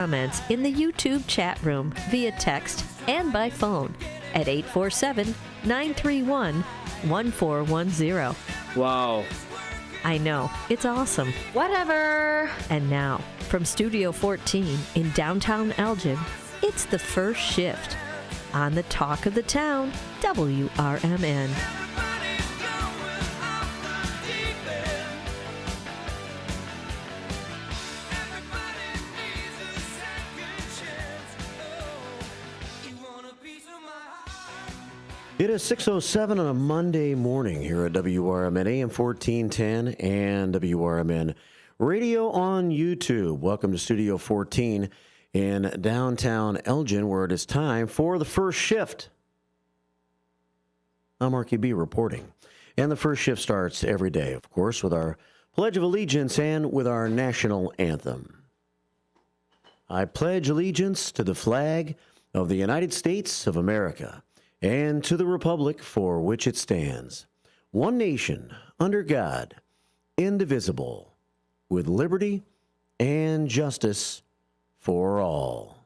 Comments in the YouTube chat room via text and by phone at 847-931-1410. Wow. I know, it's awesome. Whatever. And now, from Studio 14 in downtown Elgin, it's The First Shift on the Talk of the Town, WRMN. It is 6:07 on a Monday morning here at WRMN AM 1410 and WRMN Radio on YouTube. Welcome to Studio 14 in downtown Elgin, where it is time for The First Shift. I'm Marky B reporting. And The First Shift starts every day, of course, with our Pledge of Allegiance and with our national anthem. I pledge allegiance to the flag of the United States of America and to the republic for which it stands, one nation, under God, indivisible, with liberty and justice for all.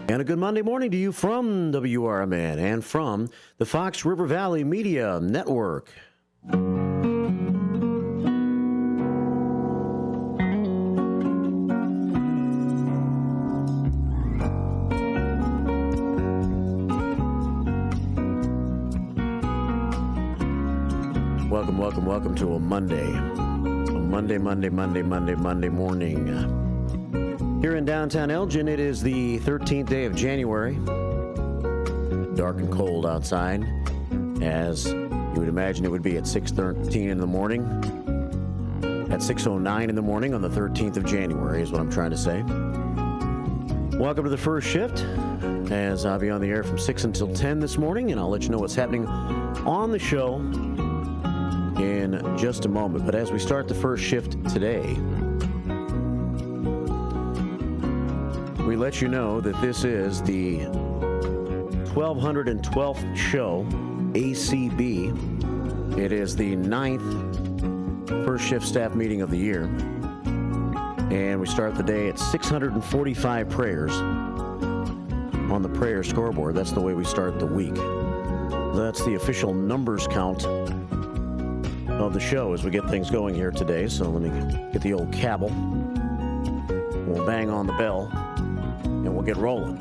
And a good Monday morning to you from WRMN and from the Fox River Valley Media Network. Welcome to a Monday morning. Here in downtown Elgin, it is the 13th day of January. Dark and cold outside, as you would imagine it would be at 6:13 in the morning. At 6:09 in the morning on the 13th of January is what I'm trying to say. Welcome to The First Shift, as I'll be on the air from 6 until 10 this morning, and I'll let you know what's happening on the show in just a moment. But as we start The First Shift today, we let you know that this is the 1212th show, ACB. It is the 9th First Shift staff meeting of the year. And we start the day at 645 prayers on the prayer scoreboard. That's the way we start the week. That's the official numbers count of the show as we get things going here today. So let me get the old gavel. We'll bang on the bell and we'll get rolling.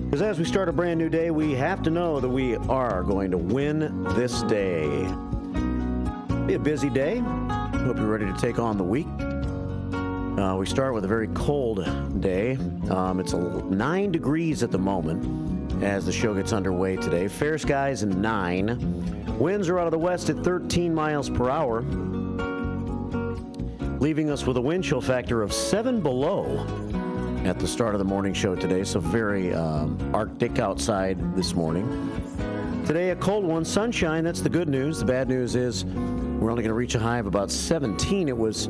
Because as we start a brand new day, we have to know that we are going to win this day. Be a busy day. Hope you're ready to take on the week. We start with a very cold day. It's 9 degrees at the moment as the show gets underway today. Fair skies and 9. Winds are out of the west at 13 miles per hour, leaving us with a wind chill factor of 7 below at the start of the morning show today. So very Arctic outside this morning. Today, a cold one. Sunshine, that's the good news. The bad news is we're only going to reach a high of about 17. It was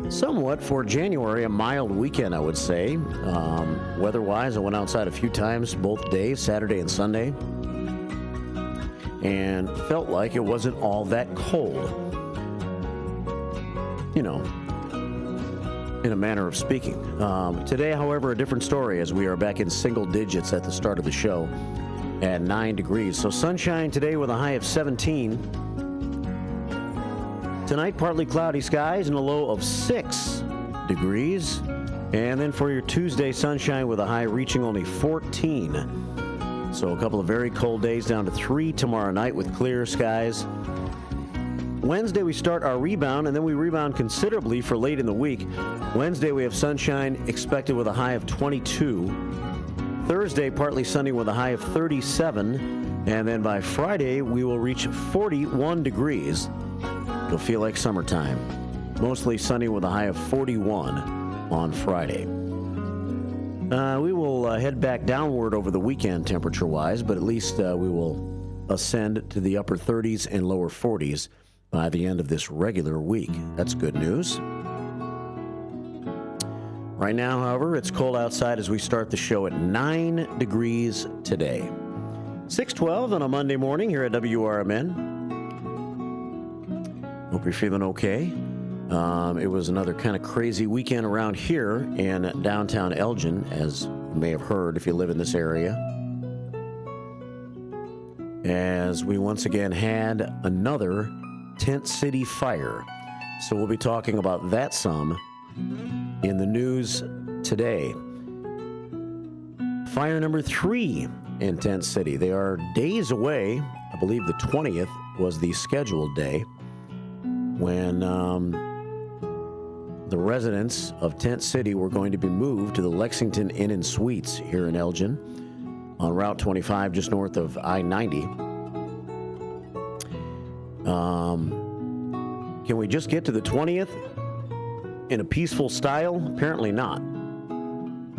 somewhat for January, a mild weekend, I would say. Weather-wise, I went outside a few times both days, Saturday and Sunday. and felt like it wasn't all that cold. You know, in a manner of speaking. Today, however, a different story as we are back in single digits at the start of the show at 9 degrees. So sunshine today with a high of 17. Tonight, partly cloudy skies and a low of 6 degrees. And then for your Tuesday, sunshine with a high reaching only 14. So a couple of very cold days, down to 3 tomorrow night with clear skies. Wednesday, we start our rebound, and then we rebound considerably for late in the week. Wednesday, we have sunshine expected with a high of 22. Thursday, partly sunny with a high of 37. And then by Friday, we will reach 41 degrees. It'll feel like summertime. Mostly sunny with a high of 41 on Friday. We will head back downward over the weekend temperature-wise, but at least we will ascend to the upper 30s and lower 40s by the end of this regular week. That's good news. Right now, however, it's cold outside as we start the show at 9 degrees today. 6:12 on a Monday morning here at WRMN. Hope you're feeling okay. It was another kind of crazy weekend around here in downtown Elgin, as you may have heard if you live in this area, as we once again had another Tent City fire. So we'll be talking about that some in the news today. Fire number 3 in Tent City. They are days away. I believe the 20th was the scheduled day when the residents of Tent City were going to be moved to the Lexington Inn and Suites here in Elgin on Route 25 just north of I-90. Can we just get to the 20th in a peaceful style? Apparently not.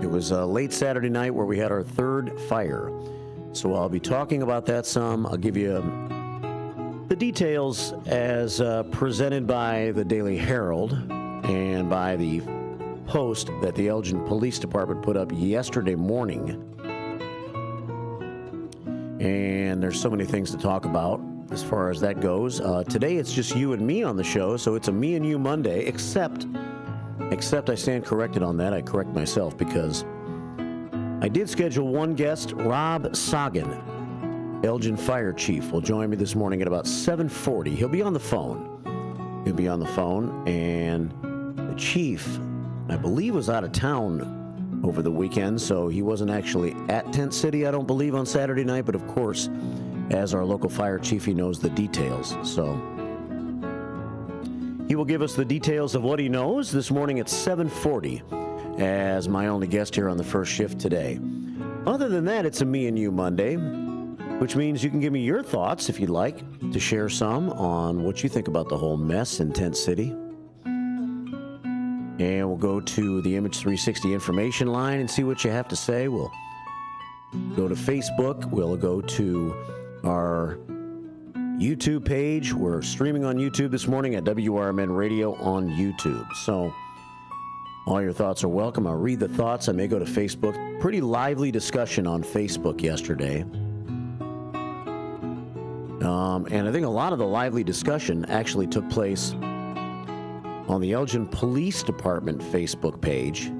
It was late Saturday night where we had our third fire. So I'll be talking about that some. I'll give you the details as presented by the Daily Herald and by the post that the Elgin Police Department put up yesterday morning. And there's so many things to talk about as far as that goes. Today it's just you and me on the show, so it's a me and you Monday, except I stand corrected on that. I correct myself because I did schedule one guest, Rob Sagan, Elgin Fire Chief, will join me this morning at about 7:40. He'll be on the phone. And the chief, I believe, was out of town over the weekend, so he wasn't actually at Tent City, I don't believe, on Saturday night, but of course, as our local fire chief, he knows the details. So he will give us the details of what he knows this morning at 7:40 as my only guest here on the first shift today. Other than that, it's a me and you Monday, which means you can give me your thoughts if you'd like to share some on what you think about the whole mess in Tent City. And we'll go to the Image 360 information line and see what you have to say. We'll go to Facebook. We'll go to our YouTube page. We're streaming on YouTube this morning at WRMN Radio on YouTube. So all your thoughts are welcome. I'll read the thoughts. I may go to Facebook. Pretty lively discussion on Facebook yesterday. And I think a lot of the lively discussion actually took place on the Elgin Police Department Facebook page.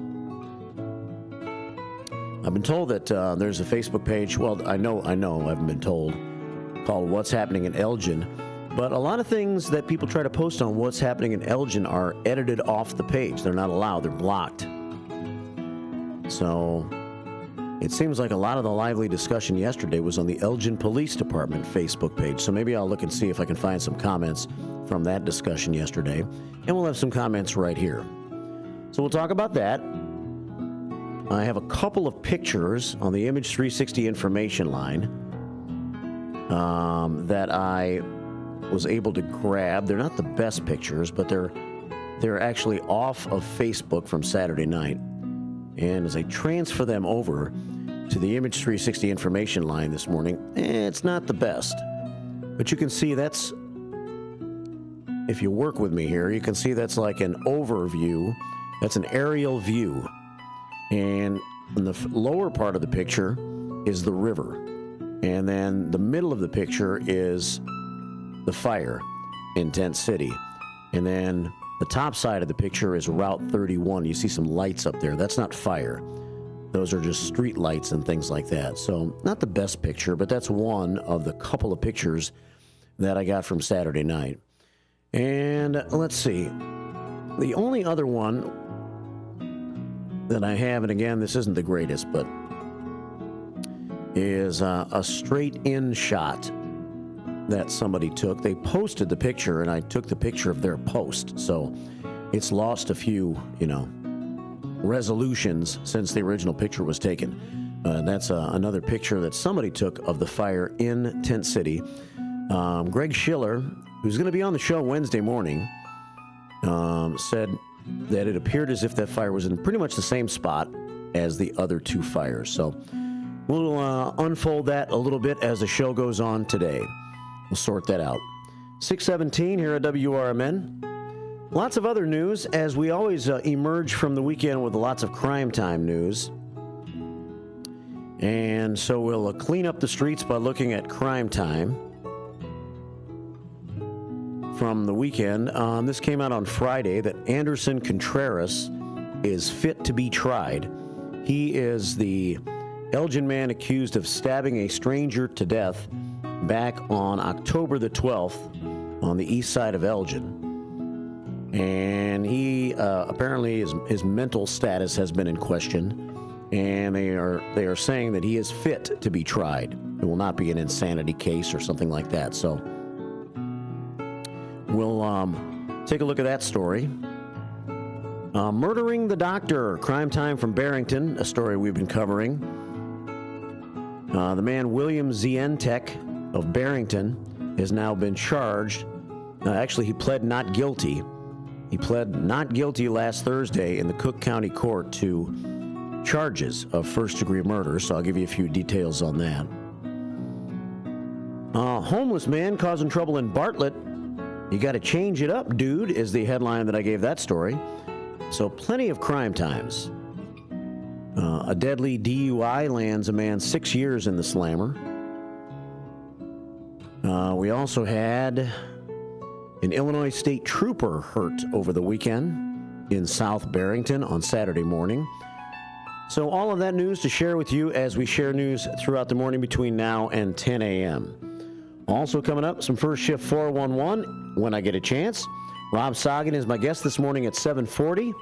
I've been told that there's a Facebook page, well, I know, I haven't been told, called What's Happening in Elgin. But a lot of things that people try to post on What's Happening in Elgin are edited off the page. They're not allowed. They're blocked. So it seems like a lot of the lively discussion yesterday was on the Elgin Police Department Facebook page. So maybe I'll look and see if I can find some comments from that discussion yesterday. And we'll have some comments right here. So we'll talk about that. I have a couple of pictures on the Image 360 information line that I was able to grab. They're not the best pictures, but they're actually off of Facebook from Saturday night. And as I transfer them over to the Image 360 information line this morning, it's not the best. But you can see that's, if you work with me here, you can see that's like an overview. That's an aerial view. And in the lower part of the picture is the river. And then the middle of the picture is the fire in Tent City. And then the top side of the picture is Route 31. You see some lights up there. That's not fire. Those are just street lights and things like that. So not the best picture, but that's one of the couple of pictures that I got from Saturday night. And let's see. The only other one that I have, and again, this isn't the greatest, but is a straight-in shot that somebody took. They posted the picture, and I took the picture of their post. So it's lost a few, resolutions since the original picture was taken. That's another picture that somebody took of the fire in Tent City. Greg Schiller, who's going to be on the show Wednesday morning, said that it appeared as if that fire was in pretty much the same spot as the other two fires. So we'll unfold that a little bit as the show goes on today. We'll sort that out. 6:17 here at WRMN. Lots of other news as we always emerge from the weekend with lots of crime time news. And so we'll clean up the streets by looking at crime time from the weekend. This came out on Friday that Anderson Contreras is fit to be tried. He is the Elgin man accused of stabbing a stranger to death back on October the 12th on the east side of Elgin. And he apparently his mental status has been in question, and they are saying that he is fit to be tried. It will not be an insanity case or something like that. So we'll take a look at that story. Murdering the Doctor, crime time from Barrington, a story we've been covering. The man William Zientek of Barrington has now been charged. Actually, he pled not guilty. He pled not guilty last Thursday in the Cook County Court to charges of first-degree murder, so I'll give you a few details on that. Homeless man causing trouble in Bartlett. You got to change it up, dude, is the headline that I gave that story. So plenty of crime times. A deadly DUI lands a man 6 years in the slammer. We also had an Illinois state trooper hurt over the weekend in South Barrington on Saturday morning. So all of that news to share with you as we share news throughout the morning between now and 10 a.m. Also coming up, some first shift 411 when I get a chance. Rob Sagan is my guest this morning at 7:40.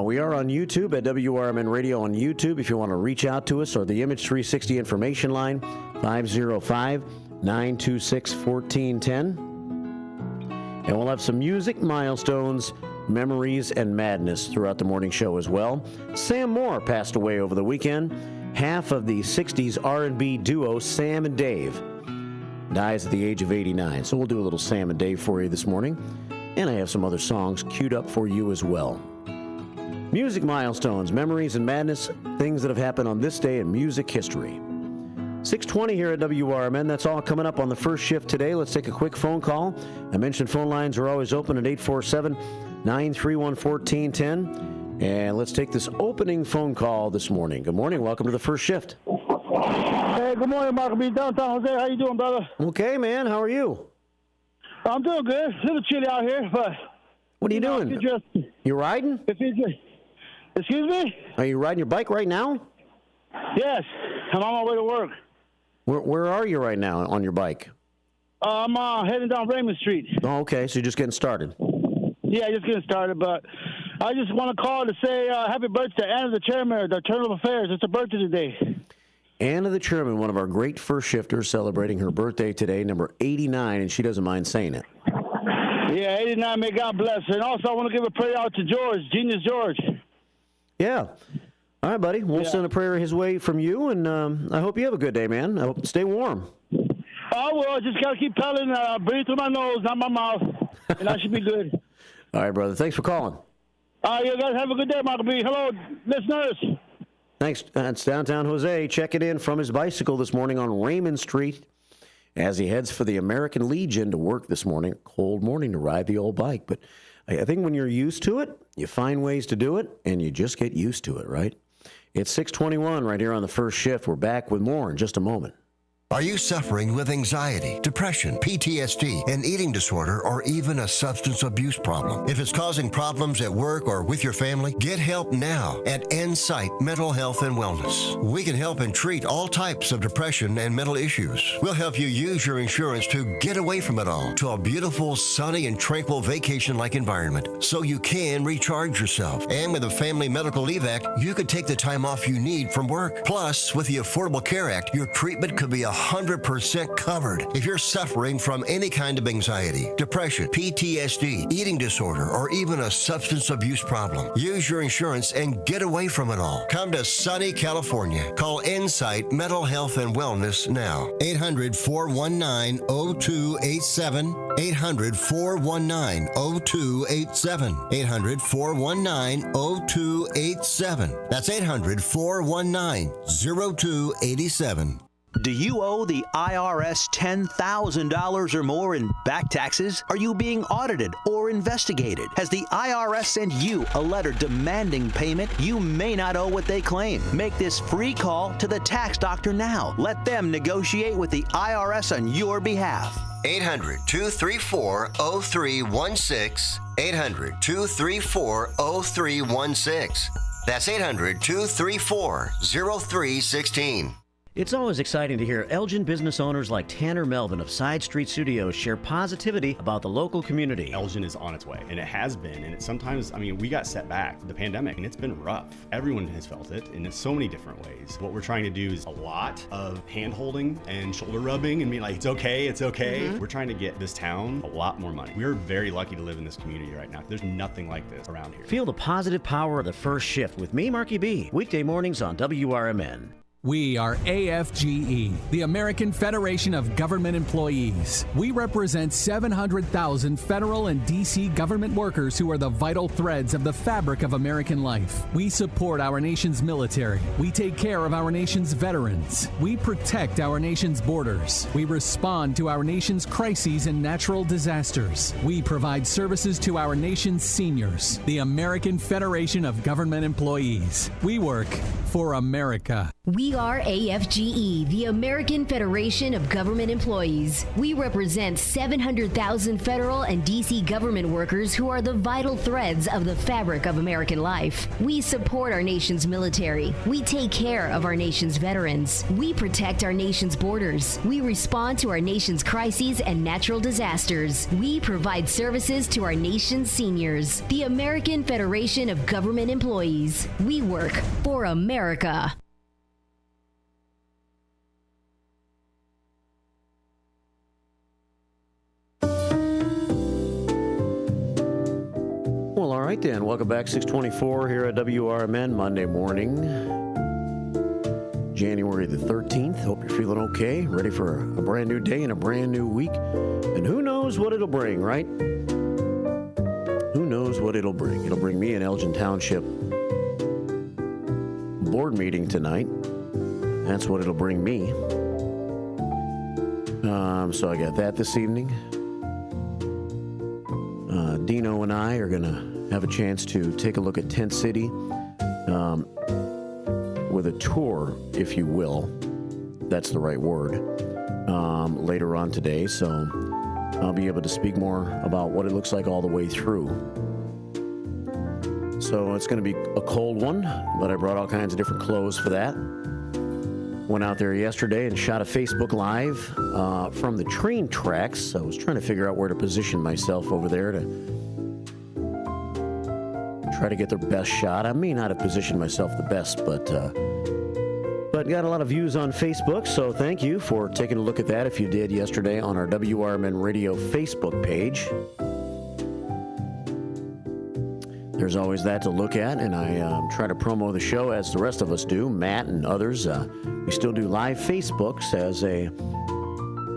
We are on YouTube at WRMN Radio on YouTube if you want to reach out to us, or the Image 360 information line, 505-926-1410. And we'll have some music, milestones, memories, and madness throughout the morning show as well. Sam Moore passed away over the weekend. Half of the 60s R&B duo Sam and Dave dies at the age of 89. So we'll do a little Sam and Dave for you this morning. And I have some other songs queued up for you as well. Music milestones, memories, and madness, things that have happened on this day in music history. 6:20 here at WRMN. That's all coming up on the first shift today. Let's take a quick phone call. I mentioned phone lines are always open at 847-931-1410. And let's take this opening phone call this morning. Good morning. Welcome to the first shift. Hey, good morning, Mark. I'm downtown Jose. How you doing, brother? Okay, man. How are you? I'm doing good. A little chilly out here, but... What are you doing? You riding? Excuse me? Are you riding your bike right now? Yes. I'm on my way to work. Where are you right now on your bike? I'm heading down Raymond Street. Oh, okay. So you're just getting started. Yeah, just getting started, but I just want to call to say happy birthday to Anna the Chairman of the Internal Affairs. It's her birthday today. Anna the Chairman, one of our great first shifters, celebrating her birthday today, number 89, and she doesn't mind saying it. Yeah, 89, may God bless her. And also I want to give a prayer out to George, Genius George. Yeah. All right, buddy. We'll send a prayer his way from you, and I hope you have a good day, man. I hope stay warm. I will. Just got to keep pelling, breathe through my nose, not my mouth, and I should be good. All right, brother. Thanks for calling. You guys have a good day, Michael B. Hello, listeners. Thanks. It's downtown Jose checking in from his bicycle this morning on Raymond Street as he heads for the American Legion to work this morning. Cold morning to ride the old bike, but I think when you're used to it, you find ways to do it, and you just get used to it, right? It's 6:21 right here on the first shift. We're back with more in just a moment. Are you suffering with anxiety, depression, PTSD, an eating disorder, or even a substance abuse problem? If it's causing problems at work or with your family, get help now at Insight Mental Health and Wellness. We can help and treat all types of depression and mental issues. We'll help you use your insurance to get away from it all to a beautiful, sunny, and tranquil vacation-like environment so you can recharge yourself. And with a Family Medical Leave Act, you could take the time off you need from work. Plus, with the Affordable Care Act, your treatment could be 100% covered if you're suffering from any kind of anxiety, depression, PTSD, eating disorder, or even a substance abuse problem. Use your insurance and get away from it all. Come to sunny California. Call Insight Mental Health and Wellness now. 800-419-0287. 800-419-0287. 800-419-0287. That's 800-419-0287. Do you owe the IRS $10,000 or more in back taxes? Are you being audited or investigated? Has the IRS sent you a letter demanding payment? You may not owe what they claim. Make this free call to the tax doctor now. Let them negotiate with the IRS on your behalf. 800-234-0316. 800-234-0316. That's 800-234-0316. It's always exciting to hear Elgin business owners like Tanner Melvin of Side Street Studios share positivity about the local community. Elgin is on its way, and it has been, and it's sometimes, we got set back, the pandemic, and it's been rough. Everyone has felt it in so many different ways. What we're trying to do is a lot of hand-holding and shoulder rubbing and being like, it's okay. Mm-hmm. We're trying to get this town a lot more money. We're very lucky to live in this community right now. There's nothing like this around here. Feel the positive power of the first shift with me, Marky B, weekday mornings on WRMN. We are AFGE, the American Federation of Government Employees. We represent 700,000 federal and D.C. government workers who are the vital threads of the fabric of American life. We support our nation's military. We take care of our nation's veterans. We protect our nation's borders. We respond to our nation's crises and natural disasters. We provide services to our nation's seniors. The American Federation of Government Employees. We work for America. We are AFGE, the American Federation of Government Employees. We represent 700,000 federal and D.C. government workers who are the vital threads of the fabric of American life. We support our nation's military. We take care of our nation's veterans. We protect our nation's borders. We respond to our nation's crises and natural disasters. We provide services to our nation's seniors. The American Federation of Government Employees. We work for America. Well, all right then. Welcome back. 624 here at WRMN Monday morning, January the 13th. Hope you're feeling okay. Ready for a brand new day and a brand new week. And who knows what it'll bring, right? Who knows what it'll bring? It'll bring me an Elgin Township board meeting tonight. That's what it'll bring me. So I got that this evening. Dino and I are going to have a chance to take a look at Tent City with a tour, if you will. That's the right word. Later on today. So I'll be able to speak more about what it looks like all the way through. So it's going to be a cold one, but I brought all kinds of different clothes for that. Went out there yesterday and shot a Facebook Live from the train tracks. I was trying to figure out where to position myself over there to try to get the best shot. I may not have positioned myself the best, but got a lot of views on Facebook, so thank you for taking a look at that if you did yesterday on our WRMN Radio Facebook page. There's always that to look at, and I try to promo the show as the rest of us do, Matt and others. We still do live Facebooks as a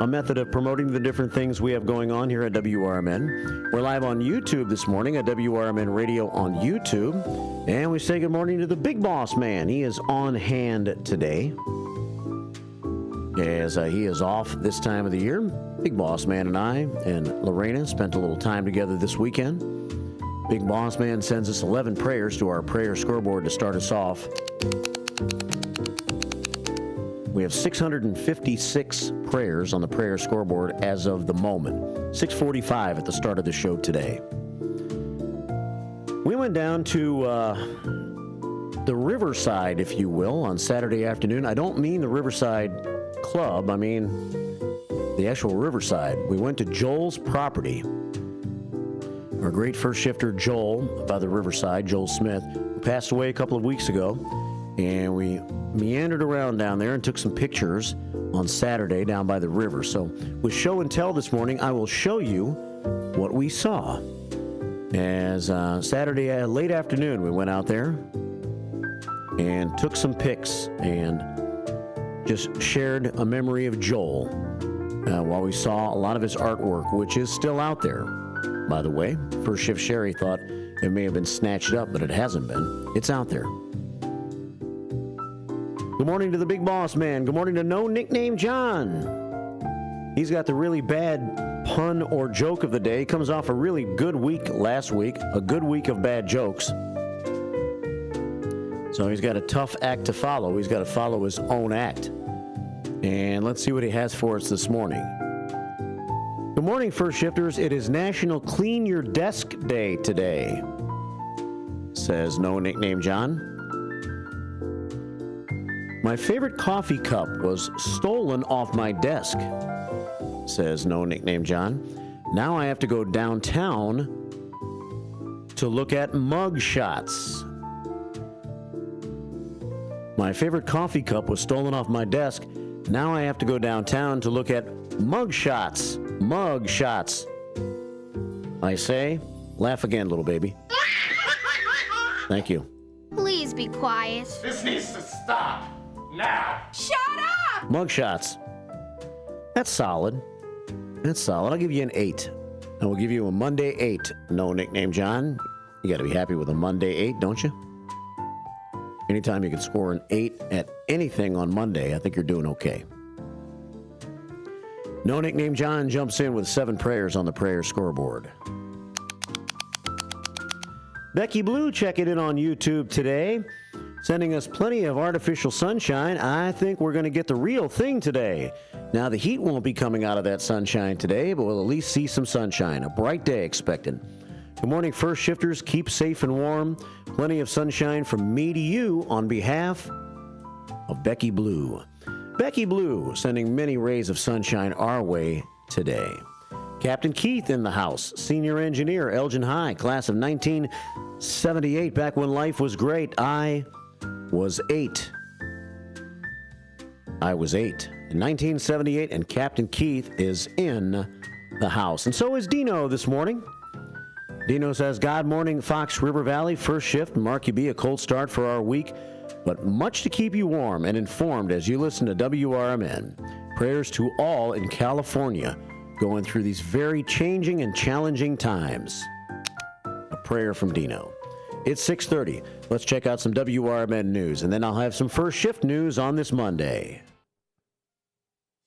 method of promoting the different things we have going on here at WRMN. We're live on YouTube this morning at WRMN Radio on YouTube, and we say good morning to the Big Boss Man. He is on hand today, as he is off this time of the year. Big Boss Man and I and Lorena spent a little time together this weekend. Big Boss Man sends us 11 prayers to our prayer scoreboard to start us off. We have 656 prayers on the prayer scoreboard as of the moment. 6:45 at the start of the show today. We went down to the Riverside, if you will, on Saturday afternoon. I don't mean the Riverside Club. I mean the actual Riverside. We went to Joel's property. Our great first shifter, Joel, by the Riverside, Joel Smith, who passed away a couple of weeks ago. And we meandered around down there and took some pictures on Saturday down by the river. So with show and tell this morning, I will show you what we saw. As Saturday late afternoon, we went out there and took some pics and just shared a memory of Joel while we saw a lot of his artwork, which is still out there. By the way, First Shift Sherry thought it may have been snatched up, but it hasn't been. It's out there. Good morning to the big boss man. Good morning to No Nickname John. He's got the really bad pun or joke of the day. He comes off a really good week last week, a good week of bad jokes. So he's got a tough act to follow. He's got to follow his own act. And let's see what he has for us this morning. Good morning, First Shifters. It is National Clean Your Desk Day today, says No Nickname John. My favorite coffee cup was stolen off my desk, says No Nickname John. Now I have to go downtown to look at mug shots. My favorite coffee cup was stolen off my desk. Now I have to go downtown to look at mug shots. Mug shots. I say, laugh again, little baby. Thank you. Please be quiet. This needs to stop. Now. Shut up! Mug shots. That's solid. That's solid. I'll give you an 8. I will give you a Monday 8. No Nickname John. You got to be happy with a Monday 8, don't you? Anytime you can score an 8 at anything on Monday, I think you're doing okay. No Nickname John jumps in with 7 prayers on the prayer scoreboard. Becky Blue checking in on YouTube today, sending us plenty of artificial sunshine. I think we're going to get the real thing today. Now, the heat won't be coming out of that sunshine today, but we'll at least see some sunshine. A bright day expected. Good morning, First Shifters. Keep safe and warm. Plenty of sunshine from me to you on behalf of Becky Blue. Becky Blue sending many rays of sunshine our way today. Captain Keith in the house, senior engineer, Elgin High, class of 1978, back when life was great. I was 8. I was 8 in 1978, and Captain Keith is in the house. And so is Dino this morning. Dino says, God morning, Fox River Valley, first shift. Mark, you be a cold start for our week, but much to keep you warm and informed as you listen to WRMN. Prayers to all in California going through these very changing and challenging times. A prayer from Dino. It's 6:30. Let's check out some WRMN news, and then I'll have some first shift news on this Monday.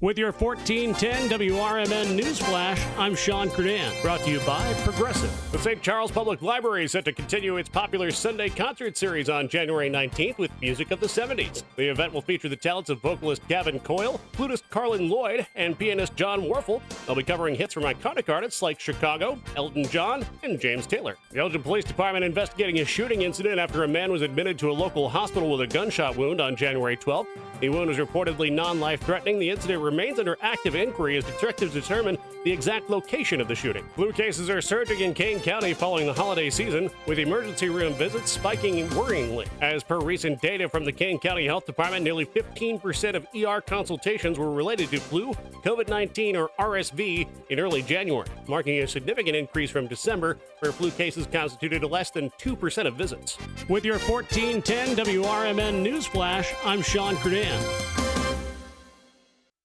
With your 1410 WRMN News Flash, I'm Sean Kernan, brought to you by Progressive. The St. Charles Public Library is set to continue its popular Sunday concert series on January 19th with music of the 70s. The event will feature the talents of vocalist Gavin Coyle, flutist Carlin Lloyd, and pianist John Warfel. They'll be covering hits from iconic artists like Chicago, Elton John, and James Taylor. The Elgin Police Department investigating a shooting incident after a man was admitted to a local hospital with a gunshot wound on January 12th. The wound was reportedly non-life-threatening. The incident remains under active inquiry as detectives determine the exact location of the shooting. Flu cases are surging in Kane County following the holiday season, with emergency room visits spiking worryingly. As per recent data from the Kane County Health Department, nearly 15% of ER consultations were related to flu, COVID-19, or RSV in early January, marking a significant increase from December, where flu cases constituted less than 2% of visits. With your 1410 WRMN News Flash, I'm Sean Kernan.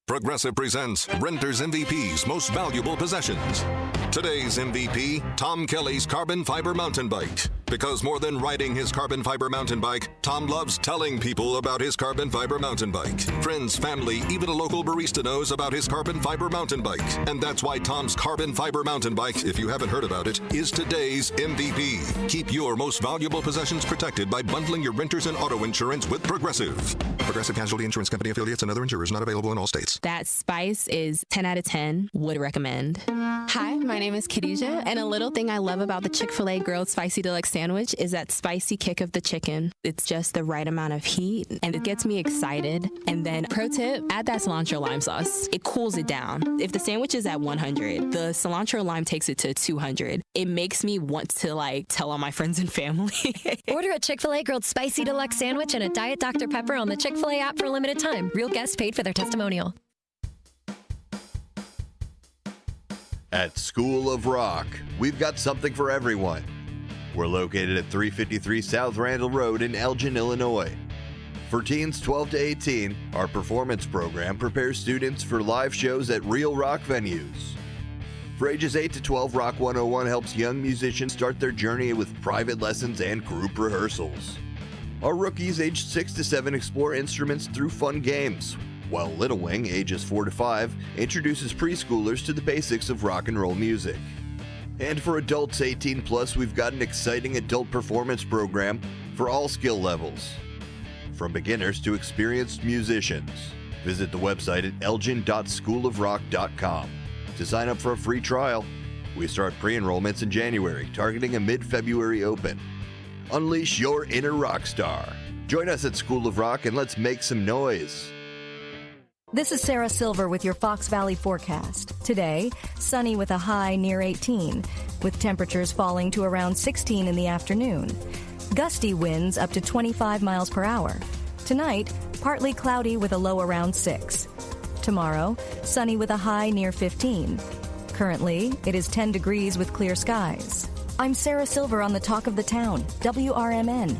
Progressive presents Renter's MVP's Most Valuable Possessions. Today's MVP, Tom Kelly's carbon fiber mountain bike. Because more than riding his carbon fiber mountain bike, Tom loves telling people about his carbon fiber mountain bike. Friends, family, even a local barista knows about his carbon fiber mountain bike. And that's why Tom's carbon fiber mountain bike, if you haven't heard about it, is today's MVP. Keep your most valuable possessions protected by bundling your renters and auto insurance with Progressive. Progressive Casualty Insurance Company affiliates and other insurers not available in all states. That spice is 10 out of 10. Would recommend. Hi, my name is Khadijah, and a little thing I love about the Chick-fil-A Grilled Spicy Deluxe Sandwich is that spicy kick of the chicken. It's just the right amount of heat, and it gets me excited. And then, pro tip, add that cilantro lime sauce. It cools it down. If the sandwich is at 100, the cilantro lime takes it to 200. It makes me want to, tell all my friends and family. Order a Chick-fil-A Grilled Spicy Deluxe Sandwich and a Diet Dr. Pepper on the Chick-fil-A app for a limited time. Real guests paid for their testimonial. At School of Rock, we've got something for everyone. We're located at 353 South Randall Road in Elgin, Illinois. For teens 12 to 18, our performance program prepares students for live shows at real rock venues. For ages 8 to 12, Rock 101 helps young musicians start their journey with private lessons and group rehearsals. Our rookies aged 6 to 7 explore instruments through fun games, while Little Wing, ages 4 to 5, introduces preschoolers to the basics of rock and roll music. And for adults 18 plus, we've got an exciting adult performance program for all skill levels, from beginners to experienced musicians. Visit the website at elgin.schoolofrock.com to sign up for a free trial. We start pre-enrollments in January, targeting a mid-February open. Unleash your inner rock star. Join us at School of Rock and let's make some noise. This is Sarah Silver with your Fox Valley forecast. Today, sunny with a high near 18, with temperatures falling to around 16 in the afternoon. Gusty winds up to 25 miles per hour. Tonight, partly cloudy with a low around 6. Tomorrow, sunny with a high near 15. Currently, it is 10 degrees with clear skies. I'm Sarah Silver on the Talk of the Town, WRMN.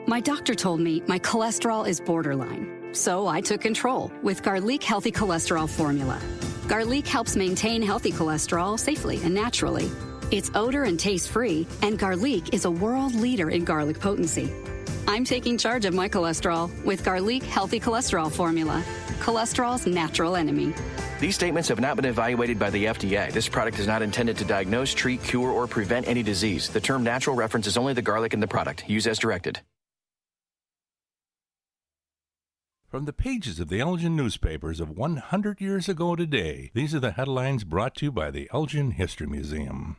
My doctor told me my cholesterol is borderline, so I took control with Garlic Healthy Cholesterol Formula. Garlic helps maintain healthy cholesterol safely and naturally. It's odor and taste-free, and Garlic is a world leader in garlic potency. I'm taking charge of my cholesterol with Garlic Healthy Cholesterol Formula, cholesterol's natural enemy. These statements have not been evaluated by the FDA. This product is not intended to diagnose, treat, cure, or prevent any disease. The term natural references only the garlic in the product. Use as directed. From the pages of the Elgin newspapers of 100 years ago today, these are the headlines brought to you by the Elgin History Museum.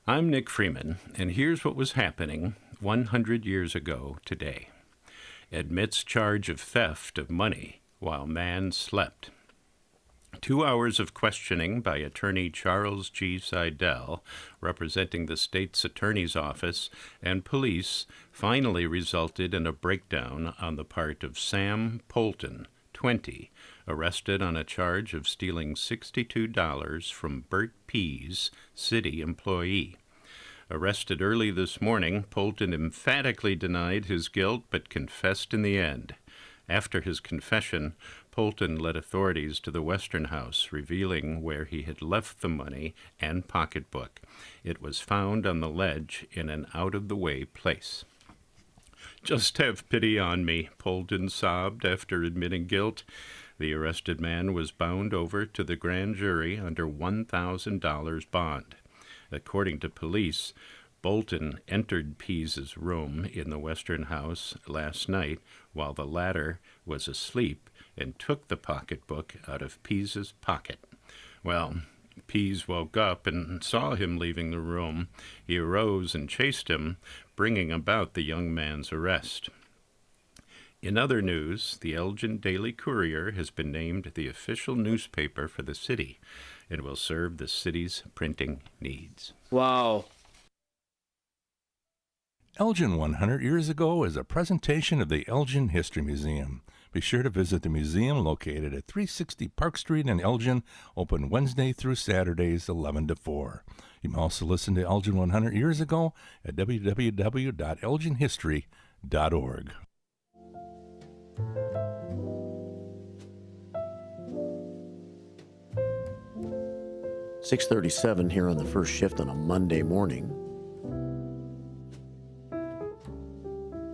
I'm Nick Freeman, and here's what was happening 100 years ago today. Admits charge of theft of money while man slept. 2 hours of questioning by attorney Charles G. Seidel, representing the state's attorney's office, and police finally resulted in a breakdown on the part of Sam Polton, 20, arrested on a charge of stealing $62 from Bert Pease, city employee. Arrested early this morning, Polton emphatically denied his guilt but confessed in the end. After his confession, Polton led authorities to the Western House, revealing where he had left the money and pocketbook. It was found on the ledge in an out-of-the-way place. "Just have pity on me," Polton sobbed after admitting guilt. The arrested man was bound over to the grand jury under $1,000 bond. According to police, Bolton entered Pease's room in the Western House last night while the latter was asleep and took the pocketbook out of Pease's pocket. Well, Pease woke up and saw him leaving the room. He arose and chased him, bringing about the young man's arrest. In other news, the Elgin Daily Courier has been named the official newspaper for the city. It will serve the city's printing needs. Wow. Elgin 100 Years Ago is a presentation of the Elgin History Museum. Be sure to visit the museum located at 360 Park Street in Elgin, open Wednesday through Saturdays 11 to 4. You can also listen to Elgin 100 Years Ago at www.elginhistory.org. 6:37 here on the first shift on a Monday morning.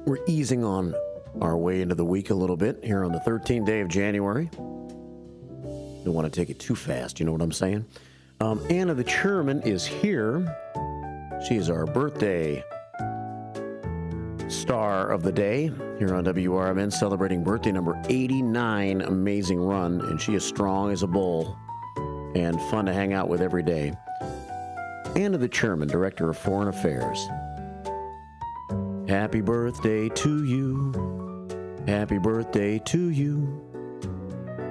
We're easing on our way into the week a little bit here on the 13th day of January. Don't want to take it too fast, you know what I'm saying? Anna the Chairman is here. She is our birthday star of the day here on WRMN, celebrating birthday number 89. Amazing run, and she is strong as a bull and fun to hang out with every day. Anna the Chairman, Director of Foreign Affairs. Happy birthday to you. Happy birthday to you.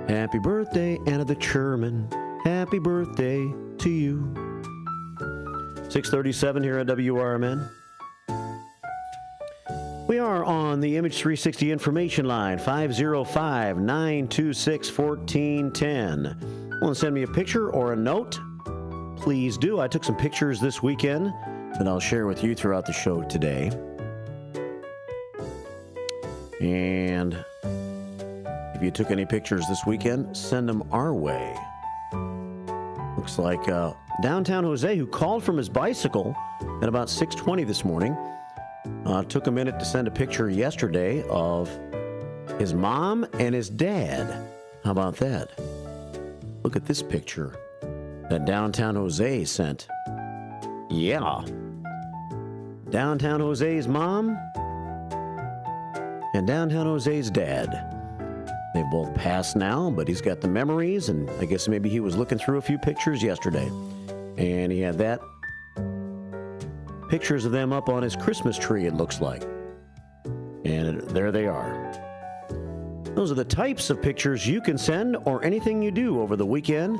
Happy birthday, Anna the Chairman. Happy birthday to you. 6:37 here at WRMN. We are on the Image 360 information line, 505-926-1410. Want to send me a picture or a note? Please do. I took some pictures this weekend that I'll share with you throughout the show today. And if you took any pictures this weekend, send them our way. Looks like downtown Jose, who called from his bicycle at about 6:20 this morning, took a minute to send a picture yesterday of his mom and his dad. How about that? Look at this picture that downtown Jose sent. Yeah. Downtown Jose's mom and downtown Jose's dad. They've both passed now, but he's got the memories, and I guess maybe he was looking through a few pictures yesterday. And he had that. Pictures of them up on his Christmas tree, it looks like. And there they are. Those are the types of pictures you can send or anything you do over the weekend.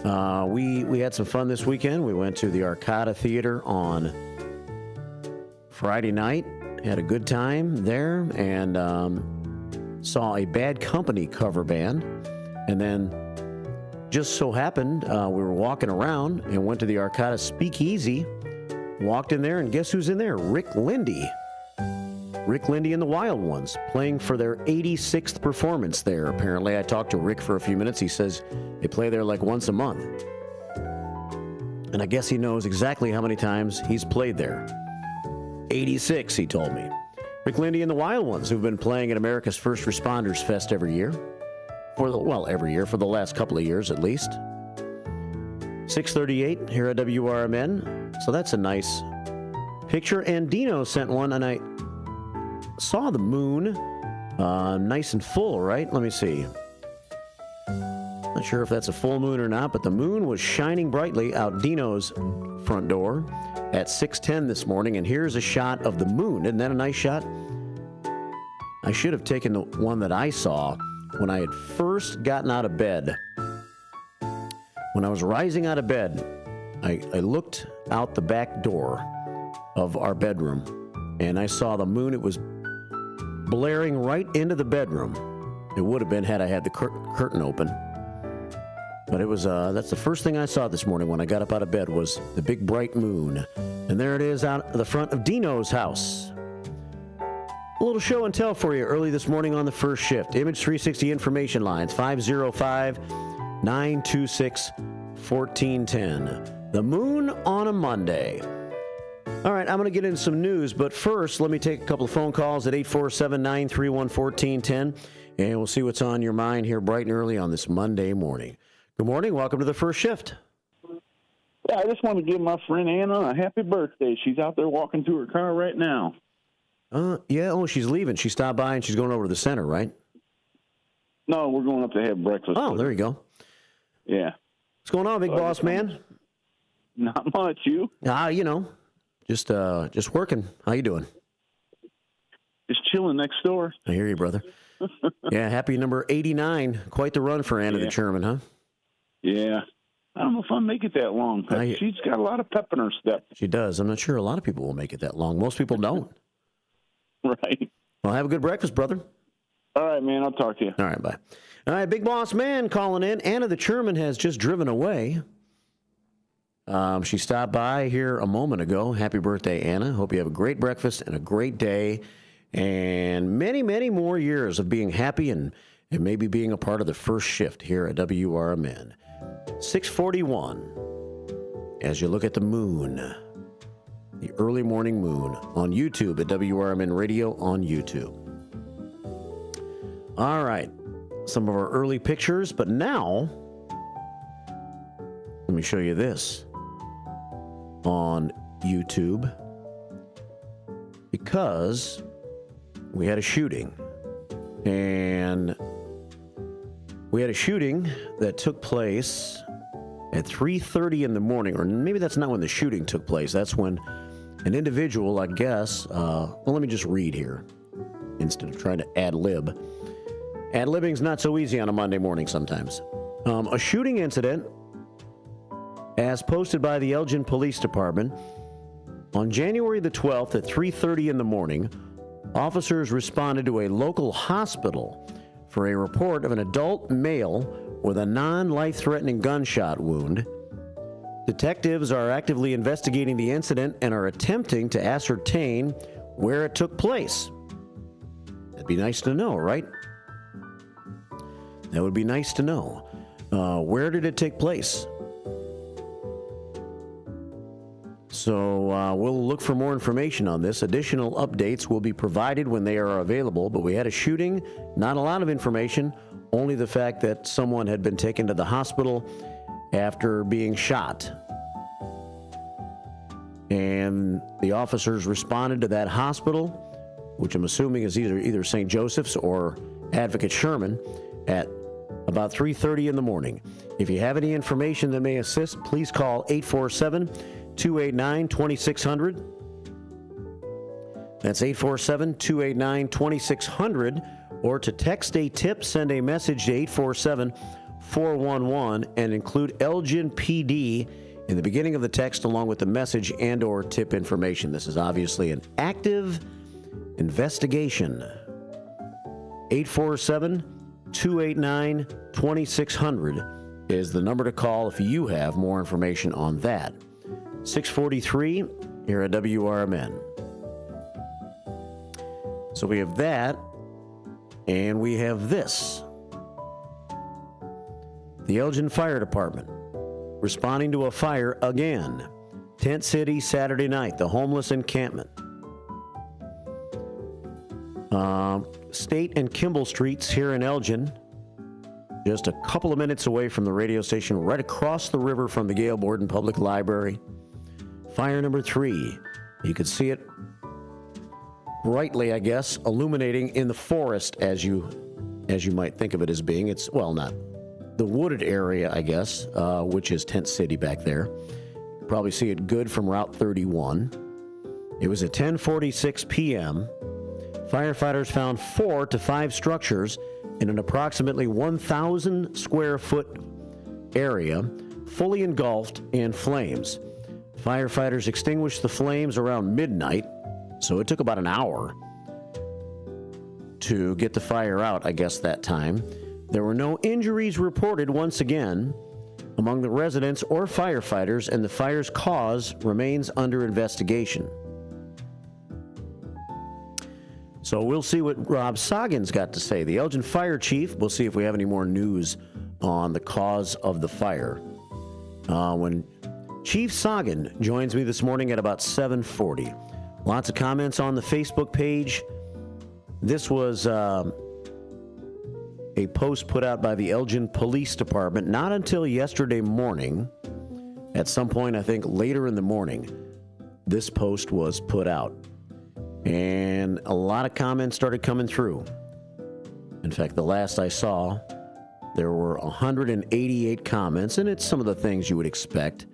We had some fun this weekend. We went to the Arcada Theater on Friday night. Had a good time there, and saw a Bad Company cover band. And then just so happened we were walking around and went to the Arcada Speakeasy. Walked in there, and guess who's in there? Rick Lindy. Rick Lindy and the Wild Ones, playing for their 86th performance there. Apparently, I talked to Rick for a few minutes. He says they play there like once a month. And I guess he knows exactly how many times he's played there. 86, he told me. Rick Lindy and the Wild Ones, who've been playing at America's First Responders Fest every year. Every year, for the last couple of years at least. 6:38 here at WRMN. So that's a nice picture. And Dino sent one, and I saw the moon nice and full, right? Let me see. Not sure if that's a full moon or not, but the moon was shining brightly out Dino's front door at 6:10 this morning. And here's a shot of the moon. Isn't that a nice shot? I should have taken the one that I saw when I had first gotten out of bed. When I was rising out of bed, I looked out the back door of our bedroom, and I saw the moon. It was blaring right into the bedroom. It would have been had I had the curtain open. But it was that's the first thing I saw this morning when I got up out of bed, was the big bright moon. And there it is out the front of Dino's house. A little show and tell for you early this morning on the first shift. Image 360 information lines, 505-926-1410. The moon on a Monday. All right, I'm going to get into some news, but first, let me take a couple of phone calls at 847-931-1410, and we'll see what's on your mind here bright and early on this Monday morning. Good morning. Welcome to the first shift. Yeah, I just want to give my friend Anna a happy birthday. She's out there walking to her car right now. Yeah, she's leaving. She stopped by, and she's going over to the center, right? No, we're going up to have breakfast. Oh, there you go. Yeah. What's going on, big boss man? Not much. You? Just working. How you doing? Just chilling next door. I hear you, brother. Yeah, happy number 89. Quite the run for Anna the Chairman, huh? Yeah. I don't know if I'll make it that long. She's got a lot of pep in her step. She does. I'm not sure a lot of people will make it that long. Most people don't. Right. Well, have a good breakfast, brother. All right, man. I'll talk to you. All right, bye. All right, big boss man calling in. Anna the Chairman has just driven away. She stopped by here a moment ago. Happy birthday, Anna. Hope you have a great breakfast and a great day and many, many more years of being happy and maybe being a part of the first shift here at WRMN. 641. as you look at the moon, the early morning moon, on YouTube at WRMN Radio on YouTube. All right, some of our early pictures, but now let me show you this on YouTube, because we had a shooting, and we had a shooting that took place at 3:30 in the morning, or maybe that's not when the shooting took place. That's when an individual, I guess, well, let me just read here instead of trying to ad-lib. Ad-libbing's not so easy on a Monday morning sometimes. A shooting incident, as posted by the Elgin Police Department, on January the 12th at 3:30 in the morning, officers responded to a local hospital for a report of an adult male with a non-life-threatening gunshot wound. Detectives are actively investigating the incident and are attempting to ascertain where it took place. That'd be nice to know, right? That would be nice to know. Where did it take place? So we'll look for more information on this. Additional updates will be provided when they are available, but we had a shooting, not a lot of information, only the fact that someone had been taken to the hospital after being shot. And the officers responded to that hospital, which I'm assuming is either St. Joseph's or Advocate Sherman, at about 3:30 in the morning. If you have any information that may assist, please call 847-289-2600. That's 847-289-2600. Or to text a tip, send a message to 847-411 and include Elgin PD in the beginning of the text along with the message and or tip information. This is obviously an active investigation. 847-289-2600 is the number to call if you have more information on that. 643 here at WRMN. So we have that, and we have this. The Elgin Fire Department responding to a fire again. Tent City, Saturday night, the homeless encampment. State and Kimball Streets here in Elgin, just a couple of minutes away from the radio station, right across the river from the Gail Borden Public Library. Fire number 3. You could see it brightly, I guess, illuminating in the forest, as you might think of it as being. It's, well, not the wooded area, I guess, which is Tent City back there. Probably see it good from Route 31. It was at 10:46 p.m. Firefighters found 4 to 5 structures in an approximately 1,000 square foot area, fully engulfed in flames. Firefighters extinguished the flames around midnight, so it took about an hour to get the fire out, I guess, that time. There were no injuries reported once again among the residents or firefighters, and the fire's cause remains under investigation. So we'll see what Rob Soggin's got to say. The Elgin Fire Chief, we'll see if we have any more news on the cause of the fire. When Chief Soggin joins me this morning at about 7:40. Lots of comments on the Facebook page. This was a post put out by the Elgin Police Department not until yesterday morning. At some point, I think later in the morning, this post was put out. And a lot of comments started coming through. In fact, the last I saw, there were 188 comments, and it's some of the things you would expect.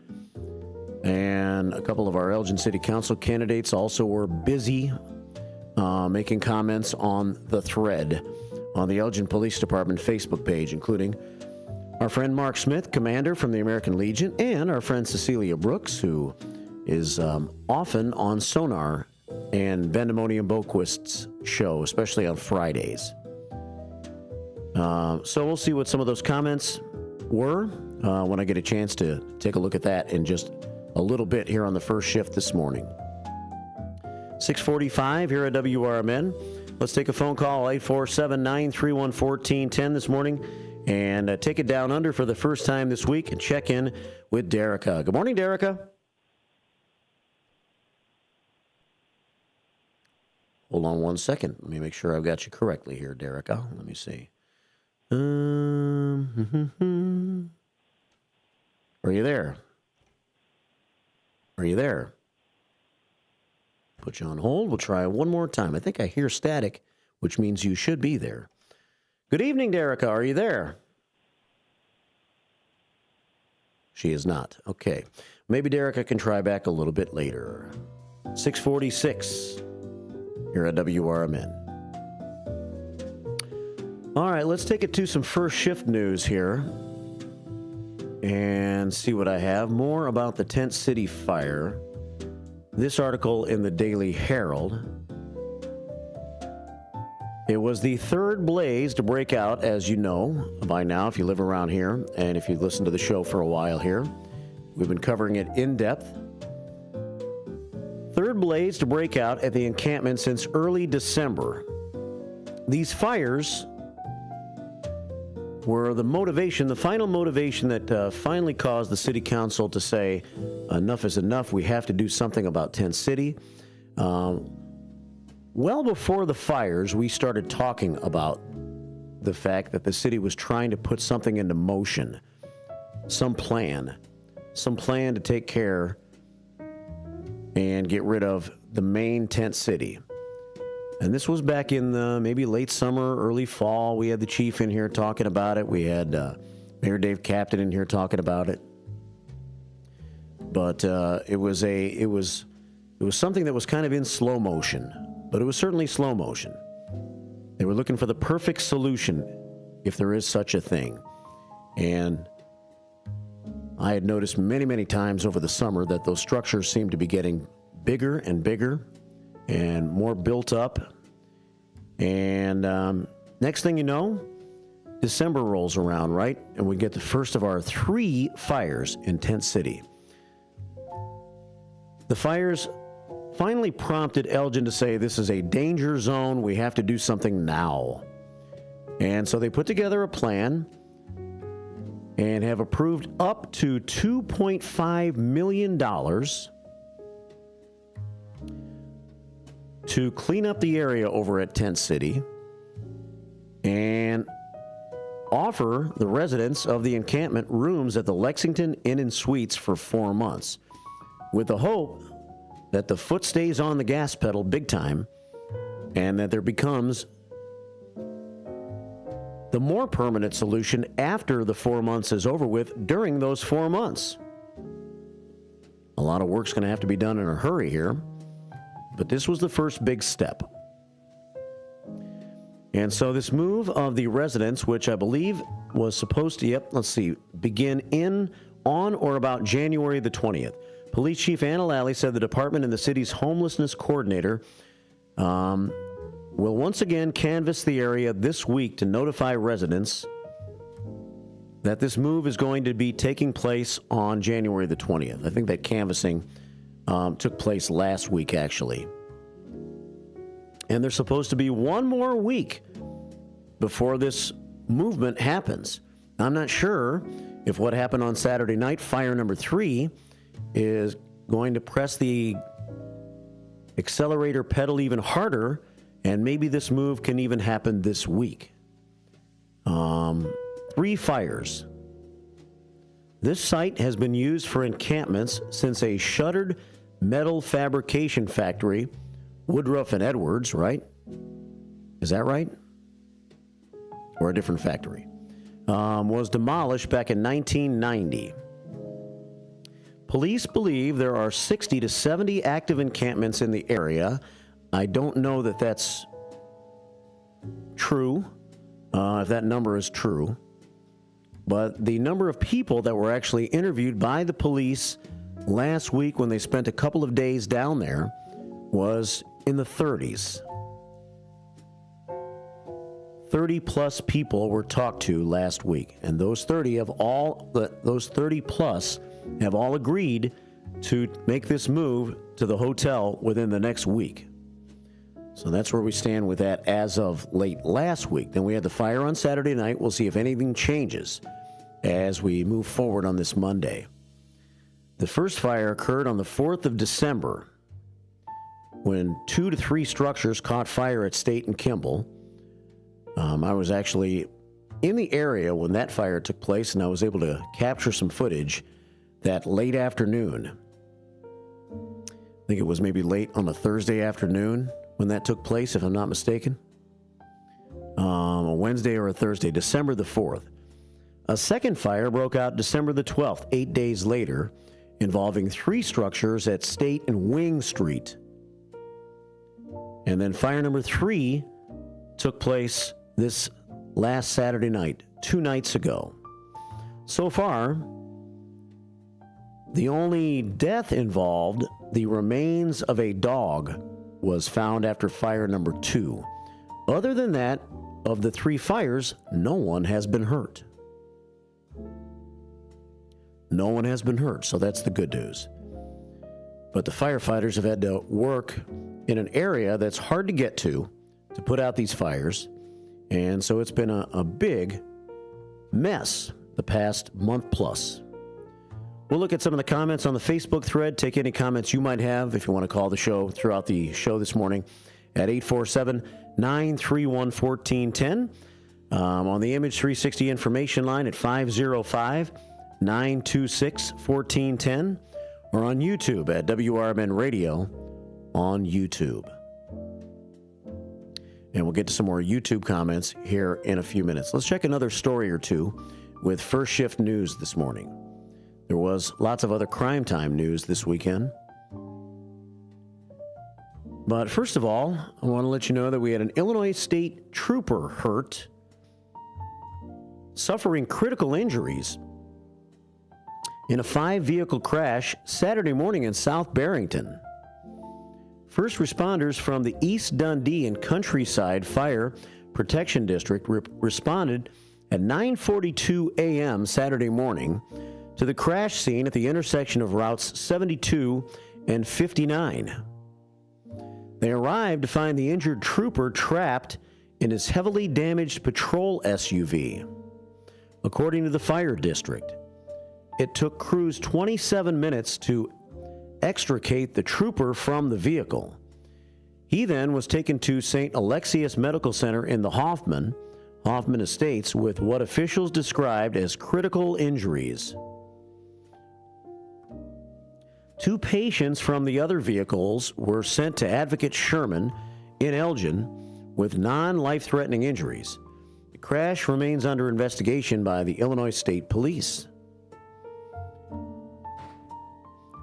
And a couple of our Elgin City Council candidates also were busy making comments on the thread on the Elgin Police Department Facebook page, including our friend Mark Smith, commander from the American Legion, and our friend Cecilia Brooks, who is often on Sonar and Vandemonium Boquist's show, especially on Fridays. So we'll see what some of those comments were when I get a chance to take a look at that in just a little bit here on the first shift this morning. 6:45 here at WRMN. Let's take a phone call, 847-931-1410 this morning. and take it down under for the first time this week and check in with Derica. Good morning, Derica. Hold on one second. Let me make sure I've got you correctly here, Derica. Let me see. Are you there? Are you there? Put you on hold. We'll try one more time. I think I hear static, which means you should be there. Good evening, Derica. Are you there? She is not. Okay. Maybe Derica can try back a little bit later. 646 here at WRMN. All right, let's take it to some first shift news here and see what I have. More about the Tent City fire. This article in the Daily Herald. It was the third blaze to break out, as you know by now, if you live around here, and if you've listened to the show for a while here. We've been covering it in depth. Third blaze to break out at the encampment since early December. These fires were the motivation, the final motivation that finally caused the city council to say, enough is enough, we have to do something about Tent City. Well before the fires, we started talking about the fact that the city was trying to put something into motion, some plan to take care and get rid of the main tent city. And this was back in the maybe late summer, early fall. We had the chief in here talking about it. We had Mayor Dave Captain in here talking about it. But it was something that was kind of in slow motion. But it was certainly slow motion. They were looking for the perfect solution, if there is such a thing. And I had noticed many, many times over the summer that those structures seemed to be getting bigger and bigger and more built up. And next thing you know, December rolls around, right? And we get the first of our 3 fires in Tent City. The fires finally prompted Elgin to say, this is a danger zone. We have to do something now. And so they put together a plan and have approved up to $2.5 million to clean up the area over at Tent City and offer the residents of the encampment rooms at the Lexington Inn and Suites for 4 months, with the hope that the foot stays on the gas pedal big time and that there becomes the more permanent solution after the 4 months is over with during those 4 months. A lot of work's going to have to be done in a hurry here, but this was the first big step. And so this move of the residents, which I believe was supposed to, begin on or about January the 20th. Police Chief Anna Lally said the department and the city's homelessness coordinator will once again canvass the area this week to notify residents that this move is going to be taking place on January the 20th. I think that canvassing took place last week, actually. And there's supposed to be one more week before this movement happens. I'm not sure if what happened on Saturday night, fire number 3, is going to press the accelerator pedal even harder, and maybe this move can even happen this week. 3 fires. This site has been used for encampments since a shuttered metal fabrication factory, Woodruff and Edwards, right? Is that right? Or a different factory? Was demolished back in 1990. Police believe there are 60 to 70 active encampments in the area. I don't know that that's true, if that number is true. But the number of people that were actually interviewed by the police last week when they spent a couple of days down there was in the 30s. 30 plus people were talked to last week, and those 30 plus have all agreed to make this move to the hotel within the next week. So that's where we stand with that as of late last week. Then we had the fire on Saturday night. We'll see if anything changes as we move forward on this Monday. The first fire occurred on the 4th of December when 2 to 3 structures caught fire at State and Kimball. I was actually in the area when that fire took place, and I was able to capture some footage that late afternoon. I think it was maybe late on a Thursday afternoon when that took place, if I'm not mistaken. A Wednesday or a Thursday, December the 4th. A second fire broke out December the 12th, 8 days later, involving 3 structures at State and Wing Street. And then fire number 3 took place this last Saturday night, 2 nights ago. So far, the only death involved, the remains of a dog, was found after fire number 2. Other than that, of the 3 fires, no one has been hurt. No one has been hurt, so that's the good news. But the firefighters have had to work in an area that's hard to get to put out these fires. And so it's been a big mess the past month plus. We'll look at some of the comments on the Facebook thread. Take any comments you might have if you want to call the show throughout the show this morning at 847-931-1410. On the Image 360 information line at 505-926-1410. Or on YouTube at WRMN Radio on YouTube. And we'll get to some more YouTube comments here in a few minutes. Let's check another story or two with First Shift News this morning. There was lots of other crime time news this weekend. But first of all, I want to let you know that we had an Illinois State Trooper hurt, suffering critical injuries in a 5-vehicle crash Saturday morning in South Barrington. First responders from the East Dundee and Countryside Fire Protection District responded at 9:42 a.m. Saturday morning to the crash scene at the intersection of routes 72 and 59. They arrived to find the injured trooper trapped in his heavily damaged patrol SUV. According to the fire district, it took crews 27 minutes to extricate the trooper from the vehicle. He then was taken to St. Alexius Medical Center in the Hoffman Estates with what officials described as critical injuries. 2 patients from the other vehicles were sent to Advocate Sherman in Elgin with non-life-threatening injuries. The crash remains under investigation by the Illinois State Police.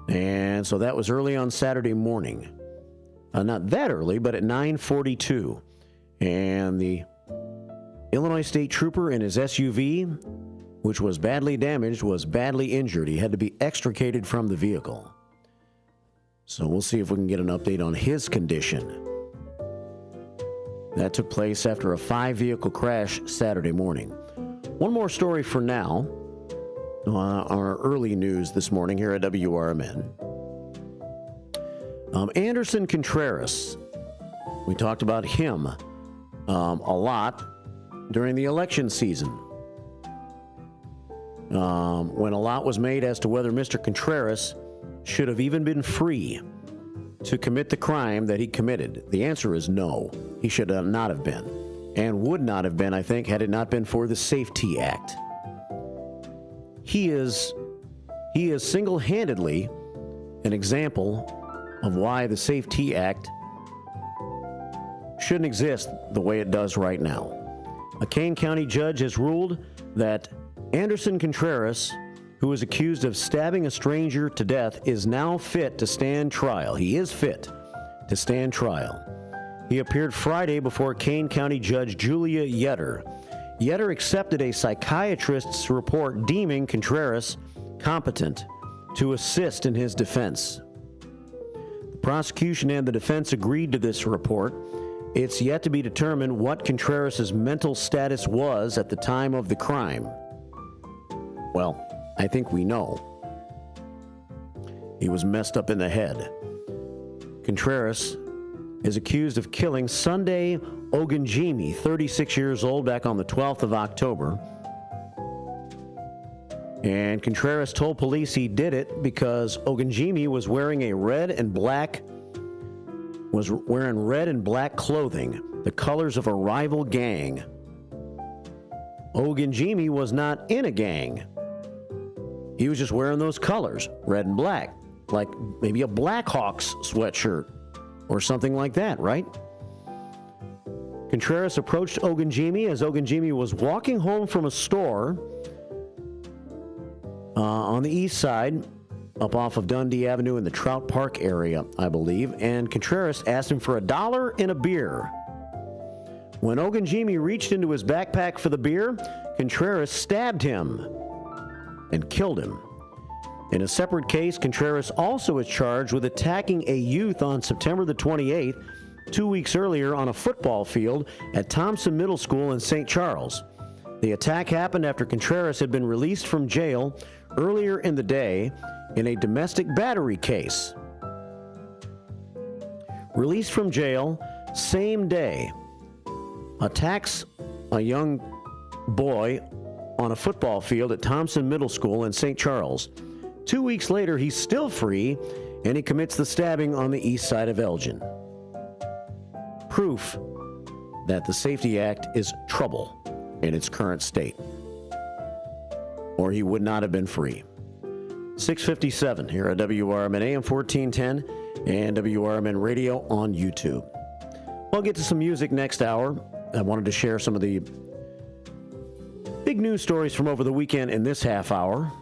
And so that was early on Saturday morning. Not that early, but at 9:42. And the Illinois State Trooper in his SUV, which was badly damaged, was badly injured. He had to be extricated from the vehicle. So we'll see if we can get an update on his condition. That took place after a 5-vehicle crash Saturday morning. One more story for now. Our early news this morning here at WRMN. Anderson Contreras. We talked about him a lot during the election season. When a lot was made as to whether Mr. Contreras should have even been free to commit the crime that he committed. The answer is no. He should not have been. And would not have been, I think, had it not been for the Safety Act. He is single-handedly an example of why the Safety Act shouldn't exist the way it does right now. A Kane County judge has ruled that Anderson Contreras, who is accused of stabbing a stranger to death, is now fit to stand trial. He is fit to stand trial. He appeared Friday before Kane County Judge Julia Yetter. Yetter accepted a psychiatrist's report deeming Contreras competent to assist in his defense. The prosecution and the defense agreed to this report. It's yet to be determined what Contreras' mental status was at the time of the crime. Well, I think we know. He was messed up in the head. Contreras is accused of killing Sunday Ogunjimi, 36 years old, back on the 12th of October. And Contreras told police he did it because Ogunjimi was wearing red and black clothing, the colors of a rival gang. Ogunjimi was not in a gang. He was just wearing those colors, red and black, like maybe a Blackhawks sweatshirt or something like that, right? Contreras approached Ogunjimi as Ogunjimi was walking home from a store on the east side, up off of Dundee Avenue in the Trout Park area, I believe, and Contreras asked him for $1 and a beer. When Ogunjimi reached into his backpack for the beer, Contreras stabbed him and killed him. In a separate case, Contreras also is charged with attacking a youth on September the 28th, 2 weeks earlier on a football field at Thompson Middle School in St. Charles. The attack happened after Contreras had been released from jail earlier in the day in a domestic battery case. Released from jail same day, attacks a young boy on a football field at Thompson Middle School in St. Charles. 2 weeks later, he's still free, and he commits the stabbing on the east side of Elgin. Proof that the Safety Act is trouble in its current state, or he would not have been free. 6:57 here at WRMN AM 1410 and WRMN Radio on YouTube. We'll get to some music next hour. I wanted to share some of the big news stories from over the weekend in this half hour.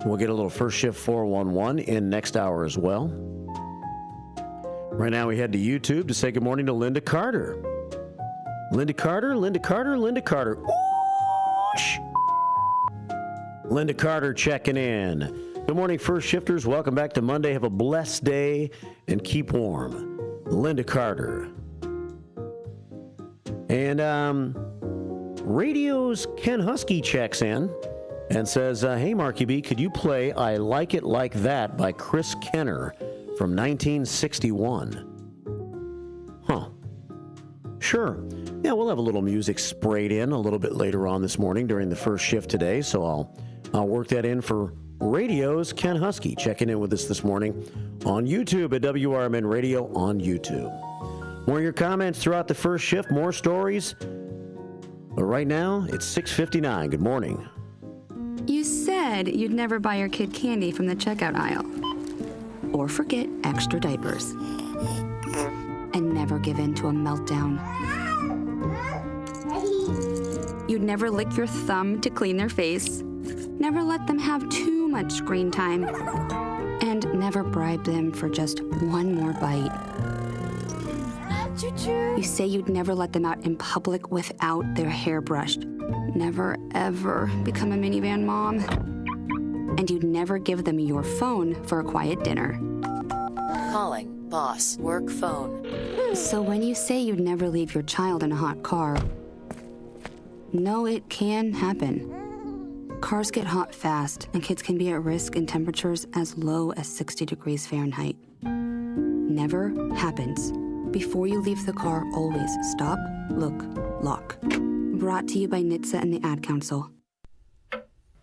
We'll get a little First Shift 411 in next hour as well. Right now we head to YouTube to say good morning to Linda Carter. Linda Carter. Oosh! Linda Carter checking in. Good morning, First Shifters. Welcome back to Monday. Have a blessed day and keep warm. Linda Carter. And Radio's Ken Husky checks in and says, hey, Marky B, could you play I Like It Like That by Chris Kenner from 1961? Huh. Sure. Yeah, we'll have a little music sprayed in a little bit later on this morning during the first shift today, so I'll work that in for Radio's Ken Husky checking in with us this morning on YouTube at WRMN Radio on YouTube. More of your comments throughout the first shift, more stories. But right now, it's 6:59. Good morning. You said you'd never buy your kid candy from the checkout aisle. Or forget extra diapers. And never give in to a meltdown. You'd never lick your thumb to clean their face. Never let them have too much screen time. And never bribe them for just one more bite. You say you'd never let them out in public without their hair brushed. Never, ever become a minivan mom. And you'd never give them your phone for a quiet dinner. Calling boss work phone. So when you say you'd never leave your child in a hot car, no, it can happen. Cars get hot fast, and kids can be at risk in temperatures as low as 60 degrees Fahrenheit. Never happens. Before you leave the car, always stop, look, lock. Brought to you by NHTSA and the Ad Council.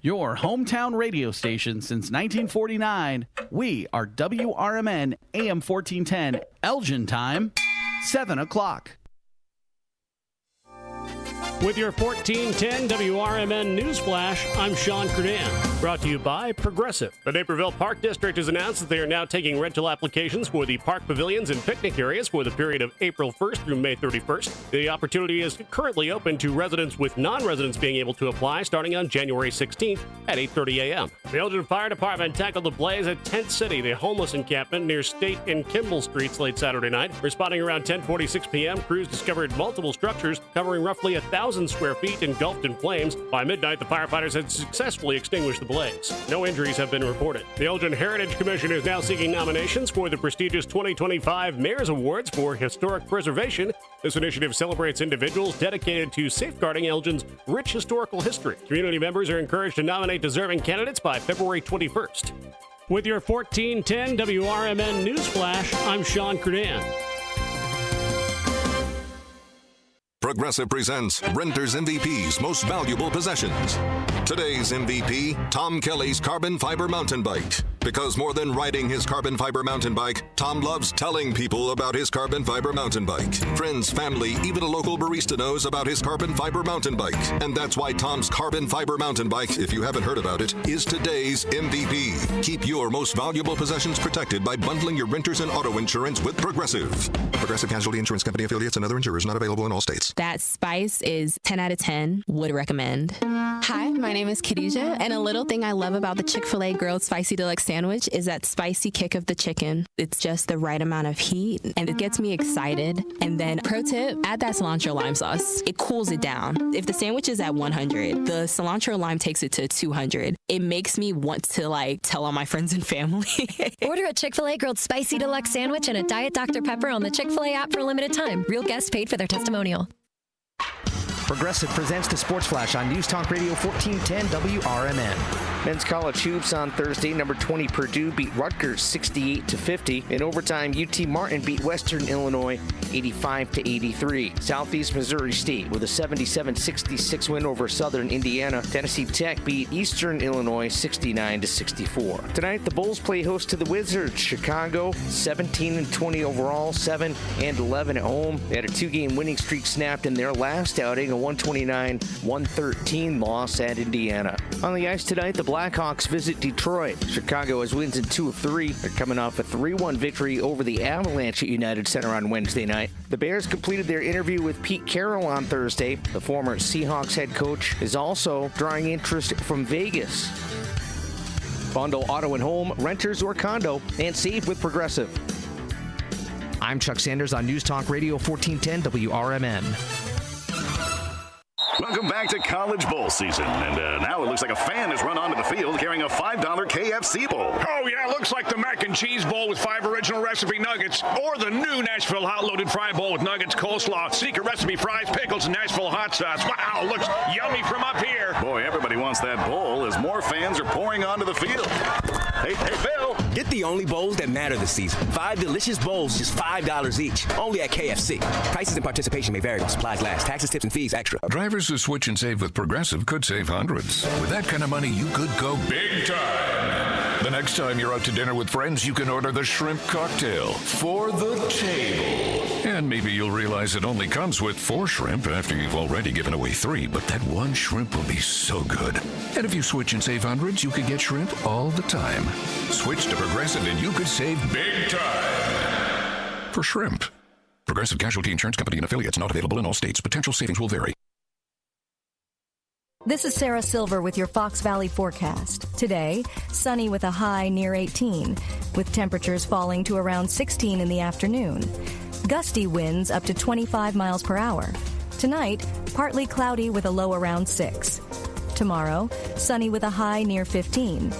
Your hometown radio station since 1949. We are WRMN AM 1410, Elgin time, 7 o'clock. With your 1410 WRMN News Flash, I'm Sean Curdan. Brought to you by Progressive. The Naperville Park District has announced that they are now taking rental applications for the park pavilions and picnic areas for the period of April 1st through May 31st. The opportunity is currently open to residents, with non-residents being able to apply starting on January 16th at 8:30 a.m. The Elgin Fire Department tackled the blaze at Tent City, the homeless encampment near State and Kimball Streets late Saturday night. Responding around 10:46 p.m., crews discovered multiple structures covering roughly 1,000 square feet engulfed in flames. By midnight, the firefighters had successfully extinguished the blaze. No injuries have been reported. The Elgin Heritage Commission is now seeking nominations for the prestigious 2025 Mayor's Awards for Historic Preservation. This initiative celebrates individuals dedicated to safeguarding Elgin's rich historical history. Community members are encouraged to nominate deserving candidates by February 21st. With your 1410 WRMN News Flash, I'm Sean Curdan. Progressive presents Renter's MVP's Most Valuable Possessions. Today's MVP, Tom Kelly's carbon fiber mountain bike. Because more than riding his carbon fiber mountain bike, Tom loves telling people about his carbon fiber mountain bike. Friends, family, even a local barista knows about his carbon fiber mountain bike. And that's why Tom's carbon fiber mountain bike, if you haven't heard about it, is today's MVP. Keep your most valuable possessions protected by bundling your renters and auto insurance with Progressive. Progressive Casualty Insurance Company affiliates and other insurers not available in all states. That spice is 10 out of 10. Would recommend. Hi, my name is Khadijah, and a little thing I love about the Chick-fil-A Grilled Spicy Deluxe Sandwich is that spicy kick of the chicken. It's just the right amount of heat, and it gets me excited. And then, pro tip, add that cilantro lime sauce. It cools it down. If the sandwich is at 100, the cilantro lime takes it to 200. It makes me want to, tell all my friends and family. Order a Chick-fil-A Grilled Spicy Deluxe Sandwich and a Diet Dr. Pepper on the Chick-fil-A app for a limited time. Real guests paid for their testimonial. Progressive presents the Sports Flash on News Talk Radio 1410 WRMN. Men's college hoops on Thursday. Number 20 Purdue beat Rutgers 68-50. In overtime, UT Martin beat Western Illinois 85-83. Southeast Missouri State with a 77-66 win over Southern Indiana. Tennessee Tech beat Eastern Illinois 69-64. Tonight, the Bulls play host to the Wizards. Chicago 17-20 overall, 7-11 at home. They had a two-game winning streak snapped in their last outing, a 129-113 loss at Indiana. On the ice tonight, the Blackhawks visit Detroit. Chicago has wins in 2 of 3. They're coming off a 3-1 victory over the Avalanche at United Center on Wednesday night. The Bears completed their interview with Pete Carroll on Thursday. The former Seahawks head coach is also drawing interest from Vegas. Bundle auto and home, renters or condo, and save with Progressive. I'm Chuck Sanders on News Talk Radio 1410 WRMN. Welcome back to College Bowl season. And now it looks like a fan has run onto the field carrying a $5 KFC bowl. Oh, yeah, looks like the mac and cheese bowl with 5 original recipe nuggets, or the new Nashville hot loaded fry bowl with nuggets, coleslaw, secret recipe fries, pickles, and Nashville hot sauce. Wow, looks yummy from up here. Boy, everybody wants that bowl as more fans are pouring onto the field. Hey, Phil. Get the only bowls that matter this season. 5 delicious bowls, just $5 each. Only at KFC. Prices and participation may vary. Supplies last. Taxes, tips, and fees extra. Drivers who switch and save with Progressive could save hundreds. With that kind of money, you could go big time. The next time you're out to dinner with friends, you can order the shrimp cocktail for the table. And maybe you'll realize it only comes with 4 shrimp after you've already given away 3, but that one shrimp will be so good. And if you switch and save hundreds, you could get shrimp all the time. Switch to Progressive and you could save big time for shrimp. Progressive Casualty Insurance Company and affiliates, not available in all states. Potential savings will vary. This is Sarah Silver with your Fox Valley forecast. Today, sunny with a high near 18, with temperatures falling to around 16 in the afternoon. Gusty winds up to 25 miles per hour. Tonight, partly cloudy with a low around 6. Tomorrow, sunny with a high near 15.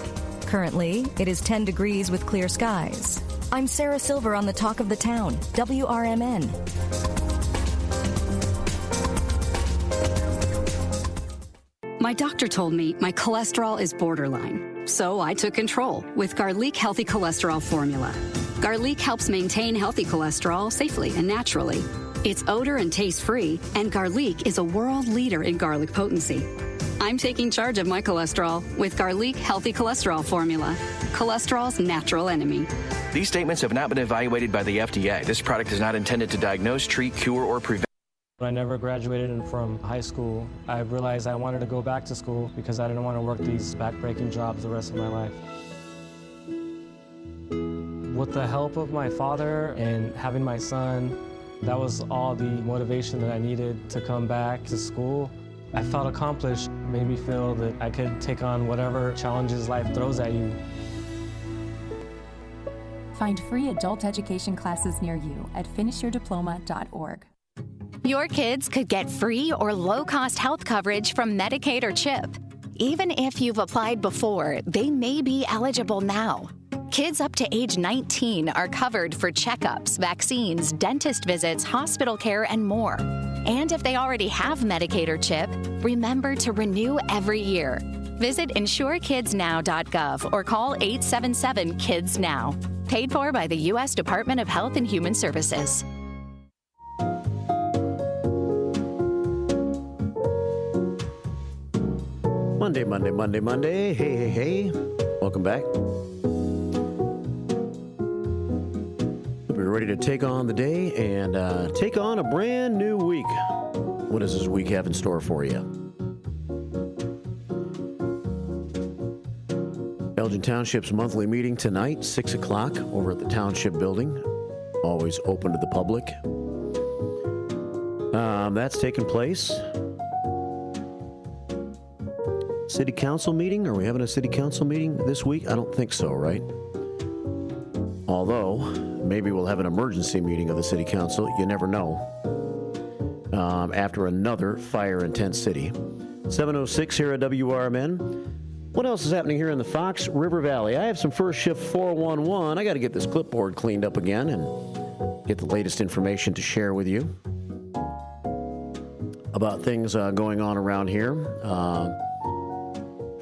Currently, it is 10 degrees with clear skies. I'm Sarah Silver on the Talk of the Town, WRMN. My doctor told me my cholesterol is borderline, so I took control with Garlic Healthy Cholesterol Formula. Garlic helps maintain healthy cholesterol safely and naturally. It's odor and taste-free, and Garlic is a world leader in garlic potency. I'm taking charge of my cholesterol with Garlic Healthy Cholesterol Formula, cholesterol's natural enemy. These statements have not been evaluated by the FDA. This product is not intended to diagnose, treat, cure, or prevent. When I never graduated from high school, I realized I wanted to go back to school because I didn't want to work these back-breaking jobs the rest of my life. With the help of my father and having my son, that was all the motivation that I needed to come back to school. I felt accomplished, made me feel that I could take on whatever challenges life throws at you. Find free adult education classes near you at finishyourdiploma.org. Your kids could get free or low-cost health coverage from Medicaid or CHIP. Even if you've applied before, they may be eligible now. Kids up to age 19 are covered for checkups, vaccines, dentist visits, hospital care, and more. And if they already have Medicaid or CHIP, remember to renew every year. Visit insurekidsnow.gov or call 877-KIDS-NOW. Paid for by the U.S. Department of Health and Human Services. Monday. Hey. Welcome back. We're ready to take on the day and take on a brand new week. What does this week have in store for you? Elgin Township's monthly meeting tonight, 6 o'clock, over at the Township Building. Always open to the public. That's taking place. City Council meeting? Are we having a City Council meeting this week? I don't think so, right? Although, maybe we'll have an emergency meeting of the City Council. You never know. After another fire-intense city. 7:06 here at WRMN. What else is happening here in the Fox River Valley? I have some first shift 411. I got to get this clipboard cleaned up again and get the latest information to share with you about things going on around here.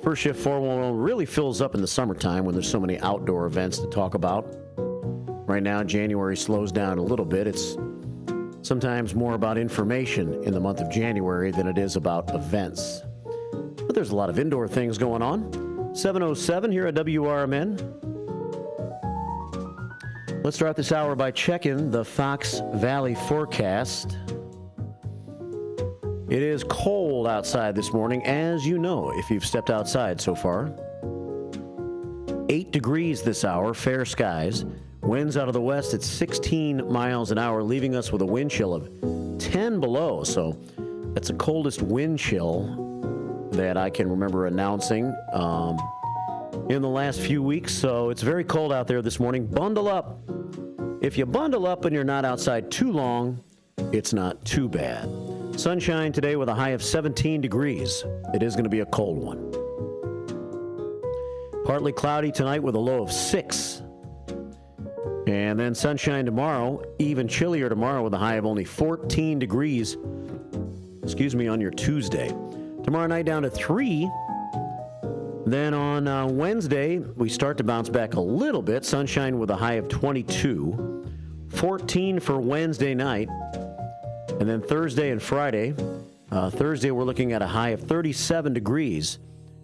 First shift 411 really fills up in the summertime when there's so many outdoor events to talk about. Right now, January slows down a little bit. It's sometimes more about information in the month of January than it is about events. But there's a lot of indoor things going on. 7:07 here at WRMN. Let's start this hour by checking the Fox Valley forecast. It is cold outside this morning, as you know, if you've stepped outside so far. 8 degrees this hour, fair skies. Winds out of the west at 16 miles an hour, leaving us with a wind chill of 10 below. So that's the coldest wind chill that I can remember announcing in the last few weeks. So it's very cold out there this morning. Bundle up. If you bundle up and you're not outside too long, it's not too bad. Sunshine today with a high of 17 degrees. It is going to be a cold one. Partly cloudy tonight with a low of 6. And then sunshine tomorrow, even chillier tomorrow with a high of only 14 degrees. On your Tuesday. Tomorrow night down to 3. Then on Wednesday, we start to bounce back a little bit. Sunshine with a high of 22. 14 for Wednesday night. And then Thursday and Friday. Thursday, we're looking at a high of 37 degrees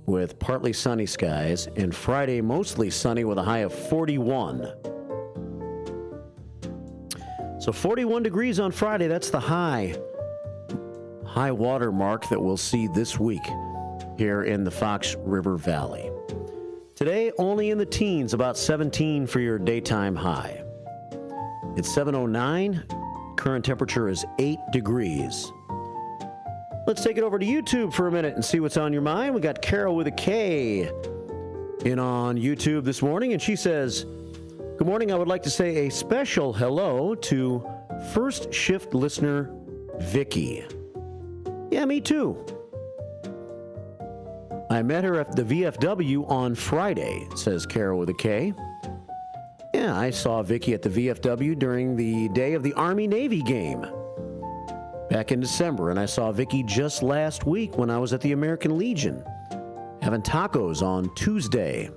with partly sunny skies. And Friday, mostly sunny with a high of 41. So 41 degrees on Friday. That's the high water mark that we'll see this week here in the Fox River Valley. Today, only in the teens, about 17 for your daytime high. It's 7:09. Current temperature is 8 degrees. Let's take it over to YouTube for a minute and see what's on your mind. We got Carol with a K in on YouTube this morning, and she says, "Good morning. I would like to say a special hello to first shift listener Vicky." Yeah, me too. I met her at the VFW on Friday, says Carol with a K. Yeah, I saw Vicky at the VFW during the day of the Army-Navy game back in December, and I saw Vicky just last week when I was at the American Legion having tacos on Tuesday,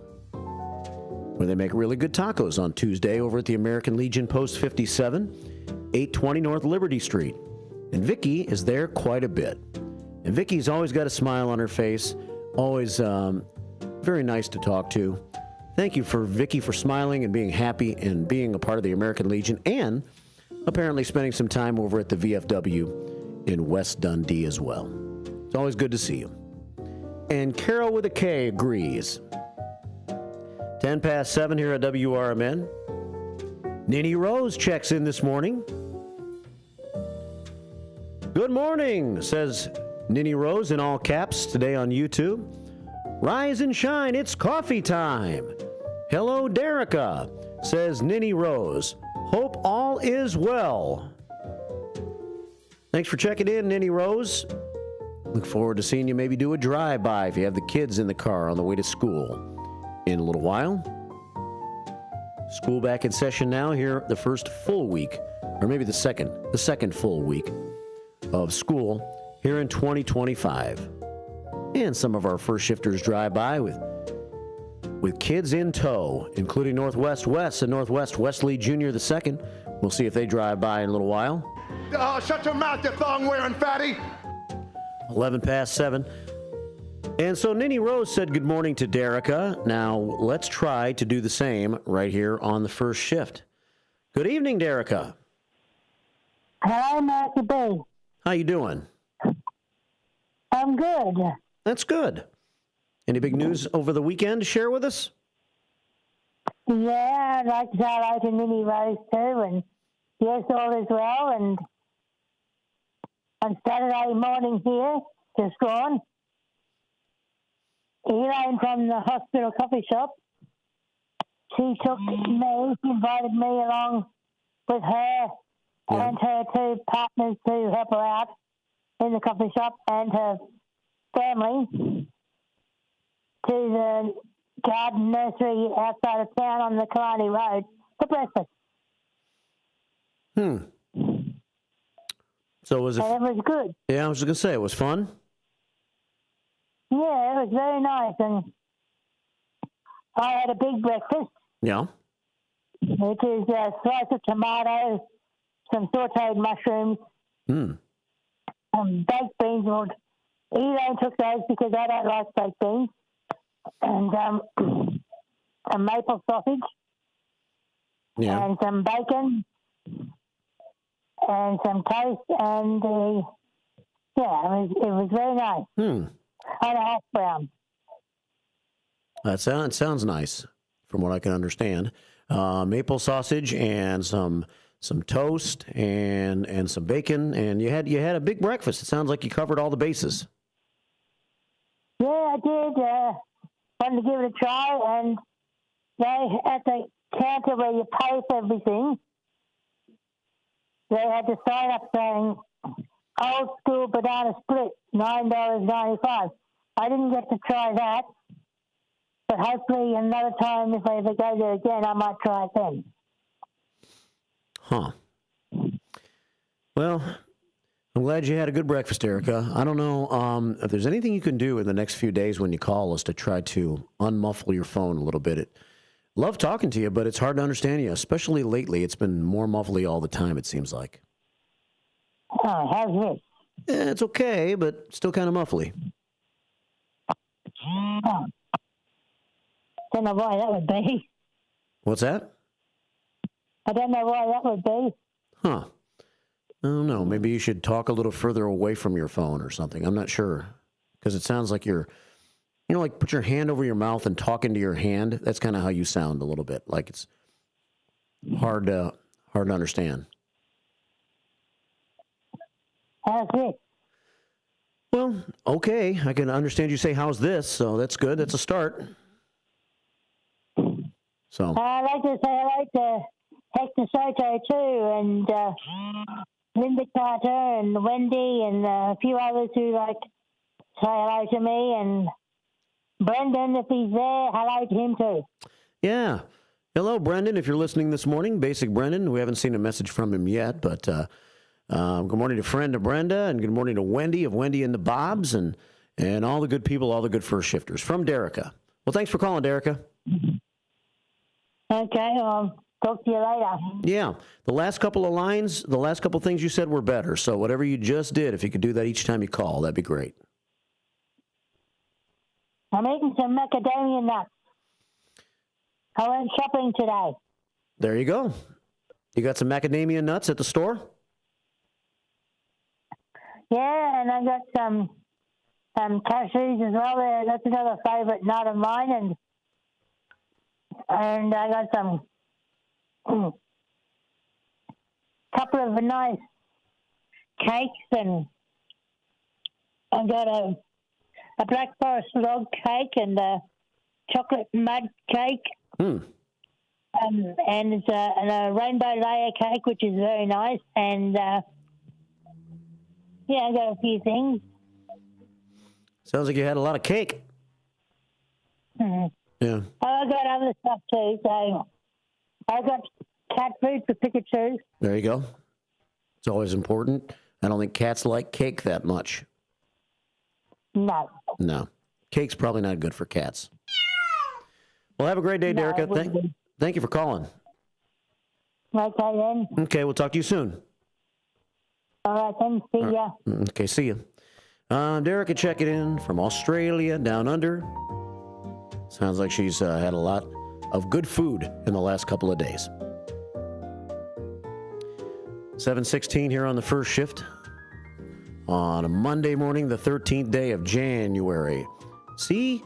where they make really good tacos on Tuesday over at the American Legion Post 57, 820 North Liberty Street. And Vicky is there quite a bit. And Vicky's always got a smile on her face, always very nice to talk to. Thank you for Vicky for smiling and being happy and being a part of the American Legion, and apparently spending some time over at the VFW in West Dundee as well. It's always good to see you. And Carol with a K agrees. 7:10 here at WRMN. Ninny Rose checks in this morning. Good morning, says Ninny Rose in all caps today on YouTube. Rise and shine, it's coffee time. Hello, Derica, says Ninny Rose. Hope all is well. Thanks for checking in, Ninny Rose. Look forward to seeing you maybe do a drive-by if you have the kids in the car on the way to school in a little while. School back in session now here the first full week, or maybe the second full week of school here in 2025. And some of our first shifters drive by with kids in tow, including Northwest West and Northwest Wesley Jr. II. We'll see if they drive by in a little while. Shut your mouth, you thong-wearing fatty! 7:11. And so Ninny Rose said good morning to Derica. Now, let's try to do the same right here on the first shift. Good evening, Derica. Hello, Matthew B. How you doing? I'm good. That's good. Any big news over the weekend to share with us? Yeah, I'd like to say hello to Ninny Rose too, and yes, all is well. And on Saturday morning here, just gone, Elaine from the hospital coffee shop, she took me, she invited me along with her and her two partners to help her out in the coffee shop and her family to the garden nursery outside of town on the Kalani Road for breakfast. So was it? And it was good. Yeah, I was just going to say, it was fun? Yeah, it was very nice. And I had a big breakfast, Yeah. which is a slice of tomato, some sauteed mushrooms, baked beans. Well, Elaine took those because I don't like baked beans. And a maple sausage. Yeah. And some bacon. And some toast. And, it was very nice. And a hash brown. That sounds nice, from what I can understand. Maple sausage and some toast and some bacon, and you had a big breakfast. It sounds like you covered all the bases. Yeah, I did. Wanted to give it a try, and they at the counter where you pay for everything, they had to sign up saying old school banana split, $9.95. I didn't get to try that, but hopefully another time, if I ever go there again, I might try it then. Huh. Well, I'm glad you had a good breakfast, Erica. I don't know if there's anything you can do in the next few days when you call us to try to unmuffle your phone a little bit. Love talking to you, but it's hard to understand you, especially lately. It's been more muffly all the time, it seems like. Oh, how's this? Yeah, it's okay, but still kind of muffly. Oh. Don't know why that would be. What's that? I don't know why that would be. Huh. I don't know. Maybe you should talk a little further away from your phone or something. I'm not sure. Because it sounds like you're, like put your hand over your mouth and talk into your hand. That's kind of how you sound a little bit. Like it's hard to understand. How's this? Well, okay. I can understand you say, how's this? So that's good. That's a start. So I'd like to say hello to Hector Soto too, and Linda Carter and Wendy and a few others who like to say hello to me, and Brendan, if he's there, hello to him too. Yeah. Hello, Brendan, if you're listening this morning. Basic Brendan. We haven't seen a message from him yet, but good morning to friend of Brenda, and good morning to Wendy of Wendy and the Bobs, and all the good people, all the good first shifters from Derica. Well, thanks for calling, Derica. Okay, talk to you later. Yeah. The last couple of lines, the last couple of things you said were better. So whatever you just did, if you could do that each time you call, that'd be great. I'm eating some macadamia nuts. I went shopping today. There you go. You got some macadamia nuts at the store? Yeah, and I got some cashews as well. That's another favorite nut of mine, and I got some couple of nice cakes, and I got a Black Forest log cake and a chocolate mud cake, and it's a rainbow layer cake, which is very nice, and yeah, I got a few things. Sounds like you had a lot of cake. Mm-hmm. Yeah. I got other stuff too, so I got cat food for Pikachu. There you go. It's always important. I don't think cats like cake that much. No. No. Cake's probably not good for cats. Well, have a great day, No, Derica. Thank you for calling. Okay, then. Okay, we'll talk to you soon. All right, then. See ya. Okay, see you. Derica checking in from Australia, down under. Sounds like she's had a lot of good food in the last couple of days. 7:16 here on the first shift on a Monday morning, the 13th day of January. See,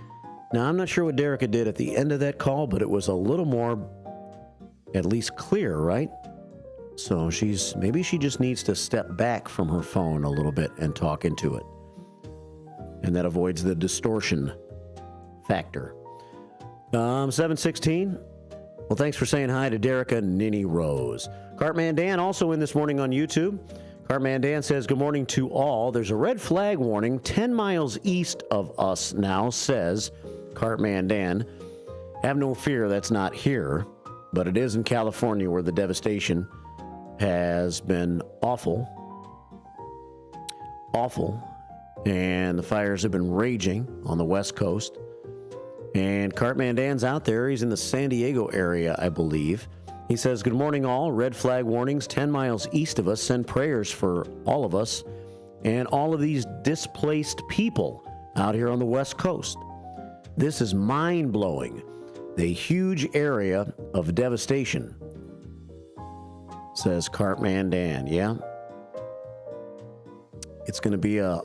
now I'm not sure what Derica did at the end of that call, but it was a little more, at least clear, right? So maybe she just needs to step back from her phone a little bit and talk into it. And that avoids the distortion factor. 7:16. Well, thanks for saying hi to Derica Ninny Rose. Cartman Dan also in this morning on YouTube. Cartman Dan says, good morning to all. There's a red flag warning 10 miles east of us now, says Cartman Dan. Have no fear, that's not here, but it is in California where the devastation has been awful. And the fires have been raging on the West Coast. And Cartman Dan's out there. He's in the San Diego area, I believe. He says, good morning, all. Red flag warnings 10 miles east of us. Send prayers for all of us and all of these displaced people out here on the West Coast. This is mind-blowing. The huge area of devastation, says Cartman Dan. Yeah. It's going to be a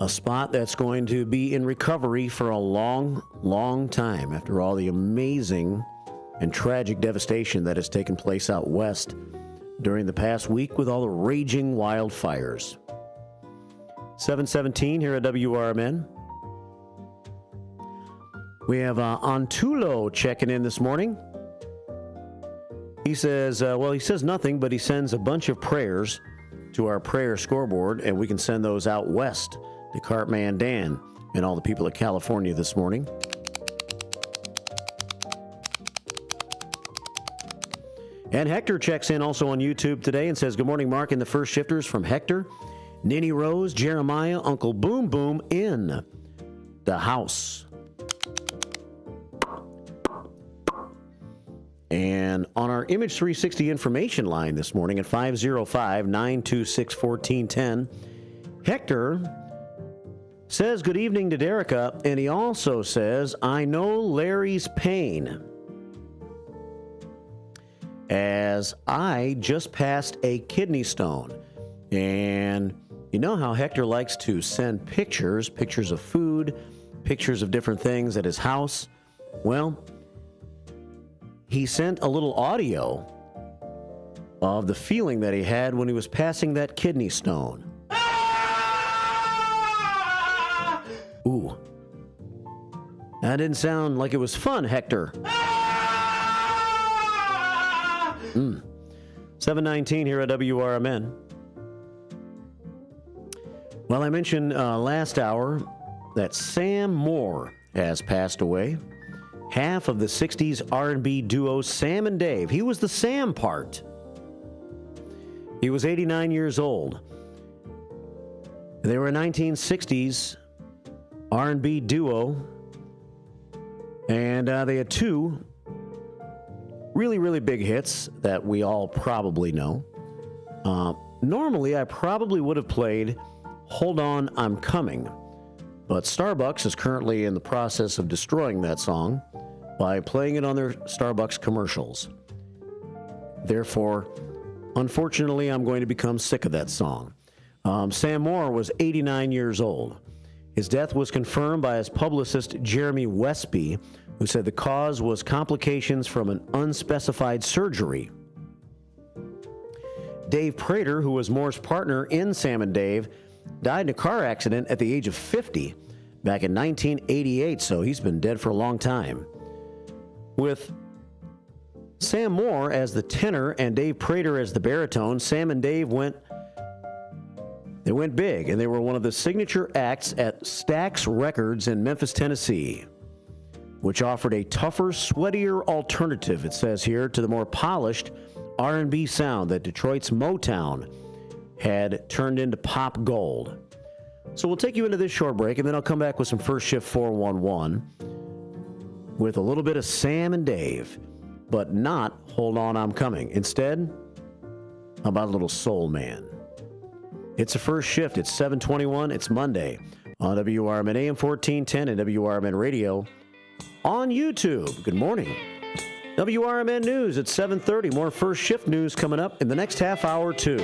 spot that's going to be in recovery for a long, long time after all the amazing and tragic devastation that has taken place out west during the past week with all the raging wildfires. 7:17 here at WRMN. We have Antulo checking in this morning. He says, he says nothing, but he sends a bunch of prayers to our prayer scoreboard, and we can send those out west to Cartman Dan and all the people of California this morning. And Hector checks in also on YouTube today and says, good morning, Mark and the first shifters, from Hector, Ninny Rose, Jeremiah, Uncle Boom Boom in the house. And on our Image 360 information line this morning at 505-926-1410, Hector says good evening to Derica, and he also says, I know Larry's pain, as I just passed a kidney stone. And you know how Hector likes to send pictures of food, pictures of different things at his house? Well, he sent a little audio of the feeling that he had when he was passing that kidney stone. Ooh. That didn't sound like it was fun, Hector. 7:19 here at WRMN. Well, I mentioned last hour that Sam Moore has passed away. Half of the 60s R&B duo Sam and Dave. He was the Sam part. He was 89 years old. They were a 1960s R&B duo, and they had two really, really big hits that we all probably know. Normally, I probably would have played Hold On, I'm Coming, but Starbucks is currently in the process of destroying that song by playing it on their Starbucks commercials. Therefore, unfortunately, I'm going to become sick of that song. Sam Moore was 89 years old. His death was confirmed by his publicist, Jeremy Westby, who said the cause was complications from an unspecified surgery. Dave Prater, who was Moore's partner in Sam and Dave, died in a car accident at the age of 50 back in 1988, so he's been dead for a long time. With Sam Moore as the tenor and Dave Prater as the baritone, Sam and Dave went big, and they were one of the signature acts at Stax Records in Memphis, Tennessee, which offered a tougher, sweatier alternative, it says here, to the more polished R&B sound that Detroit's Motown had turned into pop gold. So we'll take you into this short break, and then I'll come back with some First Shift 411 with a little bit of Sam and Dave, but not Hold On, I'm Coming. Instead, how about a little Soul Man? It's a first shift. It's 7:21. It's Monday on WRMN AM 1410 and WRMN Radio on YouTube. Good morning. WRMN News at 7:30. More first shift news coming up in the next half hour, too.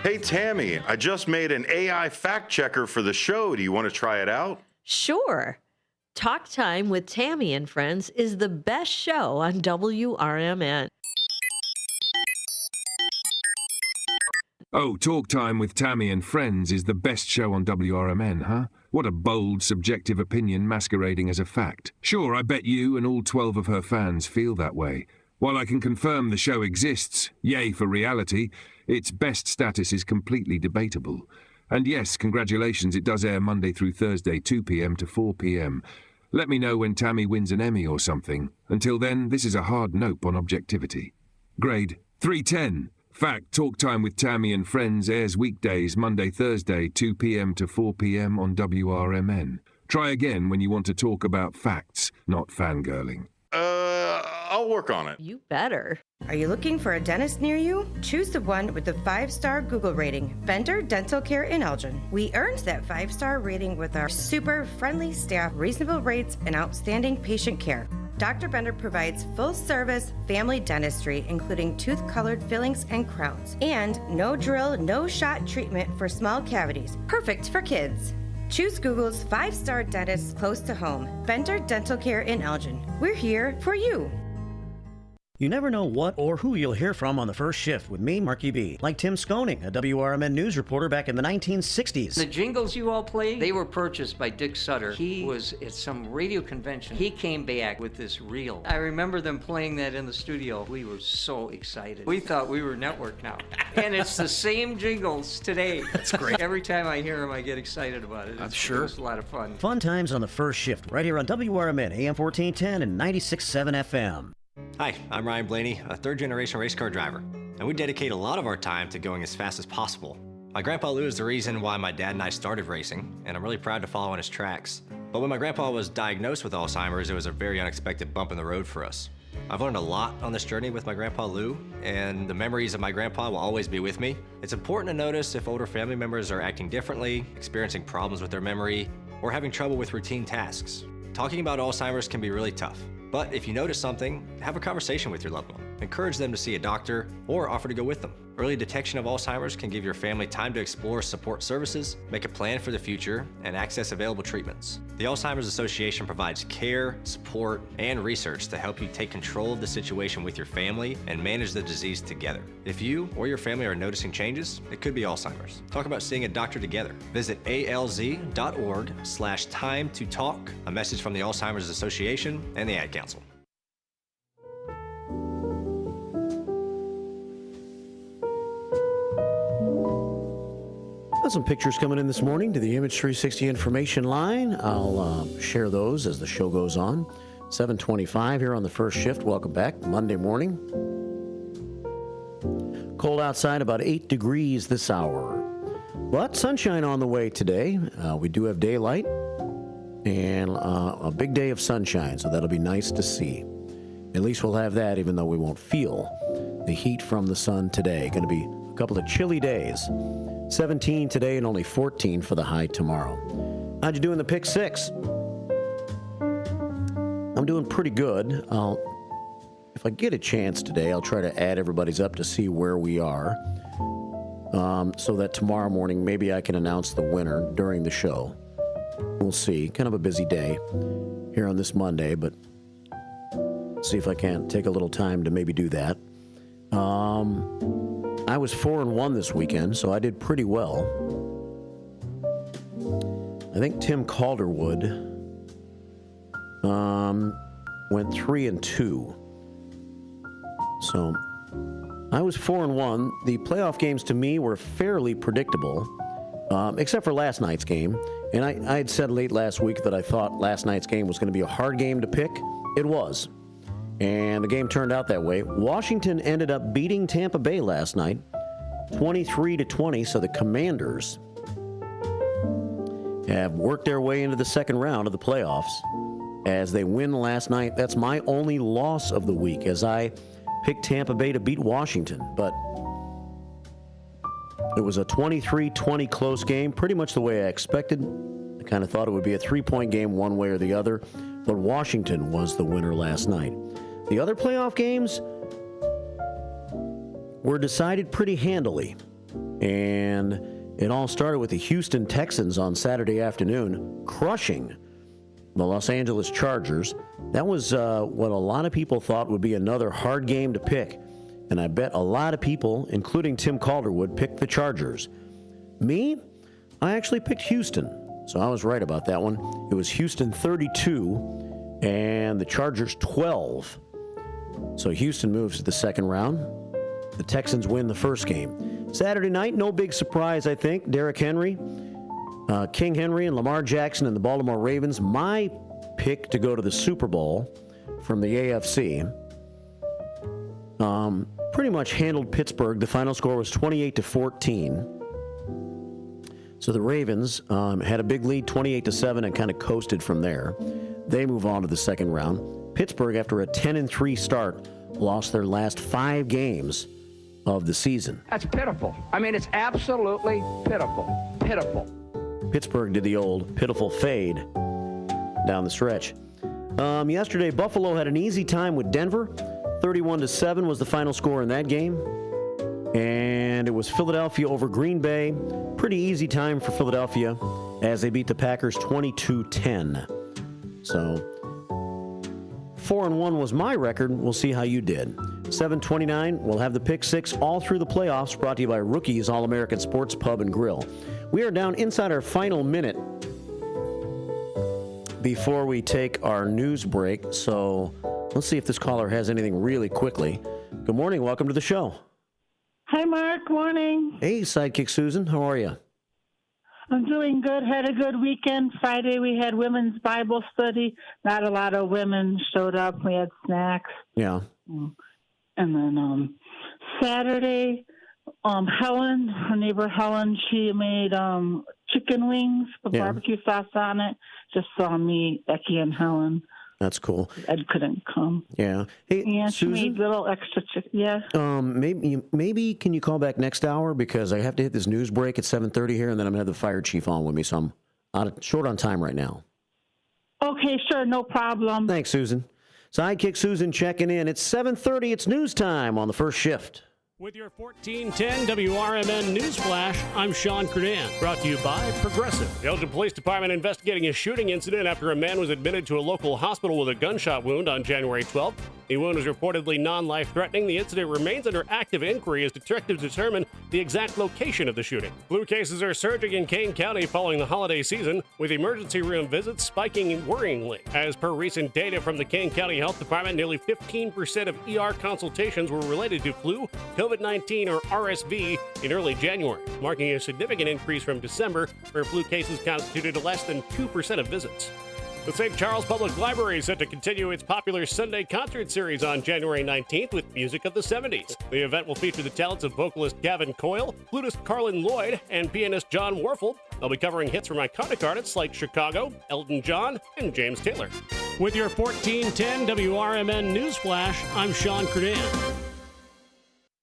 Hey, Tammy, I just made an AI fact checker for the show. Do you want to try it out? Sure. Talk Time with Tammy and Friends is the best show on WRMN. Oh, Talk Time with Tammy and Friends is the best show on WRMN, huh? What a bold, subjective opinion masquerading as a fact. Sure, I bet you and all 12 of her fans feel that way. While I can confirm the show exists, yay for reality, its best status is completely debatable. And yes, congratulations, it does air Monday through Thursday, 2 p.m. to 4 p.m. Let me know when Tammy wins an Emmy or something. Until then, this is a hard nope on objectivity. Grade 310. Fact, Talk Time with Tammy and Friends airs weekdays, Monday, Thursday, 2 p.m. to 4 p.m. on WRMN. Try again when you want to talk about facts, not fangirling. I'll work on it. You better. Are you looking for a dentist near you? Choose the one with the 5-star Google rating, Bender Dental Care in Elgin. We earned that 5-star rating with our super friendly staff, reasonable rates, and outstanding patient care. Dr. Bender provides full-service family dentistry, including tooth-colored fillings and crowns, and no drill, no shot treatment for small cavities, perfect for kids. Choose Google's 5-star dentist close to home, Bender Dental Care in Elgin. We're here for you. You never know what or who you'll hear from on the first shift with me, Marky B. Like Tim Skoning, a WRMN news reporter back in the 1960s. The jingles you all play, they were purchased by Dick Sutter. He was at some radio convention. He came back with this reel. I remember them playing that in the studio. We were so excited. We thought we were network now. And it's the same jingles today. That's great. Every time I hear them, I get excited about it. I'm sure. It's a lot of fun. Fun times on the first shift, right here on WRMN, AM 1410 and 96.7 FM. Hi, I'm Ryan Blaney, a third-generation race car driver, and we dedicate a lot of our time to going as fast as possible. My grandpa Lou is the reason why my dad and I started racing, and I'm really proud to follow in his tracks. But when my grandpa was diagnosed with Alzheimer's, it was a very unexpected bump in the road for us. I've learned a lot on this journey with my grandpa Lou, and the memories of my grandpa will always be with me. It's important to notice if older family members are acting differently, experiencing problems with their memory, or having trouble with routine tasks. Talking about Alzheimer's can be really tough. But if you notice something, have a conversation with your loved one. Encourage them to see a doctor or offer to go with them. Early detection of Alzheimer's can give your family time to explore support services, make a plan for the future, and access available treatments. The Alzheimer's Association provides care, support, and research to help you take control of the situation with your family and manage the disease together. If you or your family are noticing changes, it could be Alzheimer's. Talk about seeing a doctor together. Visit alz.org/time-to-talk, a message from the Alzheimer's Association and the Ad Council. Got some pictures coming in this morning to the Image 360 information line. I'll share those as the show goes on. 7:25 here on the first shift. Welcome back. Monday morning. Cold outside, about 8 degrees this hour. But sunshine on the way today. We do have daylight and a big day of sunshine, so that'll be nice to see. At least we'll have that, even though we won't feel the heat from the sun today. Going to be a couple of chilly days. 17 today and only 14 for the high tomorrow. How'd you do in the Pick 6? I'm doing pretty good. If I get a chance today, I'll try to add everybody's up to see where we are, so that tomorrow morning maybe I can announce the winner during the show. We'll see. Kind of a busy day here on this Monday, but see if I can't take a little time to maybe do that. I was 4-1 this weekend, so I did pretty well. I think Tim Calderwood went 3-2. So I was 4-1. The playoff games to me were fairly predictable, except for last night's game. And I had said late last week that I thought last night's game was going to be a hard game to pick. It was. And the game turned out that way. Washington ended up beating Tampa Bay last night, 23-20. So the Commanders have worked their way into the second round of the playoffs as they win last night. That's my only loss of the week, as I picked Tampa Bay to beat Washington. But it was a 23-20 close game, pretty much the way I expected. I kind of thought it would be a 3-point game one way or the other, but Washington was the winner last night. The other playoff games were decided pretty handily, and it all started with the Houston Texans on Saturday afternoon crushing the Los Angeles Chargers. That was what a lot of people thought would be another hard game to pick, and I bet a lot of people, including Tim Calderwood, picked the Chargers. Me, I actually picked Houston, so I was right about that one. It was Houston 32 and the Chargers 12. So Houston moves to the second round. The Texans win the first game. Saturday night, no big surprise, I think. Derrick Henry, King Henry, and Lamar Jackson and the Baltimore Ravens. My pick to go to the Super Bowl from the AFC. Pretty much handled Pittsburgh. The final score was 28-14. So the Ravens had a big lead, 28-7, and kind of coasted from there. They move on to the second round. Pittsburgh, after a 10-3 start, lost their last 5 games of the season. That's pitiful. I mean, it's absolutely pitiful. Pitiful. Pittsburgh did the old pitiful fade down the stretch. Yesterday, Buffalo had an easy time with Denver. 31-7 was the final score in that game. And it was Philadelphia over Green Bay. Pretty easy time for Philadelphia as they beat the Packers 22-10. So 4-1 was my record. We'll see how you did. 7:29, we'll have the Pick 6 all through the playoffs, brought to you by Rookies All-American Sports Pub and Grill. We are down inside our final minute before we take our news break, so let's see if this caller has anything really quickly. Good morning. Welcome to the show. Hi, Mark. Morning. Hey, Sidekick Susan. How are you? I'm doing good. Had a good weekend. Friday we had women's Bible study. Not a lot of women showed up. We had snacks. Yeah. And then Saturday, Helen, her neighbor Helen, she made chicken wings with barbecue sauce on it. Just saw me, Becky, and Helen. That's cool. Ed couldn't come. Yeah. Hey, yeah, she Susan, made little extra chicken. Yeah. Maybe can you call back next hour, because I have to hit this news break at 7:30 here, and then I'm gonna have the fire chief on with me, so I'm short on time right now. Okay, sure, no problem. Thanks, Susan. Sidekick Susan checking in. It's 7:30. It's news time on the first shift. With your 1410 WRMN News Flash, I'm Sean Kernan, brought to you by Progressive. The Elgin Police Department investigating a shooting incident after a man was admitted to a local hospital with a gunshot wound on January 12th. The wound was reportedly non-life-threatening. The incident remains under active inquiry as detectives determine the exact location of the shooting. Flu cases are surging in Kane County following the holiday season, with emergency room visits spiking worryingly. As per recent data from the Kane County Health Department, nearly 15% of ER consultations were related to flu, COVID-19, or RSV in early January, marking a significant increase from December, where flu cases constituted less than 2% of visits. The St. Charles Public Library is set to continue its popular Sunday concert series on January 19th with music of the 70s. The event will feature the talents of vocalist Gavin Coyle, flutist Carlin Lloyd, and pianist John Warfel. They'll be covering hits from iconic artists like Chicago, Elton John, and James Taylor. With your 1410 WRMN News Flash, I'm Sean Kernan.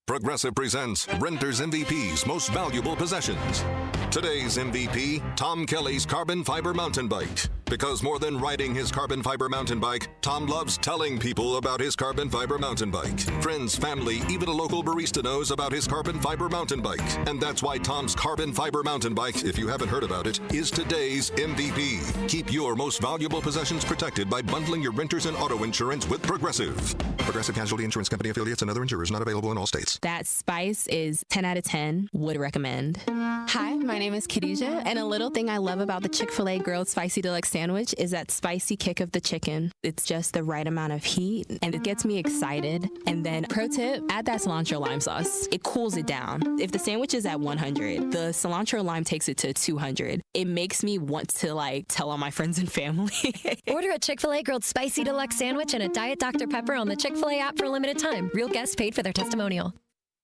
Progressive presents Renter's MVP's Most Valuable Possessions. Today's MVP, Tom Kelly's carbon fiber mountain bike. Because more than riding his carbon fiber mountain bike, Tom loves telling people about his carbon fiber mountain bike. Friends, family, even a local barista knows about his carbon fiber mountain bike. And that's why Tom's carbon fiber mountain bike, if you haven't heard about it, is today's MVP. Keep your most valuable possessions protected by bundling your renters and auto insurance with Progressive. Progressive Casualty Insurance Company affiliates and other insurers not available in all states. That spice is 10 out of 10. Would recommend. Hi, my name is Khadijah, and a little thing I love about the Chick-fil-A Grilled Spicy Deluxe Sandwich is that spicy kick of the chicken. It's just the right amount of heat, and it gets me excited. And then, pro tip, add that cilantro lime sauce. It cools it down. If the sandwich is at 100, the cilantro lime takes it to 200. It makes me want to, tell all my friends and family. Order a Chick-fil-A Grilled Spicy Deluxe Sandwich and a Diet Dr. Pepper on the Chick-fil-A app for a limited time. Real guests paid for their testimonial.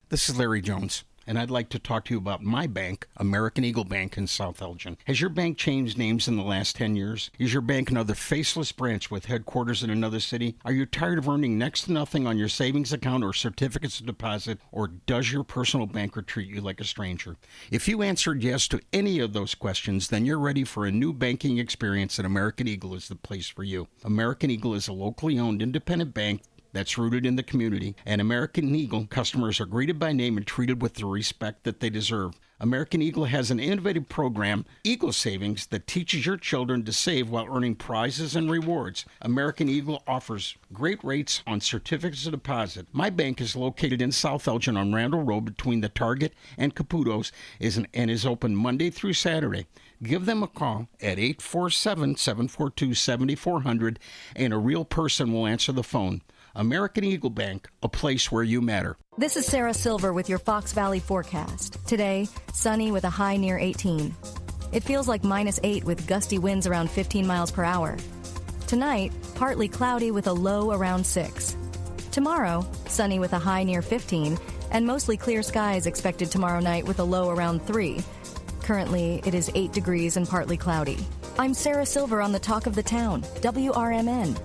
This is Larry Jones, and I'd like to talk to you about my bank, American Eagle Bank in South Elgin. Has your bank changed names in the last 10 years? Is your bank another faceless branch with headquarters in another city? Are you tired of earning next to nothing on your savings account or certificates of deposit, or does your personal banker treat you like a stranger? If you answered yes to any of those questions, then you're ready for a new banking experience, and American Eagle is the place for you. American Eagle is a locally owned independent bank that's rooted in the community, and American Eagle customers are greeted by name and treated with the respect that they deserve. American Eagle has an innovative program, Eagle Savings, that teaches your children to save while earning prizes and rewards. American Eagle offers great rates on certificates of deposit. My bank is located in South Elgin on Randall Road between the Target and Caputo's and is open Monday through Saturday. Give them a call at 847-742-7400, and a real person will answer the phone. American Eagle Bank, a place where you matter. This is Sarah Silver with your Fox Valley forecast. Today, sunny with a high near 18. It feels like -8 with gusty winds around 15 miles per hour. Tonight, partly cloudy with a low around 6. Tomorrow, sunny with a high near 15, and mostly clear skies expected tomorrow night with a low around 3. Currently, it is 8 degrees and partly cloudy. I'm Sarah Silver on the Talk of the Town, WRMN.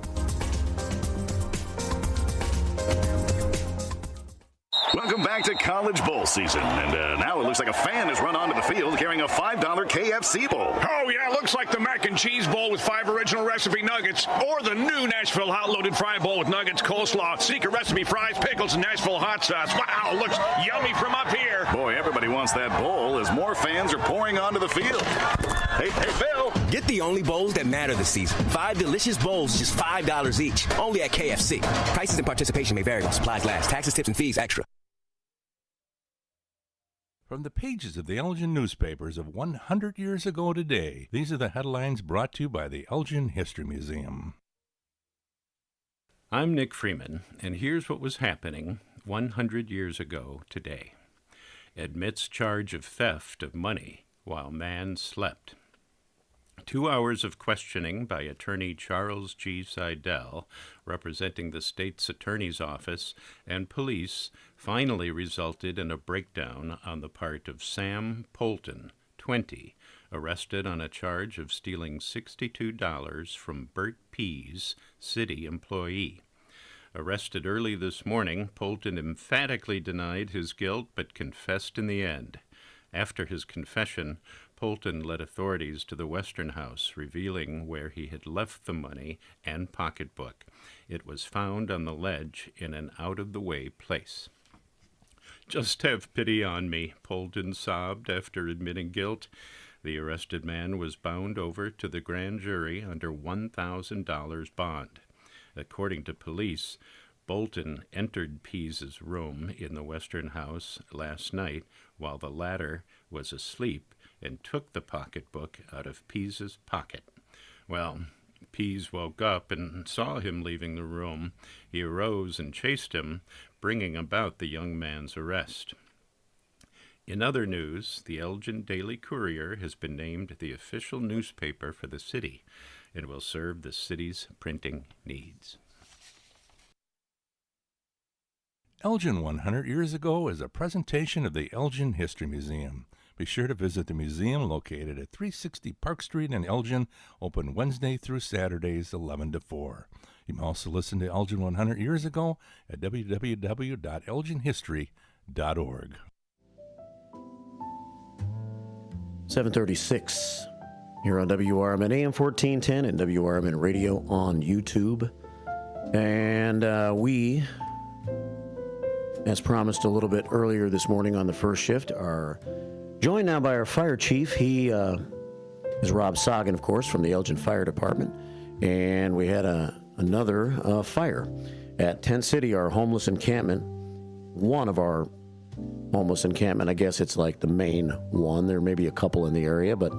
Welcome back to College Bowl season. And now it looks like a fan has run onto the field carrying a $5 KFC bowl. Oh, yeah, looks like the mac and cheese bowl with 5 original recipe nuggets, or the new Nashville hot loaded fry bowl with nuggets, coleslaw, secret recipe fries, pickles, and Nashville hot sauce. Wow, looks yummy from up here. Boy, everybody wants that bowl as more fans are pouring onto the field. Hey, Phil. Get the only bowls that matter this season. 5 delicious bowls, just $5 each. Only at KFC. Prices and participation may vary while supplies last. Taxes, tips, and fees extra. From the pages of the Elgin newspapers of 100 years ago today, these are the headlines brought to you by the Elgin History Museum. I'm Nick Freeman, and here's what was happening 100 years ago today. Admits charge of theft of money while man slept. 2 hours of questioning by attorney Charles G. Seidel, representing the state's attorney's office and police, finally resulted in a breakdown on the part of Sam Polton, 20, arrested on a charge of stealing $62 from Bert Pease, city employee. Arrested early this morning, Polton emphatically denied his guilt but confessed in the end. After his confession, Polton led authorities to the Western House, revealing where he had left the money and pocketbook. It was found on the ledge in an out-of-the-way place. "Just have pity on me," Polton sobbed after admitting guilt. The arrested man was bound over to the grand jury under $1,000 bond. According to police, Bolton entered Pease's room in the Western House last night while the latter was asleep and took the pocketbook out of Pease's pocket. Well, Pease woke up and saw him leaving the room. He arose and chased him, bringing about the young man's arrest. In other news, the Elgin Daily Courier has been named the official newspaper for the city and will serve the city's printing needs. Elgin 100 Years Ago is a presentation of the Elgin History Museum. Be sure to visit the museum located at 360 Park Street in Elgin, open Wednesday through Saturdays 11 to 4. You can also listen to Elgin 100 Years Ago at www.elginhistory.com. 7:36 here on WRMN AM 1410 and WRMN Radio on YouTube. And we, as promised a little bit earlier this morning on the first shift, are joined now by our fire chief. He is Rob Sagan, of course, from the Elgin Fire Department. And we had another fire at Tent City, our homeless encampment. One of our homeless encampment. I guess it's like the main one. There may be a couple in the area, but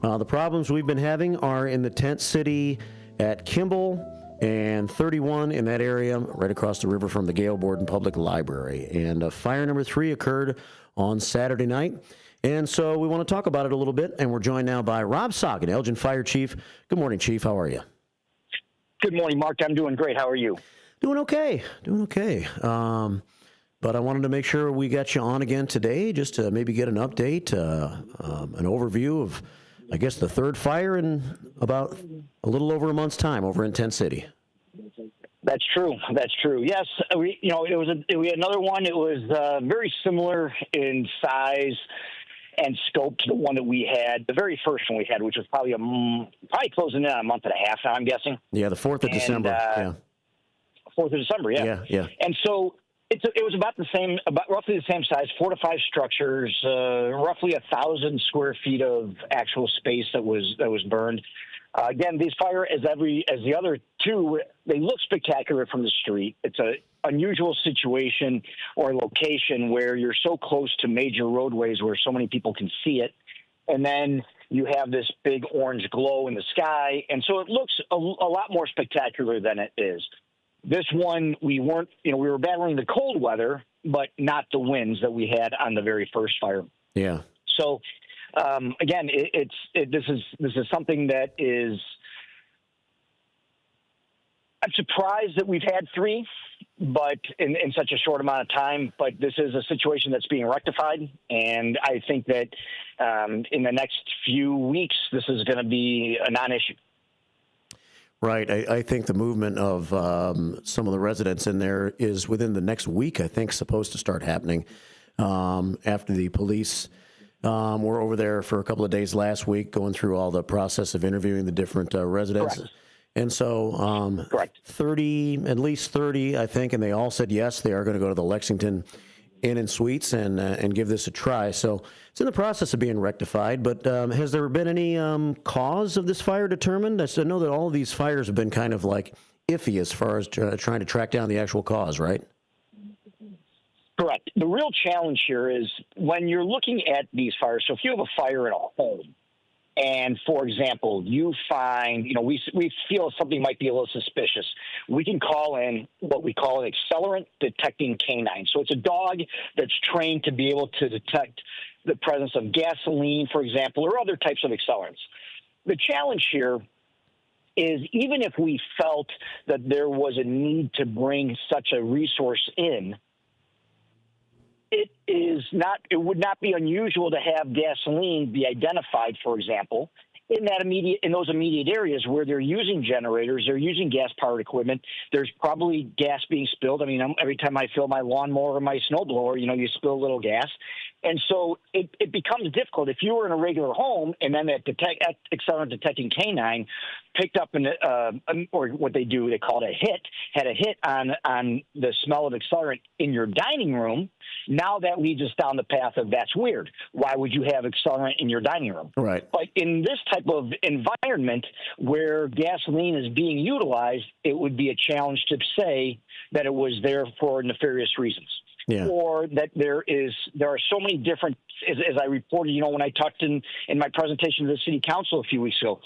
the problems we've been having are in the Tent City at Kimball and 31 in that area, right across the river from the Gale Borden Public Library. And fire number 3 occurred on Saturday night. And so we want to talk about it a little bit, and we're joined now by Rob Sagan, Elgin Fire Chief. Good morning, Chief. How are you? Good morning, Mark. I'm doing great. How are you? Doing okay. But I wanted to make sure we got you on again today just to maybe get an update, an overview of, I guess, the third fire in about a little over a month's time over in Tent City. That's true. Yes, we had another one. It was very similar in size and scope to the one that we had, the very first one we had, which was probably closing in on a month and a half now, I'm guessing. Yeah, the 4th of December. 4th of December, yeah. And so it was about roughly the same size, 4 to 5 structures, roughly 1,000 square feet of actual space that was burned. Again, these fire, as the other two, they look spectacular from the street. It's an unusual situation or location where you're so close to major roadways where so many people can see it, and then you have this big orange glow in the sky, and so it looks a lot more spectacular than it is. This one, we were battling the cold weather, but not the winds that we had on the very first fire. Yeah. So, again, this is something that is. I'm surprised that we've had 3, but in such a short amount of time. But this is a situation that's being rectified, and I think that in the next few weeks, this is going to be a non-issue. Right. I think the movement of some of the residents in there is within the next week, I think, supposed to start happening after the police were over there for a couple of days last week going through all the process of interviewing the different residents. Correct. And so Correct. at least 30, I think, and they all said yes, they are going to go to the Lexington Inn and Suites and give this a try. So it's in the process of being rectified, but has there been any cause of this fire determined? I know that all of these fires have been kind of like iffy as far as trying to track down the actual cause, right? Correct. The real challenge here is when you're looking at these fires, so if you have a fire in a home, and, for example, you find, we feel something might be a little suspicious, we can call in what we call an accelerant detecting canine. So it's a dog that's trained to be able to detect the presence of gasoline, for example, or other types of accelerants. The challenge here is even if we felt that there was a need to bring such a resource in, it would not be unusual to have gasoline be identified, for example, in those immediate areas where they're using generators, they're using gas-powered equipment. There's probably gas being spilled. I mean, every time I fill my lawnmower or my snowblower, you spill a little gas. And so it becomes difficult. If you were in a regular home and then that accelerant detecting canine picked up or what they do, they call it had a hit on the smell of accelerant in your dining room, now that leads us down the path of that's weird. Why would you have accelerant in your dining room? Right. But in this type of environment where gasoline is being utilized, it would be a challenge to say that it was there for nefarious reasons. Yeah. Or that there are so many different, as I reported, when I talked in my presentation to the city council a few weeks ago,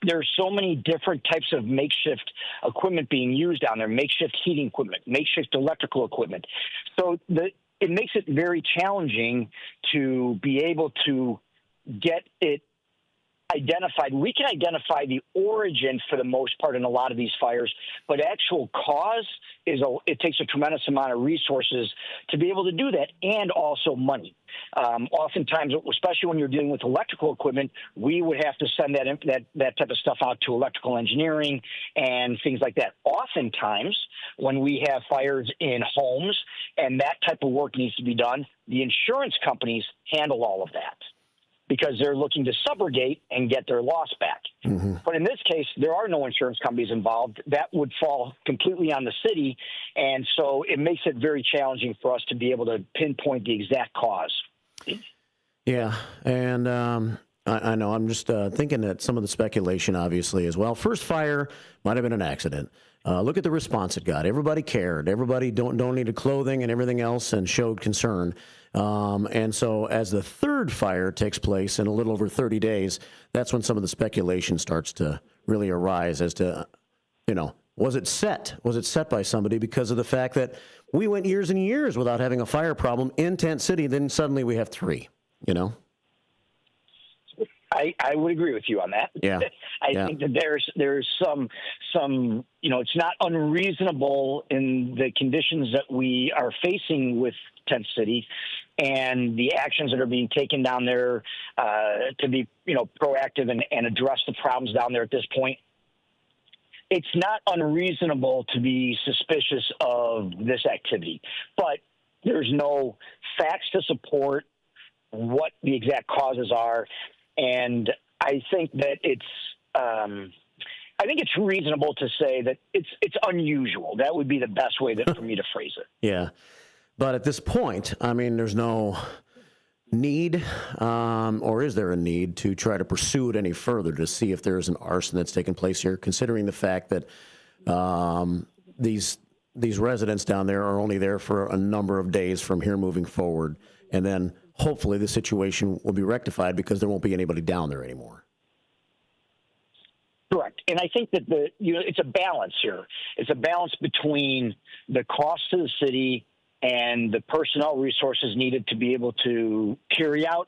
there are so many different types of makeshift equipment being used down there, makeshift heating equipment, makeshift electrical equipment. So it makes it very challenging to be able to get it identified. We can identify the origin for the most part in a lot of these fires, but actual cause it takes a tremendous amount of resources to be able to do that, and also money. Oftentimes, especially when you're dealing with electrical equipment, we would have to send that type of stuff out to electrical engineering and things like that. Oftentimes, when we have fires in homes and that type of work needs to be done, the insurance companies handle all of that, because they're looking to subrogate and get their loss back. Mm-hmm. But in this case, there are no insurance companies involved. That would fall completely on the city, and so it makes it very challenging for us to be able to pinpoint the exact cause. Yeah, and I know. I'm just thinking that some of the speculation, obviously, as well. First fire might have been an accident. Look at the response it got. Everybody cared. Everybody donated clothing and everything else and showed concern. And so as the third fire takes place in a little over 30 days, that's when some of the speculation starts to really arise as to, was it set? Was it set by somebody because of the fact that we went years and years without having a fire problem in Tent City, then suddenly we have three, I would agree with you on that. Yeah. I think that there's some it's not unreasonable in the conditions that we are facing with Tent City and the actions that are being taken down there to be proactive and address the problems down there at this point. It's not unreasonable to be suspicious of this activity, but there's no facts to support what the exact causes are. And I think that it's reasonable to say that it's unusual. That would be the best way for me to phrase it. Yeah. But at this point, there's no need, or is there a need to try to pursue it any further to see if there's an arson that's taken place here, considering the fact that these residents down there are only there for a number of days from here moving forward, and then hopefully the situation will be rectified because there won't be anybody down there anymore. Correct. And I think that it's a balance here. It's a balance between the cost to the city and the personnel resources needed to be able to carry out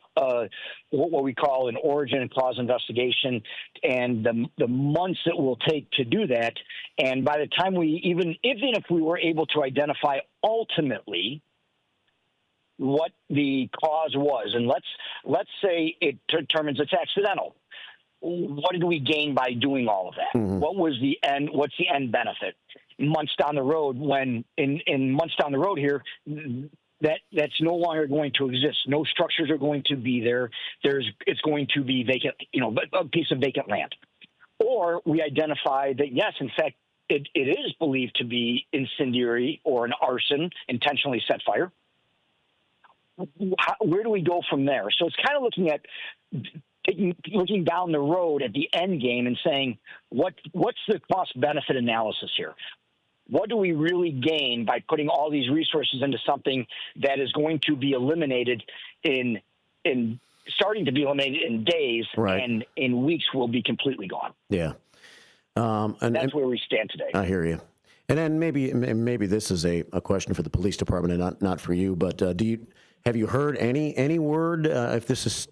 what we call an origin and cause investigation, and the months it will take to do that. And by the time even if we were able to identify ultimately what the cause was, and let's say it determines it's accidental, what did we gain by doing all of that? Mm-hmm. What's the end benefit? Months down the road, when in months down the road here, that's no longer going to exist. No structures are going to be there. It's going to be vacant, a piece of vacant land. Or we identify that, yes, in fact, it is believed to be incendiary or an arson, intentionally set fire. Where do we go from there? So it's kind of looking down the road at the end game and saying, what's the cost benefit analysis here? What do we really gain by putting all these resources into something that is going to be eliminated in starting to be eliminated in days, right, and in weeks will be completely gone? Yeah. And that's where we stand today. I hear you. And then maybe this is a question for the police department and not for you, but have you heard any word if this is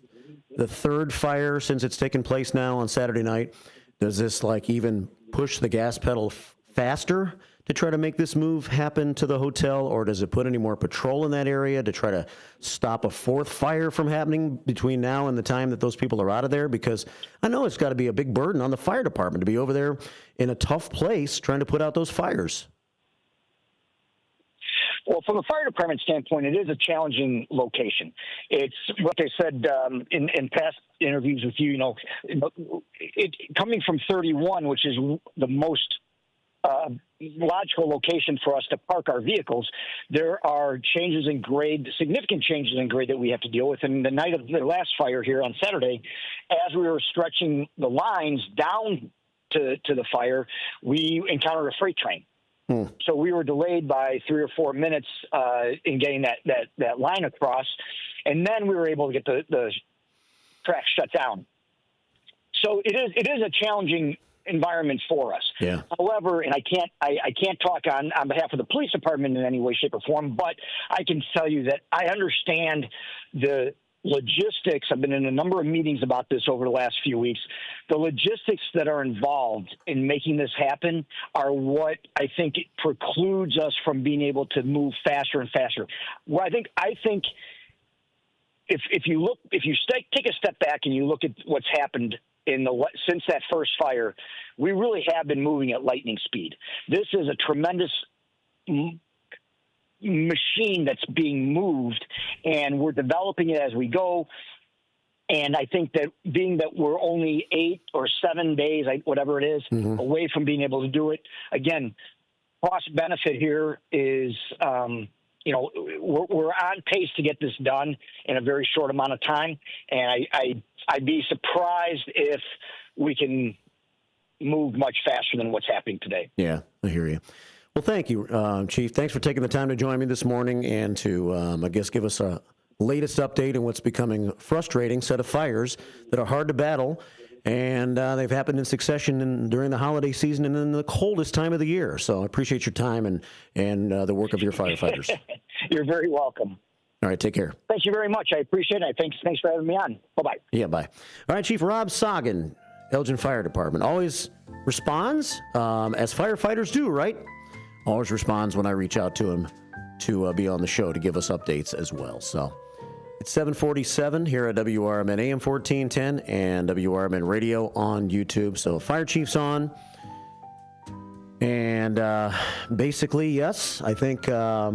the third fire since it's taken place now on Saturday night? Does this even push the gas pedal faster to try to make this move happen to the hotel, or does it put any more patrol in that area to try to stop a fourth fire from happening between now and the time that those people are out of there? Because I know it's got to be a big burden on the fire department to be over there in a tough place trying to put out those fires. Well, from a fire department standpoint, it is a challenging location. It's what they said in past interviews with you. Coming from 31, which is the most logical location for us to park our vehicles, there are changes in grade, significant changes in grade that we have to deal with. And the night of the last fire here on Saturday, as we were stretching the lines down to the fire, we encountered a freight train. So we were delayed by 3 or 4 minutes in getting that line across, and then we were able to get the track shut down. So it is a challenging environment for us. Yeah. However, and I can't talk on behalf of the police department in any way, shape, or form, but I can tell you that I understand the logistics, I've been in a number of meetings about this over the last few weeks. The logistics that are involved in making this happen are what I think precludes us from being able to move faster and faster. Well, I think if you take a step back and you look at what's happened since that first fire, we really have been moving at lightning speed. This is a tremendous machine that's being moved, and we're developing it as we go. And I think that being that we're only 8 or 7 days, whatever it is, away from being able to do it, again, cost benefit here is, we're on pace to get this done in a very short amount of time. And I'd be surprised if we can move much faster than what's happening today. Yeah, I hear you. Well, thank you, Chief. Thanks for taking the time to join me this morning and to, I guess, give us a latest update on what's becoming a frustrating set of fires that are hard to battle. And they've happened in succession during the holiday season and in the coldest time of the year. So I appreciate your time and the work of your firefighters. You're very welcome. All right, take care. Thank you very much. I appreciate it. Thanks for having me on. Bye-bye. Yeah, bye. All right, Chief Rob Sagan, Elgin Fire Department, always responds, as firefighters do, right? Always responds when I reach out to him to be on the show to give us updates as well. So it's 7:47 here at WRMN AM 1410 and WRMN Radio on YouTube. So Fire Chief's on. And basically, yes, I think, I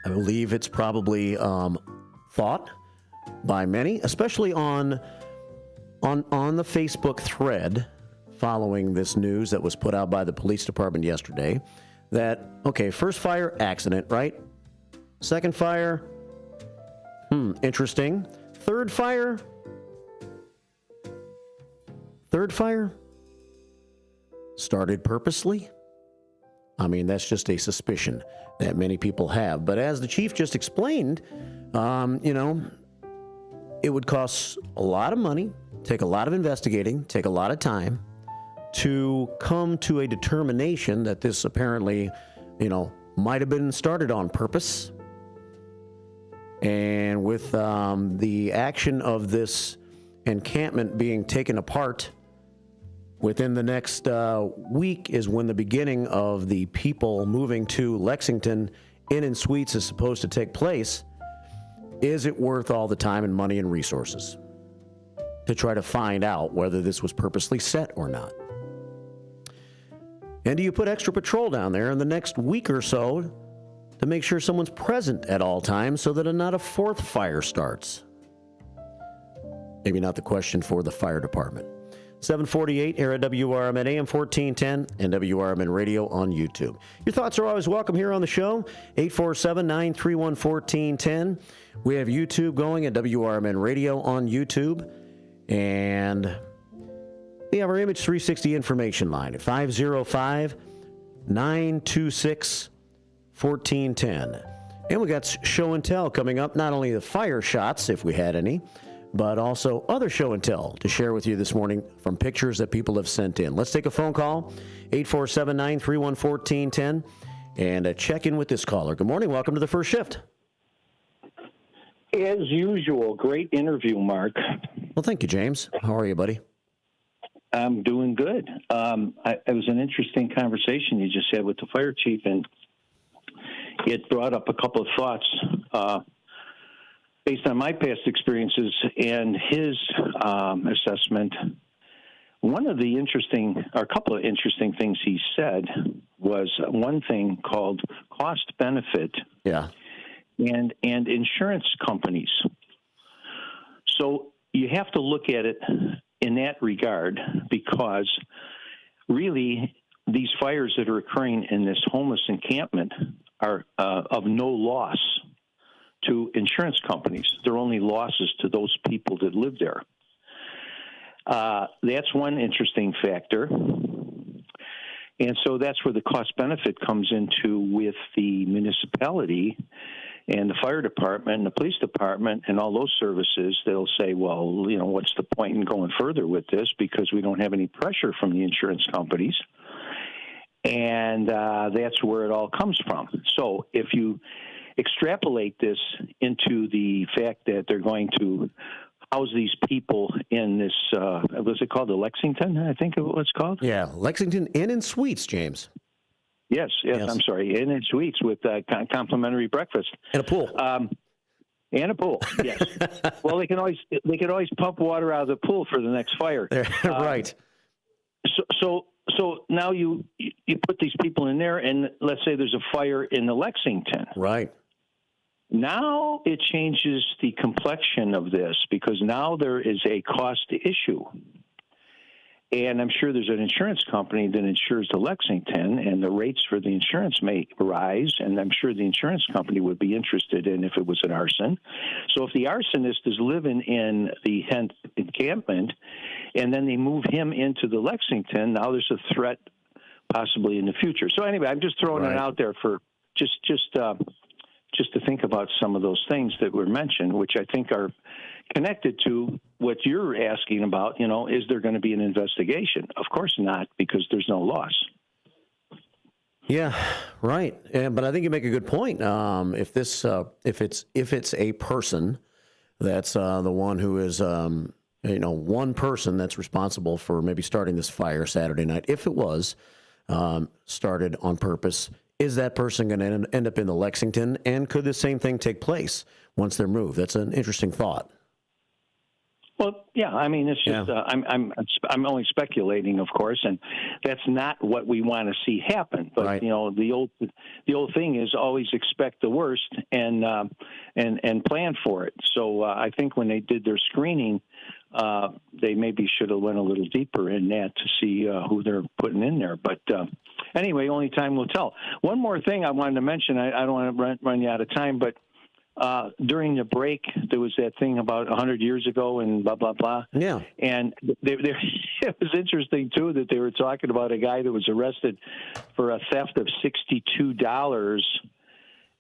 believe it's probably thought by many, especially on the Facebook thread following this news that was put out by the police department yesterday, that, okay, first fire, accident, right? Second fire, interesting. Third fire, started purposely? I mean, that's just a suspicion that many people have. But as the chief just explained, it would cost a lot of money, take a lot of investigating, take a lot of time to come to a determination that this apparently, might have been started on purpose. And with the action of this encampment being taken apart within the next week is when the beginning of the people moving to Lexington Inn and Suites is supposed to take place. Is it worth all the time and money and resources to try to find out whether this was purposely set or not? And do you put extra patrol down there in the next week or so to make sure someone's present at all times so that not a fourth fire starts? Maybe not the question for the fire department. 7:48 here at WRMN AM 1410 and WRMN Radio on YouTube. Your thoughts are always welcome here on the show. 847-931-1410. We have YouTube going at WRMN Radio on YouTube. And we have our Image 360 information line at 505-926-1410. And we got show and tell coming up, not only the fire shots, if we had any, but also other show and tell to share with you this morning from pictures that people have sent in. Let's take a phone call, 847-931-1410, and check in with this caller. Good morning. Welcome to the first shift. As usual, great interview, Mark. Well, thank you, James. How are you, buddy? I'm doing good. It was an interesting conversation you just had with the fire chief, and it brought up a couple of thoughts based on my past experiences and his assessment. A couple of interesting things he said was one thing called cost benefit. Yeah. And insurance companies. So you have to look at it in that regard, because really these fires that are occurring in this homeless encampment are of no loss to insurance companies. They're only losses to those people that live there. That's one interesting factor. And so that's where the cost benefit comes into with the municipality and the fire department and the police department and all those services. They'll say, well, what's the point in going further with this, because we don't have any pressure from the insurance companies. And that's where it all comes from. So if you extrapolate this into the fact that they're going to house these people in this, what's it called, the Lexington, I think it was called? Yeah, Lexington Inn and Suites, James. Yes, I'm sorry, Inn and Suites with complimentary breakfast. And a pool. And a pool, yes. Well, they could always pump water out of the pool for the next fire. Right. So now you put these people in there, and let's say there's a fire in the Lexington. Right. Now it changes the complexion of this because now there is a cost issue. And I'm sure there's an insurance company that insures the Lexington, and the rates for the insurance may rise, and I'm sure the insurance company would be interested in if it was an arson. So if the arsonist is living in the encampment, and then they move him into the Lexington, now there's a threat possibly in the future. So anyway, I'm just throwing it out there for just to think about some of those things that were mentioned, which I think are connected to what you're asking about. Is there going to be an investigation? Of course not, because there's no loss. Yeah, right. But I think you make a good point. If it's a person that's the one who is one person that's responsible for maybe starting this fire Saturday night, if it was started on purpose, is that person going to end up in the Lexington? And could the same thing take place once they're moved? That's an interesting thought. Well, yeah. I mean, it's just I'm only speculating, of course, and that's not what we want to see happen. But the old thing is always expect the worst and plan for it. So I think when they did their screening, they maybe should have went a little deeper in that to see who they're putting in there. But anyway, only time will tell. One more thing I wanted to mention. I don't want to run you out of time, but during the break, there was that thing about 100 years ago and blah, blah, blah. Yeah. And it was interesting, too, that they were talking about a guy that was arrested for a theft of $62.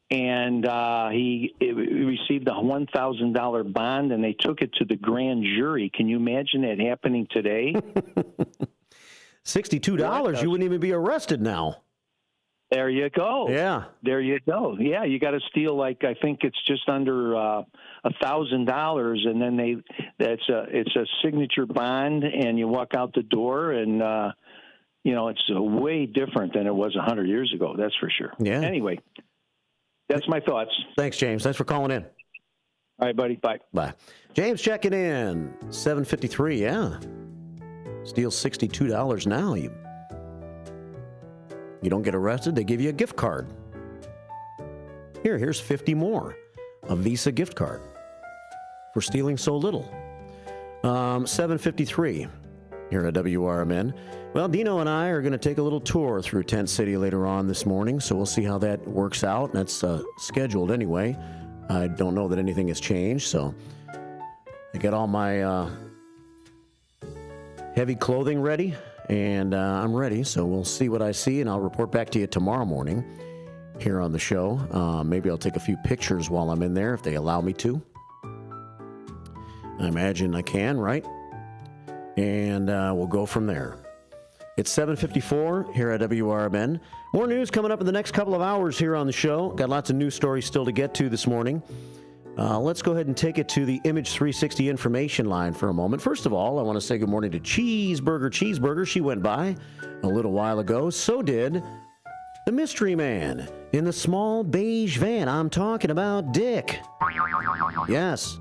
And he received a $1,000 bond, and they took it to the grand jury. Can you imagine that happening today? $62, you wouldn't even be arrested now. There you go. Yeah. There you go. Yeah, you got to steal I think it's just under $1,000, and then it's a signature bond, and you walk out the door, and it's way different than it was 100 years ago. That's for sure. Yeah. Anyway, that's my thoughts. Thanks, James. Thanks for calling in. All right, buddy. Bye. Bye. James checking in. 7:53. Yeah. Steal $62 now. You don't get arrested, they give you a gift card. Here's 50 more. A Visa gift card for stealing so little. 7:53 here at WRMN. Well, Dino and I are going to take a little tour through Tent City later on this morning, so we'll see how that works out. That's scheduled anyway. I don't know that anything has changed, so I got all my heavy clothing ready. And I'm ready, so we'll see what I see, and I'll report back to you tomorrow morning here on the show. Maybe I'll take a few pictures while I'm in there if they allow me to. I imagine I can, right? And we'll go from there. It's 7:54 here at WRMN. More news coming up in the next couple of hours here on the show. Got lots of news stories still to get to this morning. Let's go ahead and take it to the Image 360 information line for a moment. First of all, I want to say good morning to Cheeseburger. She went by a little while ago. So did the mystery man in the small beige van. I'm talking about Dick. Yes.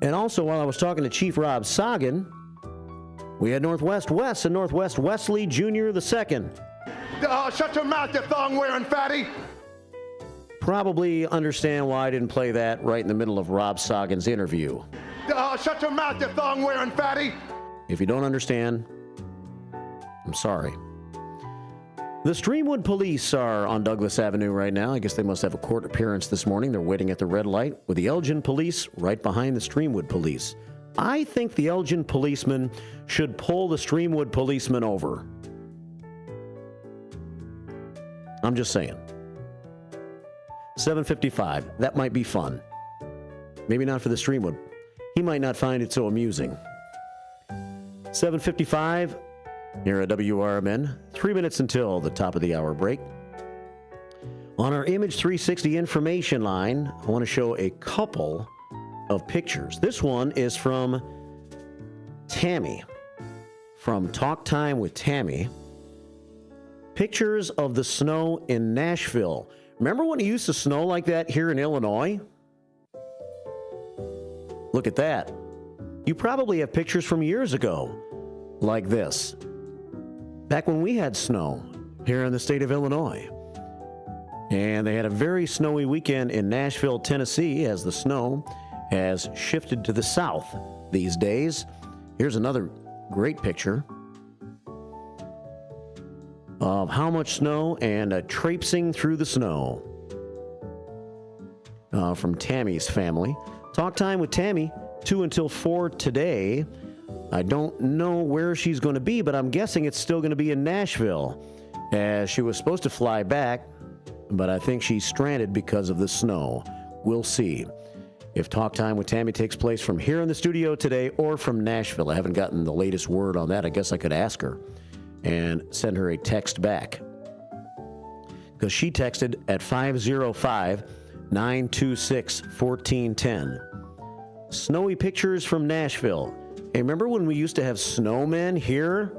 And also, while I was talking to Chief Rob Sagan, we had Northwest Wes and Northwest Wesley Jr. II. Shut your mouth, you thong-wearing fatty. Probably understand why I didn't play that right in the middle of Rob Sagan's interview. Shut your mouth, you thong-wearing fatty. If you don't understand, I'm sorry. The Streamwood Police are on Douglas Avenue right now. I guess they must have a court appearance this morning. They're waiting at the red light with the Elgin Police right behind the Streamwood Police. I think the Elgin policeman should pull the Streamwood policeman over. I'm just saying. 7:55. That might be fun. Maybe not for the Streamwood. He might not find it so amusing. 7:55 here at WRMN. 3 minutes until the top of the hour break. On our Image 360 information line, I want to show a couple of pictures. This one is from Tammy, from Talk Time with Tammy. Pictures of the snow in Nashville. Remember when it used to snow like that here in Illinois? Look at that. You probably have pictures from years ago like this. Back when we had snow here in the state of Illinois. And they had a very snowy weekend in Nashville, Tennessee, as the snow has shifted to the south these days. Here's another great picture of how much snow and traipsing through the snow from Tammy's family. Talk Time with Tammy, 2 until 4 today. I don't know where she's going to be, but I'm guessing it's still going to be in Nashville, as she was supposed to fly back, but I think she's stranded because of the snow. We'll see if Talk Time with Tammy takes place from here in the studio today or from Nashville. I haven't gotten the latest word on that. I guess I could ask her and send her a text back, because she texted at 505-926-1410. Snowy pictures from Nashville. Hey, remember when we used to have snowmen here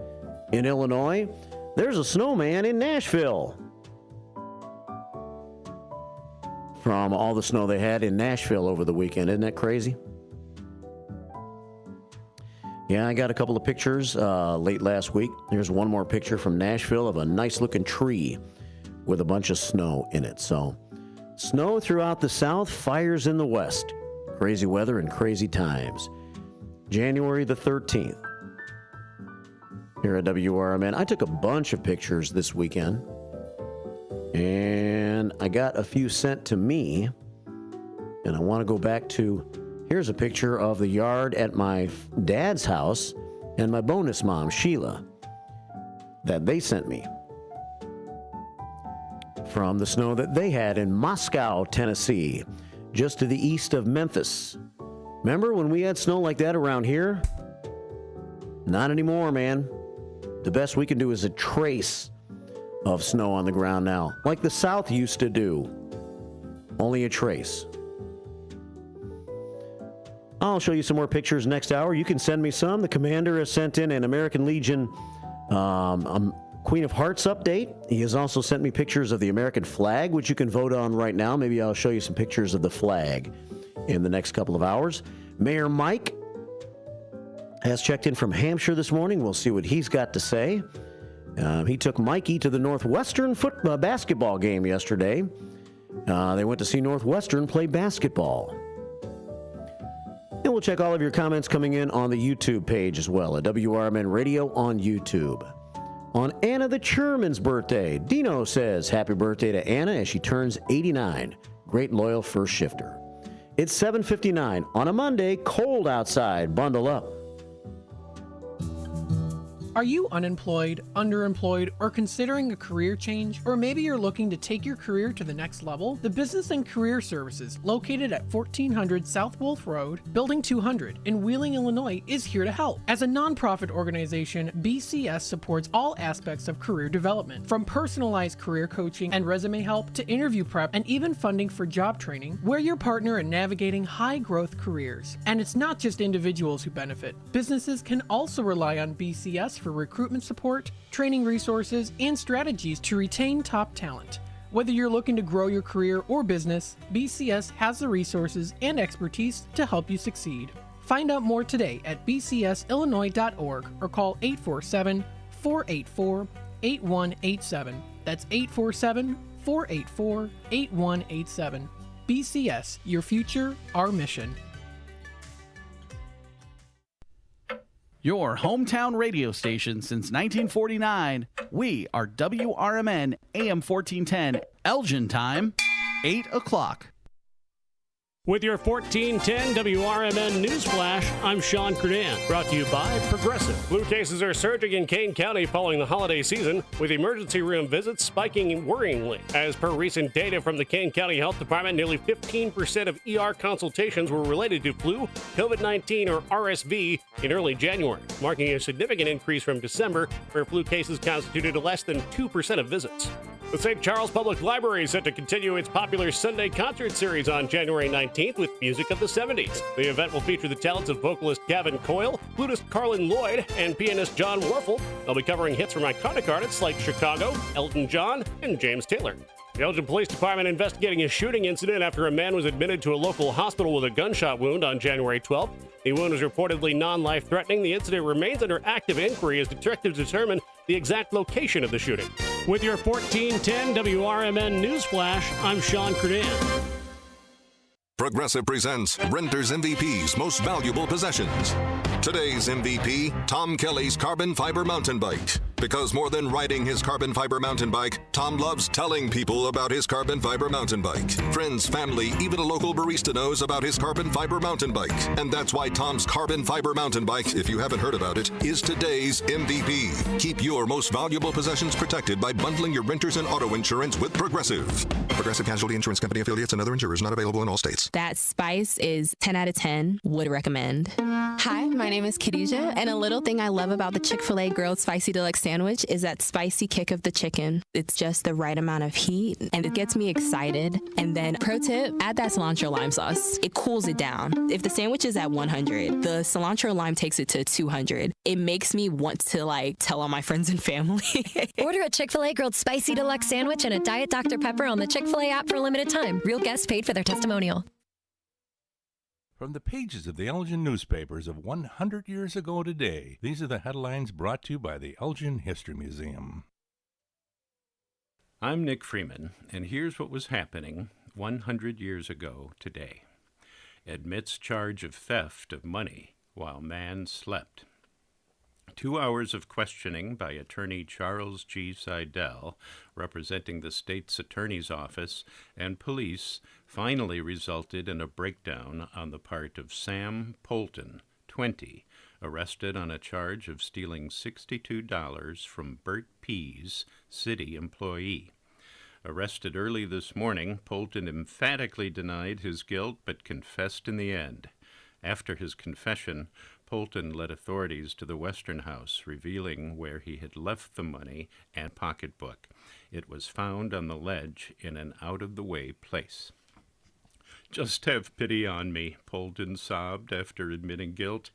in Illinois? There's a snowman in Nashville from all the snow they had in Nashville over the weekend. Isn't that crazy? Yeah, I got a couple of pictures late last week. Here's one more picture from Nashville of a nice-looking tree with a bunch of snow in it. So, snow throughout the south, fires in the west. Crazy weather and crazy times. January the 13th. Here at WRMN. I took a bunch of pictures this weekend. And I got a few sent to me. And I want to go back to... Here's a picture of the yard at my dad's house and my bonus mom, Sheila, that they sent me from the snow that they had in Moscow, Tennessee, just to the east of Memphis. Remember when we had snow like that around here? Not anymore, man. The best we can do is a trace of snow on the ground now, like the South used to do. Only a trace. I'll show you some more pictures next hour. You can send me some. The commander has sent in an American Legion Queen of Hearts update. He has also sent me pictures of the American flag, which you can vote on right now. Maybe I'll show you some pictures of the flag in the next couple of hours. Mayor Mike has checked in from Hampshire this morning. We'll see what he's got to say. He took Mikey to the Northwestern basketball game yesterday. They went to see Northwestern play basketball. And we'll check all of your comments coming in on the YouTube page as well, at WRMN Radio on YouTube. On Anna the Chairman's birthday, Dino says happy birthday to Anna as she turns 89. Great loyal first shifter. It's 7:59 on a Monday, cold outside. Bundle up. Are you unemployed, underemployed, or considering a career change? Or maybe you're looking to take your career to the next level? The Business and Career Services, located at 1400 South Wolf Road, Building 200 in Wheeling, Illinois, is here to help. As a nonprofit organization, BCS supports all aspects of career development, from personalized career coaching and resume help to interview prep and even funding for job training. We're your partner in navigating high-growth careers. And it's not just individuals who benefit. Businesses can also rely on BCS for recruitment support, training resources, and strategies to retain top talent. Whether you're looking to grow your career or business, BCS has the resources and expertise to help you succeed. Find out more today at bcsillinois.org or call 847-484-8187. That's 847-484-8187. BCS, your future, our mission. Your hometown radio station since 1949. We are WRMN AM 1410, Elgin time, 8 o'clock. With your 1410 WRMN News Flash, I'm Sean Kernan, brought to you by Progressive. Flu cases are surging in Kane County following the holiday season, with emergency room visits spiking worryingly. As per recent data from the Kane County Health Department, nearly 15% of ER consultations were related to flu, COVID-19, or RSV in early January, marking a significant increase from December, where flu cases constituted less than 2% of visits. The St. Charles Public Library is set to continue its popular Sunday concert series on January 19th with music of the 70s. The event will feature the talents of vocalist Gavin Coyle, flutist Carlin Lloyd, and pianist John Warfel. They'll be covering hits from iconic artists like Chicago, Elton John, and James Taylor. The Elgin Police Department investigating a shooting incident after a man was admitted to a local hospital with a gunshot wound on January 12th. The wound was reportedly non-life-threatening. The incident remains under active inquiry as detectives determine the exact location of the shooting. With your 1410 WRMN News Flash, I'm Sean Kernan. Progressive presents Renter's MVP's Most Valuable Possessions. Today's MVP, Tom Kelly's carbon fiber mountain bike. Because more than riding his carbon fiber mountain bike, Tom loves telling people about his carbon fiber mountain bike. Friends, family, even a local barista knows about his carbon fiber mountain bike. And that's why Tom's carbon fiber mountain bike, if you haven't heard about it, is today's MVP. Keep your most valuable possessions protected by bundling your renters and auto insurance with Progressive. Progressive Casualty Insurance Company affiliates and other insurers not available in all states. That spice is 10 out of 10. Would recommend. Hi, my name is Khadijah, and a little thing I love about the Chick-fil-A Grilled Spicy Deluxe Sandwich is that spicy kick of the chicken. It's just the right amount of heat, and it gets me excited. And then, pro tip, add that cilantro lime sauce. It cools it down. If the sandwich is at 100, the cilantro lime takes it to 200. It makes me want to, tell all my friends and family. Order a Chick-fil-A Grilled Spicy Deluxe Sandwich and a Diet Dr. Pepper on the Chick-fil-A app for a limited time. Real guests paid for their testimonial. From the pages of the Elgin newspapers of 100 years ago today, these are the headlines brought to you by the Elgin History Museum. I'm Nick Freeman, and here's what was happening 100 years ago today. Admits charge of theft of money while man slept. 2 hours of questioning by attorney Charles G. Seidel, representing the state's attorney's office and police, finally resulted in a breakdown on the part of Sam Polton, 20, arrested on a charge of stealing $62 from Bert Pease, city employee. Arrested early this morning, Polton emphatically denied his guilt but confessed in the end. After his confession, Polton led authorities to the Western House, revealing where he had left the money and pocketbook. It was found on the ledge in an out-of-the-way place. "Just have pity on me," Polton sobbed after admitting guilt.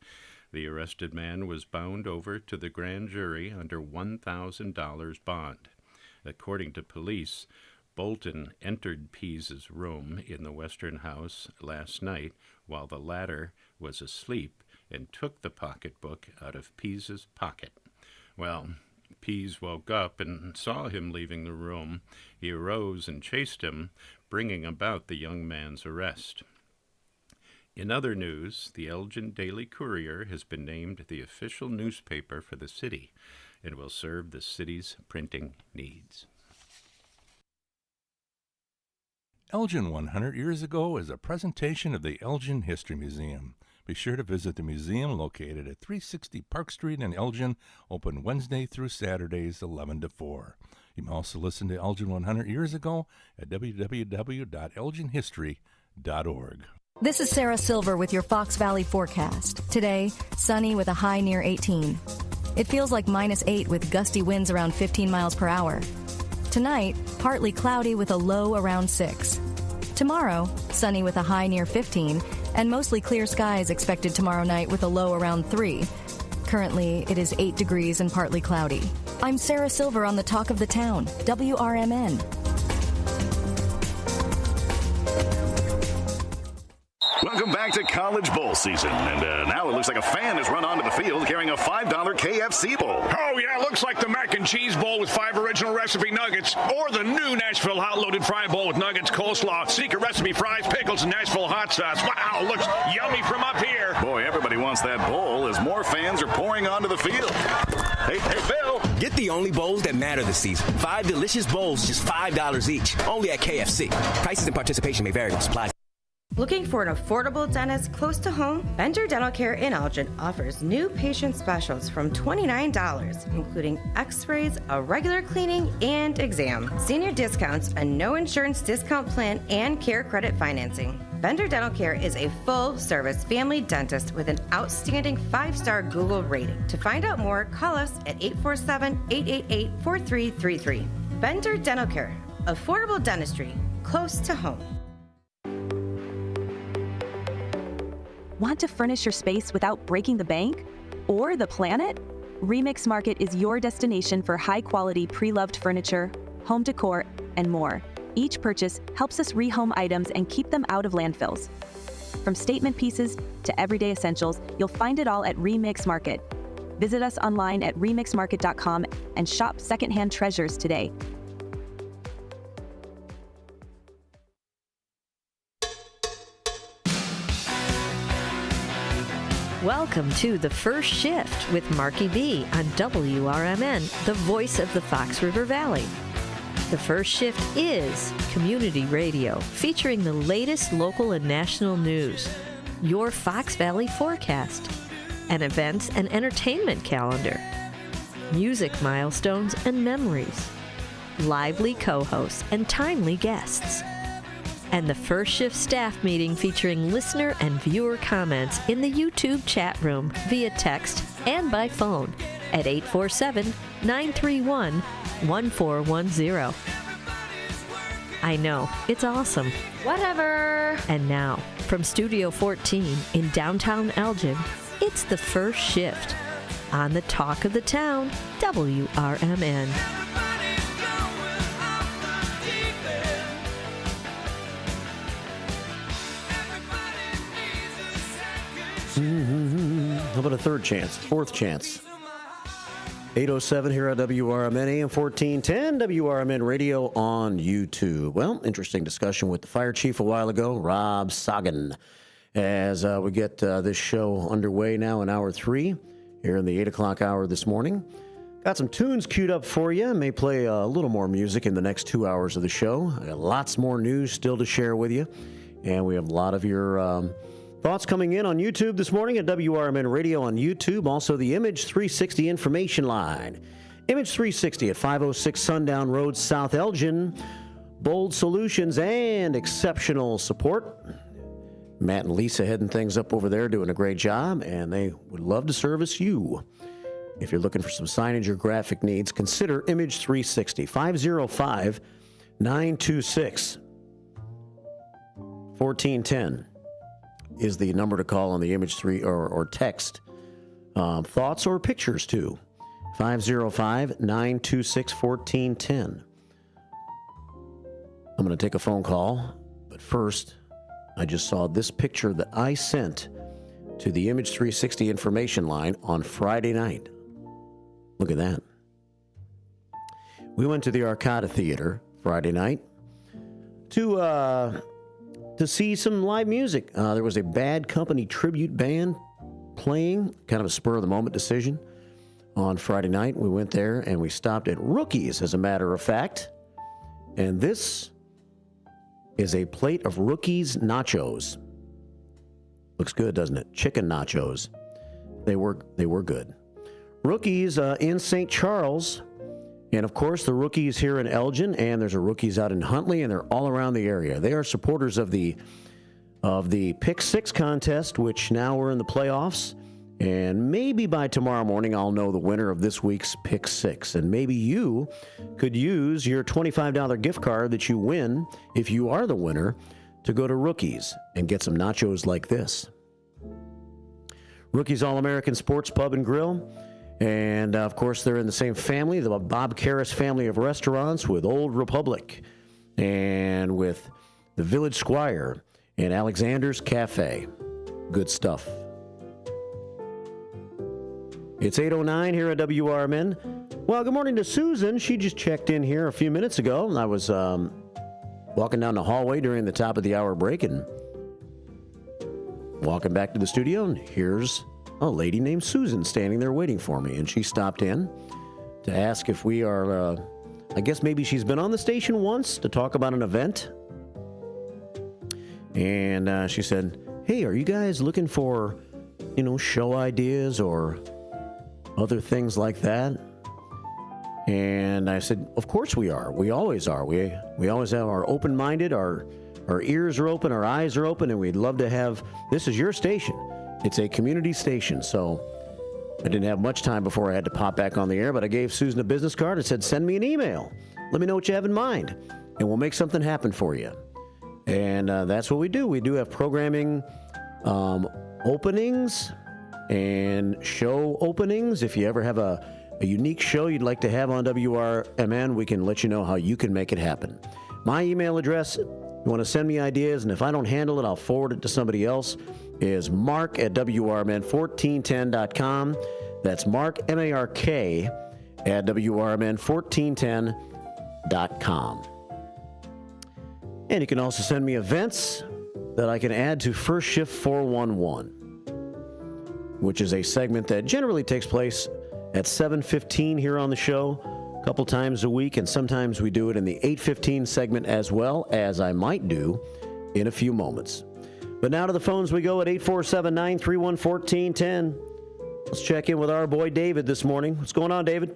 The arrested man was bound over to the grand jury under $1,000 bond. According to police, Bolton entered Pease's room in the Western House last night while the latter was asleep and took the pocketbook out of Pease's pocket. Well, Pease woke up and saw him leaving the room. He arose and chased him, bringing about the young man's arrest. In other news, the Elgin Daily Courier has been named the official newspaper for the city and will serve the city's printing needs. Elgin 100 years ago is a presentation of the Elgin History Museum. Be sure to visit the museum located at 360 Park Street in Elgin, open Wednesday through Saturdays 11 to 4. You can also listen to Elgin 100 years ago at www.elginhistory.org. This is Sarah Silver with your Fox Valley forecast. Today, sunny with a high near 18. It feels like -8 with gusty winds around 15 miles per hour. Tonight, partly cloudy with a low around 6. Tomorrow, sunny with a high near 15, and mostly clear skies expected tomorrow night with a low around 3. Currently, it is 8 degrees and partly cloudy. I'm Sarah Silver on the Talk of the Town, WRMN. Welcome back to College Bowl season. And now it looks like a fan has run onto the field carrying a $5 KFC bowl. Oh, yeah, looks like the mac and cheese bowl with 5 original recipe nuggets or the new Nashville hot loaded fry bowl with nuggets, coleslaw, secret recipe fries, pickles, and Nashville hot sauce. Wow, looks yummy from up here. Boy, everybody wants that bowl as more fans are pouring onto the field. Hey, Bill. Get the only bowls that matter this season. 5 delicious bowls, just $5 each. Only at KFC. Prices and participation may vary. Supplies. Looking for an affordable dentist close to home? Bender Dental Care in Elgin offers new patient specials from $29, including x-rays, a regular cleaning, and exam. Senior discounts, a no insurance discount plan, and care credit financing. Bender Dental Care is a full-service family dentist with an outstanding 5-star Google rating. To find out more, call us at 847-888-4333. Bender Dental Care, affordable dentistry close to home. Want to furnish your space without breaking the bank or the planet? Remix Market is your destination for high-quality pre-loved furniture, home decor, and more. Each purchase helps us rehome items and keep them out of landfills. From statement pieces to everyday essentials, you'll find it all at Remix Market. Visit us online at remixmarket.com and shop secondhand treasures today. Welcome to The First Shift with Marky B on WRMN, the voice of the Fox River Valley. The First Shift is community radio featuring the latest local and national news, your Fox Valley forecast, an events and entertainment calendar, music milestones and memories, lively co-hosts and timely guests, and the First Shift staff meeting featuring listener and viewer comments in the YouTube chat room via text and by phone at 847-931-1410. I know, it's awesome. Whatever. And now, from Studio 14 in downtown Elgin, it's the First Shift on the Talk of the Town, WRMN. How about a third chance, fourth chance? 8:07 here at WRMN, AM 1410, WRMN Radio on YouTube. Well, interesting discussion with the fire chief a while ago, Rob Sagan, as we get this show underway now in hour 3 here in the 8 o'clock hour this morning. Got some tunes queued up for you. May play a little more music in the next 2 hours of the show. I got lots more news still to share with you, and we have a lot of your thoughts coming in on YouTube this morning at WRMN Radio on YouTube. Also, the Image 360 information line. Image 360 at 506 Sundown Road, South Elgin. Bold solutions and exceptional support. Matt and Lisa heading things up over there, doing a great job, and they would love to service you. If you're looking for some signage or graphic needs, consider Image 360, 505-926-1410. Is the number to call on the Image 3 or text thoughts or pictures to 505-926-1410. I'm going to take a phone call, but first, I just saw this picture that I sent to the Image 360 information line on Friday night. Look at that. We went to the Arcada Theater Friday night to see some live music. There was a Bad Company tribute band playing, kind of a spur-of-the-moment decision on Friday night. We went there, and we stopped at Rookies, as a matter of fact. And this is a plate of Rookies nachos. Looks good, doesn't it? Chicken nachos. They were good. Rookies in St. Charles. And, of course, the Rookies here in Elgin, and there's a Rookies out in Huntley, and they're all around the area. They are supporters of the Pick 6 contest, which now we're in the playoffs. And maybe by tomorrow morning, I'll know the winner of this week's Pick 6. And maybe you could use your $25 gift card that you win, if you are the winner, to go to Rookies and get some nachos like this. Rookies All-American Sports Pub and Grill. And, of course, they're in the same family, the Bob Karras family of restaurants, with Old Republic and with the Village Squire and Alexander's Cafe. Good stuff. It's 8:09 here at WRMN. Well, good morning to Susan. She just checked in here a few minutes ago. I was walking down the hallway during the top of the hour break and walking back to the studio, and here's a lady named Susan standing there waiting for me, and she stopped in to ask if we are, I guess maybe she's been on the station once to talk about an event. And she said, hey, are you guys looking for, show ideas or other things like that? And I said, of course we are. We always are. We always have our open-minded, our ears are open, our eyes are open, and we'd love to have, this is your station. It's a community station, so I didn't have much time before I had to pop back on the air, but I gave Susan a business card. It said, send me an email. let me know what you have in mind, and we'll make something happen for you. And that's what we do. We do have programming openings and show openings. If you ever have a unique show you'd like to have on WRMN, we can let you know how you can make it happen. My email address, you want to send me ideas, and if I don't handle it, I'll forward it to somebody else, is mark@WRMN1410.com. That's Mark, M-A-R-K, at WRMN1410.com. And you can also send me events that I can add to First Shift 411, which is a segment that generally takes place at 7:15 here on the show, a couple times a week, and sometimes we do it in the 8:15 segment as well, as I might do in a few moments. But now to the phones we go at 847-931-1410. Let's check in with our boy David this morning. What's going on, David?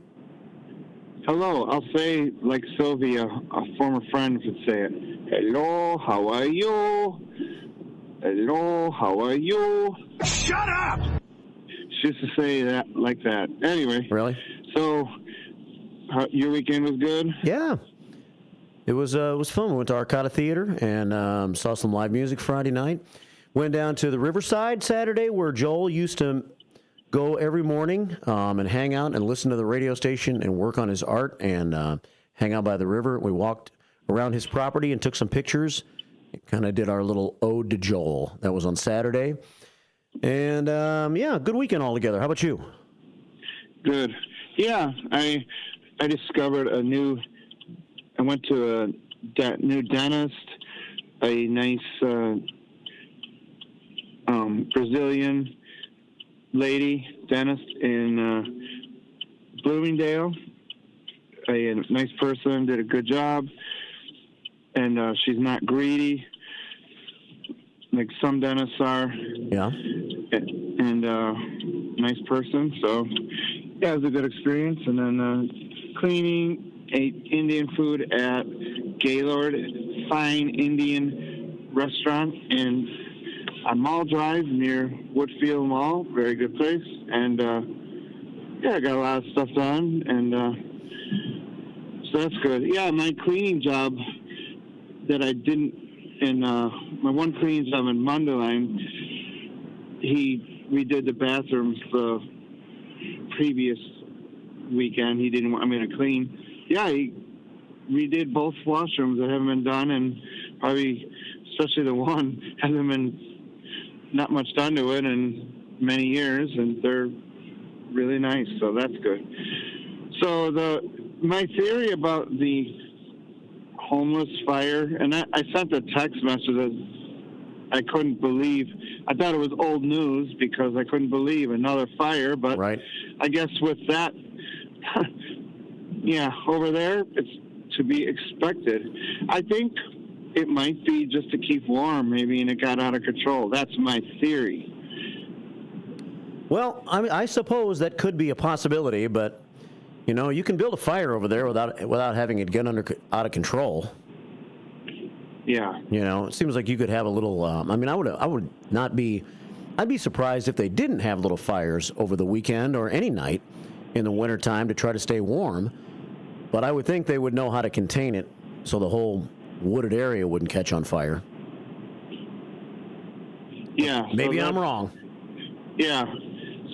Hello. I'll say, like Sylvia, a former friend would say it. Hello, how are you? Hello, how are you? Shut up! She used to say that like that. Anyway. Really? So, your weekend was good? Yeah. It was fun. We went to Arcata Theater and saw some live music Friday night. Went down to the Riverside Saturday, where Joel used to go every morning and hang out and listen to the radio station and work on his art and hang out by the river. We walked around his property and took some pictures. Kind of did our little ode to Joel. That was on Saturday. And, yeah, good weekend altogether. How about you? Good. Yeah, I discovered I went to a new dentist, a nice Brazilian lady dentist in Bloomingdale. A nice person, did a good job, and she's not greedy like some dentists are. Yeah. And nice person. So, yeah, it was a good experience. And then cleaning, ate Indian food at Gaylord, fine Indian restaurant on Mall Drive near Woodfield Mall. Very good place. And, yeah, I got a lot of stuff done. And so that's good. Yeah, my cleaning job that I didn't, my one cleaning job in Mundelein, we did the bathrooms the previous weekend. He didn't want me to clean. Yeah, he redid both washrooms that haven't been done, and probably, especially the one, hasn't been not much done to it in many years, and they're really nice, so that's good. So my theory about the homeless fire, and I sent a text message that I couldn't believe. I thought it was old news because I couldn't believe another fire, but right. I guess with that, yeah, over there, it's to be expected. I think it might be just to keep warm, maybe, and it got out of control. That's my theory. Well, I suppose that could be a possibility, but you know, you can build a fire over there without having it get out of control. Yeah. You know, it seems like you could have a little. I mean, I'd be surprised if they didn't have little fires over the weekend or any night in the wintertime to try to stay warm. But I would think they would know how to contain it so the whole wooded area wouldn't catch on fire. Yeah. Maybe I'm wrong. Yeah.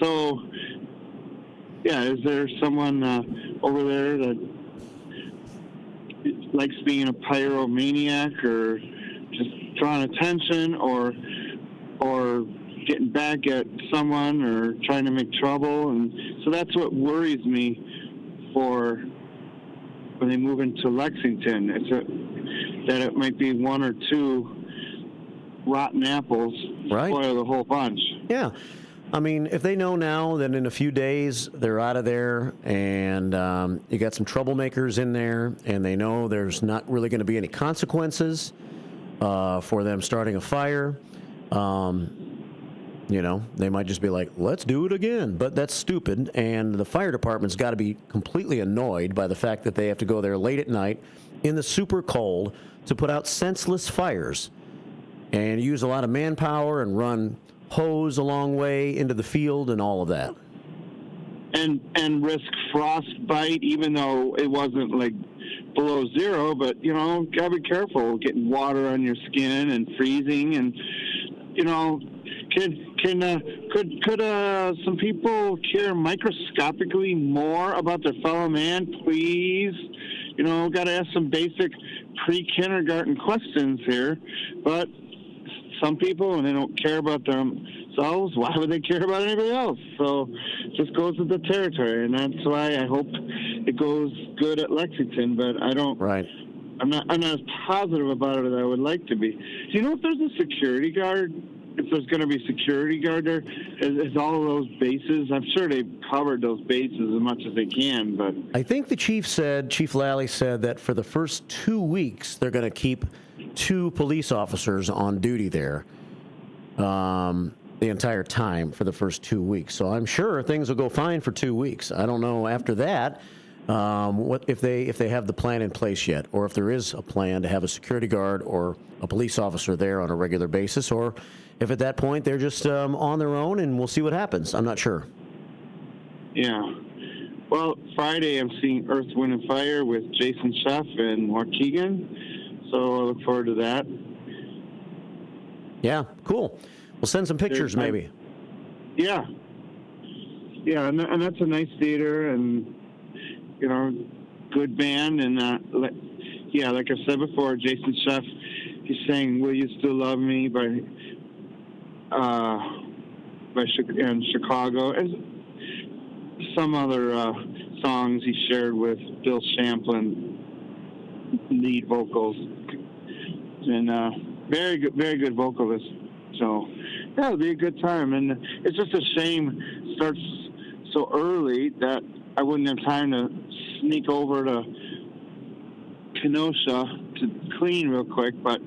So, yeah, is there someone over there that likes being a pyromaniac or just drawing attention or getting back at someone or trying to make trouble? And so that's what worries me for when they move into Lexington. That it might be one or two rotten apples spoil the whole bunch. Yeah. I mean, if they know now that in a few days they're out of there and you got some troublemakers in there and they know there's not really going to be any consequences for them starting a fire, you know, they might just be like, let's do it again. But that's stupid. And the fire department's got to be completely annoyed by the fact that they have to go there late at night in the super cold to put out senseless fires and use a lot of manpower and run hose a long way into the field and all of that. And risk frostbite, even though it wasn't like below zero, but, you know, gotta be careful getting water on your skin and freezing. And, you know, could some people care microscopically more about their fellow man, please? You know, got to ask some basic pre-kindergarten questions here. But some people, when they don't care about themselves, why would they care about anybody else? So it just goes with the territory, and that's why I hope it goes good at Lexington. But I don't. Right. I'm not as positive about it as I would like to be. Do you know if there's a security guard? If there's going to be security guard there, is all of those bases? I'm sure they've covered those bases as much as they can, but I think the Chief Lally said that for the first 2 weeks, they're going to keep 2 police officers on duty there the entire time for the first 2 weeks. So I'm sure things will go fine for 2 weeks. I don't know after that what if they have the plan in place yet, or if there is a plan to have a security guard or a police officer there on a regular basis, or if at that point they're just on their own, and we'll see what happens. I'm not sure. Yeah. Well, Friday I'm seeing Earth, Wind, and Fire with Jason Schaff and Waukegan, so I look forward to that. Yeah, cool. We'll send some pictures, maybe. Yeah, and that's a nice theater, and, you know, good band, and like I said before, Jason Schaff, he's saying "Will You Still Love Me" by Chicago, and some other songs he shared with Bill Champlin, lead vocals, and very good vocalist. So yeah, it'll be a good time, and it's just a shame it starts so early that I wouldn't have time to sneak over to Kenosha to clean real quick, but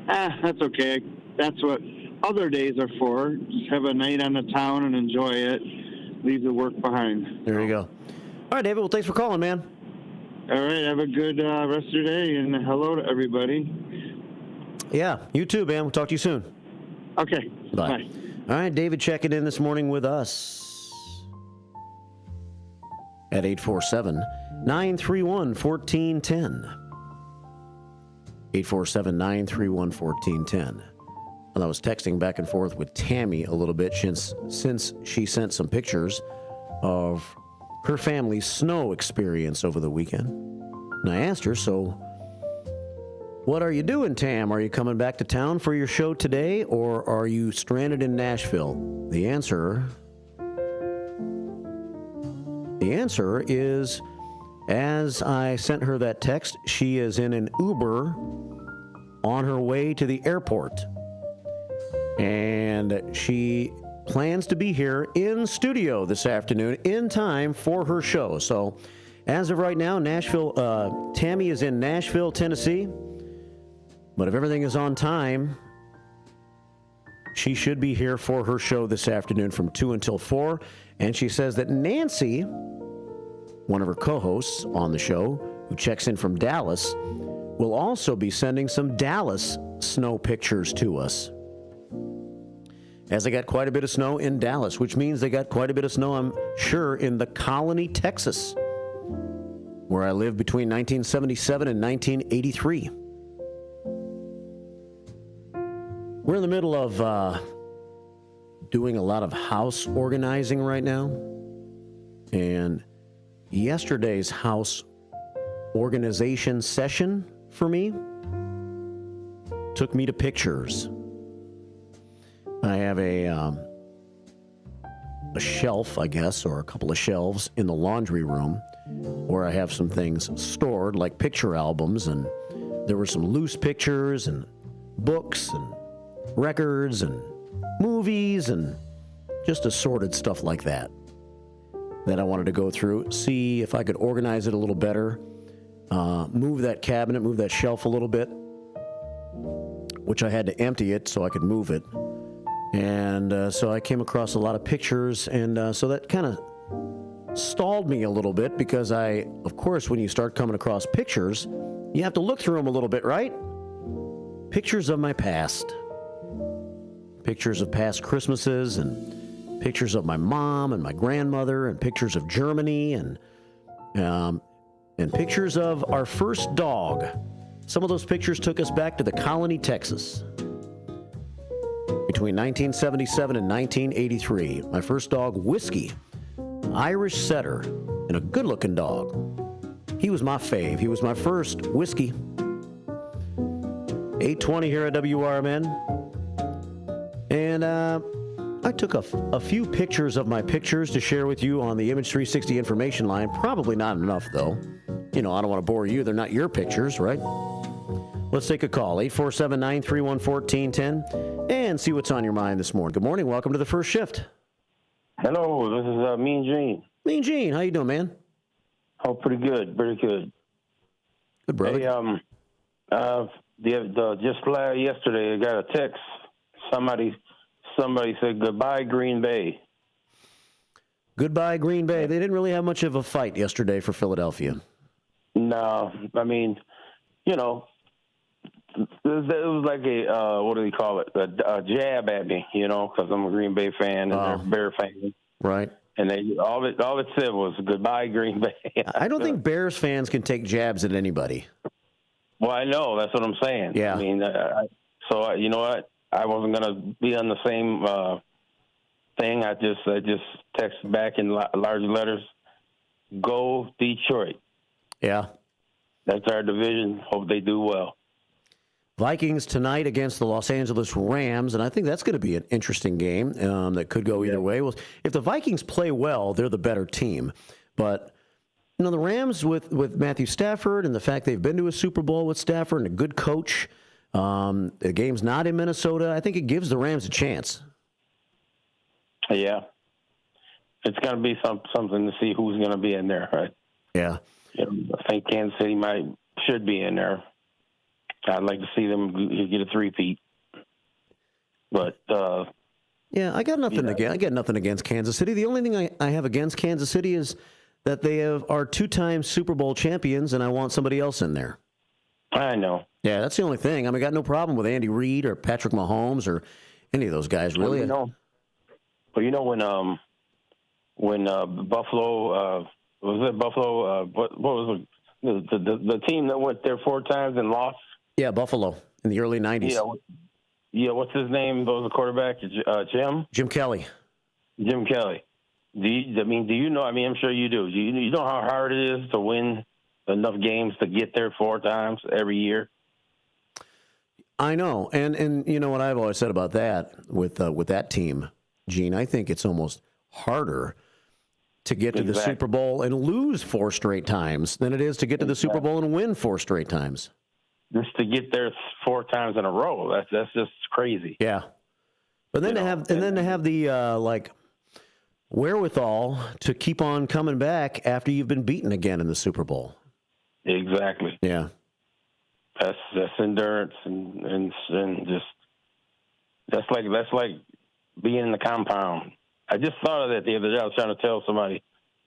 that's okay. That's what other days are for. Just have a night on the town and enjoy it. Leave the work behind. There you go. All right, David. Well, thanks for calling, man. All right. Have a good rest of your day, and hello to everybody. Yeah, you too, man. We'll talk to you soon. Okay. Bye. All right, David checking in this morning with us at 847-931-1410. 847-931-1410. And I was texting back and forth with Tammy a little bit since she sent some pictures of her family's snow experience over the weekend. And I asked her, so what are you doing, Tam? Are you coming back to town for your show today, or are you stranded in Nashville? The answer is, as I sent her that text, she is in an Uber on her way to the airport. And she plans to be here in studio this afternoon in time for her show. So as of right now, Tammy is in Nashville, Tennessee. But if everything is on time, she should be here for her show this afternoon from 2 until 4. And she says that Nancy, one of her co-hosts on the show, who checks in from Dallas, will also be sending some Dallas snow pictures to us. As they got quite a bit of snow in Dallas, which means they got quite a bit of snow, I'm sure, in the Colony, Texas, where I lived between 1977 and 1983. We're in the middle of doing a lot of house organizing right now. And yesterday's house organization session for me took me to pictures. I have a shelf, I guess, or a couple of shelves in the laundry room where I have some things stored, like picture albums, and there were some loose pictures and books and records and movies and just assorted stuff like that I wanted to go through, see if I could organize it a little better, move that cabinet, move that shelf a little bit, which I had to empty it so I could move it. And so I came across a lot of pictures, and so that kind of stalled me a little bit, because of course, when you start coming across pictures, you have to look through them a little bit, right? Pictures of my past. Pictures of past Christmases, and pictures of my mom and my grandmother, and pictures of Germany, and and pictures of our first dog. Some of those pictures took us back to the Colony, Texas. Between 1977 and 1983, my first dog, Whiskey, Irish setter, and a good-looking dog. He was my fave. He was my first Whiskey. 8:20 here at WRMN. And I took a few pictures of my pictures to share with you on the Image 360 information line. Probably not enough, though. I don't want to bore you. They're not your pictures, right? Let's take a call, 847-931-1410, and see what's on your mind this morning. Good morning. Welcome to the first shift. Hello, this is Mean Gene. Mean Gene, how you doing, man? Oh, pretty good. Good, brother. Hey, just yesterday, I got a text. Somebody said, goodbye, Green Bay. Goodbye, Green Bay. They didn't really have much of a fight yesterday for Philadelphia. No, I mean, it was like a, what do they call it, a jab at me, because I'm a Green Bay fan and they're a Bear fan. Right. And all it said was, goodbye, Green Bay. I don't think Bears fans can take jabs at anybody. Well, I know. That's what I'm saying. Yeah. I mean, so you know what? I wasn't going to be on the same thing. I just texted back in large letters, go Detroit. Yeah. That's our division. Hope they do well. Vikings tonight against the Los Angeles Rams, and I think that's going to be an interesting game that could go either way. Well, if the Vikings play well, they're the better team. But, the Rams with Matthew Stafford and the fact they've been to a Super Bowl with Stafford and a good coach, the game's not in Minnesota, I think it gives the Rams a chance. Yeah. It's going to be something to see who's going to be in there, right? Yeah. I think Kansas City should be in there. I'd like to see them get a 3-peat. But yeah, I got nothing against Kansas City. The only thing I have against Kansas City is that they are 2-time Super Bowl champions, and I want somebody else in there. I know. Yeah, that's the only thing. I mean, I got no problem with Andy Reid or Patrick Mahomes or any of those guys, really. When Buffalo was it Buffalo? What was the team that went there 4 times and lost? Yeah, Buffalo in the early 90s. Yeah. What's his name? What was the quarterback? Jim Kelly. Jim Kelly. Do you know? I mean, I'm sure you do. Do you know how hard it is to win enough games to get there 4 times every year? I know, and you know what I've always said about that with that team, Gene. I think it's almost harder to get to the Super Bowl and lose 4 straight times than it is to get to the Super Bowl and win 4 straight times. Just to get there 4 times in a row, that's just crazy. Yeah, but then to have the wherewithal to keep on coming back after you've been beaten again in the Super Bowl. Exactly. Yeah. That's endurance and just that's like being in the compound. I just thought of that the other day. I was trying to tell somebody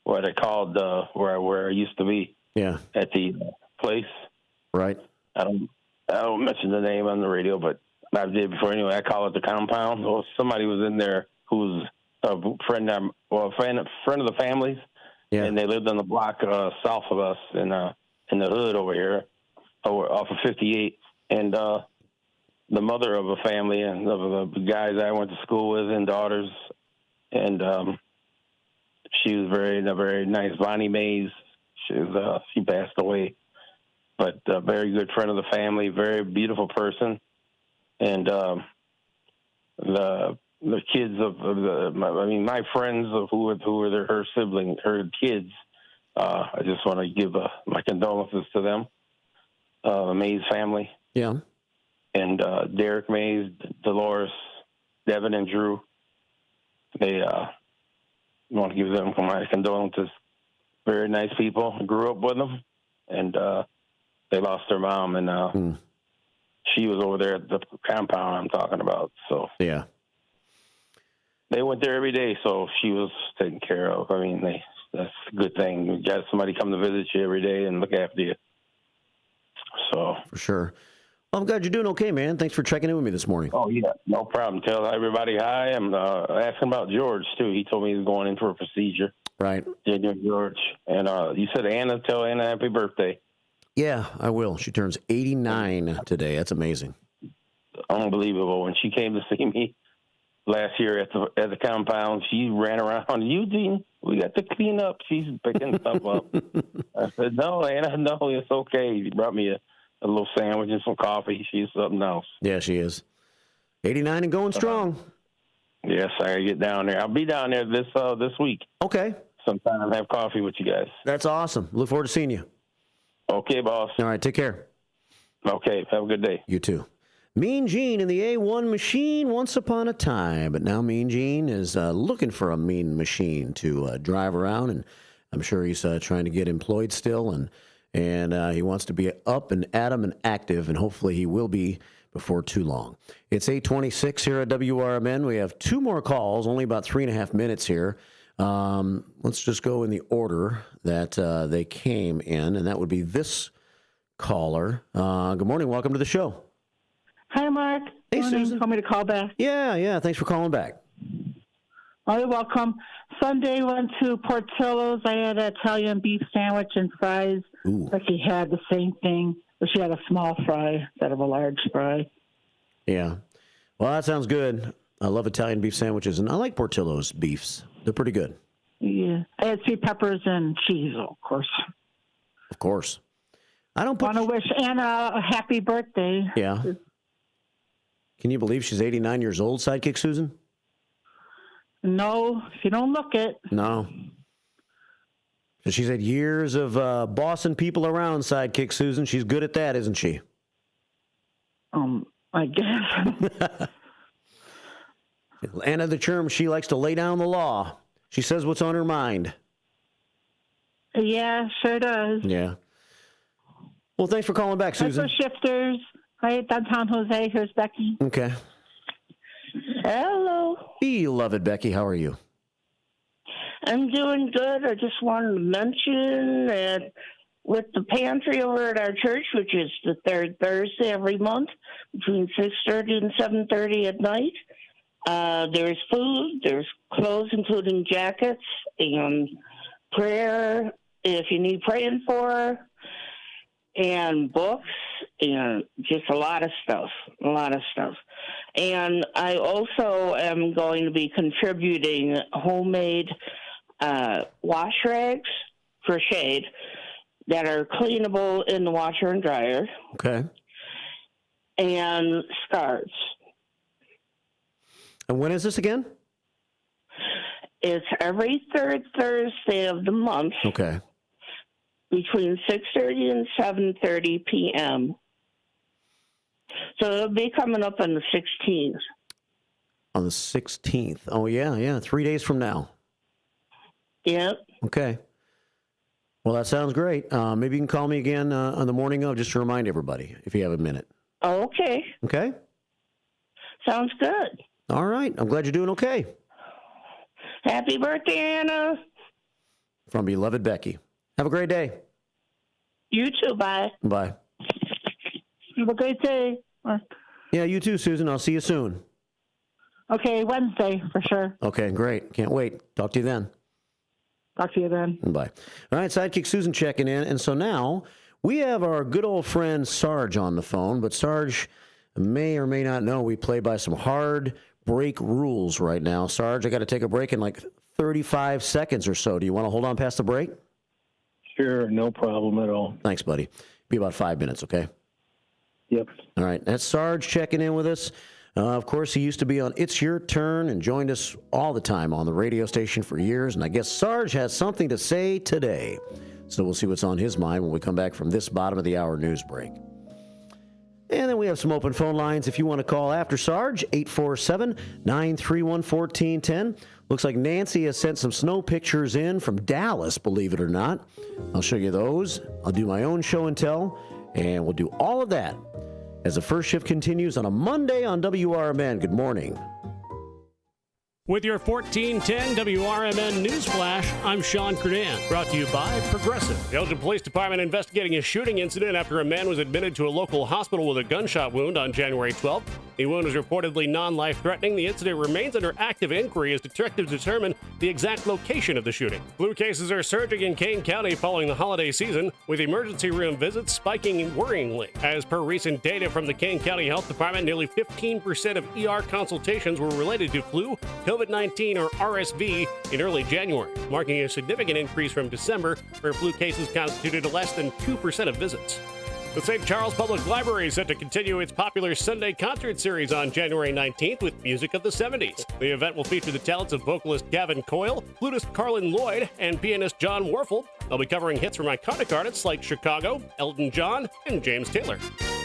what I called where I used to be. Yeah. At the place. Right. I don't mention the name on the radio, but I did before anyway. I call it the compound. Well, somebody was in there who was a friend of the family's, and they lived on the block south of us in the hood over here, off of 58. And the mother of a family and of the guys I went to school with and daughters, and she was very nice. Bonnie Mays, she passed away, but a very good friend of the family, very beautiful person, and the kids my friends who were her siblings, her kids. I just want to give my condolences to them, the Mays family. Yeah. And Derek Mays, Dolores, Devin, and Drew. They want to give them my condolences. Very nice people. I grew up with them, and they lost their mom, and she was over there at the compound I'm talking about. So yeah, they went there every day, so she was taken care of. I mean, that's a good thing. You got somebody come to visit you every day and look after you. So for sure. Well, I'm glad you're doing okay, man. Thanks for checking in with me this morning. Oh, yeah, no problem. Tell everybody hi. I'm asking about George, too. He told me he was going in for a procedure. Right. Junior George. And you said Anna, tell Anna happy birthday. Yeah, I will. She turns 89 today. That's amazing. Unbelievable. When she came to see me last year at the compound, she ran around, Eugene, we got to clean up. She's picking stuff up. I said, no, Anna, no, it's okay. She brought me a little sandwich and some coffee. She's something else. Yeah, she is. 89 and going strong. Yes, I gotta get down there. I'll be down there this week. Okay. Sometime and have coffee with you guys. That's awesome. Look forward to seeing you. Okay, boss. All right, take care. Okay, have a good day. You too. Mean Gene in the A1 machine once upon a time, but now Mean Gene is looking for a mean machine to drive around, and I'm sure he's trying to get employed still, and he wants to be up and at 'em and active, and hopefully he will be before too long. It's 8:26 here at WRMN. We have two more calls, only about 3.5 minutes here. Let's just go in the order that they came in, and that would be this caller. Good morning. Welcome to the show. Hi, Mark. Hey, Susan. You told me to call back. Yeah. Thanks for calling back. Oh, you're welcome. Sunday, went to Portillo's. I had an Italian beef sandwich and fries. Ooh. Becky had the same thing, but she had a small fry instead of a large fry. Yeah. Well, that sounds good. I love Italian beef sandwiches, and I like Portillo's beefs. They're pretty good. Yeah. I had sweet peppers and cheese, of course. Of course. I don't want to wish Anna a happy birthday. Yeah. Can you believe she's 89 years old, Sidekick Susan? No, if you don't look it. No. So she's had years of bossing people around, Sidekick Susan. She's good at that, isn't she? I guess. Anna the Churm, she likes to lay down the law. She says what's on her mind. Yeah, sure does. Yeah. Well, thanks for calling back, Susan. Hi, Shifters. Hi, downtown Jose. Here's Becky. Okay. Hello. Beloved Becky, how are you? I'm doing good. I just wanted to mention that with the pantry over at our church, which is the third Thursday every month, between 6:30 and 7:30 at night, there's food, there's clothes, including jackets, and prayer if you need praying for, and books, and just a lot of stuff. And I also am going to be contributing homemade wash rags, crocheted, that are cleanable in the washer and dryer. Okay. And scarves. And when is this again? It's every third Thursday of the month. Okay. Between 6:30 and 7:30 p.m. So it'll be coming up on the 16th. On the 16th. Oh, yeah. 3 days from now. Yep. Okay. Well, that sounds great. Maybe you can call me again on the morning of just to remind everybody if you have a minute. Oh, okay. Okay? Sounds good. All right. I'm glad you're doing okay. Happy birthday, Anna. From beloved Becky. Have a great day. You too. Bye. Bye. Have a great day. Yeah, you too, Susan. I'll see you soon. Okay, Wednesday for sure. Okay, great. Can't wait. Talk to you then. Talk to you then. Bye. All right, Sidekick Susan checking in. And so now we have our good old friend Sarge on the phone. But Sarge may or may not know we play by some hard break rules right now. Sarge, I got to take a break in like 35 seconds or so. Do you want to hold on past the break? Sure, no problem at all. Thanks, buddy. Be about 5 minutes, okay? Yep. All right, that's Sarge checking in with us. Of course, he used to be on It's Your Turn and joined us all the time on the radio station for years. And I guess Sarge has something to say today. So we'll see what's on his mind when we come back from this bottom of the hour news break. And then we have some open phone lines if you want to call after Sarge, 847-931-1410. Looks like Nancy has sent some snow pictures in from Dallas, believe it or not. I'll show you those. I'll do my own show and tell, and we'll do all of that as the first shift continues on a Monday on WRMN. Good morning. With your 1410 WRMN News Flash, I'm Sean Kernan. Brought to you by Progressive. The Elgin Police Department investigating a shooting incident after a man was admitted to a local hospital with a gunshot wound on January 12th. The wound was reportedly non-life-threatening. The incident remains under active inquiry as detectives determine the exact location of the shooting. Flu cases are surging in Kane County following the holiday season, with emergency room visits spiking worryingly. As per recent data from the Kane County Health Department, nearly 15% of ER consultations were related to flu, COVID-19, or RSV in early January, marking a significant increase from December, where flu cases constituted less than 2% of visits. The St. Charles Public Library is set to continue its popular Sunday concert series on January 19th with music of the 70s. The event will feature the talents of vocalist Gavin Coyle, flutist Carlin Lloyd, and pianist John Warfel. They'll be covering hits from iconic artists like Chicago, Elton John, and James Taylor.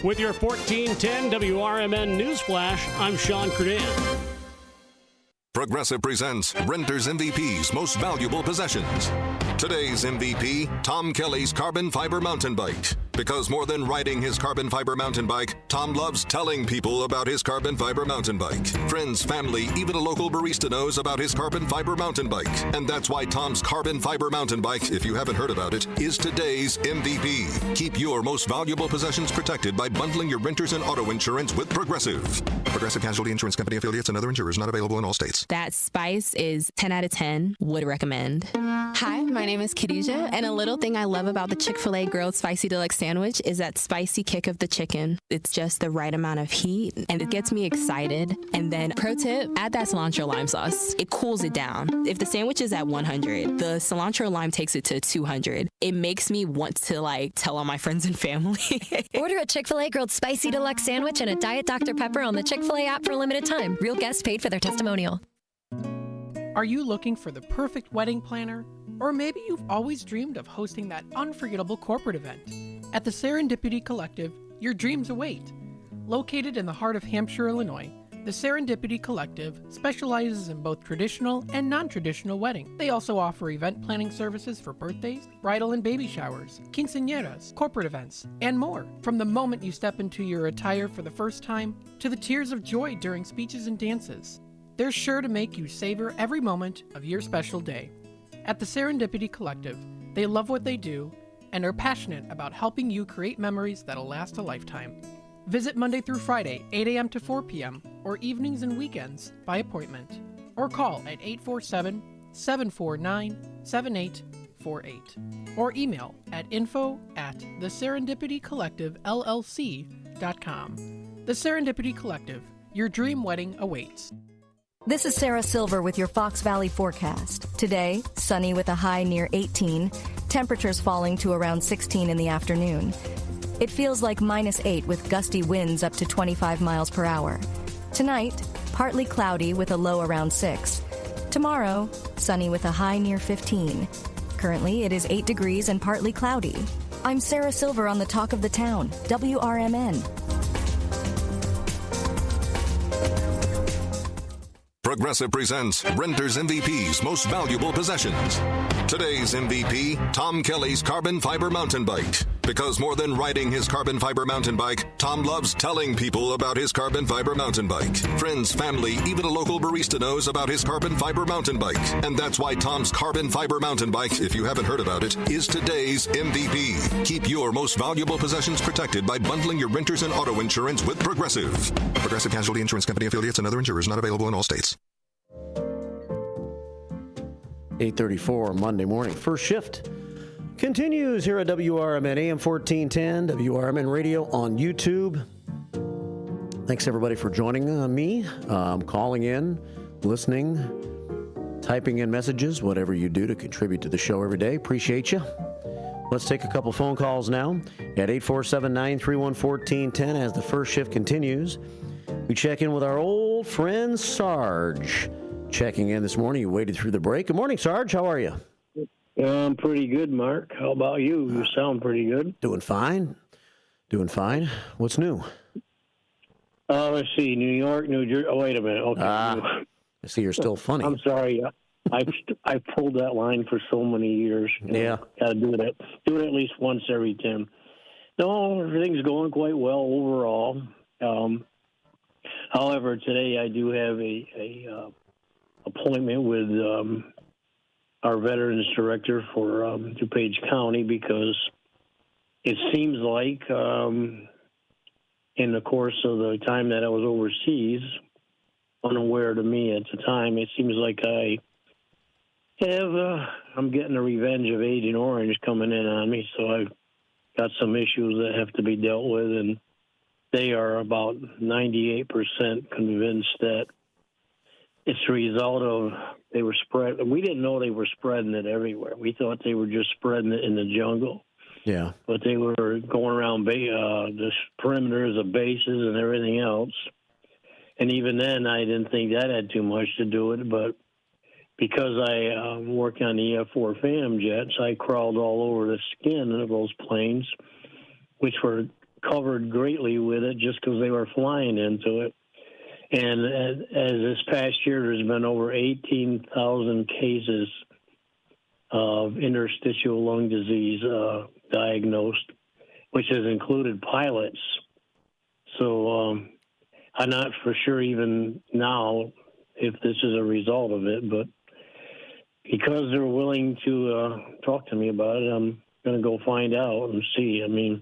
With your 1410 WRMN News Flash, I'm Sean Curdan. Progressive presents Renter's MVP's Most Valuable Possessions. Today's MVP, Tom Kelly's carbon fiber mountain bike. Because more than riding his carbon fiber mountain bike, Tom loves telling people about his carbon fiber mountain bike. Friends, family, even a local barista knows about his carbon fiber mountain bike. And that's why Tom's carbon fiber mountain bike, if you haven't heard about it, is today's MVP. Keep your most valuable possessions protected by bundling your renters and auto insurance with Progressive. Progressive Casualty Insurance Company affiliates and other insurers not available in all states. That spice is 10 out of 10. Would recommend. Hi, my name is Khadijah, and a little thing I love about the Chick-fil-A Grilled Spicy Deluxe Sandwich is that spicy kick of the chicken. It's just the right amount of heat, and it gets me excited. And then, pro tip, add that cilantro lime sauce. It cools it down. If the sandwich is at 100, the cilantro lime takes it to 200. It makes me want to, tell all my friends and family. Order a Chick-fil-A Grilled Spicy Deluxe Sandwich and a Diet Dr. Pepper on the Chick-fil-A app for a limited time. Real guests paid for their testimonial. Are you looking for the perfect wedding planner? Or maybe you've always dreamed of hosting that unforgettable corporate event. At the Serendipity Collective, your dreams await. Located in the heart of Hampshire, Illinois, the Serendipity Collective specializes in both traditional and non-traditional weddings. They also offer event planning services for birthdays, bridal and baby showers, quinceañeras, corporate events, and more. From the moment you step into your attire for the first time, to the tears of joy during speeches and dances, they're sure to make you savor every moment of your special day. At the Serendipity Collective, they love what they do and are passionate about helping you create memories that'll last a lifetime. Visit Monday through Friday, 8 a.m. to 4 p.m., or evenings and weekends by appointment, or call at 847-749-7848, or email at info@theserendipitycollectivellc.com. The Serendipity Collective, your dream wedding awaits. This is Sarah Silver with your Fox Valley forecast. Today, sunny with a high near 18, temperatures falling to around 16 in the afternoon. It feels like -8 with gusty winds up to 25 miles per hour. Tonight, partly cloudy with a low around 6. Tomorrow, sunny with a high near 15. Currently, it is 8 degrees and partly cloudy. I'm Sarah Silver on the Talk of the Town, WRMN. Progressive presents Renter's MVP's Most Valuable Possessions. Today's MVP, Tom Kelly's carbon fiber mountain bike. Because more than riding his carbon fiber mountain bike, Tom loves telling people about his carbon fiber mountain bike. Friends, family, even a local barista knows about his carbon fiber mountain bike. And that's why Tom's carbon fiber mountain bike, if you haven't heard about it, is today's MVP. Keep your most valuable possessions protected by bundling your renters and auto insurance with Progressive. Progressive Casualty Insurance Company affiliates and other insurers not available in all states. 8:34 Monday morning. First shift continues here at WRMN AM 1410, WRMN Radio on YouTube. Thanks everybody for joining me, calling in, listening, typing in messages, whatever you do to contribute to the show every day. Appreciate you. Let's take a couple phone calls now at 847-931-1410 as the first shift continues. We check in with our old friend Sarge. Checking in this morning. You waited through the break. Good morning, Sarge. How are you? I'm pretty good, Mark. How about you? You sound pretty good. Doing fine. Doing fine. What's new? Let's see. New York, New Jersey. Oh, wait a minute. Okay. I see you're still funny. I'm sorry. I've pulled that line for so many years. Yeah. Got to do it at least once every 10. No, everything's going quite well overall. However, today I do have a appointment with our Veterans Director for DuPage County because it seems like in the course of the time that I was overseas, unaware to me at the time. It seems like I'm getting the revenge of Agent Orange coming in on me, so I've got some issues that have to be dealt with, and they are about 98% convinced that it's a result of they were spread. We didn't know they were spreading it everywhere. We thought they were just spreading it in the jungle. Yeah. But they were going around the perimeters of bases and everything else. And even then, I didn't think that had too much to do with it. But because I worked on the F-4 Phantom jets, I crawled all over the skin of those planes, which were covered greatly with it just because they were flying into it. And as this past year, there's been over 18,000 cases of interstitial lung disease diagnosed, which has included pilots. So I'm not for sure even now if this is a result of it, but because they're willing to talk to me about it, I'm going to go find out and see. I mean,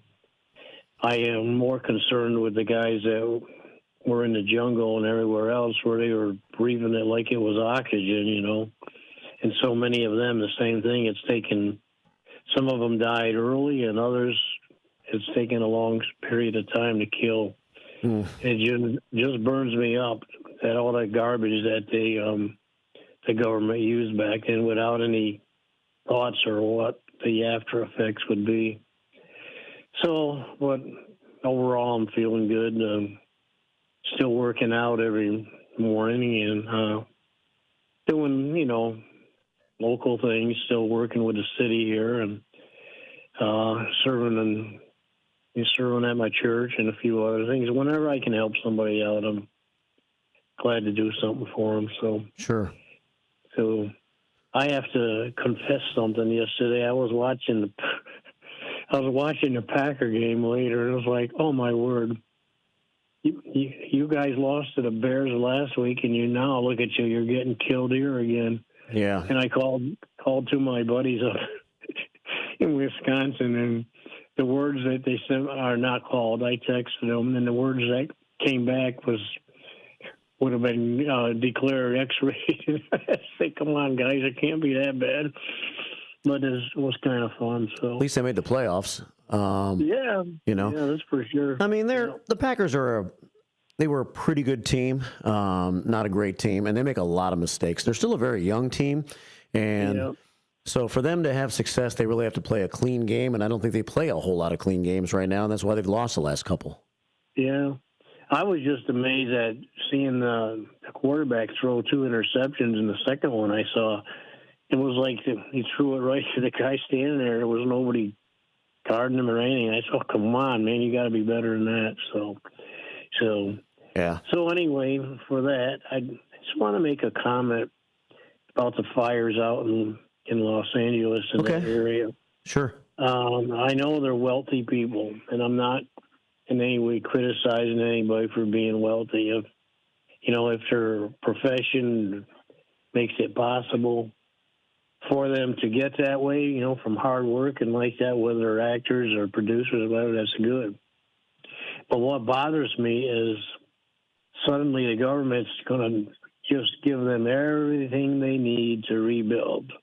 I am more concerned with the guys that were in the jungle and everywhere else where they were breathing it like it was oxygen, you know. And so many of them, the same thing. It's taken, some of them died early and others, it's taken a long period of time to kill. It just burns me up that all that garbage that the government used back then without any thoughts or what the after effects would be. So, but overall, I'm feeling good. Still working out every morning and doing, you know, local things, still working with the city here and serving at my church and a few other things. Whenever I can help somebody out, I'm glad to do something for them. So sure. So I have to confess something. Yesterday I was watching the Packer game later, and it was like, oh my word. You guys lost to the Bears last week, and you now look at you. You're getting killed here again. Yeah. And I called two of my buddies up in Wisconsin, and the words that they sent are not called. I texted them, and the words that came back would have been declared X-rated. I say, come on, guys, it can't be that bad. But it was kind of fun. So at least they made the playoffs. Yeah, you know, yeah, that's for sure. I mean, the Packers they were a pretty good team, not a great team, and they make a lot of mistakes. They're still a very young team, and so for them to have success, they really have to play a clean game, and I don't think they play a whole lot of clean games right now, and that's why they've lost the last couple. Yeah, I was just amazed at seeing the quarterback throw 2 interceptions in the second one. I saw it was like he threw it right to the guy standing there. There was nobody guarding him or anything. I said, oh, come on, man, you got to be better than that. So yeah. So anyway, for that, I just want to make a comment about the fires out in Los Angeles and that area. Sure. I know they're wealthy people, and I'm not in any way criticizing anybody for being wealthy. If their profession makes it possible for them to get that way, from hard work and like that, whether they're actors or producers or whatever, that's good. But what bothers me is suddenly the government's going to just give them everything they need to rebuild.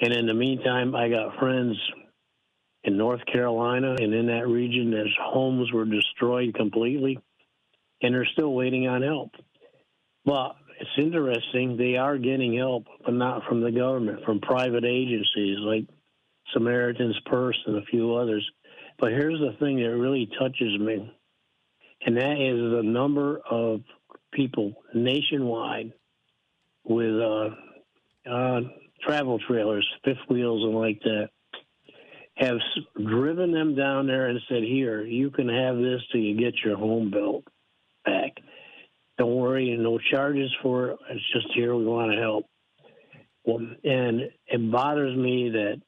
And in the meantime, I got friends in North Carolina and in that region, their homes were destroyed completely, and they're still waiting on help. But it's interesting, they are getting help, but not from the government, from private agencies like Samaritan's Purse and a few others. But here's the thing that really touches me, and that is the number of people nationwide with travel trailers, fifth wheels and like that, have driven them down there and said, here, you can have this till you get your home built back. Don't worry, no charges for it. It's just here, we want to help. Well, and it bothers me that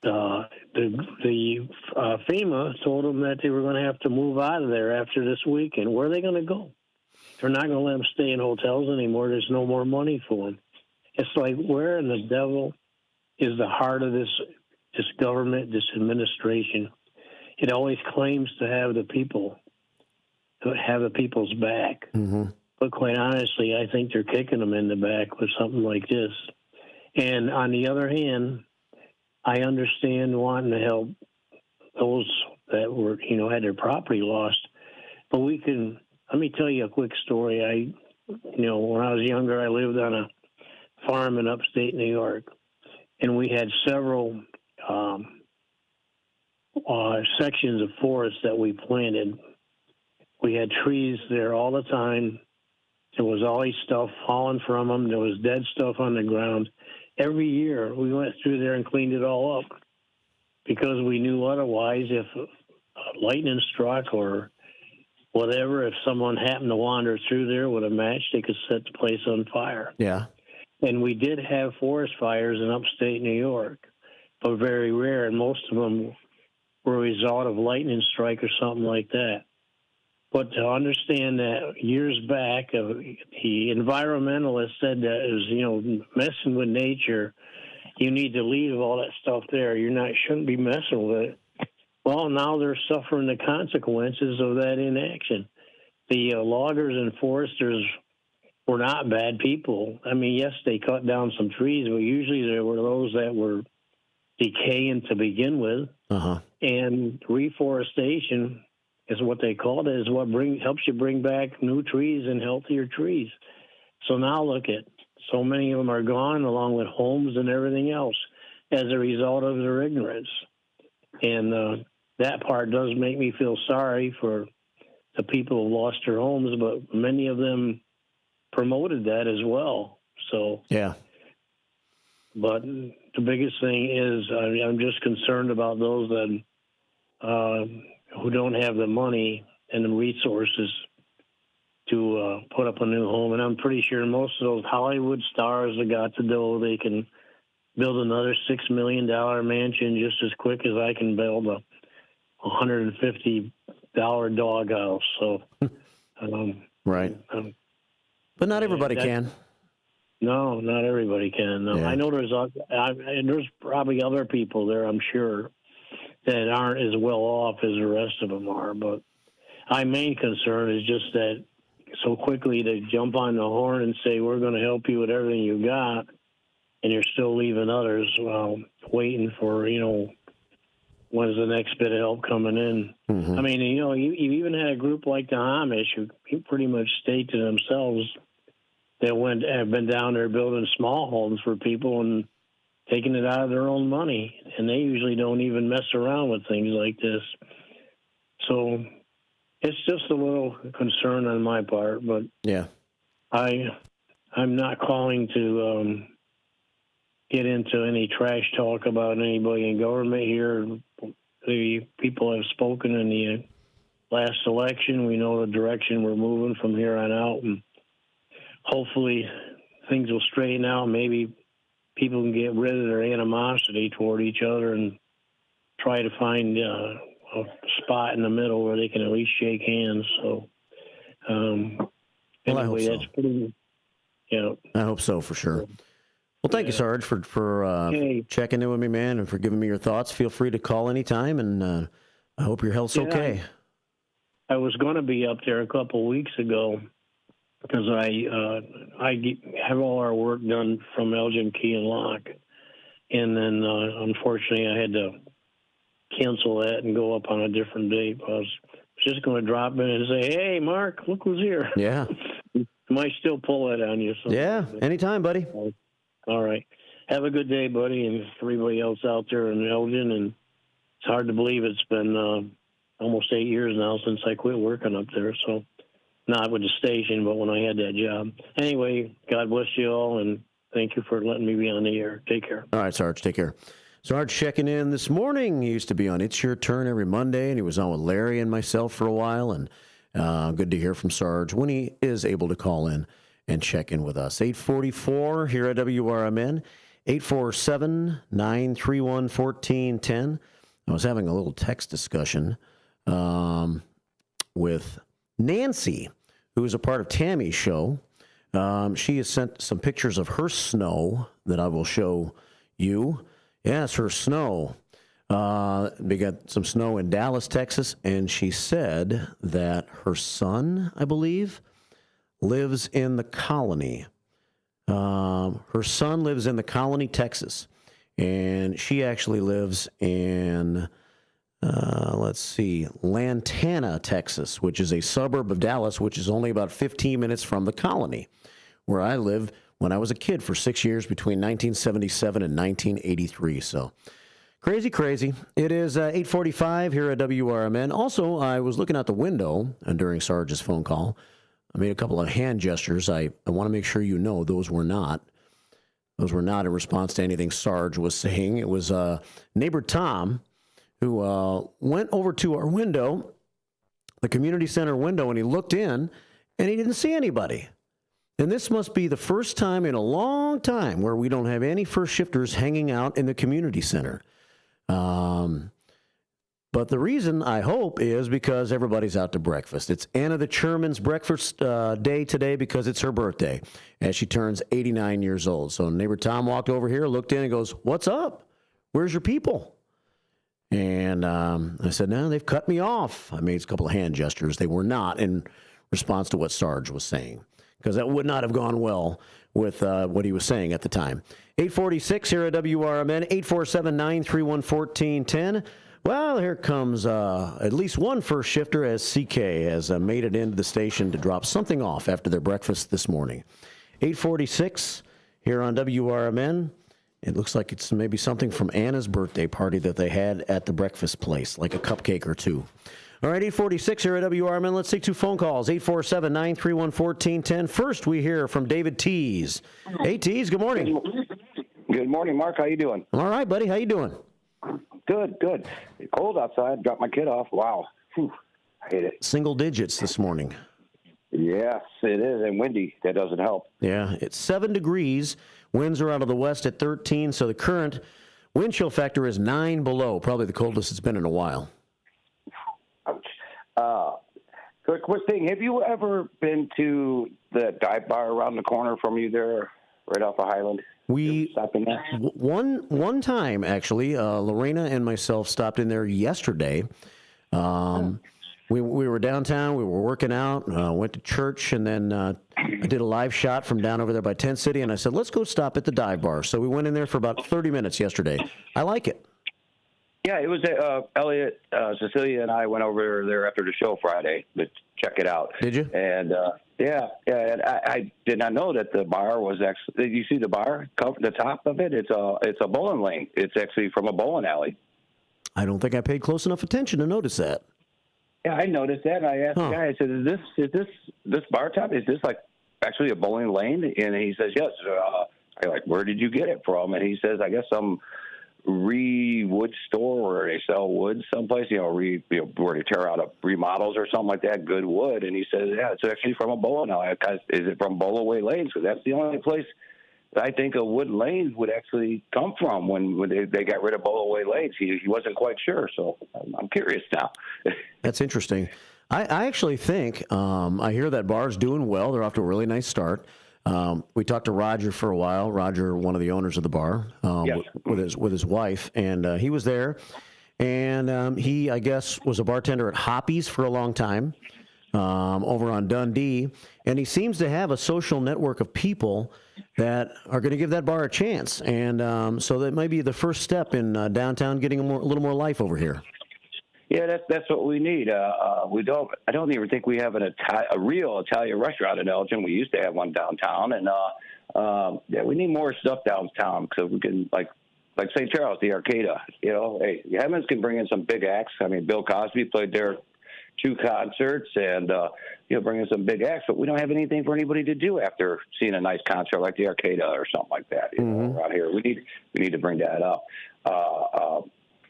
the FEMA told them that they were going to have to move out of there after this weekend. Where are they going to go? They're not going to let them stay in hotels anymore. There's no more money for them. It's like, where in the devil is the heart of this government, this administration? it always claims to have the people's back. Mm-hmm. But quite honestly, I think they're kicking them in the back with something like this. And on the other hand, I understand wanting to help those that were, had their property lost. But let me tell you a quick story. When I was younger, I lived on a farm in upstate New York, and we had several sections of forest that we planted. We had trees there all the time. There was always stuff falling from them. There was dead stuff on the ground. Every year, we went through there and cleaned it all up because we knew otherwise if lightning struck or whatever, if someone happened to wander through there with a match, they could set the place on fire. Yeah. And we did have forest fires in upstate New York, but very rare, and most of them were a result of lightning strike or something like that. But to understand that years back, the environmentalists said that it was, messing with nature, you need to leave all that stuff there. Shouldn't be messing with it. Well, now they're suffering the consequences of that inaction. The loggers and foresters were not bad people. I mean, yes, they cut down some trees, but usually there were those that were decaying to begin with. Uh-huh. And reforestation is what they called it, is what helps you bring back new trees and healthier trees. So now look at, so many of them are gone, along with homes and everything else, as a result of their ignorance. And that part does make me feel sorry for the people who lost their homes, but many of them promoted that as well. So yeah. But the biggest thing is I'm just concerned about those that who don't have the money and the resources to put up a new home. And I'm pretty sure most of those Hollywood stars that got the dough, they can build another $6 million mansion just as quick as I can build a $150 doghouse. So, right. But not everybody can. No, not everybody can. No. Yeah. I know there's probably other people there, I'm sure, that aren't as well off as the rest of them are. But my main concern is just that so quickly to jump on the horn and say, we're going to help you with everything you got, and you're still leaving others waiting for, when's the next bit of help coming in. Mm-hmm. I mean, you even had a group like the Amish who pretty much state to themselves that have been down there building small homes for people and taking it out of their own money, and they usually don't even mess around with things like this. So it's just a little concern on my part, but yeah, I'm not calling to get into any trash talk about anybody in government here. The people have spoken in the last election. We know the direction we're moving from here on out, and hopefully things will straighten out. Maybe people can get rid of their animosity toward each other and try to find a spot in the middle where they can at least shake hands. So, anyway, that's pretty. I hope so, for sure. Well, thank you, Sarge, for checking in with me, man, and for giving me your thoughts. Feel free to call anytime, and I hope your health's okay. I was going to be up there a couple weeks ago because I have all our work done from Elgin Key and Lock, and then unfortunately I had to cancel that and go up on a different date. I was just going to drop in and say, "Hey, Mark, look who's here." Yeah. Might still pull that on you. So. Yeah, anytime, buddy. All right. Have a good day, buddy, and everybody else out there in Elgin. And it's hard to believe it's been almost 8 years now since I quit working up there. So not with the station, but when I had that job. Anyway, God bless you all, and thank you for letting me be on the air. Take care. All right, Sarge, take care. Sarge checking in this morning. He used to be on It's Your Turn every Monday, and he was on with Larry and myself for a while, and good to hear from Sarge when he is able to call in and check in with us. 844 here at WRMN, 847-931-1410. I was having a little text discussion with Nancy, who is a part of Tammy's show. She has sent some pictures of her snow that I will show you. Yes, her snow. We got some snow in Dallas, Texas, and she said that her son, I believe, lives in the Colony. Her son lives in the Colony, Texas, and she actually lives in, Lantana, Texas, which is a suburb of Dallas, which is only about 15 minutes from the Colony, where I lived when I was a kid for 6 years between 1977 and 1983. So crazy, crazy. It is 8:45 here at WRMN. Also, I was looking out the window during Sarge's phone call. I made a couple of hand gestures. I want to make sure you know those were not in response to anything Sarge was saying. It was neighbor Tom who went over to our window, the community center window, and he looked in, and he didn't see anybody. And this must be the first time in a long time where we don't have any first shifters hanging out in the community center. But the reason, I hope, is because everybody's out to breakfast. It's Anna the Chairman's breakfast day today because it's her birthday, as she turns 89 years old. So neighbor Tom walked over here, looked in, and goes, "What's up? Where's your people?" And I said, "No, they've cut me off." I made a couple of hand gestures. They were not in response to what Sarge was saying, because that would not have gone well with what he was saying at the time. 846 here at WRMN, 847-931-1410. Well, here comes at least one first shifter, as CK has made it into the station to drop something off after their breakfast this morning. 846 here on WRMN. It looks like it's maybe something from Anna's birthday party that they had at the breakfast place, like a cupcake or two. All right, 846 here at WRMN. Let's take two phone calls, 847-931-1410. First, we hear from David Tees. Hey, Tees, good morning. Good morning, Mark. How you doing? All right, buddy. How you doing? Good, good. It's cold outside. Dropped my kid off. Wow. Whew. I hate it. Single digits this morning. Yes, it is, and windy. That doesn't help. Yeah, it's 7 degrees. Winds are out of the west at 13, so the current wind chill factor is 9 below, probably the coldest it's been in a while. Quick thing. Have you ever been to the dive bar around the corner from you there, right off of Highland? We one time, actually, Lorena and myself stopped in there yesterday. We were downtown. We were working out, went to church, and then I did a live shot from down over there by Tent City, and I said, let's go stop at the dive bar. So we went in there for about 30 minutes yesterday. I like it. Yeah, it was Elliot, Cecilia, and I went over there after the show Friday to check it out. Did you? And, and I did not know that the bar was actually, did you see the bar, the top of it? It's a bowling lane. It's actually from a bowling alley. I don't think I paid close enough attention to notice that. Yeah, I noticed that, and I asked the guy, I said, is this bar top, is this like actually a bowling lane? And he says, yes. I'm like, where did you get it from? And he says, I guess some wood store where they sell wood someplace, where they tear out remodels or something like that, good wood. And he says, yeah, it's actually from a bowling alley. Is it from Bowlaway Lanes? Because that's the only place that I think a wood lanes would actually come from when they got rid of Bowlaway Lanes. He wasn't quite sure, so I'm curious now. That's interesting. I actually think, I hear that bar's doing well. They're off to a really nice start. We talked to Roger for a while. Roger, one of the owners of the bar, yes. with his wife, and he was there. And he, I guess, was a bartender at Hoppy's for a long time, over on Dundee. And he seems to have a social network of people that are going to give that bar a chance. And so that might be the first step in downtown getting a little more life over here. Yeah, that's what we need. I don't even think we have a real Italian restaurant in Elgin. We used to have one downtown, and we need more stuff downtown because we can like St. Charles, the Arcada. Hey, Hemmons can bring in some big acts. I mean, Bill Cosby played there 2 concerts, and bring in some big acts. But we don't have anything for anybody to do after seeing a nice concert like the Arcada or something like that. Around here, we need to bring that up.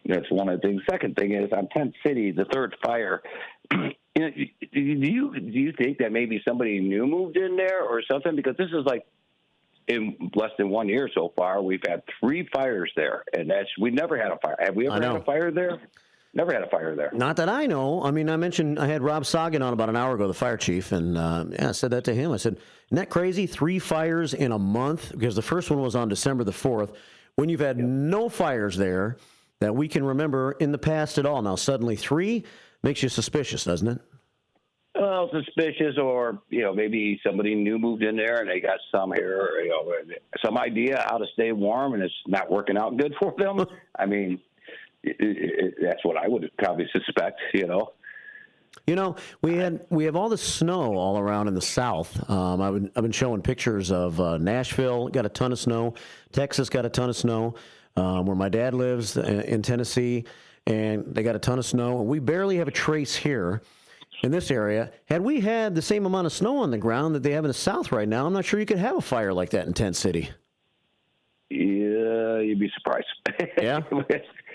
That's one of the things. Second thing is on Tent City, the third fire. Do you think that maybe somebody new moved in there or something? Because this is like in less than 1 year so far, we've had 3 fires there, and we never had a fire. Have we ever had a fire there? Never had a fire there. Not that I know. I mean, I had Rob Sagan on about an hour ago, the fire chief, and I said that to him. I said, isn't that crazy? 3 fires in a month? Because the first one was on December the 4th. When you've had no fires there, that we can remember in the past at all. Now, suddenly 3 makes you suspicious, doesn't it? Well, suspicious, or maybe somebody new moved in there and they got some some idea how to stay warm, and it's not working out good for them. I mean, that's what I would probably suspect. We have all the snow all around in the South. I've been showing pictures of Nashville got a ton of snow, Texas got a ton of snow, where my dad lives in Tennessee, and they got a ton of snow. We barely have a trace here in this area. Had we had the same amount of snow on the ground that they have in the South right now, I'm not sure you could have a fire like that in Tent City. Yeah, you'd be surprised. Yeah?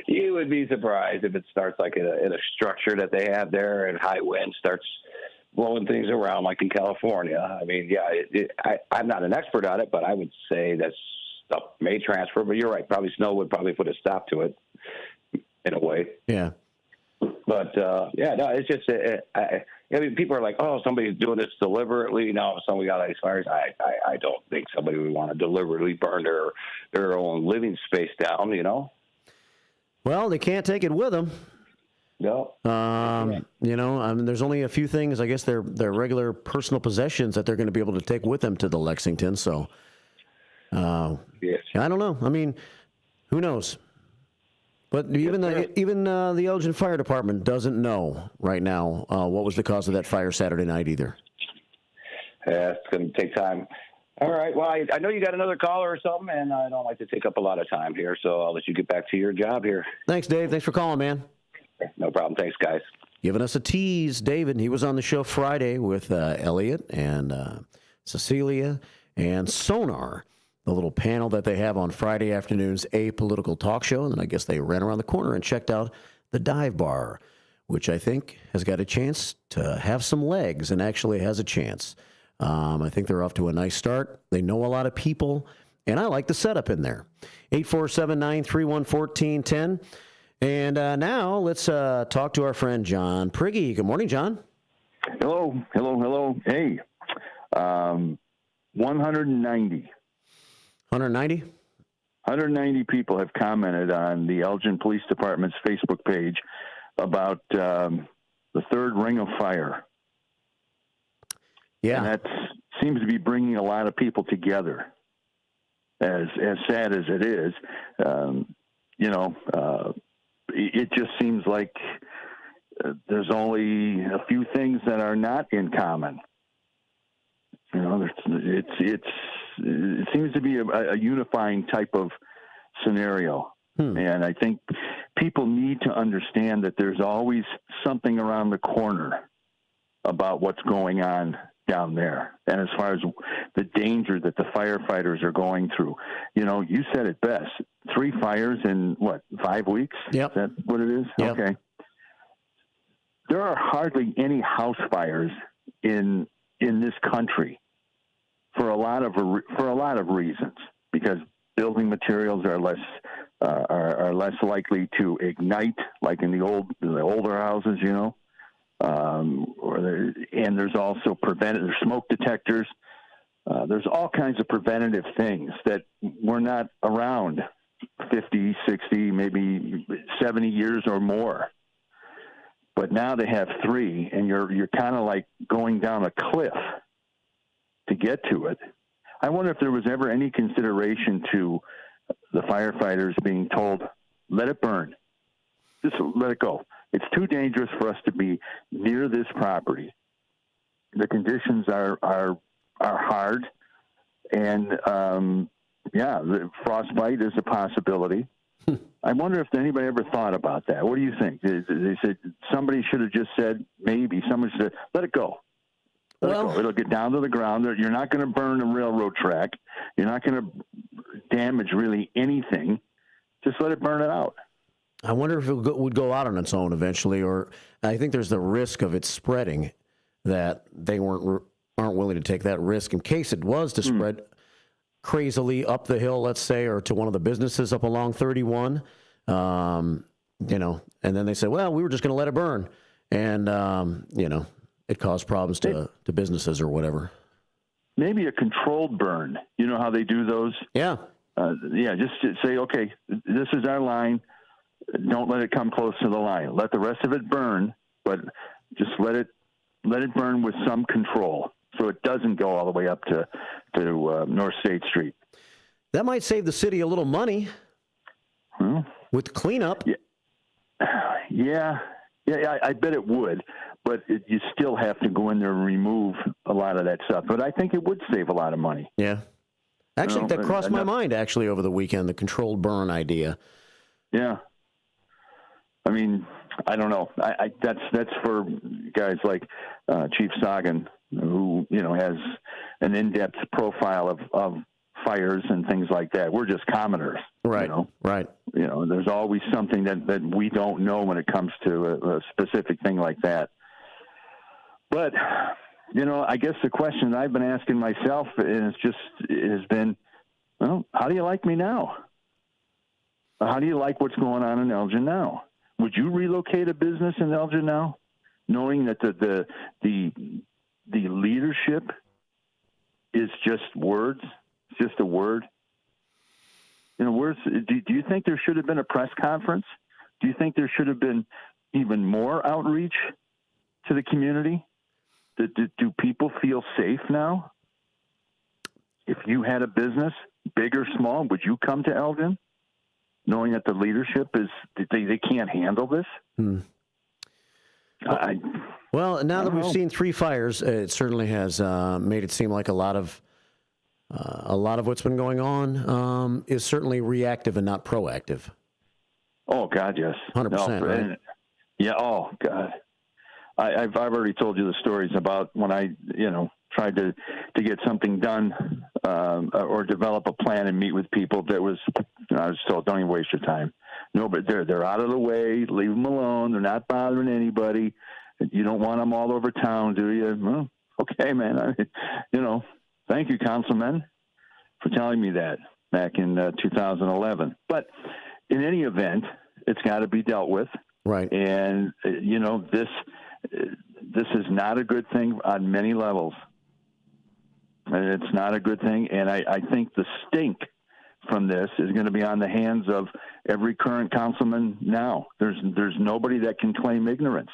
You would be surprised if it starts like in a structure that they have there, and high wind starts blowing things around like in California. I mean, I'm not an expert on it, but I would say that stuff may transfer. But you're right, probably snow would probably put a stop to it in a way. Yeah. But, it's just, people are like, oh, somebody's doing this deliberately. No, somebody got ice fires. I don't think somebody would want to deliberately burn their own living space down, Well, they can't take it with them. No. There's only a few things, I guess, their regular personal possessions that they're going to be able to take with them to the Lexington. So, yes. I don't know. I mean, who knows? But even the Elgin Fire Department doesn't know right now what was the cause of that fire Saturday night either. Yeah, it's going to take time. All right. Well, I know you got another caller or something, and I don't like to take up a lot of time here, so I'll let you get back to your job here. Thanks, Dave. Thanks for calling, man. No problem. Thanks, guys. Giving us a tease, David. He was on the show Friday with Elliot and Cecilia and Sonar, the little panel that they have on Friday afternoons, a political talk show. And then I guess they ran around the corner and checked out the dive bar, which I think has got a chance to have some legs and actually has a chance. I think they're off to a nice start. They know a lot of people, and I like the setup in there. 847-931-1410. And now let's talk to our friend John Prigge. Good morning, John. Hello. Hey, 190. 190? 190 people have commented on the Elgin Police Department's Facebook page about the third ring of fire. Yeah. And that seems to be bringing a lot of people together. As sad as it is, it just seems like there's only a few things that are not in common. It seems to be a unifying type of scenario. And I think people need to understand that there's always something around the corner about what's going on down there. And as far as the danger that the firefighters are going through, you said it best. 3 fires in 5 weeks? Yep. Is that what it is? Yep. Okay. There are hardly any house fires in this country for a lot of reasons, because building materials are less likely to ignite, like in the older houses, and there's also preventative smoke detectors. There's all kinds of preventative things that were not around 50, 60, maybe 70 years or more. But now they have 3, and you're kind of like going down a cliff to get to it. I wonder if there was ever any consideration to the firefighters being told, let it burn. Just let it go. It's too dangerous for us to be near this property. The conditions are hard, and the frostbite is a possibility. I wonder if anybody ever thought about that. What do you think? They said somebody should have just said, maybe somebody said, let it go. Let it go. It'll get down to the ground. You're not going to burn a railroad track. You're not going to damage really anything. Just let it burn it out. I wonder if it would go out on its own eventually, or I think there's the risk of it spreading that they aren't willing to take that risk in case it was to spread crazily up the hill, let's say, or to one of the businesses up along 31, and then they say, well, we were just going to let it burn. And, it caused problems to businesses or whatever. Maybe a controlled burn. You know how they do those? Yeah. Just to say, okay, this is our line. don't let it come close to the line. Let the rest of it burn, but just let it burn with some control, so it doesn't go all the way up to North State Street. That might save the city a little money with cleanup. Yeah, I bet it would, but you still have to go in there and remove a lot of that stuff. But I think it would save a lot of money. Yeah. Actually, that crossed my mind, actually, over the weekend, the controlled burn idea. Yeah. I mean, I don't know. That's for guys like Chief Sagan, who, has an in-depth profile of fires and things like that. We're just commoners. Right, right. There's always something that we don't know when it comes to a specific thing like that. But, I guess the question I've been asking myself has been, well, how do you like me now? How do you like what's going on in Elgin now? Would you relocate a business in Elgin now, knowing that the leadership is just words? It's just a word. Do you think there should have been a press conference? Do you think there should have been even more outreach to the community? Do people feel safe now? If you had a business, big or small, would you come to Elgin, knowing that the leadership they can't handle this? Well, now that we've seen 3 fires, it certainly has made it seem like a lot of what's been going on is certainly reactive and not proactive. Oh God, yes, 100%. Right? Yeah. Oh God, I've already told you the stories about when I tried to get something done or develop a plan and meet with people. That was I was told, don't even waste your time. No, but they're out of the way. Leave them alone. They're not bothering anybody. You don't want them all over town, do you? Well, okay, man. Thank you, councilman, for telling me that back in 2011. But in any event, it's got to be dealt with. Right. And, this is not a good thing on many levels. It's not a good thing. And I think the stink from this is going to be on the hands of every current councilman now. There's nobody that can claim ignorance.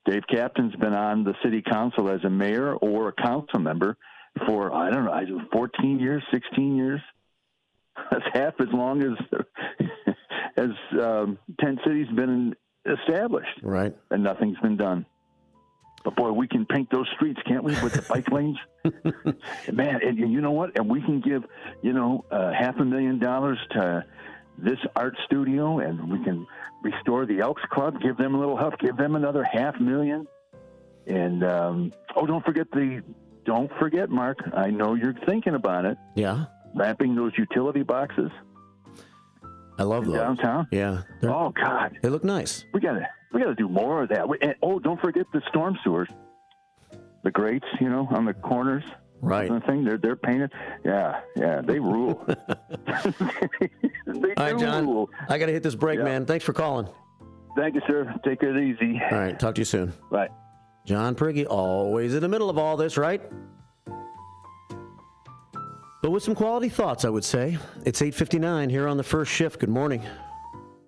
Dave Captain's been on the city council as a mayor or a council member for, 14 years, 16 years. That's half as long as Tent City's been established. Right. And nothing's been done. But boy, we can paint those streets, can't we, with the bike lanes? Man, and you know what? And we can give, $500,000 to this art studio, and we can restore the Elks Club, give them a little help, give them another $500,000. And don't forget, Mark, I know you're thinking about it. Yeah. Wrapping those utility boxes. I love those. Downtown. Yeah. Oh God. They look nice. We gotta do more of that. And, don't forget the storm sewers. The grates, on the corners. Right. The thing they're painted. Yeah, they rule. They All right, John. rule. I got to hit this break, man. Thanks for calling. Thank you, sir. Take it easy. All right. Talk to you soon. Bye. John Prigge, always in the middle of all this, right? But with some quality thoughts, I would say. It's 8:59 here on the first shift. Good morning.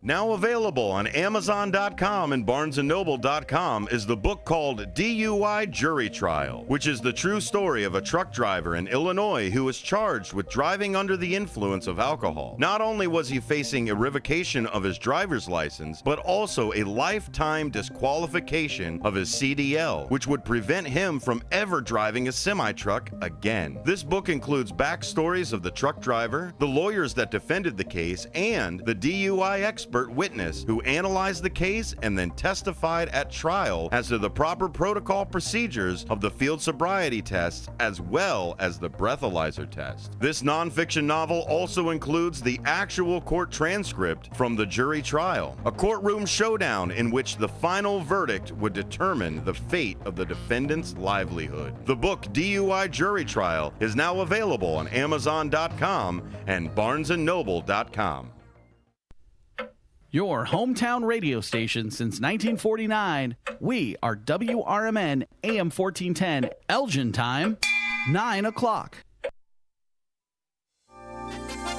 Now available on Amazon.com and BarnesandNoble.com is the book called DUI Jury Trial, which is the true story of a truck driver in Illinois who was charged with driving under the influence of alcohol. Not only was he facing a revocation of his driver's license, but also a lifetime disqualification of his CDL, which would prevent him from ever driving a semi-truck again. This book includes backstories of the truck driver, the lawyers that defended the case, and the DUI expert witness who analyzed the case and then testified at trial as to the proper protocol procedures of the field sobriety tests as well as the breathalyzer test. This nonfiction novel also includes the actual court transcript from the jury trial, a courtroom showdown in which the final verdict would determine the fate of the defendant's livelihood. The book DUI Jury Trial is now available on Amazon.com and BarnesandNoble.com. Your hometown radio station since 1949. We are WRMN AM 1410, Elgin time, 9 o'clock.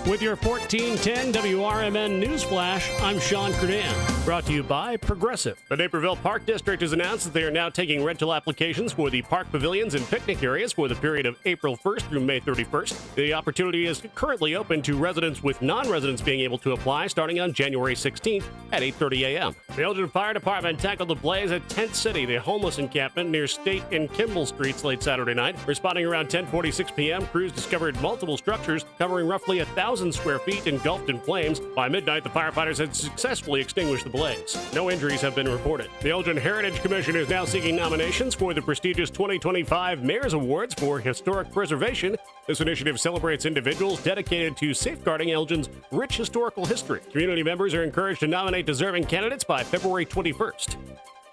With your 1410 WRMN News Flash, I'm Sean Kernan. Brought to you by Progressive. The Naperville Park District has announced that they are now taking rental applications for the park pavilions and picnic areas for the period of April 1st through May 31st. The opportunity is currently open to residents, with non-residents being able to apply starting on January 16th at 8:30 a.m. The Elgin Fire Department tackled the blaze at Tent City, the homeless encampment near State and Kimball Streets late Saturday night. Responding around 10:46 p.m., crews discovered multiple structures covering roughly 1,000 square feet engulfed in flames. By midnight, the firefighters had successfully extinguished the blaze. No injuries have been reported. The Elgin Heritage Commission is now seeking nominations for the prestigious 2025 Mayor's Awards for Historic Preservation. This initiative celebrates individuals dedicated to safeguarding Elgin's rich historical history. Community members are encouraged to nominate deserving candidates by February 21st.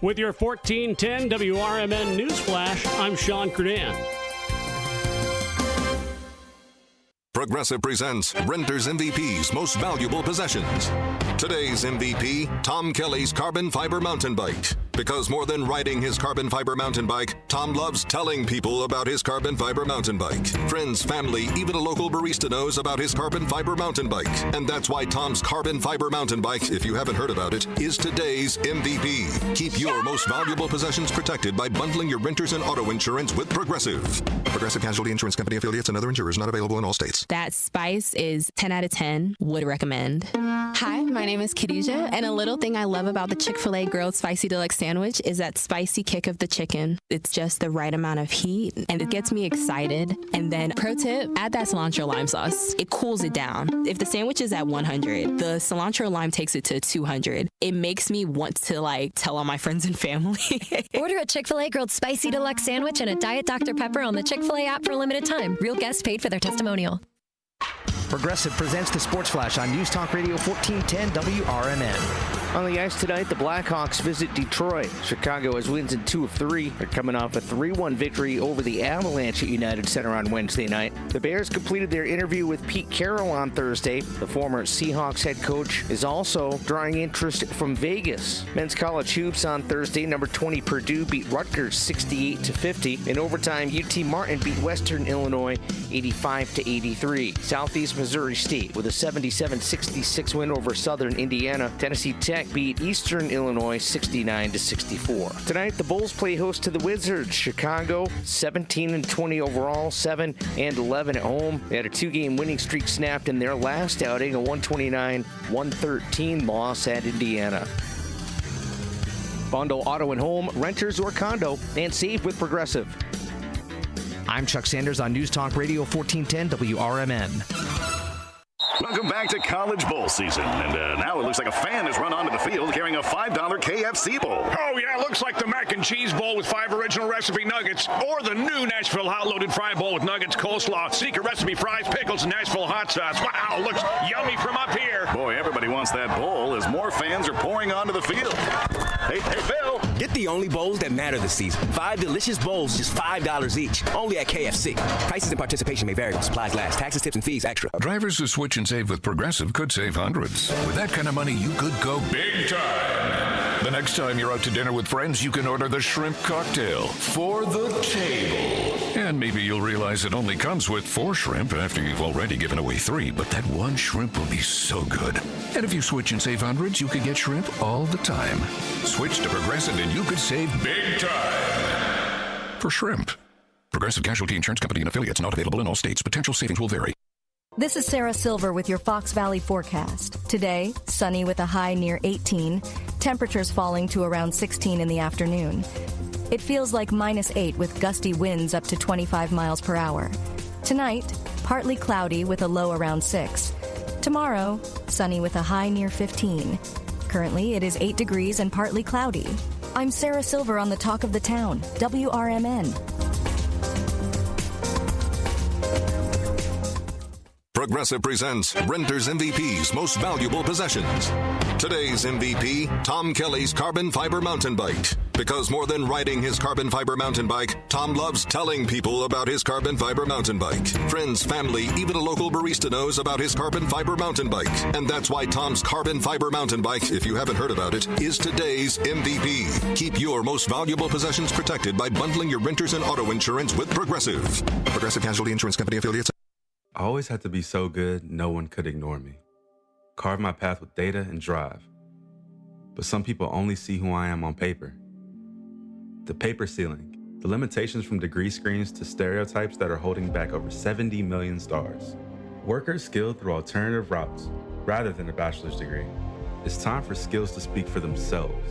With your 1410 WRMN News Flash, I'm Sean Kernan. Progressive presents Renter's MVP's Most Valuable Possessions. Today's MVP, Tom Kelly's carbon fiber mountain bike. Because more than riding his carbon fiber mountain bike, Tom loves telling people about his carbon fiber mountain bike. Friends, family, even a local barista knows about his carbon fiber mountain bike. And that's why Tom's carbon fiber mountain bike, if you haven't heard about it, is today's MVP. Keep your most valuable possessions protected by bundling your renters and auto insurance with Progressive. Progressive Casualty Insurance Company affiliates and other insurers not available in all states. That spice is 10 out of 10. Would recommend. Hi, my name is Khadijah, and a little thing I love about the Chick-fil-A Grilled Spicy Deluxe Sandwich is that spicy kick of the chicken. It's just the right amount of heat, and it gets me excited. And then, pro tip, add that cilantro lime sauce. It cools it down. If the sandwich is at 100, the cilantro lime takes it to 200. It makes me want to, tell all my friends and family. Order a Chick-fil-A Grilled Spicy Deluxe Sandwich and a Diet Dr. Pepper on the Chick-fil-A app for a limited time. Real guests paid for their testimonial. Progressive presents the Sports Flash on News Talk Radio 1410 WRMN. On the ice tonight, the Blackhawks visit Detroit. Chicago has wins in 2 of 3. They're coming off a 3-1 victory over the Avalanche at United Center on Wednesday night. The Bears completed their interview with Pete Carroll on Thursday. The former Seahawks head coach is also drawing interest from Vegas. Men's college hoops on Thursday. Number 20 Purdue beat Rutgers 68-50. In overtime, UT Martin beat Western Illinois 85-83. Southeast Missouri State with a 77-66 win over Southern Indiana. Tennessee Tech beat Eastern Illinois 69-64. Tonight, the Bulls play host to the Wizards. Chicago 17-20 overall, 7-11 at home. They had a 2-game winning streak snapped in their last outing, a 129-113 loss at Indiana. Bundle auto and home, renters or condo, and save with Progressive. I'm Chuck Sanders on News Talk Radio 1410 WRMN. Welcome back to College Bowl season. And now it looks like a fan has run onto the field carrying a $5 KFC bowl. Oh, yeah, looks like the mac and cheese bowl with 5 original recipe nuggets, or the new Nashville hot loaded fry bowl with nuggets, coleslaw, secret recipe fries, pickles, and Nashville hot sauce. Wow, looks yummy from up here. Boy, everybody wants that bowl as more fans are pouring onto the field. Hey, Bill. Get the only bowls that matter this season. 5 delicious bowls, just $5 each. Only at KFC. Prices and participation may vary while supplies last. Taxes, tips, and fees extra. Drivers who switch and save with Progressive could save hundreds. With that kind of money, you could go big time. The next time you're out to dinner with friends, you can order the shrimp cocktail for the table. And maybe you'll realize it only comes with 4 shrimp after you've already given away 3, but that one shrimp will be so good. And if you switch and save hundreds, you could get shrimp all the time. Switch to Progressive and you could save big time for shrimp. Progressive Casualty Insurance Company and affiliates, not available in all states. Potential savings will vary. This is Sarah Silver with your Fox Valley forecast. Today, sunny with a high near 18, temperatures falling to around 16 in the afternoon. It feels like -8 with gusty winds up to 25 miles per hour. Tonight, partly cloudy with a low around 6. Tomorrow, sunny with a high near 15. Currently, it is 8 degrees and partly cloudy. I'm Sarah Silver on the Talk of the Town, WRMN. Progressive presents Renter's MVP's Most Valuable Possessions. Today's MVP, Tom Kelly's carbon fiber mountain bike. Because more than riding his carbon fiber mountain bike, Tom loves telling people about his carbon fiber mountain bike. Friends, family, even a local barista knows about his carbon fiber mountain bike. And that's why Tom's carbon fiber mountain bike, if you haven't heard about it, is today's MVP. Keep your most valuable possessions protected by bundling your renters and auto insurance with Progressive. Progressive Casualty Insurance Company affiliates. I always had to be so good, no one could ignore me. Carve my path with data and drive. But some people only see who I am on paper. The paper ceiling, the limitations from degree screens to stereotypes that are holding back over 70 million stars. Workers skilled through alternative routes rather than a bachelor's degree. It's time for skills to speak for themselves.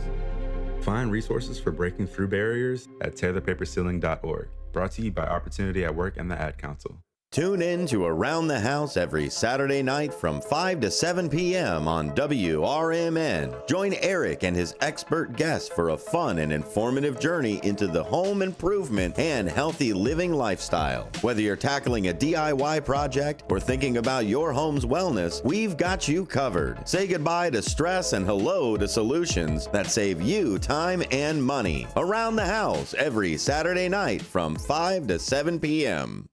Find resources for breaking through barriers at tearthepaperceiling.org. Brought to you by Opportunity at Work and the Ad Council. Tune in to Around the House every Saturday night from 5 to 7 p.m. on WRMN. Join Eric and his expert guests for a fun and informative journey into the home improvement and healthy living lifestyle. Whether you're tackling a DIY project or thinking about your home's wellness, we've got you covered. Say goodbye to stress and hello to solutions that save you time and money. Around the House every Saturday night from 5 to 7 p.m.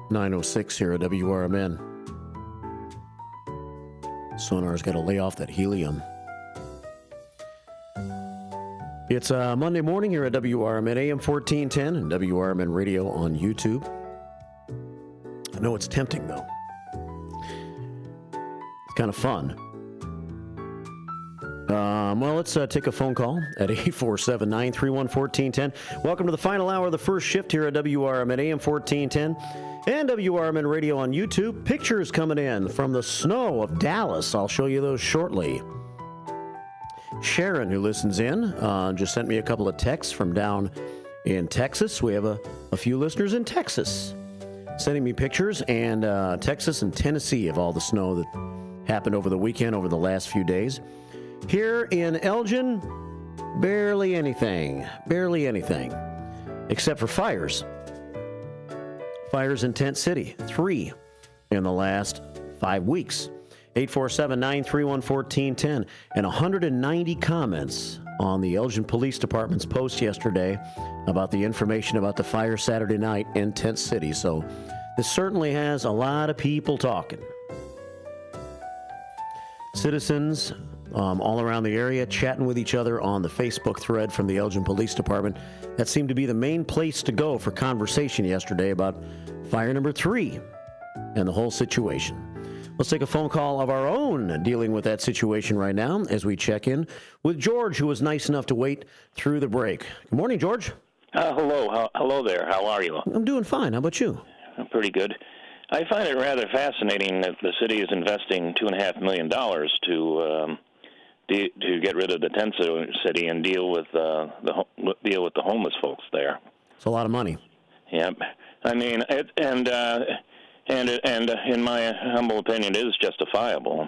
9:06 here at WRMN. Sonar's got to lay off that helium. It's Monday morning here at WRMN, AM 1410 and WRMN Radio on YouTube. I know it's tempting, though. It's kind of fun. Well, let's take a phone call at 847-931-1410. Welcome to the final hour of the first shift here at WRMN, AM 1410 and WRMN Radio on YouTube. Pictures coming in from the snow of Dallas. I'll show you those shortly. Sharon, who listens in, just sent me a couple of texts from down in Texas. We have a few listeners in Texas sending me pictures, and Texas and Tennessee of all the snow that happened over the weekend, over the last few days. Here in Elgin, barely anything, except for fires. Fires in Tent City, 3 in the last 5 weeks. 847-931-1410, and 190 comments on the Elgin Police Department's post yesterday about the information about the fire Saturday night in Tent City. So this certainly has a lot of people talking. Citizens all around the area chatting with each other on the Facebook thread from the Elgin Police Department. That seemed to be the main place to go for conversation yesterday about fire number 3 and the whole situation. Let's take a phone call of our own dealing with that situation right now as we check in with George, who was nice enough to wait through the break. Good morning, George. Hello. Hello there. How are you? I'm doing fine. How about you? I'm pretty good. I find it rather fascinating that the city is investing $2.5 million to get rid of the tent city and deal with the homeless folks there. It's a lot of money. Yep. I mean, and in my humble opinion, it is justifiable.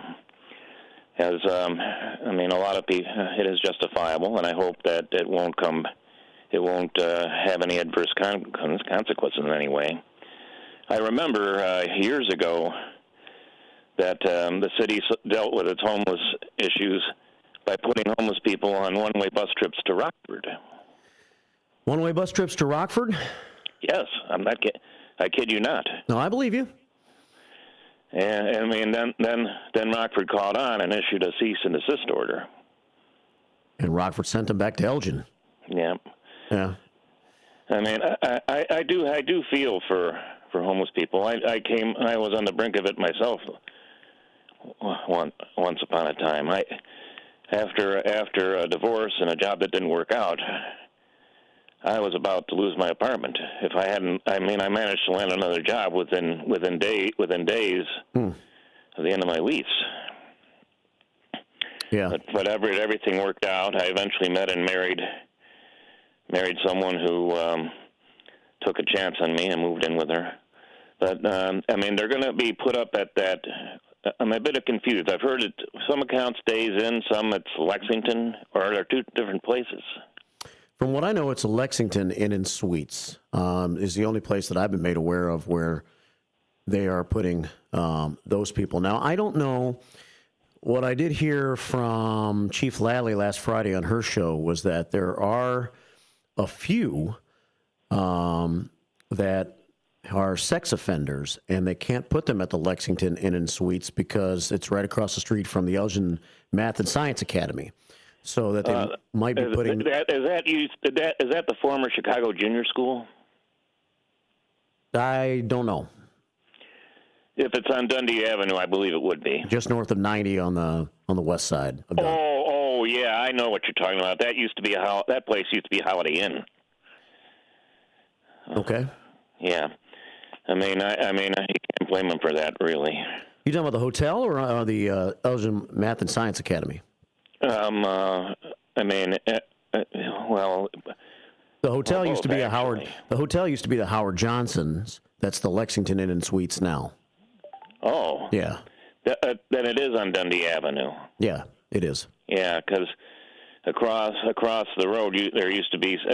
As a lot of people, it is justifiable, and I hope that it won't have any adverse consequences in any way. I remember years ago that the city dealt with its homeless issues by putting homeless people on one-way bus trips to Rockford. One-way bus trips to Rockford? Yes, I kid you not. No, I believe you. And I mean, then Rockford caught on and issued a cease and desist order. And Rockford sent them back to Elgin. Yeah. Yeah. I mean, I do feel for homeless people. I was on the brink of it myself once upon a time. After a divorce and a job that didn't work out, I was about to lose my apartment. If I hadn't, I managed to land another job within days of the end of my lease. Yeah. But everything worked out. I eventually met and married someone who took a chance on me and moved in with her. But they're going to be put up at that. I'm a bit confused. I've heard it. Some accounts stays in, some it's Lexington, or are there two different places? From what I know, it's a Lexington Inn and Suites is the only place that I've been made aware of where they are putting those people. Now, I don't know. What I did hear from Chief Lally last Friday on her show was that there are a few that are sex offenders, and they can't put them at the Lexington Inn and Suites because it's right across the street from the Elgin Math and Science Academy. So that they might be putting... Is that the former Chicago Junior School? I don't know. If it's on Dundee Avenue, I believe it would be. Just north of 90 on the west side of Dundee. Oh, yeah, I know what you're talking about. That used to be that place used to be Holiday Inn. Okay. Yeah. I mean, I can't blame them for that, really. You talking about the hotel or the Elgin Math and Science Academy? Well, the hotel used to be actually. The hotel used to be the Howard Johnson's. That's the Lexington Inn and Suites now. Oh. Yeah. Then it is on Dundee Avenue. Yeah, it is. Yeah, because across the road, there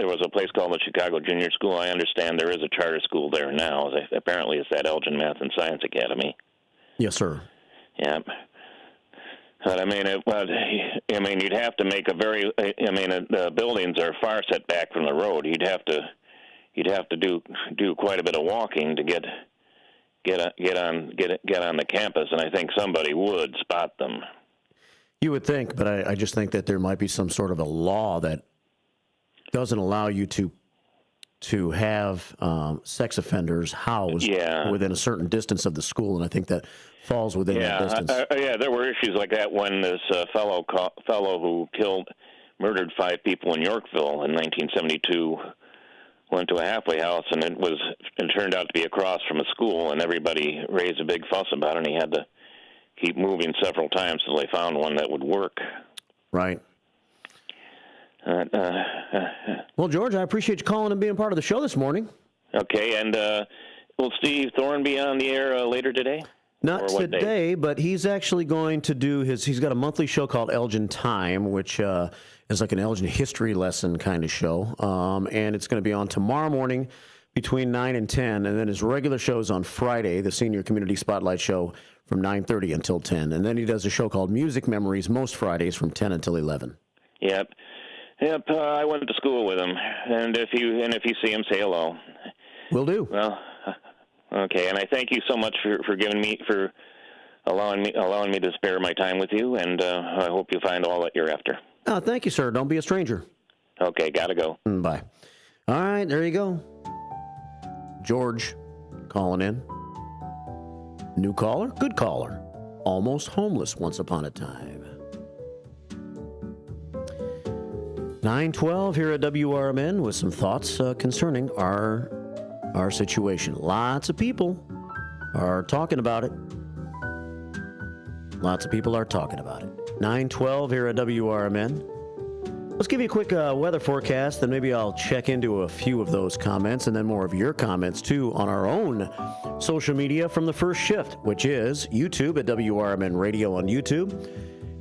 was a place called the Chicago Junior School. I understand there is a charter school there now. Apparently, it's that Elgin Math and Science Academy. Yes, sir. Yeah. But you'd have to make the buildings are far set back from the road. You'd have to do quite a bit of walking to get on the campus, and I think somebody would spot them. You would think, but I just think that there might be some sort of a law that doesn't allow you to have sex offenders housed within a certain distance of the school, and I think that falls within that distance. There were issues like that when this fellow who murdered 5 people in Yorkville in 1972 went to a halfway house, and it turned out to be across from a school, and everybody raised a big fuss about it, and he had to keep moving several times until they found one that would work. Right. Well, George, I appreciate you calling and being part of the show this morning. Okay, and will Steve Thorne be on the air later today? Not today, but he's actually going to do he's got a monthly show called Elgin Time, which is like an Elgin history lesson kind of show. And it's going to be on tomorrow morning between 9 and 10. And then his regular show's on Friday, the Senior Community Spotlight Show from 9:30 until 10. And then he does a show called Music Memories most Fridays from 10 until 11. Yep. I went to school with him. And if you see him, say hello. Will do. Well, okay, and I thank you so much for allowing me to spare my time with you, and I hope you find all that you're after. Oh, thank you, sir. Don't be a stranger. Okay, gotta go. Bye. All right, there you go. George calling in. New caller, good caller. Almost homeless once upon a time. 9:12 here at WRMN with some thoughts concerning our situation. Lots of people are talking about it. Lots of people are talking about it. 9:12 here at WRMN. Let's give you a quick weather forecast, then maybe I'll check into a few of those comments and then more of your comments, too, on our own social media from the first shift, which is YouTube at WRMN Radio on YouTube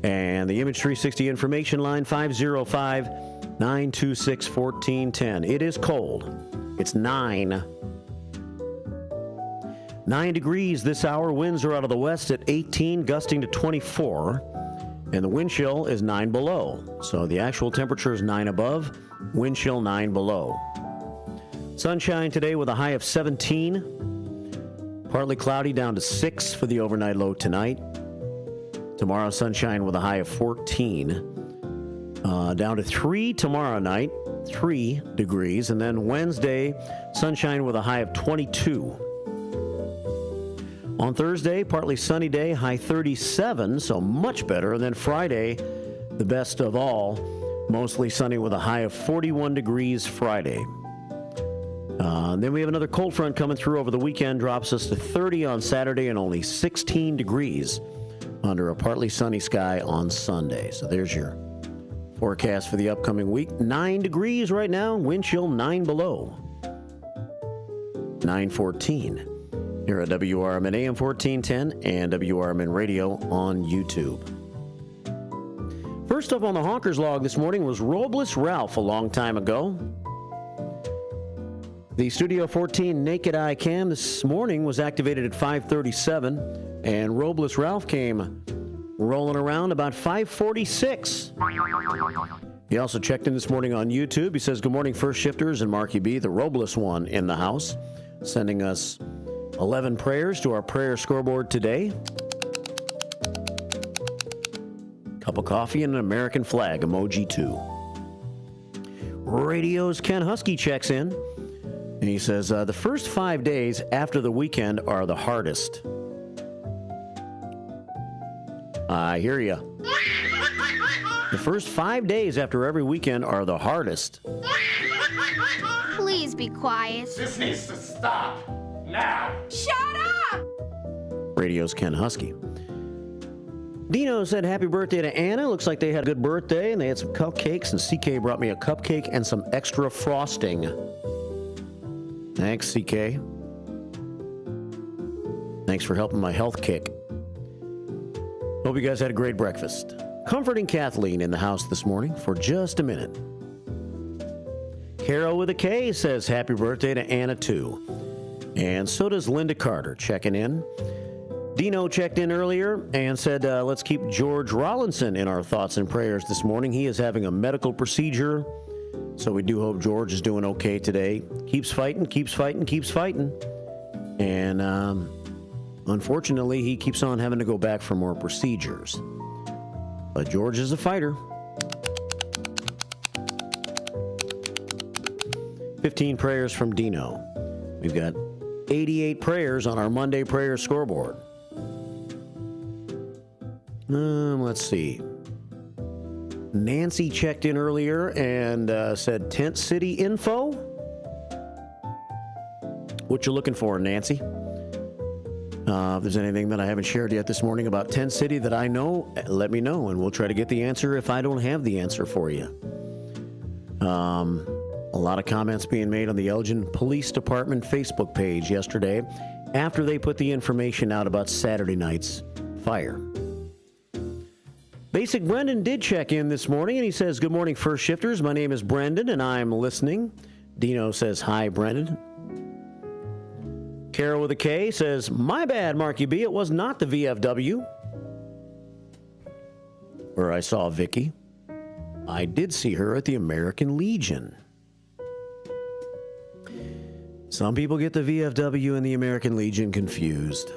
and the Image 360 information line 505-926-1410. It is cold. It's 9 degrees this hour. Winds are out of the west at 18, gusting to 24. And the wind chill is 9 below. So the actual temperature is 9 above, wind chill 9 below. Sunshine today with a high of 17. Partly cloudy down to 6 for the overnight low tonight. Tomorrow, sunshine with a high of 14. Down to 3 tomorrow night, 3 degrees. And then Wednesday, sunshine with a high of 22. On Thursday, partly sunny day, high 37, so much better. And then Friday, the best of all, mostly sunny with a high of 41 degrees Friday. Then we have another cold front coming through over the weekend, drops us to 30 on Saturday and only 16 degrees under a partly sunny sky on Sunday. So there's your forecast for the upcoming week. 9 degrees right now, wind chill 9 below. 9:14. Here at WRMN AM 1410 and WRMN Radio on YouTube. First up on the Honkers log this morning was Robles Ralph a long time ago. The Studio 14 Naked Eye Cam this morning was activated at 5:37, and Robles Ralph came rolling around about 5:46. He also checked in this morning on YouTube. He says, "Good morning, first shifters and Marky B, the Robles one in the house," sending us 11 prayers to our prayer scoreboard today. Cup of coffee and an American flag emoji too. Radio's Ken Husky checks in. And he says, the first 5 days after the weekend are the hardest. I hear you. The first 5 days after every weekend are the hardest. Please be quiet. This needs to stop now. Shut up! Radio's Ken Husky. Dino said happy birthday to Anna. Looks like they had a good birthday, and they had some cupcakes, and CK brought me a cupcake and some extra frosting. Thanks, CK. Thanks for helping my health kick. Hope you guys had a great breakfast. Comforting Kathleen in the house this morning for just a minute. Carol with a K says happy birthday to Anna, too. And so does Linda Carter, checking in. Dino checked in earlier and said, let's keep George Rollinson in our thoughts and prayers this morning. He is having a medical procedure, so we do hope George is doing okay today. Keeps fighting, keeps fighting, keeps fighting. And unfortunately, he keeps on having to go back for more procedures. But George is a fighter. 15 prayers from Dino. We've got 88 prayers on our Monday prayer scoreboard. Let's see. Nancy checked in earlier and said Tent City info. What you looking for, Nancy? If there's anything that I haven't shared yet this morning about Tent City that I know, let me know, and we'll try to get the answer if I don't have the answer for you. A lot of comments being made on the Elgin Police Department Facebook page yesterday after they put the information out about Saturday night's fire. Basic Brendan did check in this morning, and he says, good morning, First Shifters. My name is Brendan, and I'm listening. Dino says, hi, Brendan. Carol with a K says, my bad, Marky B. It was not the VFW where I saw Vicky. I did see her at the American Legion. Some people get the VFW and the American Legion confused.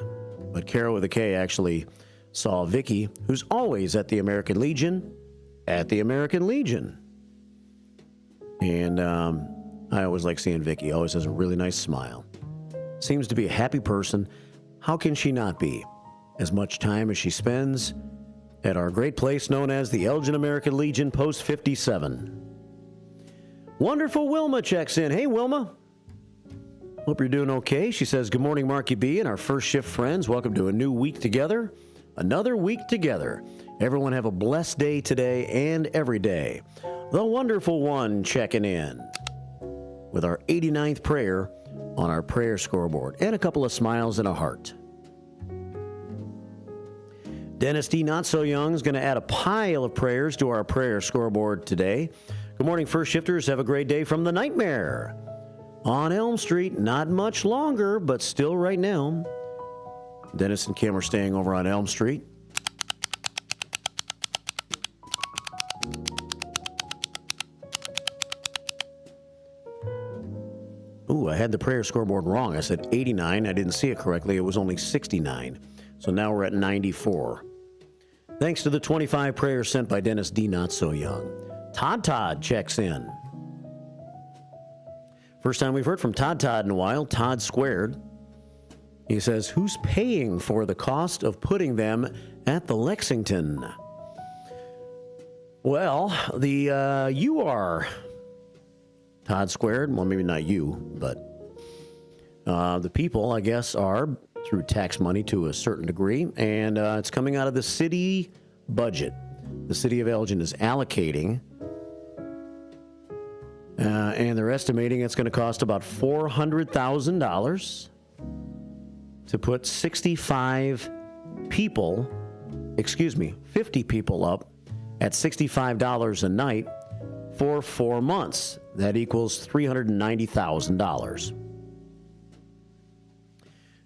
But Carol with a K actually saw Vicky, who's always at the American Legion, at the American Legion. And I always like seeing Vicky. Always has a really nice smile. Seems to be a happy person. How can she not be? As much time as she spends at our great place known as the Elgin American Legion Post 57. Wonderful Wilma checks in. Hey, Wilma. Hope you're doing okay. She says, good morning, Marky B, and our first shift friends. Welcome to a new week together. Another week together. Everyone have a blessed day today and every day. The wonderful one checking in with our 89th prayer on our prayer scoreboard and a couple of smiles and a heart. Dennis D. Not So Young is going to add a pile of prayers to our prayer scoreboard today. Good morning, First Shifters. Have a great day from the Nightmare. On Elm Street, not much longer, but still right now. Dennis and Kim are staying over on Elm Street. Ooh, I had the prayer scoreboard wrong. I said 89. I didn't see it correctly. It was only 69. So now we're at 94. Thanks to the 25 prayers sent by Dennis D. Not So Young. Todd checks in. First time we've heard from Todd in a while. Todd Squared. He says, who's paying for the cost of putting them at the Lexington? Well, you are, Todd Squared. Well, maybe not you, but the people, I guess, are through tax money to a certain degree, and it's coming out of the city budget. The city of Elgin is allocating, and they're estimating it's going to cost about $400,000 to put 50 people up at $65 a night for 4 months. That equals $390,000.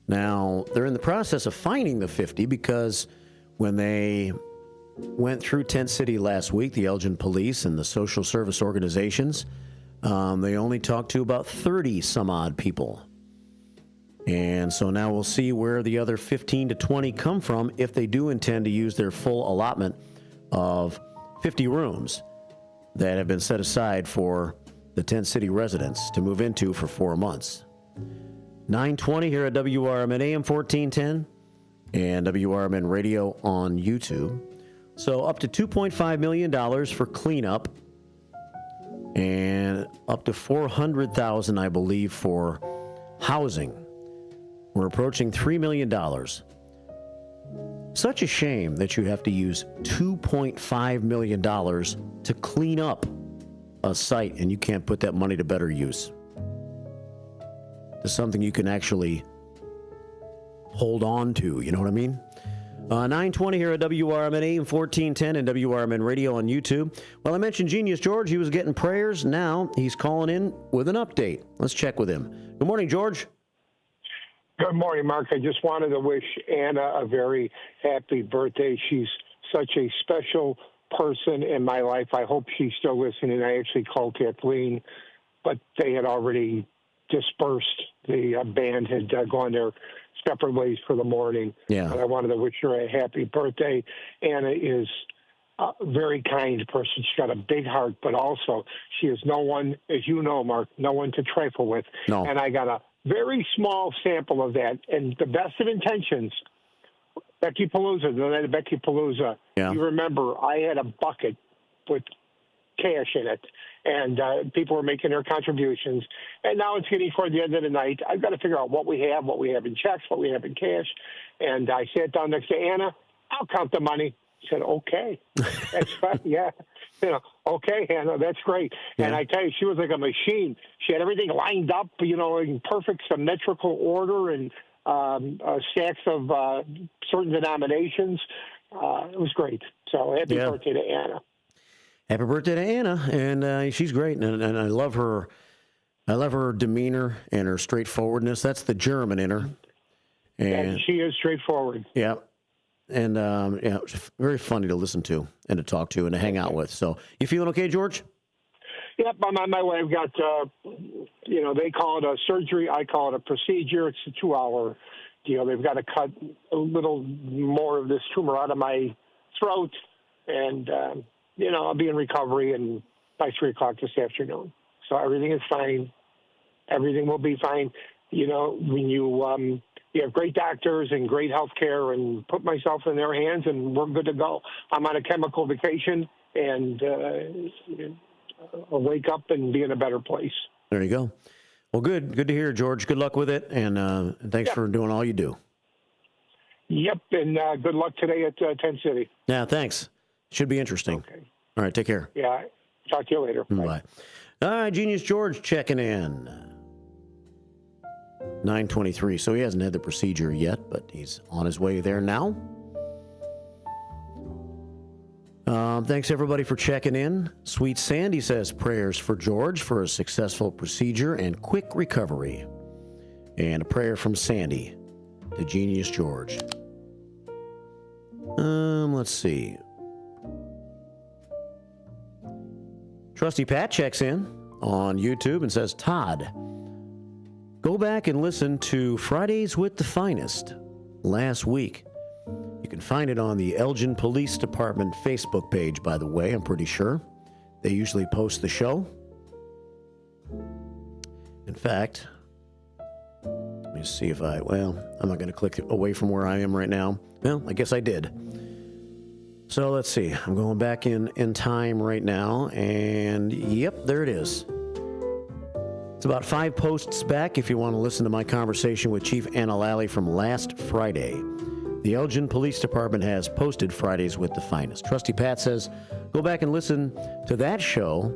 Now, they're in the process of finding the 50 because when they went through Tent City last week, the Elgin Police and the social service organizations, they only talked to about 30 some odd people. And so now we'll see where the other 15 to 20 come from if they do intend to use their full allotment of 50 rooms that have been set aside for the Tent City residents to move into for 4 months. 9:20 here at WRMN AM 1410 and WRMN Radio on YouTube. So up to $2.5 million for cleanup and up to $400,000, I believe, for housing. We're approaching $3 million. Such a shame that you have to use $2.5 million to clean up a site and you can't put that money to better use. To something you can actually hold on to, you know what I mean? 9:20 here at WRMN AM 1410 and WRMN Radio on YouTube. Well, I mentioned Genius George. He was getting prayers. Now he's calling in with an update. Let's check with him. Good morning, George. Good morning, Mark. I just wanted to wish Anna a very happy birthday. She's such a special person in my life. I hope she's still listening. I actually called Kathleen, but they had already dispersed. The band had gone their separate ways for the morning. Yeah. But I wanted to wish her a happy birthday. Anna is a very kind person. She's got a big heart, but also she is no one, as you know, Mark, no one to trifle with. No. And I got a very small sample of that. And the best of intentions, Becky Palooza, the night of Becky Palooza, you remember I had a bucket with cash in it, and people were making their contributions. And now it's getting toward the end of the night. I've got to figure out what we have in checks, what we have in cash. And I sat down next to Anna. I'll count the money. She said, okay. That's fine. Yeah. You know, okay, Anna, that's great. Yeah. And I tell you, she was like a machine. She had everything lined up, you know, in perfect symmetrical order and stacks of certain denominations. It was great. So happy birthday to Anna. Happy birthday to Anna, and she's great, and I love her. I love her demeanor and her straightforwardness. That's the German in her. And she is straightforward. Yeah, and it's very funny to listen to and to talk to and to hang out with. So, you feeling okay, George? Yep, I'm on my way. I've got, they call it a surgery. I call it a procedure. It's a 2-hour deal. They've got to cut a little more of this tumor out of my throat, and I'll be in recovery and by 3 o'clock this afternoon. So everything is fine. Everything will be fine. You know, when you have great doctors and great health care, and put myself in their hands and we're good to go. I'm on a chemical vacation, and I'll wake up and be in a better place. There you go. Well, good to hear, George. Good luck with it, and thanks for doing all you do. Yep, and good luck today at Tent City. Yeah, thanks. Should be interesting. Okay. All right, take care. Yeah, talk to you later. Bye. All right, Genius George checking in. 9:23, so he hasn't had the procedure yet, but he's on his way there now. Thanks, everybody, for checking in. Sweet Sandy says prayers for George for a successful procedure and quick recovery. And a prayer from Sandy to Genius George. Let's see. Trusty Pat checks in on YouTube and says, Todd, go back and listen to Fridays with the Finest last week. You can find it on the Elgin Police Department Facebook page, by the way, I'm pretty sure. They usually post the show. In fact, let me see if I'm not going to click away from where I am right now. Well, I guess I did. So let's see. I'm going back in time right now, and yep, there it is. It's about 5 posts back if you want to listen to my conversation with Chief Anna Lally from last Friday. The Elgin Police Department has posted Fridays with the Finest. Trusty Pat says, go back and listen to that show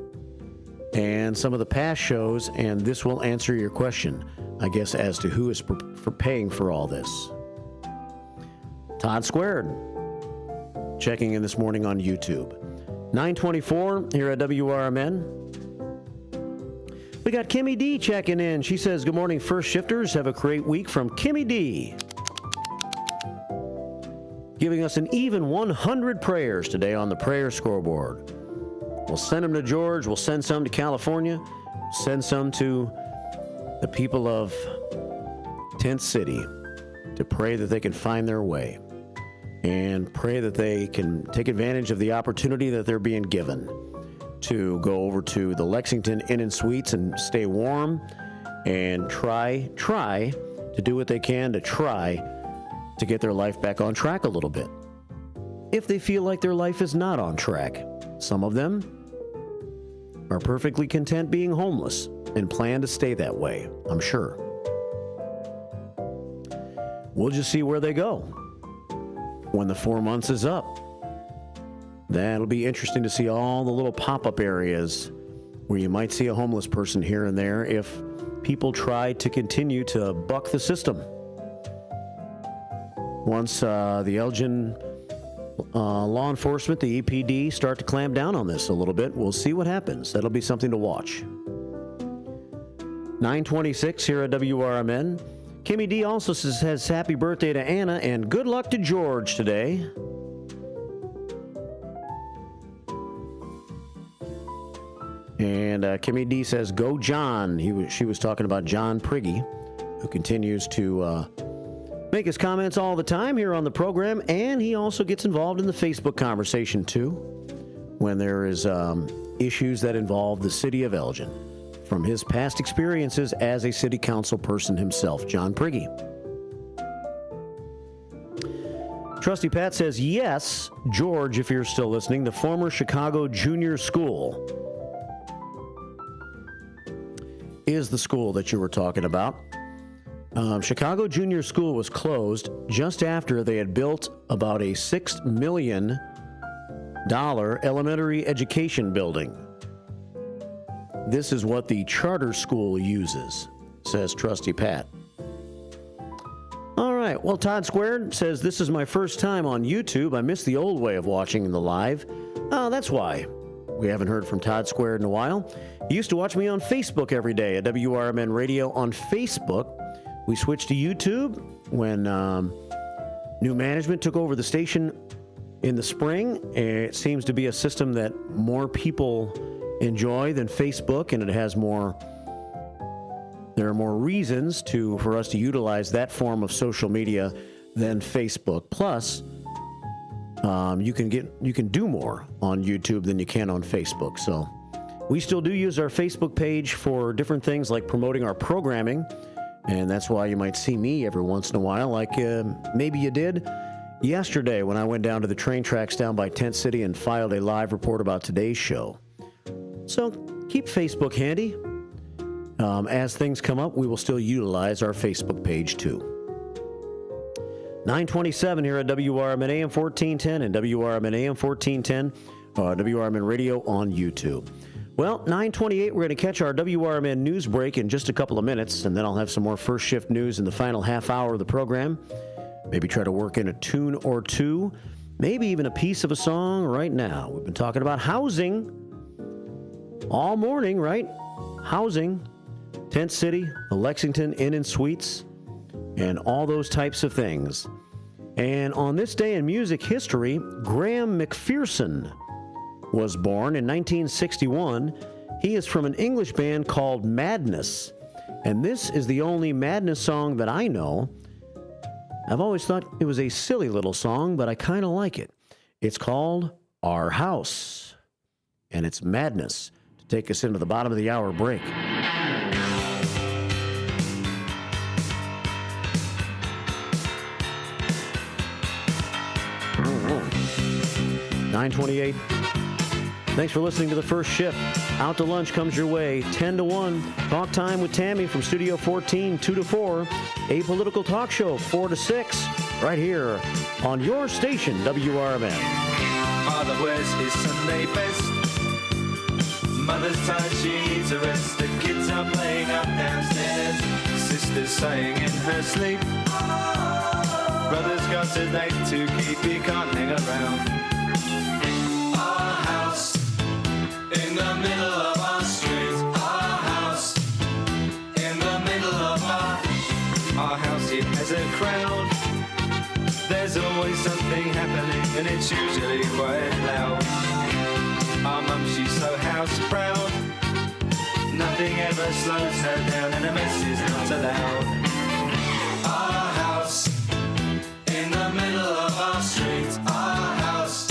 and some of the past shows, and this will answer your question, I guess, as to who is for paying for all this. Todd Squared checking in this morning on YouTube. 9:24 here at WRMN. We got Kimmy D checking in. She says, good morning, first shifters. Have a great week from Kimmy D. Giving us an even 100 prayers today on the prayer scoreboard. We'll send them to George. We'll send some to California. Send some to the people of Tent City to pray that they can find their way and pray that they can take advantage of the opportunity that they're being given. to go over to the Lexington Inn and Suites and stay warm and try to do what they can to try to get their life back on track a little bit. If they feel like their life is not on track, some of them are perfectly content being homeless and plan to stay that way, I'm sure. We'll just see where they go when the 4 months is up. That'll be interesting to see all the little pop-up areas where you might see a homeless person here and there if people try to continue to buck the system. Once the Elgin law enforcement, the EPD, start to clamp down on this a little bit, we'll see what happens. That'll be something to watch. 9:26 here at WRMN. Kimmy D also says happy birthday to Anna and good luck to George today. And Kimmy D says, go John. She was talking about John Priggy, who continues to make his comments all the time here on the program, and he also gets involved in the Facebook conversation, too, when there is issues that involve the city of Elgin, from his past experiences as a city council person himself, John Priggy. Trusty Pat says, yes, George, if you're still listening, the former Chicago Junior School is the school that you were talking about. Chicago Junior School was closed just after they had built about a $6 million elementary education building. This is what the charter school uses, says Trusty Pat. All right, well, Todd Squared says, this is my first time on YouTube. I miss the old way of watching the live. Oh, that's why we haven't heard from Todd Squared in a while. He used to watch me on Facebook every day at WRMN Radio on Facebook. We switched to YouTube when new management took over the station in the spring. It seems to be a system that more people enjoy than Facebook, and it has more. There are more reasons for us to utilize that form of social media than Facebook. Plus, you can do more on YouTube than you can on Facebook. So we still do use our Facebook page for different things like promoting our programming, and that's why you might see me every once in a while, like maybe you did yesterday when I went down to the train tracks down by Tent City and filed a live report about today's show. So keep Facebook handy. As things come up, we will still utilize our Facebook page too. 9:27 here at WRMN AM 1410 and WRMN AM 1410, WRMN Radio on YouTube. Well, 9:28, we're going to catch our WRMN news break in just a couple of minutes, and then I'll have some more first shift news in the final half hour of the program. Maybe try to work in a tune or two, maybe even a piece of a song right now. We've been talking about housing all morning, right? Housing, Tent City, the Lexington Inn and Suites, and all those types of things. And on this day in music history, Graham McPherson was born in 1961. He is from an English band called Madness, and this is the only Madness song that I know. I've always thought it was a silly little song, but I kind of like it. It's called Our House, and it's Madness to take us into the bottom of the hour break. 9:28. Thanks for listening to the first shift. Out to lunch comes your way, 10 to 1. Talk time with Tammy from Studio 14, 2 to 4. Apolitical talk show, 4 to 6. Right here on your station, WRMN. Father wears his Sunday best. Mother's tired, she needs a rest. The kids are playing up downstairs. Sister's sighing in her sleep. Brother's got a date to keep, he can't hang around. Our house in the middle of our street. Our house in the middle of our house. It has a crowd. There's always something happening, and it's usually quite loud. Our mum, she's so house proud. Nothing ever slows her down, and a mess is not allowed. Our house in the middle of our street. Our house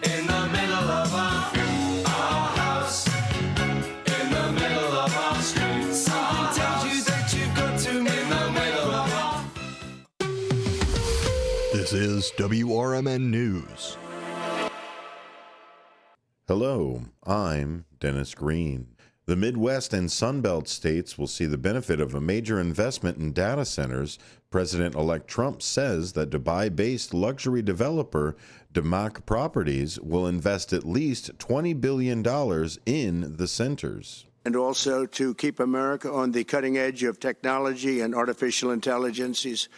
in the middle of our This is WRMN News. Hello, I'm Dennis Green. The Midwest and Sunbelt states will see the benefit of a major investment in data centers. President-elect Trump says that Dubai-based luxury developer Damac Properties will invest at least $20 billion in the centers. And also to keep America on the cutting edge of technology and artificial intelligence. He's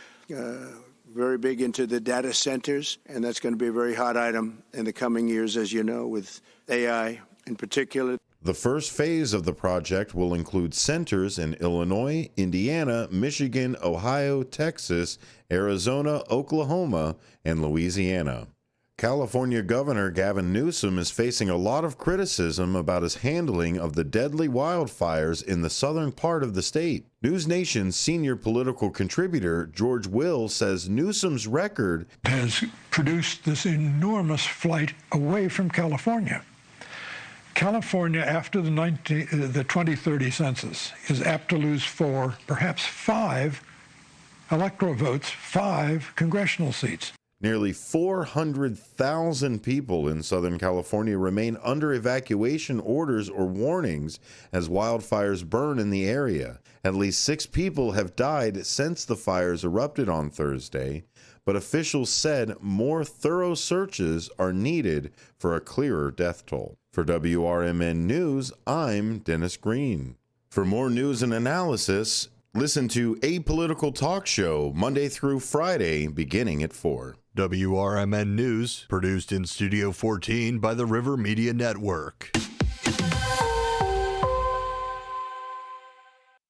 very big into the data centers, and that's going to be a very hot item in the coming years, as you know, with AI in particular. The first phase of the project will include centers in Illinois, Indiana, Michigan, Ohio, Texas, Arizona, Oklahoma, and Louisiana. California Governor Gavin Newsom is facing a lot of criticism about his handling of the deadly wildfires in the southern part of the state. News Nation's senior political contributor George Will says Newsom's record has produced this enormous flight away from California. California, after the 2030 census, is apt to lose 4, perhaps 5 electoral votes, 5 congressional seats. Nearly 400,000 people in Southern California remain under evacuation orders or warnings as wildfires burn in the area. At least 6 people have died since the fires erupted on Thursday, but officials said more thorough searches are needed for a clearer death toll. For WRMN News, I'm Dennis Green. For more news and analysis, listen to Apolitical Talk Show Monday through Friday beginning at 4. WRMN News, produced in Studio 14 by the River Media Network.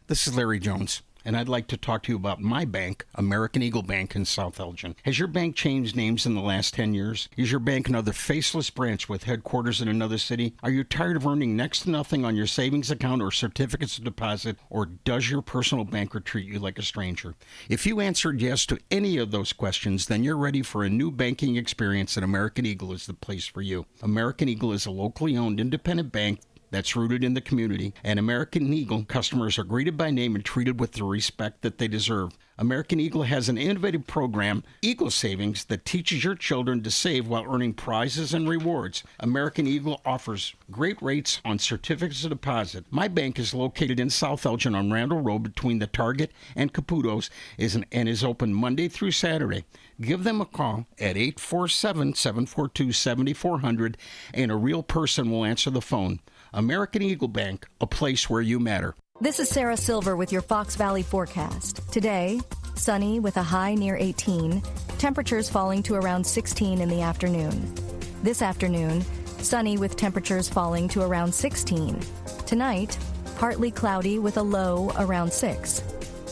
This is Larry Jones, and I'd like to talk to you about my bank, American Eagle Bank in South Elgin. Has your bank changed names in the last 10 years? Is your bank another faceless branch with headquarters in another city? Are you tired of earning next to nothing on your savings account or certificates of deposit, or does your personal banker treat you like a stranger? If you answered yes to any of those questions, then you're ready for a new banking experience, and American Eagle is the place for you. American Eagle is a locally owned independent bank that's rooted in the community, and American Eagle customers are greeted by name and treated with the respect that they deserve. American Eagle has an innovative program, Eagle Savings, that teaches your children to save while earning prizes and rewards. American Eagle offers great rates on certificates of deposit. My bank is located in South Elgin on Randall Road between the Target and Caputo's and is open Monday through Saturday. Give them a call at 847-742-7400, and a real person will answer the phone. American Eagle Bank, a place where you matter. This is Sarah Silver with your Fox Valley forecast. Today, sunny with a high near 18, temperatures falling to around 16 in the afternoon. This afternoon, sunny with temperatures falling to around 16. Tonight, partly cloudy with a low around 6.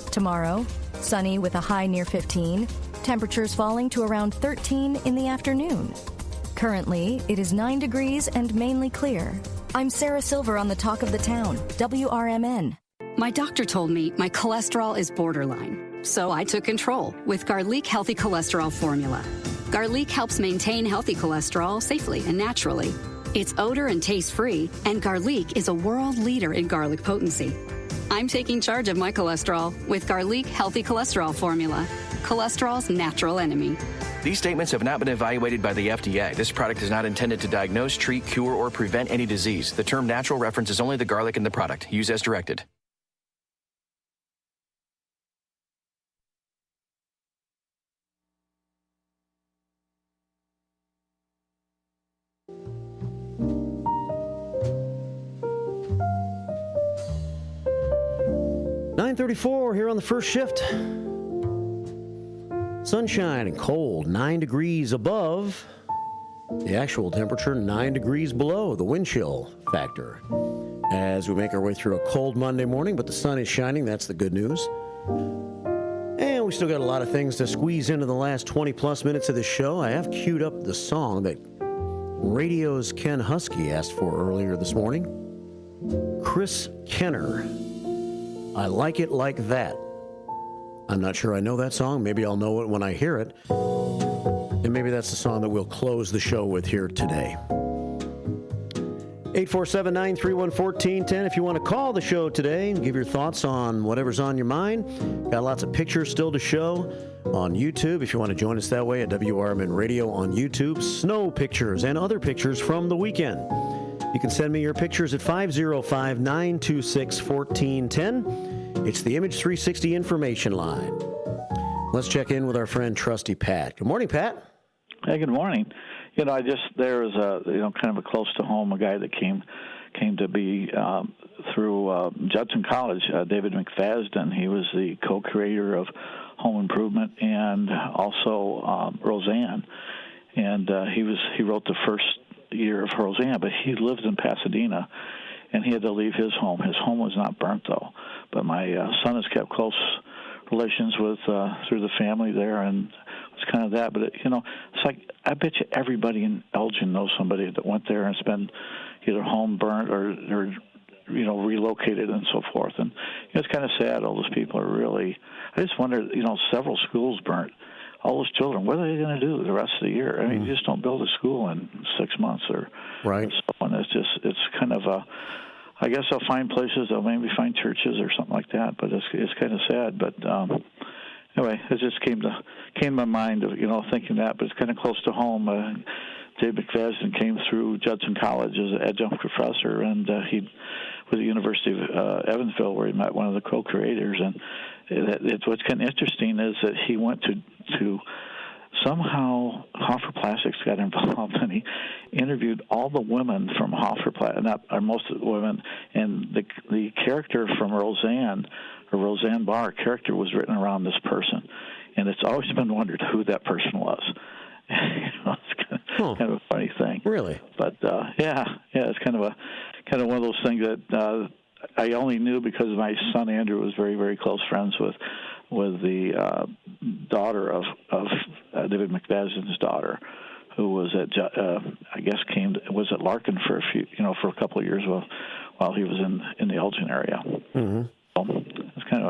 Tomorrow, sunny with a high near 15, temperatures falling to around 13 in the afternoon. Currently, it is 9 degrees and mainly clear. I'm Sarah Silver on the Talk of the Town, WRMN. My doctor told me my cholesterol is borderline, so I took control with Garlic Healthy Cholesterol Formula. Garlic helps maintain healthy cholesterol safely and naturally. It's odor and taste-free, and Garlic is a world leader in garlic potency. I'm taking charge of my cholesterol with Garlic Healthy Cholesterol Formula, cholesterol's natural enemy. These statements have not been evaluated by the FDA. This product is not intended to diagnose, treat, cure, or prevent any disease. The term natural references only the garlic in the product. Use as directed. .34 here on the first shift. Sunshine and cold, 9 degrees above. The actual temperature, 9 degrees below the wind chill factor. As we make our way through a cold Monday morning, but the sun is shining. That's the good news. And we still got a lot of things to squeeze into the last 20-plus minutes of this show. I have queued up the song that Radio's Ken Husky asked for earlier this morning. Chris Kenner, I Like It Like That. I'm not sure I know that song. Maybe I'll know it when I hear it. And maybe that's the song that we'll close the show with here today. 847-931-1410 if you want to call the show today and give your thoughts on whatever's on your mind. Got lots of pictures still to show on YouTube if you want to join us that way at WRMN Radio on YouTube. Snow pictures and other pictures from the weekend. You can send me your pictures at 505-926-1410. It's the Image 360 information line. Let's check in with our friend Trusty Pat. Good morning, Pat. Hey, good morning. There was kind of a close to home, a guy that came to be through Judson College, David McFadden. He was the co-creator of Home Improvement and also Roseanne. And he wrote the first year of Roseanne, but he lived in Pasadena, and he had to leave his home. His home was not burnt, though. But my son has kept close relations with through the family there, and it's kind of that. But it's like I bet you everybody in Elgin knows somebody that went there and spent either home burnt or relocated and so forth. And it's kind of sad. All those people are really. I just wonder. Several schools burnt. All those children, what are they going to do the rest of the year? I mean, you just don't build a school in 6 months or right. So on. It's kind of a. I guess I'll find places. I'll maybe find churches or something like that. But it's kind of sad. But anyway, it just came to my mind of thinking that. But it's kind of close to home. Dave McFadden came through Judson College as an adjunct professor, and he was at the University of Evansville, where he met one of the co-creators. And what's kind of interesting is that he went to somehow Hoffer Plastics got involved, and he interviewed all the women from Hoffer Plastics, most of the women, and the character from Roseanne Barr character was written around this person, and it's always been wondered who that person was. It's kind of a funny thing. Really? But it's kind of one of those things that I only knew because my son Andrew was very, very close friends with the daughter of David McFadden's daughter, who was at was at Larkin for a couple of years while he was in the Elgin area. Mm-hmm. So it's kind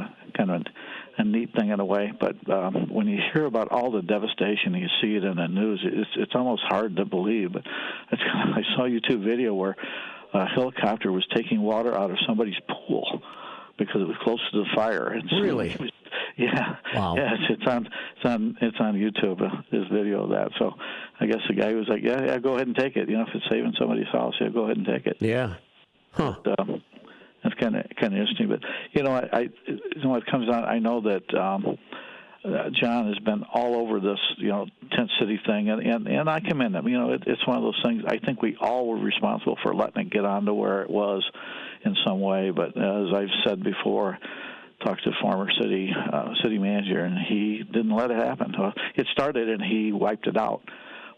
of a neat thing in a way. But when you hear about all the devastation, you see it in the news. It's almost hard to believe. But I saw a YouTube video where a helicopter was taking water out of somebody's pool because it was close to the fire. Really? Yeah. Wow. Yeah, it's on YouTube. This video of that. So I guess the guy was like, "Yeah, go ahead and take it. If it's saving somebody's house, go ahead and take it." Yeah. Huh. But, that's kind of interesting. But it comes down. I know that John has been all over this tent city thing, and I commend him. It's one of those things. I think we all were responsible for letting it get on to where it was in some way. But as I've said before, talked to former city manager, and he didn't let it happen. It started, and he wiped it out.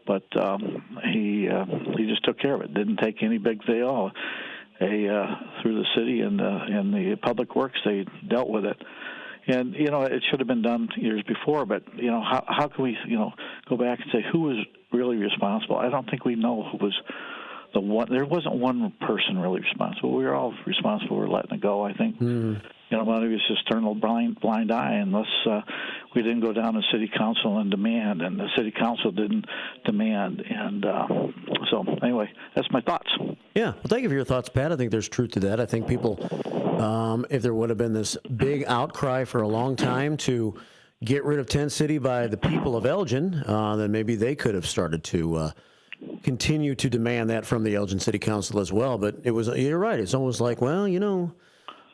But he just took care of it. Didn't take any big deal. Through the city and the public works, they dealt with it. And it should have been done years before. But how can we go back and say who was really responsible? I don't think we know who was the one. There wasn't one person really responsible. We were all responsible for letting it go, I think. Mm-hmm. Maybe it's just turn a blind eye unless we didn't go down to city council and demand, and the city council didn't demand. And so anyway, that's my thoughts. Yeah. Well, thank you for your thoughts, Pat. I think there's truth to that. I think people, if there would have been this big outcry for a long time to get rid of Tent City by the people of Elgin, then maybe they could have started to continue to demand that from the Elgin City Council as well. But you're right. It's almost like, well,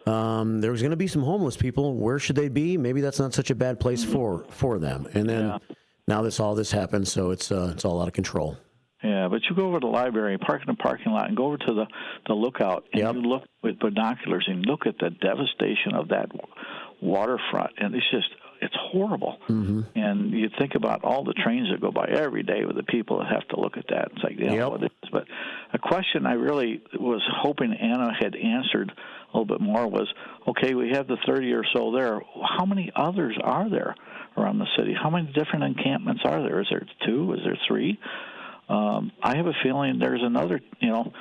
there was going to be some homeless people. Where should they be? Maybe that's not such a bad place for them. And then now all this happened, so it's all out of control. Yeah, but you go over to the library, park in the parking lot, and go over to the lookout, and you look with binoculars and look at the devastation of that waterfront, and it's horrible. Mm-hmm. And you think about all the trains that go by every day with the people that have to look at that. It's like, what it is. But a question I really was hoping Anna had answered a little bit more was, okay, we have the 30 or so there. How many others are there around the city? How many different encampments are there? Is there 2? Is there 3? I have a feeling there's another, 10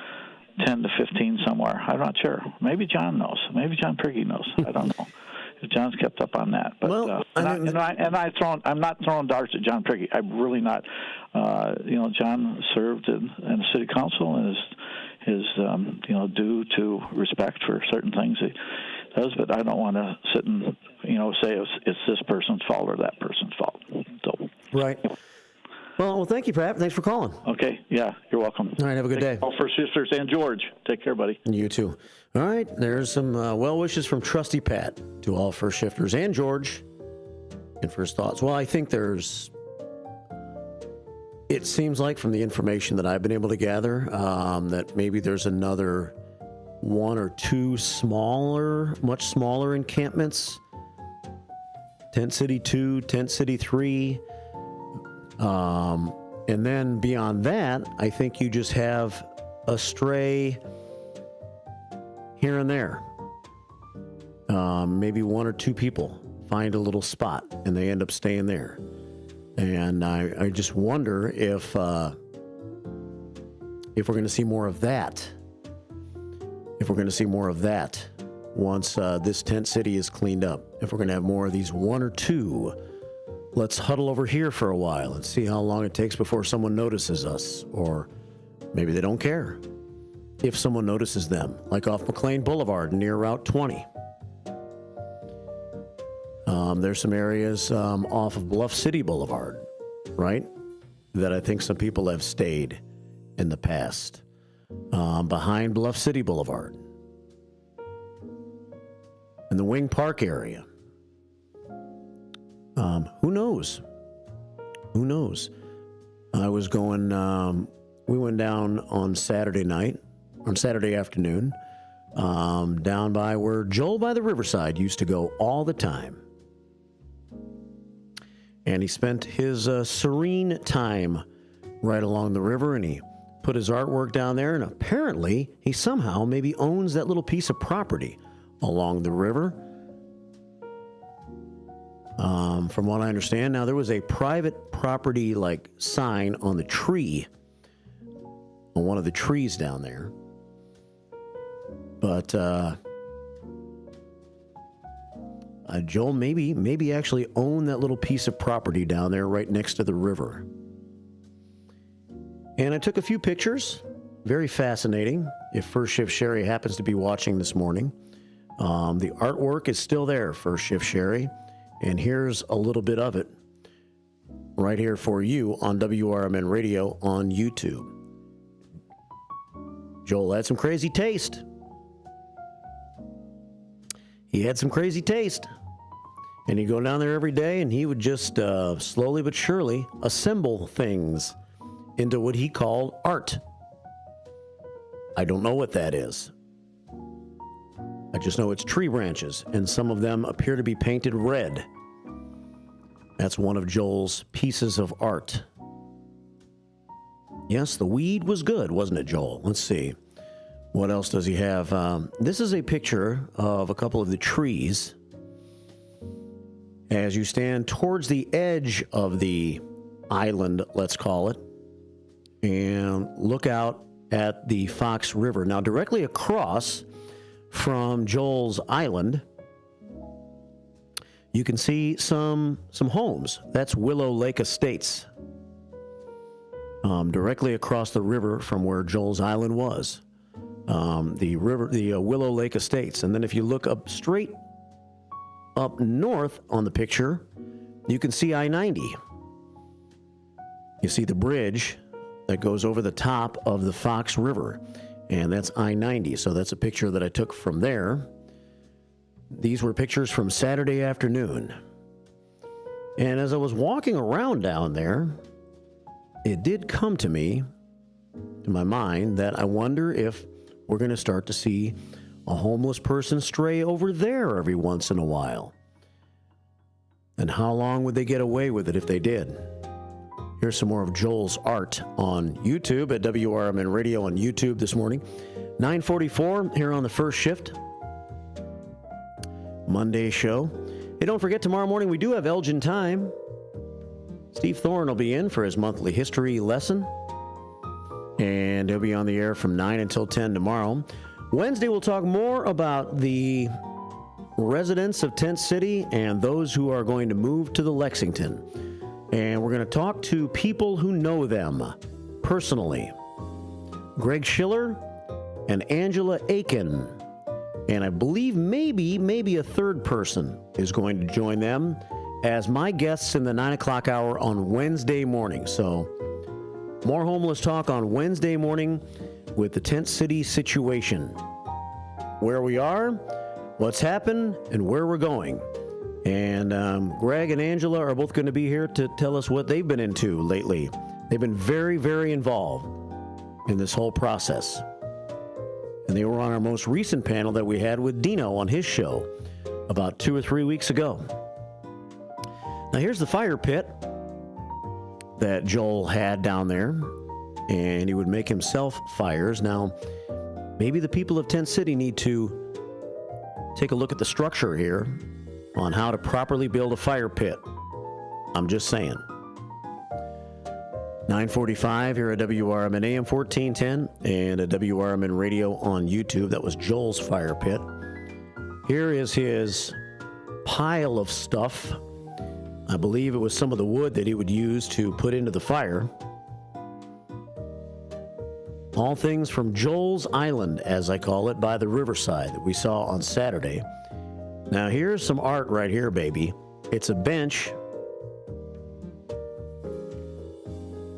to 15 somewhere. I'm not sure. Maybe John knows. Maybe John Prigge knows. I don't know. John's kept up on that, but I'm not throwing darts at John Prigge. I'm really not. John served in the city council, and due to respect for certain things he does. But I don't want to sit and say it's this person's fault or that person's fault. So right. Well, thank you, Pat. Thanks for calling. Okay. Yeah, you're welcome. All right, have a good day. All First Shifters and George. Take care, buddy. You too. All right, there's some well wishes from Trusty Pat to all First Shifters and George. And first thoughts. Well, I think it seems like from the information that I've been able to gather, that maybe there's another one or two much smaller encampments. Tent City 2, Tent City 3. And then beyond that, I think you just have a stray here and there. Maybe one or two people find a little spot and they end up staying there. And I just wonder if we're going to see more of that. If we're going to see more of that once this tent city is cleaned up. If we're going to have more of these one or two, let's huddle over here for a while and see how long it takes before someone notices us. Or maybe they don't care if someone notices them, like off McLean Boulevard near Route 20. There's some areas off of Bluff City Boulevard, right, that I think some people have stayed in the past. Behind Bluff City Boulevard. In the Wing Park area. Who knows? Who knows? I was going, we went down on Saturday afternoon, down by where Joel by the Riverside used to go all the time. And he spent his serene time right along the river, and he put his artwork down there, and apparently he somehow maybe owns that little piece of property along the river. From what I understand, now there was a private property like sign on the tree, on one of the trees down there. But Joel maybe actually owned that little piece of property down there right next to the river. And I took a few pictures. Very fascinating. If First Shift Sherry happens to be watching this morning. The artwork is still there, First Shift Sherry. And here's a little bit of it right here for you on WRMN Radio on YouTube. Joel had some crazy taste. He had some crazy taste. And he'd go down there every day and he would just slowly but surely assemble things into what he called art. I don't know what that is. I just know it's tree branches, and some of them appear to be painted red. That's one of Joel's pieces of art. Yes, the weed was good, wasn't it, Joel? Let's see. What else does he have? This is a picture of a couple of the trees. As you stand towards the edge of the island, let's call it, and look out at the Fox River. Now, directly across from Joel's island, you can see some homes. That's Willow Lake Estates. Directly across the river from where Joel's island was. The Willow Lake Estates. And then if you look up straight up north on the picture, you can see I-90. You see the bridge that goes over the top of the Fox River, and that's I-90. So that's a picture that I took from there. These were pictures from Saturday afternoon. And as I was walking around down there, it did come to me, to my mind, that I wonder if we're going to start to see a homeless person stray over there every once in a while. And how long would they get away with it if they did? Here's some more of Joel's art on YouTube at WRMN Radio on YouTube this morning. 9:44 here on the First Shift Monday show. Hey, don't forget, tomorrow morning we do have Elgin time. Steve Thorne will be in for his monthly history lesson. And he'll be on the air from 9 until 10 tomorrow. Wednesday, we'll talk more about the residents of Tent City and those who are going to move to the Lexington. And we're going to talk to people who know them personally. Greg Schiller and Angela Aiken. And I believe maybe a third person is going to join them as my guests in the 9 o'clock hour on Wednesday morning. So more homeless talk on Wednesday morning with the Tent City situation. Where we are, what's happened, and where we're going. And Greg and Angela are both going to be here to tell us what they've been into lately. They've been very, very involved in this whole process. And they were on our most recent panel that we had with Dino on his show about 2 or 3 weeks ago. Now here's the fire pit that Joel had down there, and he would make himself fires. Now, maybe the people of Tent City need to take a look at the structure here on how to properly build a fire pit. I'm just saying. 9:45 here at WRMN AM 1410 and at WRMN Radio on YouTube. That was Joel's fire pit. Here is his pile of stuff. I believe it was some of the wood that he would use to put into the fire. All things from Joel's Island, as I call it, by the riverside that we saw on Saturday. Now here's some art right here, baby. It's a bench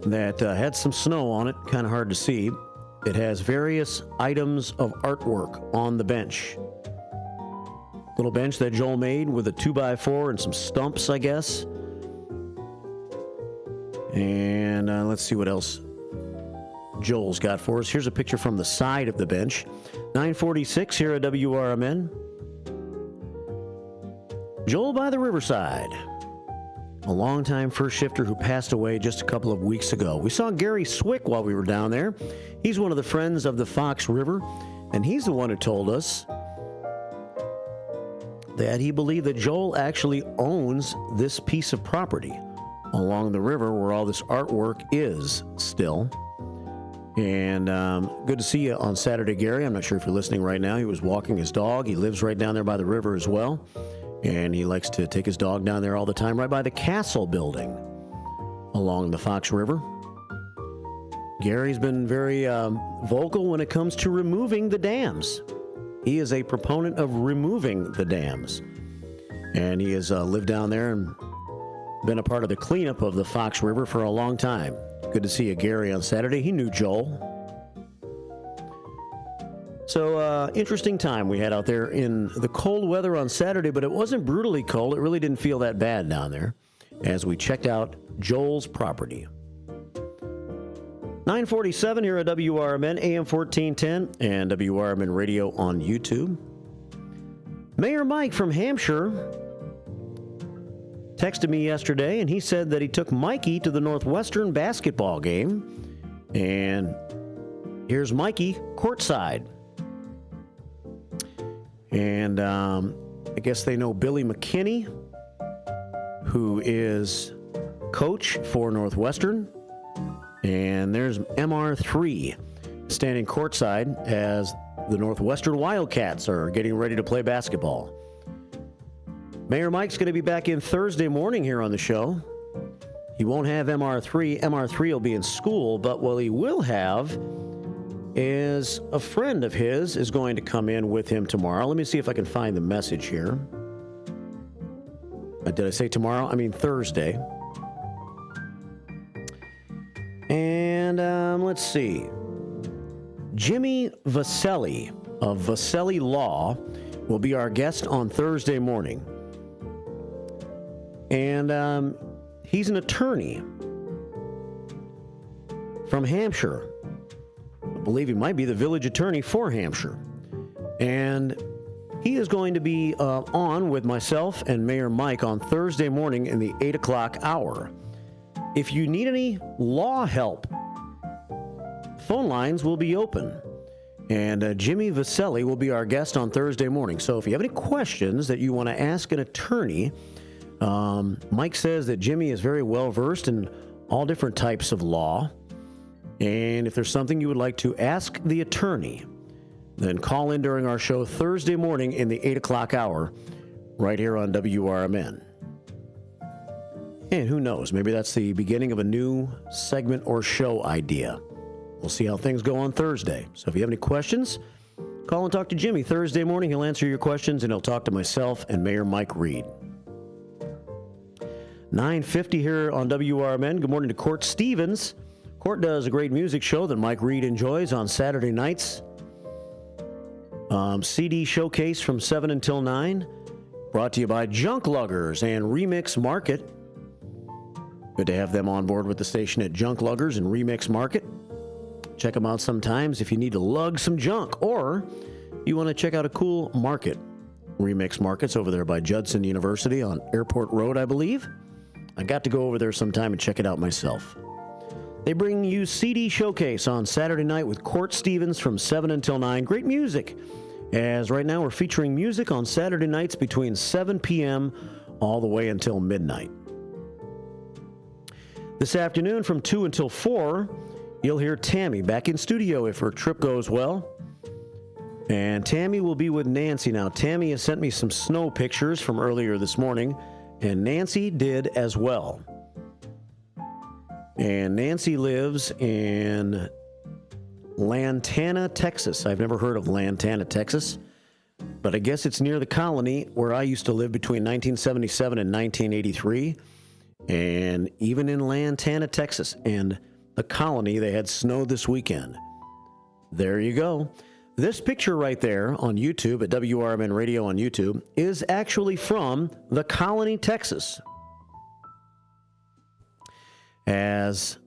that had some snow on it, kind of hard to see. It has various items of artwork on the bench. Little bench that Joel made with a 2x4 and some stumps, I guess. And let's see what else Joel's got for us. Here's a picture from the side of the bench. 9:46 here at WRMN. Joel by the riverside. A longtime first shifter who passed away just a couple of weeks ago. We saw Gary Swick while we were down there. He's one of the friends of the Fox River, and he's the one who told us that he believed that Joel actually owns this piece of property along the river where all this artwork is still. And good to see you on Saturday, Gary. I'm not sure if you're listening right now. He was walking his dog. He lives right down there by the river as well. And he likes to take his dog down there all the time, right by the castle building along the Fox River. Gary's been very vocal when it comes to removing the dams. He is a proponent of removing the dams. And he has lived down there and been a part of the cleanup of the Fox River for a long time. Good to see you, Gary, on Saturday. He knew Joel. So, interesting time we had out there in the cold weather on Saturday, but it wasn't brutally cold. It really didn't feel that bad down there as we checked out Joel's property. 9:47 here at WRMN, AM 1410, and WRMN Radio on YouTube. Mayor Mike from Hampshire texted me yesterday, and he said that he took Mikey to the Northwestern basketball game. And here's Mikey courtside. And I guess they know Billy McKinney, who is coach for Northwestern. And there's MR3 standing courtside as the Northwestern Wildcats are getting ready to play basketball. Mayor Mike's going to be back in Thursday morning here on the show. He won't have MR3. MR3 will be in school, but what he will have is a friend of his is going to come in with him tomorrow. Let me see if I can find the message here. Did I say tomorrow? I mean Thursday. And let's see. Jimmy Vaselli of Vaselli Law will be our guest on Thursday morning. And he's an attorney from Hampshire. I believe he might be the village attorney for Hampshire. And he is going to be on with myself and Mayor Mike on Thursday morning in the 8 o'clock hour. If you need any law help, phone lines will be open. And Jimmy Vaselli will be our guest on Thursday morning. So if you have any questions that you want to ask an attorney, Mike says that Jimmy is very well versed in all different types of law. And if there's something you would like to ask the attorney, then call in during our show Thursday morning in the 8 o'clock hour right here on WRMN. And who knows, maybe that's the beginning of a new segment or show idea. We'll see how things go on Thursday. So if you have any questions, call and talk to Jimmy Thursday morning. He'll answer your questions, and he'll talk to myself and Mayor Mike Reed. 9:50 here on WRMN. Good morning to Court Stevens. Court does a great music show that Mike Reed enjoys on Saturday nights. CD showcase from 7 until 9. Brought to you by Junk Luggers and Remix Market. Good to have them on board with the station at Junk Luggers and Remix Market. Check them out sometimes if you need to lug some junk, or you want to check out a cool market. Remix Market's over there by Judson University on Airport Road, I believe. I got to go over there sometime and check it out myself. They bring you CD Showcase on Saturday night with Court Stevens from 7 until 9. Great music. As right now we're featuring music on Saturday nights between 7 p.m. all the way until midnight. This afternoon from 2 until 4, you'll hear Tammy back in studio if her trip goes well. And Tammy will be with Nancy. Now, Tammy has sent me some snow pictures from earlier this morning, and Nancy did as well. And Nancy lives in Lantana, Texas. I've never heard of Lantana, Texas, but I guess it's near the Colony where I used to live between 1977 and 1983. And even in Lantana, Texas, and the Colony, they had snow this weekend. There you go. This picture right there on YouTube at WRMN Radio on YouTube is actually from the Colony, Texas. As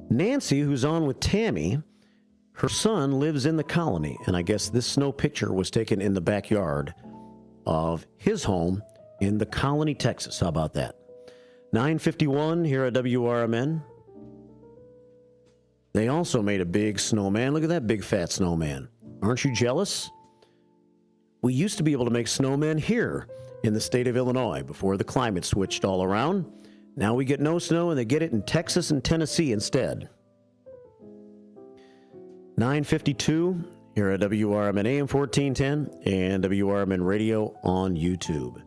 Nancy, who's on with Tammy, her son lives in the Colony, and I guess this snow picture was taken in the backyard of his home in the Colony, Texas. How about that? 9:51 here at WRMN. They also made a big snowman. Look at that big fat snowman. Aren't you jealous? We used to be able to make snowmen here in the state of Illinois before the climate switched all around. Now we get no snow, and they get it in Texas and Tennessee instead. 9:52 here at WRMN AM 1410 and WRMN Radio on YouTube.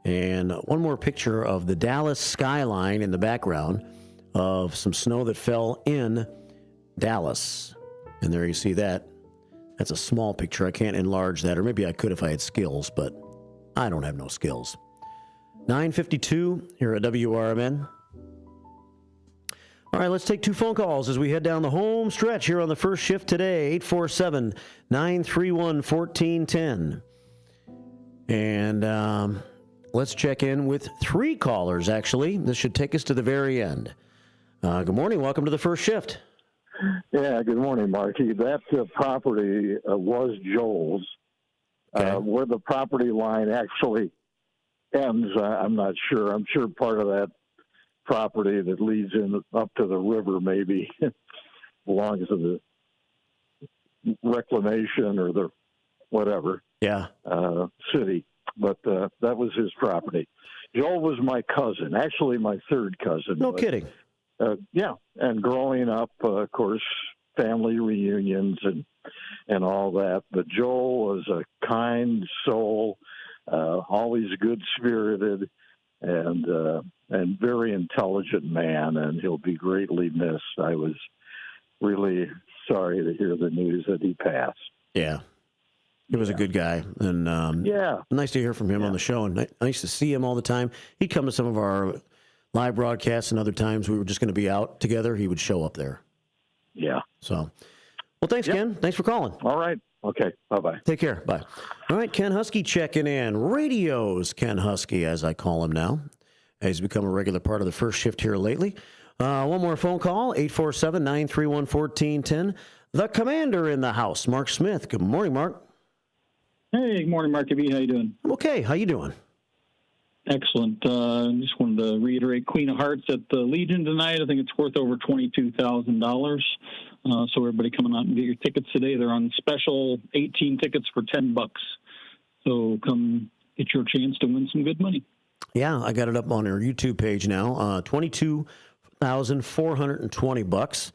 And one more picture of the Dallas skyline in the background of some snow that fell in Dallas. And there you see that. That's a small picture. I can't enlarge that, or maybe I could if I had skills, but I don't have no skills. 9:52 here at WRMN. All right, let's take 2 phone calls as we head down the home stretch here on the first shift today. 847-931-1410. And let's check in with 3 callers, actually. This should take us to the very end. Good morning. Welcome to the first shift. Yeah, good morning, Marky. That property was Joel's. Okay. Where the property line actually ends, I'm not sure. I'm sure part of that property that leads in up to the river maybe belongs to the reclamation or the whatever city. But that was his property. Joel was my cousin, actually my third cousin. No kidding. Yeah, and growing up, of course, family reunions and all that. But Joel was a kind soul, always good-spirited, and very intelligent man, and he'll be greatly missed. I was really sorry to hear the news that he passed. Yeah. He was a good guy, and nice to hear from him on the show, and nice to see him all the time. He'd come to some of our live broadcasts, and other times we were just going to be out together, he would show up there. Yeah. So, well, thanks, Ken. Thanks for calling. All right. Okay. Bye-bye. Take care. Bye. All right, Ken Husky checking in. Radio's Ken Husky, as I call him now. He's become a regular part of the first shift here lately. One more phone call, 847-931-1410. The commander in the house, Mark Smith. Good morning, Mark. Hey, good morning, Mark B. How you doing? I'm okay. How you doing? Excellent. Just wanted to reiterate Queen of Hearts at the Legion tonight. I think it's worth over $22,000. So everybody coming out and get your tickets today. They're on special 18 tickets for $10. So come get your chance to win some good money. Yeah, I got it up on our YouTube page now. $22,420.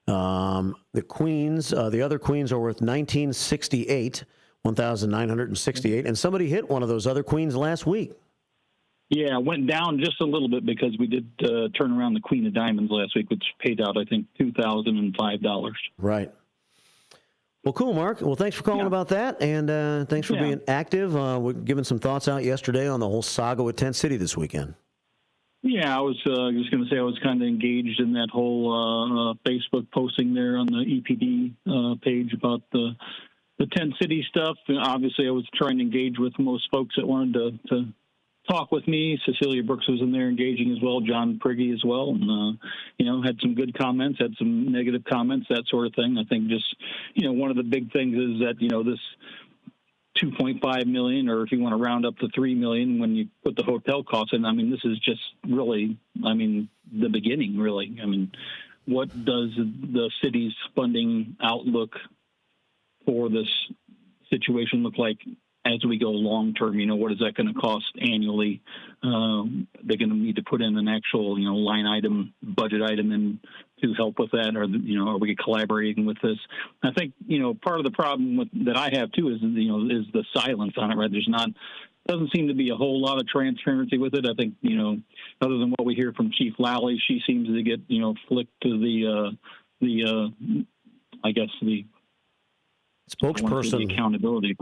The Queens, the other Queens are worth $1,968, and somebody hit one of those other Queens last week. Yeah, it went down just a little bit because we did turn around the Queen of Diamonds last week, which paid out, I think, $2,005. Right. Well, cool, Mark. Well, thanks for calling about that, and thanks for being active. We're giving some thoughts out yesterday on the whole saga with Tent City this weekend. Yeah, I was just going to say I was kind of engaged in that whole Facebook posting there on the EPD page about the Tent City stuff. And obviously, I was trying to engage with most folks that wanted to talk with me. Cecilia Brooks was in there engaging as well, John Priggy as well, and had some good comments, had some negative comments, that sort of thing. I think just one of the big things is that this $2.5 million, or if you want to round up to $3 million, when you put the hotel costs in, I mean, this is just really, the beginning, really. I mean, what does the city's funding outlook for this situation look like as we go long term? What is that going to cost annually? They're going to need to put in an actual, line item, budget item in to help with that, or are we collaborating with this? I think part of the problem that I have too is is the silence on it. Right, doesn't seem to be a whole lot of transparency with it. I think other than what we hear from Chief Lally, she seems to get flicked to the spokesperson, the accountability.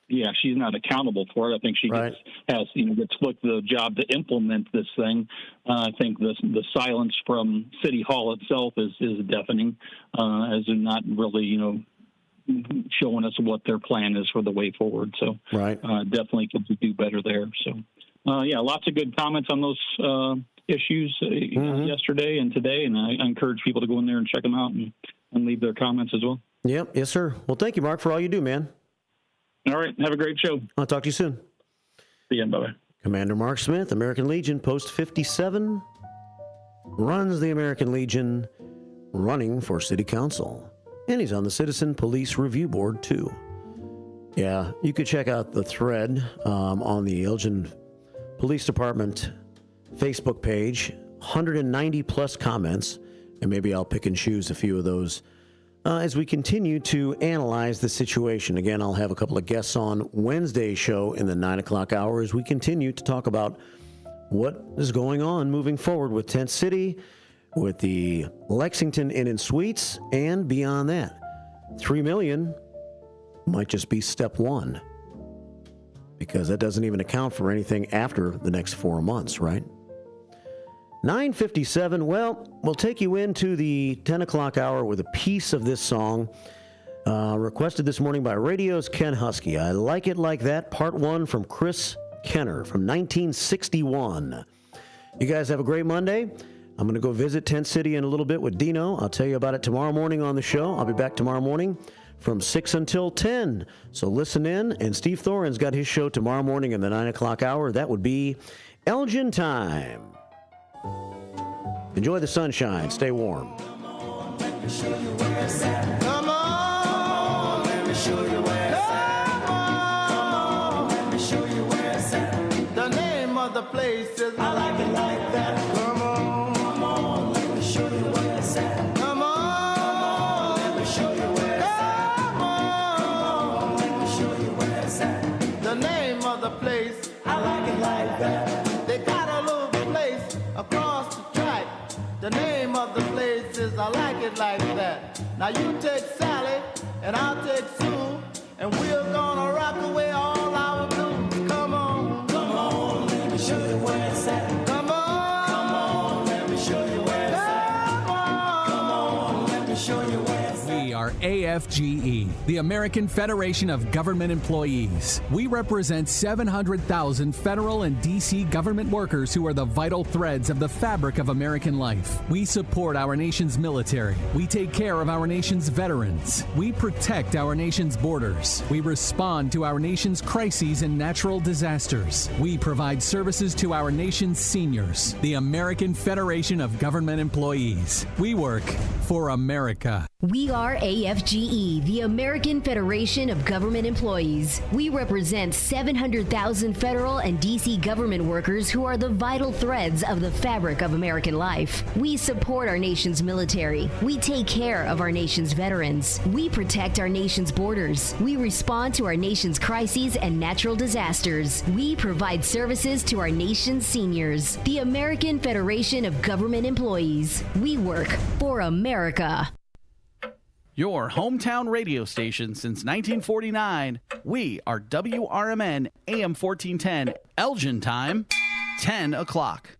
Yeah, she's not accountable for it. I think she gets flipped the job to implement this thing. I think the silence from City Hall itself is deafening, as they're not really, showing us what their plan is for the way forward. So definitely could do better there. So, lots of good comments on those issues yesterday and today, and I encourage people to go in there and check them out and leave their comments as well. Yep. Yes, sir. Well, thank you, Mark, for all you do, man. All right. Have a great show. I'll talk to you soon. See ya. Bye-bye. Commander Mark Smith, American Legion, Post 57, runs the American Legion, running for city council. And he's on the Citizen Police Review Board, too. Yeah, you could check out the thread on the Elgin Police Department Facebook page. 190-plus comments, and maybe I'll pick and choose a few of those as we continue to analyze the situation. Again, I'll have a couple of guests on Wednesday's show in the 9 o'clock hour as we continue to talk about what is going on moving forward with Tent City, with the Lexington Inn and Suites, and beyond that. $3 million might just be step one, because that doesn't even account for anything after the next 4 months, right? 9:57, well, we'll take you into the 10 o'clock hour with a piece of this song requested this morning by Radio's Ken Husky. I Like It Like That, Part 1 from Chris Kenner from 1961. You guys have a great Monday. I'm going to go visit Tent City in a little bit with Dino. I'll tell you about it tomorrow morning on the show. I'll be back tomorrow morning from 6 until 10. So listen in, and Steve Thoren's got his show tomorrow morning in the 9 o'clock hour. That would be Elgin Time. Enjoy the sunshine. Stay warm. Come on, let me show you where it's at. Come on, let me show you where it's at. Come on, let me show you where it's at. The name of the place is I Like It Like That. Come on, let me show you where it's at. Come on, let me show you where it's at. Come on, let me show you where it's at. The name of the place I Like It Like That. They got a little place across the track. The name of the place is I Like It Like That. Now you take Sally and I'll take Sue, and we're gonna rock away all our blues. Come on, let me show you where it's at. Come on, let me show you where it's at. Come on, let me show you where it's at. We are AFGE, the American Federation of Government Employees. We represent 700,000 federal and D.C. government workers who are the vital threads of the fabric of American life. We support our nation's military. We take care of our nation's veterans. We protect our nation's borders. We respond to our nation's crises and natural disasters. We provide services to our nation's seniors. The American Federation of Government Employees. We work for America. We are AFGE, the American Federation of Government Employees. We represent 700,000 federal and D.C. government workers who are the vital threads of the fabric of American life. We support our nation's military. We take care of our nation's veterans. We protect our nation's borders. We respond to our nation's crises and natural disasters. We provide services to our nation's seniors. The American Federation of Government Employees. We work for America. Your hometown radio station since 1949. We are WRMN AM 1410, Elgin time, 10 o'clock.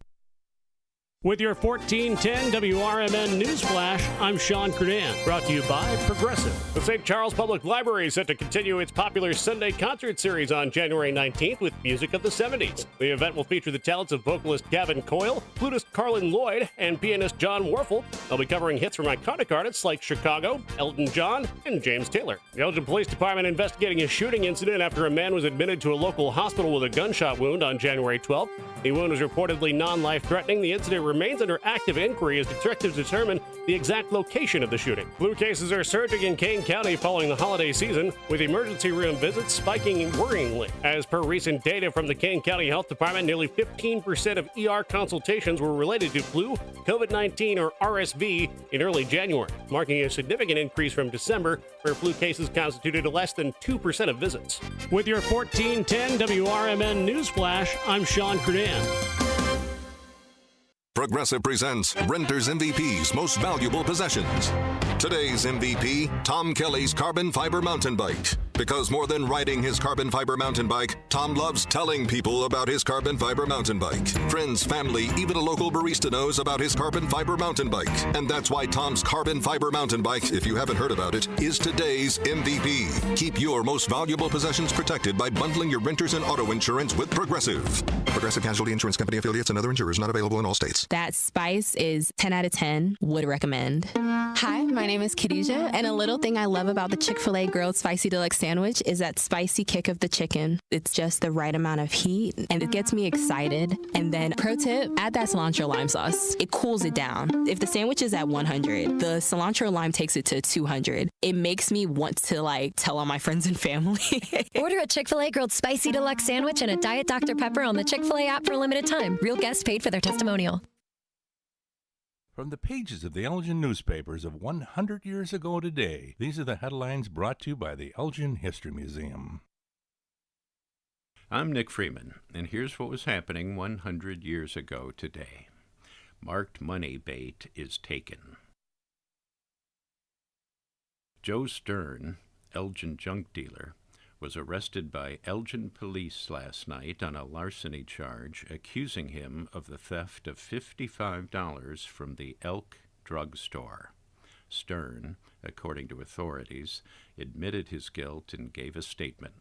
With your 1410 WRMN News Flash, I'm Sean Kernan, brought to you by Progressive. The St. Charles Public Library is set to continue its popular Sunday concert series on January 19th with music of the 70s. The event will feature the talents of vocalist Gavin Coyle, flutist Carlin Lloyd, and pianist John Warfel. They'll be covering hits from iconic artists like Chicago, Elton John, and James Taylor. The Elgin Police Department investigating a shooting incident after a man was admitted to a local hospital with a gunshot wound on January 12th. The wound was reportedly non-life-threatening. The incident remains under active inquiry as detectives determine the exact location of the shooting. Flu cases are surging in Kane County following the holiday season, with emergency room visits spiking worryingly. As per recent data from the Kane County Health Department, nearly 15% of ER consultations were related to flu, COVID-19, or RSV in early January, marking a significant increase from December, where flu cases constituted less than 2% of visits. With your 1410 WRMN News Flash, I'm Sean Kernan. Progressive presents Renter's MVP's Most Valuable Possessions. Today's MVP, Tom Kelly's carbon fiber mountain bike. Because more than riding his carbon fiber mountain bike, Tom loves telling people about his carbon fiber mountain bike. Friends, family, even a local barista knows about his carbon fiber mountain bike. And that's why Tom's carbon fiber mountain bike, if you haven't heard about it, is today's MVP. Keep your most valuable possessions protected by bundling your renters and auto insurance with Progressive. Progressive Casualty Insurance Company affiliates and other insurers not available in all states. That spice is 10 out of 10. Would recommend. Hi, my name is Khadijah, and a little thing I love about the Chick-fil-A Grilled Spicy Deluxe Sandwich is that spicy kick of the chicken. It's just the right amount of heat, and it gets me excited. And then, pro tip, add that cilantro lime sauce. It cools it down. If the sandwich is at 100, the cilantro lime takes it to 200. It makes me want to, tell all my friends and family. Order a Chick-fil-A Grilled Spicy Deluxe Sandwich and a Diet Dr. Pepper on the Chick-fil-A app for a limited time. Real guests paid for their testimonial. From the pages of the Elgin newspapers of 100 years ago today, these are the headlines brought to you by the Elgin History Museum. I'm Nick Freeman, and here's what was happening 100 years ago today. Marked money bait is taken. Joe Stern, Elgin junk dealer, was arrested by Elgin police last night on a larceny charge, accusing him of the theft of $55 from the Elk drugstore. Stern, according to authorities, admitted his guilt and gave a statement.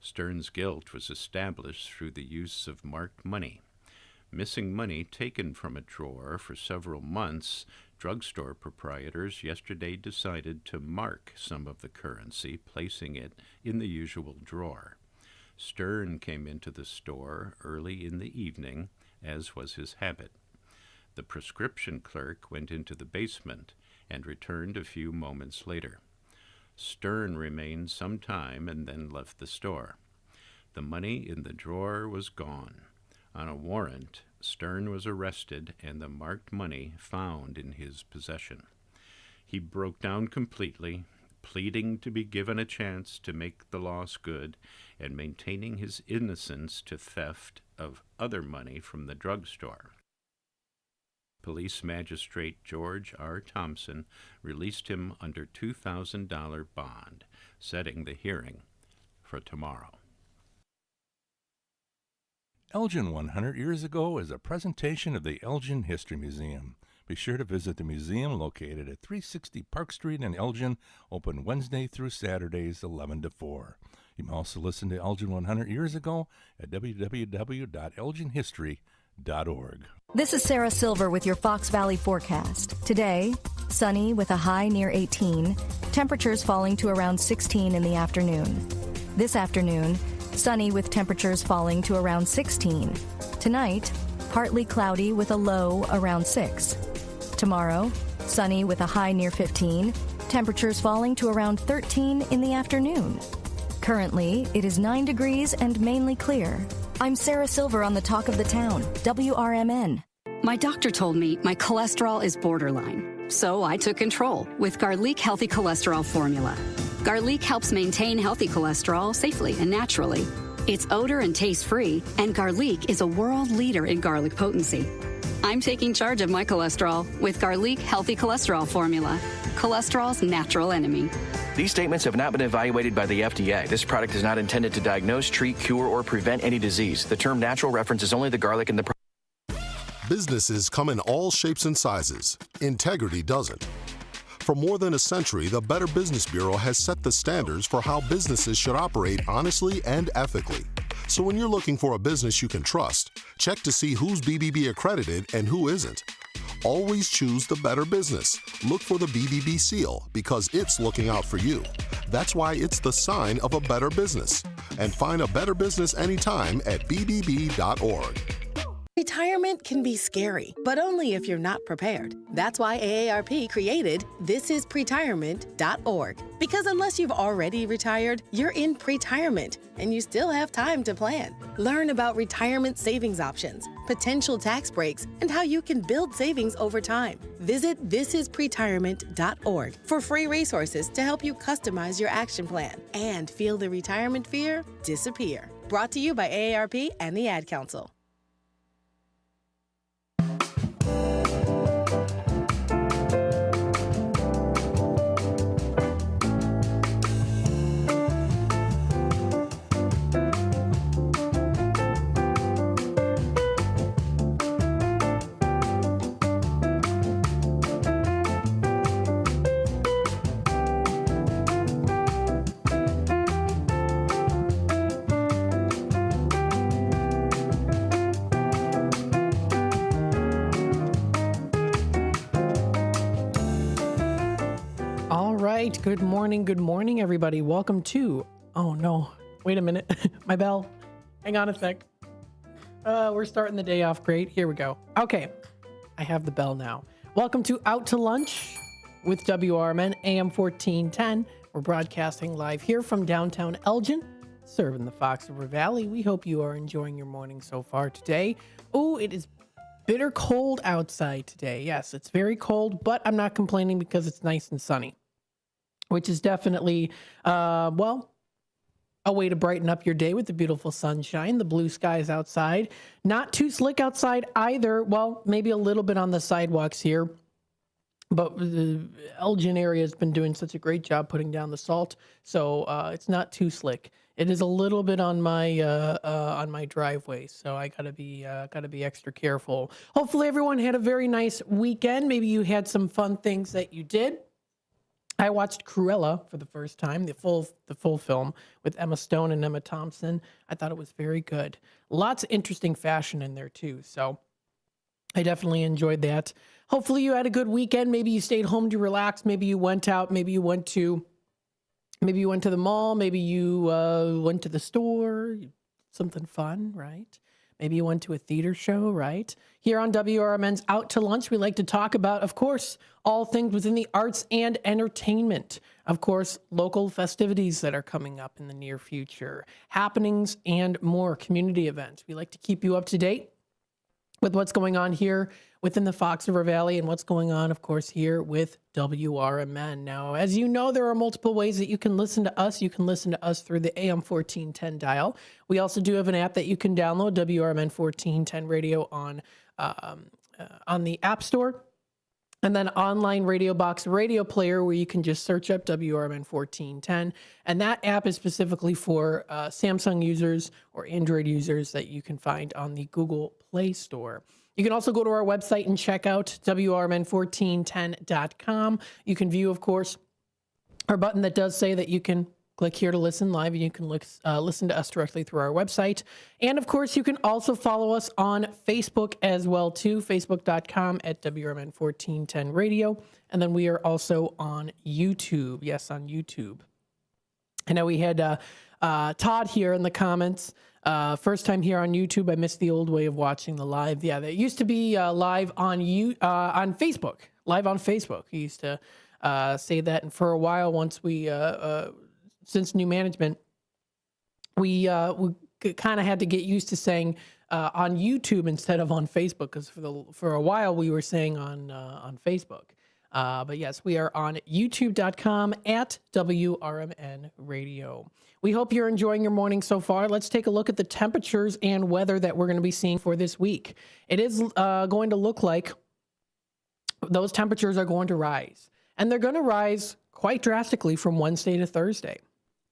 Stern's guilt was established through the use of marked money. Missing money taken from a drawer for several months, drugstore proprietors yesterday decided to mark some of the currency, placing it in the usual drawer. Stern came into the store early in the evening, as was his habit. The prescription clerk went into the basement and returned a few moments later. Stern remained some time and then left the store. The money in the drawer was gone. On a warrant, Stern was arrested and the marked money found in his possession. He broke down completely, pleading to be given a chance to make the loss good and maintaining his innocence to theft of other money from the drugstore. Police Magistrate George R. Thompson released him under $2,000 bond, setting the hearing for tomorrow. Elgin 100 Years Ago is a presentation of the Elgin History Museum. Be sure to visit the museum located at 360 Park Street in Elgin, open Wednesday through Saturdays 11 to 4. You can also listen to Elgin 100 Years Ago at www.elginhistory.org. This is Sarah Silver with your Fox Valley forecast. Today, sunny with a high near 18, temperatures falling to around 16 in the afternoon. This afternoon, sunny with temperatures falling to around 16. Tonight, partly cloudy with a low around 6. Tomorrow, Sunny with a high near 15. Temperatures falling to around 13 in the afternoon. Currently, it is 9 degrees and mainly clear. I'm Sarah Silver on the Talk of the Town, WRMN. My doctor told me my cholesterol is borderline, so I took control with Garlic Healthy Cholesterol Formula. Garlic helps maintain healthy cholesterol safely and naturally. It's odor and taste-free, and Garlic is a world leader in garlic potency. I'm taking charge of my cholesterol with Garlic Healthy Cholesterol Formula, cholesterol's natural enemy. These statements have not been evaluated by the FDA. This product is not intended to diagnose, treat, cure, or prevent any disease. The term natural references only the garlic in the product. Businesses come in all shapes and sizes. Integrity doesn't. For more than a century, the Better Business Bureau has set the standards for how businesses should operate honestly and ethically. So when you're looking for a business you can trust, check to see who's BBB accredited and who isn't. Always choose the Better Business. Look for the BBB seal because it's looking out for you. That's why it's the sign of a better business. And find a better business anytime at bbb.org. Retirement can be scary, but only if you're not prepared. That's why AARP created thisispretirement.org. Because unless you've already retired, you're in pretirement, and you still have time to plan. Learn about retirement savings options, potential tax breaks, and how you can build savings over time. Visit thisispretirement.org for free resources to help you customize your action plan and feel the retirement fear disappear. Brought to you by AARP and the Ad Council. Good morning, everybody. Welcome to, oh no, wait a minute, my bell. Hang on a sec. We're starting the day off great. Here we go. Okay, I have the bell now. Welcome to Out to Lunch with WRMN AM 1410. We're broadcasting live here from downtown Elgin, serving the Fox River Valley. We hope you are enjoying your morning so far today. Oh, it is bitter cold outside today. Yes, it's very cold, but I'm not complaining because it's nice and sunny, which is definitely, a way to brighten up your day with the beautiful sunshine, the blue skies outside. Not too slick outside either. Well, maybe a little bit on the sidewalks here, but the Elgin area has been doing such a great job putting down the salt, so it's not too slick. It is a little bit on my driveway, so I gotta be extra careful. Hopefully, everyone had a very nice weekend. Maybe you had some fun things that you did. I watched Cruella for the first time, the full film with Emma Stone and Emma Thompson. I thought it was very good. Lots of interesting fashion in there too, so I definitely enjoyed that. Hopefully you had a good weekend. Maybe you stayed home to relax. Maybe you went out. Maybe you went to the mall. Maybe you went to the store. Something fun, right? Maybe you went to a theater show, right? Here on WRMN's Out to Lunch, we like to talk about, of course, all things within the arts and entertainment. Of course, local festivities that are coming up in the near future, happenings, and more community events. We like to keep you up to date with what's going on here within the Fox River Valley and what's going on, of course, here with WRMN. Now, as you know, there are multiple ways that you can listen to us. You can listen to us through the AM 1410 dial. We also do have an app that you can download, WRMN 1410 Radio on the App Store. And then online Radio Box Radio Player, where you can just search up WRMN 1410. And that app is specifically for Samsung users or Android users that you can find on the Google Play Store. You can also go to our website and check out WRMN1410.com. You can view, of course, our button that does say that you can click here to listen live, and you can listen to us directly through our website. And, of course, you can also follow us on Facebook as well, too, facebook.com at WRMN1410 Radio. And then we are also on YouTube. Yes, on YouTube. I know we had Todd here in the comments. First time here on YouTube. I missed the old way of watching the live. Yeah, that used to be live on Facebook. Live on Facebook. He used to say that, and for a while, once we since new management, we kind of had to get used to saying on YouTube instead of on Facebook, because for a while we were saying on Facebook. But yes, we are on youtube.com at WRMN Radio. We hope you're enjoying your morning so far. Let's take a look at the temperatures and weather that we're going to be seeing for this week. It is going to look like those temperatures are going to rise. And they're going to rise quite drastically from Wednesday to Thursday,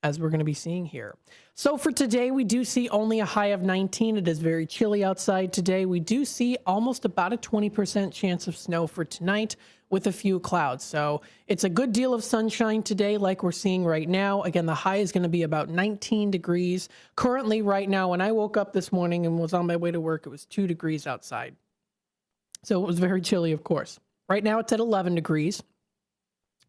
as we're going to be seeing here. So for today, we do see only a high of 19. It is very chilly outside today. We do see almost about a 20% chance of snow for tonight with a few clouds. So it's a good deal of sunshine today like we're seeing right now. Again, the high is going to be about 19 degrees. Currently, right now, when I woke up this morning and was on my way to work, it was 2 degrees outside. So it was very chilly, of course. Right now, it's at 11 degrees.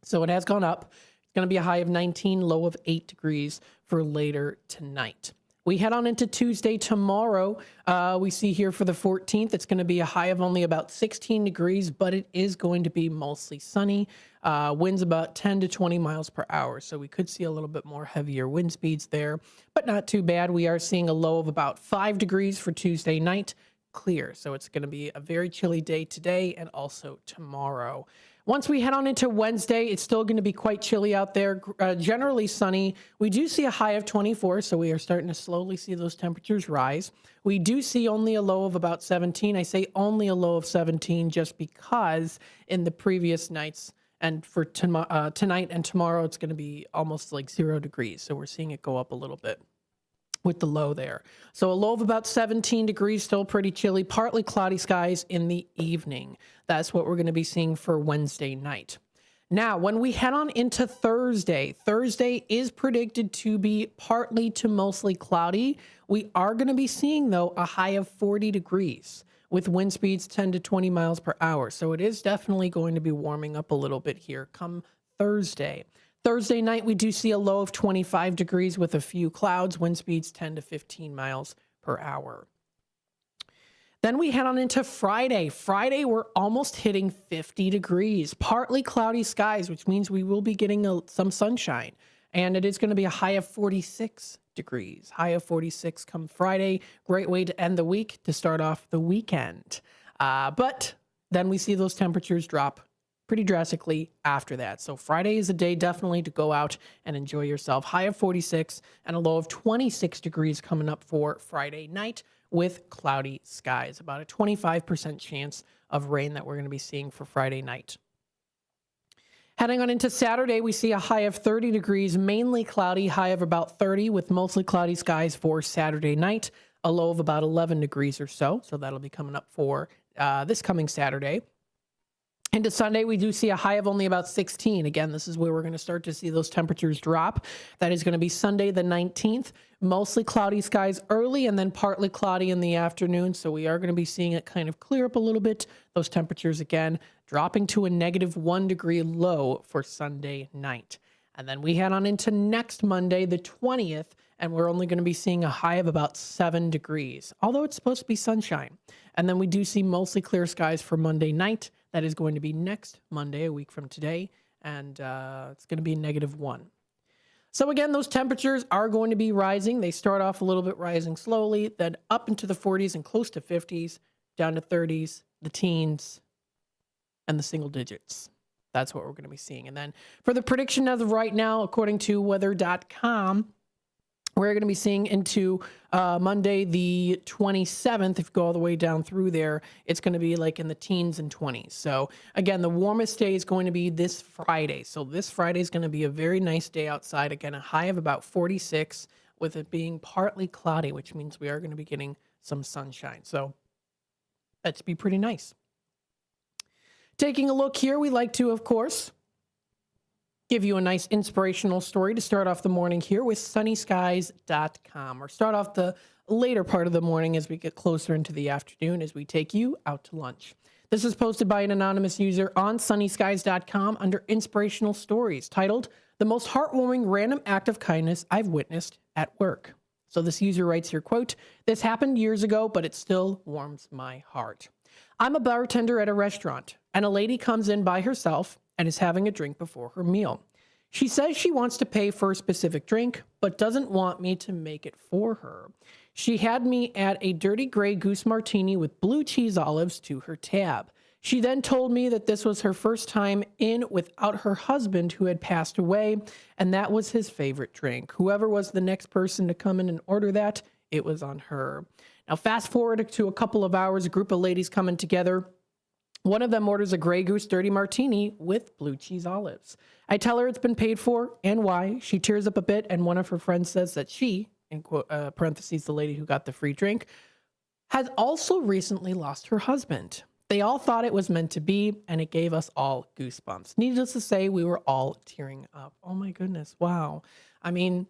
So it has gone up. It's going to be a high of 19, low of 8 degrees for later tonight. We head on into Tuesday tomorrow. We see here for the 14th, it's going to be a high of only about 16 degrees, but it is going to be mostly sunny. Winds about 10 to 20 miles per hour. So we could see a little bit more heavier wind speeds there, but not too bad. We are seeing a low of about 5 degrees for Tuesday night. Clear. So it's going to be a very chilly day today and also tomorrow. Once we head on into Wednesday, it's still going to be quite chilly out there, generally sunny. We do see a high of 24, so we are starting to slowly see those temperatures rise. We do see only a low of about 17. I say only a low of 17 just because in the previous nights and for tonight and tomorrow, it's going to be almost like 0 degrees. So we're seeing it go up a little bit with the low there. So a low of about 17 degrees, still pretty chilly, partly cloudy skies in the evening. That's what we're going to be seeing for Wednesday night. Now, when we head on into Thursday, Thursday is predicted to be partly to mostly cloudy. We are going to be seeing, though, a high of 40 degrees with wind speeds 10 to 20 miles per hour. So it is definitely going to be warming up a little bit here come Thursday. Thursday night, we do see a low of 25 degrees with a few clouds, wind speeds 10 to 15 miles per hour. Then we head on into Friday. Friday, we're almost hitting 50 degrees, partly cloudy skies, which means we will be getting some sunshine. And it is going to be a high of 46 degrees. High of 46 come Friday. Great way to end the week, to start off the weekend. But then we see those temperatures drop pretty drastically after that. So Friday is a day definitely to go out and enjoy yourself. High of 46 and a low of 26 degrees coming up for Friday night with cloudy skies. About a 25% chance of rain that we're going to be seeing for Friday night. Heading on into Saturday, we see a high of 30 degrees, mainly cloudy, high of about 30 with mostly cloudy skies for Saturday night, a low of about 11 degrees or so. So that'll be coming up for this coming Saturday. Into Sunday, we do see a high of only about 16. Again, this is where we're going to start to see those temperatures drop. That is going to be Sunday the 19th. Mostly cloudy skies early and then partly cloudy in the afternoon. So we are going to be seeing it kind of clear up a little bit. Those temperatures, again, dropping to a negative 1 degree low for Sunday night. And then we head on into next Monday, the 20th, and we're only going to be seeing a high of about 7 degrees, although it's supposed to be sunshine. And then we do see mostly clear skies for Monday night. That is going to be next Monday, a week from today, and it's going to be -1. So again, those temperatures are going to be rising. They start off a little bit rising slowly, then up into the 40s and close to 50s, down to 30s, the teens, and the single digits. That's what we're going to be seeing. And then for the prediction as of right now, according to weather.com, we're going to be seeing into Monday the 27th. If you go all the way down through there, it's going to be like in the teens and 20s. So again, the warmest day is going to be this Friday. So this Friday is going to be a very nice day outside. Again, a high of about 46 with it being partly cloudy, which means we are going to be getting some sunshine. So that should be pretty nice. Taking a look here, we like to, of course, give you a nice inspirational story to start off the morning here with sunnyskies.com, or start off the later part of the morning as we get closer into the afternoon as we take you out to lunch. This is posted by an anonymous user on sunnyskies.com under inspirational stories, titled The most heartwarming random act of kindness I've witnessed at work. So this user writes here, quote, "This happened years ago, but it still warms my heart. I'm a bartender at a restaurant, and a lady comes in by herself and is having a drink before her meal. She says she wants to pay for a specific drink, but doesn't want me to make it for her. She had me add a dirty Grey Goose martini with blue cheese olives to her tab. She then told me that this was her first time in without her husband, who had passed away, and that was his favorite drink. Whoever was the next person to come in and order that, it was on her." Now, fast forward to a couple of hours, a group of ladies coming together. One of them orders a Grey Goose dirty martini with blue cheese olives. I tell her it's been paid for and why. She tears up a bit, and one of her friends says that she, in parentheses, the lady who got the free drink, has also recently lost her husband. They all thought it was meant to be, and it gave us all goosebumps. Needless to say, we were all tearing up. Oh my goodness, wow. I mean,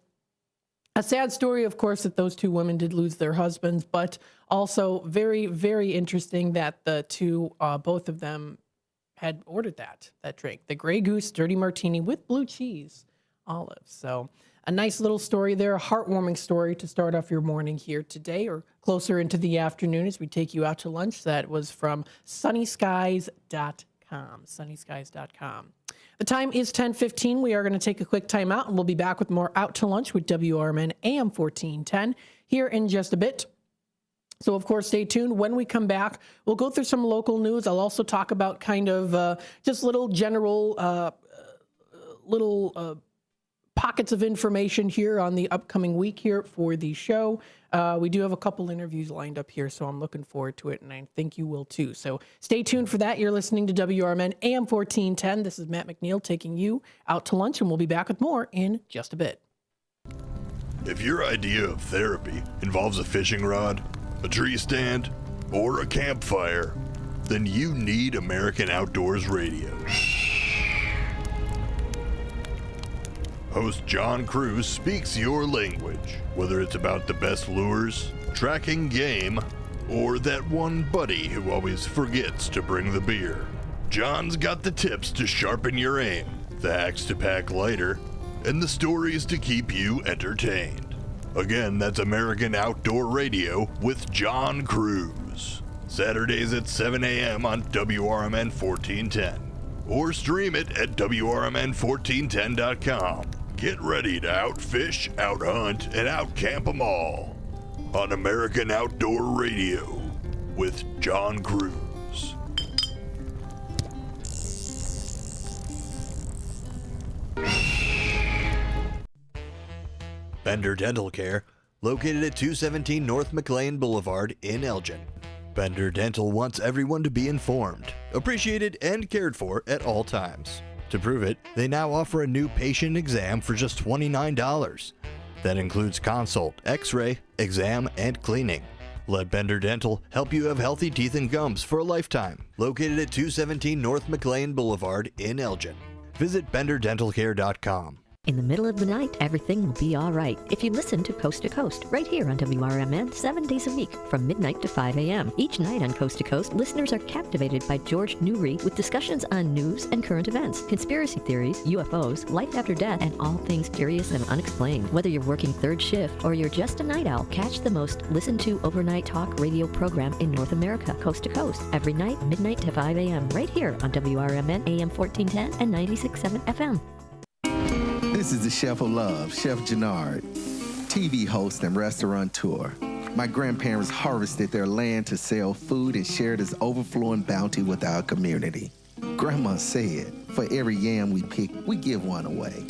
a sad story, of course, that those two women did lose their husbands, but also very, very interesting that the two, both of them had ordered that drink, the Grey Goose dirty martini with blue cheese olives. So a nice little story there, a heartwarming story to start off your morning here today, or closer into the afternoon as we take you out to lunch. That was from sunnyskies.com, sunnyskies.com. The time is 10:15. We are going to take a quick time out, and we'll be back with more Out to Lunch with WRMN AM 1410 here in just a bit. So, of course, stay tuned. When we come back, we'll go through some local news. I'll also talk about kind of just little general pockets of information here on the upcoming week here for the show. We do have a couple interviews lined up here, so I'm looking forward to it, and I think you will too. So stay tuned for that. You're listening to WRMN AM 1410. This is Matt McNeil taking you out to lunch, and we'll be back with more in just a bit. If your idea of therapy involves a fishing rod, a tree stand, or a campfire, then you need American Outdoors Radio. Host John Cruz speaks your language, whether it's about the best lures, tracking game, or that one buddy who always forgets to bring the beer. John's got the tips to sharpen your aim, the hacks to pack lighter, and the stories to keep you entertained. Again, that's American Outdoor Radio with John Cruz. Saturdays at 7 a.m. on WRMN 1410. Or stream it at WRMN1410.com. Get ready to outfish, outhunt, and outcamp them all on American Outdoor Radio with John Cruz. Bender Dental Care, located at 217 North McLean Boulevard in Elgin. Bender Dental wants everyone to be informed, appreciated, and cared for at all times. To prove it, they now offer a new patient exam for just $29. That includes consult, x-ray, exam, and cleaning. Let Bender Dental help you have healthy teeth and gums for a lifetime. Located at 217 North McLean Boulevard in Elgin. Visit BenderDentalCare.com. In the middle of the night, everything will be all right if you listen to Coast to Coast right here on WRMN 7 days a week from midnight to 5 a.m. Each night on Coast to Coast, listeners are captivated by George Newry with discussions on news and current events, conspiracy theories, UFOs, life after death, and all things curious and unexplained. Whether you're working third shift or you're just a night owl, catch the most listened to overnight talk radio program in North America, Coast to Coast, every night, midnight to 5 a.m. right here on WRMN AM 1410 and 96.7 FM. This is the Chef of Love, Chef Gennard, TV host and restaurateur. My grandparents harvested their land to sell food and share this overflowing bounty with our community. Grandma said, for every yam we pick, we give one away.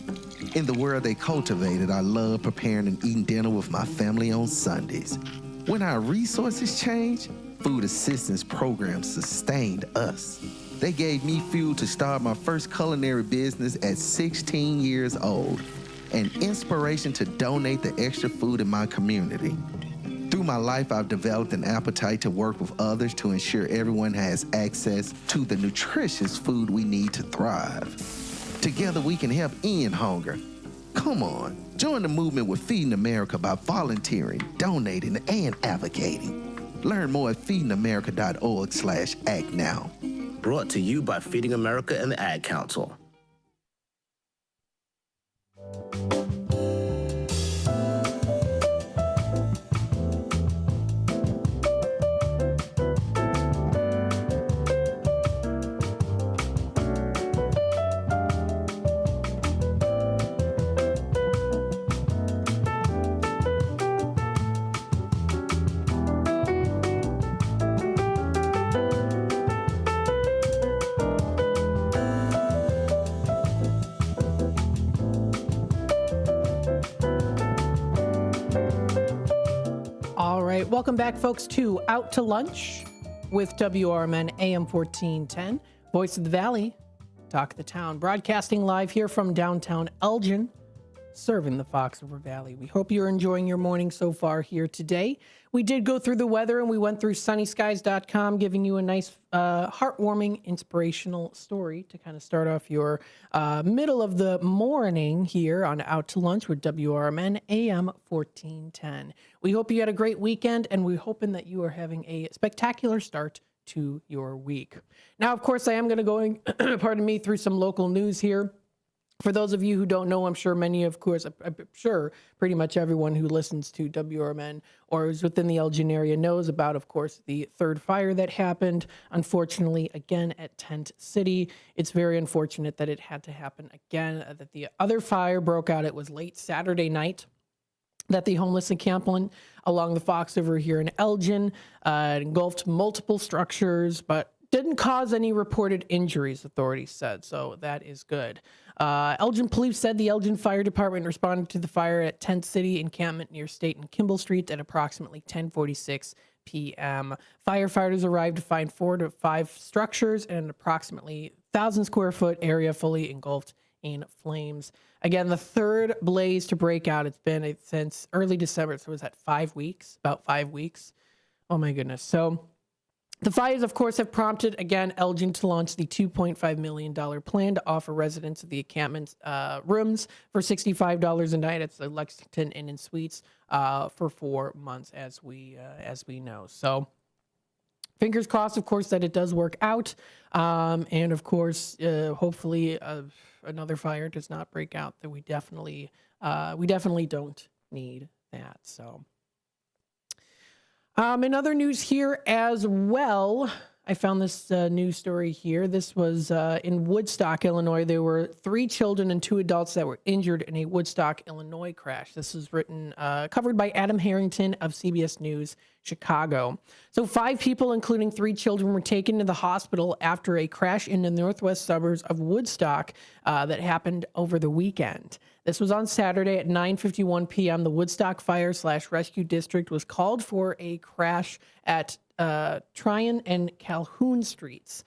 In the world they cultivated, I love preparing and eating dinner with my family on Sundays. When our resources changed, food assistance programs sustained us. They gave me fuel to start my first culinary business at 16 years old, and inspiration to donate the extra food in my community. Through my life, I've developed an appetite to work with others to ensure everyone has access to the nutritious food we need to thrive. Together, we can help end hunger. Come on, join the movement with Feeding America by volunteering, donating, and advocating. Learn more at feedingamerica.org/act now. Brought to you by Feeding America and the Ad Council. All right, welcome back, folks, to Out to Lunch with WRMN AM 1410, Voice of the Valley, Talk of the Town, broadcasting live here from downtown Elgin, serving the Fox River Valley. We hope you're enjoying your morning so far here today. We did go through the weather, and we went through sunnyskies.com, giving you a nice, heartwarming, inspirational story to kind of start off your middle of the morning here on Out to Lunch with WRMN AM 1410. We hope you had a great weekend, and we're hoping that you are having a spectacular start to your week. Now, of course, I am going to go, pardon me, through some local news here. For those of you who don't know, I'm sure many, of course, I'm sure pretty much everyone who listens to WRMN or is within the Elgin area knows about, of course, the third fire that happened, unfortunately, again at Tent City. It's very unfortunate that it had to happen again, that the other fire broke out. It was late Saturday night that the homeless encampment along the Fox River here in Elgin engulfed multiple structures, but didn't cause any reported injuries, authorities said, so that is good. Elgin police said the Elgin Fire Department responded to the fire at Tent City encampment near State and Kimball Street at approximately 10:46 p.m. Firefighters arrived to find 4 to 5 structures and an approximately 1,000 square foot area fully engulfed in flames. Again, the third blaze to break out. It's been since early December, so was that 5 weeks? About 5 weeks. Oh my goodness. So the fires, of course, have prompted, again, Elgin to launch the $2.5 million plan to offer residents of the encampment rooms for $65 a night at the Lexington Inn and Suites for 4 months, as we know. So fingers crossed, of course, that it does work out. And, of course, hopefully another fire does not break out. That we definitely don't need that. So. In other news here as well, I found this news story here. This was in Woodstock, Illinois. There were 3 children and 2 adults that were injured in a Woodstock, Illinois crash. This is covered by Adam Harrington of CBS News Chicago. So 5 people, including 3 children, were taken to the hospital after a crash in the northwest suburbs of Woodstock that happened over the weekend. This was on Saturday at 9:51 p.m. The Woodstock Fire/Rescue District was called for a crash at Tryon and Calhoun Streets.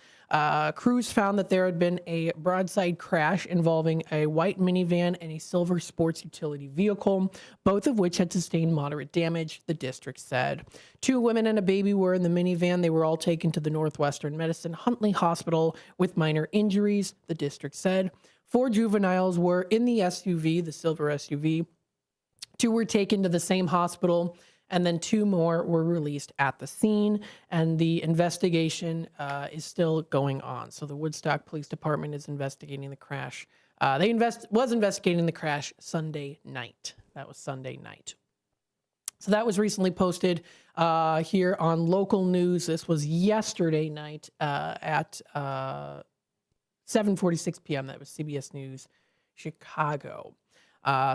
Crews found that there had been a broadside crash involving a white minivan and a silver sports utility vehicle, both of which had sustained moderate damage, the district said. 2 women and a baby were in the minivan. They were all taken to the Northwestern Medicine Huntley Hospital with minor injuries, the district said. 4 juveniles were in the SUV, the silver SUV. 2 were taken to the same hospital, and then 2 more were released at the scene, and the investigation is still going on. So the Woodstock Police Department is investigating the crash. Was investigating the crash Sunday night. That was Sunday night. So that was recently posted here on local news. This was yesterday night at 7:46 p.m. That was CBS News Chicago.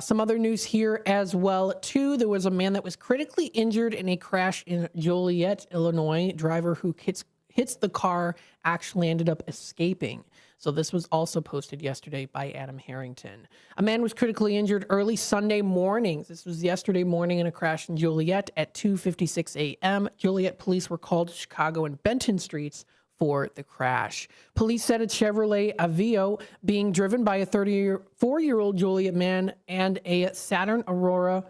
Some other news here as well, too. There was a man that was critically injured in a crash in Joliet, Illinois. Driver who hits the car actually ended up escaping. So this was also posted yesterday by Adam Harrington. A man was critically injured early Sunday morning. This was yesterday morning in a crash in Joliet at 2:56 a.m. Joliet police were called to Chicago and Benton Streets for the crash. Police said a Chevrolet Aveo being driven by a 34-year-old Joliet man and a Saturn Aurora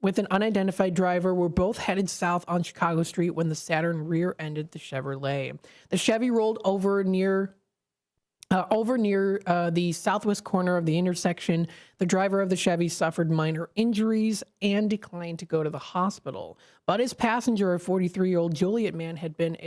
with an unidentified driver were both headed south on Chicago Street when the Saturn rear-ended the Chevrolet. The Chevy rolled over near the southwest corner of the intersection. The driver of the Chevy suffered minor injuries and declined to go to the hospital. But his passenger, a 43-year-old Joliet man, had been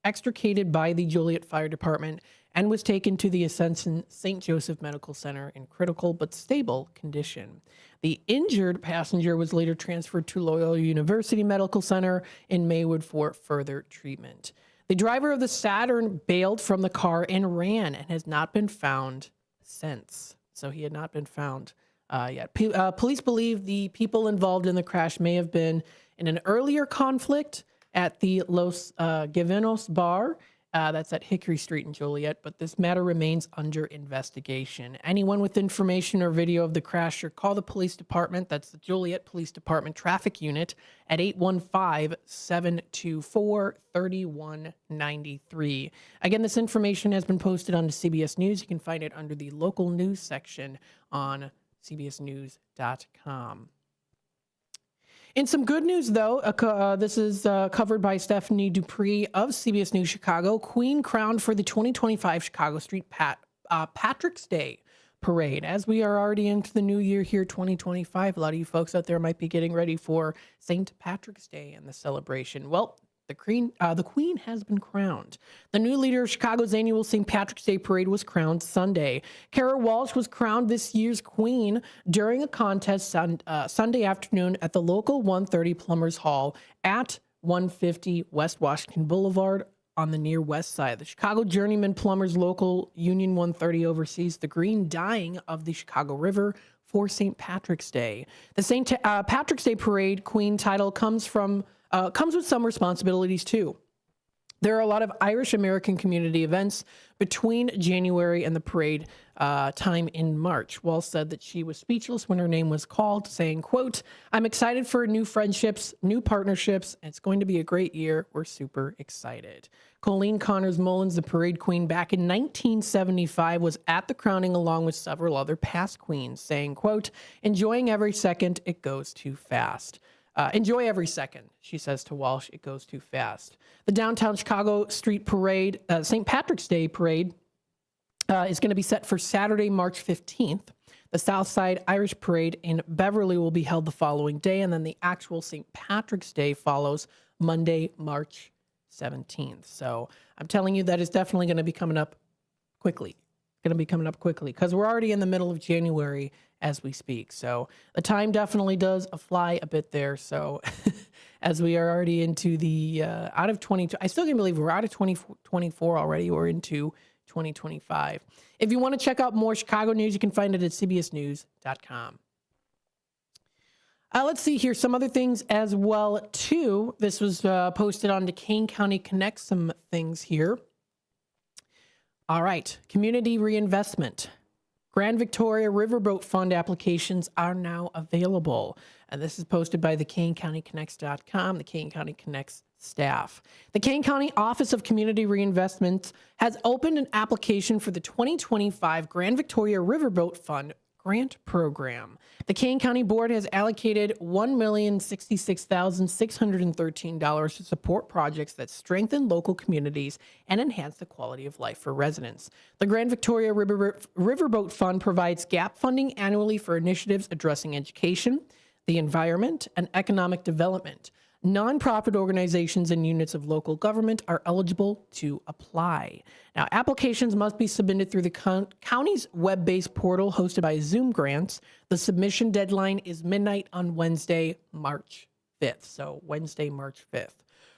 extricated by the Joliet Fire Department and was taken to the Ascension St. Joseph Medical Center in critical but stable condition. The injured passenger was later transferred to Loyola University Medical Center in Maywood for further treatment. The driver of the Saturn bailed from the car and ran and has not been found since. So he had not been found yet. Police believe the people involved in the crash may have been in an earlier conflict at the Los Gavinos bar. That's at Hickory Street in Joliet, but this matter remains under investigation. Anyone with information or video of the crash should call the police department. That's the Joliet Police Department Traffic Unit at 815-724-3193. Again, this information has been posted on CBS News. You can find it under the local news section on cbsnews.com. In some good news, though, this is covered by Stephanie Dupree of CBS News Chicago. Queen crowned for the 2025 Chicago Street Patrick's Day Parade. As we are already into the new year here, 2025, a lot of you folks out there might be getting ready for St. Patrick's Day and the celebration. Well, the Queen has been crowned. The new leader of Chicago's annual St. Patrick's Day Parade was crowned Sunday. Kara Walsh was crowned this year's Queen during a contest Sunday afternoon at the local 130 Plumbers Hall at 150 West Washington Boulevard on the near west side. The Chicago Journeyman Plumbers Local Union 130 oversees the green dyeing of the Chicago River for St. Patrick's Day. The St. Patrick's Day Parade Queen title comes with some responsibilities too. There are a lot of Irish American community events between January and the parade time in March. Walsh said that she was speechless when her name was called, saying, quote, "I'm excited for new friendships, new partnerships. It's going to be a great year. We're super excited." Colleen Connors Mullins, the parade queen back in 1975, was at the crowning along with several other past queens, saying, quote, "Enjoying every second, it goes too fast." Enjoy every second, she says to Walsh. It goes too fast. The downtown Chicago Street Parade, St. Patrick's Day Parade, is going to be set for Saturday, March 15th. The Southside Irish Parade in Beverly will be held the following day, and then the actual St. Patrick's Day follows Monday, March 17th. So I'm telling you that is definitely going to be coming up quickly. Because we're already in the middle of January as we speak. So the time definitely does fly a bit there. So as we are already into the out of 20, I still can't believe we're out of 2024 already. We're into 2025. If you want to check out more Chicago news, you can find it at cbsnews.com. Let's see here. Some other things as well, too. This was posted on Kane County Connect, some things here. All right. Community reinvestment. Grand Victoria Riverboat Fund applications are now available. And this is posted by the KaneCountyConnects.com, the Kane County Connects staff. The Kane County Office of Community Reinvestment has opened an application for the 2025 Grand Victoria Riverboat Fund grant program. The Kane County Board has allocated $1,066,613 to support projects that strengthen local communities and enhance the quality of life for residents. The Grand Victoria Riverboat Fund provides gap funding annually for initiatives addressing education, the environment, and economic development. Nonprofit organizations and units of local government are eligible to apply. Now, applications must be submitted through the county's web-based portal hosted by Zoom Grants. The submission deadline is midnight on Wednesday, March 5th. So Wednesday, March 5th.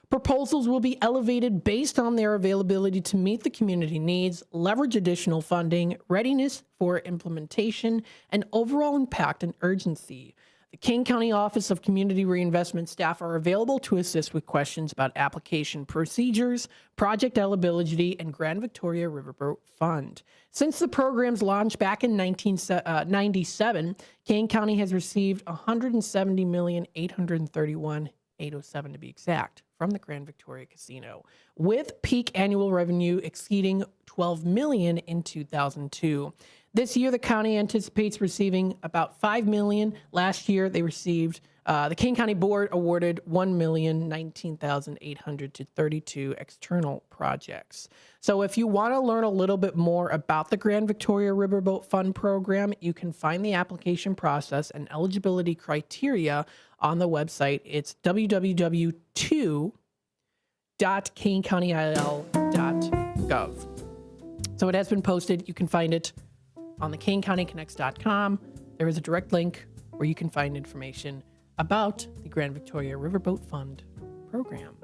Proposals will be elevated based on their availability to meet the community needs, leverage additional funding, readiness for implementation, and overall impact and urgency. The Kane County Office of Community Reinvestment staff are available to assist with questions about application procedures, project eligibility, and Grand Victoria Riverboat Fund. Since the program's launch back in 1997, Kane County has received $170,831,807 to be exact from the Grand Victoria Casino, with peak annual revenue exceeding $12 million in 2002. This year, the county anticipates receiving about $5 million. Last year, they received, the Kane County Board awarded $1,019,800 to 32 external projects. So if you want to learn a little bit more about the Grand Victoria Riverboat Fund program, you can find the application process and eligibility criteria on the website. It's www.2 kanecountyil.gov. So it has been posted. You can find it on the kanecountyconnects.com. There is a direct link where you can find information about the Grand Victoria Riverboat Fund program.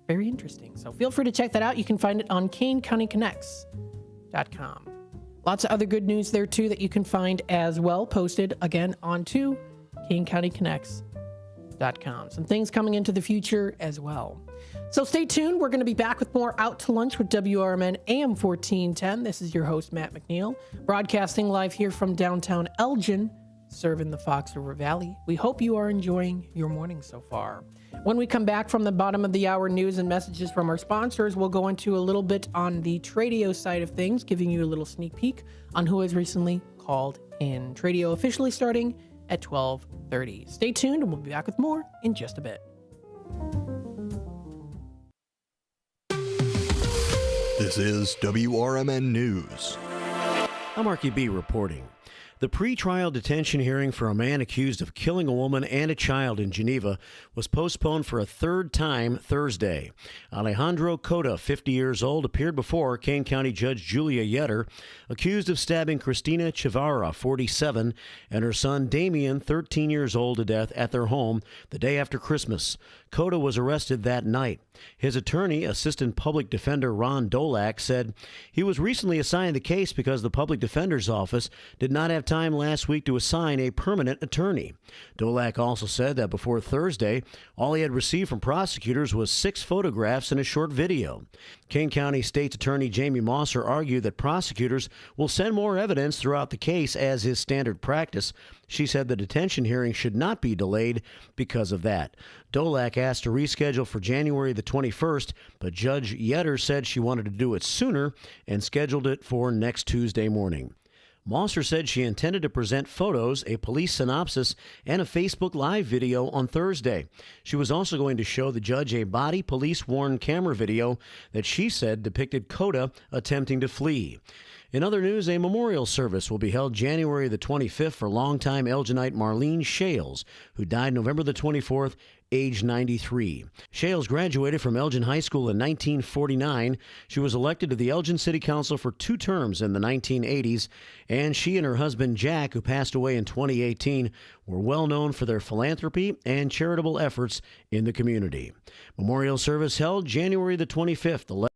Very interesting. So feel free to check that out. You can find it on kanecountyconnects.com. Lots of other good news there, too, that you can find as well, posted again onto kanecountyconnects.com. Some things coming into the future as well. So stay tuned. We're going to be back with more Out to Lunch with WRMN AM 1410. This is your host, Matt McNeil, broadcasting live here from downtown Elgin, serving the Fox River Valley. We hope you are enjoying your morning so far. When we come back from the bottom of the hour, news and messages from our sponsors, we'll go into a little bit on the Tradio side of things, giving you a little sneak peek on who has recently called in. Tradio officially starting at 12:30. Stay tuned, and we'll be back with more in just a bit. This is WRMN News. I'm Marky B reporting. The pretrial detention hearing for a man accused of killing a woman and a child in Geneva was postponed for a third time Thursday. Alejandro Cota, 50 years old, appeared before Kane County Judge Julia Yetter, accused of stabbing Cristina Chivara, 47, and her son Damien, 13 years old, to death at their home the day after Christmas. Cota was arrested that night. His attorney, Assistant Public Defender Ron Dolak, said he was recently assigned the case because the Public Defender's Office did not have time last week to assign a permanent attorney. Dolak also said that before Thursday, all he had received from prosecutors was 6 photographs and a short video. Kane County State's Attorney Jamie Mosser argued that prosecutors will send more evidence throughout the case as is standard practice. She said the detention hearing should not be delayed because of that. Dolak asked to reschedule for January the 21st, but Judge Yetter said she wanted to do it sooner and scheduled it for next Tuesday morning. Mosser said she intended to present photos, a police synopsis, and a Facebook Live video on Thursday. She was also going to show the judge a body police-worn camera video that she said depicted Cota attempting to flee. In other news, a memorial service will be held January the 25th for longtime Elginite Marlene Shales, who died November the 24th, age 93. Shales graduated from Elgin High School in 1949. She was elected to the Elgin City Council for 2 terms in the 1980s, and she and her husband Jack, who passed away in 2018, were well known for their philanthropy and charitable efforts in the community. Memorial service held January the 25th.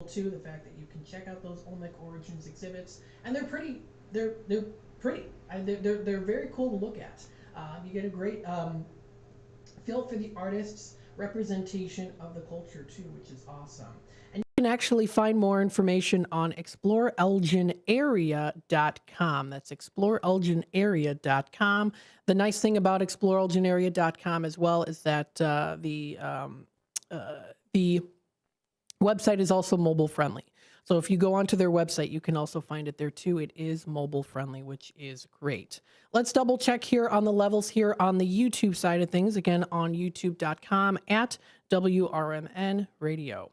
too. The fact that you can check out those Olmec Origins exhibits, and they're pretty. They're pretty. They're very cool to look at. You get a great feel for the artist's representation of the culture too, which is awesome. And you can actually find more information on exploreelginarea.com. That's exploreelginarea.com. The nice thing about exploreelginarea.com as well is that the website is also mobile friendly. So if you go onto their website, you can also find it there too. It is mobile friendly, which is great. Let's double check here on the levels here on the YouTube side of things. Again, on youtube.com at WRMN Radio.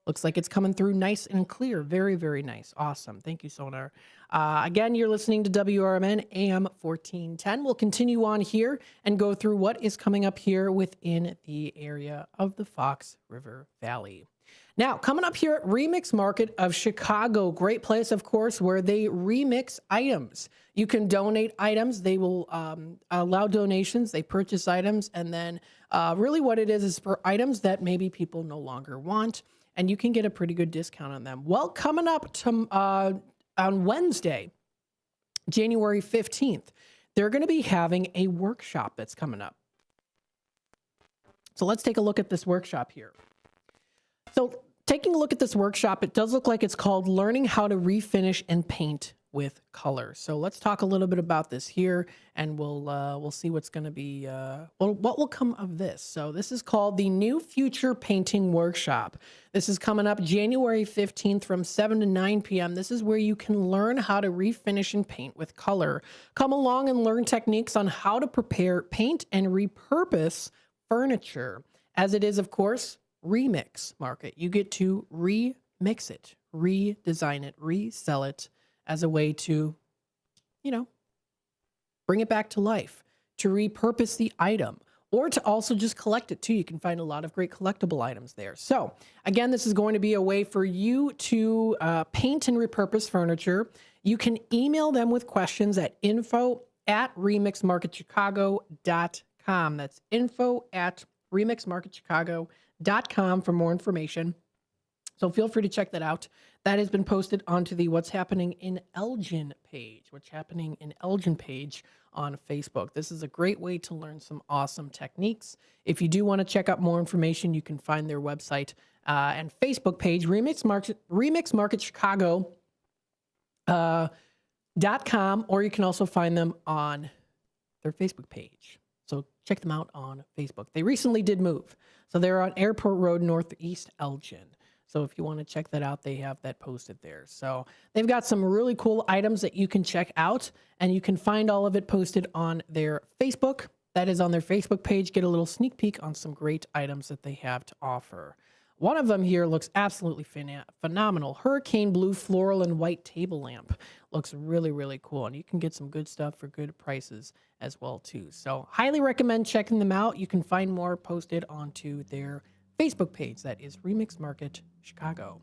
Looks like it's coming through nice and clear. Very, very nice. Awesome. Thank you, Sonar. Again, you're listening to WRMN AM 1410. We'll continue on here and go through what is coming up here within the area of the Fox River Valley. Now, coming up here at Remix Market of Chicago, great place, of course, where they remix items. You can donate items. They will allow donations. They purchase items. And then really what it is for items that maybe people no longer want. And you can get a pretty good discount on them. Well, coming up to, on Wednesday, January 15th, they're going to be having a workshop that's coming up. So let's take a look at this workshop here. So taking a look at this workshop, it does look like it's called Learning How to Refinish and Paint with Color. So let's talk a little bit about this here, and we'll see what's going to be, what will come of this. So this is called the New Future Painting Workshop. This is coming up January 15th from 7 to 9 p.m. This is where you can learn how to refinish and paint with color. Come along and learn techniques on how to prepare, paint, and repurpose furniture. As it is, of course, Remix Market. You get to remix it, redesign it, resell it as a way to, you know, bring it back to life, to repurpose the item, or to also just collect it too. You can find a lot of great collectible items there. So again, this is going to be a way for you to paint and repurpose furniture. You can email them with questions at info@remixmarketchicago.com. That's info@remixmarketchicago.com for more information. So feel free to check that out. That has been posted onto the What's Happening in Elgin page, on Facebook. This is a great way to learn some awesome techniques. If you do want to check out more information, you can find their website and Facebook page, remixmarketchicago.com, or you can also find them on their Facebook page. So check them out on Facebook. They recently did move. So they're on Airport Road, Northeast Elgin. So if you want to check that out, they have that posted there. So they've got some really cool items that you can check out, and you can find all of it posted on their Facebook. That is on their Facebook page. Get a little sneak peek on some great items that they have to offer. One of them here looks absolutely phenomenal. Hurricane blue floral and white table lamp. Looks really, really cool. And you can get some good stuff for good prices as well, too. So highly recommend checking them out. You can find more posted onto their Facebook page. That is Remix Market Chicago.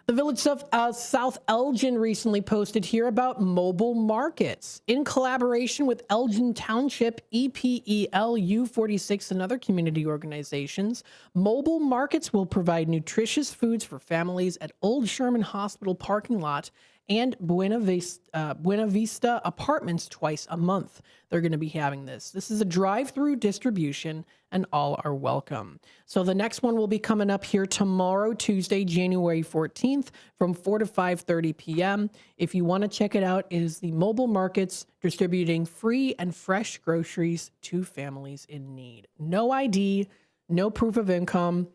The Village of South Elgin recently posted here about mobile markets. In collaboration with Elgin Township, EPEL, U46, and other community organizations, mobile markets will provide nutritious foods for families at Old Sherman Hospital parking lot and Buena Vista Apartments twice a month. They're going to be having this. This is a drive-through distribution, and all are welcome. So the next one will be coming up here tomorrow, Tuesday, January 14th, from 4 to 5:30 p.m. If you want to check it out, it is the mobile markets distributing free and fresh groceries to families in need. No ID, no proof of income,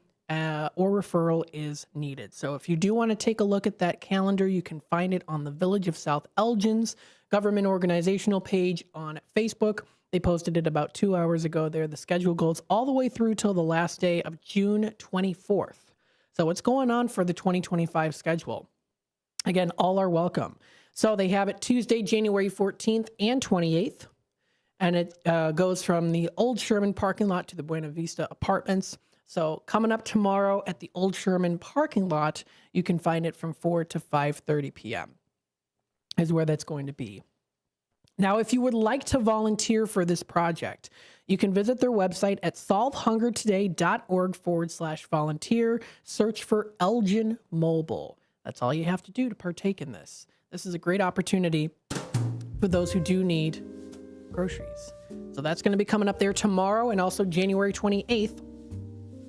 or referral is needed. So if you do want to take a look at that calendar, you can find it on the Village of South Elgin's government organizational page on Facebook. They posted it about 2 hours ago there. The schedule goes all the way through till the last day of June 24th. So what's going on for the 2025 schedule? Again, all are welcome. So they have it Tuesday, January 14th and 28th. And it goes from the Old Sherman parking lot to the Buena Vista Apartments. So coming up tomorrow at the Old Sherman parking lot, you can find it from 4 to 5:30 p.m. is where that's going to be. Now, if you would like to volunteer for this project, you can visit their website at solvehungertoday.org/volunteer. Search for Elgin Mobile. That's all you have to do to partake in this. This is a great opportunity for those who do need groceries. So that's going to be coming up there tomorrow and also January 28th.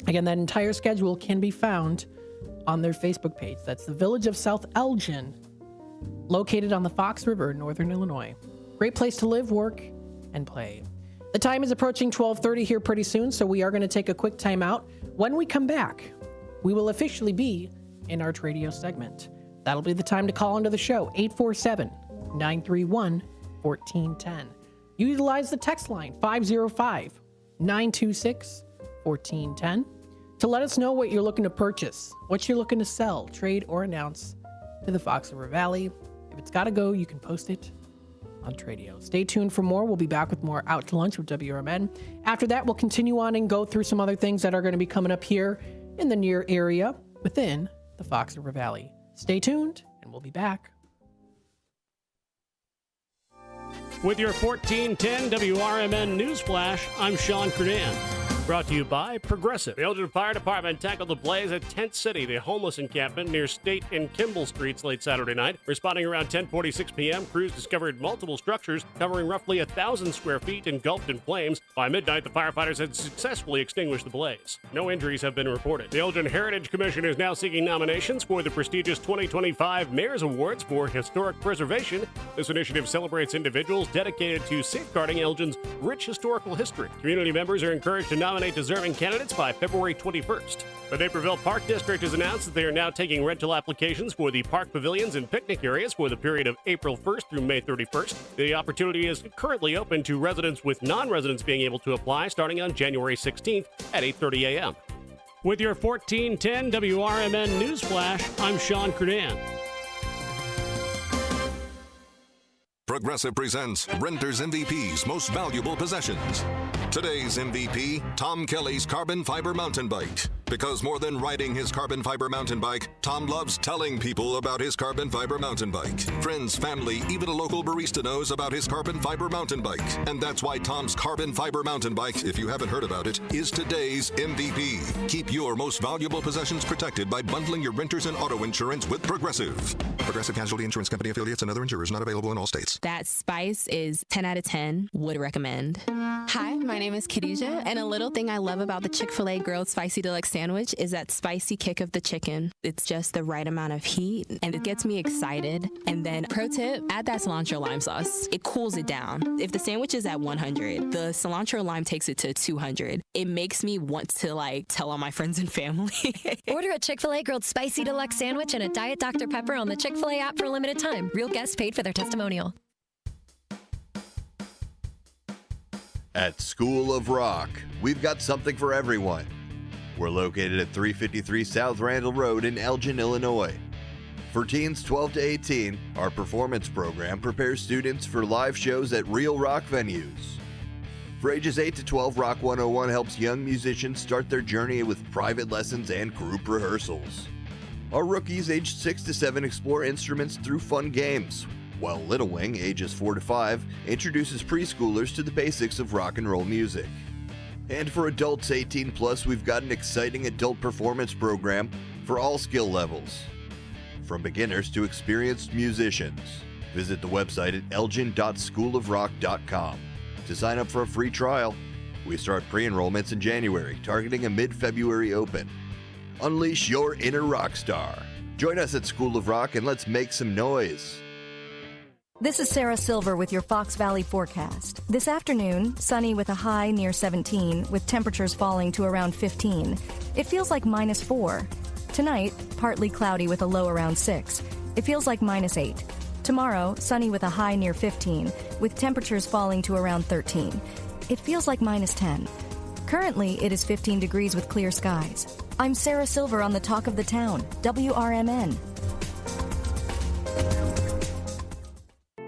Again, that entire schedule can be found on their Facebook page. That's the Village of South Elgin, located on the Fox River in northern Illinois. Great place to live, work, and play. The time is approaching 12:30 here pretty soon, so we are going to take a quick time out. When we come back, we will officially be in our radio segment. That'll be the time to call into the show, 847-931-1410. Utilize the text line, 505-926-1410, to let us know what you're looking to purchase, what you're looking to sell, trade, or announce to the Fox River Valley. If it's got to go, you can post it on Tradio. Stay tuned for more. We'll be back with more Out to Lunch with WRMN. After that, we'll continue on and go through some other things that are going to be coming up here in the near area within the Fox River Valley. Stay tuned, and we'll be back. With your 1410 WRMN Newsflash, I'm Sean Kernan. Brought to you by Progressive. The Elgin Fire Department tackled the blaze at Tent City, the homeless encampment near State and Kimball Streets late Saturday night. Responding around 10:46 p.m., crews discovered multiple structures covering roughly 1,000 square feet engulfed in flames. By midnight, the firefighters had successfully extinguished the blaze. No injuries have been reported. The Elgin Heritage Commission is now seeking nominations for the prestigious 2025 Mayor's Awards for Historic Preservation. This initiative celebrates individuals dedicated to safeguarding Elgin's rich historical history. Community members are encouraged to nominate deserving candidates by February 21st. The Naperville Park District has announced that they are now taking rental applications for the park pavilions and picnic areas for the period of April 1st through May 31st. The opportunity is currently open to residents, with non-residents being able to apply starting on January 16th at 8:30 a.m. With your 1410 WRMN Newsflash, I'm Sean Kernan. Progressive presents Renter's MVP's Most Valuable Possessions. Today's MVP, Tom Kelly's carbon fiber mountain bike. Because more than riding his carbon fiber mountain bike, Tom loves telling people about his carbon fiber mountain bike. Friends, family, even a local barista knows about his carbon fiber mountain bike. And that's why Tom's carbon fiber mountain bike, if you haven't heard about it, is today's MVP. Keep your most valuable possessions protected by bundling your renters and auto insurance with Progressive. Progressive Casualty Insurance Company affiliates and other insurers not available in all states. That spice is 10 out of 10. Would recommend. Hi, my name is Khadijah, and a little thing I love about the Chick-fil-A Grilled Spicy Deluxe Sandwich is that spicy kick of the chicken. It's just the right amount of heat, and it gets me excited. And then, pro tip, add that cilantro lime sauce. It cools it down. If the sandwich is at 100, the cilantro lime takes it to 200. It makes me want to, tell all my friends and family. Order a Chick-fil-A Grilled Spicy Deluxe Sandwich and a Diet Dr. Pepper on the Chick-fil-A app for a limited time. Real guests paid for their testimonial. At School of Rock, we've got something for everyone. We're located at 353 South Randall Road in Elgin, Illinois. For teens 12 to 18, our performance program prepares students for live shows at real rock venues. For ages 8 to 12, Rock 101 helps young musicians start their journey with private lessons and group rehearsals. Our rookies aged 6 to 7 explore instruments through fun games, while Little Wing, ages 4 to 5, introduces preschoolers to the basics of rock and roll music. And for adults 18 plus, we've got an exciting adult performance program for all skill levels, from beginners to experienced musicians. Visit the website at elgin.schoolofrock.com to sign up for a free trial. We start pre-enrollments in January, targeting a mid-February open. Unleash your inner rock star. Join us at School of Rock and let's make some noise. This is Sarah Silver with your Fox Valley forecast. This afternoon, sunny with a high near 17, with temperatures falling to around 15. It feels like -4. Tonight, partly cloudy with a low around 6. It feels like -8. Tomorrow, sunny with a high near 15, with temperatures falling to around 13. It feels like -10. Currently, it is 15 degrees with clear skies. I'm Sarah Silver on the Talk of the Town, WRMN.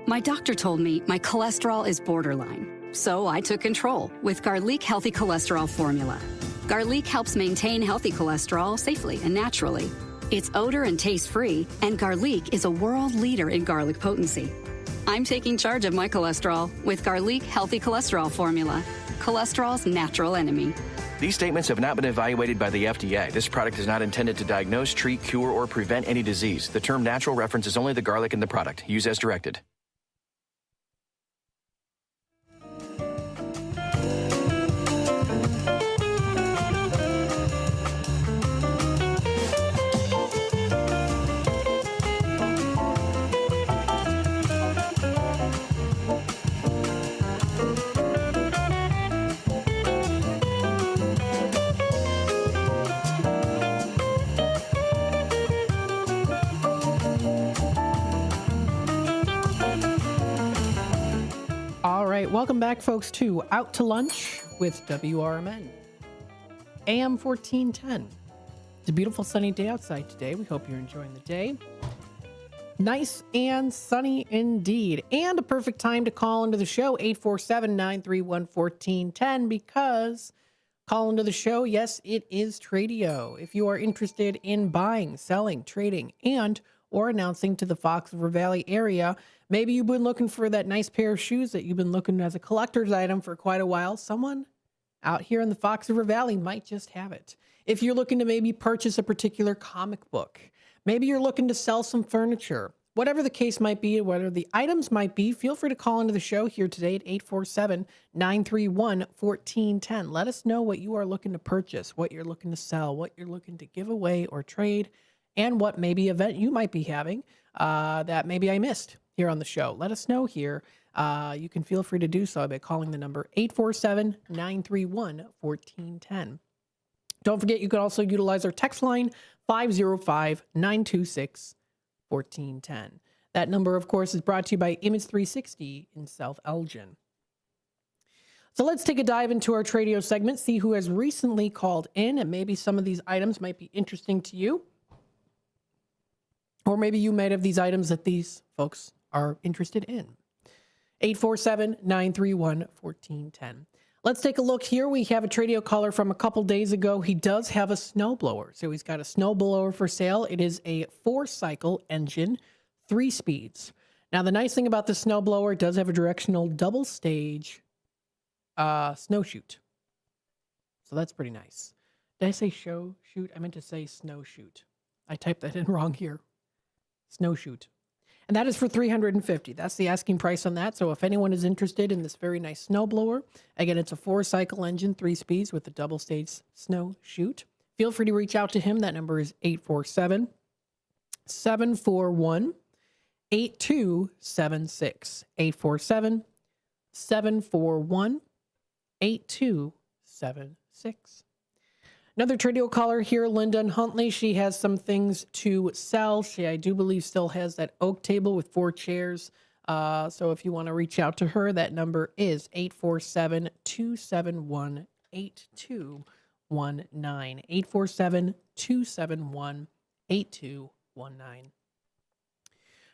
My doctor told me my cholesterol is borderline, so I took control with Garlic Healthy Cholesterol Formula. Garlic helps maintain healthy cholesterol safely and naturally. It's odor and taste-free, and Garlic is a world leader in garlic potency. I'm taking charge of my cholesterol with Garlic Healthy Cholesterol Formula, cholesterol's natural enemy. These statements have not been evaluated by the FDA. This product is not intended to diagnose, treat, cure, or prevent any disease. The term natural references only the garlic in the product. Use as directed. All right, welcome back, folks, to Out to Lunch with WRMN. AM 1410. It's a beautiful sunny day outside today. We hope you're enjoying the day. Nice and sunny indeed. And a perfect time to call into the show, 847-931-1410, because call into the show, yes, it is Tradio. If you are interested in buying, selling, trading, and or announcing to the Fox River Valley area, maybe you've been looking for that nice pair of shoes that you've been looking as a collector's item for quite a while. Someone out here in the Fox River Valley might just have it. If you're looking to maybe purchase a particular comic book, maybe you're looking to sell some furniture, whatever the case might be, whatever the items might be, feel free to call into the show here today at 847-931-1410. Let us know what you are looking to purchase, what you're looking to sell, what you're looking to give away or trade, and what maybe event you might be having that maybe I missed here on the show. Let us know here. You can feel free to do so by calling the number 847-931-1410. Don't forget, you can also utilize our text line 505-926-1410. That number, of course, is brought to you by Image 360 in South Elgin. So let's take a dive into our Tradio segment, see who has recently called in, and maybe some of these items might be interesting to you. Or maybe you might have these items that these folks are interested in. 847-931-1410. Let's take a look here. We have a Tradio caller from a couple days ago. He does have a snowblower. So he's got a snowblower for sale. It is a 4-cycle engine, 3 speeds. Now, the nice thing about the snowblower, it does have a directional double stage snow chute. So that's pretty nice. Did I say show shoot? I meant to say snow chute. I typed that in wrong here. Snow chute. And that is for $350. That's the asking price on that. So if anyone is interested in this very nice snowblower, again, it's a 4-cycle engine, 3 speeds with a double stage snow chute. Feel free to reach out to him. That number is 847-741-8276. 847-741-8276. Another Tradio caller here, Linda and Huntley. She has some things to sell. She, I do believe, still has that oak table with 4 chairs. So if you want to reach out to her, that number is 847-271-8219. 847-271-8219.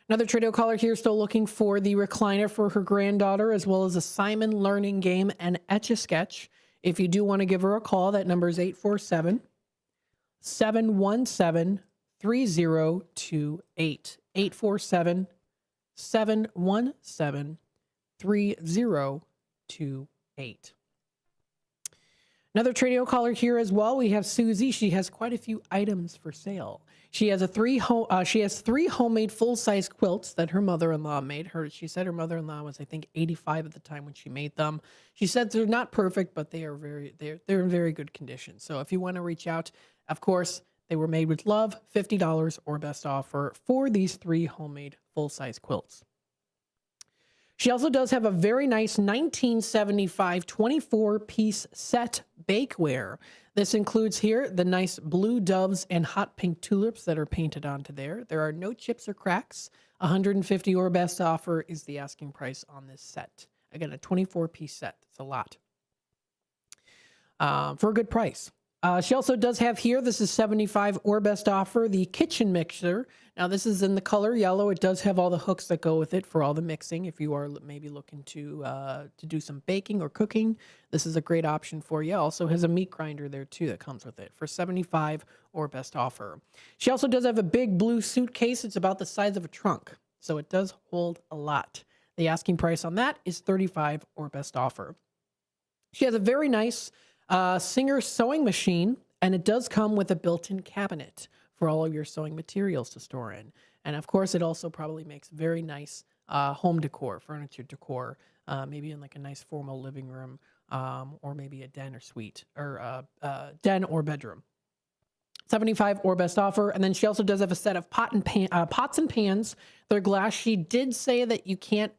Another Tradio caller here still looking for the recliner for her granddaughter, as well as a Simon Learning Game and Etch-a-Sketch. If you do want to give her a call, that number is 847-717-3028. 847-717-3028. Another Tradio caller here as well. We have Susie. She has quite a few items for sale. She has 3 homemade full-size quilts that her mother-in-law made. She said her mother-in-law was, I think, 85 at the time when she made them. She said they're not perfect, but they're in very good condition. So if you want to reach out, of course, they were made with love, $50 or best offer for these 3 homemade full-size quilts. She also does have a very nice 1975 24-piece set bakeware. This includes here the nice blue doves and hot pink tulips that are painted onto there. There are no chips or cracks. $150 or best offer is the asking price on this set. Again, a 24-piece set. It's a lot. For a good price. She also does have here, this is $75 or best offer, the kitchen mixer. Now this is in the color yellow. It does have all the hooks that go with it for all the mixing. If you are maybe looking to do some baking or cooking, this is a great option for you. Also has a meat grinder there too that comes with it for $75 or best offer. She also does have a big blue suitcase. It's about the size of a trunk, so it does hold a lot. The asking price on that is $35 or best offer. She has a very nice Singer sewing machine, and it does come with a built-in cabinet for all of your sewing materials to store in. And of course, it also probably makes very nice home decor, furniture decor, maybe in like a nice formal living room, or maybe a den or suite, or den or bedroom. $75 or best offer. And then she also does have a set of pots and pans. They're glass. She did say that you can't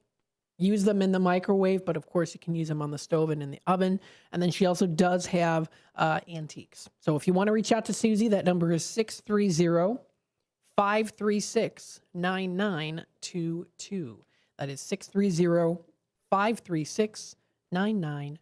use them in the microwave, but of course you can use them on the stove and in the oven. And then she also does have antiques. So if you want to reach out to Susie, that number is 630-536-9922. That is 630-536-9922.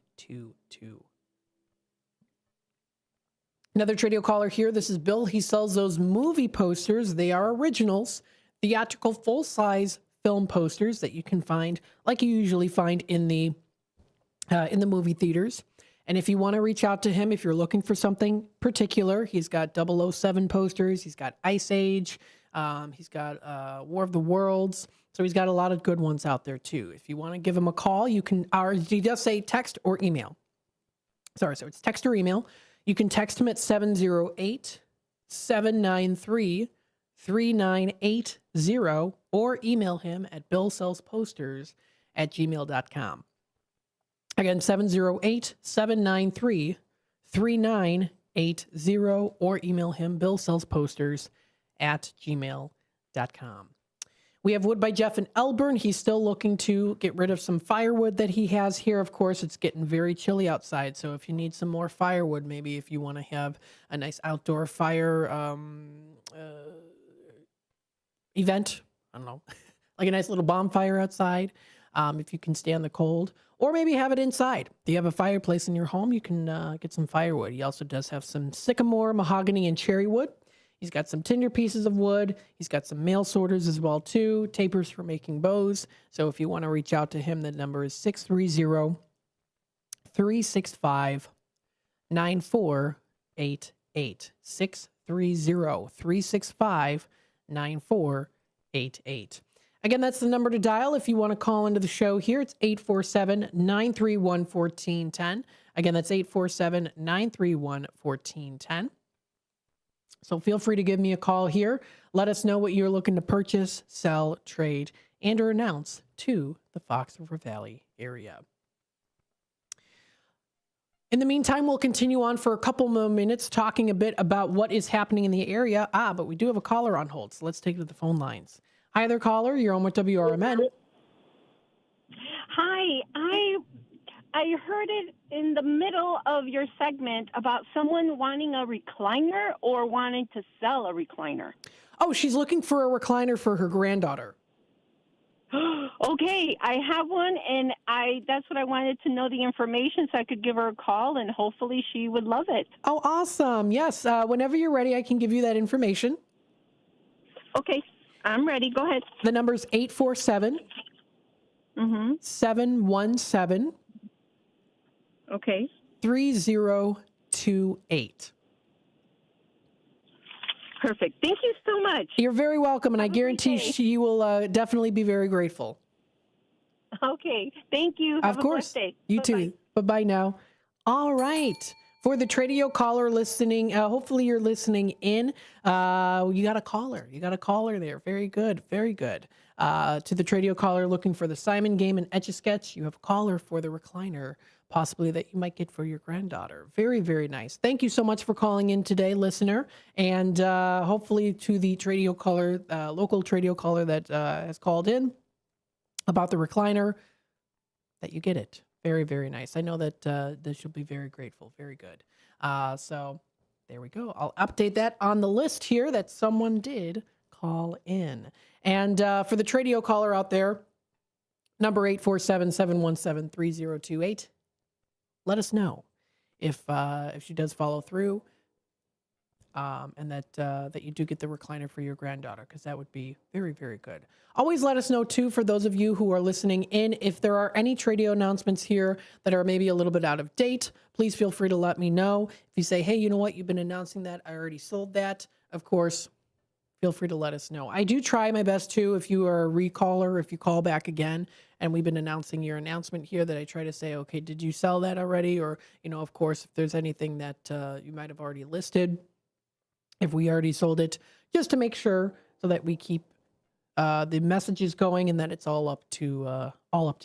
Another Tradio caller here. This is Bill. He sells those movie posters. They are originals, theatrical full-size film posters that you can find, like you usually find in the movie theaters. And if you want to reach out to him, if you're looking for something particular, he's got 007 posters. He's got Ice Age. He's got War of the Worlds. So he's got a lot of good ones out there too. If you want to give him a call, you can, or he does say text or email. Sorry, so it's text or email. You can text him at 708-793-3980 or email him at billsellsposters@gmail.com. Again, 708-793-3980 or email him billsellsposters@gmail.com. We have wood by Jeff in Elburn. He's still looking to get rid of some firewood that he has here. Of course, it's getting very chilly outside, so if you need some more firewood, maybe if you want to have a nice outdoor fire event, I don't know, like a nice little bonfire outside, if you can stand the cold, or maybe have it inside. If you have a fireplace in your home, you can get some firewood. He also does have some sycamore, mahogany, and cherry wood. He's got some tinder pieces of wood. He's got some mail sorters as well, too. Tapers for making bows. So if you want to reach out to him, the number is 630-365-9488. 630-365-9488. Again, that's the number to dial if you want to call into the show here. It's 847-931-1410. Again, that's 847-931-1410. So feel free to give me a call here. Let us know what you're looking to purchase, sell, trade, and or announce to the Fox River Valley area. In the meantime, we'll continue on for a couple more minutes talking a bit about what is happening in the area. But we do have a caller on hold, so let's take it to the phone lines. Hi there, caller. You're on with WRMN. Hi. I heard it in the middle of your segment about someone wanting a recliner or wanting to sell a recliner. Oh, she's looking for a recliner for her granddaughter. Okay, I have one, and that's what I wanted to know the information so I could give her a call, and hopefully she would love it. Oh, awesome. Yes, whenever you're ready, I can give you that information. Okay, I'm ready. Go ahead. The number's 847-717 Okay. 3028. Perfect. Thank you so much. You're very welcome, and I guarantee she will definitely be very grateful. Okay. Thank you. Have of course. A blessed day. You too. Bye-bye now. All right. For the Tradio caller listening, hopefully you're listening in. You got a caller. You got a caller there. Very good. Very good. To the Tradio caller looking for the Simon game and Etch-a-Sketch, you have a caller for the recliner, possibly that you might get for your granddaughter. Very, very nice. Thank you so much for calling in today, listener. And hopefully to the Tradio caller, local Tradio caller that has called in about the recliner, that you get it. Very, very nice. I know that she'll be very grateful. Very good. So there we go. I'll update that on the list here that someone did call in. And for the Tradio caller out there, number 847-717-3028. Let us know if she does follow through, and that you do get the recliner for your granddaughter, because that would be very, very good. Always let us know, too, for those of you who are listening in, if there are any Tradio announcements here that are maybe a little bit out of date, please feel free to let me know. If you say, hey, you know what, you've been announcing that, I already sold that, of course, feel free to let us know. I do try my best too. If you are a recaller, if you call back again, and we've been announcing your announcement here, that I try to say, okay, did you sell that already? Or, of course, if there's anything that you might have already listed, if we already sold it, just to make sure so that we keep the messages going and that it's all up to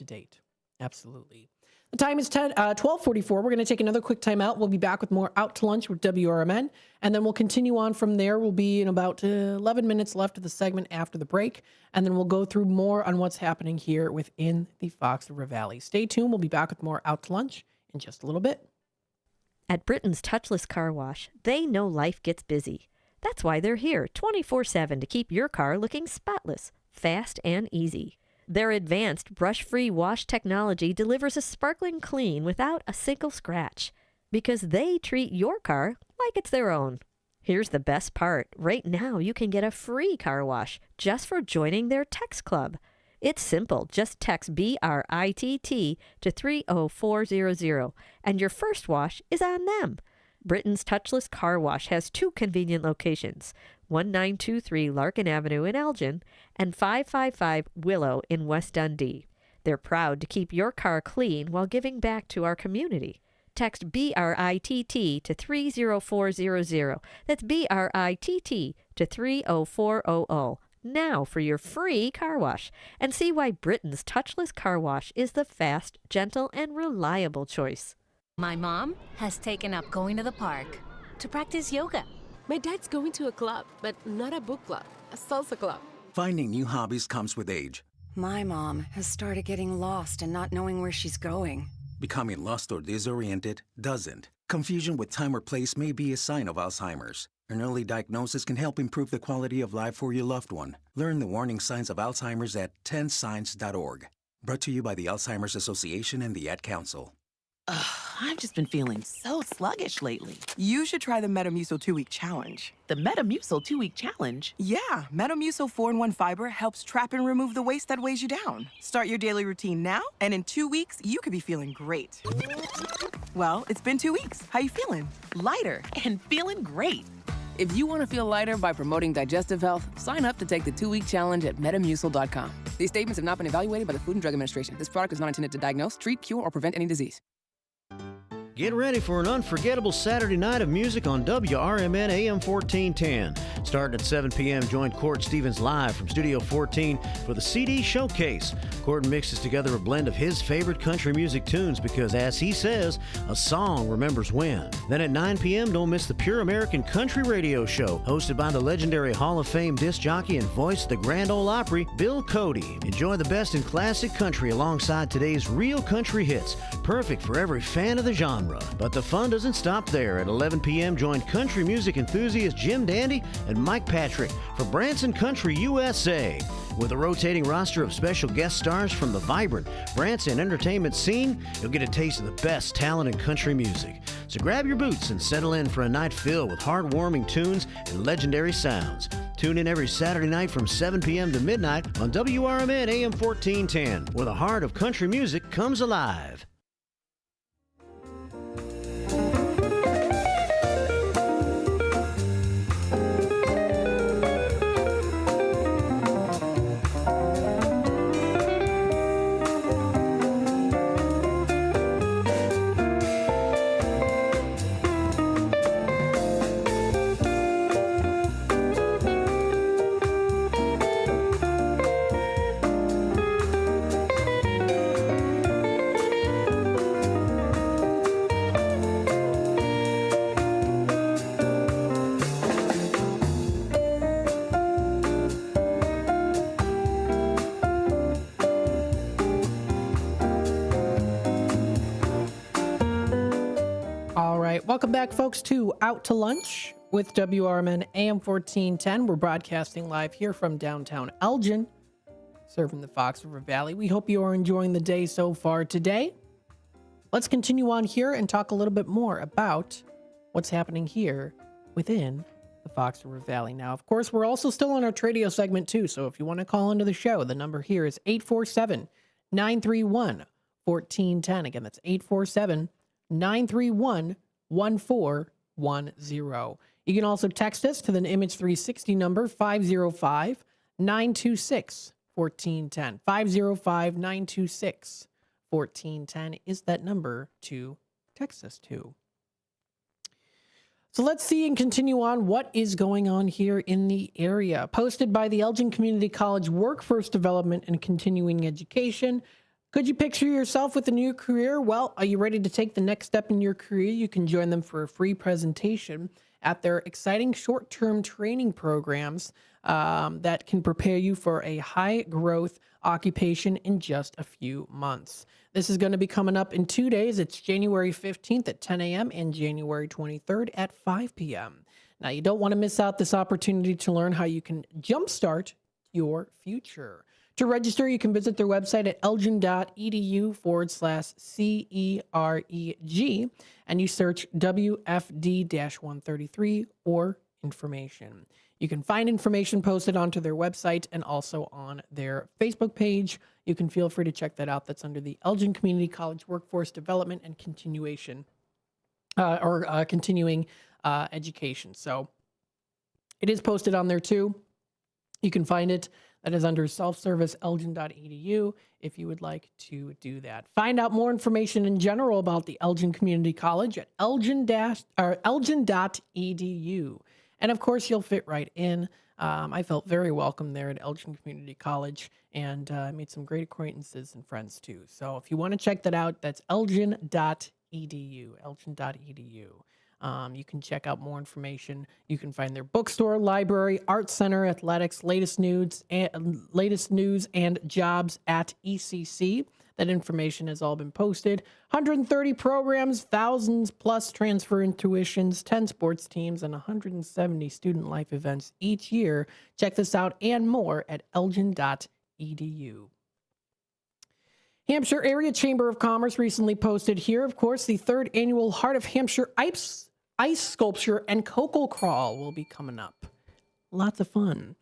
date. Absolutely. The time is 12:44. We're going to take another quick time out. We'll be back with more Out to Lunch with WRMN, and then we'll continue on from there. We'll be in about 11 minutes left of the segment after the break, and then we'll go through more on what's happening here within the Fox River Valley. Stay tuned. We'll be back with more Out to Lunch in just a little bit. At Britain's Touchless Car Wash, they know life gets busy. That's why they're here 24/7 to keep your car looking spotless, fast, and easy. Their advanced brush-free wash technology delivers a sparkling clean without a single scratch, because they treat your car like it's their own. Here's the best part. Right now, you can get a free car wash just for joining their text club. It's simple. Just text BRITT to 30400, and your first wash is on them. Britain's Touchless Car Wash has 2 convenient locations, 1923 Larkin Avenue in Elgin and 555 Willow in West Dundee. They're proud to keep your car clean while giving back to our community. Text BRITT to 30400. That's BRITT to 30400 now for your free car wash, and see why Britain's Touchless Car Wash is the fast, gentle, and reliable choice. My mom has taken up going to the park to practice yoga. My dad's going to a club, but not a book club, a salsa club. Finding new hobbies comes with age. My mom has started getting lost and not knowing where she's going. Becoming lost or disoriented doesn't. Confusion with time or place may be a sign of Alzheimer's. An early diagnosis can help improve the quality of life for your loved one. Learn the warning signs of Alzheimer's at 10signs.org. Brought to you by the Alzheimer's Association and the Ad Council. I've just been feeling so sluggish lately. You should try the Metamucil 2-Week Challenge. The Metamucil 2-Week Challenge? Yeah, Metamucil 4-in-1 Fiber helps trap and remove the waste that weighs you down. Start your daily routine now, and in 2 weeks, you could be feeling great. Well, it's been 2 weeks. How you feeling? Lighter and feeling great. If you want to feel lighter by promoting digestive health, sign up to take the 2-week challenge at Metamucil.com. These statements have not been evaluated by the Food and Drug Administration. This product is not intended to diagnose, treat, cure, or prevent any disease. Get ready for an unforgettable Saturday night of music on WRMN AM 1410. Starting at 7 p.m., join Cord Stevens live from Studio 14 for the CD Showcase. Cord mixes together a blend of his favorite country music tunes because, as he says, a song remembers when. Then at 9 p.m., don't miss the Pure American Country Radio Show, hosted by the legendary Hall of Fame disc jockey and voice of the Grand Ole Opry, Bill Cody. Enjoy the best in classic country alongside today's real country hits, perfect for every fan of the genre. But the fun doesn't stop there. At 11 p.m., join country music enthusiasts Jim Dandy and Mike Patrick for Branson Country USA. With a rotating roster of special guest stars from the vibrant Branson entertainment scene, you'll get a taste of the best talent in country music. So grab your boots and settle in for a night filled with heartwarming tunes and legendary sounds. Tune in every Saturday night from 7 p.m. to midnight on WRMN AM 1410, where the heart of country music comes alive. Welcome back, folks, to Out to Lunch with WRMN AM 1410. We're broadcasting live here from downtown Elgin, serving the Fox River Valley. We hope you are enjoying the day so far today. Let's continue on here and talk a little bit more about what's happening here within the Fox River Valley. Now, of course, we're also still on our Tradio segment, too. So if you want to call into the show, the number here is 847-931-1410. Again, that's 847-931-1410. You can also text us to the Image 360 number 505 926 1410. 505 926 1410 is that number to text us to. So let's see and continue on what is going on here in the area. Posted by the Elgin Community College Workforce Development and Continuing Education. Could you picture yourself with a new career? Well, are you ready to take the next step in your career? You can join them for a free presentation at their exciting short-term training programs that can prepare you for a high-growth occupation in just a few months. This is going to be coming up in 2 days. It's January 15th at 10 a.m. and January 23rd at 5 p.m. Now, you don't want to miss out this opportunity to learn how you can jumpstart your future. To register, you can visit their website at elgin.edu/CEREG, and you search WFD-133 or information. You can find information posted onto their website and also on their Facebook page. You can feel free to check that out. That's under the Elgin Community College Workforce Development and Continuing Education. So it is posted on there too. You can find it. That is under self-service elgin.edu if you would like to do that. Find out more information in general about the Elgin Community College at elgin.edu. And of course, you'll fit right in. I felt very welcome there at Elgin Community College, and I made some great acquaintances and friends too. So if you want to check that out, that's elgin.edu, elgin.edu. You can check out more information. You can find their bookstore, library, art center, athletics, latest news and jobs at ECC. That information has all been posted. 130 programs, thousands plus transfer tuitions, 10 sports teams, and 170 student life events each year. Check this out and more at elgin.edu. Hampshire Area Chamber of Commerce recently posted here, of course, the 3rd annual Heart of Hampshire Ice Sculpture and Cocoa Crawl will be coming up. Lots of fun.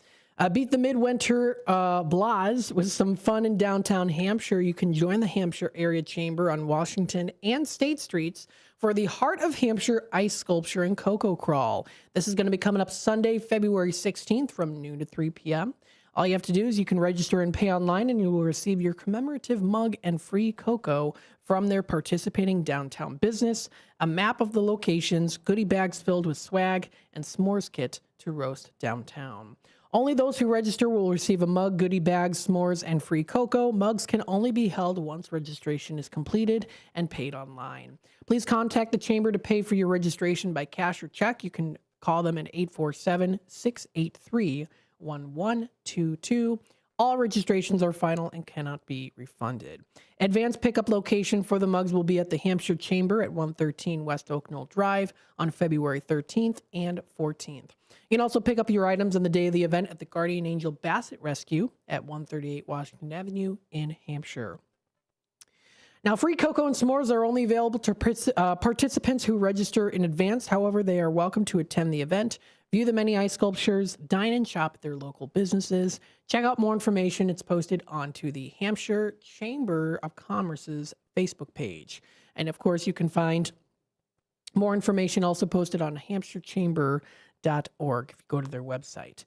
Beat the Midwinter Blahs with some fun in downtown Hampshire. You can join the Hampshire Area Chamber on Washington and State Streets for the Heart of Hampshire Ice Sculpture and Cocoa Crawl. This is going to be coming up Sunday, February 16th from noon to 3 p.m. All you have to do is you can register and pay online, and you will receive your commemorative mug and free cocoa from their participating downtown business, a map of the locations, goodie bags filled with swag, and s'mores kit to roast downtown. Only those who register will receive a mug, goodie bags, s'mores, and free cocoa. Mugs can only be held once registration is completed and paid online. Please contact the Chamber to pay for your registration by cash or check. You can call them at 847-683-1122. All registrations are final and cannot be refunded. Advanced pickup location for the mugs will be at the Hampshire Chamber at 113 West Oak Knoll Drive on February 13th and 14th. You can also pick up your items on the day of the event at the Guardian Angel Basset Rescue at 138 Washington Avenue in Hampshire. Now, free cocoa and s'mores are only available to participants who register in advance. However, they are welcome to attend the event, view the many ice sculptures, dine and shop at their local businesses. Check out more information. It's posted onto the Hampshire Chamber of Commerce's Facebook page. And of course, you can find more information also posted on hampshirechamber.org if you go to their website.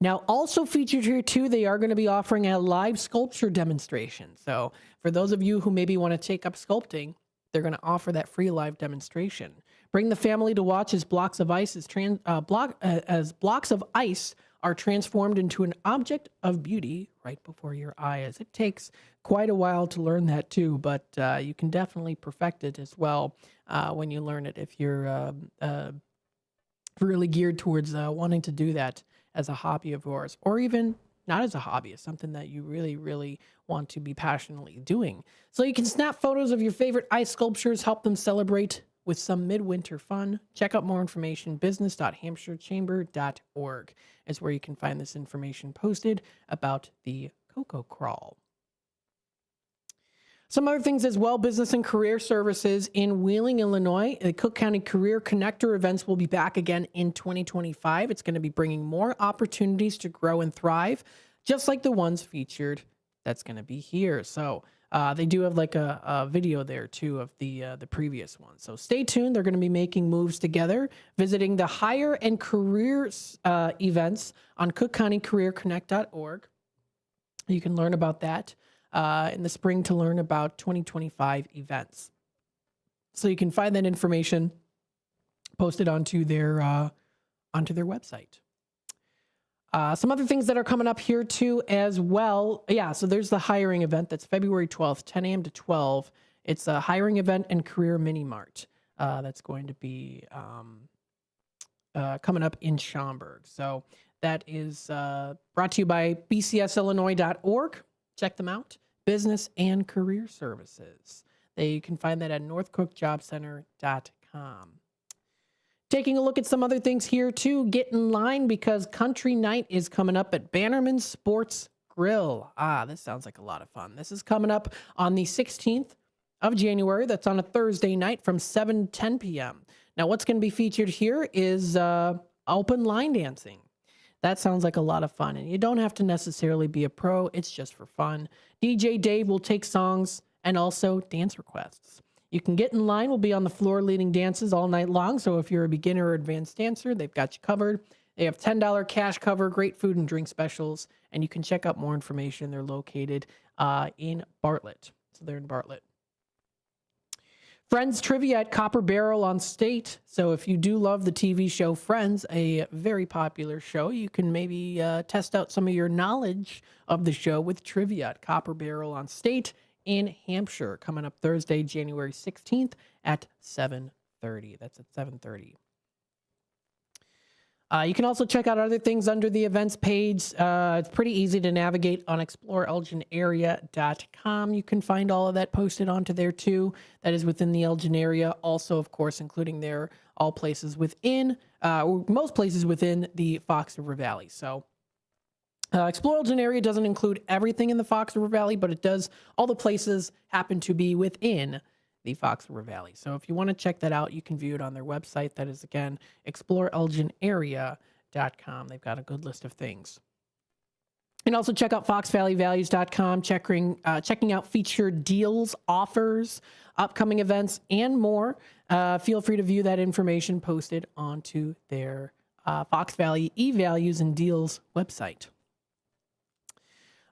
Now, also featured here, too, they are going to be offering a live sculpture demonstration. So for those of you who maybe want to take up sculpting, they're going to offer that free live demonstration. Bring the family to watch as blocks of ice are transformed into an object of beauty right before your eyes. It takes quite a while to learn that, too, but you can definitely perfect it as well when you learn it if you're really geared towards wanting to do that as a hobby of yours, or even not as a hobby, as something that you really, really want to be passionately doing. So you can snap photos of your favorite ice sculptures, help them celebrate with some midwinter fun. Check out more information, business.hampshirechamber.org is where you can find this information posted about the Cocoa Crawl. Some other things as well, business and career services in Wheeling, Illinois. The Cook County Career Connector events will be back again in 2025. It's going to be bringing more opportunities to grow and thrive, just like the ones featured that's going to be here. So They do have like a video there too of the previous one. So stay tuned. They're going to be making moves together, visiting the hire and careers events on cookcountycareerconnect.org. You can learn about that in the spring to learn about 2025 events. So you can find that information posted onto their website. Some other things that are coming up here too as well. Yeah, so there's the hiring event. That's February 12th, 10 a.m. to 12. It's a hiring event and career mini mart. That's going to be coming up in Schaumburg. So that is brought to you by bcsillinois.org. Check them out. Business and Career Services. You can find that at northcookjobcenter.com. Taking a look at some other things here too. Get in line because Country Night is coming up at Bannerman Sports Grill. This sounds like a lot of fun. This is coming up on the 16th of January. That's on a Thursday night from 7 to 10 p.m. Now, what's going to be featured here is open line dancing. That sounds like a lot of fun. And you don't have to necessarily be a pro. It's just for fun. DJ Dave will take songs and also dance requests. You can get in line. We'll be on the floor leading dances all night long. So if you're a beginner or advanced dancer, they've got you covered. They have $10 cash cover, great food and drink specials, and you can check out more information. They're located in Bartlett. So they're in Bartlett. Friends Trivia at Copper Barrel on State. So if you do love the TV show Friends, a very popular show, you can maybe test out some of your knowledge of the show with trivia at Copper Barrel on State in Hampshire, coming up Thursday, January 16th at 7:30. That's at 7:30. You can also check out other things under the events page. It's pretty easy to navigate on exploreelginarea.com. You can find all of that posted onto there too. That is within the Elgin area. Also, of course, including there all places within, most places within the Fox River Valley. So Explore Elgin area doesn't include everything in the Fox River Valley, but it does. All the places happen to be within the Fox River Valley. So if you want to check that out, you can view it on their website. That is, again, exploreelginarea.com. They've got a good list of things. And also check out foxvalleyvalues.com, checking out featured deals, offers, upcoming events, and more. Feel free to view that information posted onto their Fox Valley eValues and Deals website.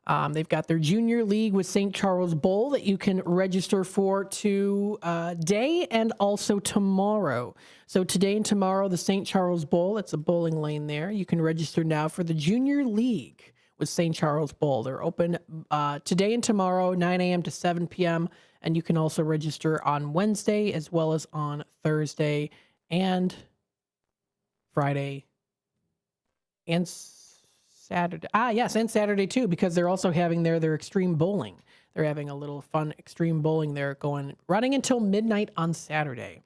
They've got their Junior League with St. Charles Bowl that you can register for today and also tomorrow. So today and tomorrow, the St. Charles Bowl, it's a bowling lane there. You can register now for the Junior League with St. Charles Bowl. They're open today and tomorrow, 9 a.m. to 7 p.m. And you can also register on Wednesday as well as on Thursday and Friday and Saturday. Yes, and Saturday too, because they're also having their extreme bowling. They're having a little fun extreme bowling there running until midnight on Saturday.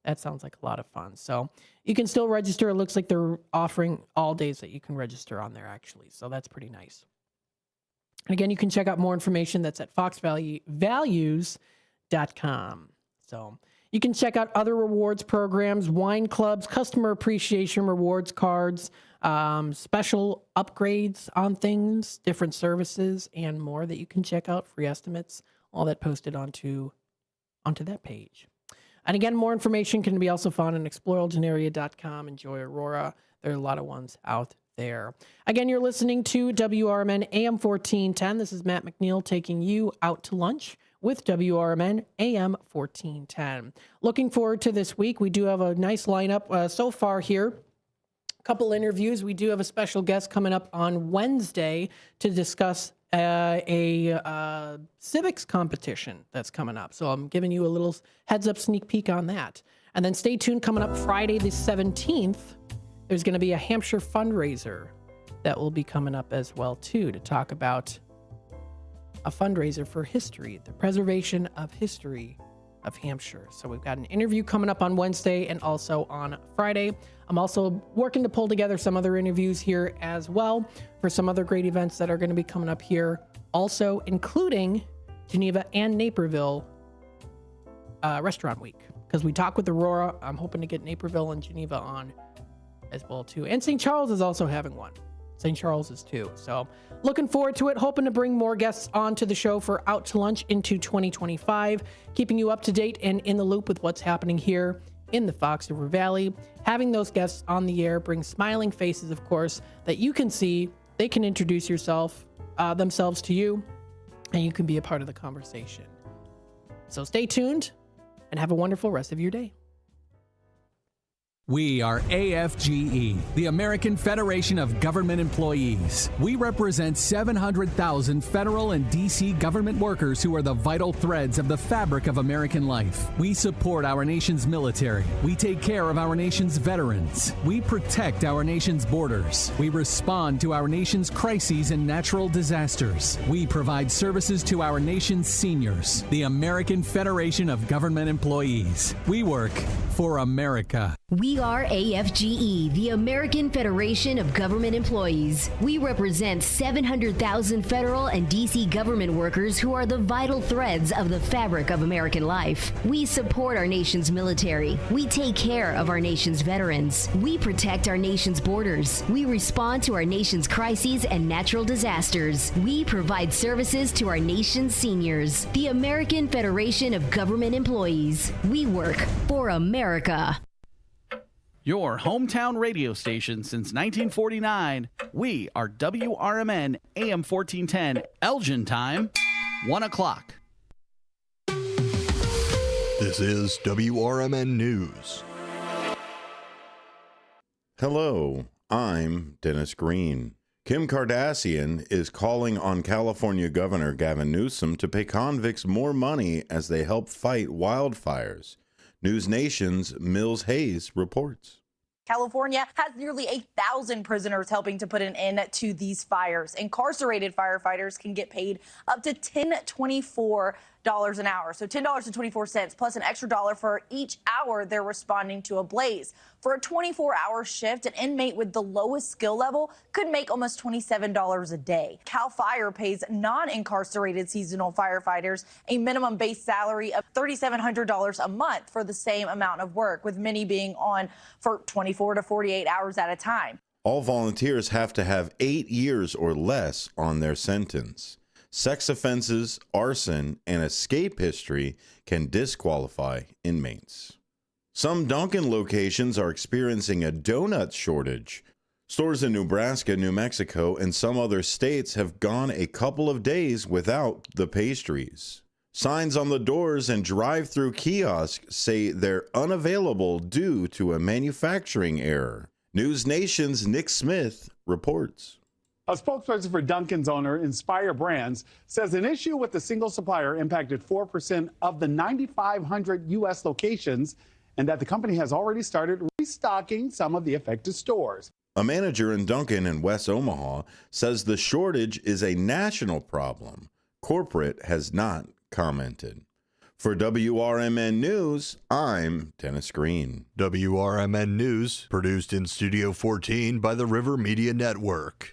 That sounds like a lot of fun. So you can still register. It looks like they're offering all days that you can register on there, actually. So that's pretty nice. And again, you can check out more information. That's at foxvalleyvalues.com. So you can check out other rewards programs, wine clubs, customer appreciation rewards cards, special upgrades on things, different services, and more that you can check out, free estimates, all that posted onto that page. And again, more information can be also found on exploreelginarea.com. Enjoy Aurora. There are a lot of ones out there. Again, you're listening to WRMN AM 1410. This is Matt McNeil taking you out to lunch with WRMN AM 1410. Looking forward to this week. We do have a nice lineup so far here. Couple interviews. We do have a special guest coming up on Wednesday to discuss a civics competition that's coming up. So I'm giving you a little heads up sneak peek on that. And then stay tuned. Coming up Friday the 17th, there's going to be a Hampshire fundraiser that will be coming up as well too, to talk about a fundraiser for history, the preservation of history of Hampshire. So we've got an interview coming up on Wednesday and also on Friday. I'm also working to pull together some other interviews here as well for some other great events that are going to be coming up here, also including Geneva and Naperville Restaurant Week. Because we talked with Aurora, I'm hoping to get Naperville and Geneva on as well too. And St. Charles is also having one. St. Charles is too. So looking forward to it. Hoping to bring more guests onto the show for Out to Lunch into 2025, keeping you up to date and in the loop with what's happening here in the Fox River Valley. Having those guests on the air brings smiling faces, of course, that you can see. They can introduce themselves to you, and you can be a part of the conversation. So stay tuned and have a wonderful rest of your day. We are AFGE, the American Federation of Government Employees. We represent 700,000 federal and D.C. government workers who are the vital threads of the fabric of American life. We support our nation's military. We take care of our nation's veterans. We protect our nation's borders. We respond to our nation's crises and natural disasters. We provide services to our nation's seniors. The American Federation of Government Employees. We work for America. We are AFGE, the American Federation of Government Employees. We represent 700,000 federal and D.C. government workers who are the vital threads of the fabric of American life. We support our nation's military. We take care of our nation's veterans. We protect our nation's borders. We respond to our nation's crises and natural disasters. We provide services to our nation's seniors. The American Federation of Government Employees. We work for America. Your hometown radio station since 1949. We are WRMN AM 1410, Elgin time, 1 o'clock. This is WRMN News. Hello, I'm Dennis Green. Kim Kardashian is calling on California Governor Gavin Newsom to pay convicts more money as they help fight wildfires. News Nation's Mills Hayes reports. California has nearly 1,000 prisoners helping to put an end to these fires. Incarcerated firefighters can get paid up to $10.24 an hour, so $10.24 plus an extra dollar for each hour they're responding to a blaze. For a 24-hour shift, an inmate with the lowest skill level could make almost $27 a day. CAL FIRE pays non-incarcerated seasonal firefighters a minimum base salary of $3,700 a month for the same amount of work, with many being on for 24 to 48 hours at a time. All volunteers have to have 8 years or less on their sentence. Sex offenses, arson, and escape history can disqualify inmates. Some Dunkin' locations are experiencing a donut shortage. Stores in Nebraska, New Mexico, and some other states have gone a couple of days without the pastries. Signs on the doors and drive-through kiosks say they're unavailable due to a manufacturing error. News Nation's Nick Smith reports. A spokesperson for Dunkin's owner, Inspire Brands, says an issue with the single supplier impacted 4% of the 9,500 U.S. locations, and that the company has already started restocking some of the affected stores. A manager in Dunkin' in West Omaha says the shortage is a national problem. Corporate has not commented. For WRMN News, I'm Dennis Green. WRMN News, produced in Studio 14 by the River Media Network.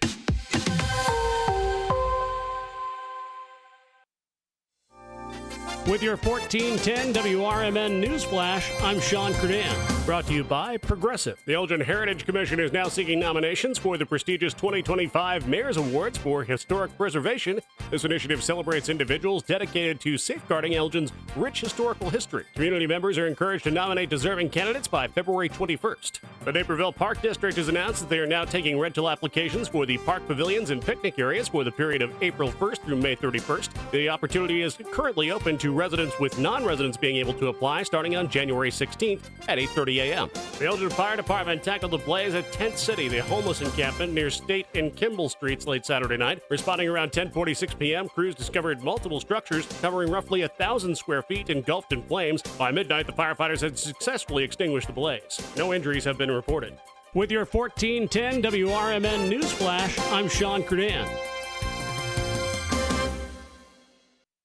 With your 1410 WRMN News Flash, I'm Sean Curdan. Brought to you by Progressive. The Elgin Heritage Commission is now seeking nominations for the prestigious 2025 Mayor's Awards for Historic Preservation. This initiative celebrates individuals dedicated to safeguarding Elgin's rich historical history. Community members are encouraged to nominate deserving candidates by February 21st. The Naperville Park District has announced that they are now taking rental applications for the park pavilions and picnic areas for the period of April 1st through May 31st. The opportunity is currently open to residents, with non-residents being able to apply starting on January 16th at 8:30 a.m. The Elgin Fire Department tackled a blaze at Tent City, the homeless encampment near State and Kimball Streets late Saturday night. Responding around 10:46 p.m., crews discovered multiple structures covering roughly 1,000 square feet engulfed in flames. By midnight, the firefighters had successfully extinguished the blaze. No injuries have been reported. With your 1410 WRMN News Flash, I'm Sean Curdan.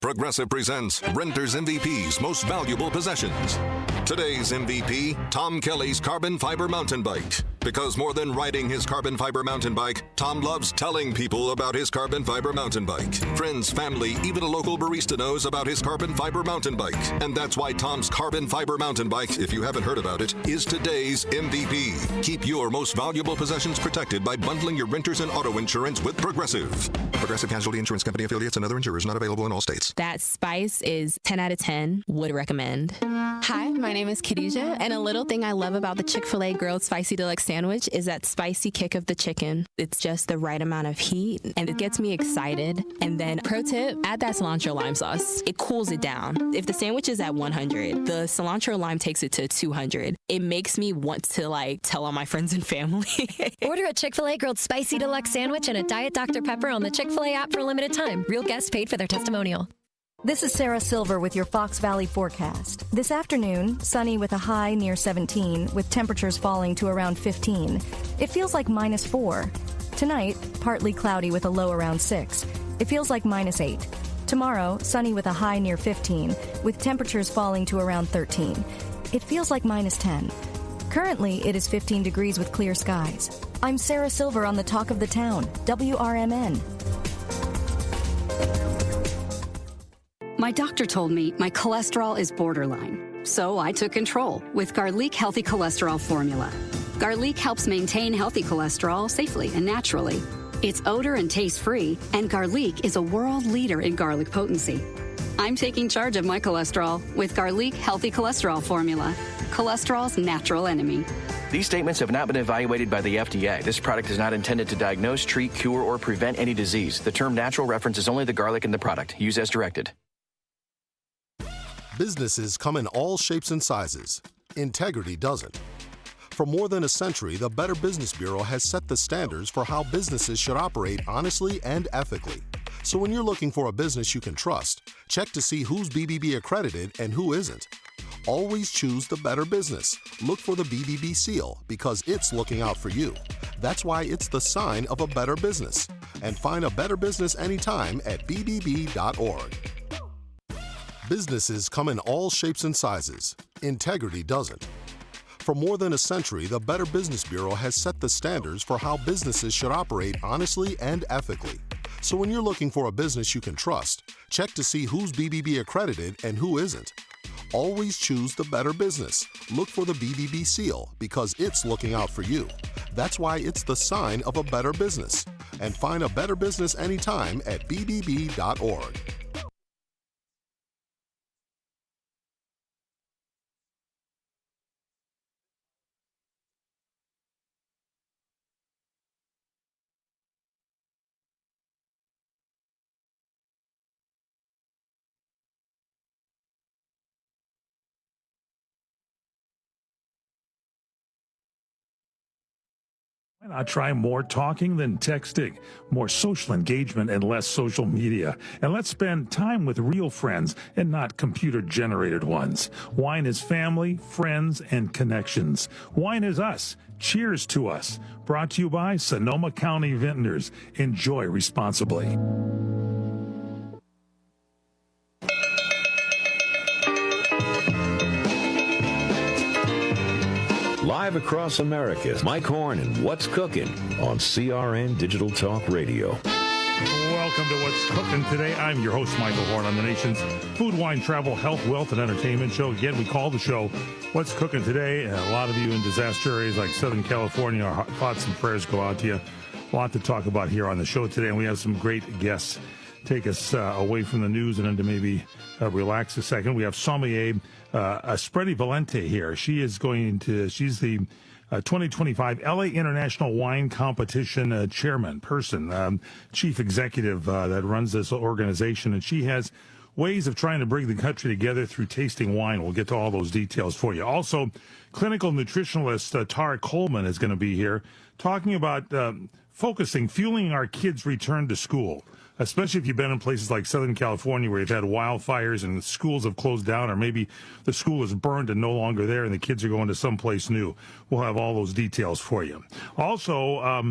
Progressive presents Renters MVP's Most Valuable Possessions. Today's MVP, Tom Kelly's carbon fiber mountain bike. Because more than riding his carbon fiber mountain bike, Tom loves telling people about his carbon fiber mountain bike. Friends, family, even a local barista knows about his carbon fiber mountain bike. And that's why Tom's carbon fiber mountain bike, if you haven't heard about it, is today's MVP. Keep your most valuable possessions protected by bundling your renters and auto insurance with Progressive. Progressive Casualty Insurance Company affiliates and other insurers not available in all states. That spice is 10 out of 10. Would recommend. Hi, my name is Khadijah, and a little thing I love about the Chick-fil-A Grilled Spicy Deluxe Sandwich is that spicy kick of the chicken. It's just the right amount of heat, and it gets me excited. And then, pro tip, add that cilantro lime sauce. It cools it down. If the sandwich is at 100, the cilantro lime takes it to 200. It makes me want to, tell all my friends and family. Order a Chick-fil-A Grilled Spicy Deluxe Sandwich and a Diet Dr. Pepper on the Chick-fil-A app for a limited time. Real guests paid for their testimonial. This is Sarah Silver with your Fox Valley forecast. This afternoon, sunny with a high near 17, with temperatures falling to around 15. It feels like -4. Tonight, partly cloudy with a low around 6. It feels like -8. Tomorrow, sunny with a high near 15, with temperatures falling to around 13. It feels like -10. Currently, it is 15 degrees with clear skies. I'm Sarah Silver on the Talk of the Town, WRMN. My doctor told me my cholesterol is borderline, so I took control with Garlic Healthy Cholesterol Formula. Garlic helps maintain healthy cholesterol safely and naturally. It's odor and taste-free, and Garlic is a world leader in garlic potency. I'm taking charge of my cholesterol with Garlic Healthy Cholesterol Formula, cholesterol's natural enemy. These statements have not been evaluated by the FDA. This product is not intended to diagnose, treat, cure, or prevent any disease. The term natural references only the garlic in the product. Use as directed. Businesses come in all shapes and sizes. Integrity doesn't. For more than a century, the Better Business Bureau has set the standards for how businesses should operate honestly and ethically. So when you're looking for a business you can trust, check to see who's BBB accredited and who isn't. Always choose the better business. Look for the BBB seal because it's looking out for you. That's why it's the sign of a better business. And find a better business anytime at bbb.org. Businesses come in all shapes and sizes. Integrity doesn't. For more than a century, the Better Business Bureau has set the standards for how businesses should operate honestly and ethically. So when you're looking for a business you can trust, check to see who's BBB accredited and who isn't. Always choose the better business. Look for the BBB seal because it's looking out for you. That's why it's the sign of a better business. And find a better business anytime at bbb.org. Why not try more talking than texting, more social engagement and less social media? And let's spend time with real friends and not computer-generated ones. Wine is family, friends, and connections. Wine is us. Cheers to us. Brought to you by Sonoma County Vintners. Enjoy responsibly. Live across America, Mike Horn and What's Cooking on CRN Digital Talk Radio. Welcome to What's Cooking today. I'm your host, Michael Horn, on the nation's food, wine, travel, health, wealth, and entertainment show. Again, we call the show What's Cooking Today. And a lot of you in disaster areas like Southern California, our thoughts and prayers go out to you. A lot to talk about here on the show today, and we have some great guests take us away from the news and into maybe relax a second. We have sommelier Spready Valente here. She's the 2025 LA International Wine Competition chief executive that runs this organization, and she has ways of trying to bring the country together through tasting wine. We'll get to all those details for you. Also, clinical nutritionalist Tara Coleman is going to be here talking about fueling our kids' return to school, especially if you've been in places like Southern California where you've had wildfires and the schools have closed down, or maybe the school is burned and no longer there and the kids are going to someplace new. We'll have all those details for you. Also,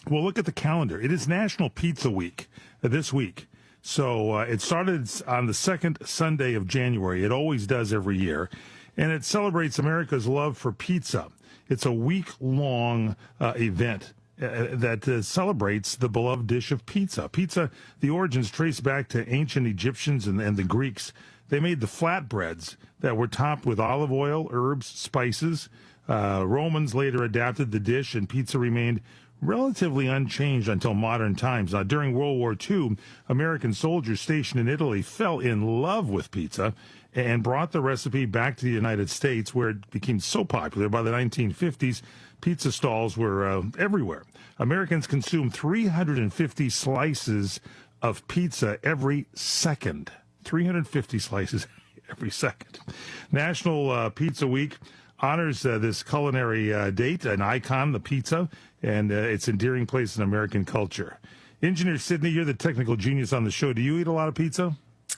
we'll look at the calendar. It is National Pizza Week this week. So it started on the second Sunday of January. It always does every year. And it celebrates America's love for pizza. It's a week-long event that celebrates the beloved dish of pizza. Pizza, the origins trace back to ancient Egyptians and the Greeks. They made the flatbreads that were topped with olive oil, herbs, spices. Romans later adapted the dish, and pizza remained relatively unchanged until modern times. During World War II, American soldiers stationed in Italy fell in love with pizza and brought the recipe back to the United States, where it became so popular. By the 1950s, pizza stalls were everywhere. Americans consume 350 slices of pizza every second. 350 slices every second. National Pizza Week honors this culinary date, an icon, the pizza, and its endearing place in American culture. Engineer Sydney, you're the technical genius on the show. Do you eat a lot of pizza?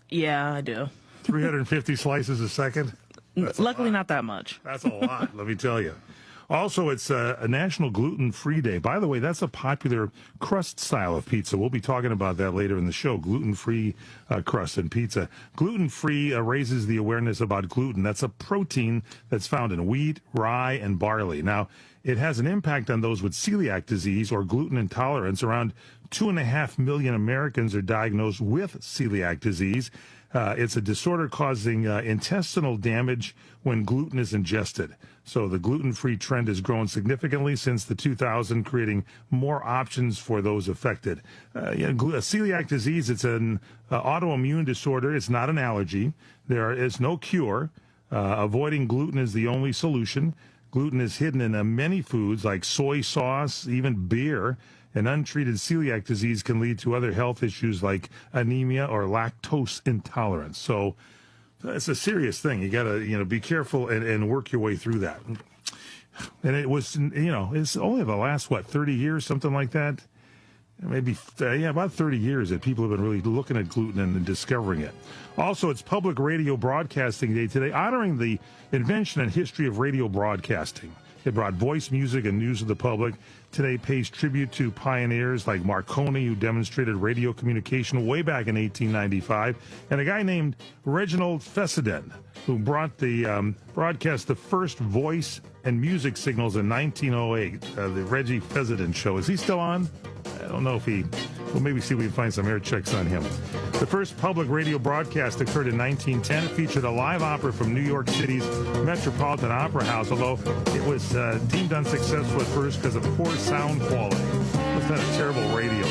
Yeah, I do. 350 slices a second? Luckily, not that much. That's a lot, let me tell you. Also, it's a National Gluten-Free Day. By the way, that's a popular crust style of pizza. We'll be talking about that later in the show, gluten-free crust and pizza. Gluten-free raises the awareness about gluten. That's a protein that's found in wheat, rye, and barley. Now, it has an impact on those with celiac disease or gluten intolerance. Around 2.5 million Americans are diagnosed with celiac disease. It's a disorder causing intestinal damage when gluten is ingested. So the gluten-free trend has grown significantly since the 2000s, creating more options for those affected. Celiac disease, it's an autoimmune disorder. It's not an allergy. There is no cure. Avoiding gluten is the only solution. Gluten is hidden in many foods like soy sauce, even beer. And untreated celiac disease can lead to other health issues like anemia or lactose intolerance. So it's a serious thing. You got to, be careful and work your way through that. And it was, it's only the last, 30 years, something like that? Maybe, about 30 years that people have been really looking at gluten and discovering it. Also, it's Public Radio Broadcasting Day today, honoring the invention and history of radio broadcasting. It brought voice, music, and news to the public. Today pays tribute to pioneers like Marconi, who demonstrated radio communication way back in 1895, and a guy named Reginald Fessenden, who brought the broadcast the first voice and music signals in 1908, the Reggie Fessenden Show. Is he still on? I don't know if we'll maybe see if we can find some air checks on him. The first public radio broadcast occurred in 1910. It featured a live opera from New York City's Metropolitan Opera House, although it was deemed unsuccessful at first because of poor sound quality. It was not a terrible radio.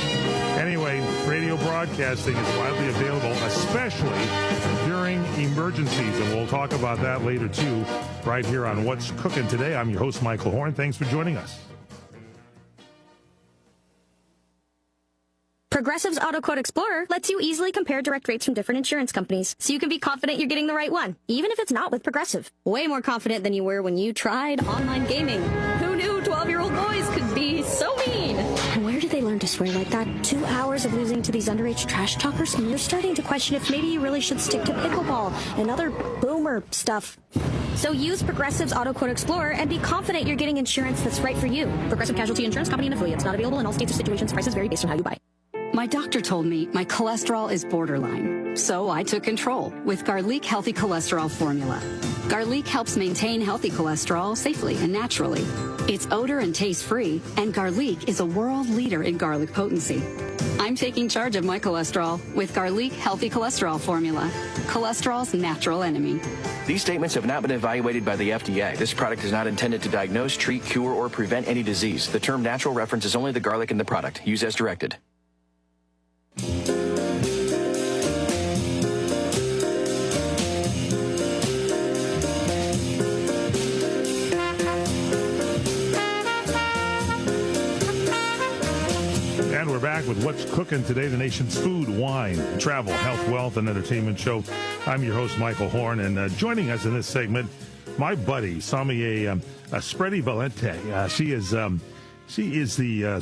Anyway, radio broadcasting is widely available, especially during emergencies, and we'll talk about that later, too, right here on What's Cooking Today. I'm your host, Michael Horn. Thanks for joining us. Progressive's Auto Quote Explorer lets you easily compare direct rates from different insurance companies, so you can be confident you're getting the right one, even if it's not with Progressive. Way more confident than you were when you tried online gaming. Who knew 12-year-old boys could be so mean? And where did they learn to swear like that? 2 hours of losing to these underage trash talkers, and you're starting to question if maybe you really should stick to pickleball and other boomer stuff. So use Progressive's Auto Quote Explorer and be confident you're getting insurance that's right for you. Progressive Casualty Insurance Company and Affiliates. Not available in all states or situations. Prices vary based on how you buy. My doctor told me my cholesterol is borderline, so I took control with Garlic Healthy Cholesterol Formula. Garlic helps maintain healthy cholesterol safely and naturally. It's odor and taste free, and Garlic is a world leader in garlic potency. I'm taking charge of my cholesterol with Garlic Healthy Cholesterol Formula, cholesterol's natural enemy. These statements have not been evaluated by the FDA. This product is not intended to diagnose, treat, cure, or prevent any disease. The term natural references only the garlic in the product. Use as directed. And we're back with What's Cooking Today, the nation's food, wine, travel, health, wealth, and entertainment show. I'm your host, Michael Horn, and joining us in this segment, my buddy, sommelier Spready Valente. She is a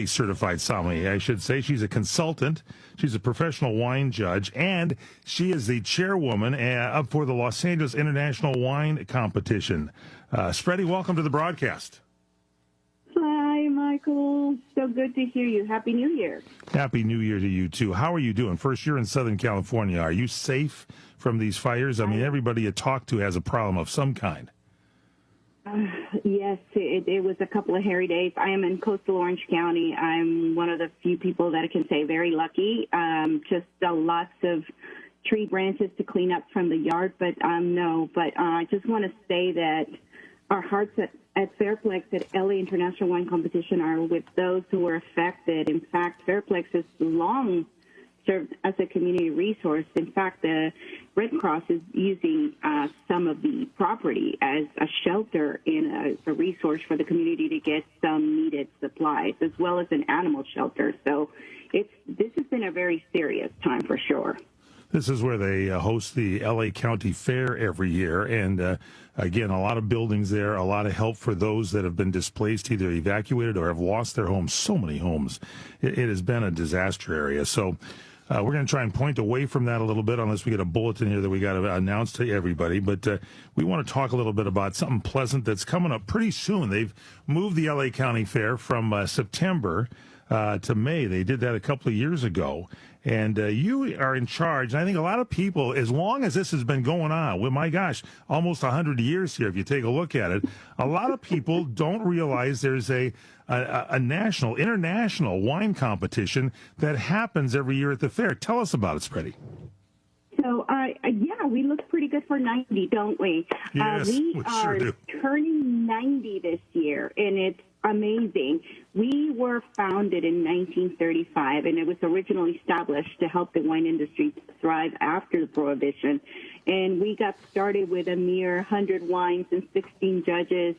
certified sommelier, I should say. She's a consultant. She's a professional wine judge, and she is the chairwoman up for the Los Angeles International Wine Competition. Spready, welcome to the broadcast. Hi, Michael. So good to hear you. Happy New Year. Happy New Year to you, too. How are you doing? First, you're in Southern California. Are you safe from these fires? I mean, everybody you talk to has a problem of some kind. Yes, it was a couple of hairy days. I am in coastal Orange County. I'm one of the few people that I can say very lucky. Just lots of tree branches to clean up from the yard, but no. But I just want to say that our hearts at Fairplex at LA International Wine Competition are with those who were affected. In fact, Fairplex has long served as a community resource. In fact, the Red Cross is using some of the property as a shelter and a resource for the community to get some needed supplies, as well as an animal shelter. So this has been a very serious time for sure. This is where they host the LA County Fair every year. And again, a lot of buildings there, a lot of help for those that have been displaced, either evacuated or have lost their homes. So many homes. It has been a disaster area. So we're going to try and point away from that a little bit, unless we get a bulletin here that we got to announce to everybody. But we want to talk a little bit about something pleasant that's coming up pretty soon. They've moved the LA County Fair from September to May. They did that a couple of years ago. And you are in charge. And I think a lot of people, as long as this has been going on, well, my gosh, almost 100 years here, if you take a look at it, a lot of people don't realize there's a national, international wine competition that happens every year at the fair. Tell us about it, Spready. So, yeah, we look pretty good for 90, don't we? Yes, we sure are do. turning 90 this year, and it's amazing. We were founded in 1935, and it was originally established to help the wine industry thrive after the Prohibition. And we got started with a mere 100 wines and 16 judges,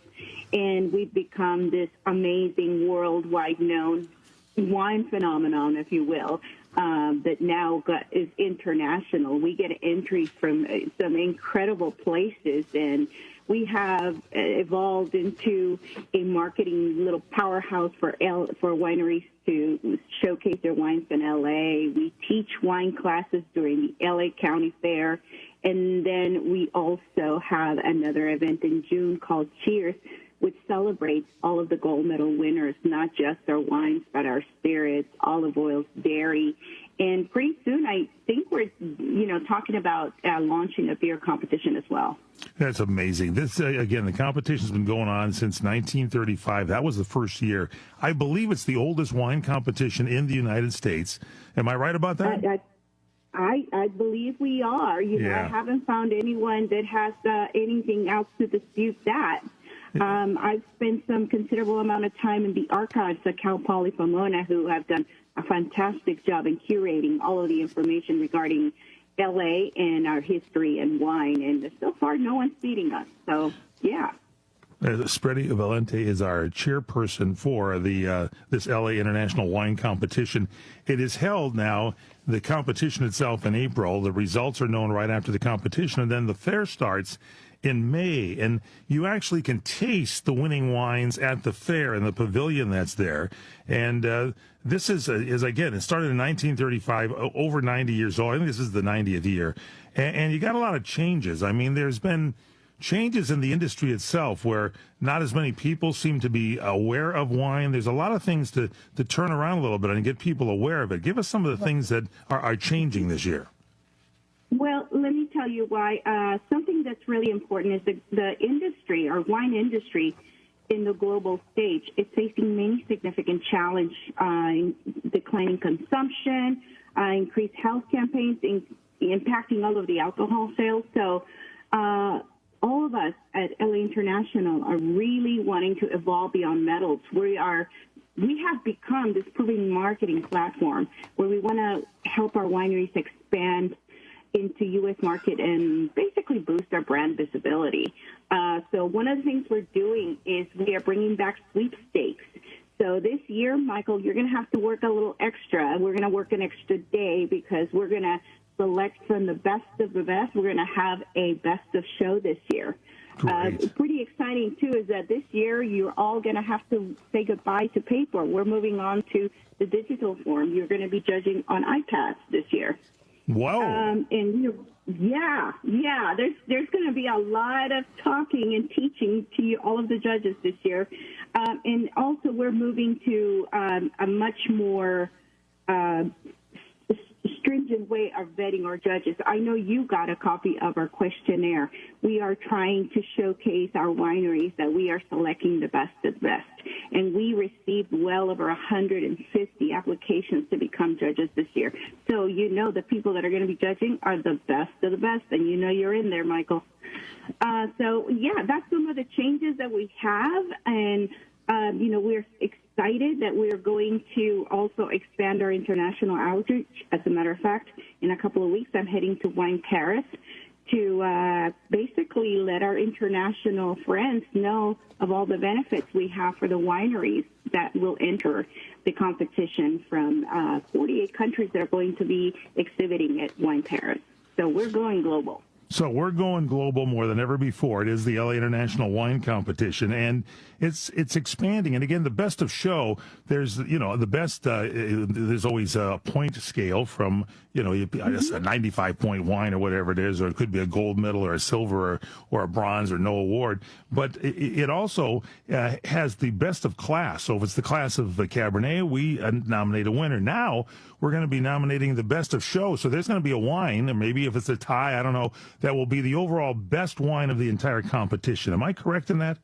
and we've become this amazing worldwide known wine phenomenon, if you will, that now is international. We get entries from some incredible places, and we have evolved into a marketing little powerhouse for wineries to showcase their wines in LA. We teach wine classes during the LA County Fair, and then we also have another event in June called Cheers, which celebrates all of the gold medal winners, not just our wines, but our spirits, olive oils, dairy. And pretty soon, I think we're, talking about launching a beer competition as well. That's amazing. This, again, the competition's been going on since 1935. That was the first year. I believe it's the oldest wine competition in the United States. Am I right about that? I believe we are. I haven't found anyone that has anything else to dispute that. I've spent some considerable amount of time in the archives at Cal Poly Pomona, who have done a fantastic job in curating all of the information regarding LA and our history and wine. And so far, no one's beating us. So, yeah. Spready Valente is our chairperson for the this LA International Wine Competition. It is held now, the competition itself in April. The results are known right after the competition, and then the fair starts in May. And you actually can taste the winning wines at the fair in the pavilion that's there. And this is again, it started in 1935, over 90 years old. I think this is the 90th year. And you got a lot of changes. I mean, there's been changes in the industry itself where not as many people seem to be aware of wine. There's a lot of things to turn around a little bit and get people aware of it. Give us some of the things that are changing this year. Well, let me tell you why. Something that's really important is the industry, our wine industry, in the global stage is facing many significant challenges, in declining consumption, increased health campaigns, impacting all of the alcohol sales. So all of us at LA International are really wanting to evolve beyond medals. We have become this proven marketing platform where we want to help our wineries expand into U.S. market and basically boost our brand visibility. So one of the things we're doing is we are bringing back sweepstakes. So this year, Michael, you're going to have to work a little extra. We're going to work an extra day because we're going to select from the best of the best. We're going to have a best of show this year. Pretty exciting, too, is that this year you're all going to have to say goodbye to paper. We're moving on to the digital form. You're going to be judging on iPads this year. Wow. There's going to be a lot of talking and teaching to all of the judges this year. And also we're moving to a much more stringent way of vetting our judges. I know you got a copy of our questionnaire. We are trying to showcase our wineries that we are selecting the best of the best. And we received well over 150 applications to become judges this year. So you know the people that are going to be judging are the best of the best, and you know you're in there, Michael. So, yeah, that's some of the changes that we have, and, we're excited that we're going to also expand our international outreach. As a matter of fact, in a couple of weeks, I'm heading to Wine Paris to basically let our international friends know of all the benefits we have for the wineries that will enter the competition from 48 countries that are going to be exhibiting at Wine Paris. So we're going global. So we're going global more than ever before. It is the LA International Wine Competition, and it's expanding. And again, the best of show, there's, the best, there's always a point scale from, I guess a 95-point wine or whatever it is, or it could be a gold medal or a silver or a bronze or no award. But it also has the best of class. So if it's the class of the Cabernet, we nominate a winner. Now we're going to be nominating the best of show. So there's going to be a wine, and maybe if it's a tie, I don't know, that will be the overall best wine of the entire competition. Am I correct in that?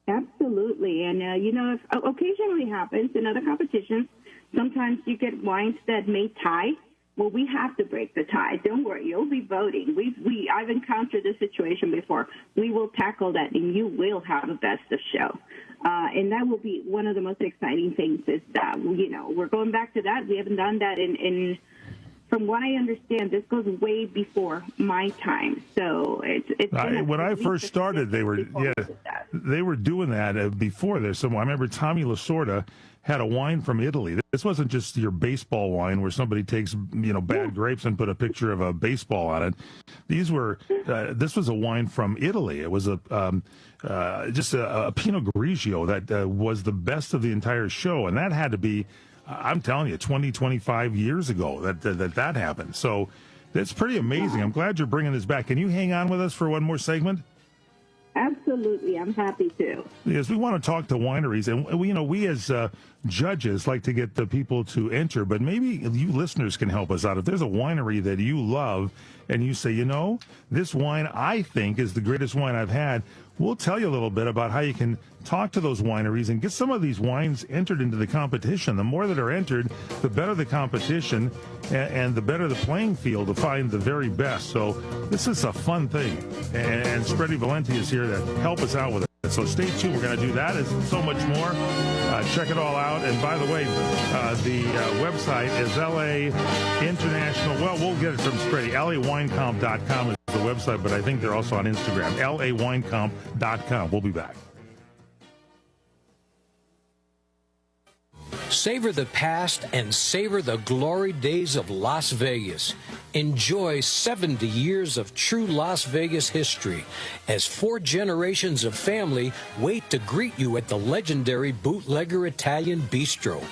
Absolutely. And, it occasionally happens in other competitions. Sometimes you get wines that may tie. Well, we have to break the tie. Don't worry. You'll be voting. I've encountered this situation before. We will tackle that, and you will have a best of show. And that will be one of the most exciting things is that, we're going back to that. We haven't done that in from what I understand, this goes way before my time. So it's when I first started, they were doing that before this. So I remember Tommy Lasorda had a wine from Italy. This wasn't just your baseball wine where somebody takes bad grapes and put a picture of a baseball on it. These were this was a wine from Italy. It was just a Pinot Grigio that was the best of the entire show, and that had to be, I'm telling you, 20, 25 years ago that happened. So it's pretty amazing. I'm glad you're bringing this back. Can you hang on with us for one more segment? Absolutely. I'm happy to. Because we want to talk to wineries, and we as judges like to get the people to enter, but maybe you listeners can help us out. If there's a winery that you love and you say, this wine I think is the greatest wine I've had, we'll tell you a little bit about how you can talk to those wineries and get some of these wines entered into the competition. The more that are entered, the better the competition and the better the playing field to find the very best. So this is a fun thing. And Spready Valenti is here to help us out with it. So stay tuned. We're going to do that and so much more. Check it all out. And by the way, the website is LA International. Well, we'll get it from Spready. LAWinecomp.com is the website, but I think they're also on Instagram. LAWinecomp.com. We'll be back. Savor the past and savor the glory days of Las Vegas. Enjoy 70 years of true Las Vegas history as 4 generations of family wait to greet you at the legendary Bootlegger Italian Bistro.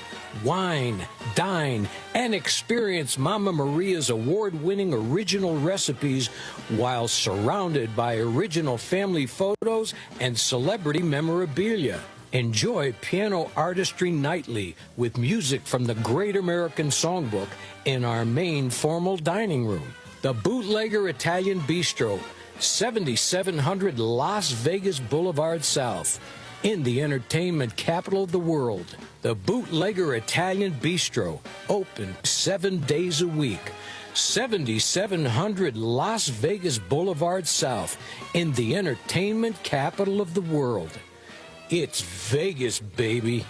Wine, dine, and experience Mama Maria's award-winning original recipes while surrounded by original family photos and celebrity memorabilia. Enjoy piano artistry nightly with music from the Great American Songbook in our main formal dining room. The Bootlegger Italian Bistro, 7700 Las Vegas Boulevard South, in the entertainment capital of the world. The Bootlegger Italian Bistro, open 7 days a week. 7700 Las Vegas Boulevard South, in the entertainment capital of the world. It's Vegas, baby.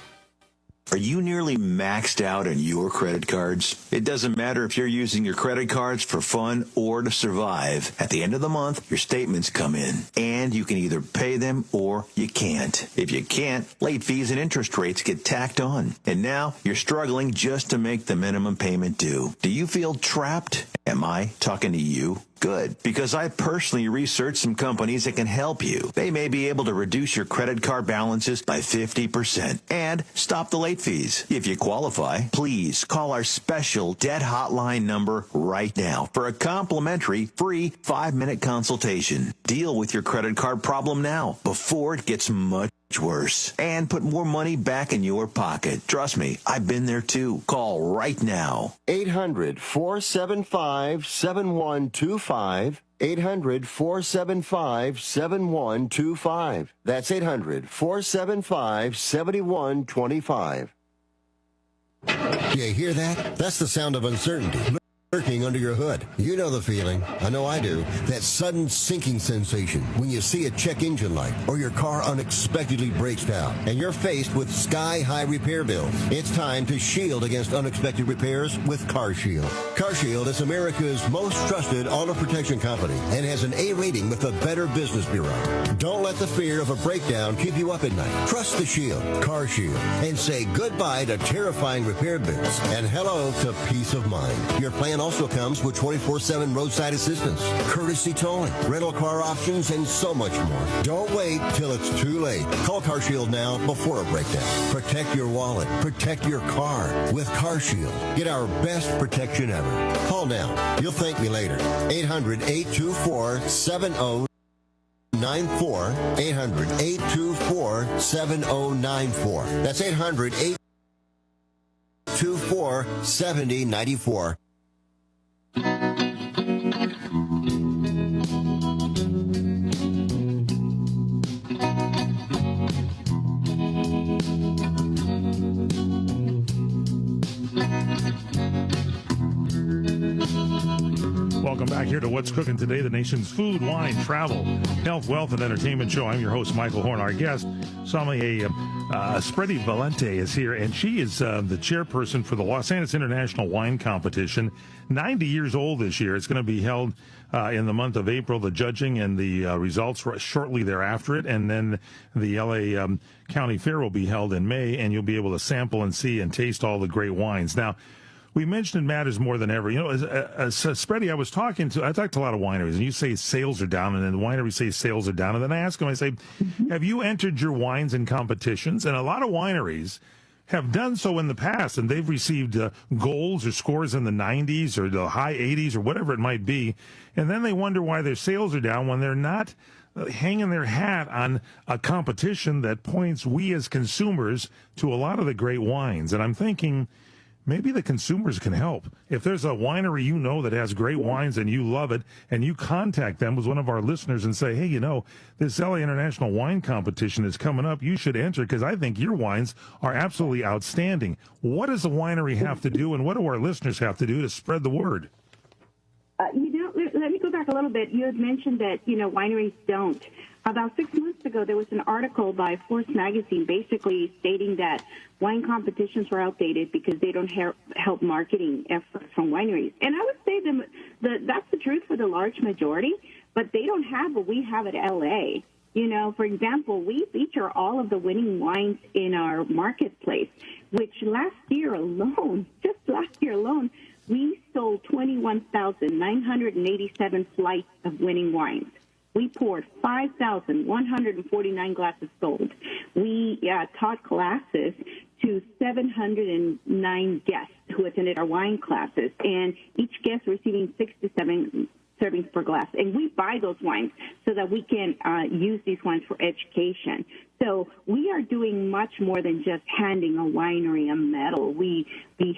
Are you nearly maxed out on your credit cards? It doesn't matter if you're using your credit cards for fun or to survive. At the end of the month, your statements come in, and you can either pay them or you can't. If you can't, late fees and interest rates get tacked on. And now you're struggling just to make the minimum payment due. Do you feel trapped? Am I talking to you? Good, because I personally researched some companies that can help you. They may be able to reduce your credit card balances by 50% and stop the late fees. If you qualify, please call our special debt hotline number right now for a complimentary free 5-minute consultation. Deal with your credit card problem now before it gets much worse and put more money back in your pocket. Trust me, I've been there too. Call right now. 800-475-7125. 800-475-7125. That's 800-475-7125. You hear that? That's the sound of uncertainty lurking under your hood. You know the feeling. I know I do. That sudden sinking sensation when you see a check engine light or your car unexpectedly breaks down and you're faced with sky-high repair bills. It's time to shield against unexpected repairs with CarShield. CarShield is America's most trusted auto protection company and has an A rating with the Better Business Bureau. Don't let the fear of a breakdown keep you up at night. Trust the Shield, CarShield, and say goodbye to terrifying repair bills and hello to peace of mind. Your plan also comes with 24/7 roadside assistance, courtesy towing, rental car options, and so much more. Don't wait till it's too late. Call CarShield now before a breakdown. Protect your wallet. Protect your car with CarShield. Get our best protection ever. Call now. You'll thank me later. 800-824-7094. 800-824-7094. That's 800-824-7094. Welcome back here to What's Cooking Today, the nation's food, wine, travel, health, wealth, and entertainment show. I'm your host, Michael Horn. Our guest, sommelier Spready Valente, is here, and she is the chairperson for the Los Angeles International Wine Competition. 90 years old this year. It's going to be held in the month of April, the judging and the results shortly thereafter it, and then the L.A. County Fair will be held in May, and you'll be able to sample and see and taste all the great wines. Now, we mentioned it matters more than ever. You know, Spready, I talked to a lot of wineries, and you say sales are down, and then the wineries say sales are down. And then I ask them, I say, have you entered your wines in competitions? And a lot of wineries have done so in the past, and they've received golds or scores in the 90s or the high 80s or whatever it might be. And then they wonder why their sales are down when they're not hanging their hat on a competition that points we as consumers to a lot of the great wines. And I'm thinking, maybe the consumers can help. If there's a winery you know that has great wines and you love it, and you contact them as one of our listeners and say, hey, you know, this LA International Wine Competition is coming up. You should enter because I think your wines are absolutely outstanding. What does a winery have to do, and what do our listeners have to do to spread the word? Let me go back a little bit. You had mentioned that, wineries don't. About 6 months ago, there was an article by Force Magazine basically stating that wine competitions were outdated because they don't help marketing efforts from wineries. And I would say that's the truth for the large majority, but they don't have what we have at LA. For example, we feature all of the winning wines in our marketplace, which last year alone, we sold 21,987 flights of winning wines. We poured 5,149 glasses sold. We taught classes to 709 guests who attended our wine classes, and each guest receiving 6 to 7 servings per glass. And we buy those wines so that we can use these wines for education. So we are doing much more than just handing a winery a medal. We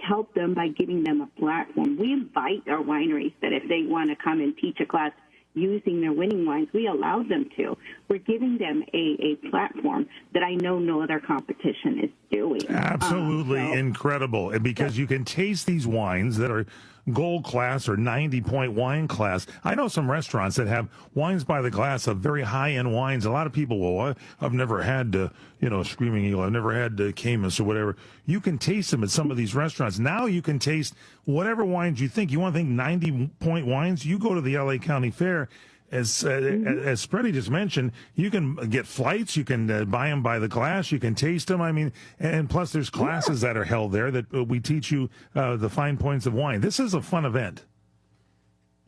help them by giving them a platform. We invite our wineries that if they want to come and teach a class using their winning wines, we allow them to. We're giving them a platform that I know no other competition is doing. Absolutely incredible. And because you can taste these wines that are gold class or 90-point wine class. I know some restaurants that have wines by the glass of very high-end wines. A lot of people, well, I've never had, Screaming Eagle. I've never had Camus or whatever. You can taste them at some of these restaurants. Now you can taste whatever wines you think. You want to think 90-point wines? You go to the L.A. County Fair. As Spready just mentioned, you can get flights, you can buy them by the glass, you can taste them. I mean, and plus there's classes that are held there that we teach you the fine points of wine. This is a fun event.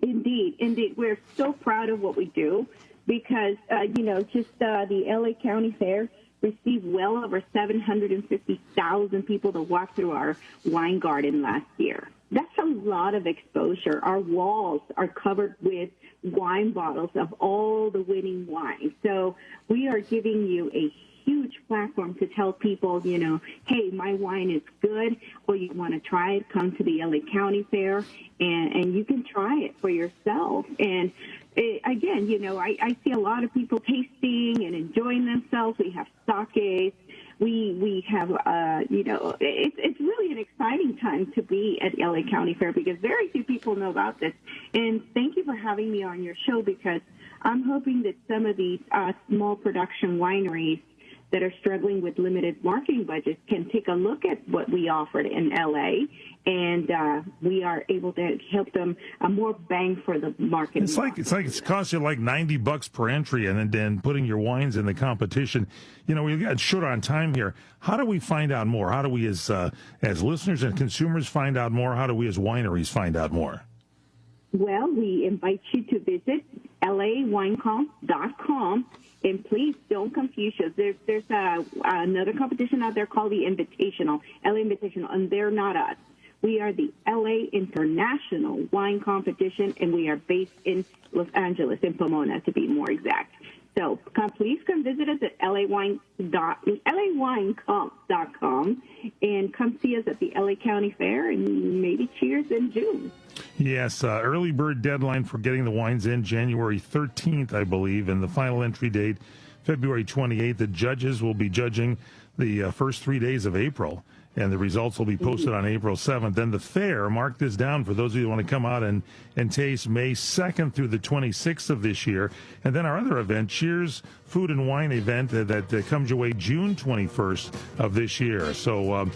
Indeed. We're so proud of what we do because, the LA County Fair received well over 750,000 people to walk through our wine garden last year. That's a lot of exposure. Our walls are covered with wine bottles of all the winning wines. So we are giving you a huge platform to tell people, hey, my wine is good, or you want to try it, come to the LA County Fair, and you can try it for yourself. And again, I see a lot of people tasting and enjoying themselves. We have sakes. We have, it's really an exciting time to be at LA County Fair because very few people know about this. And thank you for having me on your show because I'm hoping that some of these small production wineries that are struggling with limited marketing budgets can take a look at what we offered in LA, and we are able to help them more bang for the market. It's costs you like $90 per entry, and then putting your wines in the competition. We got short on time here. How do we find out more? How do we, as listeners and consumers, find out more? How do we, as wineries, find out more? Well, we invite you to visit LAWinecomp.com, and please don't confuse us. There's another competition out there called the Invitational, LA Invitational, and they're not us. We are the LA International Wine Competition, and we are based in Los Angeles, in Pomona, to be more exact. So please come visit us at LAWinecomp.com and come see us at the LA County Fair and maybe cheers in June. Yes, early bird deadline for getting the wines in, January 13th, I believe, and the final entry date, February 28th. The judges will be judging the first 3 days of April, and the results will be posted on April 7th. Then the fair, mark this down for those of you who want to come out and taste, May 2nd through the 26th of this year. And then our other event, Cheers Food and Wine event that comes your way June 21st of this year. So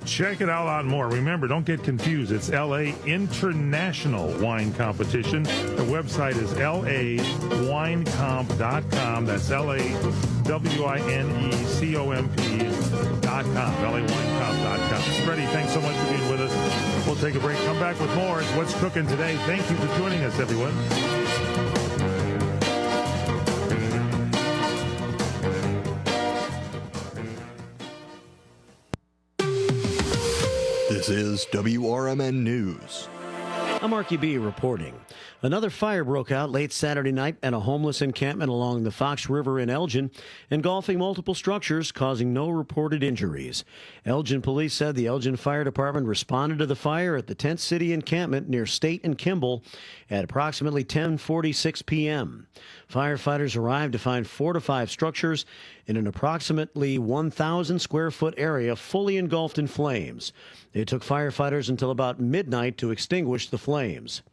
check it out on more. Remember, don't get confused. It's LA International Wine Competition. The website is LAWinecomp.com. That's LAWinecomp.com. LAWinecomp.com. Freddie, thanks so much for being with us. We'll take a break. Come back with more. It's What's Cooking Today. Thank you for joining us, everyone. This is WRMN News. I'm Marky B reporting. Another fire broke out late Saturday night at a homeless encampment along the Fox River in Elgin, engulfing multiple structures, causing no reported injuries. Elgin police said the Elgin Fire Department responded to the fire at the Tent City encampment near State and Kimball at approximately 10:46 p.m. Firefighters arrived to find 4 to 5 structures in an approximately 1,000 square foot area fully engulfed in flames. It took firefighters until about midnight to extinguish the flames.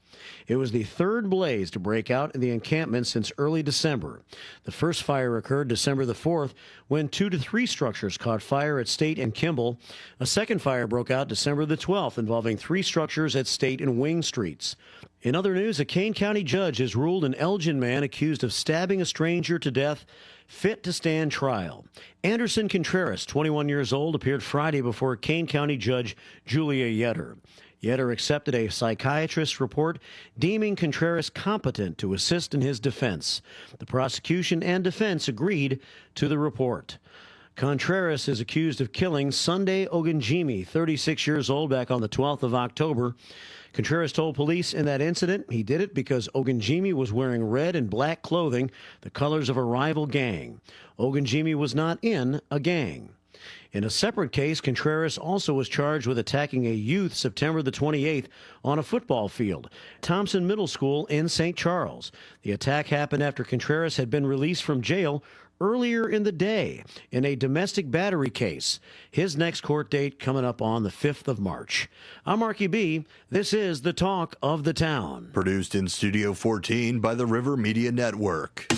It was the third blaze to break out in the encampment since early December. The first fire occurred December the 4th when 2 to 3 structures caught fire at State and Kimball. A second fire broke out December the 12th involving 3 structures at State and Wing Streets. In other news, a Kane County judge has ruled an Elgin man accused of stabbing a stranger to death fit to stand trial. Anderson Contreras, 21 years old, appeared Friday before Kane County Judge Julia Yetter. Yetter accepted a psychiatrist's report deeming Contreras competent to assist in his defense. The prosecution and defense agreed to the report. Contreras is accused of killing Sunday Ogunjimi, 36 years old, back on the 12th of October. Contreras told police in that incident he did it because Ogunjimi was wearing red and black clothing, the colors of a rival gang. Ogunjimi was not in a gang. In a separate case, Contreras also was charged with attacking a youth September the 28th on a football field, Thompson Middle School in St. Charles. The attack happened after Contreras had been released from jail earlier in the day in a domestic battery case. His next court date coming up on the 5th of March. I'm Marky B. This is the Talk of the Town. Produced in Studio 14 by the River Media Network.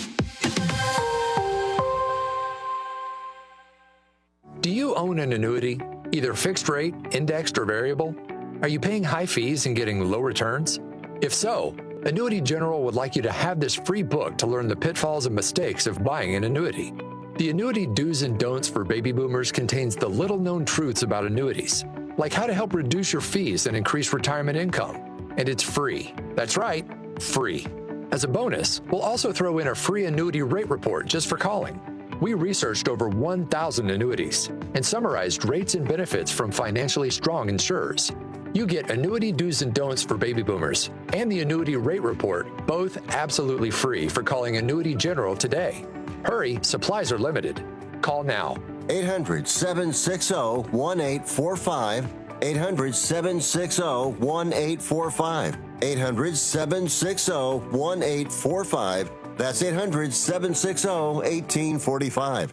Do you own an annuity, either fixed rate, indexed, or variable? Are you paying high fees and getting low returns? If so, Annuity General would like you to have this free book to learn the pitfalls and mistakes of buying an annuity. The Annuity Do's and Don'ts for Baby Boomers contains the little-known truths about annuities, like how to help reduce your fees and increase retirement income. And it's free. That's right, free. As a bonus, we'll also throw in a free annuity rate report just for calling. We researched over 1,000 annuities and summarized rates and benefits from financially strong insurers. You get Annuity Do's and Don'ts for Baby Boomers and the Annuity Rate Report, both absolutely free for calling Annuity General today. Hurry, supplies are limited. Call now. 800-760-1845. 800-760-1845. 800-760-1845. That's 800-760-1845.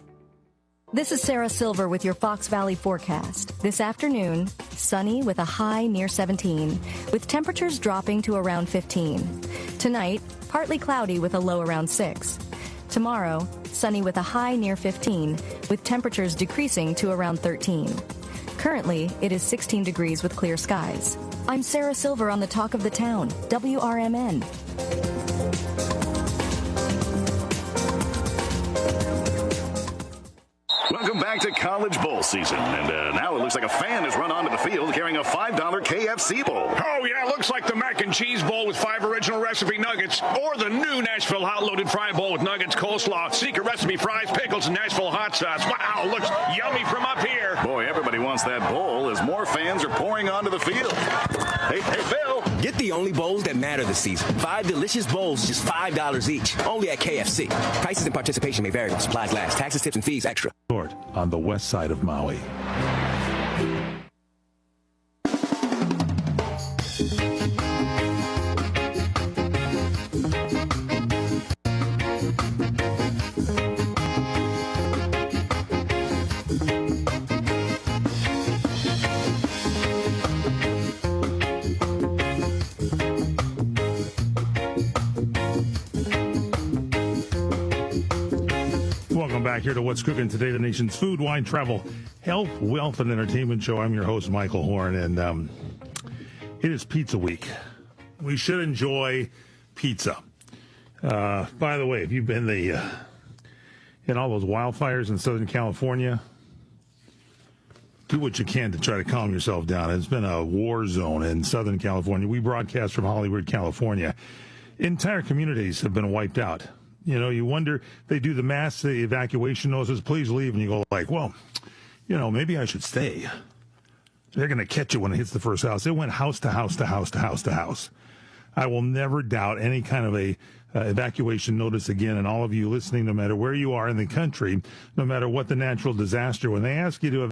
This is Sarah Silver with your Fox Valley forecast. This afternoon, sunny with a high near 17, with temperatures dropping to around 15. Tonight, partly cloudy with a low around 6. Tomorrow, sunny with a high near 15, with temperatures decreasing to around 13. Currently, it is 16 degrees with clear skies. I'm Sarah Silver on the Talk of the Town, WRMN. Welcome back to College Bowl season. And now it looks like a fan has run onto the field carrying a $5 KFC bowl. Oh, yeah, looks like the mac and cheese bowl with 5 original recipe nuggets, or the new Nashville hot loaded fry bowl with nuggets, coleslaw, secret recipe fries, pickles, and Nashville hot sauce. Wow, looks yummy from up here. Boy, everybody wants that bowl as more fans are pouring onto the field. Hey, Bill. Get the only bowls that matter this season. 5 delicious bowls, just $5 each. Only at KFC. Prices and participation may vary while supplies last. Taxes, tips, and fees extra. On the west side of Maui. Welcome back here to What's Cooking Today, the nation's food, wine, travel, health, wealth, and entertainment show. I'm your host, Michael Horn, and it is Pizza Week. We should enjoy pizza. By the way, if you've been in all those wildfires in Southern California, do what you can to try to calm yourself down. It's been a war zone in Southern California. We broadcast from Hollywood, California. Entire communities have been wiped out. You know, you wonder, they do the mass evacuation notices, please leave, and you go like, well, you know, maybe I should stay. They're going to catch it when it hits the first house. It went house to house to house to house to house. I will never doubt any kind of a evacuation notice again, and all of you listening, no matter where you are in the country, no matter what the natural disaster, when they ask you to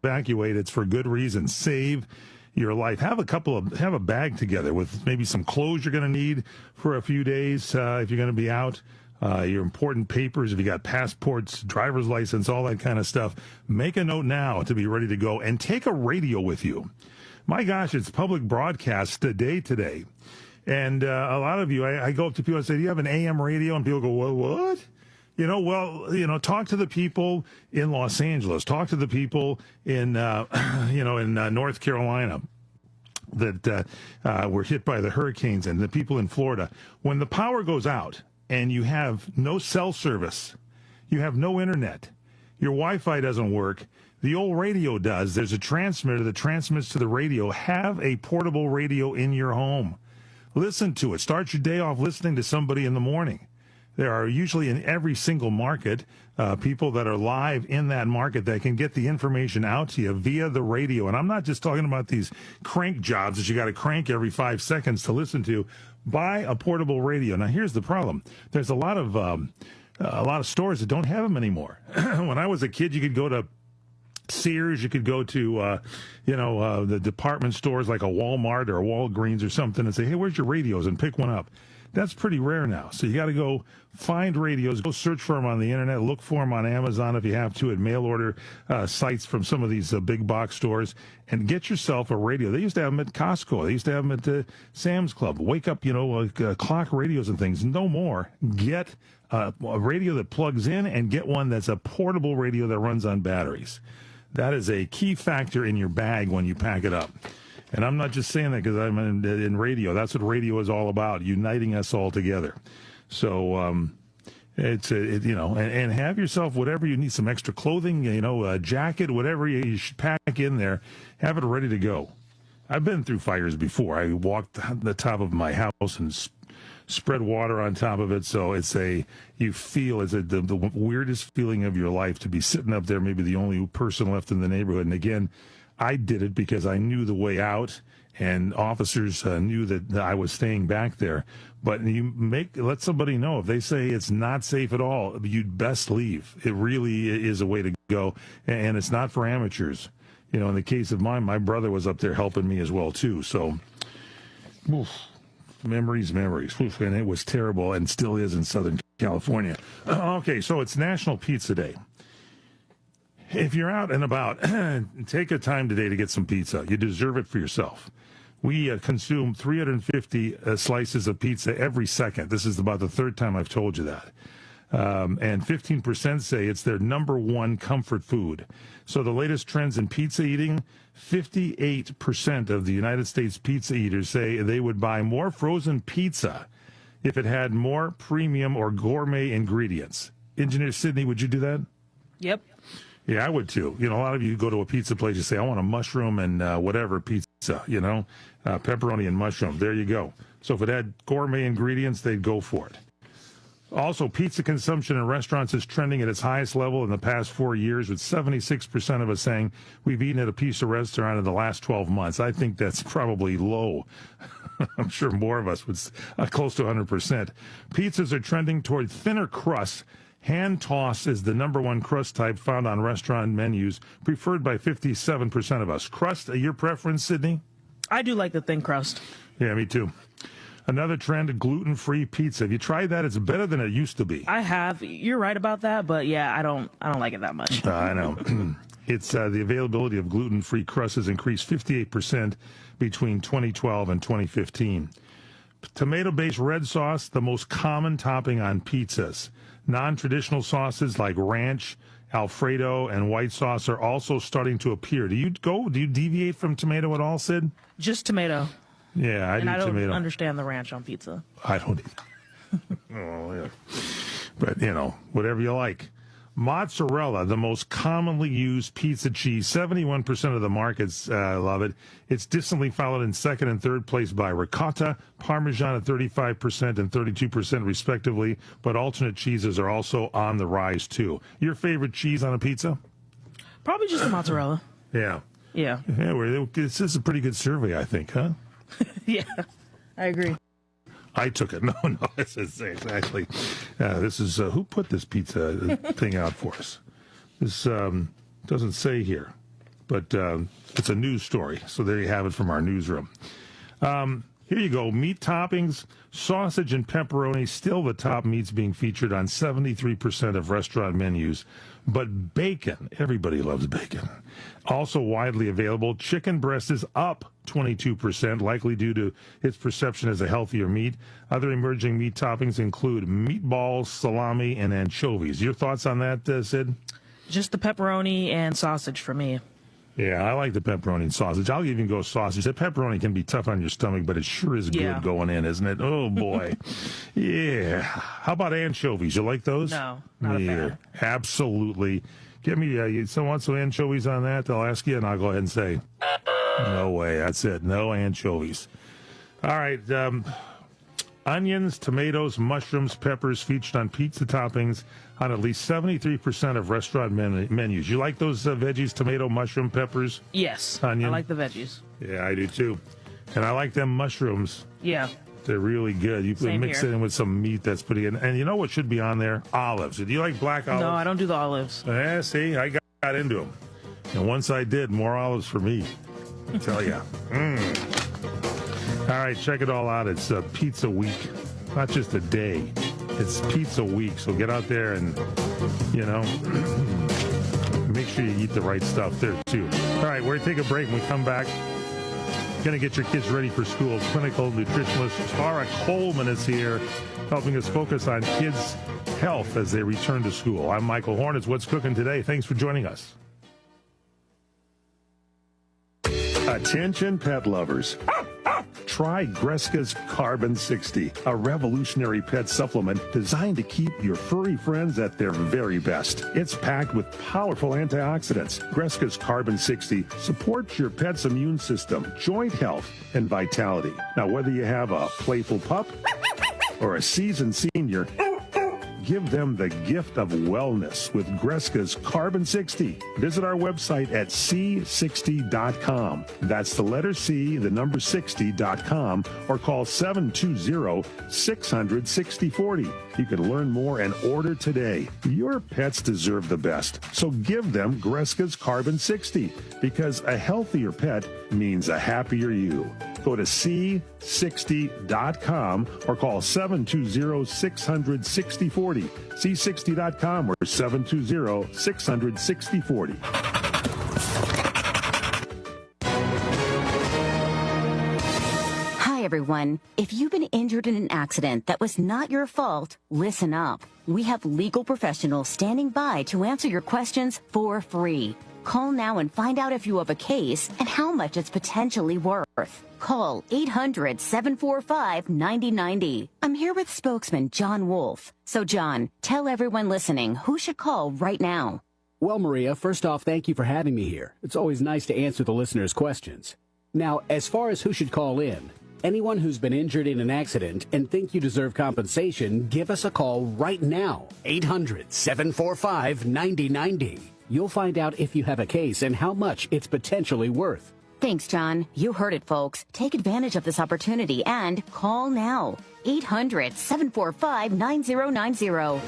evacuate, it's for good reason. Save your life. Have a bag together with maybe some clothes you're going to need for a few days if you're going to be out. Your important papers, if you got passports, driver's license, all that kind of stuff. Make a note now to be ready to go, and take a radio with you. My gosh, it's public broadcast today. And a lot of you, I go up to people and say, do you have an AM radio? And people go, well, what? Talk to the people in Los Angeles. Talk to the people in, in North Carolina that were hit by the hurricanes, and the people in Florida. When the power goes out, and you have no cell service, you have no internet, your Wi-Fi doesn't work, the old radio does. There's a transmitter that transmits to the radio. Have a portable radio in your home. Listen to it. Start your day off listening to somebody in the morning. There are usually in every single market people that are live in that market that can get the information out to you via the radio. And I'm not just talking about these crank jobs that you got to crank every 5 seconds to listen to. Buy a portable radio. Now, here's the problem. There's a lot of stores that don't have them anymore. When I was a kid, you could go to Sears, you could go to, the department stores like a Walmart or a Walgreens or something and say, hey, where's your radios? And pick one up. That's pretty rare now. So you got to go find radios, go search for them on the internet, look for them on Amazon if you have to, at mail order sites from some of these big box stores, and get yourself a radio. They used to have them at Costco. They used to have them at Sam's Club. Wake up, clock radios and things. No more. Get a radio that plugs in, and get one that's a portable radio that runs on batteries. That is a key factor in your bag when you pack it up. And I'm not just saying that because I'm in radio. That's what radio is all about, uniting us all together. So and have yourself whatever you need, some extra clothing, a jacket, whatever you should pack in there. Have it ready to go. I've been through fires before. I walked the top of my house and spread water on top of it. So you feel it's the weirdest feeling of your life to be sitting up there, maybe the only person left in the neighborhood. And again, I did it because I knew the way out, and officers knew that I was staying back there. But let somebody know if they say it's not safe at all, you'd best leave. It really is a way to go, and it's not for amateurs. You know, in the case of mine, my brother was up there helping me as well too. So, memories, and it was terrible, and still is in Southern California. Okay, so it's National Pizza Day. If you're out and about, take a time today to get some pizza. You deserve it for yourself. We consume 350 slices of pizza every second. This is about the third time I've told you that. And 15% say it's their number one comfort food. So the latest trends in pizza eating, 58% of the United States pizza eaters say they would buy more frozen pizza if it had more premium or gourmet ingredients. Engineer Sydney, would you do that? Yep. Yeah, I would too. You know, a lot of you go to a pizza place, you say, I want a mushroom and whatever pizza, you know, pepperoni and mushroom. There you go. So if it had gourmet ingredients, they'd go for it. Also, pizza consumption in restaurants is trending at its highest level in the past 4 years, with 76% of us saying we've eaten at a pizza restaurant in the last 12 months. I think that's probably low. I'm sure more of us would, close to 100%. Pizzas are trending toward thinner crusts. Hand toss is the number one crust type found on restaurant menus, preferred by 57% of us. Crust, your preference, Sydney? I do like the thin crust. Yeah, me too. Another trend, gluten-free pizza. Have you tried that? It's better than it used to be. I have. You're right about that, but yeah, I don't like it that much. I know. It's the availability of gluten-free crust has increased 58% between 2012 and 2015. Tomato-based red sauce, the most common topping on pizzas. Non-traditional sauces like ranch, Alfredo, and white sauce are also starting to appear. Do you deviate from tomato at all, Sid? Just tomato. Yeah, I do tomato. I don't understand the ranch on pizza. I don't either. Oh, yeah. But, you know, whatever you like. Mozzarella, the most commonly used pizza cheese. 71% of the markets love it. It's distantly followed in second and third place by ricotta, Parmesan at 35% and 32% respectively. But alternate cheeses are also on the rise, too. Your favorite cheese on a pizza? Probably just the mozzarella. Yeah. Yeah. This is a pretty good survey, I think, huh? Yeah, I agree. I took it. No, it's actually, this is, who put this pizza thing out for us? This doesn't say here, but it's a news story. So there you have it from our newsroom. Here you go. Meat toppings, sausage and pepperoni, still the top meats being featured on 73% of restaurant menus. But bacon, everybody loves bacon. Also widely available, chicken breast is up 22%, likely due to its perception as a healthier meat. Other emerging meat toppings include meatballs, salami, and anchovies. Your thoughts on that, Sid? Just the pepperoni and sausage for me. Yeah, I like the pepperoni and sausage. I'll even go sausage. The pepperoni can be tough on your stomach, but it sure is good going in, isn't it? Oh, boy. Yeah. How about anchovies? You like those? No, not a fan. Absolutely. Get me some anchovies on that. I'll ask you, and I'll go ahead and say, no way. That's it. No anchovies. All right. Onions, tomatoes, mushrooms, peppers featured on pizza toppings on at least 73% of restaurant menus. You like those veggies, tomato, mushroom, peppers? Yes, onion? I like the veggies. Yeah, I do too. And I like them mushrooms. Yeah. They're really good. You mix it in with some meat that's pretty good. And you know what should be on there? Olives. Do you like black olives? No, I don't do the olives. Yeah, see, I got into them. And once I did, more olives for me. I tell you. All right, check it all out. It's Pizza Week. Not just a day. It's Pizza Week. So get out there and, you know, make sure you eat the right stuff there, too. All right, we're going to take a break. When we come back, going to get your kids ready for school. Clinical nutritionist Tara Coleman is here, helping us focus on kids' health as they return to school. I'm Michael Horn. It's What's Cooking Today. Thanks for joining us. Attention pet lovers. Try Greska's Carbon 60, a revolutionary pet supplement designed to keep your furry friends at their very best. It's packed with powerful antioxidants. Greska's Carbon 60 supports your pet's immune system, joint health, and vitality. Now, whether you have a playful pup or a seasoned senior, Give them the gift of wellness with Greska's Carbon 60. Visit our website at C60.com. That's the letter C, the number 60.com, or call 720-600-6040. You can learn more and order today. Your pets deserve the best, so give them Greska's Carbon 60, because a healthier pet means a happier you. Go to C60.com or call 720-600-6040. C60.com or 720-600-6040. Hi, everyone. If you've been injured in an accident that was not your fault, listen up. We have legal professionals standing by to answer your questions for free. Call now and find out if you have a case and how much it's potentially worth. Call 800-745-9090. I'm here with spokesman John Wolf. So, John, tell everyone listening who should call right now. Well, Maria, first off, thank you for having me here. It's always nice to answer the listeners' questions. Now, as far as who should call in, anyone who's been injured in an accident and think you deserve compensation, give us a call right now. 800-745-9090. You'll find out if you have a case and how much it's potentially worth. Thanks, John. You heard it, folks. Take advantage of this opportunity and call now. 800-745-9090.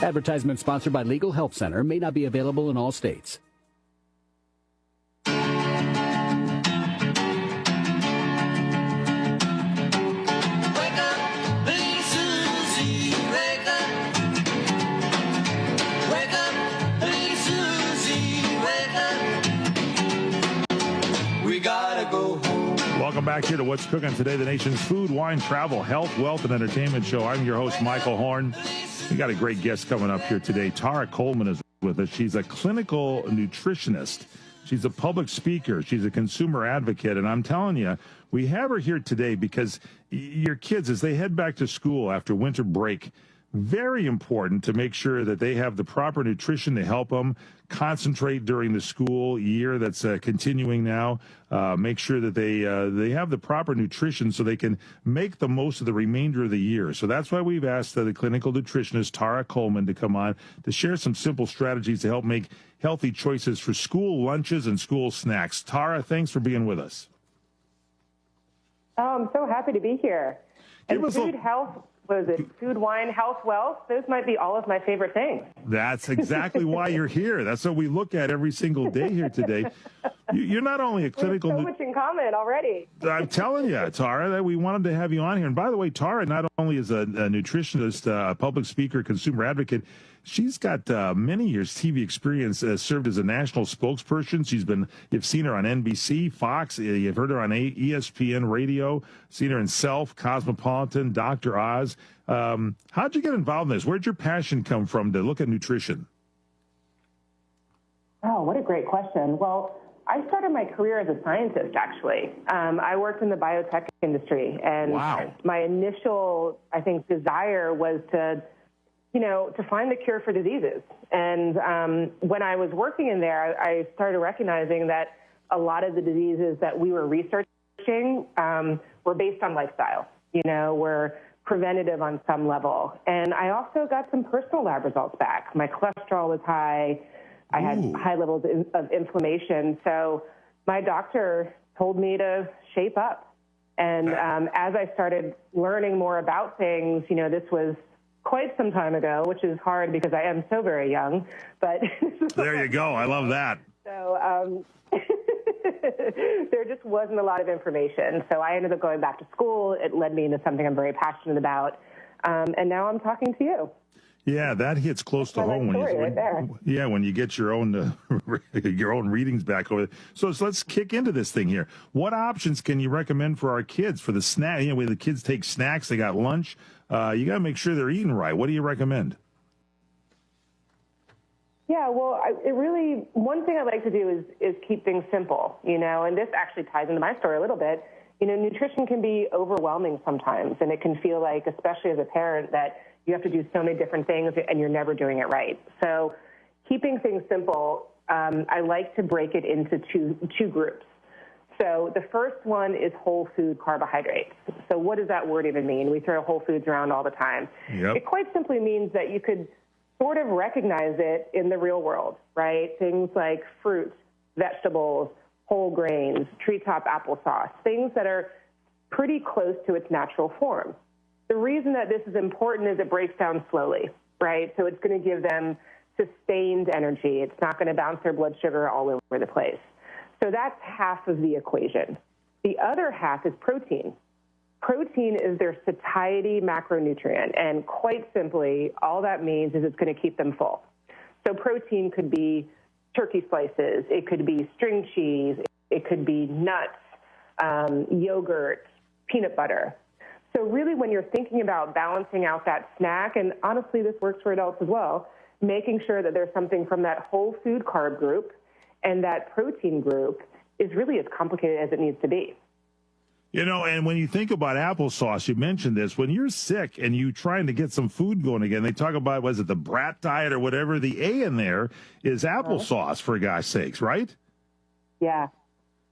Advertisement sponsored by Legal Help Center, may not be available in all states. Welcome back here to What's Cooking Today, the nation's food, wine, travel, health, wealth, and entertainment show. I'm your host, Michael Horn. We got a great guest coming up here today. Tara Coleman is with us. She's a clinical nutritionist. She's a public speaker. She's a consumer advocate. And I'm telling you, we have her here today because your kids, as they head back to school after winter break, very important to make sure that they have the proper nutrition to help them concentrate during the school year that's continuing now. Make sure that they have the proper nutrition so they can make the most of the remainder of the year. So that's why we've asked the clinical nutritionist Tara Coleman to come on to share some simple strategies to help make healthy choices for school lunches and school snacks. Tara, thanks for being with us. Oh, I'm so happy to be here. And food, health, what is it? Food, wine, health, wealth. Those might be all of my favorite things. That's exactly why you're here. That's what we look at every single day here today. You're not only a clinical... We have so much in common already. I'm telling you, Tara, that we wanted to have you on here. And by the way, Tara not only is a nutritionist, a public speaker, consumer advocate, she's got many years TV experience, served as a national spokesperson. You've seen her on NBC, Fox, you've heard her on ESPN radio, seen her in Self, Cosmopolitan, Dr. Oz. How'd you get involved in this? Where'd your passion come from to look at nutrition? Oh, what a great question. Well, I started my career as a scientist, actually. I worked in the biotech industry, and my initial, I think, desire was to find the cure for diseases. And when I was working in there, I started recognizing that a lot of the diseases that we were researching were based on lifestyle, were preventative on some level. And I also got some personal lab results back. My cholesterol was high. I had high levels of inflammation. So my doctor told me to shape up. And as I started learning more about things, this was quite some time ago, which is hard because I am so very young. But there you go. I love that. So there just wasn't a lot of information. So I ended up going back to school. It led me into something I'm very passionate about. And now I'm talking to you. Yeah, that hits close to home when you get your own readings back over there. So let's kick into this thing here. What options can you recommend for our kids for the snack? When the kids take snacks, they got lunch. You got to make sure they're eating right. What do you recommend? Yeah, well, one thing I like to do is keep things simple, and this actually ties into my story a little bit. Nutrition can be overwhelming sometimes, and it can feel like, especially as a parent, that you have to do so many different things and you're never doing it right. So keeping things simple, I like to break it into two groups. So the first one is whole food carbohydrates. So what does that word even mean? We throw whole foods around all the time. Yep. It quite simply means that you could sort of recognize it in the real world, right? Things like fruits, vegetables, whole grains, treetop applesauce, things that are pretty close to its natural form. The reason that this is important is it breaks down slowly, right? So it's going to give them sustained energy. It's not going to bounce their blood sugar all over the place. So that's half of the equation. The other half is protein. Protein is their satiety macronutrient, and quite simply, all that means is it's going to keep them full. So protein could be turkey slices, it could be string cheese, it could be nuts, yogurt, peanut butter. So really, when you're thinking about balancing out that snack, and honestly, this works for adults as well, making sure that there's something from that whole food carb group and that protein group is really as complicated as it needs to be. You know, and when you think about applesauce, you mentioned this, when you're sick and you're trying to get some food going again, they talk about, was it the brat diet or whatever, the A in there is applesauce, for gosh sakes, right? Yeah.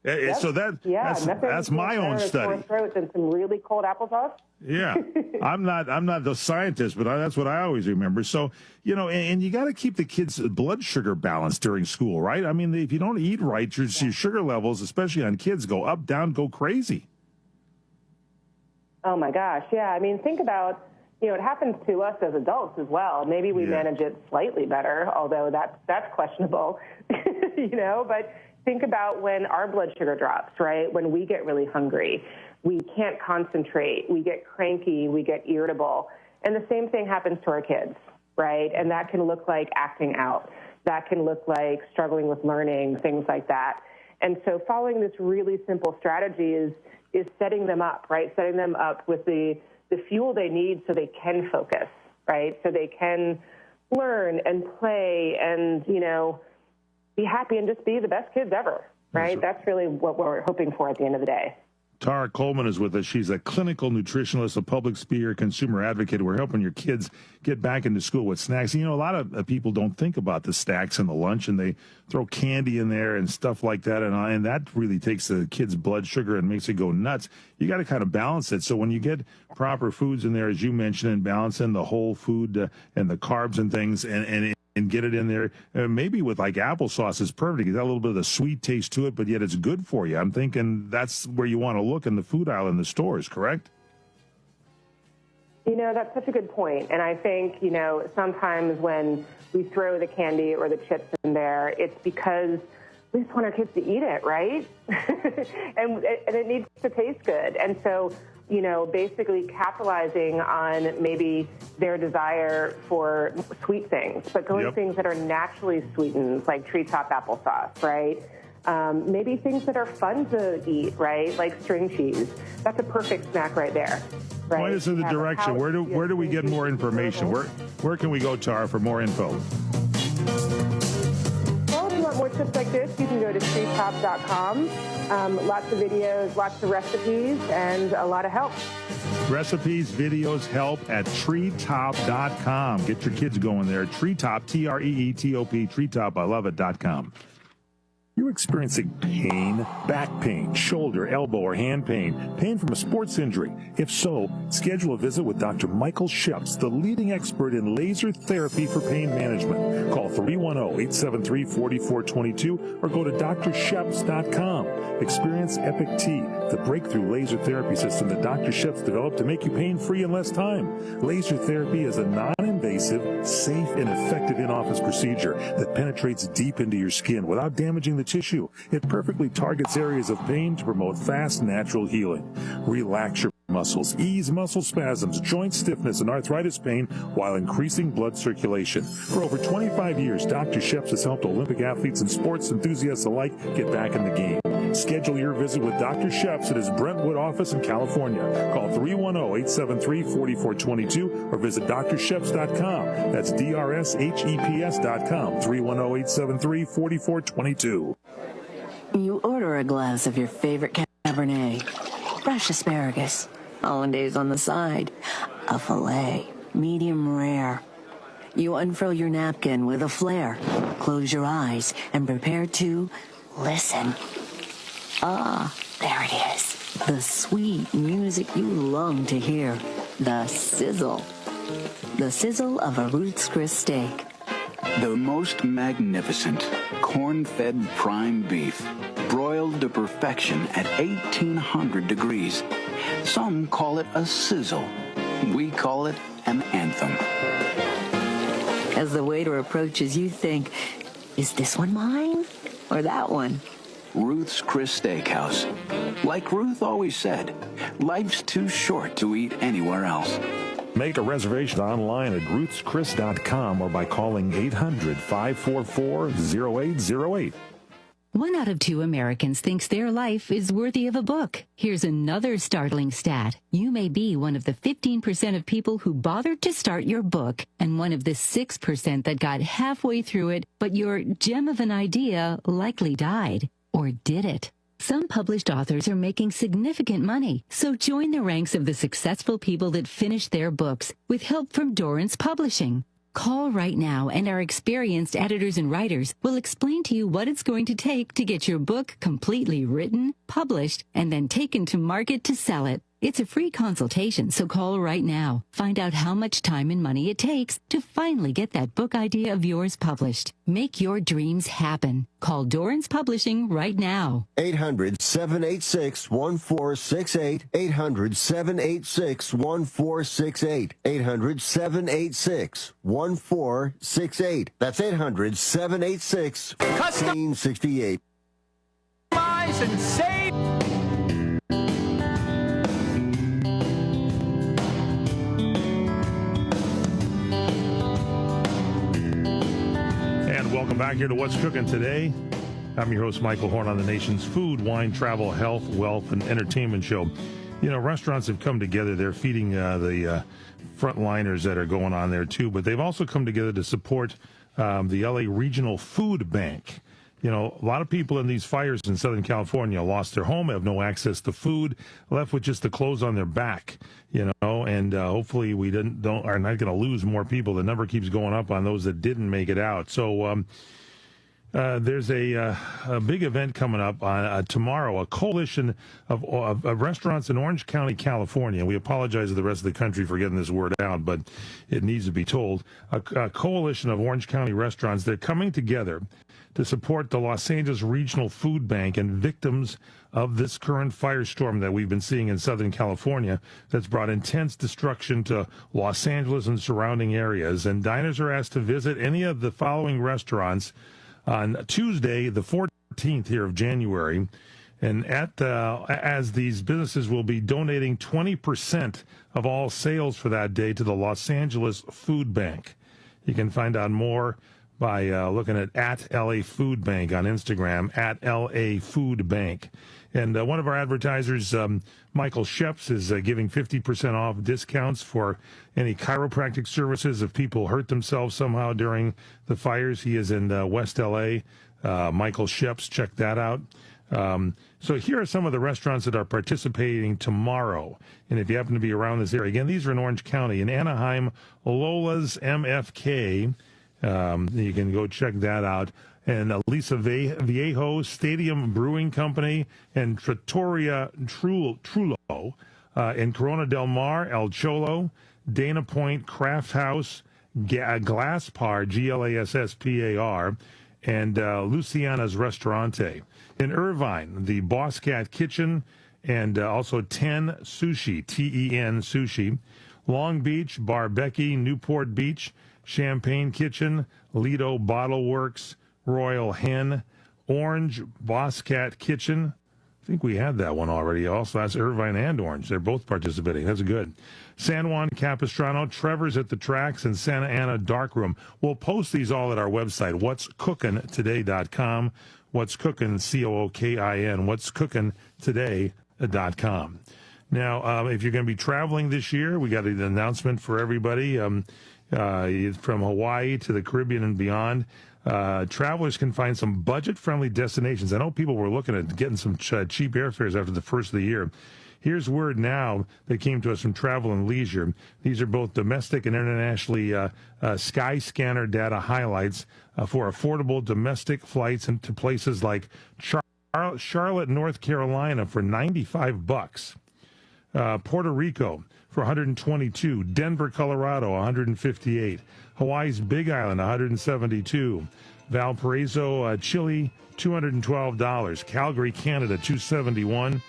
Yep. So that's my own study. Throat than some really cold applesauce. Yeah, I'm not the scientist, but that's what I always remember. So, you know, and you got to keep the kids' blood sugar balanced during school, right? I mean, if you don't eat right, your sugar levels, especially on kids, go up, down, go crazy. Oh my gosh, yeah. I mean, think about, you know, it happens to us as adults as well. Maybe we manage it slightly better, although that's questionable, you know. But think about when our blood sugar drops, right? When we get really hungry, we can't concentrate, we get cranky, we get irritable. And the same thing happens to our kids, right? And that can look like acting out. That can look like struggling with learning, things like that. And so following this really simple strategy is setting them up, right? Setting them up with the fuel they need so they can focus, right? So they can learn and play and, you know, be happy and just be the best kids ever, right? That's really what we're hoping for at the end of the day. Tara Coleman is with us. She's a clinical nutritionalist, a public speaker, consumer advocate. We're helping your kids get back into school with snacks. You know, a lot of people don't think about the snacks and the lunch, and they throw candy in there and stuff like that, and that really takes the kids' blood sugar and makes it go nuts. You got to kind of balance it. So when you get proper foods in there, as you mentioned, and balance in the whole food and the carbs and things, and get it in there, maybe with like applesauce is perfect. It's got a little bit of the sweet taste to it, but yet it's good for you. I'm thinking that's where you want to look in the food aisle in the stores, correct? You know, that's such a good point. And I think, you know, sometimes when we throw the candy or the chips in there, it's because we just want our kids to eat it, right? and it needs to taste good. And so, you know, basically capitalizing on maybe their desire for sweet things, but going things that are naturally sweetened, like treetop applesauce, right? Maybe things that are fun to eat, right? Like string cheese. That's a perfect snack right there. Right? Point us in the direction. Where do we get more information? Where can we go, Tara, for more info? Well, if you want more tips like this, you can go to treetop.com. Lots of videos, lots of recipes, and a lot of help. Recipes, videos, help at treetop.com. Get your kids going there. Treetop, T-R-E-E-T-O-P, treetop, I love it.com. You're experiencing pain, back pain, shoulder, elbow, or hand pain, pain from a sports injury. If so, schedule a visit with Dr. Michael Sheps, the leading expert in laser therapy for pain management. Call 310-873-4422 or go to drsheps.com. Experience Epic T, the breakthrough laser therapy system that Dr. Sheps developed to make you pain-free in less time. Laser therapy is a non-invasive, safe, and effective in-office procedure that penetrates deep into your skin without damaging the tissue. It perfectly targets areas of pain to promote fast, natural healing. Relax your muscles, ease muscle spasms, joint stiffness, and arthritis pain while increasing blood circulation. For over 25 years, Dr. Sheps has helped Olympic athletes and sports enthusiasts alike get back in the game. Schedule your visit with Dr. Sheps at his Brentwood office in California. Call 310-873-4422 or visit drsheps.com. That's DRSHEPS.com. 310-873-4422. You order a glass of your favorite Cabernet, fresh asparagus, hollandaise on the side, a filet, medium rare. You unfurl your napkin with a flair, close your eyes, and prepare to listen. Ah, there it is. The sweet music you long to hear. The sizzle. The sizzle of a Ruth's Chris steak. The most magnificent corn-fed prime beef, broiled to perfection at 1,800 degrees. Some call it a sizzle. We call it an anthem. As the waiter approaches, you think, is this one mine or that one? Ruth's Chris Steakhouse. Like Ruth always said, life's too short to eat anywhere else. Make a reservation online at ruthschris.com or by calling 800-544-0808. 1 out of 2 Americans thinks their life is worthy of a book. Here's another startling stat. You may be one of the 15% of people who bothered to start your book and one of the 6% that got halfway through it, but your gem of an idea likely died. Or did it? Some published authors are making significant money, so join the ranks of the successful people that finish their books with help from Dorrance Publishing. Call right now and our experienced editors and writers will explain to you what it's going to take to get your book completely written, published, and then taken to market to sell it. It's a free consultation, so call right now. Find out how much time and money it takes to finally get that book idea of yours published. Make your dreams happen. Call Dorrance Publishing right now. 800-786-1468. 800-786-1468. 800-786-1468. That's 800-786-1468. And save. Welcome back here to What's Cooking Today. I'm your host, Michael Horn, on the nation's food, wine, travel, health, wealth, and entertainment show. You know, restaurants have come together. They're feeding the frontliners that are going on there, too. But they've also come together to support the LA Regional Food Bank. You know, a lot of people in these fires in Southern California lost their home, have no access to food, left with just the clothes on their back, you know, and hopefully we are not going to lose more people. The number keeps going up on those that didn't make it out. So there's a big event coming up on tomorrow, a coalition of restaurants in Orange County, California. We apologize to the rest of the country for getting this word out, but it needs to be told. A coalition of Orange County restaurants, they're coming together to support the Los Angeles Regional Food Bank and victims of this current firestorm that we've been seeing in Southern California that's brought intense destruction to Los Angeles and surrounding areas. And diners are asked to visit any of the following restaurants on Tuesday, the 14th here of January. And as these businesses will be donating 20% of all sales for that day to the Los Angeles Food Bank. You can find out more by looking at LA Food Bank on Instagram, at LA Food Bank. And one of our advertisers, Michael Sheps, is giving 50% off discounts for any chiropractic services if people hurt themselves somehow during the fires. He is in West LA. Michael Sheps, check that out. So here are some of the restaurants that are participating tomorrow. And if you happen to be around this area, again, these are in Orange County. In Anaheim, Lola's MFK. You can go check that out. And Lisa Viejo Stadium Brewing Company and Trattoria Trullo. In Corona del Mar, El Cholo, Dana Point Craft House, Glasspar, Glasspar, and Luciana's Restaurante. In Irvine, the Boss Cat Kitchen, and also 10 Sushi, TEN Sushi. Long Beach, Bar Becky, Newport Beach, Champagne Kitchen, Lido Bottle Works, Royal Hen, Orange, Boss Cat Kitchen. I think we had that one already. Also, that's Irvine and Orange. They're both participating. That's good. San Juan Capistrano, Trevor's at the Tracks, and Santa Ana Darkroom. We'll post these all at our website, what'scookintoday.com. What's Cookin', COOKIN, what'scookintoday.com. Now, if you're going to be traveling this year, we got an announcement for everybody. From Hawaii to the Caribbean and beyond, travelers can find some budget-friendly destinations. I know people were looking at getting some cheap airfares after the first of the year. Here's word now that came to us from Travel and Leisure. These are both domestic and internationally Skyscanner data highlights for affordable domestic flights into places like Charlotte, North Carolina for $95. Puerto Rico for $122. Denver, Colorado, $158. Hawaii's Big Island, $172. Valparaiso, Chile, $212. Calgary, Canada, $271.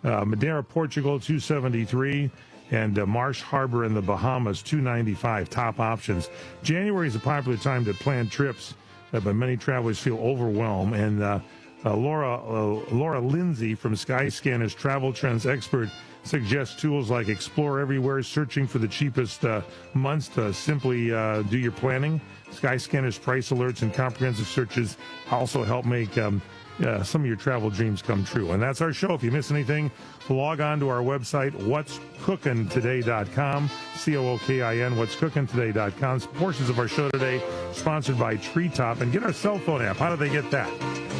Madeira, Portugal, $273. And Marsh Harbor in the Bahamas, $295. Top options. January is a popular time to plan trips, but many travelers feel overwhelmed. And Laura Lindsay from Skyscanner's travel trends expert suggests tools like Explore Everywhere, searching for the cheapest months to simply do your planning. Skyscanner's price alerts and comprehensive searches also help make some of your travel dreams come true. And that's our show. If you miss anything, log on to our website, what'scookintoday.com, COOKIN, what'scookintoday.com. Portions of our show today sponsored by Treetop. And get our cell phone app. How do they get that?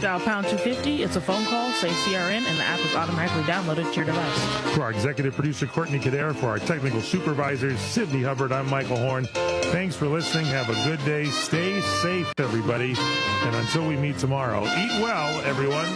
Dial pound 250. It's a phone call. Say CRN, and the app is automatically downloaded to your device. For our executive producer, Courtney Kadar, for our technical supervisors, Sydney Hubbard, I'm Michael Horn. Thanks for listening. Have a good day. Stay safe, everybody. And until we meet tomorrow, eat well, everyone.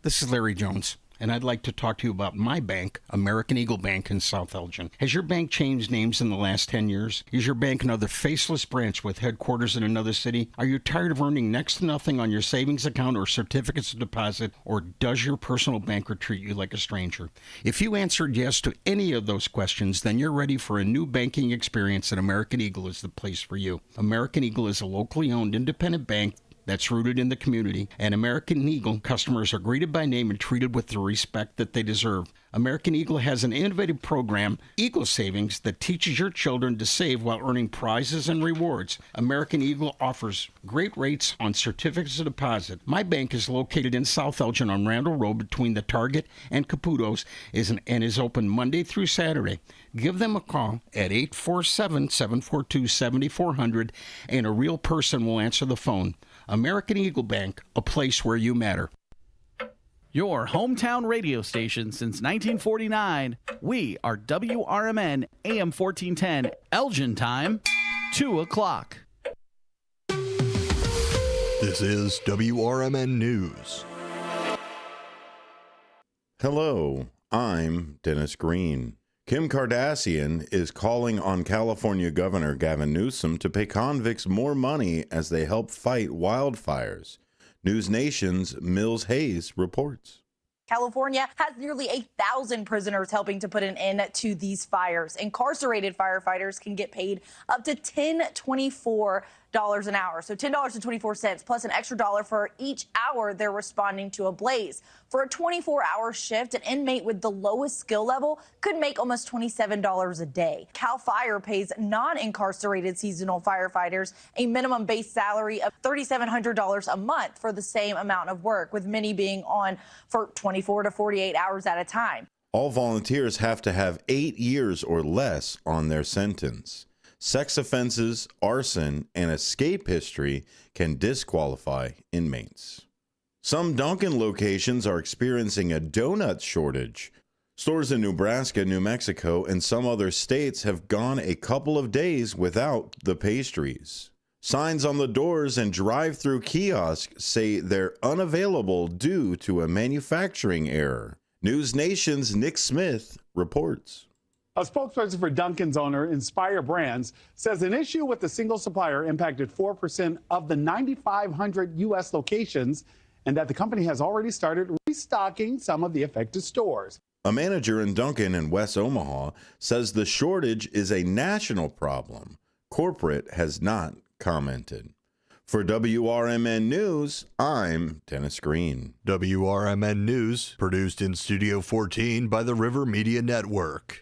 This is Larry Jones, and I'd like to talk to you about my bank, American Eagle Bank in South Elgin. Has your bank changed names in the last 10 years? Is your bank another faceless branch with headquarters in another city? Are you tired of earning next to nothing on your savings account or certificates of deposit, or does your personal banker treat you like a stranger? If you answered yes to any of those questions, then you're ready for a new banking experience, and American Eagle is the place for you. American Eagle is a locally owned independent bank that's rooted in the community, and American Eagle customers are greeted by name and treated with the respect that they deserve. American Eagle has an innovative program, Eagle Savings, that teaches your children to save while earning prizes and rewards. American Eagle offers great rates on certificates of deposit. My bank is located in South Elgin on Randall Road between the Target and Caputo's and is open Monday through Saturday. Give them a call at 847-742-7400, and a real person will answer the phone. American Eagle Bank, a place where you matter. Your hometown radio station since 1949. We are WRMN AM 1410, Elgin time, 2 o'clock. This is WRMN News. Hello, I'm Dennis Green. Kim Kardashian is calling on California Governor Gavin Newsom to pay convicts more money as they help fight wildfires. News Nation's Mills Hayes reports. California has nearly 8,000 prisoners helping to put an end to these fires. Incarcerated firefighters can get paid up to $10.24 an hour, so $10.24 plus an extra dollar for each hour they're responding to a blaze. For a 24-hour shift, an inmate with the lowest skill level could make almost $27 a day. CAL FIRE pays non-incarcerated seasonal firefighters a minimum base salary of $3,700 a month for the same amount of work, with many being on for 24 to 48 hours at a time. All volunteers have to have 8 years or less on their sentence. Sex offenses, arson, and escape history can disqualify inmates. Some Dunkin' locations are experiencing a donut shortage. Stores in Nebraska, New Mexico, and some other states have gone a couple of days without the pastries. Signs on the doors and drive-through kiosks say they're unavailable due to a manufacturing error. News Nation's Nick Smith reports. A spokesperson for Dunkin's owner, Inspire Brands, says an issue with the single supplier impacted 4% of the 9,500 U.S. locations, and that the company has already started restocking some of the affected stores. A manager in Dunkin' in West Omaha says the shortage is a national problem. Corporate has not commented. For WRMN News, I'm Dennis Green. WRMN News, produced in Studio 14 by the River Media Network.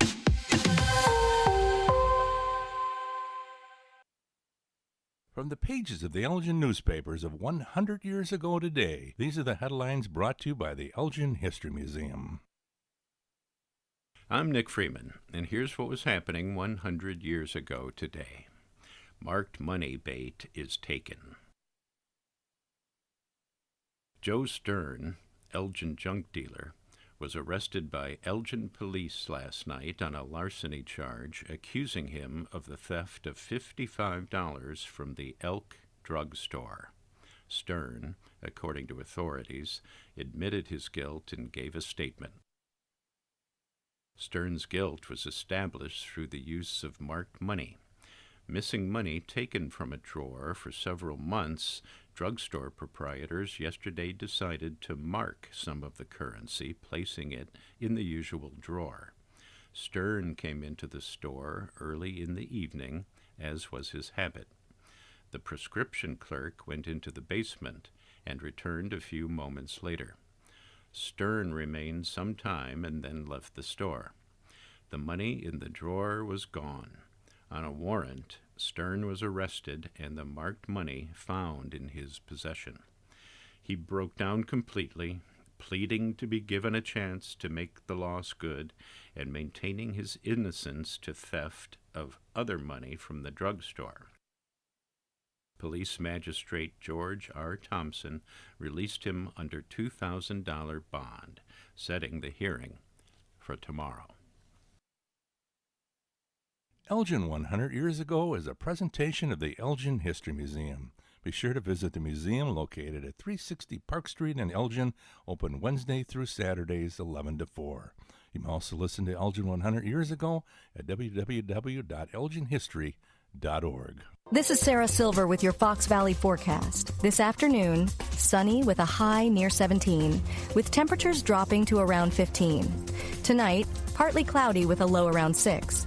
From the pages of the Elgin newspapers of 100 years ago today, these are the headlines brought to you by the Elgin History Museum. I'm Nick Freeman, and here's what was happening 100 years ago today. Marked money bait is taken. Joe Stern, Elgin junk dealer, was arrested by Elgin police last night on a larceny charge, accusing him of the theft of $55 from the Elk drugstore. Stern, according to authorities, admitted his guilt and gave a statement. Stern's guilt was established through the use of marked money. Missing money taken from a drawer for several months, drugstore proprietors yesterday decided to mark some of the currency, placing it in the usual drawer. Stern came into the store early in the evening, as was his habit. The prescription clerk went into the basement and returned a few moments later. Stern remained some time and then left the store. The money in the drawer was gone. On a warrant, Stern was arrested and the marked money found in his possession. He broke down completely, pleading to be given a chance to make the loss good and maintaining his innocence to theft of other money from the drugstore. Police Magistrate George R. Thompson released him under $2,000 bond, setting the hearing for tomorrow. Elgin 100 Years Ago is a presentation of the Elgin History Museum. Be sure to visit the museum located at 360 Park Street in Elgin, open Wednesday through Saturdays 11 to 4. You may also listen to Elgin 100 Years Ago at www.elginhistory.org. This is Sarah Silver with your Fox Valley forecast. This afternoon, sunny with a high near 17, with temperatures dropping to around 15. Tonight, partly cloudy with a low around 6.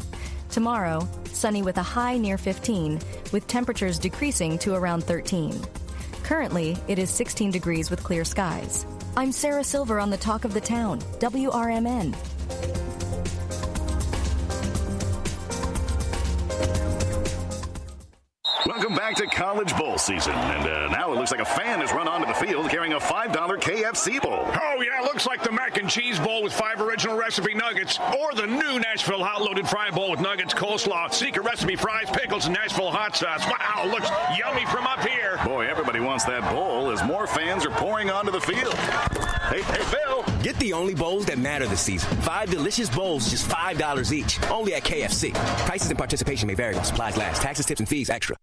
Tomorrow, sunny with a high near 15, with temperatures decreasing to around 13. Currently, it is 16 degrees with clear skies. I'm Sarah Silver on the Talk of the Town, WRMN. Welcome back to College Bowl season, and now it looks like a fan has run onto the field carrying a $5 KFC bowl. Oh, yeah, looks like the mac and cheese bowl with 5 original recipe nuggets, or the new Nashville hot loaded fry bowl with nuggets, coleslaw, secret recipe fries, pickles, and Nashville hot sauce. Wow, looks yummy from up here. Boy, everybody wants that bowl as more fans are pouring onto the field. Hey, Bill. Get the only bowls that matter this season. 5 delicious bowls, just $5 each, only at KFC. Prices and participation may vary while supplies last. Taxes, tips, and fees extra.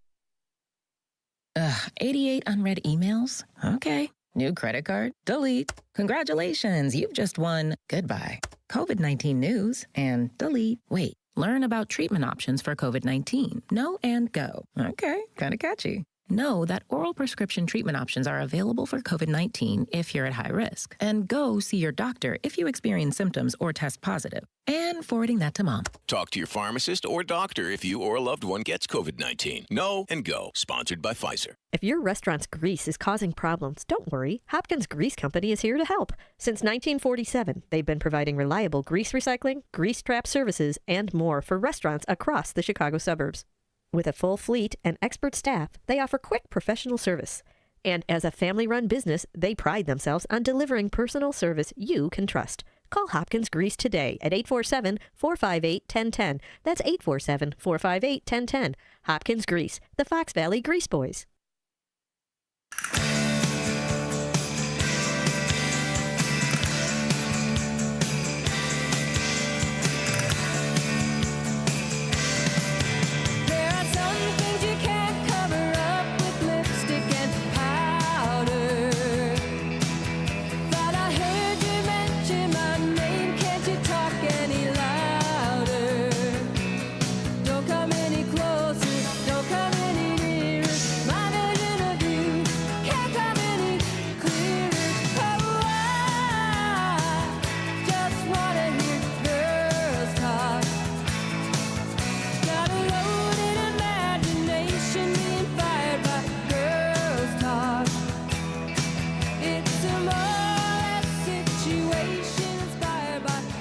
88 unread emails? Okay. New credit card? Delete. Congratulations, you've just won. Goodbye. COVID-19 news and delete. Wait, learn about treatment options for COVID-19. No and go. Okay, kind of catchy. Know that oral prescription treatment options are available for COVID-19 if you're at high risk. And go see your doctor if you experience symptoms or test positive. And forwarding that to mom. Talk to your pharmacist or doctor if you or a loved one gets COVID-19. Know and go. Sponsored by Pfizer. If your restaurant's grease is causing problems, don't worry. Hopkins Grease Company is here to help. Since 1947, they've been providing reliable grease recycling, grease trap services, and more for restaurants across the Chicago suburbs. With a full fleet and expert staff, they offer quick professional service. And as a family-run business, they pride themselves on delivering personal service you can trust. Call Hopkins Grease today at 847-458-1010. That's 847-458-1010. Hopkins Grease, the Fox Valley Grease Boys.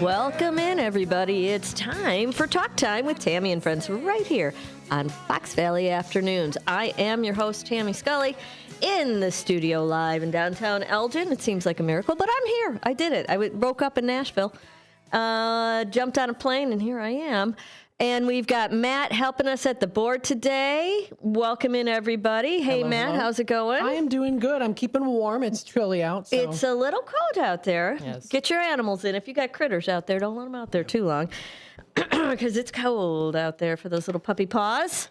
Welcome in, everybody. It's time for Talk Time with Tammy and Friends right here on Fox Valley Afternoons. I am your host, Tammy Scully, in the studio live in downtown Elgin. It seems like a miracle, but I'm here. I did it. I woke up in Nashville, jumped on a plane, and here I am. And we've got Matt helping us at the board today. Welcome in, everybody. Hey, Hello, Matt, hello. how's it going? I am doing good. I'm keeping warm. It's chilly out. So. It's a little cold out there. Yes. Get your animals in. If you got critters out there, don't let them out there too long because it's cold out there for those little puppy paws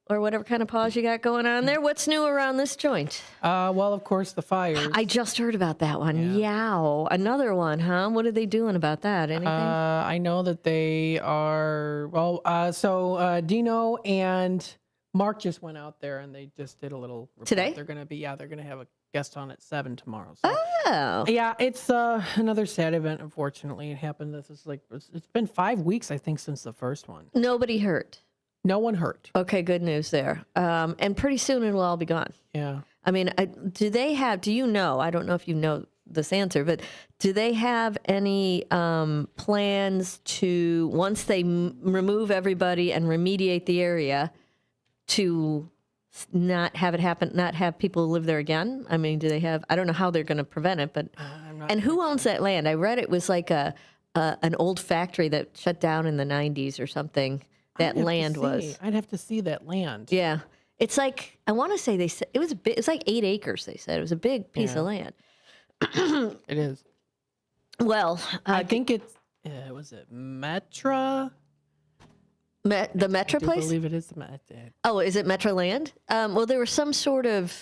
or whatever kind of paws you got going on there. What's new around this joint? Well, of course, the fires. I just heard about that one. Yow. Another one, huh? What are they doing about that? Anything? I know that they are, so Dino and Mark just went out there and they just did a little report. Today? They're going to have a guest on at 7 tomorrow. So. Oh. Yeah, it's another sad event, unfortunately. It happened, it's been 5 weeks, I think, since the first one. Nobody hurt. No one hurt. Okay, good news there. And pretty soon it will all be gone. Yeah. I mean, do you know, I don't know if you know this answer, but do they have any plans to, once they remove everybody and remediate the area, to not have it happen, not have people live there again? I mean, do they have, I don't know how they're going to prevent it, but, and who owns that land? I read it was like an old factory that shut down in the 90s or something. That land was. I'd have to see that land. Yeah. It's like, I want to say they said, it was like 8 acres, they said. It was a big piece of land. It is. Well, I think it's, was it Metra? The Metra place? I believe it is the Metra. Oh, is it Metra Land? Well, there was some sort of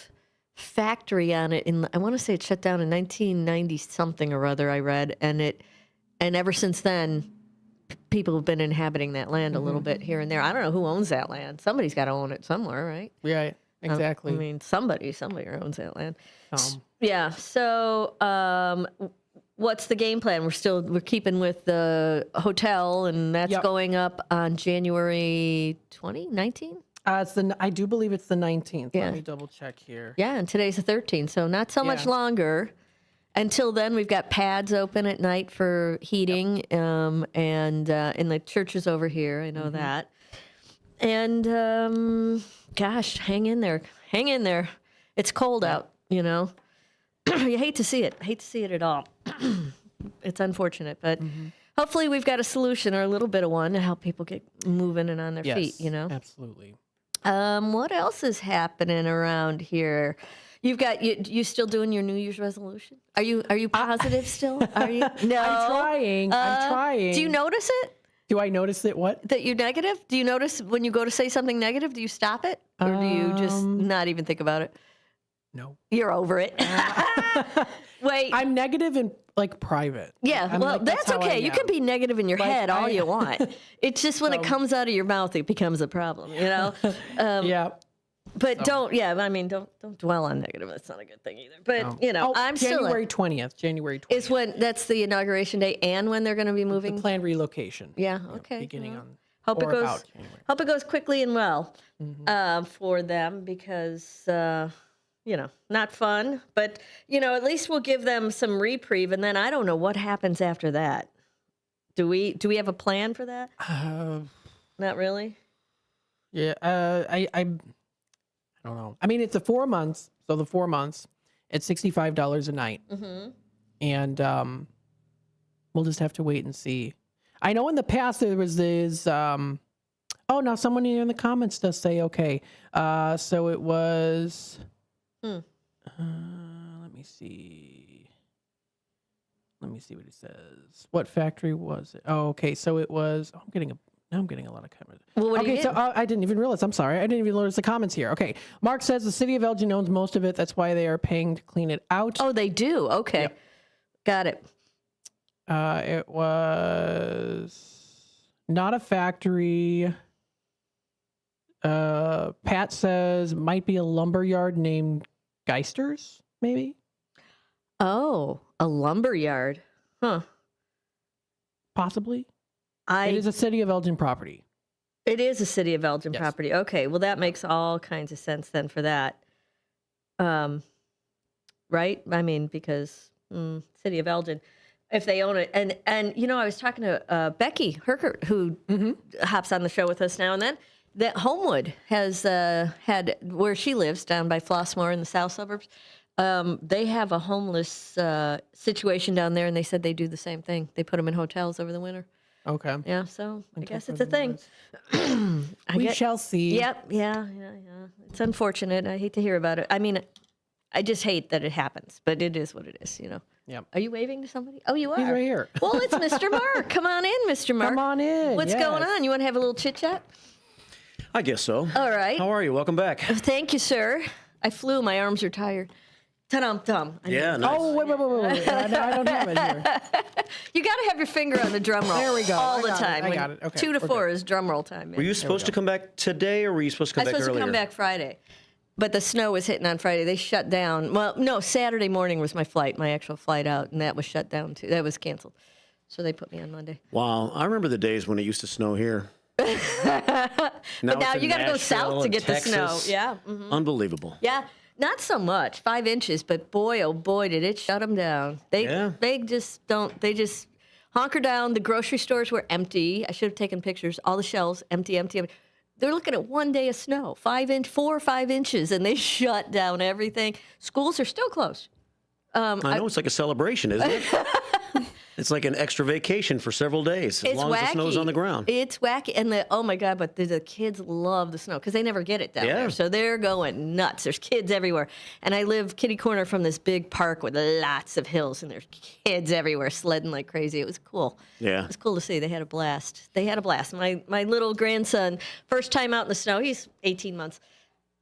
factory on it I want to say it shut down in 1990 something or other, I read, and ever since then, people have been inhabiting that land a little bit here and there. I don't know who owns that land. Somebody's got to own it somewhere, right? Yeah, exactly. I mean, somebody owns that land. Yeah. So, what's the game plan? We're keeping with the hotel, and that's going up on January 2019. I do believe it's the 19th. Yeah. Let me double check here. Yeah, and today's the 13th, so not so much longer. Until then, we've got pads open at night for heating, and in the churches over here, I know that. And gosh, hang in there. It's cold out, you know. You hate to see it. at all. It's unfortunate, but hopefully we've got a solution or a little bit of one to help people get moving and on their feet, you know. Absolutely. What else is happening around here? You've got you still doing your New Year's resolution? Are you positive still? Are you? No. I'm trying. Do you notice it? Do I notice it? What? That you're negative? Do you notice when you go to say something negative? Do you stop it, or do you just not even think about it? No. You're over it. Wait. I'm negative in private. Yeah, well, that's okay. You can be negative in your head all you want. It's just when it comes out of your mouth, it becomes a problem, you know? Yeah. But don't dwell on negative. That's not a good thing either. But, you know, I'm January 20th. January 20th. Is when that's the inauguration day and when they're going to be moving? The planned relocation. Yeah, okay. Beginning on hope it about January. Hope it goes quickly and well for them because, you know, not fun. But, you know, at least we'll give them some reprieve. And then I don't know what happens after that. Do we have a plan for that? Not really? Yeah, I don't know. I mean, it's 4 months. So the 4 months, it's $65 a night. Mm-hmm. And we'll just have to wait and see. I know in the past there was this, now someone here in the comments does say, okay. So it was, let me see. Let me see what it says. What factory was it? Oh, okay. So it was, I'm getting a lot of comments. Well, what okay, so I didn't even realize. I'm sorry. I didn't even notice the comments here. Okay. Mark says the city of Elgin owns most of it. That's why they are paying to clean it out. Oh, they do? Okay. Yep. Got it. It was not a factory. Pat says might be a lumber yard named Geisters, maybe. Oh, a lumber yard. Huh. Possibly. It is a city of Elgin property. It is a city of Elgin property. Okay, well that makes all kinds of sense then for that. Right? I mean, because city of Elgin, if they own it, and you know, I was talking to Becky Herkert, who hops on the show with us now and then. That Homewood has had where she lives down by Flossmoor in the south suburbs. They have a homeless situation down there, and they said they do the same thing. They put them in hotels over the winter. Okay. Yeah, so I Until guess it's a thing. We shall see. Yep. Yeah. It's unfortunate. I hate to hear about it. I mean, I just hate that it happens, but it is what it is, you know. Yep. Are you waving to somebody? Oh, you are. He's right here. Well, it's Mr. Mark. Come on in, Mr. Mark. Come on in. What's going on? You want to have a little chit chat? I guess so. All right. How are you? Welcome back. Thank you, sir. I flew. My arms are tired. Ta-dum-dum. Yeah, nice. Oh, wait. I don't have it here. You got to have your finger on the drum roll. There we go. All I the got it. time. I When got it. Okay, 2 to we're 4 is drum roll time. Were you supposed to come back today, or were you supposed to I come was back supposed earlier? to come back Friday, but the snow was hitting on Friday. They shut down. Well, no, Saturday morning was my actual flight out, and that was shut down too. That was canceled. So they put me on Monday. Wow, I remember the days when it used to snow here. But now it's in you got to go Nashville south to and get Texas. the snow. Yeah. Mhm. Unbelievable. Yeah. Not so much, 5 inches, but boy, oh boy, did it shut them down. They just don't. They just hunker down. The grocery stores were empty. I should have taken pictures. All the shelves empty. They're looking at 1 day of snow, 4 or 5 inches, and they shut down everything. Schools are still closed. I know it's like a celebration, isn't it? It's like an extra vacation for several days, as long as the snow's on the ground. It's wacky, and oh my God! But the kids love the snow because they never get it down there, so they're going nuts. There's kids everywhere, and I live kitty corner from this big park with lots of hills, and there's kids everywhere sledding like crazy. It was cool. Yeah, it was cool to see. They had a blast. My little grandson, first time out in the snow. He's 18 months.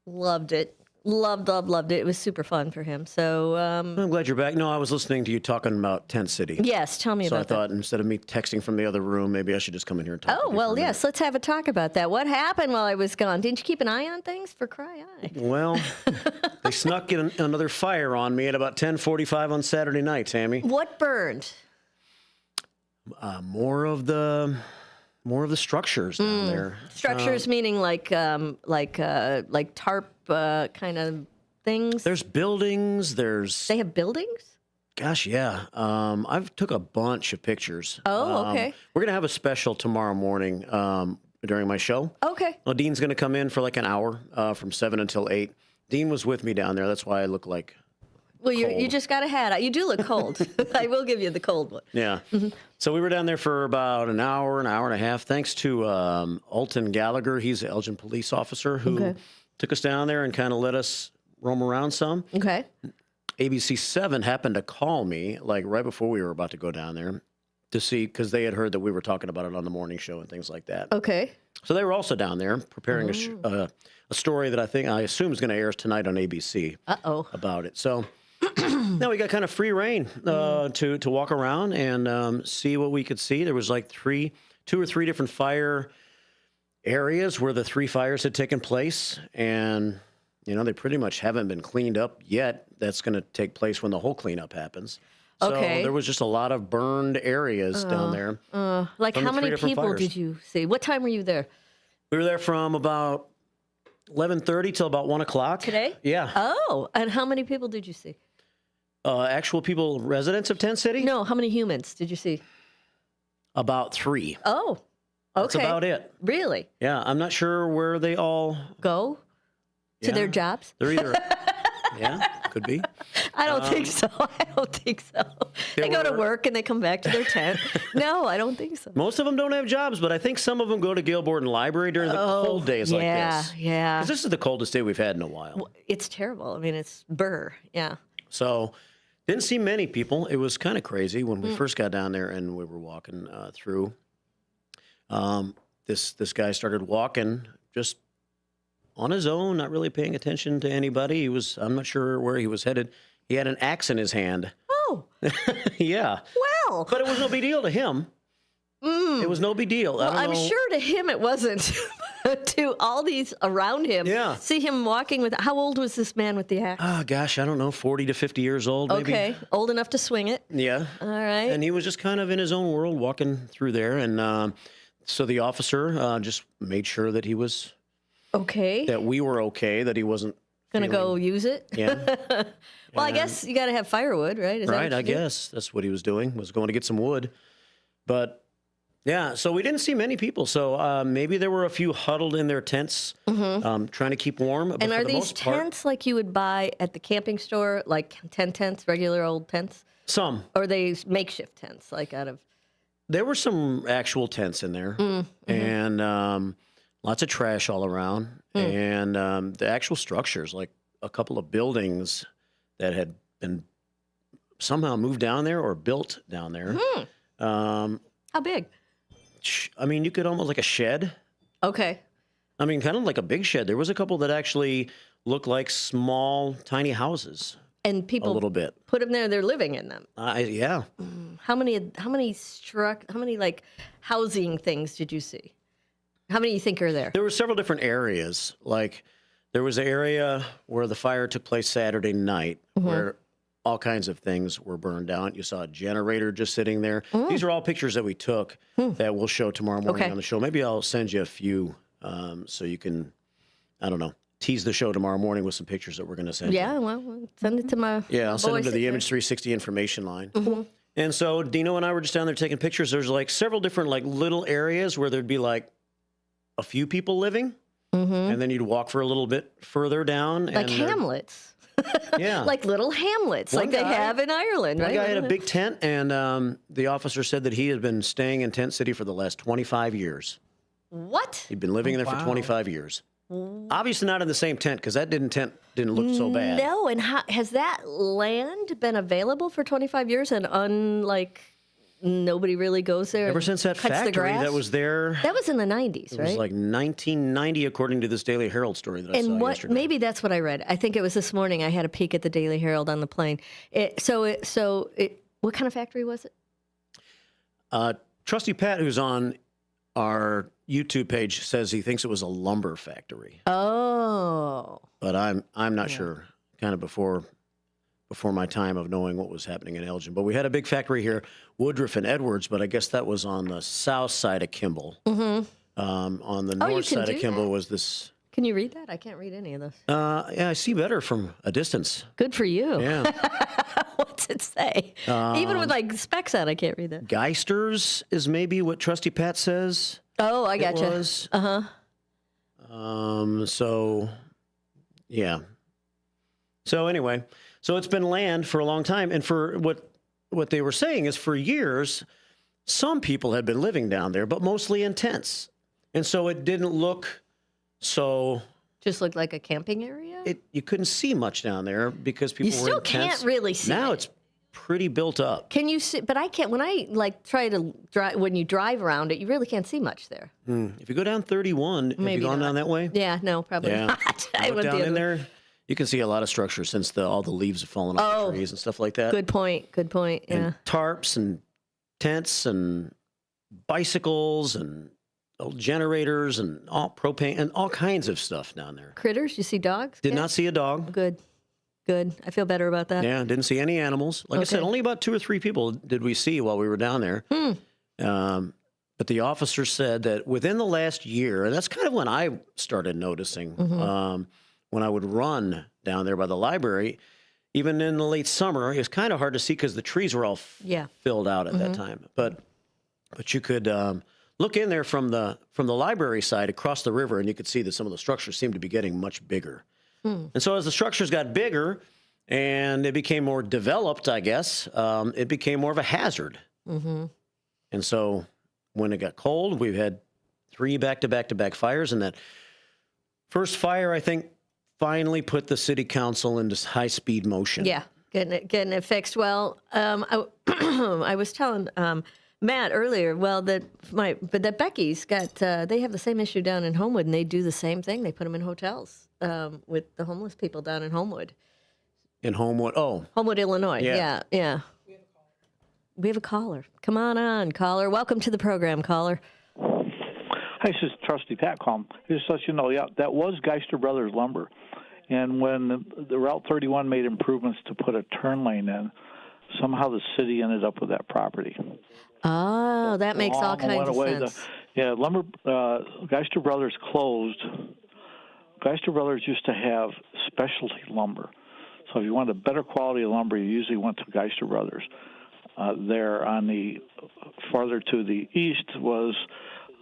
Loved it. Loved it. It was super fun for him. So I'm glad you're back. No, I was listening to you talking about Tent City. Yes, tell me so about I thought instead of me texting from the other room, maybe I should just come in here and talk. Oh, well, yes. Let's have a talk about that. What happened while I was gone? Didn't you keep an eye on things for cry eye? Well, they snuck in another fire on me at about 10:45 on Saturday night, Tammy. What burned? More of the structures down there. Structures meaning like tarp kind of things. There's buildings. They have buildings? Gosh, yeah. I've took a bunch of pictures. Oh, okay. We're gonna have a special tomorrow morning during my show. Okay. Well, Dean's gonna come in for like an hour from 7 until 8. Dean was with me down there. That's why I look like. Well, you just got a hat on. You do look cold. I will give you the cold one. Yeah. So we were down there for about an hour and a half, thanks to Alton Gallagher. He's an Elgin police officer who took us down there and kind of let us roam around some. Okay. ABC 7 happened to call me like right before we were about to go down there to see, because they had heard that we were talking about it on the morning show and things like that. Okay. So they were also down there preparing a story that I assume is going to air tonight on ABC. About it. So. Now we got kind of free reign to walk around and see what we could see. There was like 2 or 3 different fire areas where the 3 fires had taken place, and they pretty much haven't been cleaned up yet. That's going to take place when the whole cleanup happens. So there was just a lot of burned areas down there. Like how many people fires. did you see? What time were you there? We were there from about 11:30 till about 1 o'clock. Today? Yeah. Oh, and how many people did you see? Actual people, residents of Tent City? No, how many humans did you see? About 3. Oh, okay. That's about it. Really? Yeah, I'm not sure where they all go to their jobs. They're either, could be. I don't think so. They go to work and they come back to their tent. No, I don't think so. Most of them don't have jobs, but I think some of them go to Gail Borden Library during the cold days like this. Yeah. Because this is the coldest day we've had in a while. Well, it's terrible. I mean, it's burr. Yeah. So didn't see many people. It was kind of crazy when we first got down there and we were walking through. This guy started walking just on his own, not really paying attention to anybody. I'm not sure where he was headed. He had an axe in his hand. Oh. Yeah. Well. But it was no big deal to him. It was no big deal. Well, I'm sure to him it wasn't. To all these around him. Yeah. See him walking with. How old was this man with the axe? Oh, gosh, I don't know, 40 to 50 years old, maybe. Okay, old enough to swing it. Yeah. All right. And he was just kind of in his own world walking through there. And so the officer just made sure that he was okay, that we were okay, that he wasn't going to go use it. Yeah. Well, I guess you got to have firewood, right? Is that right, what I you do? guess that's what he was doing, was going to get some wood. But yeah, so we didn't see many people. So maybe there were a few huddled in their tents, trying to keep warm. But And for are the these most part, tents like you would buy at the camping store, like tent tents, regular old tents? Some. Or are they makeshift tents, like out of There were some actual tents in there, and lots of trash all around, and the actual structures, like a couple of buildings that had been somehow moved down there or built down there. How big? I mean, you could almost like a shed. Okay. I mean, kind of like a big shed. There was a couple that actually looked like small, tiny houses. And people a little bit put them there. They're living in them. Yeah. How many like housing things did you see? How many do you think are there? There were several different areas. Like there was an area where the fire took place Saturday night, where all kinds of things were burned down. You saw a generator just sitting there. These are all pictures that we took that we'll show tomorrow morning on the show. Maybe I'll send you a few so you can, I don't know, tease the show tomorrow morning with some pictures that we're going to send. Yeah, well, send it to my I'll send them to the Image 360 information line. And so Dino and I were just down there taking pictures. There's like several different like little areas where there'd be like a few people living, and then you'd walk for a little bit further down. Like hamlets. Yeah. Like little hamlets, One like they guy- have in Ireland, One right? guy had a big tent, and the officer said that he had been staying in Tent City for the last 25 years. What? He'd been living there for 25 years. Obviously not in the same tent, because that tent didn't look so bad. No, and has that land been available for 25 years and nobody really goes there? Ever and since that cuts the factory grass? that was there. That was in the 90s, It right? was like 1990, according to this Daily Herald story that I saw And yesterday. maybe that's what I read. I think it was this morning. I had a peek at the Daily Herald on the plane. What kind of factory was it? Trusty Pat, who's on our YouTube page, says he thinks it was a lumber factory. Oh. But I'm not sure. Kind of before my time of knowing what was happening in Elgin. But we had a big factory here, Woodruff and Edwards, but I guess that was on the south side of Kimball. On the north side of Kimball was this. Can you read that? I can't read any of this. Yeah, I see better from a distance. Good for you. Yeah. What's it say? Even with like specs on, I can't read that. Geisters is maybe what Trusty Pat says. Oh, I gotcha. Was. Uh-huh. So, yeah. So anyway, so it's been land for a long time. And for what they were saying is for years, some people had been living down there, but mostly in tents. And so it didn't look so... Just looked like a camping area? You couldn't see much down there because people You were still in tents. can't really see Now it. it's pretty built up. Can you see? But I can't. When I try to drive, when you drive around it, you really can't see much there. If you go down 31, have you gone down that way? Yeah, no, probably not. I Look went down the in other there, you can see a lot of structure since all the leaves have fallen off the trees and stuff like that. Good point. Good point. Yeah. And tarps and tents and bicycles and old generators and all propane and all kinds of stuff down there. Critters? You see dogs? Did not see a dog. Good. Good. I feel better about that. Yeah, didn't see any animals. Like I said, only about 2 or 3 people did we see while we were down there. But the officer said that within the last year, and that's kind of when I started noticing, when I would run down there by the library, even in the late summer, it was kind of hard to see because the trees were all filled out at that time. But you could look in there from the library side across the river, and you could see that some of the structures seemed to be getting much bigger. And so as the structures got bigger and it became more developed, I guess, it became more of a hazard. And so when it got cold, we've had 3 back-to-back-to-back fires. And that first fire, I think, finally put the city council into high-speed motion. Yeah, getting it fixed. Well, I was telling Matt earlier, that Becky's got, they have the same issue down in Homewood, and they do the same thing. They put them in hotels with the homeless people down in Homewood. In Homewood? Oh. Homewood, Illinois. Yeah. Yeah. We have a caller. Come on, caller. Welcome to the program, caller. Hi, this is Trusty Pat calling. Just to let you know, that was Geister Brothers Lumber. And when the Route 31 made improvements to put a turn lane in, somehow the city ended up with that property. Oh, that makes all kinds of sense. Geister Brothers closed. Geister Brothers used to have specialty lumber. So if you wanted a better quality of lumber, you usually went to Geister Brothers. There on the farther to the east was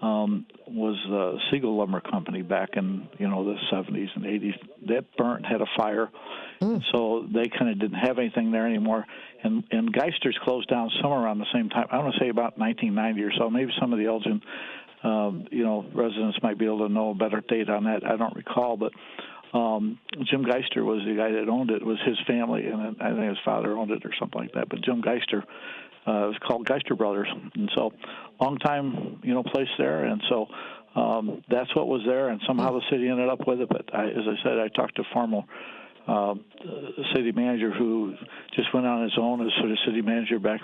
was Siegel Lumber Company back in the 70s and 80s. That burnt, had a fire, so they kind of didn't have anything there anymore. And Geister's closed down somewhere around the same time. I want to say about 1990 or so. Maybe some of the Elgin residents might be able to know a better date on that. I don't recall, but Jim Geister was the guy that owned it. It was his family, and I think his father owned it or something like that. But Jim Geister, it was called Geister Brothers, and so long time place there, and so that's what was there, and somehow the city ended up with it. But as I said, I talked to former city manager who just went on his own as sort of city manager back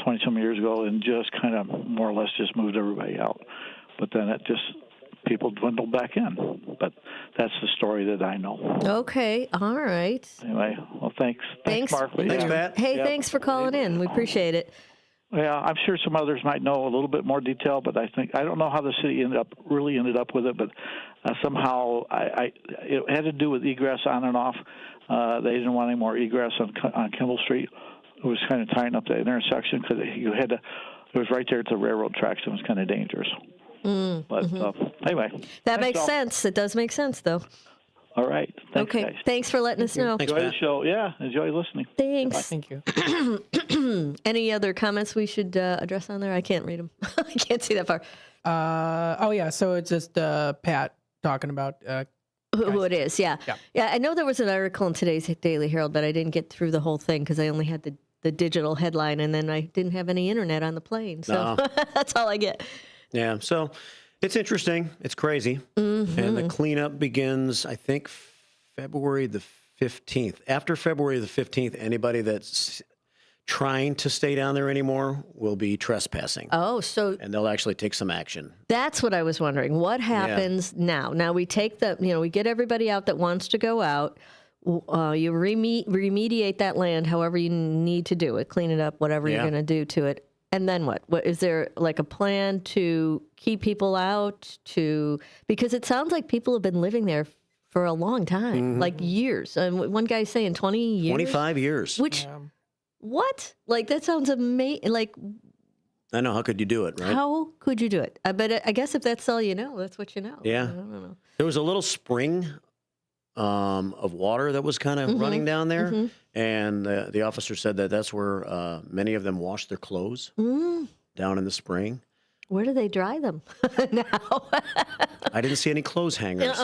20-some years ago, and just kind of more or less just moved everybody out. But then it just people dwindled back in. But that's the story that I know. Okay, all right. Anyway, well, thanks, Mark. Thanks, Pat. Hey, thanks for calling in. We appreciate it. Yeah, I'm sure some others might know a little bit more detail, but I don't know how the city ended up with it, but somehow it had to do with egress on and off. They didn't want any more egress on Kimball Street. It was kind of tying up that intersection because it was right there at the railroad tracks. It was kind of dangerous. But anyway, that makes sense. It does make sense, though. All right. Thanks, okay. guys. Thanks for letting us know. Enjoy the show. Yeah, enjoy listening. Thanks. Bye. Thank you. Any other comments we should address on there? I can't read them. I can't see that far. So it's just Pat talking about who it is. Yeah. I know there was an article in today's Daily Herald, but I didn't get through the whole thing because I only had the digital headline, and then I didn't have any internet on the plane. So that's all I get. Yeah, so it's interesting. It's crazy. And the cleanup begins, I think, February the 15th. After February the 15th, anybody that's trying to stay down there anymore will be trespassing. Oh, so... And they'll actually take some action. That's what I was wondering. What happens now? Now we take we get everybody out that wants to go out. You remediate that land however you need to do it, clean it up, whatever you're going to do to it. And then what? What is there like a plan to keep people out because it sounds like people have been living there for a long time, like years. And one guy's saying 20 years. 25 years. Which, what? Like, that sounds amazing. Like, I know. How could you do it, right? How could you do it? But I guess if that's all you know, that's what you know. Yeah. I don't know. There was a little spring of water that was kind of running down there. And the officer said that's where many of them wash their clothes down in the spring. Where do they dry them now? I didn't see any clothes hangers.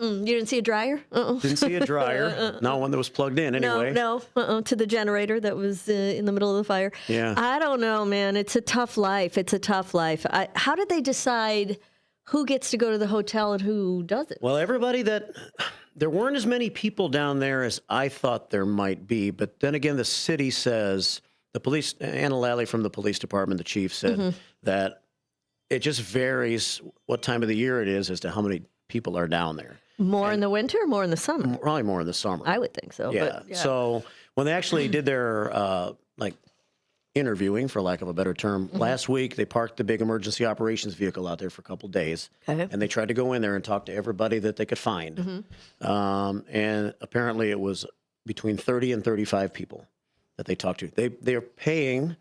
You didn't see a dryer? Didn't see a dryer. Not one that was plugged in anyway. No. To the generator that was in the middle of the fire. Yeah. I don't know, man. It's a tough life. How did they decide who gets to go to the hotel and who doesn't? Well, there weren't as many people down there as I thought there might be. But then again, the city says, the police, Anna Lally from the police department, the chief said that it just varies what time of the year it is as to how many people are down there. More in the winter or more in the summer? Probably more in the summer. I would think so. Yeah. But, yeah. So when they actually did their interviewing, for lack of a better term, last week they parked the big emergency operations vehicle out there for a couple of days, and they tried to go in there and talk to everybody that they could find. And apparently it was between 30 and 35 people that they talked to. They're paying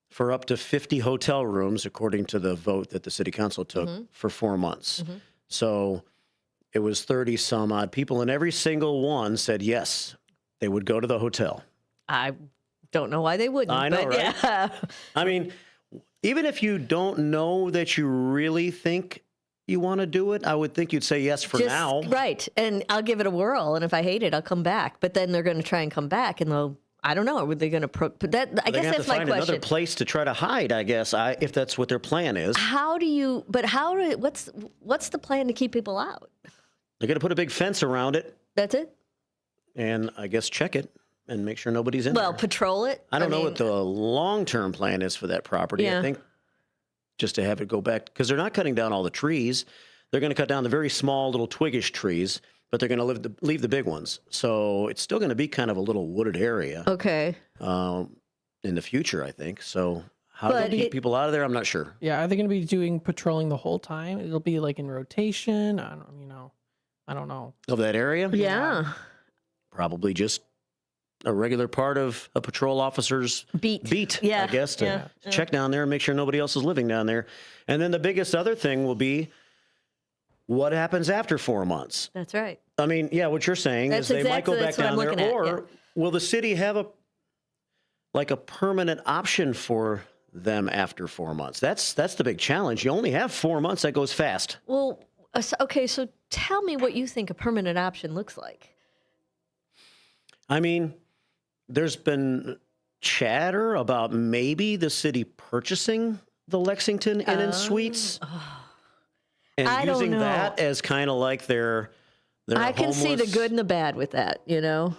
for up to 50 hotel rooms, according to the vote that the city council took, for 4 months. So it was 30 some odd people, and every single one said yes, they would go to the hotel. I don't know why they wouldn't. I know, but right? Yeah. I mean, even if you don't know that you really think you want to do it, I would think you'd say yes for now. Right. And I'll give it a whirl. And if I hate it, I'll come back. But then they're going to try and come back and I don't know. Are they going to I guess that's my question. They have to find another place to try to hide, I guess, if that's what their plan is. What's the plan to keep people out? They're going to put a big fence around it. That's it? And I guess check it and make sure nobody's in there. Well, patrol it? I don't know what the long-term plan is for that property. Yeah. I think just to have it go back, because they're not cutting down all the trees. They're going to cut down the very small little twiggish trees, but they're going to leave the big ones. So it's still going to be kind of a little wooded area. Okay. In the future, I think. So how to keep people out of there, I'm not sure. Yeah, are they going to be doing patrolling the whole time? It'll be like in rotation. I don't know. Of that area? Yeah. Probably just a regular part of a patrol officer's beat, Yeah. I guess, to Yeah. check down there and make sure nobody else is living down there. And then the biggest other thing will be what happens after 4 months. That's right. I mean, yeah, what you're saying That's is they might go exactly- back that's what I'm down there, looking at, or will the city have a permanent option for them after 4 months? That's the big challenge. You only have 4 months. That goes fast. Well, okay, so tell me what you think a permanent option looks like. I mean, there's been chatter about maybe the city purchasing the Lexington Inn and Suites and I don't using know. that as kind of like their I can see the homeless- good and the bad with that, you know.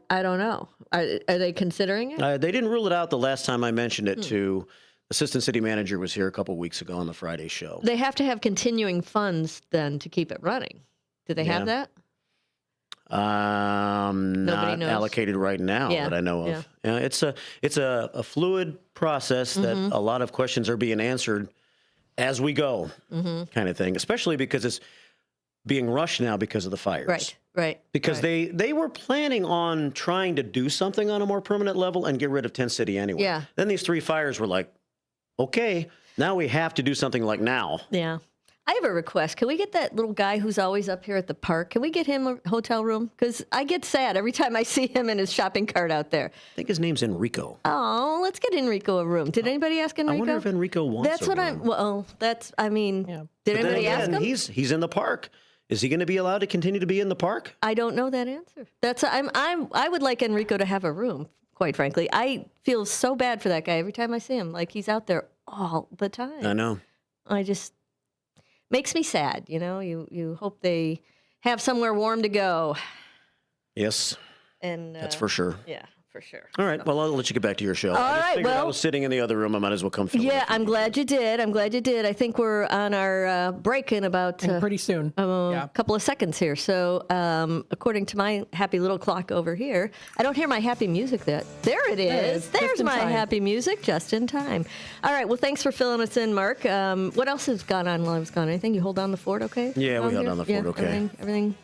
I don't know. Are they considering it? They didn't rule it out the last time I mentioned Hmm. it to Assistant City Manager was here a couple weeks ago on the Friday show. They have to have continuing funds then to keep it running. Do they have that? Not knows. allocated right now Yeah, that I know of. yeah. It's a fluid process that Mhm. a lot of questions are being answered as we go, Mhm. kind of thing. Especially because it's being rushed now because of the fires. Right. Because they were planning on trying to do something on a more permanent level and get rid of Tent City anyway. Yeah. Then these 3 fires were like, okay, now we have to do something like now. Yeah. I have a request. Can we get that little guy who's always up here at the park? Can we get him a hotel room? Because I get sad every time I see him in his shopping cart out there. I think his name's Enrico. Oh, let's get Enrico a room. Did anybody ask Enrico? I wonder if Enrico wants That's a what room. I'm. Well, that's. I mean, did But then anybody ask again, him? He's in the park. Is he going to be allowed to continue to be in the park? I don't know that answer. That's. I would like Enrico to have a room. Quite frankly, I feel so bad for that guy every time I see him. Like he's out there all the time. I know. I just makes me sad. You know, you hope they have somewhere warm to go. Yes, And that's for sure. Yeah, for sure. All right. Well, I'll let you get back to your show. All I just right, figured I well- was sitting in the other room. I might as well come fill Yeah, in. I'm glad you did. I think we're on our break in about pretty soon. A couple of seconds here. So, according to my happy little clock over here, I don't hear my happy music yet. There it is. Just There's in my time. happy music, just in time. All right. Well, thanks for filling us in, Mark. What else has gone on while I was gone? Anything? You hold down the fort, okay? Yeah, we Around held here? down the fort okay. Everything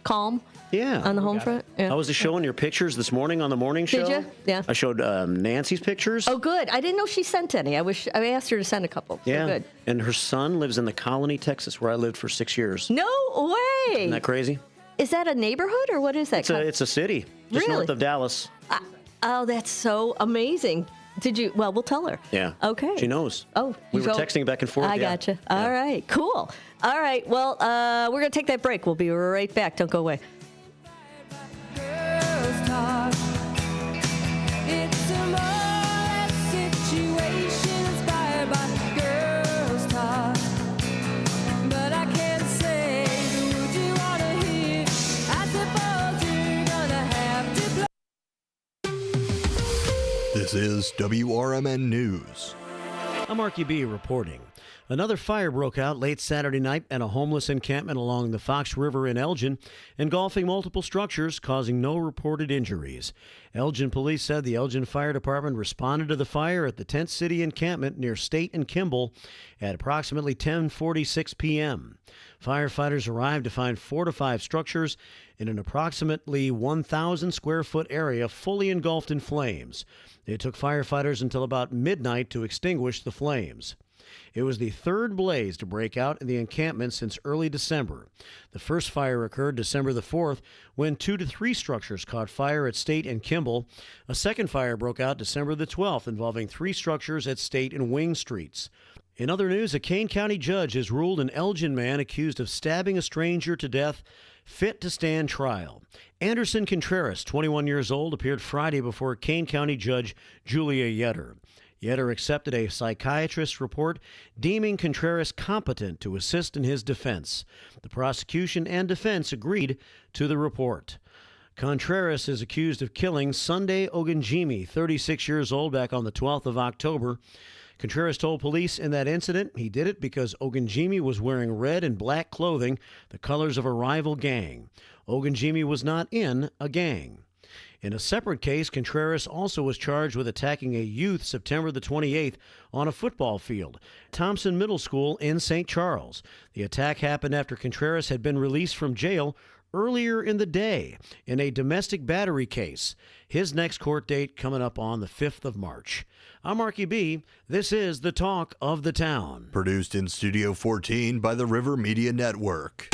calm? Yeah. On the home front? Yeah. I was just showing your pictures this morning on the morning show. Did you? Yeah. I showed Nancy's pictures. Oh, good. I didn't know she sent any. I asked her to send a couple. So yeah. good. And her son lives in the Colony, Texas, where I lived for 6 years. No way. Isn't that crazy? Is that a neighborhood or what is that? It's a city just Really? north of Dallas. Oh, that's so amazing. Did you? Well, we'll tell her. Yeah. Okay. She knows. Oh, we you were told- texting back and forth. I yeah. gotcha. All right. Cool. All right. Well, we're going to take that break. We'll be right back. Don't go away. This is WRMN News. I'm Marky B reporting. Another fire broke out late Saturday night at a homeless encampment along the Fox River in Elgin, engulfing multiple structures, causing no reported injuries. Elgin police said the Elgin Fire Department responded to the fire at the Tent City encampment near State and Kimball at approximately 10:46 p.m. Firefighters arrived to find 4 to 5 structures in an approximately 1,000 square foot area fully engulfed in flames. It took firefighters until about midnight to extinguish the flames. It was the third blaze to break out in the encampment since early December. The first fire occurred December the 4th when 2 to 3 structures caught fire at State and Kimball. A second fire broke out December the 12th involving 3 structures at State and Wing Streets. In other news, a Kane County judge has ruled an Elgin man accused of stabbing a stranger to death fit to stand trial. Anderson Contreras, 21 years old, appeared Friday before Kane County Judge Julia Yetter. Yetter accepted a psychiatrist's report deeming Contreras competent to assist in his defense. The prosecution and defense agreed to the report. Contreras is accused of killing Sunday Ogunjimi, 36 years old, back on the 12th of October. Contreras told police in that incident he did it because Ogunjimi was wearing red and black clothing, the colors of a rival gang. Ogunjimi was not in a gang. In a separate case, Contreras also was charged with attacking a youth September the 28th on a football field, Thompson Middle School in St. Charles. The attack happened after Contreras had been released from jail earlier in the day in a domestic battery case. His next court date coming up on the 5th of March. I'm Marky B. This is the Talk of the Town. Produced in Studio 14 by the River Media Network.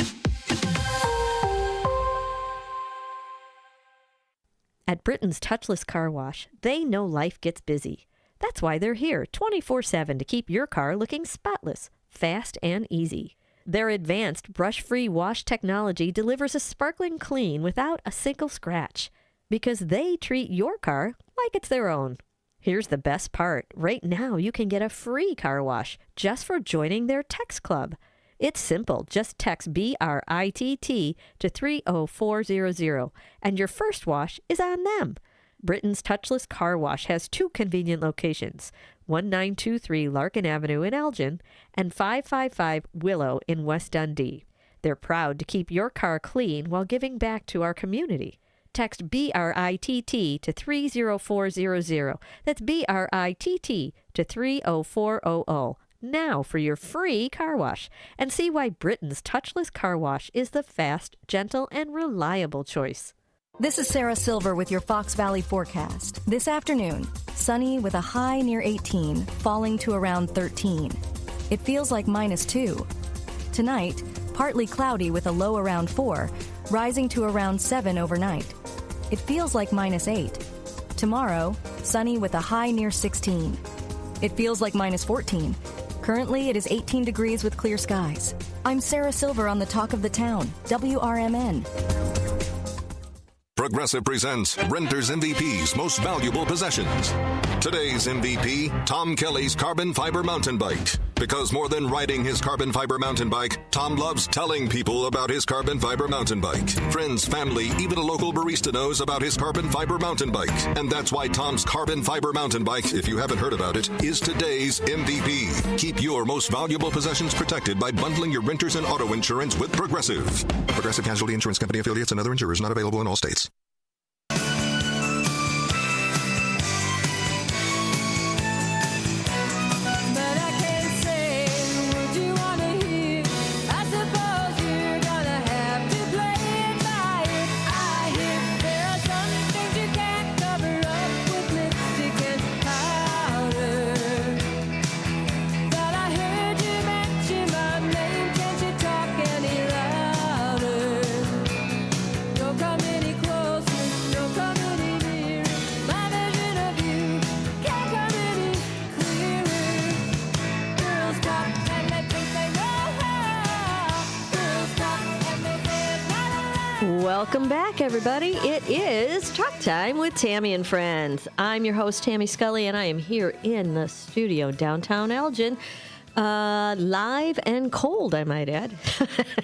At Britain's Touchless Car Wash, they know life gets busy. That's why they're here 24/7 to keep your car looking spotless, fast, and easy. Their advanced brush-free wash technology delivers a sparkling clean without a single scratch, because they treat your car like it's their own. Here's the best part. Right now, you can get a free car wash just for joining their text club. It's simple. Just text BRITT to 30400, and your first wash is on them. Britain's Touchless Car Wash has 2 convenient locations, 1923 Larkin Avenue in Elgin and 555 Willow in West Dundee. They're proud to keep your car clean while giving back to our community. Text BRITT to 30400. That's BRITT to 30400. Now for your free car wash, and see why Britain's Touchless Car Wash is the fast, gentle, and reliable choice. This is Sarah Silver with your Fox Valley forecast. This afternoon, sunny with a high near 18, falling to around 13. It feels like -2. Tonight, partly cloudy with a low around 4, rising to around 7 overnight. It feels like -8. Tomorrow, sunny with a high near 16. It feels like -14. Currently, it is 18 degrees with clear skies. I'm Sarah Silver on the Talk of the Town, WRMN. Progressive presents Renter's MVP's Most Valuable Possessions. Today's MVP, Tom Kelly's carbon fiber mountain bike. Because more than riding his carbon fiber mountain bike, Tom loves telling people about his carbon fiber mountain bike. Friends, family, even a local barista knows about his carbon fiber mountain bike. And that's why Tom's carbon fiber mountain bike, if you haven't heard about it, is today's MVP. Keep your most valuable possessions protected by bundling your renters and auto insurance with Progressive. Progressive Casualty Insurance Company affiliates and other insurers not available in all states. Welcome back, everybody. It is Talk Time with Tammy and Friends. I'm your host, Tammy Scully, and I am here in the studio downtown Elgin. Live and cold, I might add.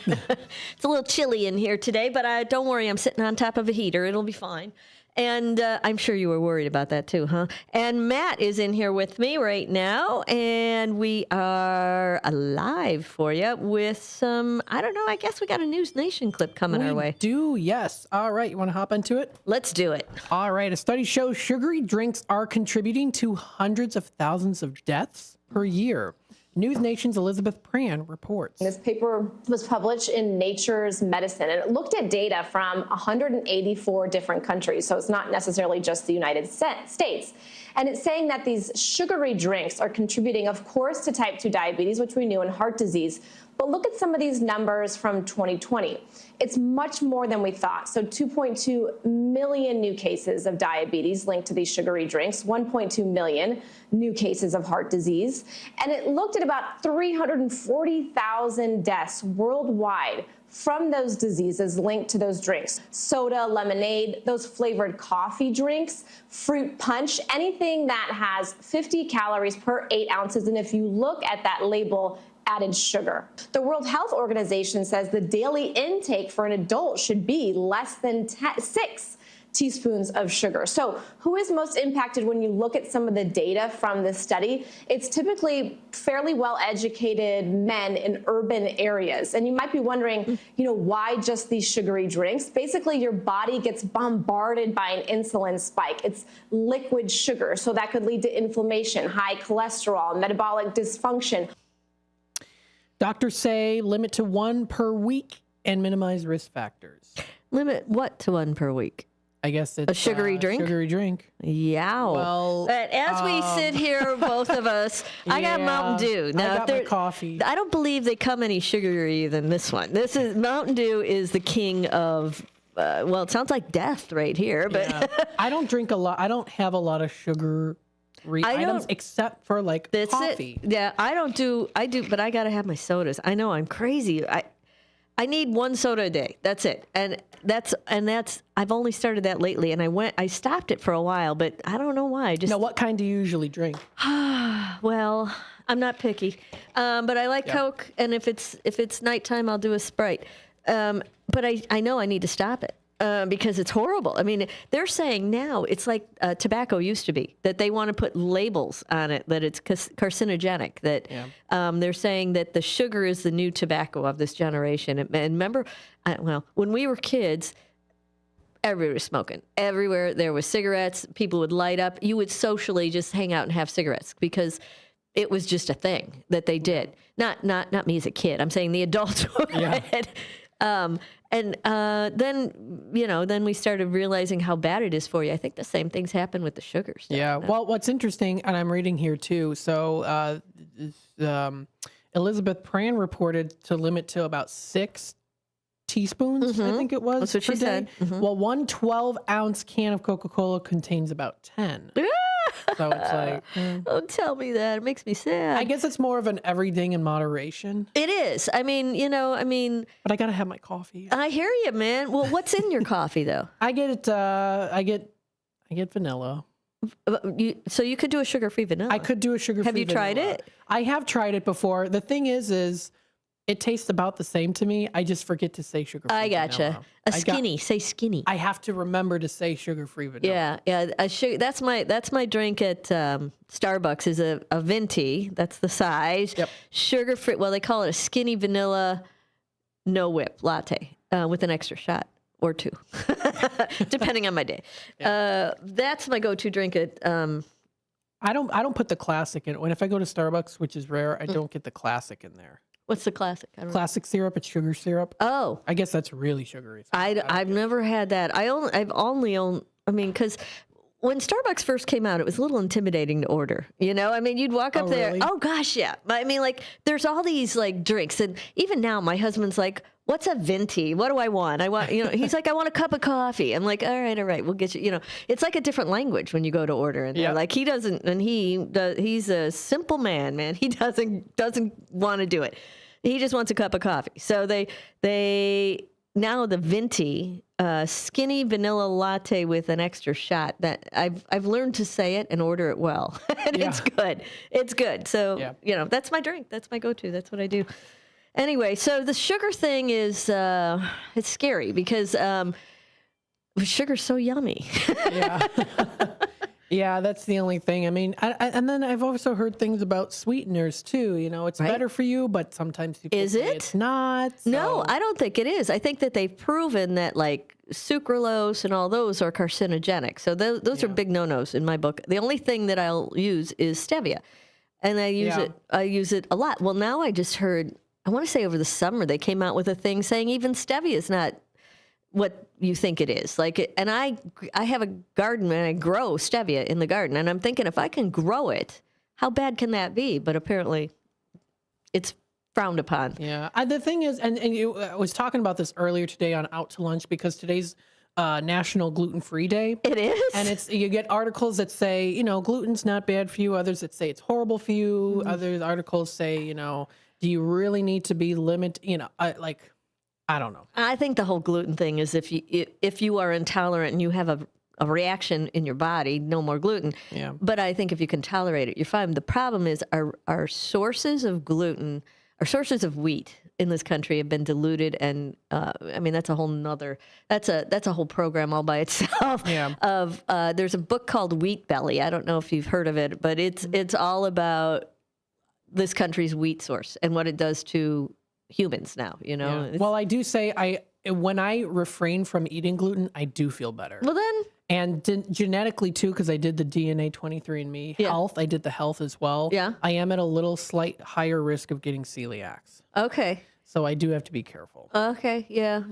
It's a little chilly in here today, but don't worry, I'm sitting on top of a heater. It'll be fine. And I'm sure you were worried about that too, huh? And Matt is in here with me right now, and we are live for you with some, I don't know, I guess we got a News Nation clip coming our way. We do, yes. All right, you want to hop into it? Let's do it. All right, a study shows sugary drinks are contributing to hundreds of thousands of deaths per year. News Nation's Elizabeth Pran reports. This paper was published in Nature's Medicine, and it looked at data from 184 different countries, so it's not necessarily just the United States. And it's saying that these sugary drinks are contributing, of course, to type 2 diabetes, which we knew, and heart disease. But look at some of these numbers from 2020. It's much more than we thought. So 2.2 million new cases of diabetes linked to these sugary drinks, 1.2 million new cases of heart disease. And it looked at about 340,000 deaths worldwide from those diseases linked to those drinks. Soda, lemonade, those flavored coffee drinks, fruit punch, anything that has 50 calories per 8 ounces. And if you look at that label, added sugar. The World Health Organization says the daily intake for an adult should be less than 6 teaspoons of sugar. So who is most impacted when you look at some of the data from this study? It's typically fairly well-educated men in urban areas. And you might be wondering, why just these sugary drinks? Basically, your body gets bombarded by an insulin spike. It's liquid sugar, so that could lead to inflammation, high cholesterol, metabolic dysfunction. Doctors say limit to 1 per week and minimize risk factors. Limit what to one per week? I guess it's a sugary drink. Sugary drink. Yeah. Well, but as we sit here, both of us, I got Mountain Dew. Now, I got my coffee. I don't believe they come any sugary than this one. This is Mountain Dew is the king of. Well, it sounds like death right here, but I don't drink a lot. I don't have a lot of sugar items except for like coffee. Yeah, I do, but I got to have my sodas. I know I'm crazy. I need one soda a day. That's it. And that's I've only started that lately, and I stopped it for a while, but I don't know why. Now, what kind do you usually drink? Well, I'm not picky. But I like Coke, and if it's nighttime, I'll do a Sprite. But I know I need to stop it. Because it's horrible. I mean, they're saying now it's like tobacco used to be, that they want to put labels on it, that it's carcinogenic, that they're saying that the sugar is the new tobacco of this generation. And remember, when we were kids, everybody was smoking. Everywhere there was cigarettes, people would light up. You would socially just hang out and have cigarettes because it was just a thing that they did. Not me as a kid. I'm saying the adults would. And then we started realizing how bad it is for you. I think the same things happen with the sugars. Yeah. Well, what's interesting, and I'm reading here too. So Elizabeth Pran reported to limit to about 6 teaspoons, I think it was. That's what she said. Mm-hmm. Well, one 12-ounce can of Coca-Cola contains about 10. So it's like, don't tell me that. It makes me sad. I guess it's more of an everything in moderation. It is. I mean, but I gotta have my coffee. I hear you, man. Well, what's in your coffee though? I get vanilla. So you could do a sugar-free vanilla. I could do a sugar-free vanilla. Have you tried it? I have tried it before. The thing is it tastes about the same to me. I just forget to say sugar-free I gotcha. vanilla. Say skinny. I have to remember to say sugar-free vanilla. Yeah. That's my drink at Starbucks is a venti. That's the size. Yep. Sugar-free. Well, they call it a skinny vanilla, no whip latte with an extra shot or 2, depending on my day. Yeah. That's my go-to drink at. I don't put the classic in. When if I go to Starbucks, which is rare, I don't get the classic in there. What's the classic? Classic syrup. It's sugar syrup. Oh, I guess that's really sugary. I've never had that. I've only owned. I mean, because when Starbucks first came out, it was a little intimidating to order. You'd walk up there. Really? Oh gosh, yeah. I mean, like there's all these like drinks, and even now my husband's like, "What's a venti? What do I want? I want." He's like, "I want a cup of coffee." I'm like, all right, we'll get you." It's like a different language when you go to order, and they're like, he doesn't, and he's a simple man. He doesn't want to do it. He just wants a cup of coffee. So they now the venti skinny vanilla latte with an extra shot. That I've learned to say it and order it well, and it's good. It's good. So that's my drink. That's my go-to. That's what I do. Anyway, so the sugar thing is it's scary because sugar's so yummy. Yeah. Yeah, that's the only thing. I mean, and then I've also heard things about sweeteners too. It's better for you, but sometimes people say it's not. So. No, I don't think it is. I think that they've proven that like sucralose and all those are carcinogenic. So those are big no-nos in my book. The only thing that I'll use is stevia, and I use it a lot. Well, now I just heard. I want to say over the summer they came out with a thing saying even stevia is not what you think it is. And I have a garden and I grow stevia in the garden, and I'm thinking if I can grow it, how bad can that be? But apparently it's frowned upon. Yeah. The thing is, and I was talking about this earlier today on Out to Lunch because today's National Gluten-Free Day. It is. And you get articles that say, gluten's not bad for you. Others that say it's horrible for you. Mm-hmm. Other articles say, do you really need to be limited? I don't know. I think the whole gluten thing is if you are intolerant and you have a reaction in your body, no more gluten. Yeah. But I think if you can tolerate it, you're fine. The problem is our sources of gluten, our sources of wheat in this country have been diluted, and that's a whole nother. That's a whole program all by itself. Yeah. There's a book called Wheat Belly. I don't know if you've heard of it, but it's all about this country's wheat source and what it does to humans now, Yeah. Well, I do say when I refrain from eating gluten, I do feel better. Well then, and genetically too, because I did the DNA 23andMe health. I did the health as well. Yeah. I am at a slight higher risk of getting celiacs. Okay. So I do have to be careful. Okay, yeah.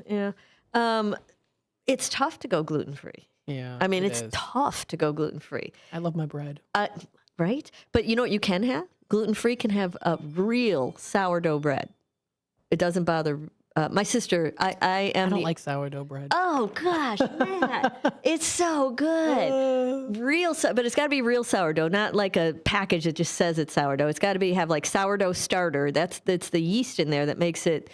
It's tough to go gluten-free. Yeah. I mean, it it's is. tough to go gluten-free. I love my bread. Right? But you know what you can have? Gluten-free can have a real sourdough bread. It doesn't bother my sister. I don't like sourdough bread. Oh gosh, Matt, it's so good. But it's got to be real sourdough, not like a package that just says it's sourdough. It's got to have like sourdough starter. That's the yeast in there that makes it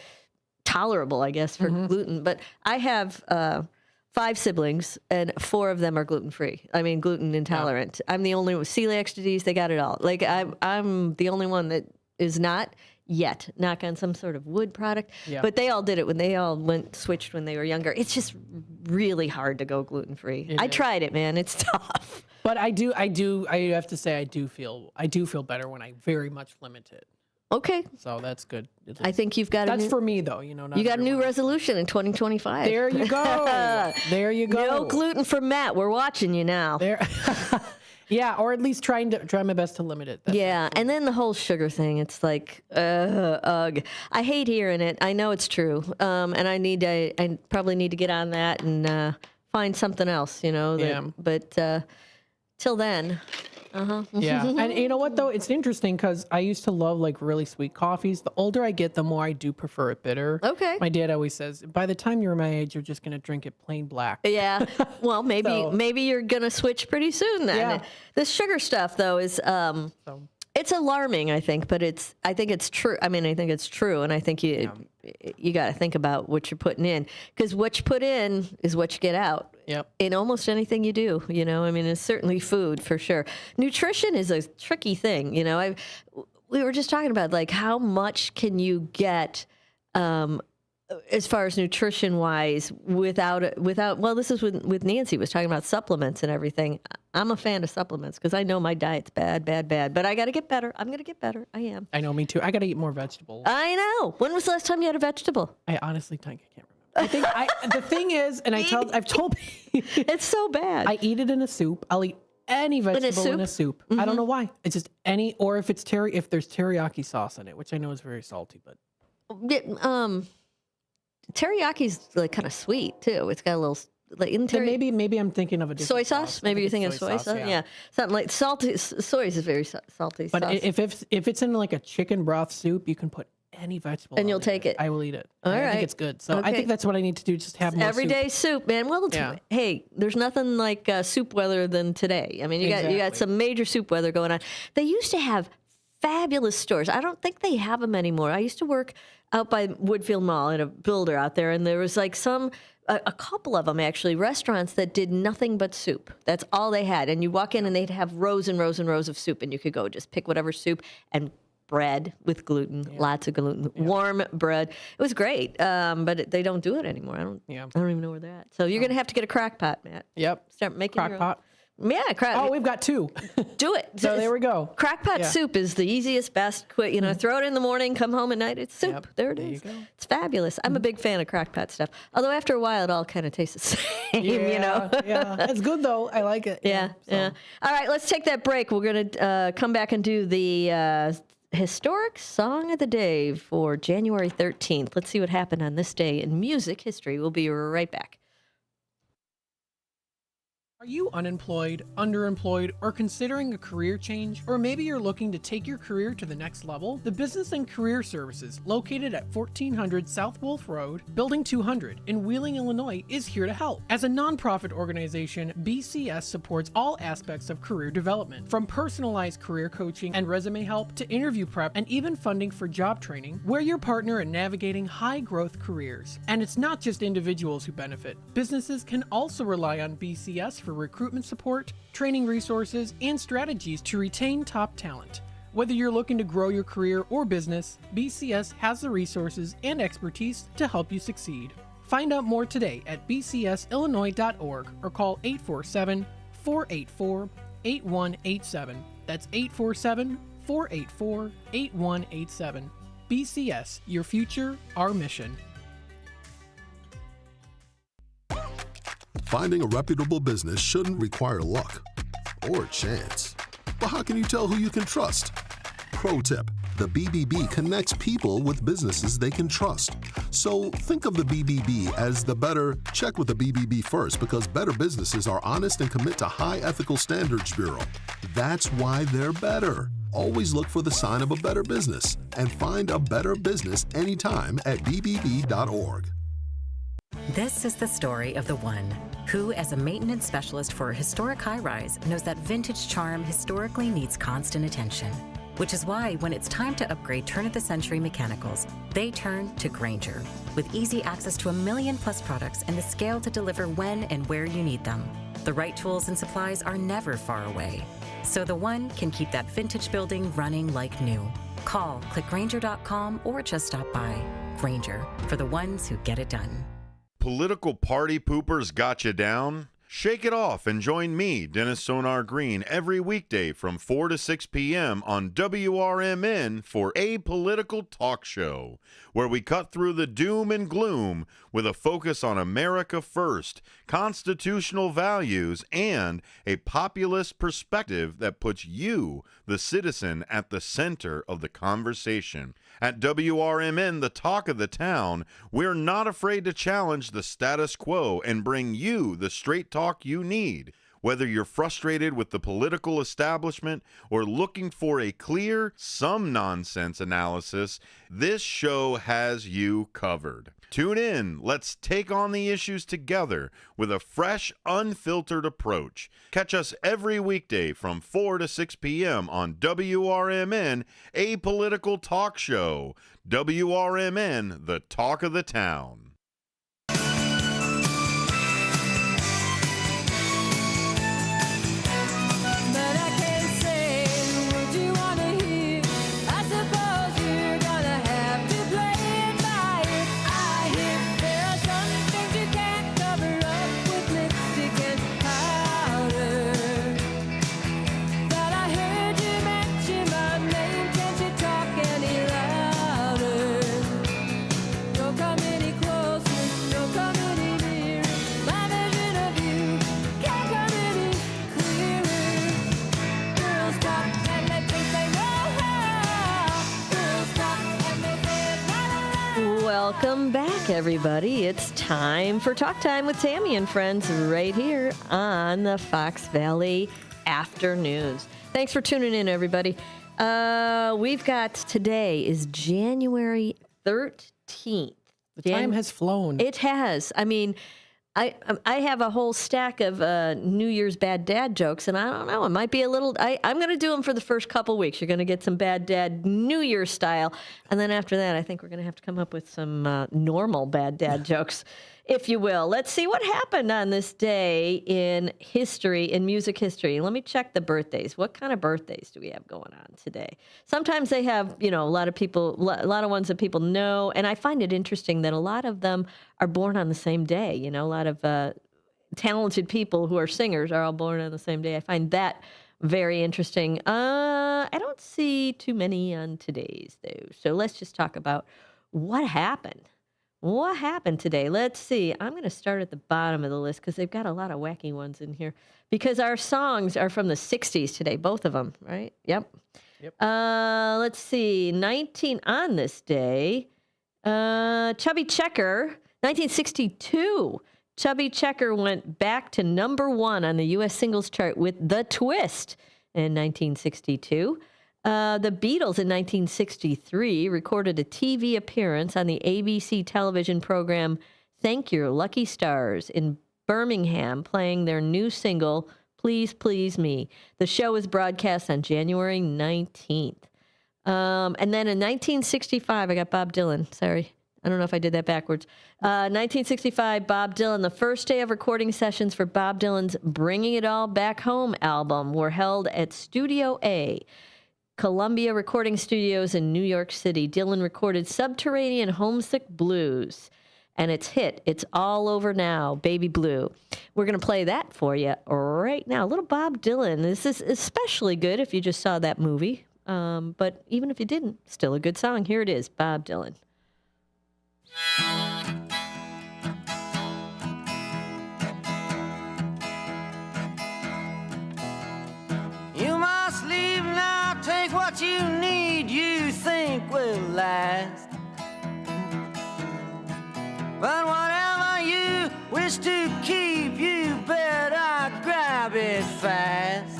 tolerable, I guess, for gluten. But I have 5 siblings, and 4 of them are gluten-free. I mean, gluten intolerant. I'm the only one. Celiac disease, they got it all. Like, I'm the only one that is not yet. Knock on some sort of wood product. Yeah. But they all did it when they all switched when they were younger. It's just really hard to go gluten-free. I tried it, man. It's tough. But I have to say I do feel better when I very much limit it. Okay. So that's good. I think you've got That's for me, though. You know, not you got a new everyone. resolution in 2025. There you go. There you go. No gluten for Matt. We're watching you now. There. Yeah, or at least try my best to limit it. Yeah, and then the whole sugar thing. It's like, ugh. I hate hearing it. I know it's true, and I probably need to get on that and find something else. You know. Yeah. But till then. Yeah, and you know what though? It's interesting because I used to love like really sweet coffees. The older I get, the more I do prefer it bitter. Okay. My dad always says, by the time you're my age, you're just gonna drink it plain black. Yeah. Well, maybe you're gonna switch pretty soon then. Yeah. This sugar stuff though is it's alarming, I think, but I think it's true. I mean, I think it's true, and I think you got to think about what you're putting in, because what you put in is what you get out. Yep. In almost anything you do, you know. I mean, it's certainly food for sure. Nutrition is a tricky thing, you know. We were just talking about like how much can you get as far as nutrition wise without well, this is with Nancy was talking about supplements and everything. I'm a fan of supplements because I know my diet's bad, but I got to get better. I'm going to get better. I am. I know, me too. I got to eat more vegetables. I know. When was the last time you had a vegetable? I honestly can't remember. I think the thing is, and I've told it's so bad. I eat it in a soup. I'll eat any vegetable in a soup. I don't know why. It's just any, or if there's teriyaki sauce in it, which I know is very salty, but Teriyaki's like kind of sweet too. It's got a little like in maybe I'm thinking of a different soy sauce. Maybe you're thinking soy sauce. Yeah, something like salty. Soy is a very salty. But sauce. if it's in like a chicken broth soup, you can put any vegetable, and you'll take it. I will eat it. All I right. think it's good. So I Okay. think that's what I need to do. Just have more everyday soup, man. Well, hey, there's nothing like soup weather than today. I mean, you got some major soup weather going on. They used to have fabulous stores. I don't think they have them anymore. I used to work out by Woodfield Mall at a builder out there, and there was like a couple of them actually, restaurants that did nothing but soup. That's all they had. And you walk in and they'd have rows and rows and rows of soup, and you could go just pick whatever soup and bread with gluten, lots of gluten, warm bread. It was great, but they don't do it anymore. I don't even know where they're at. So you're gonna have to get a crock pot, Matt. Yep. Start making crock your own. pot. Yeah, Oh, we've got 2. Do it. So there we go. Crockpot soup is the easiest, best. Quick, throw it in the morning, come home at night. It's soup. Yep. There it There is. you go. It's fabulous. I'm a big fan of crockpot stuff. Although after a while, it all kind of tastes the same. Yeah, it's good though. I like it. Yeah. All right, let's take that break. We're gonna come back and do the historic song of the day for January 13th. Let's see what happened on this day in music history. We'll be right back. Are you unemployed, underemployed, or considering a career change? Or maybe you're looking to take your career to the next level? The Business and Career Services, located at 1400 South Wolf Road, Building 200 in Wheeling, Illinois, is here to help. As a nonprofit organization, BCS supports all aspects of career development, from personalized career coaching and resume help to interview prep and even funding for job training. We're your partner in navigating high-growth careers. And it's not just individuals who benefit. Businesses can also rely on BCS for recruitment support, training resources, and strategies to retain top talent. Whether you're looking to grow your career or business, BCS has the resources and expertise to help you succeed. Find out more today at bcsillinois.org or call 847-484-8187. That's 847-484-8187. BCS, your future, our mission. Finding a reputable business shouldn't require luck or chance. But how can you tell who you can trust? Pro tip: the BBB connects people with businesses they can trust. So think of the BBB as the better, check with the BBB first, because better businesses are honest and commit to high ethical standards bureau. That's why they're better. Always look for the sign of a better business and find a better business anytime at bbb.org. This is the story of the one who, as a maintenance specialist for a historic high-rise, knows that vintage charm historically needs constant attention. Which is why, when it's time to upgrade turn-of-the-century mechanicals, they turn to Grainger. With easy access to 1 million-plus products and the scale to deliver when and where you need them. The right tools and supplies are never far away. So the one can keep that vintage building running like new. Call, click Grainger.com, or just stop by. Grainger, for the ones who get it done. Political party poopers got you down? Shake it off and join me, Dennis Sonar Green, every weekday from 4 to 6 p.m. on WRMN for A Political Talk Show, where we cut through the doom and gloom with a focus on America first, constitutional values, and a populist perspective that puts you, the citizen, at the center of the conversation. At WRMN, the talk of the town, we're not afraid to challenge the status quo and bring you the straight talk you need. Whether you're frustrated with the political establishment or looking for a clear, some nonsense analysis, this show has you covered. Tune in. Let's take on the issues together with a fresh, unfiltered approach. Catch us every weekday from 4 to 6 p.m. on WRMN, A Political Talk Show. WRMN, the talk of the town. Welcome back, everybody. It's time for Talk Time with Tammy and friends right here on the Fox Valley Afternoons. Thanks for tuning in, everybody. We've got today is January 13th. The time has flown. It has. I mean, I have a whole stack of New Year's bad dad jokes, and I don't know. It might be a little. I'm going to do them for the first couple weeks. You're going to get some bad dad New Year style, and then after that, I think we're going to have to come up with some normal bad dad jokes, if you will. Let's see what happened on this day in history, in music history. Let me check the birthdays. What kind of birthdays do we have going on today? Sometimes they have, a lot of people, a lot of ones that people know, and I find it interesting that a lot of them are born on the same day. A lot of talented people who are singers are all born on the same day. I find that very interesting. I don't see too many on today's, though. So let's just talk about what happened. What happened today? Let's see. I'm going to start at the bottom of the list because they've got a lot of wacky ones in here. Because our songs are from the 60s today, both of them, right? Yep. Let's see. 19 on this day. Chubby Checker, 1962. Chubby Checker went back to number 1 on the U.S. singles chart with The Twist in 1962. The Beatles in 1963 recorded a TV appearance on the ABC television program Thank Your Lucky Stars in Birmingham, playing their new single, Please Please Me. The show was broadcast on January 19th. And then in 1965, I got Bob Dylan. Sorry. I don't know if I did that backwards. 1965, Bob Dylan. The first day of recording sessions for Bob Dylan's Bringing It All Back Home album were held at Studio A, Columbia Recording Studios in New York City. Dylan recorded Subterranean Homesick Blues and its hit, It's All Over Now, Baby Blue. We're going to play that for you right now. A little Bob Dylan. This is especially good if you just saw that movie. But even if you didn't, still a good song. Here it is, Bob Dylan. You must leave now, take what you need. You think last. But whatever you wish to keep, you better grab it fast.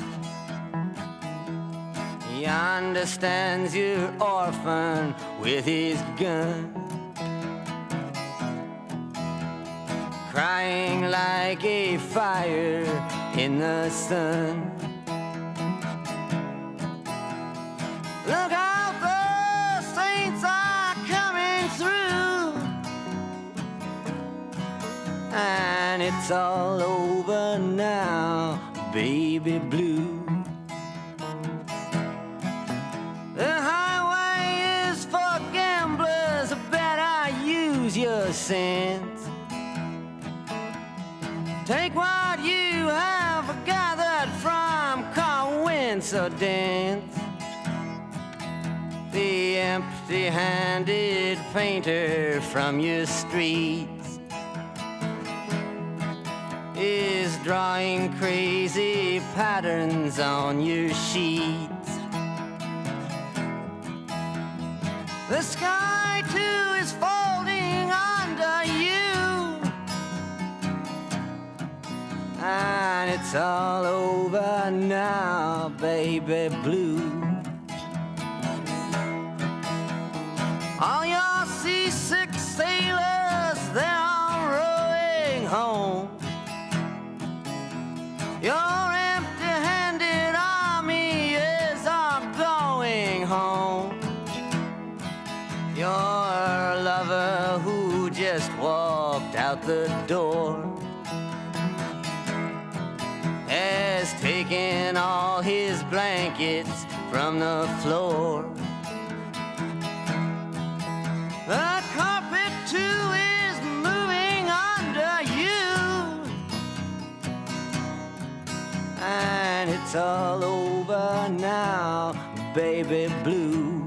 He understands your orphan with his gun, crying like a fire in the sun. Look out, the saints are coming through, and it's all over now, baby blue. The highway is for gamblers, better use your sense. Take what you have gathered from coincidence. The empty-handed painter from your streets is drawing crazy patterns on your sheets. The sky too is folding under you, and it's all over now, baby blue. All your seasick sailors, they're all rowing home. Your empty-handed army is all going home. Your lover who just walked out the door has taken all his blankets from the floor. The carpet too is moving under you, and it's all over now, baby blue.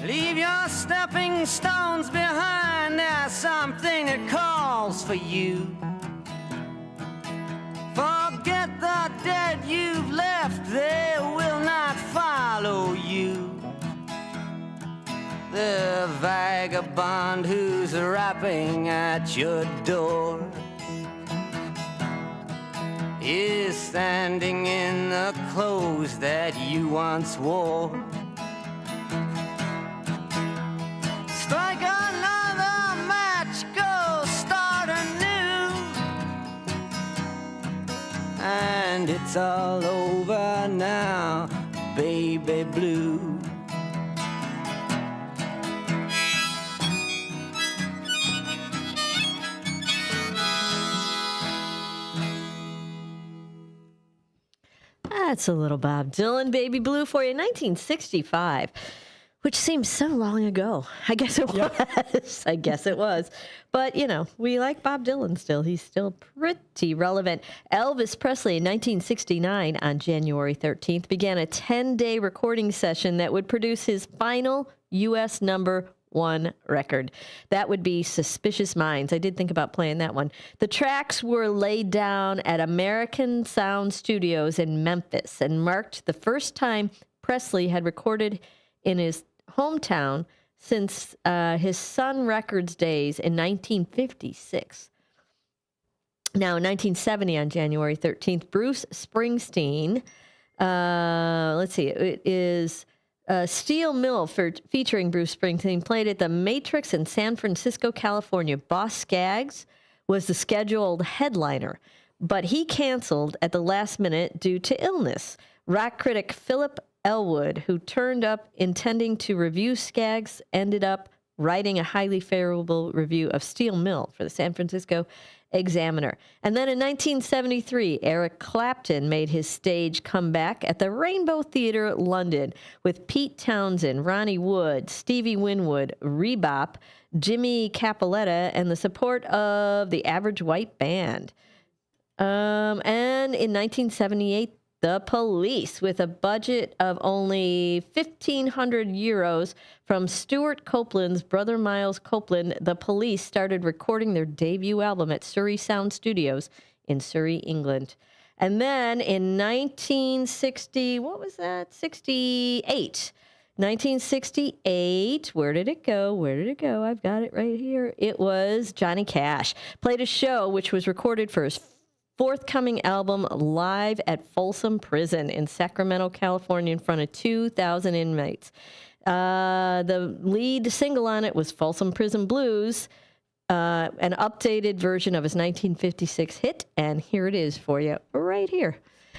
Leave your stepping stones behind, there's something that calls for you. Forget the dead you've left, they will not follow you. The vagabond who's rapping at your door is standing in the clothes that you once wore. Strike another match, go start anew, and it's all over now, baby blue. That's a little Bob Dylan, Baby Blue for you, 1965, which seems so long ago. I guess it was. I guess it was. But, you know, we like Bob Dylan still. He's still pretty relevant. Elvis Presley in 1969 on January 13th began a 10-day recording session that would produce his final U.S. #1 record. That would be Suspicious Minds. I did think about playing that one. The tracks were laid down at American Sound Studios in Memphis and marked the first time Presley had recorded in his hometown since his Sun Records days in 1956. Now, in 1970, on January 13th, Bruce Springsteen, let's see, it is Steel Mill featuring Bruce Springsteen, played at the Matrix in San Francisco, California. Boss Skaggs was the scheduled headliner, but he canceled at the last minute due to illness. Rock critic Philip Elwood, who turned up intending to review Skaggs, ended up writing a highly favorable review of Steel Mill for the San Francisco Examiner. And then in 1973, Eric Clapton made his stage comeback at the Rainbow Theatre, London, with Pete Townsend, Ronnie Wood, Stevie Winwood, Rebop, Jimmy Capoletta, and the support of the Average White Band. And in 1978, The Police, with a budget of only 1,500 euros from Stuart Copeland's brother Miles Copeland, The Police started recording their debut album at Surrey Sound Studios in Surrey, England. And then in 1968, where did it go? I've got it right here. It was Johnny Cash. Played a show which was recorded for his forthcoming album live at Folsom Prison in Sacramento, California, in front of 2,000 inmates. The lead single on it was Folsom Prison Blues, an updated version of his 1956 hit, and here it is for you right here.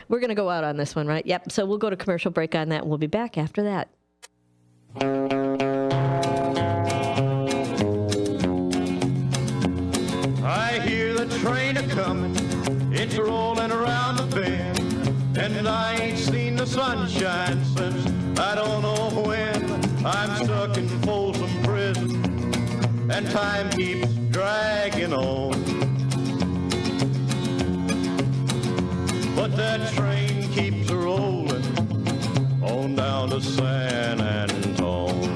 We're going to go out on this one, right? Yep, so we'll go to commercial break on that, and we'll be back after that. I hear the train a-comin', it's rolling around the bend, and I ain't seen the sunshine since I don't know when. I'm stuck in Folsom Prison, and time keeps dragging on. But that train keeps rolling on down to San Antone.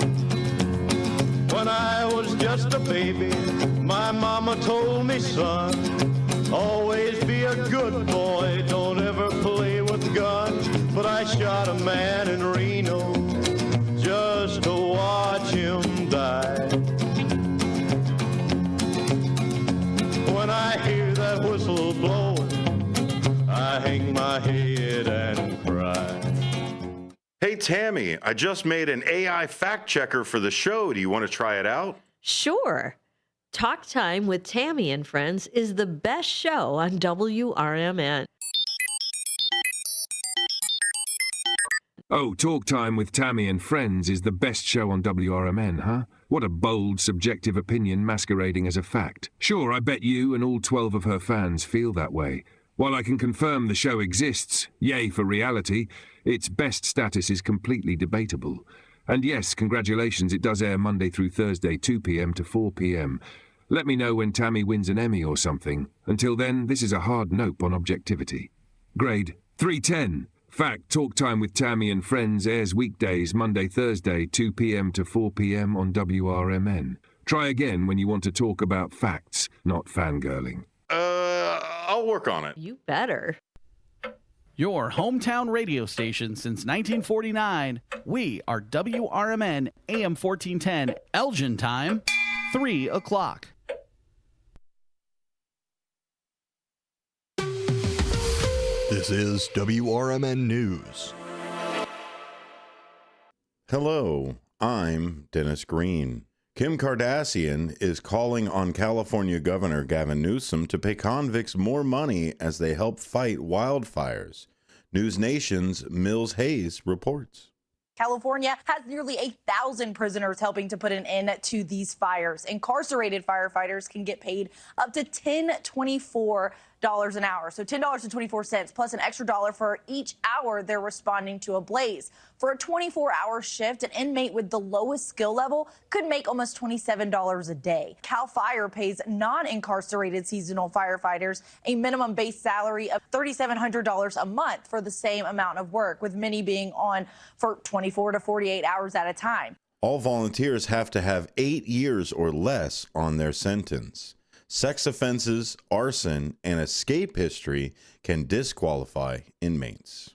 When I was just a baby, my mama told me, son, always be a good boy, don't ever play with guns. But I shot a man in Reno just to watch him die. When I hear that whistle blowing, I hang my head and cry. Hey, Tammy, I just made an AI fact checker for the show. Do you want to try it out? Sure. Talk Time with Tammy and Friends is the best show on WRMN. Oh, Talk Time with Tammy and Friends is the best show on WRMN, huh? What a bold, subjective opinion masquerading as a fact. Sure, I bet you and all 12 of her fans feel that way. While I can confirm the show exists, yay for reality, its best status is completely debatable. And yes, congratulations, it does air Monday through Thursday, 2 p.m. to 4 p.m. Let me know when Tammy wins an Emmy or something. Until then, this is a hard nope on objectivity. Grade 310. Fact, Talk Time with Tammy and Friends airs weekdays, Monday, Thursday, 2 p.m. to 4 p.m. on WRMN. Try again when you want to talk about facts, not fangirling. I'll work on it. You better. Your hometown radio station since 1949. We are WRMN AM 1410, Elgin time, 3 o'clock. This is WRMN News. Hello, I'm Dennis Green. Kim Kardashian is calling on California Governor Gavin Newsom to pay convicts more money as they help fight wildfires. News Nation's Mills Hayes reports. California has nearly 1,000 prisoners helping to put an end to these fires. Incarcerated firefighters can get paid up to $10.24 an hour, so $10.24 plus an extra dollar for each hour they're responding to a blaze. For a 24-hour shift, an inmate with the lowest skill level could make almost $27 a day. CAL FIRE pays non-incarcerated seasonal firefighters a minimum base salary of $3,700 a month for the same amount of work, with many being on for 24 to 48 hours at a time. All volunteers have to have 8 years or less on their sentence. Sex offenses, arson, and escape history can disqualify inmates.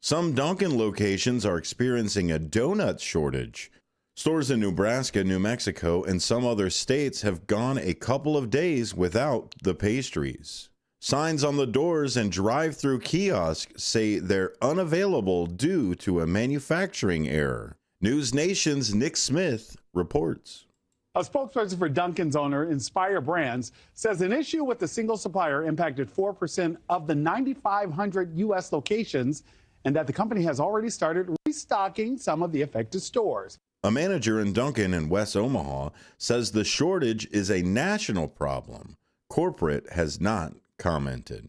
Some Dunkin' locations are experiencing a donut shortage. Stores in Nebraska, New Mexico, and some other states have gone a couple of days without the pastries. Signs on the doors and drive-through kiosks say they're unavailable due to a manufacturing error. News Nation's Nick Smith reports. A spokesperson for Dunkin's owner, Inspire Brands, says an issue with the single supplier impacted 4% of the 9,500 U.S. locations and that the company has already started restocking some of the affected stores. A manager in Dunkin' in West Omaha says the shortage is a national problem. Corporate has not commented.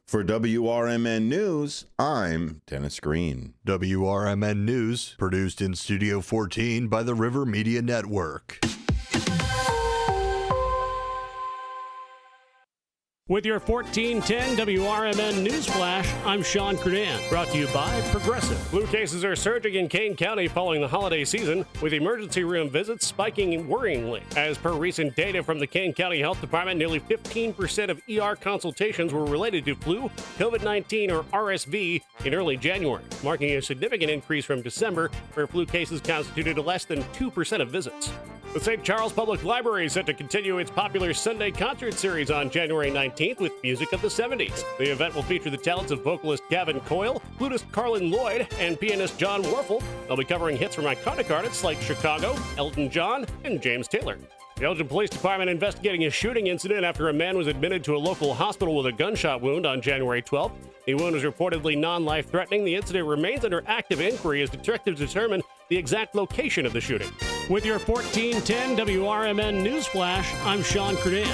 For WRMN News, I'm Dennis Green. WRMN News, produced in Studio 14 by the River Media Network. With your 1410 WRMN News Flash, I'm Sean Curdan, brought to you by Progressive. Flu cases are surging in Kane County following the holiday season, with emergency room visits spiking worryingly. As per recent data from the Kane County Health Department, nearly 15% of ER consultations were related to flu, COVID-19, or RSV in early January, marking a significant increase from December, where flu cases constituted less than 2% of visits. The St. Charles Public Library is set to continue its popular Sunday concert series on January 19th with music of the 70s. The event will feature the talents of vocalist Gavin Coyle, flutist Carlin Lloyd, and pianist John Warfel. They'll be covering hits from iconic artists like Chicago, Elton John, and James Taylor. The Elgin Police Department investigating a shooting incident after a man was admitted to a local hospital with a gunshot wound on January 12th. The wound was reportedly non-life-threatening. The incident remains under active inquiry as detectives determine the exact location of the shooting. With your 1410 WRMN News Flash, I'm Sean Curdan.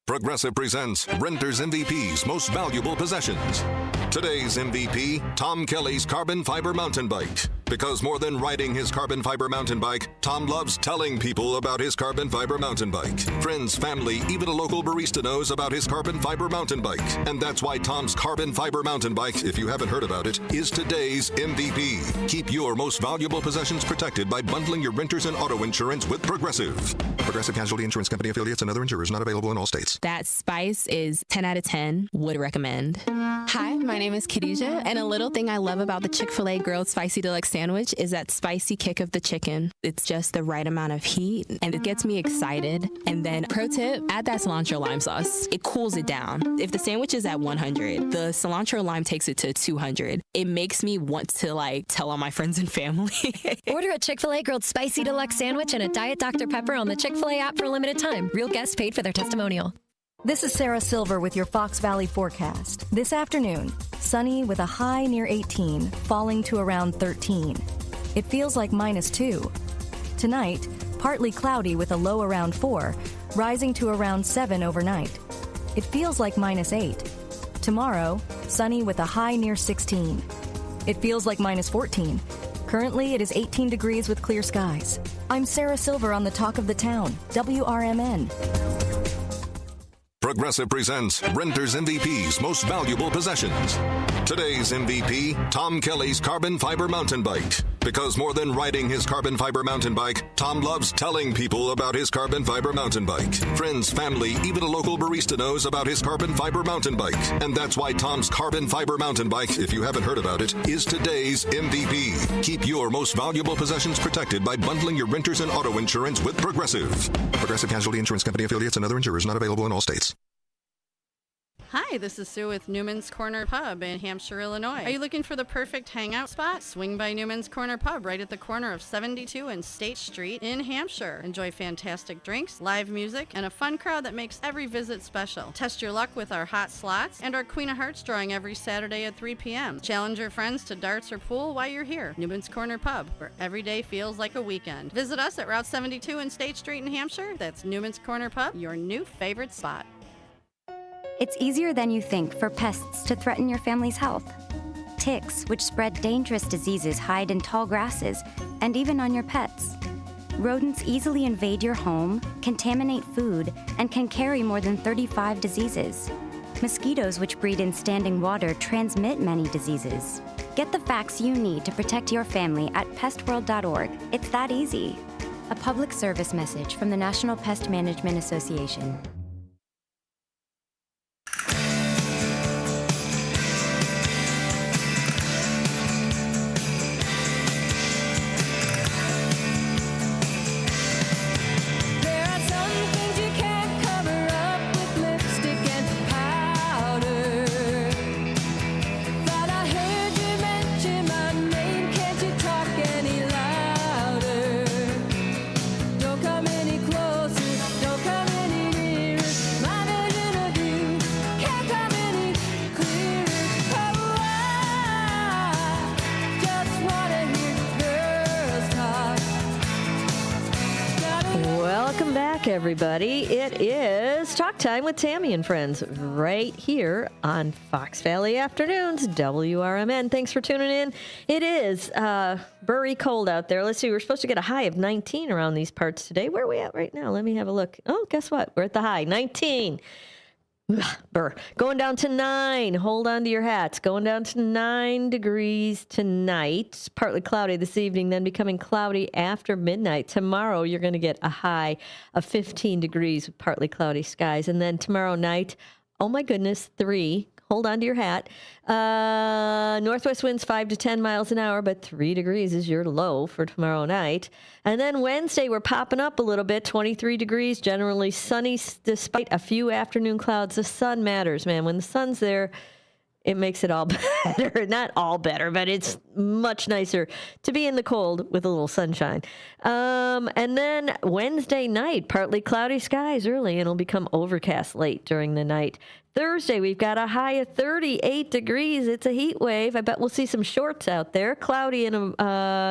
Progressive presents Renter's MVP's Most Valuable Possessions. Today's MVP, Tom Kelly's carbon fiber mountain bike. Because more than riding his carbon fiber mountain bike, Tom loves telling people about his carbon fiber mountain bike. Friends, family, even a local barista knows about his carbon fiber mountain bike. And that's why Tom's carbon fiber mountain bike, if you haven't heard about it, is today's MVP. Keep your most valuable possessions protected by bundling your renters and auto insurance with Progressive. Progressive Casualty Insurance Company affiliates and other insurers not available in all states. That spice is 10 out of 10. Would recommend. Hi, my name is Khadijah, and a little thing I love about the Chick-fil-A Grilled Spicy Deluxe Sandwich is that spicy kick of the chicken. It's just the right amount of heat, and it gets me excited. And then, pro tip, add that cilantro lime sauce. It cools it down. If the sandwich is at 100, the cilantro lime takes it to 200. It makes me want to, tell all my friends and family. Order a Chick-fil-A Grilled Spicy Deluxe Sandwich and a Diet Dr. Pepper on the Chick-fil-A app for a limited time. Real guests paid for their testimonial. This is Sarah Silver with your Fox Valley forecast. This afternoon, sunny with a high near 18, falling to around 13. It feels like -2. Tonight, partly cloudy with a low around 4, rising to around 7 overnight. It feels like -8. Tomorrow, sunny with a high near 16. It feels like -14. Currently, it is 18 degrees with clear skies. I'm Sarah Silver on the Talk of the Town, WRMN. Progressive presents Renter's MVP's Most Valuable Possessions. Today's MVP, Tom Kelly's carbon fiber mountain bike. Because more than riding his carbon fiber mountain bike, Tom loves telling people about his carbon fiber mountain bike. Friends, family, even a local barista knows about his carbon fiber mountain bike. And that's why Tom's carbon fiber mountain bike, if you haven't heard about it, is today's MVP. Keep your most valuable possessions protected by bundling your renters and auto insurance with Progressive. Progressive Casualty Insurance Company affiliates and other insurers not available in all states. Hi, this is Sue with Newman's Corner Pub in Hampshire, Illinois. Are you looking for the perfect hangout spot? Swing by Newman's Corner Pub right at the corner of 72 and State Street in Hampshire. Enjoy fantastic drinks, live music, and a fun crowd that makes every visit special. Test your luck with our hot slots and our Queen of Hearts drawing every Saturday at 3 p.m. Challenge your friends to darts or pool while you're here. Newman's Corner Pub, where every day feels like a weekend. Visit us at Route 72 and State Street in Hampshire. That's Newman's Corner Pub, your new favorite spot. It's easier than you think for pests to threaten your family's health. Ticks, which spread dangerous diseases, hide in tall grasses and even on your pets. Rodents easily invade your home, contaminate food, and can carry more than 35 diseases. Mosquitoes, which breed in standing water, transmit many diseases. Get the facts you need to protect your family at pestworld.org. It's that easy. A public service message from the National Pest Management Association. back, everybody. It is Talk Time with Tammy and Friends right here on Fox Valley Afternoons, WRMN. Thanks for tuning in. It is burry cold out there. Let's see, we're supposed to get a high of 19 around these parts today. Where are we at right now? Let me have a look. Oh, guess what? We're at the high, 19. Burr. Going down to 9. Hold on to your hats. Going down to 9 degrees tonight. Partly cloudy this evening, then becoming cloudy after midnight. Tomorrow, you're going to get a high of 15 degrees with partly cloudy skies. And then tomorrow night, oh my goodness, 3. Hold on to your hat. Northwest winds 5 to 10 miles an hour, but 3 degrees is your low for tomorrow night. And then Wednesday, we're popping up a little bit, 23 degrees, generally sunny despite a few afternoon clouds. The sun matters, man. When the sun's there, it makes it all better. Not all better, but it's much nicer to be in the cold with a little sunshine. And then Wednesday night, partly cloudy skies early, and it'll become overcast late during the night. Thursday, we've got a high of 38 degrees. It's a heat wave. I bet we'll see some shorts out there. Cloudy and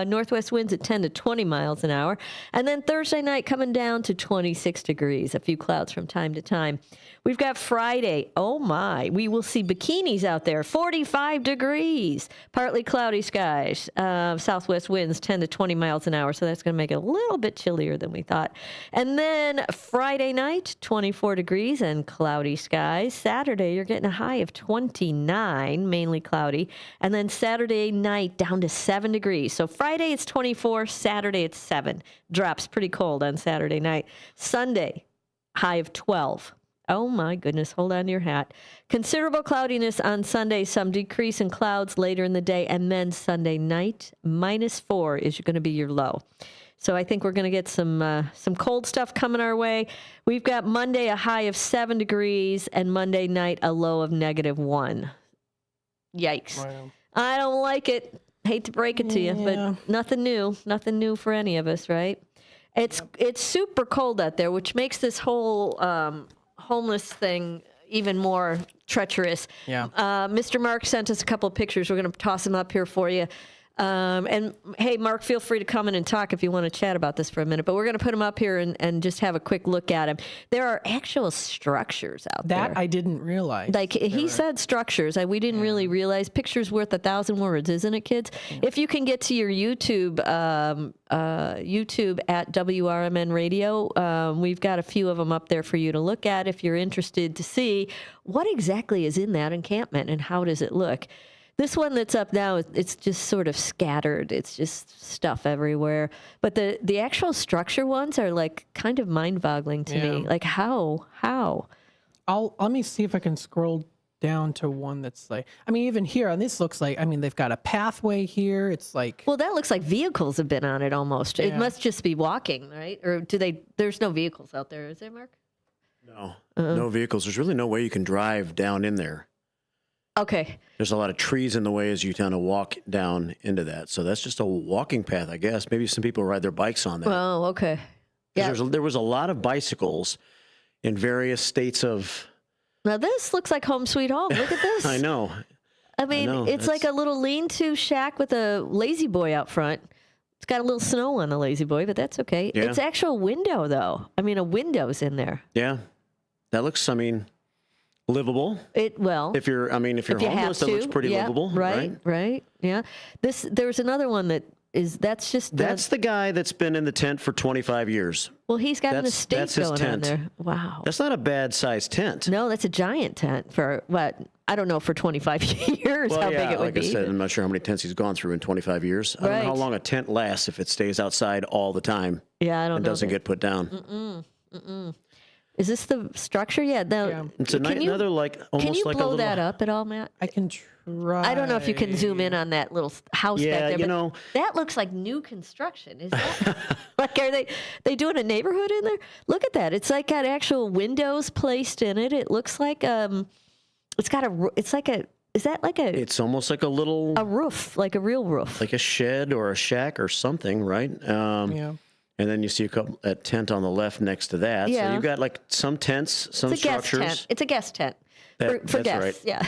northwest winds at 10 to 20 miles an hour. And then Thursday night coming down to 26 degrees. A few clouds from time to time. We've got Friday. Oh, my. We will see bikinis out there. 45 degrees. Partly cloudy skies. Southwest winds 10 to 20 miles an hour. So that's going to make it a little bit chillier than we thought. And then Friday night, 24 degrees and cloudy skies. Saturday, you're getting a high of 29, mainly cloudy. And then Saturday night down to 7 degrees. So Friday it's 24, Saturday it's 7. Drops pretty cold on Saturday night. Sunday, high of 12. Oh my goodness, hold on to your hat. Considerable cloudiness on Sunday, some decrease in clouds later in the day. And then Sunday night, -4 is going to be your low. So I think we're going to get some cold stuff coming our way. We've got Monday a high of 7 degrees and Monday night a low of -1. Yikes. Wow. I don't like it. Hate to break it to you, but nothing new for any of us, right? It's super cold out there, which makes this whole homeless thing even more treacherous. Yeah. Mr. Mark sent us a couple of pictures. We're going to toss them up here for you. And hey, Mark, feel free to come in and talk if you want to chat about this for a minute, but we're going to put them up here and just have a quick look at them. There are actual structures out there. That I didn't realize. Like he said structures. We didn't really realize. Pictures worth 1,000 words, isn't it, kids? Yeah. If you can get to your YouTube at WRMN Radio, we've got a few of them up there for you to look at if you're interested to see what exactly is in that encampment and how does it look. This one that's up now, it's just sort of scattered. It's just stuff everywhere. But the actual structure ones are like kind of mind-boggling to me. Like how? Let me see if I can scroll down to one that's like, I mean, even here, and this looks like, I mean, they've got a pathway here. It's like, well, that looks like vehicles have been on it almost. Yeah. It must just be walking, right? Or there's no vehicles out there, is there, Mark? No, no vehicles. There's really no way you can drive down in there. Okay. There's a lot of trees in the way as you kind of walk down into that. So that's just a walking path, I guess. Maybe some people ride their bikes on that. Oh, okay. Yeah. There was a lot of bicycles in various states of... Now this looks like home sweet home. Look at this. I know. I mean, it's like a little lean-to shack with a lazy boy out front. It's got a little snow on the lazy boy, but that's okay. Yeah. It's actual window, though. I mean, a window's in there. Yeah. That looks, livable. If you're homeless, that looks pretty livable. Right. Yeah. There's another one that's the guy that's been in the tent for 25 years. Well, he's got an estate that's his going tent. on there. Wow. That's not a bad sized tent. No, that's a giant tent for what? I don't know for 25 years how big it would be. Like I said, I'm not sure how many tents he's gone through in 25 years. I don't know how long a tent lasts if it stays outside all the time. Yeah, I don't know. It doesn't get put down. Is this the structure? Yeah. It's another almost like a little... Can you blow that up at all, Matt? I can try. I don't know if you can zoom in on that little house back there. But that looks like new construction. Is that like are they doing a neighborhood in there? Look at that. It's like got actual windows placed in it. It looks like it's almost like a roof, like a real roof, like a shed or a shack or something, right? And then you see a tent on the left next to that. Yeah. So you've got like some tents, some structures. Guest tent. It's a guest tent for guests. Right. Yeah.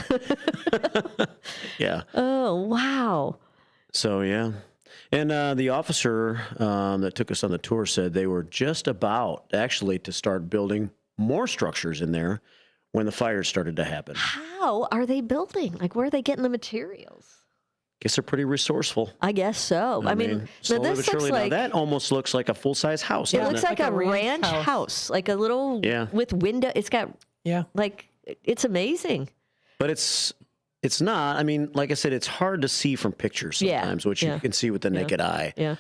Yeah. Oh, wow. So, yeah. And the officer that took us on the tour said they were just about actually to start building more structures in there when the fires started to happen. How are they building? Like, where are they getting the materials? Guess they're pretty resourceful. I guess so. I mean, now slowly this but surely. looks like Now that almost looks like a full-size house. it doesn't looks like a ranch house, like a little with window. It's got like it's amazing. But it's not. I mean, like I said, it's hard to see from pictures sometimes, which you can see with the naked eye. Yeah.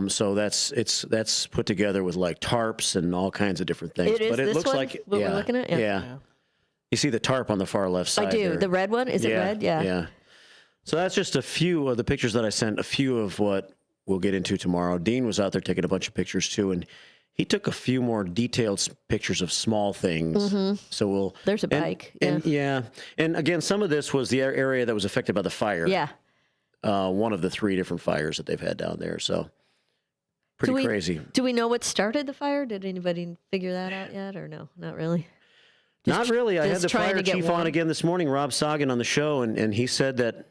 So that's put together with like tarps and all kinds of different things. It is but it this looks one, like what we're looking at? Yeah. You see the tarp on the far left side. I do. There. The red one? Is it red? Yeah. Yeah. So that's just a few of the pictures that I sent, a few of what we'll get into tomorrow. Dean was out there taking a bunch of pictures too, and he took a few more detailed pictures of small things. So there's a bike. And again, some of this was the area that was affected by the fire. Yeah. One of the 3 different fires that they've had down there. So pretty crazy. Do we know what started the fire? Did anybody figure that out yet, or no? Not really. Not really. I had the fire chief warm. on again this morning, Rob Sagan, on the show, and he said that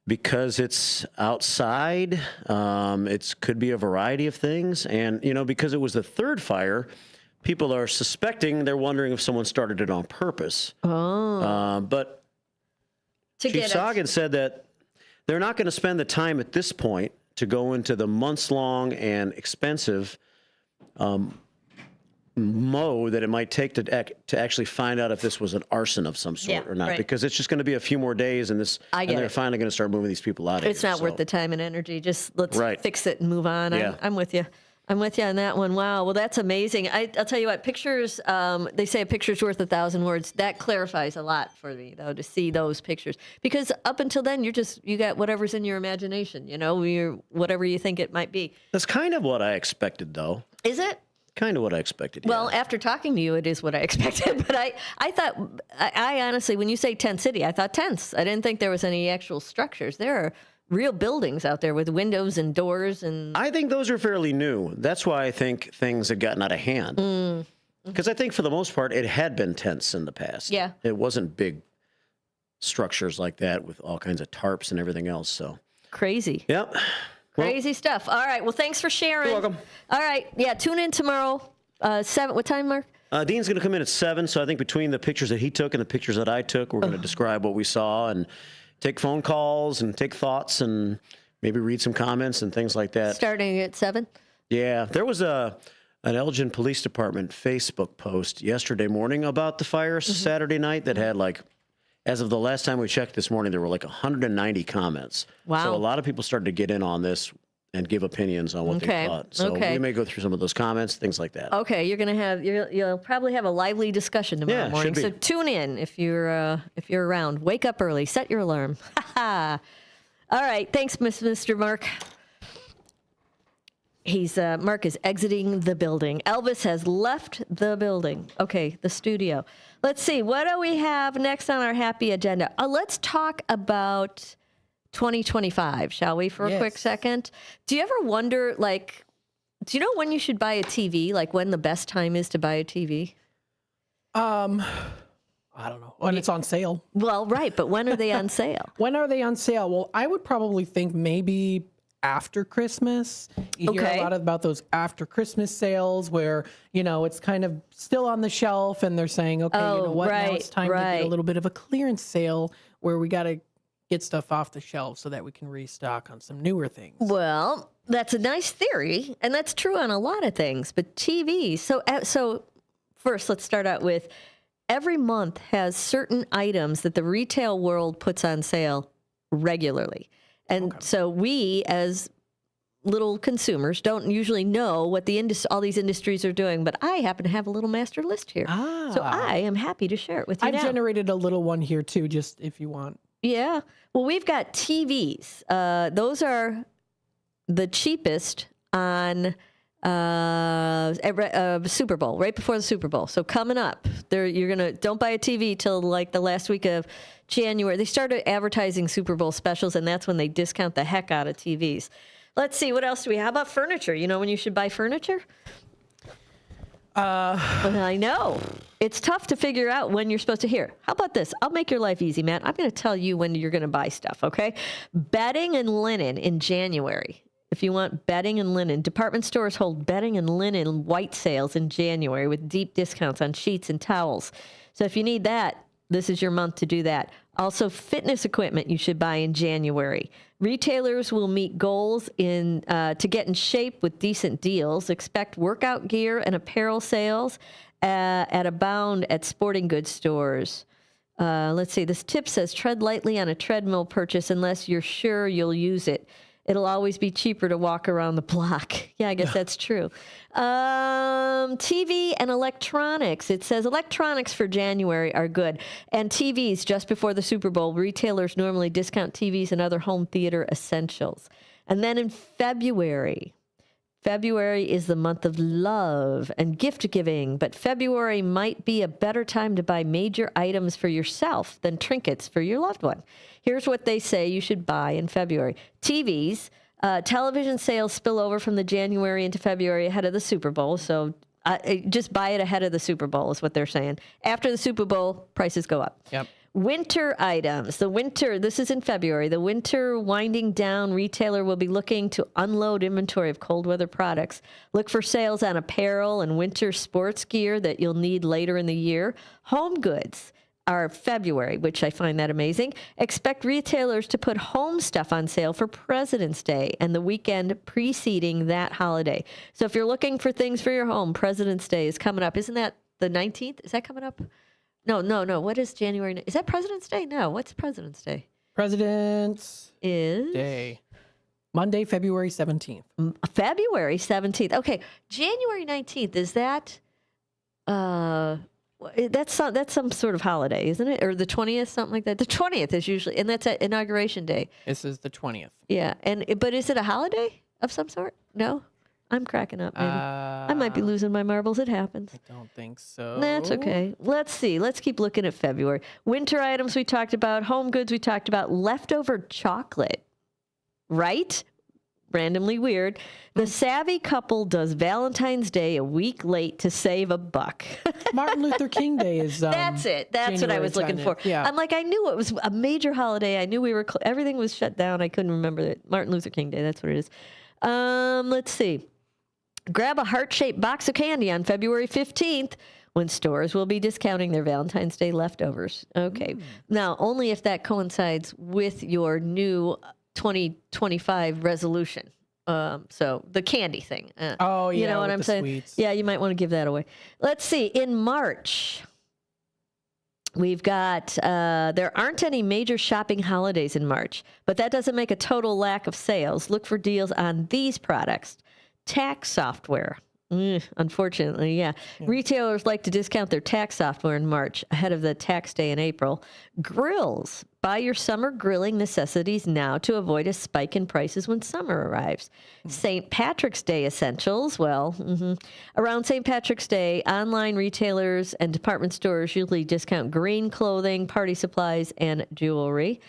because it's outside, it could be a variety of things. And, because it was the 3rd fire, people are suspecting, they're wondering if someone started it on purpose. Oh. But Chief Sagan said that they're not going to spend the time at this point to go into the months-long and expensive mode that it might take to actually find out if this was an arson of some sort or not, because it's just going to be a few more days, and they're finally going to start moving these people out of It's here. not worth the time and energy. Just let's fix it and move on. Yeah. I'm with you. I'm with you on that one. Wow. Well, that's amazing. I'll tell you what, pictures, they say a picture's worth 1,000 words. That clarifies a lot for me, though, to see those pictures. Because up until then, you got whatever's in your imagination, whatever you think it might be. That's kind of what I expected, though. Is it? Kind of what I expected. Well, after talking to you, it is what I expected. But I thought, I honestly, when you say tent city, I thought tents. I didn't think there was any actual structures. There are real buildings out there with windows and doors. And I think those are fairly new. That's why I think things had gotten out of hand. Because I think for the most part, it had been tents in the past. Yeah. It wasn't big structures like that with all kinds of tarps and everything else. So crazy. Yep. Crazy stuff. All right. Well, thanks for sharing. You're welcome. All right. Yeah. Tune in tomorrow. 7. What time, Mark? Dean's going to come in at 7. So I think between the pictures that he took and the pictures that I took, we're going to describe what we saw and take phone calls and take thoughts and maybe read some comments and things like that. Starting at 7? Yeah. There was an Elgin Police Department Facebook post yesterday morning about the fire Saturday night that had as of the last time we checked this morning, there were 190 comments. Wow. So a lot of people started to get in on this and give opinions on what they thought. So we may go through some of those comments, things like that. Okay, you'll probably have a lively discussion tomorrow morning. So tune in if you're around. Wake up early. Set your alarm. All right. Thanks, Mr. Mark. Mark is exiting the building. Elvis has left the building. Okay, the studio. Let's see. What do we have next on our happy agenda? Let's talk about 2025, shall we, for a quick second? Do you ever wonder, do you know when you should buy a TV? When the best time is to buy a TV? I don't know. When it's on sale. Well, right, but when are they on sale? When are they on sale? Well, I would probably think maybe after Christmas. You hear a lot about those after Christmas sales where, it's kind of still on the shelf and they're saying, okay, you know what, now it's time to get a little bit of a clearance sale where we got to get stuff off the shelf so that we can restock on some newer things. Well, that's a nice theory, and that's true on a lot of things, but TV. So first, let's start out with every month has certain items that the retail world puts on sale regularly. And so we, as little consumers, don't usually know what all these industries are doing, but I happen to have a little master list here. So I am happy to share it with you now. I've generated a little one here, too, just if you want. Yeah. Well, we've got TVs. Those are the cheapest on Super Bowl, right before the Super Bowl. So coming up, don't buy a TV till the last week of January. They started advertising Super Bowl specials, and that's when they discount the heck out of TVs. Let's see, what else do we have? How about furniture? You know when you should buy furniture? I know. It's tough to figure out when you're supposed to hear. How about this? I'll make your life easy, Matt. I'm going to tell you when you're going to buy stuff, okay? Bedding and linen in January. If you want bedding and linen, department stores hold bedding and linen white sales in January with deep discounts on sheets and towels. So if you need that, this is your month to do that. Also, fitness equipment you should buy in January. Retailers will meet goals to get in shape with decent deals. Expect workout gear and apparel sales at Abound at sporting goods stores. Let's see. This tip says tread lightly on a treadmill purchase unless you're sure you'll use it. It'll always be cheaper to walk around the block. Yeah, I guess that's true. TV and electronics. It says electronics for January are good. And TVs just before the Super Bowl. Retailers normally discount TVs and other home theater essentials. And then in February is the month of love and gift giving. But February might be a better time to buy major items for yourself than trinkets for your loved one. Here's what they say you should buy in February. TVs, television sales spill over from the January into February ahead of the Super Bowl. So just buy it ahead of the Super Bowl is what they're saying. After the Super Bowl, prices go up. Yep. Winter items. This is in February. The winter winding down, retailer will be looking to unload inventory of cold weather products. Look for sales on apparel and winter sports gear that you'll need later in the year. Home goods are February, which I find that amazing. Expect retailers to put home stuff on sale for President's Day and the weekend preceding that holiday. So if you're looking for things for your home, President's Day is coming up. Isn't that the 19th? Is that coming up? No. What is January? Is that President's Day? No. What's President's Day? President's is Day. Monday, February 17th. February 17th. Okay. January 19th. Is that... That's some sort of holiday, isn't it? Or the 20th, something like that. The 20th is usually, and that's at Inauguration Day. This is the 20th. Yeah, but is it a holiday of some sort? No, I'm cracking up. Maybe. I might be losing my marbles. It happens. I don't think so. That's okay. Let's see. Let's keep looking at February. Winter items we talked about. Home goods we talked about. Leftover chocolate, right? Randomly weird. The savvy couple does Valentine's Day a week late to save a buck. Martin Luther King Day is. That's it. That's what I was looking for. Yeah. I'm like, I knew it was a major holiday. I knew we were everything was shut down. I couldn't remember it. Martin Luther King Day. That's what it is. Let's see. Grab a heart-shaped box of candy on February 15th. When stores will be discounting their Valentine's Day leftovers. Okay. Now, only if that coincides with your new 2025 resolution. So the candy thing. You know what I'm saying? Sweets. Yeah, you might want to give that away. Let's see. In March, we've got, there aren't any major shopping holidays in March, but that doesn't make a total lack of sales. Look for deals on these products. Tax software. Unfortunately, yeah. Retailers like to discount their tax software in March ahead of the tax day in April. Grills. Buy your summer grilling necessities now to avoid a spike in prices when summer arrives. St. Patrick's Day essentials. Around St. Patrick's Day, online retailers and department stores usually discount green clothing, party supplies, and jewelry.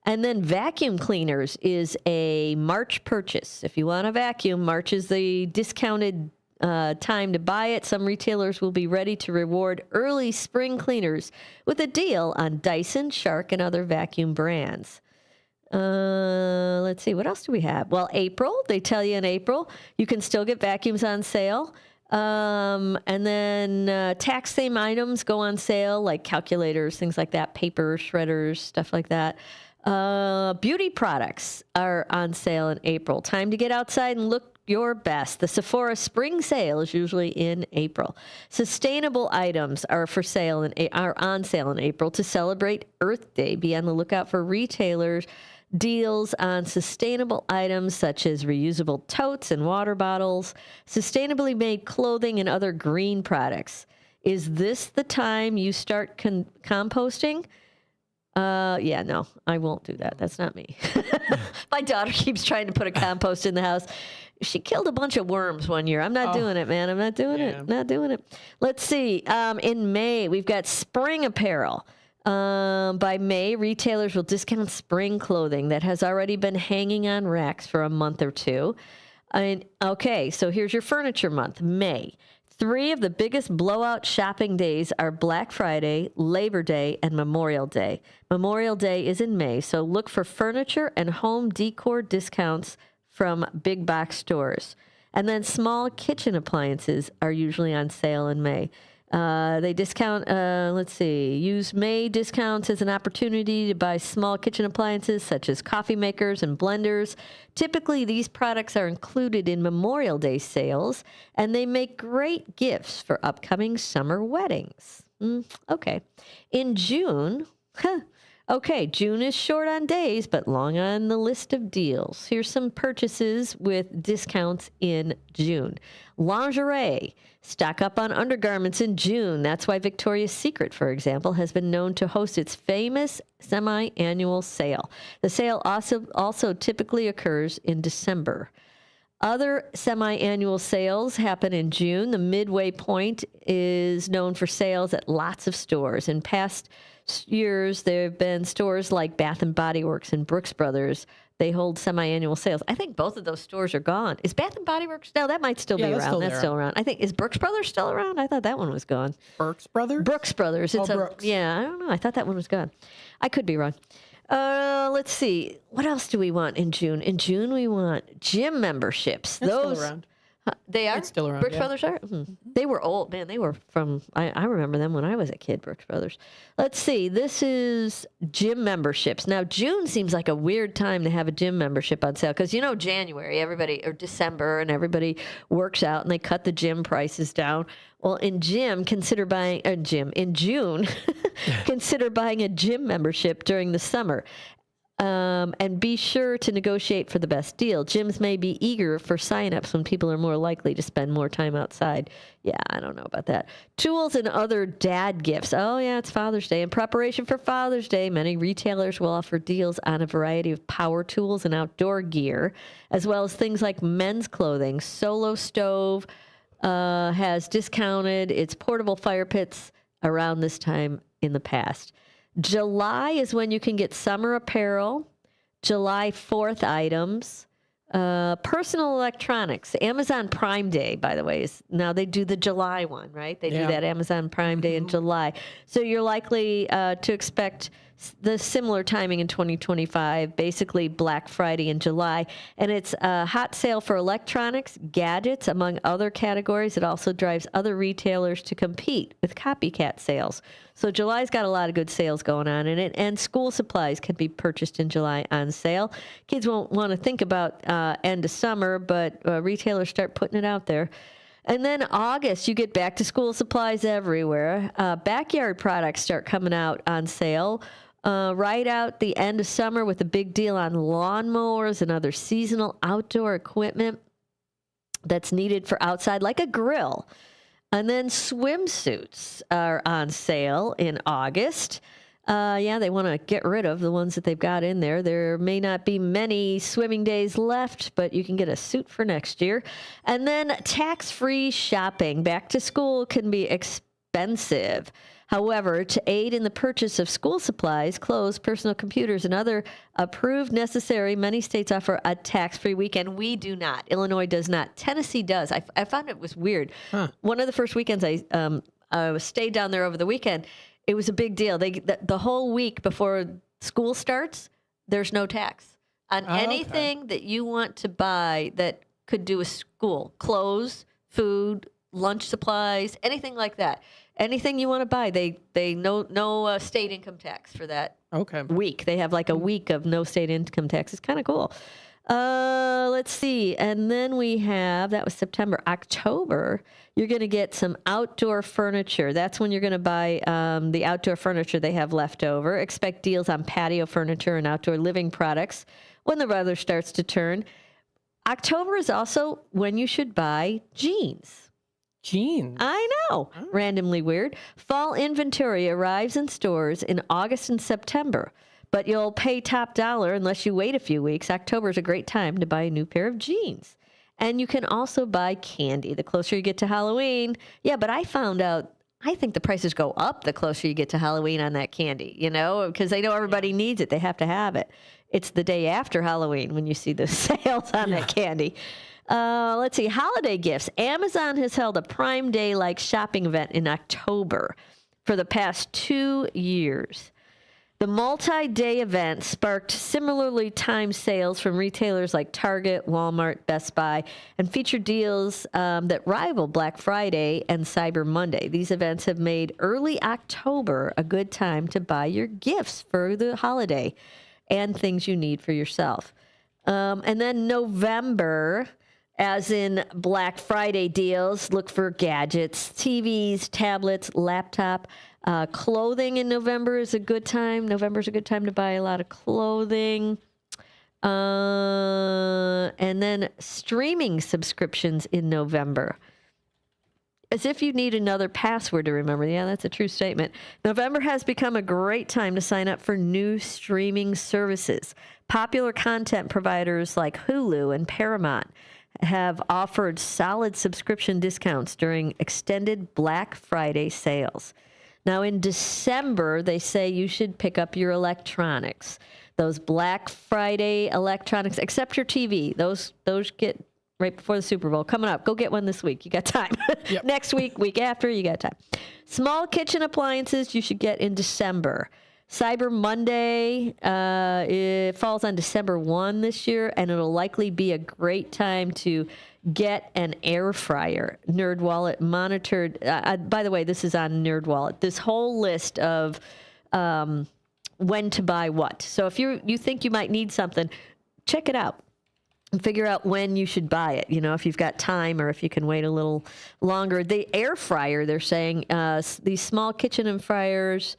And then vacuum cleaners is a March purchase. If you want a vacuum, March is the discounted time to buy it. Some retailers will be ready to reward early spring cleaners with a deal on Dyson, Shark, and other vacuum brands. Let's see. What else do we have? Well, April. They tell you in April you can still get vacuums on sale. And then tax same items go on sale, like calculators, things like that, paper, shredders, stuff like that. Beauty products are on sale in April. Time to get outside and look your best. The Sephora spring sale is usually in April. Sustainable items are on sale in April to celebrate Earth Day. Be on the lookout for retailers deals on sustainable items such as reusable totes and water bottles, sustainably made clothing, and other green products. Is this the time you start composting? Yeah, no, I won't do that. That's not me. My daughter keeps trying to put a compost in the house. She killed a bunch of worms one year. I'm not doing it, man. I'm not doing it. Not doing it. Let's see. In May, we've got spring apparel. By May, retailers will discount spring clothing that has already been hanging on racks for a month or two. Okay, so here's your furniture month, May. 3 of the biggest blowout shopping days are Black Friday, Labor Day, and Memorial Day. Memorial Day is in May, so look for furniture and home decor discounts from big box stores. And then small kitchen appliances are usually on sale in May. They discount, use May discounts as an opportunity to buy small kitchen appliances such as coffee makers and blenders. Typically, these products are included in Memorial Day sales, and they make great gifts for upcoming summer weddings. Okay. In June, June is short on days, but long on the list of deals. Here's some purchases with discounts in June. Lingerie. Stock up on undergarments in June. That's why Victoria's Secret, for example, has been known to host its famous semi-annual sale. The sale also typically occurs in December. Other semi-annual sales happen in June. The midway point is known for sales at lots of stores. In past years, there have been stores like Bath & Body Works and Brooks Brothers. They hold semi-annual sales. I think both of those stores are gone. Is Bath & Body Works? No, that might still be around. That's still around. I think, is Brooks Brothers still around? I thought that one was gone. Brooks Brothers? Brooks Brothers. It's Brooks. Yeah, I don't know. I thought that one was gone. I could be wrong. Let's see. What else do we want in June? In June, we want gym memberships. It's Those still around. They are? It's still around. Brooks yeah. Brothers are? They were old. Man, they were from, I remember them when I was a kid, Brooks Brothers. Let's see. This is gym memberships. Now, June seems like a weird time to have a gym membership on sale because, January, or December, and everybody works out and they cut the gym prices down. Well, in June, consider buying a gym membership during the summer. And be sure to negotiate for the best deal. Gyms may be eager for signups when people are more likely to spend more time outside. Yeah, I don't know about that. Tools and other dad gifts. Oh, yeah, it's Father's Day. In preparation for Father's Day, many retailers will offer deals on a variety of power tools and outdoor gear, as well as things like men's clothing. Solo Stove has discounted its portable fire pits around this time in the past. July is when you can get summer apparel, July 4th items, personal electronics. Amazon Prime Day, by the way, now they do the July one, right? They do that Amazon Prime Day in July. So you're likely to expect the similar timing in 2025, basically Black Friday in July. And it's a hot sale for electronics, gadgets, among other categories. It also drives other retailers to compete with copycat sales. So July's got a lot of good sales going on in it, and school supplies can be purchased in July on sale. Kids won't want to think about end of summer, but retailers start putting it out there. And then August, you get back to school supplies everywhere. Backyard products start coming out on sale right out the end of summer with a big deal on lawnmowers and other seasonal outdoor equipment that's needed for outside, like a grill. And then swimsuits are on sale in August. They want to get rid of the ones that they've got in there. There may not be many swimming days left, but you can get a suit for next year. And then tax-free shopping. Back to school can be expensive. However, to aid in the purchase of school supplies, clothes, personal computers, and other approved necessary, many states offer a tax-free weekend. We do not. Illinois does not. Tennessee does. I found it was weird. One of the first weekends I stayed down there over the weekend, it was a big deal. The whole week before school starts, there's no tax on anything that you want to buy that could do with school. Clothes, food, lunch supplies, anything like that. Anything you want to buy, they no state income tax for that week. They have like a week of no state income tax. It's kind of cool. Let's see. And then we have, that was September. October, you're going to get some outdoor furniture. That's when you're going to buy the outdoor furniture they have left over. Expect deals on patio furniture and outdoor living products when the weather starts to turn. October is also when you should buy jeans. Jeans. I know. Randomly weird. Fall inventory arrives in stores in August and September, but you'll pay top dollar unless you wait a few weeks. October is a great time to buy a new pair of jeans. And you can also buy candy the closer you get to Halloween. Yeah, but I found out I think the prices go up the closer you get to Halloween on that candy, because they know everybody needs it. They have to have it. It's the day after Halloween when you see the sales on that candy. Let's see, holiday gifts. Amazon has held a Prime Day-like shopping event in October for the past 2 years. The multi-day event sparked similarly timed sales from retailers like Target, Walmart, Best Buy, and featured deals that rival Black Friday and Cyber Monday. These events have made early October a good time to buy your gifts for the holiday and things you need for yourself. And then November, as in Black Friday deals, look for gadgets, TVs, tablets, laptop. Clothing in November is a good time. November's a good time to buy a lot of clothing. And then streaming subscriptions in November. As if you need another password to remember. Yeah, that's a true statement. November has become a great time to sign up for new streaming services. Popular content providers like Hulu and Paramount have offered solid subscription discounts during extended Black Friday sales. Now, in December, they say you should pick up your electronics. Those Black Friday electronics, except your TV. Those get right before the Super Bowl. Coming up. Go get one this week. You got time. Yep. Next week after, you got time. Small kitchen appliances you should get in December. Cyber Monday, it falls on December 1 this year, and it'll likely be a great time to get an air fryer. NerdWallet monitored. By the way, this is on NerdWallet. This whole list of when to buy what. So if you think you might need something, check it out and figure out when you should buy it. If you've got time or if you can wait a little longer. The air fryer, they're saying, these small kitchen and fryers.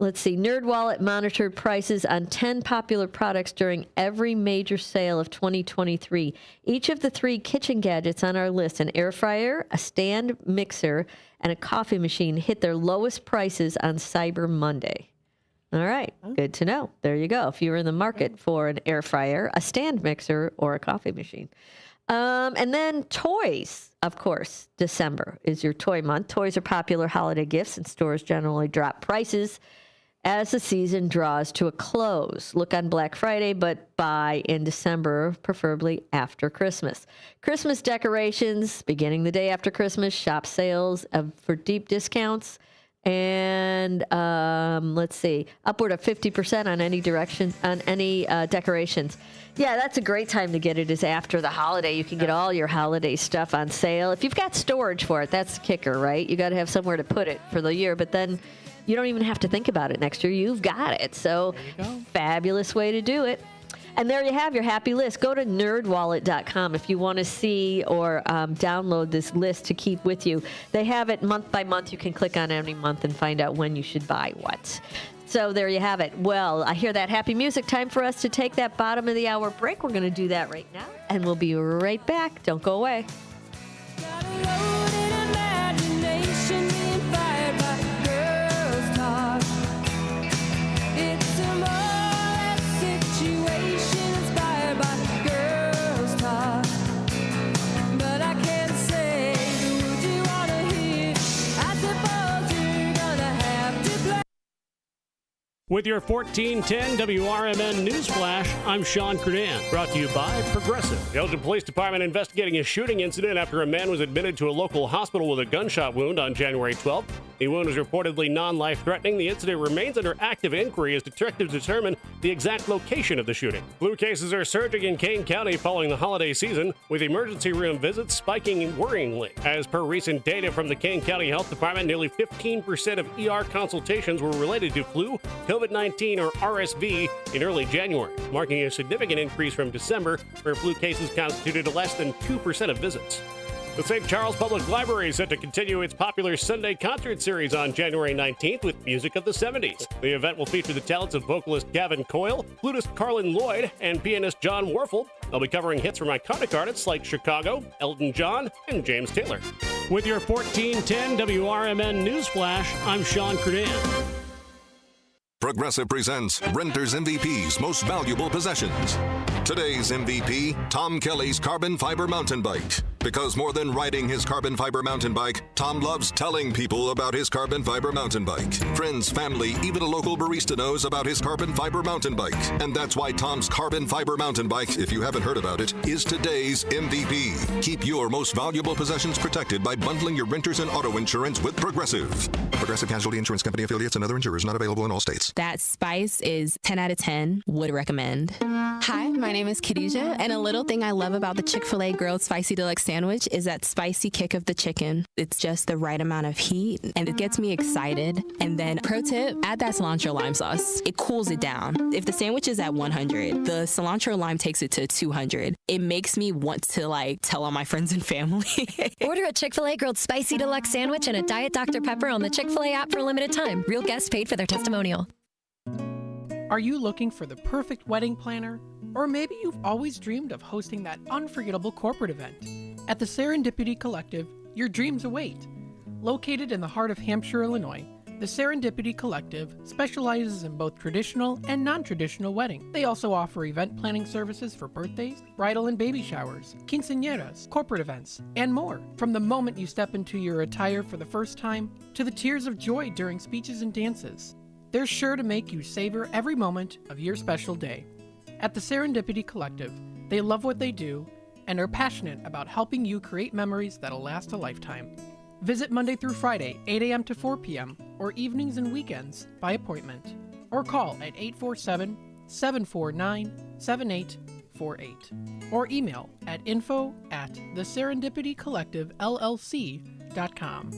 Let's see. NerdWallet monitored prices on 10 popular products during every major sale of 2023. Each of the 3 kitchen gadgets on our list, an air fryer, a stand mixer, and a coffee machine, hit their lowest prices on Cyber Monday. All right. Good to know. There you go. If you're in the market for an air fryer, a stand mixer, or a coffee machine. And then toys, of course. December is your toy month. Toys are popular holiday gifts, and stores generally drop prices as the season draws to a close. Look on Black Friday, but buy in December, preferably after Christmas. Christmas decorations, beginning the day after Christmas. Shop sales for deep discounts. And let's see, upward of 50% on any decorations. Yeah, that's a great time to get it, is after the holiday. You can get all your holiday stuff on sale. If you've got storage for it, that's the kicker, right? You got to have somewhere to put it for the year, but then you don't even have to think about it next year. You've got it. So fabulous way to do it. And there you have your happy list. Go to nerdwallet.com if you want to see or download this list to keep with you. They have it month by month. You can click on any month and find out when you should buy what. So there you have it. Well, I hear that happy music. Time for us to take that bottom of the hour break. We're going to do that right now. And we'll be right back. Don't go away. With your 1410 WRMN Newsflash, I'm Sean Kernan. Brought to you by Progressive. The Elgin Police Department investigating a shooting incident after a man was admitted to a local hospital with a gunshot wound on January 12th. The wound was reportedly non-life-threatening. The incident remains under active inquiry as detectives determine the exact location of the shooting. Flu cases are surging in Kane County following the holiday season, with emergency room visits spiking worryingly. As per recent data from the Kane County Health Department, nearly 15% of ER consultations were related to flu, COVID-19, or RSV in early January, marking a significant increase from December, where flu cases constituted less than 2% of visits. The St. Charles Public Library is set to continue its popular Sunday concert series on January 19th with music of the 70s. The event will feature the talents of vocalist Gavin Coyle, flutist Carlin Lloyd, and pianist John Warfel. They'll be covering hits from iconic artists like Chicago, Elton John, and James Taylor. With your 1410 WRMN Newsflash, I'm Sean Kernan. Progressive presents Renter's MVP's Most Valuable Possessions. Today's MVP, Tom Kelly's carbon fiber mountain bike. Because more than riding his carbon fiber mountain bike, Tom loves telling people about his carbon fiber mountain bike. Friends, family, even a local barista knows about his carbon fiber mountain bike. And that's why Tom's carbon fiber mountain bike, if you haven't heard about it, is today's MVP. Keep your most valuable possessions protected by bundling your renters and auto insurance with Progressive. Progressive Casualty Insurance Company affiliates and other insurers not available in all states. That spice is 10 out of 10. Would recommend. Hi, my name is Khadijah, and a little thing I love about the Chick-fil-A Grilled Spicy Deluxe Sandwich is that spicy kick of the chicken. It's just the right amount of heat, and it gets me excited. And then, pro tip, add that cilantro lime sauce. It cools it down. If the sandwich is at 100, the cilantro lime takes it to 200. It makes me want to, tell all my friends and family. Order a Chick-fil-A Grilled Spicy Deluxe Sandwich and a Diet Dr. Pepper on the Chick-fil-A app for a limited time. Real guests paid for their testimonial. Are you looking for the perfect wedding planner? Or maybe you've always dreamed of hosting that unforgettable corporate event. At the Serendipity Collective, your dreams await. Located in the heart of Hampshire, Illinois, the Serendipity Collective specializes in both traditional and non-traditional weddings. They also offer event planning services for birthdays, bridal and baby showers, quinceañeras, corporate events, and more. From the moment you step into your attire for the first time, to the tears of joy during speeches and dances, they're sure to make you savor every moment of your special day. At the Serendipity Collective, they love what they do and are passionate about helping you create memories that'll last a lifetime. Visit Monday through Friday, 8 a.m. to 4 p.m., or evenings and weekends by appointment, or call at 847-749-7848, or email at info@theserendipitycollectivellc.com.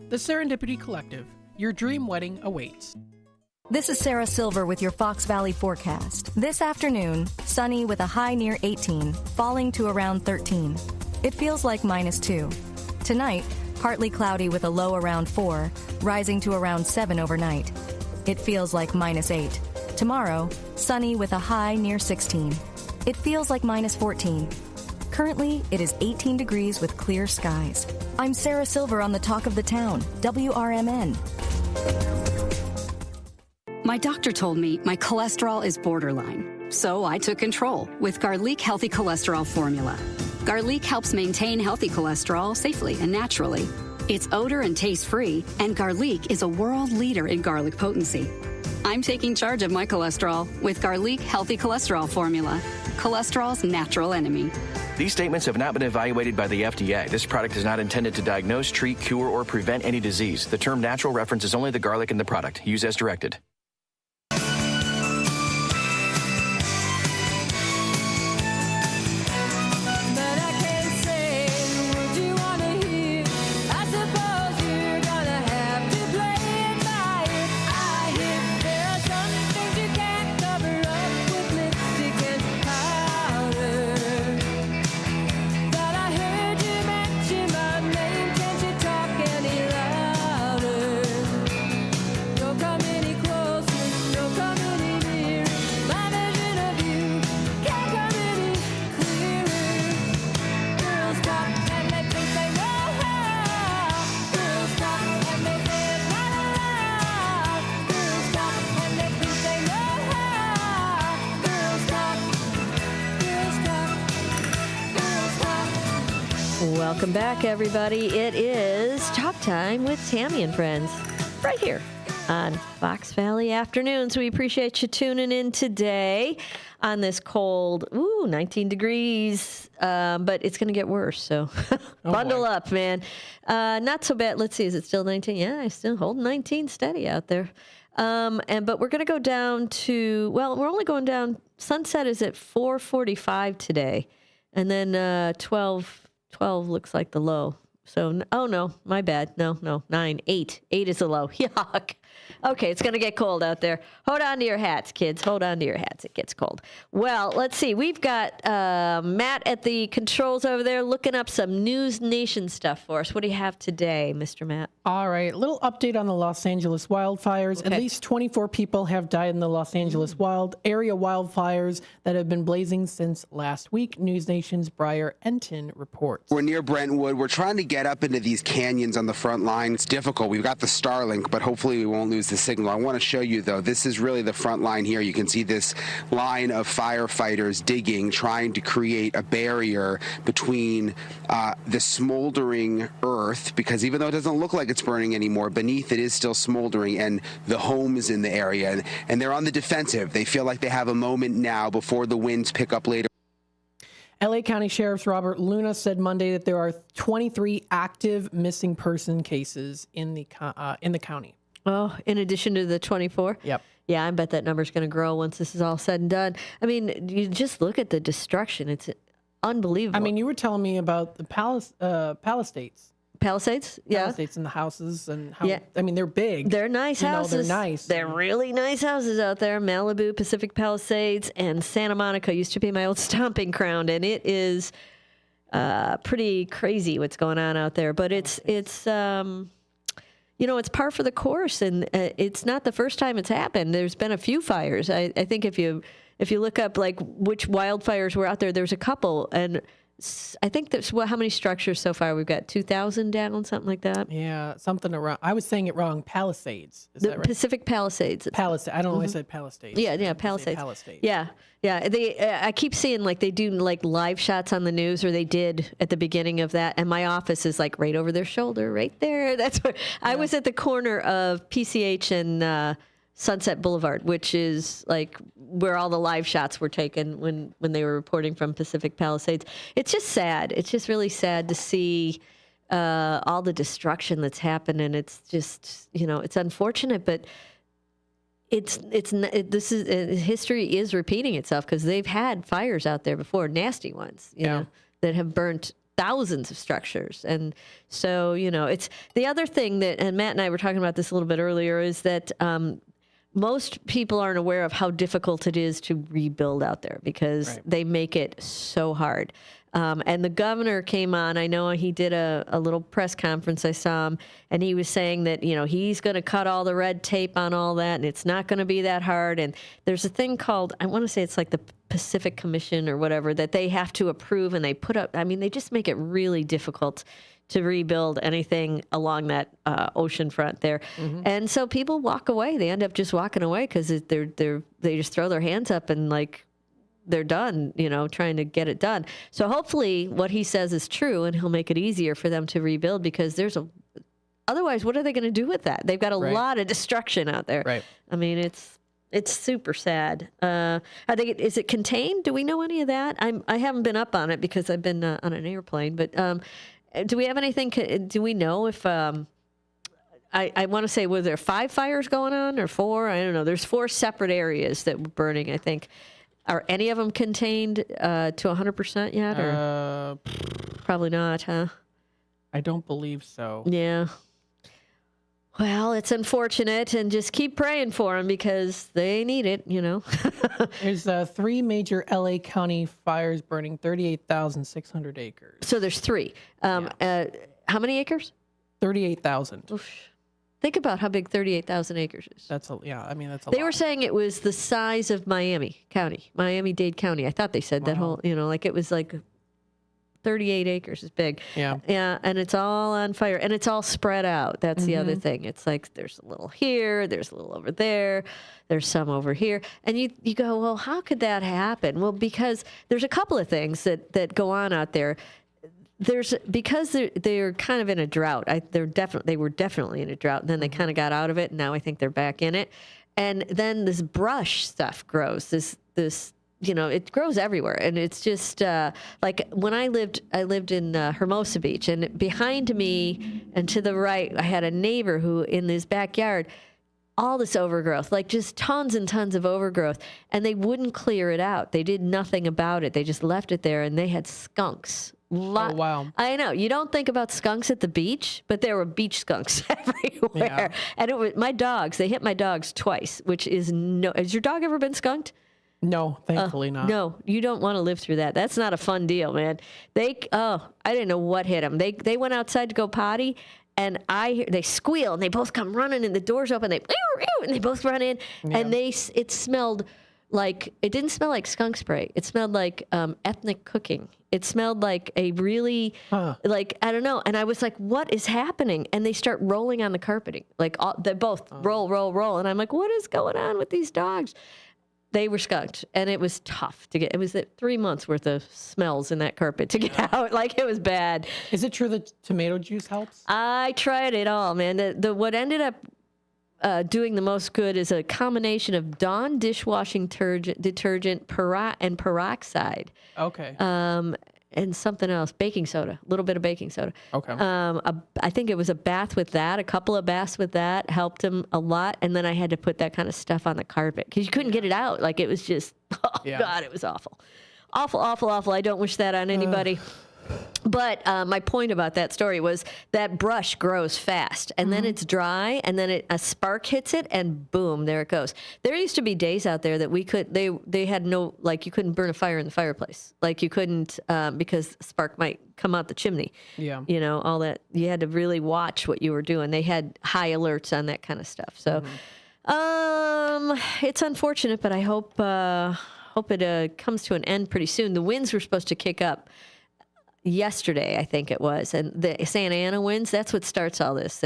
The Serendipity Collective, your dream wedding awaits. This is Sarah Silver with your Fox Valley forecast. This afternoon, sunny with a high near 18, falling to around 13. It feels like -2. Tonight, partly cloudy with a low around 4, rising to around 7 overnight. It feels like -8. Tomorrow, sunny with a high near 16. It feels like -14. Currently, it is 18 degrees with clear skies. I'm Sarah Silver on the Talk of the Town, WRMN. My doctor told me my cholesterol is borderline, so I took control with Garlic Healthy Cholesterol Formula. Garlic helps maintain healthy cholesterol safely and naturally. It's odor and taste-free, and Garlic is a world leader in garlic potency. I'm taking charge of my cholesterol with Garlic Healthy Cholesterol Formula, cholesterol's natural enemy. These statements have not been evaluated by the FDA. This product is not intended to diagnose, treat, cure, or prevent any disease. The term natural references only the garlic in the product. Use as directed. Welcome back, everybody. It is Talk Time with Tammy and Friends right here on Fox Valley Afternoons. We appreciate you tuning in today on this cold, 19 degrees, but it's going to get worse, so bundle up, man. Not so bad. Let's see, is it still 19? Yeah, I still hold 19 steady out there. But we're going to go down to, we're only going down, sunset is at 4:45 today, and then 12 looks like the low. So, no, my bad. No, 9, 8. 8 is the low. Yuck. Okay, it's going to get cold out there. Hold on to your hats, kids. Hold on to your hats. It gets cold. Well, let's see. We've got Matt at the controls over there looking up some News Nation stuff for us. What do you have today, Mr. Matt? All right, a little update on the Los Angeles wildfires. Okay. At least 24 people have died in the Los Angeles area wildfires that have been blazing since last week, News Nation's Briar Enton reports. We're near Brentwood. We're trying to get up into these canyons on the front line. It's difficult. We've got the Starlink, but hopefully we won't don't lose the signal. I want to show you, though, this is really the front line here. You can see this line of firefighters digging, trying to create a barrier between the smoldering earth, because even though it doesn't look like it's burning anymore, beneath it is still smoldering, and the homes in the area. And they're on the defensive. They feel like they have a moment now before the winds pick up later. LA County Sheriff Robert Luna said Monday that there are 23 active missing person cases in the county. Well, in addition to the 24? Yep. Yeah, I bet that number's going to grow once this is all said and done. I mean, you just look at the destruction. It's unbelievable. I mean, you were telling me about the Palisades. Palisades? Yeah. Palisades and the houses and how, I mean, they're big. They're nice houses. They're nice. They're really nice houses out there. Malibu, Pacific Palisades, and Santa Monica used to be my old stomping ground, and it is pretty crazy what's going on out there. But it's it's par for the course, and it's not the first time it's happened. There's been a few fires. I think if you look up like which wildfires were out there, there's a couple, and I think that's how many structures so far? We've got 2,000 down, something like that. Yeah, something around. I was saying it wrong. Palisades. Is that right? Pacific Palisades. Palisades. I don't know. I said Palisades. Yeah, Palisades. Palisades. Yeah. I keep seeing like they do like live shots on the news, or they did at the beginning of that, and my office is like right over their shoulder, right there. That's where I was at the corner of PCH and Sunset Boulevard, which is like where all the live shots were taken when they were reporting from Pacific Palisades. It's just sad. It's just really sad to see all the destruction that's happened, and it's just it's unfortunate, but history is repeating itself, because they've had fires out there before, nasty ones, you know, that have burnt thousands of structures. And so it's the other thing that, and Matt and I were talking about this a little bit earlier, is that most people aren't aware of how difficult it is to rebuild out there, because they make it so hard. And the governor came on. I know he did a little press conference. I saw him, and he was saying that, he's going to cut all the red tape on all that, and it's not going to be that hard. And there's a thing called, I want to say it's like the Pacific Commission or whatever, that they have to approve, and they put up, they just make it really difficult to rebuild anything along that ocean front there. Mm-hmm. And so people walk away. They end up just walking away because they just throw their hands up and like they're done, trying to get it done. So hopefully what he says is true, and he'll make it easier for them to rebuild, because otherwise what are they going to do with that? They've got a lot of destruction out there. Right. It's super sad. Is it contained? Do we know any of that? I haven't been up on it because I've been on an airplane, but do we have anything? Do we know if I want to say, were there 5 fires going on or 4? I don't know. There's 4 separate areas that were burning, I think. Are any of them contained to 100% yet? Or probably not, huh? I don't believe so. Yeah. Well, it's unfortunate, and just keep praying for them because they need it, There's 3 major LA County fires burning 38,600 acres. So there's 3. How many acres? 38,000. Think about how big 38,000 acres is. That's a lot. They were saying it was the size of Miami-Dade County. I thought they said that whole, like it was like 38 acres is big. Yeah. Yeah, and it's all on fire, and it's all spread out. That's the other thing. It's like there's a little here, there's a little over there, there's some over here. And you go, well, how could that happen? Well, because there's a couple of things that go on out there. Because they're kind of in a drought. They were definitely in a drought, and then they kind of got out of it, and now I think they're back in it. And then this brush stuff grows. This it grows everywhere, and it's just like when I lived in Hermosa Beach, and behind me and to the right, I had a neighbor who in his backyard, all this overgrowth, like just tons and tons of overgrowth, and they wouldn't clear it out. They did nothing about it. They just left it there, and they had skunks. Oh, wow. I know. You don't think about skunks at the beach, but there were beach skunks everywhere. Yeah. And it was my dogs. They hit my dogs twice, which is no. Has your dog ever been skunked? No, thankfully not. No, you don't want to live through that. That's not a fun deal, man. I didn't know what hit them. They went outside to go potty, and they squeal, and they both come running, and the door's open. And they both run in, and it smelled like, it didn't smell like skunk spray. It smelled like ethnic cooking. It smelled like a really, like, I don't know. And I was like, what is happening? And they start rolling on the carpeting. Like, they both roll. And I'm like, what is going on with these dogs? They were skunked, and it was tough to get. It was 3 months worth of smells in that carpet to get out. Like, it was bad. Is it true that tomato juice helps? I tried it all, man. What ended up doing the most good is a combination of Dawn dishwashing detergent and peroxide. Okay. And something else, baking soda, a little bit of baking soda. Okay. I think it was a bath with that. A couple of baths with that helped him a lot. And then I had to put that kind of stuff on the carpet because you couldn't get it out. Like, it was just, God, it was awful. Awful. I don't wish that on anybody. But my point about that story was that brush grows fast, and then it's dry, and then a spark hits it, and boom, there it goes. There used to be days out there that they had no, like, you couldn't burn a fire in the fireplace. Like, you couldn't, because spark might come out the chimney. Yeah. You know, all that. You had to really watch what you were doing. They had high alerts on that kind of stuff. So it's unfortunate, but I hope it comes to an end pretty soon. The winds were supposed to kick up yesterday, I think it was, and the Santa Ana winds, that's what starts all this.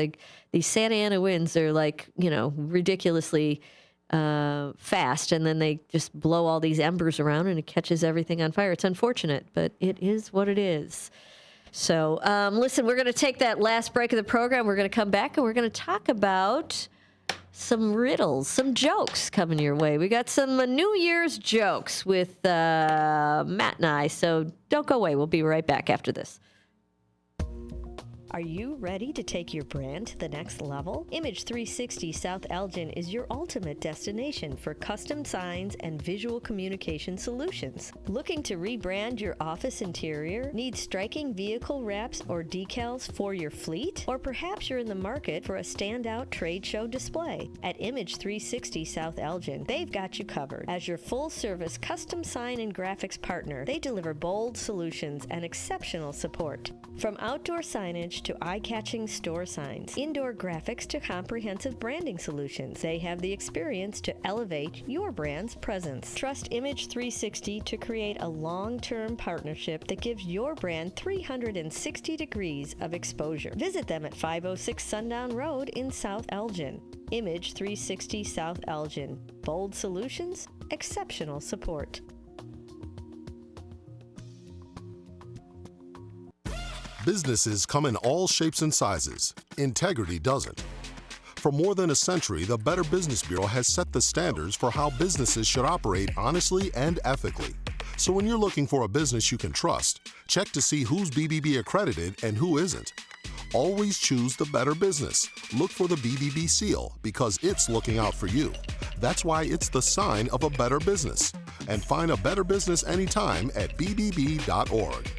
These Santa Ana winds are like, ridiculously fast, and then they just blow all these embers around and it catches everything on fire. It's unfortunate, but it is what it is. So listen, we're going to take that last break of the program. We're going to come back and we're going to talk about some riddles, some jokes coming your way. We got some New Year's jokes with Matt and I, so don't go away. We'll be right back after this. Are you ready to take your brand to the next level? Image 360 South Elgin is your ultimate destination for custom signs and visual communication solutions. Looking to rebrand your office interior? Need striking vehicle wraps or decals for your fleet? Or perhaps you're in the market for a standout trade show display? At Image 360 South Elgin, they've got you covered. As your full-service custom sign and graphics partner, they deliver bold solutions and exceptional support. From outdoor signage to eye-catching store signs, indoor graphics to comprehensive branding solutions, they have the experience to elevate your brand's presence. Trust Image 360 to create a long-term partnership that gives your brand 360 degrees of exposure. Visit them at 506 Sundown Road in South Elgin. Image 360 South Elgin. Bold solutions, exceptional support. Businesses come in all shapes and sizes. Integrity doesn't. For more than a century, the Better Business Bureau has set the standards for how businesses should operate honestly and ethically. So when you're looking for a business you can trust, check to see who's BBB accredited and who isn't. Always choose the Better Business. Look for the BBB seal because it's looking out for you. That's why it's the sign of a better business. And find a better business anytime at bbb.org.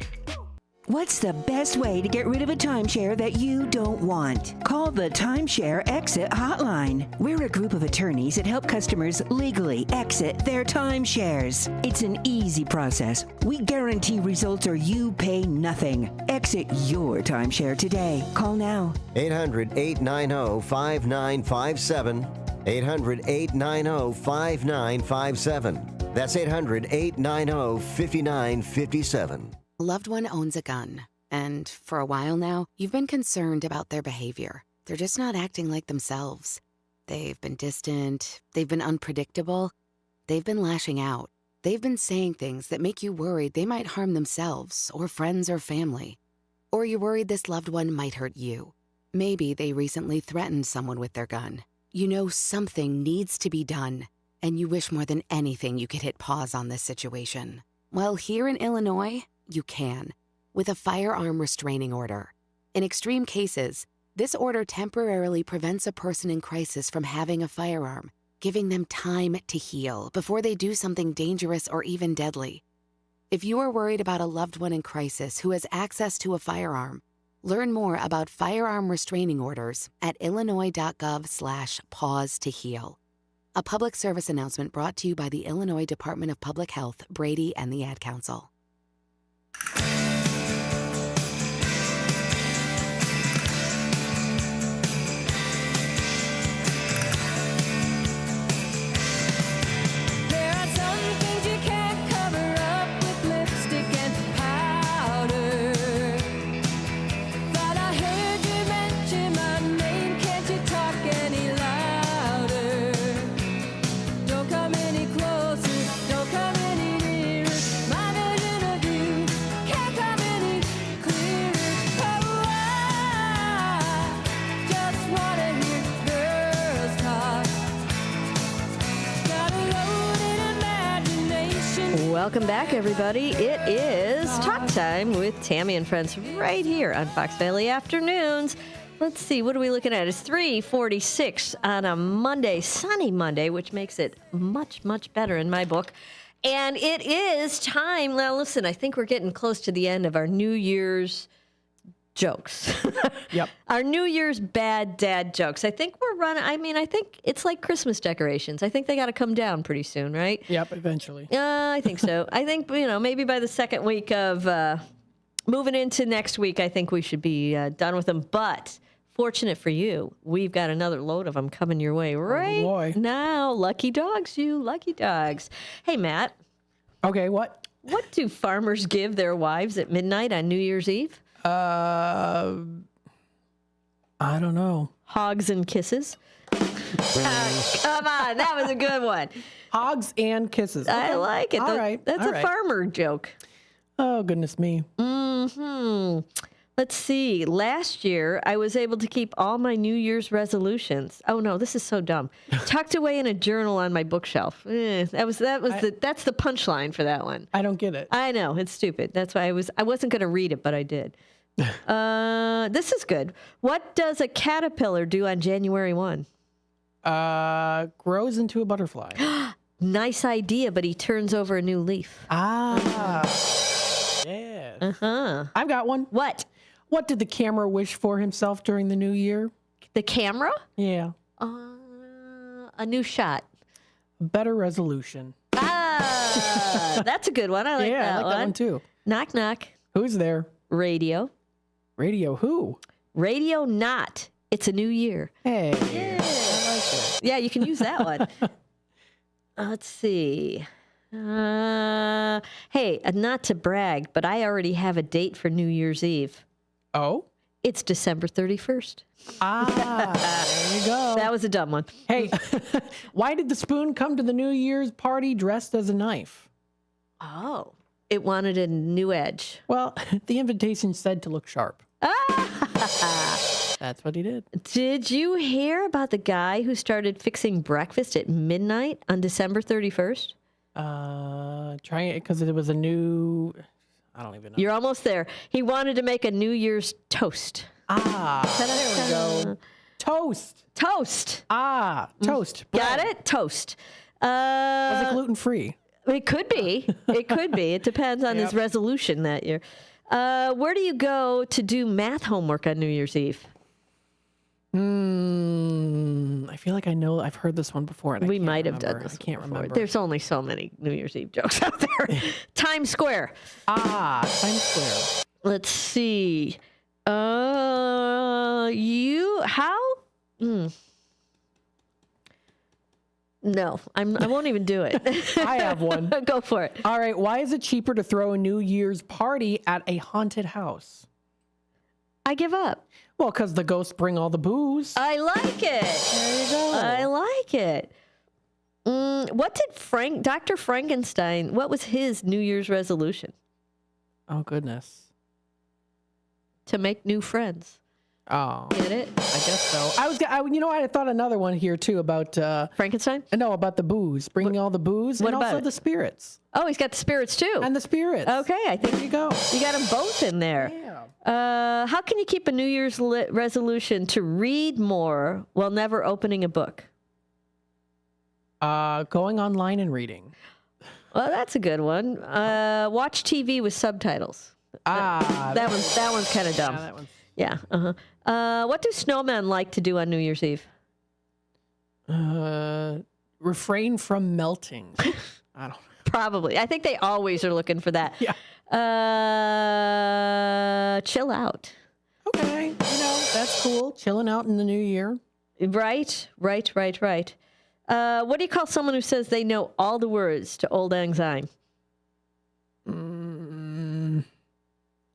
What's the best way to get rid of a timeshare that you don't want? Call the Timeshare Exit Hotline. We're a group of attorneys that help customers legally exit their timeshares. It's an easy process. We guarantee results or you pay nothing. Exit your timeshare today. Call now. 800-890-5957. 800-890-5957. That's 800-890-5957. A loved one owns a gun, and for a while now, you've been concerned about their behavior. They're just not acting like themselves. They've been distant, they've been unpredictable, they've been lashing out. They've been saying things that make you worried they might harm themselves or friends or family. Or you're worried this loved one might hurt you. Maybe they recently threatened someone with their gun. You know something needs to be done, and you wish more than anything you could hit pause on this situation. Well, here in Illinois, you can, with a firearm restraining order. In extreme cases, this order temporarily prevents a person in crisis from having a firearm, giving them time to heal before they do something dangerous or even deadly. If you are worried about a loved one in crisis who has access to a firearm, learn more about firearm restraining orders at illinois.gov/pause to heal. A public service announcement brought to you by the Illinois Department of Public Health, Brady, and the Ad Council. There are Welcome back, everybody. It is Talk Time with Tammy and Friends right here on Fox Valley Afternoons. Let's see, what are we looking at? It's 3:46 on a Monday, sunny Monday, which makes it much, much better in my book. And it is time. Now, listen, I think we're getting close to the end of our New Year's jokes. Yep. Our New Year's bad dad jokes. I think we're running. I think it's like Christmas decorations. I think they got to come down pretty soon, right? Yep, eventually. I think so. I think, maybe by the second week of moving into next week, I think we should be done with them. But fortunate for you, we've got another load of them coming your way right now. Lucky dogs, you lucky dogs. Hey, Matt. Okay, what? What do farmers give their wives at midnight on New Year's Eve? I don't know. Hogs and kisses. Come on, that was a good one. Hogs and kisses. Okay. I like it. All right. That's All a right. farmer joke. Oh, goodness me. Let's see. Last year, I was able to keep all my New Year's resolutions. Oh no, this is so dumb. Tucked away in a journal on my bookshelf. That's the punchline for that one. I don't get it. I know, it's stupid. That's why I wasn't going to read it, but I did. This is good. What does a caterpillar do on January 1? Grows into a butterfly. Nice idea, but he turns over a new leaf. Yeah. I've got one. What? What did the camera wish for himself during the new year? The camera? Yeah. A new shot. Better resolution. That's a good one. I like yeah, that I like that one too. Knock, knock. Who's there? Radio. Radio who? Radio not. It's a new year. Hey. Yeah. I like it. Yeah, you can use that one. Let's see. Hey, not to brag, but I already have a date for New Year's Eve. Oh? It's December 31st. There you go. That was a dumb one. Hey, why did the spoon come to the New Year's party dressed as a knife? Oh, it wanted a new edge. Well, the invitation said to look sharp. That's what he did. Did you hear about the guy who started fixing breakfast at midnight on December 31st? Trying it because it was a new... I don't even know. You're almost there. He wanted to make a New Year's toast. There we go. Toast. Toast. Toast. Got it? Toast. Was it gluten-free? It could be. It could be. It depends on his resolution that year. Where do you go to do math homework on New Year's Eve? I feel like I know. I've heard this one before. And We might have done this. I can't remember. There's only so many New Year's Eve jokes out there. Times Square. Times Square. Let's see. No, I won't even do it. I have one. Go for it. All right. Why is it cheaper to throw a New Year's party at a haunted house? I give up. Well, because the ghosts bring all the booze. I like it. There you go. I like it. What did Dr. Frankenstein, what was his New Year's resolution? Oh, goodness. To make new friends. Oh. Get it? I guess so. I thought another one here, too, about... Frankenstein? No, about the booze. Bringing all the booze. What and about also it? the spirits. Oh, he's got the spirits, too. And the spirits. Okay, I think There you go. you got them both in there. Yeah. How can you keep a New Year's resolution to read more while never opening a book? Going online and reading. Well, that's a good one. Watch TV with subtitles. That one's kind of dumb. Yeah, that one's... Yeah. What do snowmen like to do on New Year's Eve? Refrain from melting. I don't know. Probably. I think they always are looking for that. Yeah. Chill out. Okay. That's cool. Chilling out in the new year. Right. What do you call someone who says they know all the words to Old Lang Syne?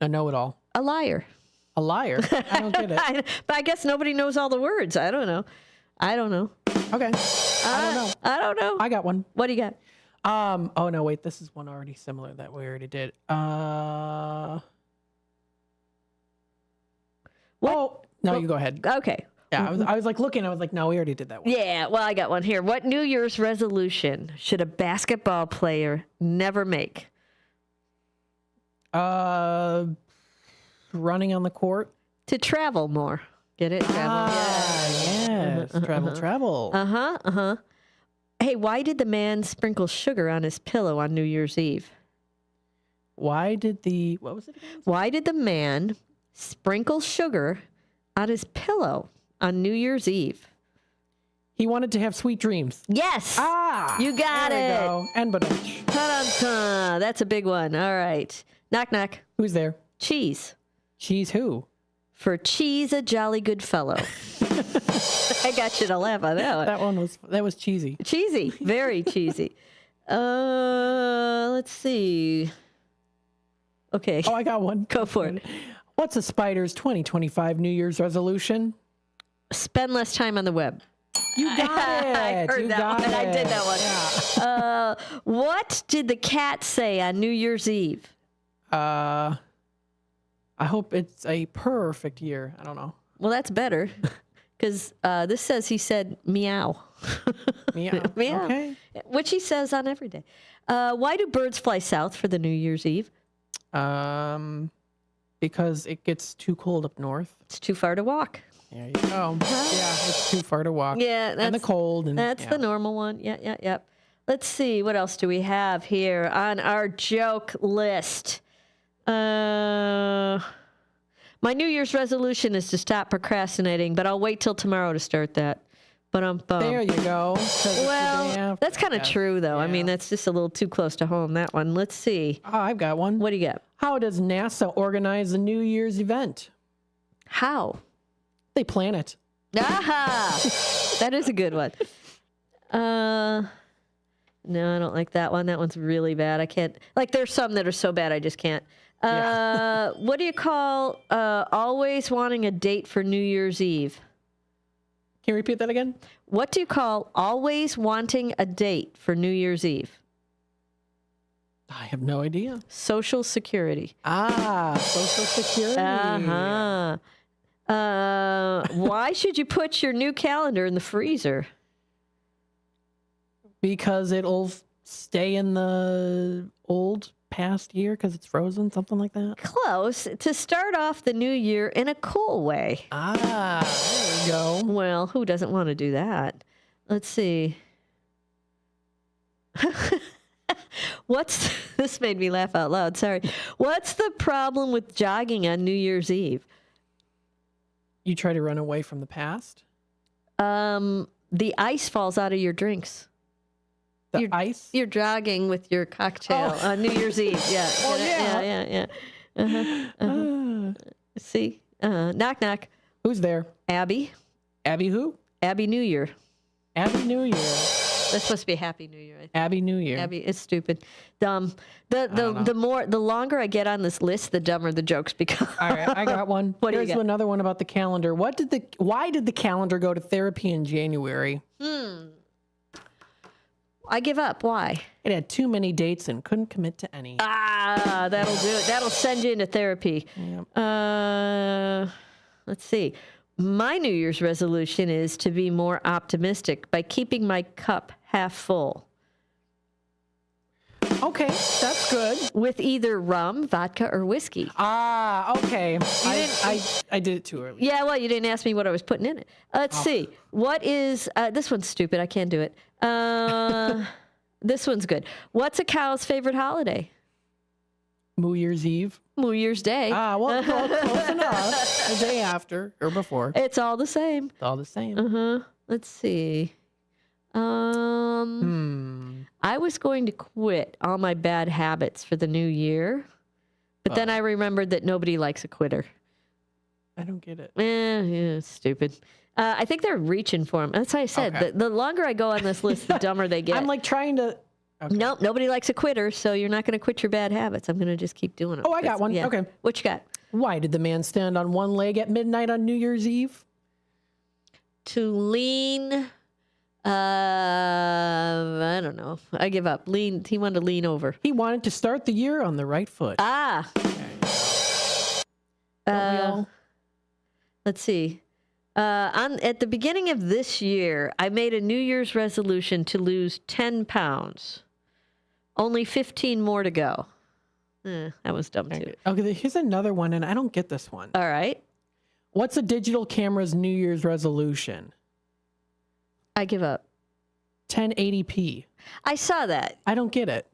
A know-it-all. A liar. A liar? I don't get it. But I guess nobody knows all the words. I don't know. Okay. I don't know. I got one. What do you got? Oh, no, wait. This is one already similar that we already did. No, you go ahead. Okay. Yeah, I was like looking. I was like, no, we already did that one. Yeah, well, I got one here. What New Year's resolution should a basketball player never make? Running on the court. To travel more. Get it? Travel. Yes. Travel. Hey, why did the man sprinkle sugar on his pillow on New Year's Eve? What was it again? Why did the man sprinkle sugar on his pillow on New Year's Eve? He wanted to have sweet dreams. Yes. You got there it. We go. And badunch. Ta-da-ta. That's a big one. All right. Knock, knock. Who's there? Cheese. Cheese who? For cheese, a jolly good fellow. I got you to laugh on that one. That was cheesy. Cheesy. Very cheesy. Let's see. Okay. Oh, I got one. Go for it. What's a spider's 2025 New Year's resolution? Spend less time on the web. You got it. I heard that one. I did that one. Yeah. What did the cat say on New Year's Eve? I hope it's a perfect year. I don't know. Well, that's better because this says he said meow. Meow. Meow. Okay. Which he says on every day. Why do birds fly south for the New Year's Eve? Because it gets too cold up north. It's too far to walk. There you go. Yeah, it's too far to walk. Yeah, and the cold. And that's the normal one. Yeah. Let's see. What else do we have here on our joke list? My New Year's resolution is to stop procrastinating, but I'll wait till tomorrow to start that. There you go. Well, that's kind of true, though. Yeah. I mean, that's just a little too close to home, that one. Let's see. Oh, I've got one. What do you got? How does NASA organize a New Year's event? How? They plan it. Aha! That is a good one. No, I don't like that one. That one's really bad. I can't. Like, there's some that are so bad I just can't. What do you call always wanting a date for New Year's Eve? Can you repeat that again? What do you call always wanting a date for New Year's Eve? I have no idea. Social Security. Social Security. Why should you put your new calendar in the freezer? Because it'll stay in the old past year because it's frozen, something like that? Close. To start off the new year in a cool way. There we go. Well, who doesn't want to do that? Let's see. This made me laugh out loud. Sorry. What's the problem with jogging on New Year's Eve? You try to run away from the past? The ice falls out of your drinks. Ice? You're jogging with your cocktail on New Year's Eve. Yeah. Yeah. See? Knock, knock. Who's there? Abby. Abby who? Abby New Year. Abby New Year. That's supposed to be Happy New Year. I think. Abby New Year. Abby, it's stupid. The longer I get on this list, the dumber the jokes become. All right, I got one. Here's another one about the calendar. Why did the calendar go to therapy in January? I give up. Why? It had too many dates and couldn't commit to any. That'll do it. That'll send you into therapy. Yep. Let's see. My New Year's resolution is to be more optimistic by keeping my cup half full. Okay, that's good. With either rum, vodka, or whiskey. Okay. I did it too early. Yeah, well, you didn't ask me what I was putting in it. Let's see. What is, this one's stupid. I can't do it. This one's good. What's a cow's favorite holiday? New Year's Eve. New Year's Day. Well, close enough. The day after or before. It's all the same. It's all the same. Let's see. I was going to quit all my bad habits for the new year, but then I remembered that nobody likes a quitter. I don't get it. Yeah, stupid. I think they're reaching for them. That's why I said, the longer I go on this list, the dumber they get. I'm like trying to... Okay. Nope, nobody likes a quitter, so you're not going to quit your bad habits. I'm going to just keep doing it. Oh, I got one. Yeah. Okay. What you got? Why did the man stand on one leg at midnight on New Year's Eve? To lean... I don't know. I give up. He wanted to lean over. He wanted to start the year on the right foot. Let's see. At the beginning of this year, I made a New Year's resolution to lose 10 pounds. Only 15 more to go. That was dumb, too. Okay, here's another one, and I don't get this one. All right. What's a digital camera's New Year's resolution? I give up. 1080p. I saw that. I don't get it.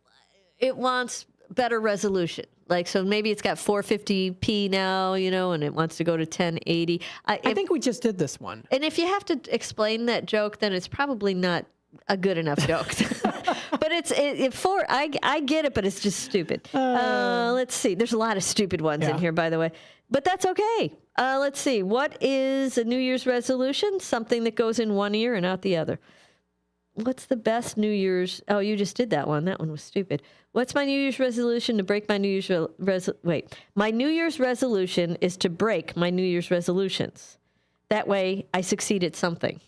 It wants better resolution. Like, so maybe it's got 450p now, and it wants to go to 1080. I think we just did this one. And if you have to explain that joke, then it's probably not a good enough joke. But I get it, but it's just stupid. Let's see. There's a lot of stupid ones in here, by the way. But that's okay. Let's see. What is a New Year's resolution? Something that goes in one ear and out the other. What's the best New Year's? Oh, you just did that one. That one was stupid. What's my New Year's resolution? To break my New Year's My New Year's resolution is to break my New Year's resolutions. That way, I succeed at something.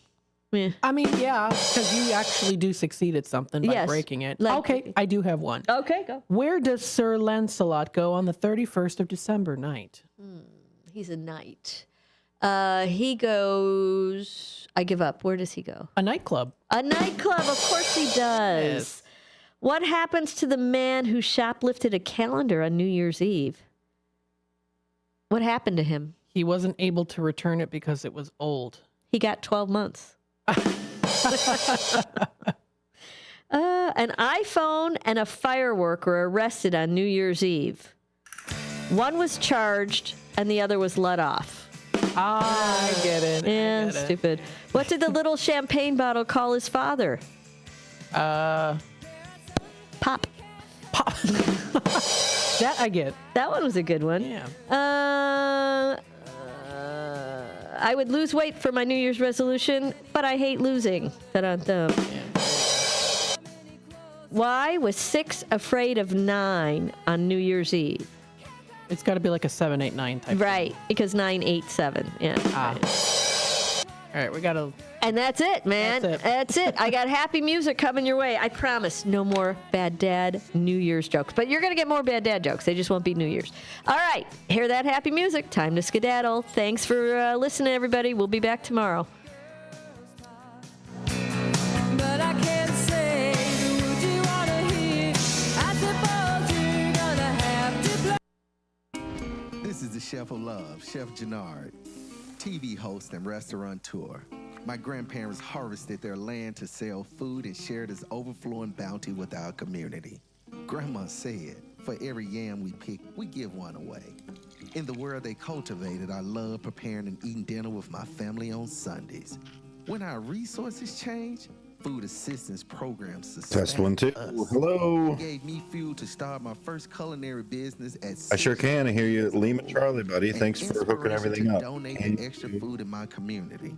Yeah. I mean, yeah, because you actually do succeed at something by breaking it. Okay, I do have one. Okay, go. Where does Sir Lancelot go on the 31st of December night? He's a knight. He goes... I give up. Where does he go? A nightclub. A nightclub. Of course he does. Yes. What happens to the man who shoplifted a calendar on New Year's Eve? What happened to him? He wasn't able to return it because it was old. He got 12 months. An iPhone and a firework were arrested on New Year's Eve. One was charged and the other was let off. I get it. Yeah, stupid. What did the little champagne bottle call his father? Pop. That I get. That one was a good one. Yeah. I would lose weight for my New Year's resolution, but I hate losing. Ta-da-da. Why was 6 afraid of 9 on New Year's Eve? It's got to be like a 7, 8, 9 type. Right, because 9, 8, 7. Yeah. Right. All right, we got to... And that's it, man. That's it. I got happy music coming your way. I promise. No more bad dad New Year's jokes. But you're going to get more bad dad jokes. They just won't be New Year's. All right. Hear that happy music. Time to skedaddle. Thanks for listening, everybody. We'll be back tomorrow. But I can't say, would you want to hear? I suppose you're going to have to play. This is the Chef of Love, Chef Jannard, TV host and restaurateur. My grandparents harvested their land to sell food and shared this overflowing bounty with our community. Grandma said, for every yam we pick, we give one away. In the world they cultivated, I love preparing and eating dinner with my family on Sundays. When our resources change, food assistance programs sustain Test 1, 2. us. Hello. It gave me fuel to start my first culinary business at I sure can. I hear you, Lima Charlie, buddy. Thanks for hooking everything up. Donate the extra food in my community.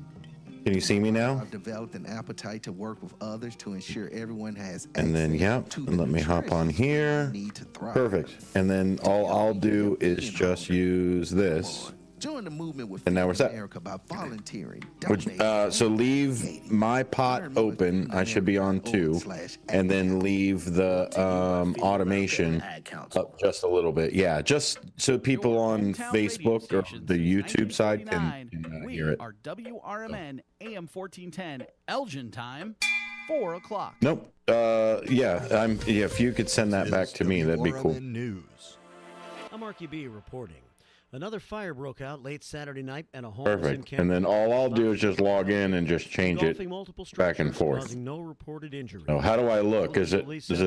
Can you see me now? I've developed an appetite to work with others to ensure everyone has And then, and let me hop on here. Perfect. And then all I'll do is just use this. Join the movement with And now we're set. America by volunteering. So leave my pot open. I should be on 2. And then leave the automation up just a little bit. Yeah, just so people on Facebook or the YouTube side can hear it. Our WRMN AM 1410 Elgin time, 4 o'clock. Nope. If you could send that back to me, that'd be cool. I'm Marky B reporting. Another fire broke out late Saturday night at a home in Perfect. Kent. And then all I'll do is just log in and just change it back and forth. Causing no reported injuries. So how do I look? Does it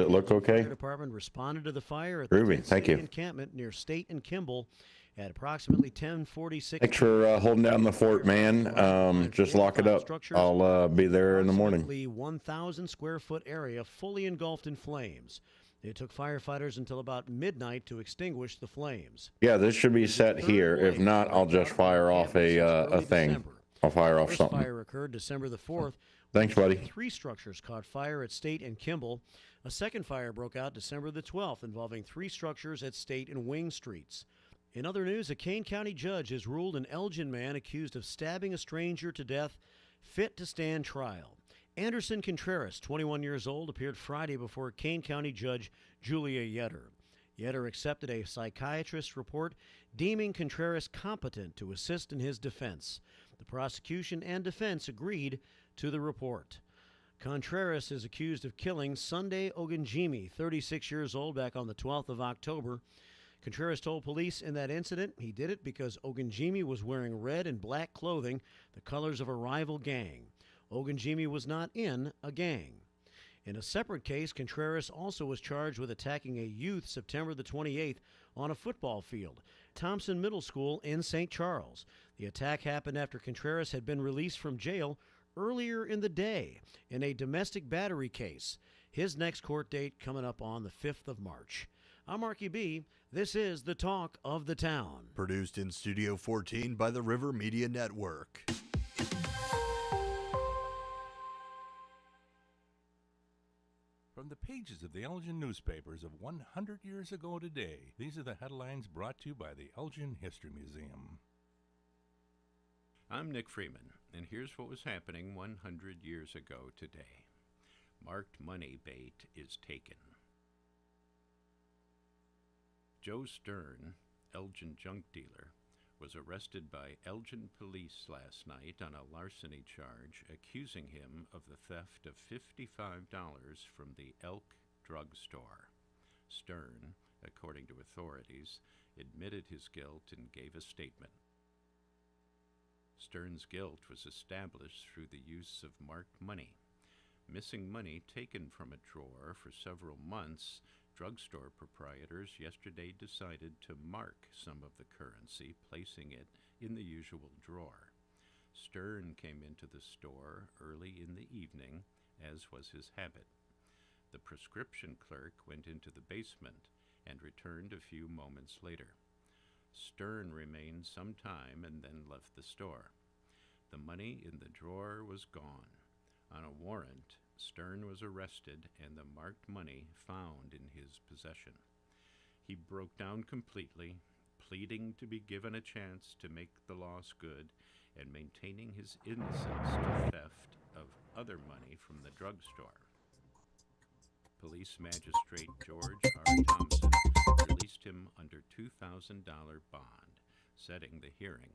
look okay? The fire department responded to the fire at Ruby, the thank you. encampment near State and Kimball at approximately 10:46. Thanks for holding down the fort, man. Just lock it up. I'll be there in the morning. The 1,000 square foot area fully engulfed in flames. It took firefighters until about midnight to extinguish the flames. Yeah, this should be set here. If not, I'll just fire off a thing. I'll fire off something. The fire occurred December the 4th. Thanks, buddy. 3 structures caught fire at State and Kimball. A second fire broke out December the 12th, involving 3 structures at State and Wing Streets. In other news, a Kane County judge has ruled an Elgin man accused of stabbing a stranger to death fit to stand trial. Anderson Contreras, 21 years old, appeared Friday before Kane County Judge Julia Yetter. Yetter accepted a psychiatrist's report deeming Contreras competent to assist in his defense. The prosecution and defense agreed to the report. Contreras is accused of killing Sunday Ogunjimi, 36 years old, back on the 12th of October. Contreras told police in that incident he did it because Ogunjimi was wearing red and black clothing, the colors of a rival gang. Ogunjimi was not in a gang. In a separate case, Contreras also was charged with attacking a youth September the 28th on a football field, Thompson Middle School in St. Charles. The attack happened after Contreras had been released from jail earlier in the day in a domestic battery case. His next court date coming up on the 5th of March. I'm Marky B. This is the Talk of the Town. Produced in Studio 14 by the River Media Network. From the pages of the Elgin newspapers of 100 years ago today, these are the headlines brought to you by the Elgin History Museum. I'm Nick Freeman, and here's what was happening 100 years ago today. Marked money bait is taken. Joe Stern, Elgin junk dealer, was arrested by Elgin police last night on a larceny charge, accusing him of the theft of $55 from the Elk drugstore. Stern, according to authorities, admitted his guilt and gave a statement. Stern's guilt was established through the use of marked money. Missing money taken from a drawer for several months, drugstore proprietors yesterday decided to mark some of the currency, placing it in the usual drawer. Stern came into the store early in the evening, as was his habit. The prescription clerk went into the basement and returned a few moments later. Stern remained some time and then left the store. The money in the drawer was gone. On a warrant, Stern was arrested and the marked money found in his possession. He broke down completely, pleading to be given a chance to make the loss good and maintaining his innocence to theft of other money from the drugstore. Police Magistrate George R. Thompson released him under $2,000 bond, setting the hearing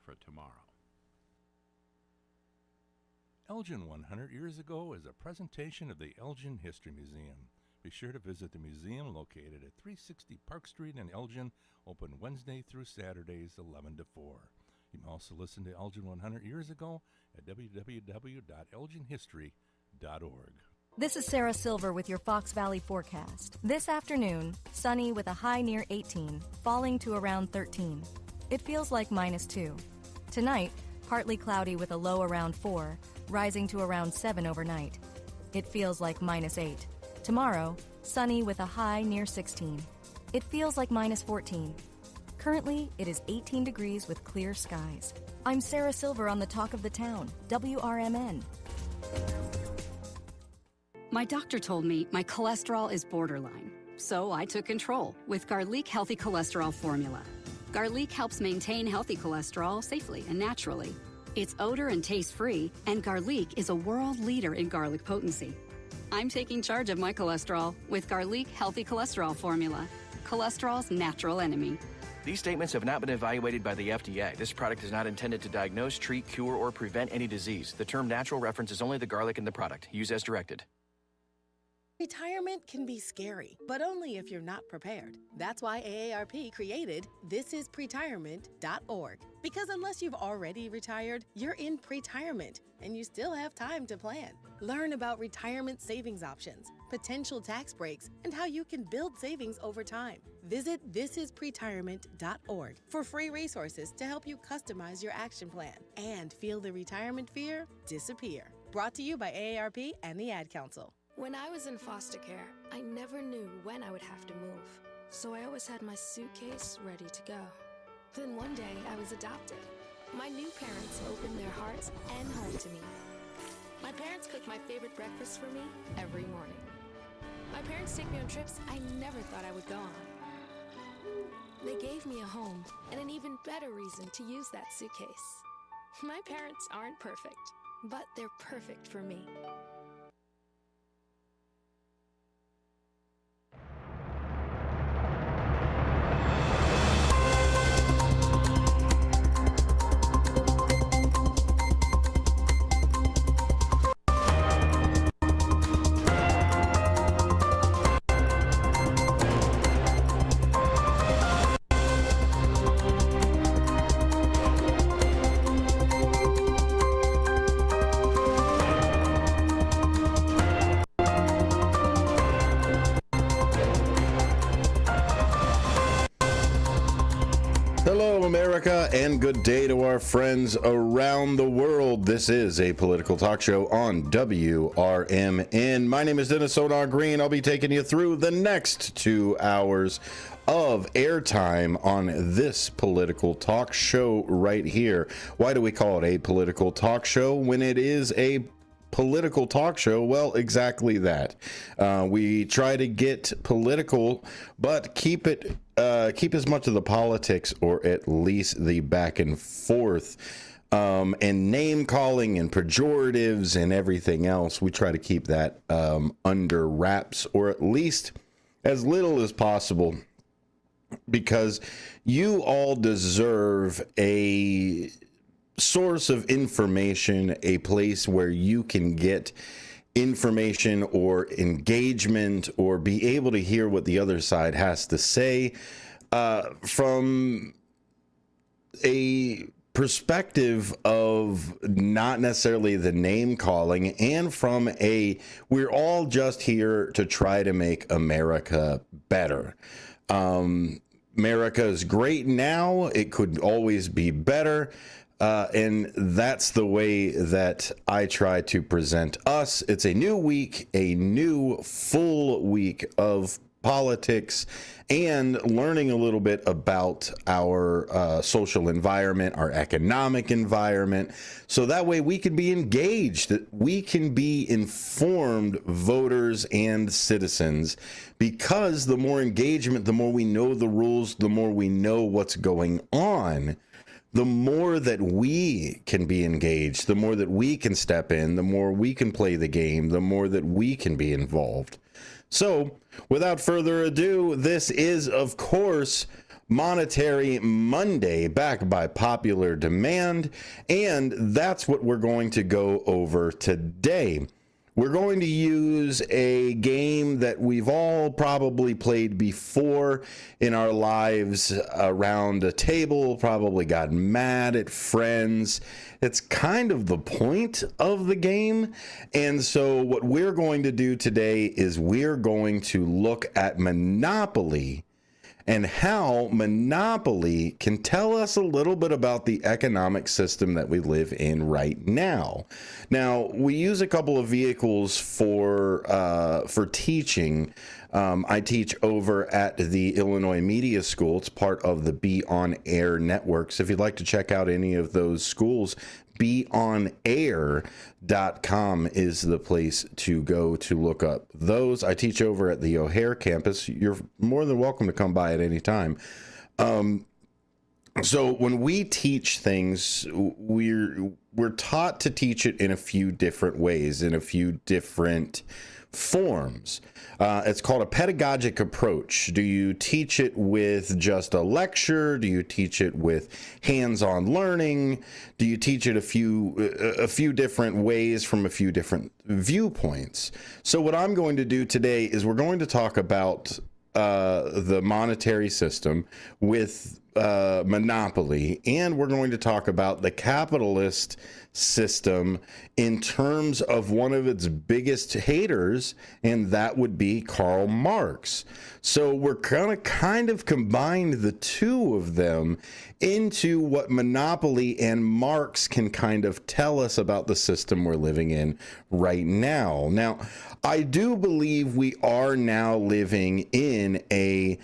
for tomorrow. Elgin 100 years ago is a presentation of the Elgin History Museum. Be sure to visit the museum located at 360 Park Street in Elgin, open Wednesday through Saturdays 11 to 4. You can also listen to Elgin 100 years ago at www.elginhistory.org. This is Sarah Silver with your Fox Valley forecast. This afternoon, sunny with a high near 18, falling to around 13. It feels like -2. Tonight, partly cloudy with a low around 4, rising to around 7 overnight. It feels like -8. Tomorrow, sunny with a high near 16. It feels like -14. Currently, it is 18 degrees with clear skies. I'm Sarah Silver on the Talk of the Town, WRMN. My doctor told me my cholesterol is borderline, so I took control with Garlic Healthy Cholesterol Formula. Garlic helps maintain healthy cholesterol safely and naturally. It's odor and taste-free, and Garlic is a world leader in garlic potency. I'm taking charge of my cholesterol with Garlic Healthy Cholesterol Formula, cholesterol's natural enemy. These statements have not been evaluated by the FDA. This product is not intended to diagnose, treat, cure, or prevent any disease. The term natural references only the garlic in the product. Use as directed. Retirement can be scary, but only if you're not prepared. That's why AARP created thisispretirement.org. Because unless you've already retired, you're in pretirement, and you still have time to plan. Learn about retirement savings options, potential tax breaks, and how you can build savings over time. Visit thisispretirement.org for free resources to help you customize your action plan and feel the retirement fear disappear. Brought to you by AARP and the Ad Council. When I was in foster care, I never knew when I would have to move, so I always had my suitcase ready to go. Then one day, I was adopted. My new parents opened their hearts and home to me. My parents cook my favorite breakfast for me every morning. My parents take me on trips I never thought I would go on. They gave me a home and an even better reason to use that suitcase. My parents aren't perfect, but they're perfect for me. Hello, America, and good day to our friends around the world. This is a political talk show on WRMN. My name is Dennis Sonar Green. I'll be taking you through the next 2 hours of airtime on this political talk show right here. Why do we call it a political talk show when it is a political talk show? Well, exactly that. We try to get political, but keep as much of the politics, or at least the back and forth, and name calling and pejoratives and everything else. We try to keep that under wraps, or at least as little as possible, because you all deserve a source of information, a place where you can get information or engagement or be able to hear what the other side has to say from a perspective of not necessarily the name calling, and from we're all just here to try to make America better. America is great now. It could always be better. And that's the way that I try to present us. It's a new week, a new full week of politics and learning a little bit about our social environment, our economic environment, so that way we can be engaged, that we can be informed voters and citizens, because the more engagement, the more we know the rules, the more we know what's going on, the more that we can be engaged, the more that we can step in, the more we can play the game, the more that we can be involved. So, without further ado, this is, of course, Monetary Monday, backed by popular demand, and that's what we're going to go over today. We're going to use a game that we've all probably played before in our lives around a table, probably got mad at friends. It's kind of the point of the game. And so what we're going to do today is we're going to look at Monopoly and how Monopoly can tell us a little bit about the economic system that we live in right now. Now, we use a couple of vehicles for teaching. I teach over at the Illinois Media School. It's part of the Be On Air network. So if you'd like to check out any of those schools, beonair.com is the place to go to look up those. I teach over at the O'Hare campus. You're more than welcome to come by at any time. So when we teach things, we're taught to teach it in a few different ways, in a few different forms. It's called a pedagogic approach. Do you teach it with just a lecture? Do you teach it with hands-on learning? Do you teach it a few different ways from a few different viewpoints? So what I'm going to do today is we're going to talk about the monetary system with Monopoly, and we're going to talk about the capitalist system in terms of one of its biggest haters, and that would be Karl Marx. So we're going to kind of combine the two of them into what Monopoly and Marx can kind of tell us about the system we're living in right now. Now, I do believe we are now living in a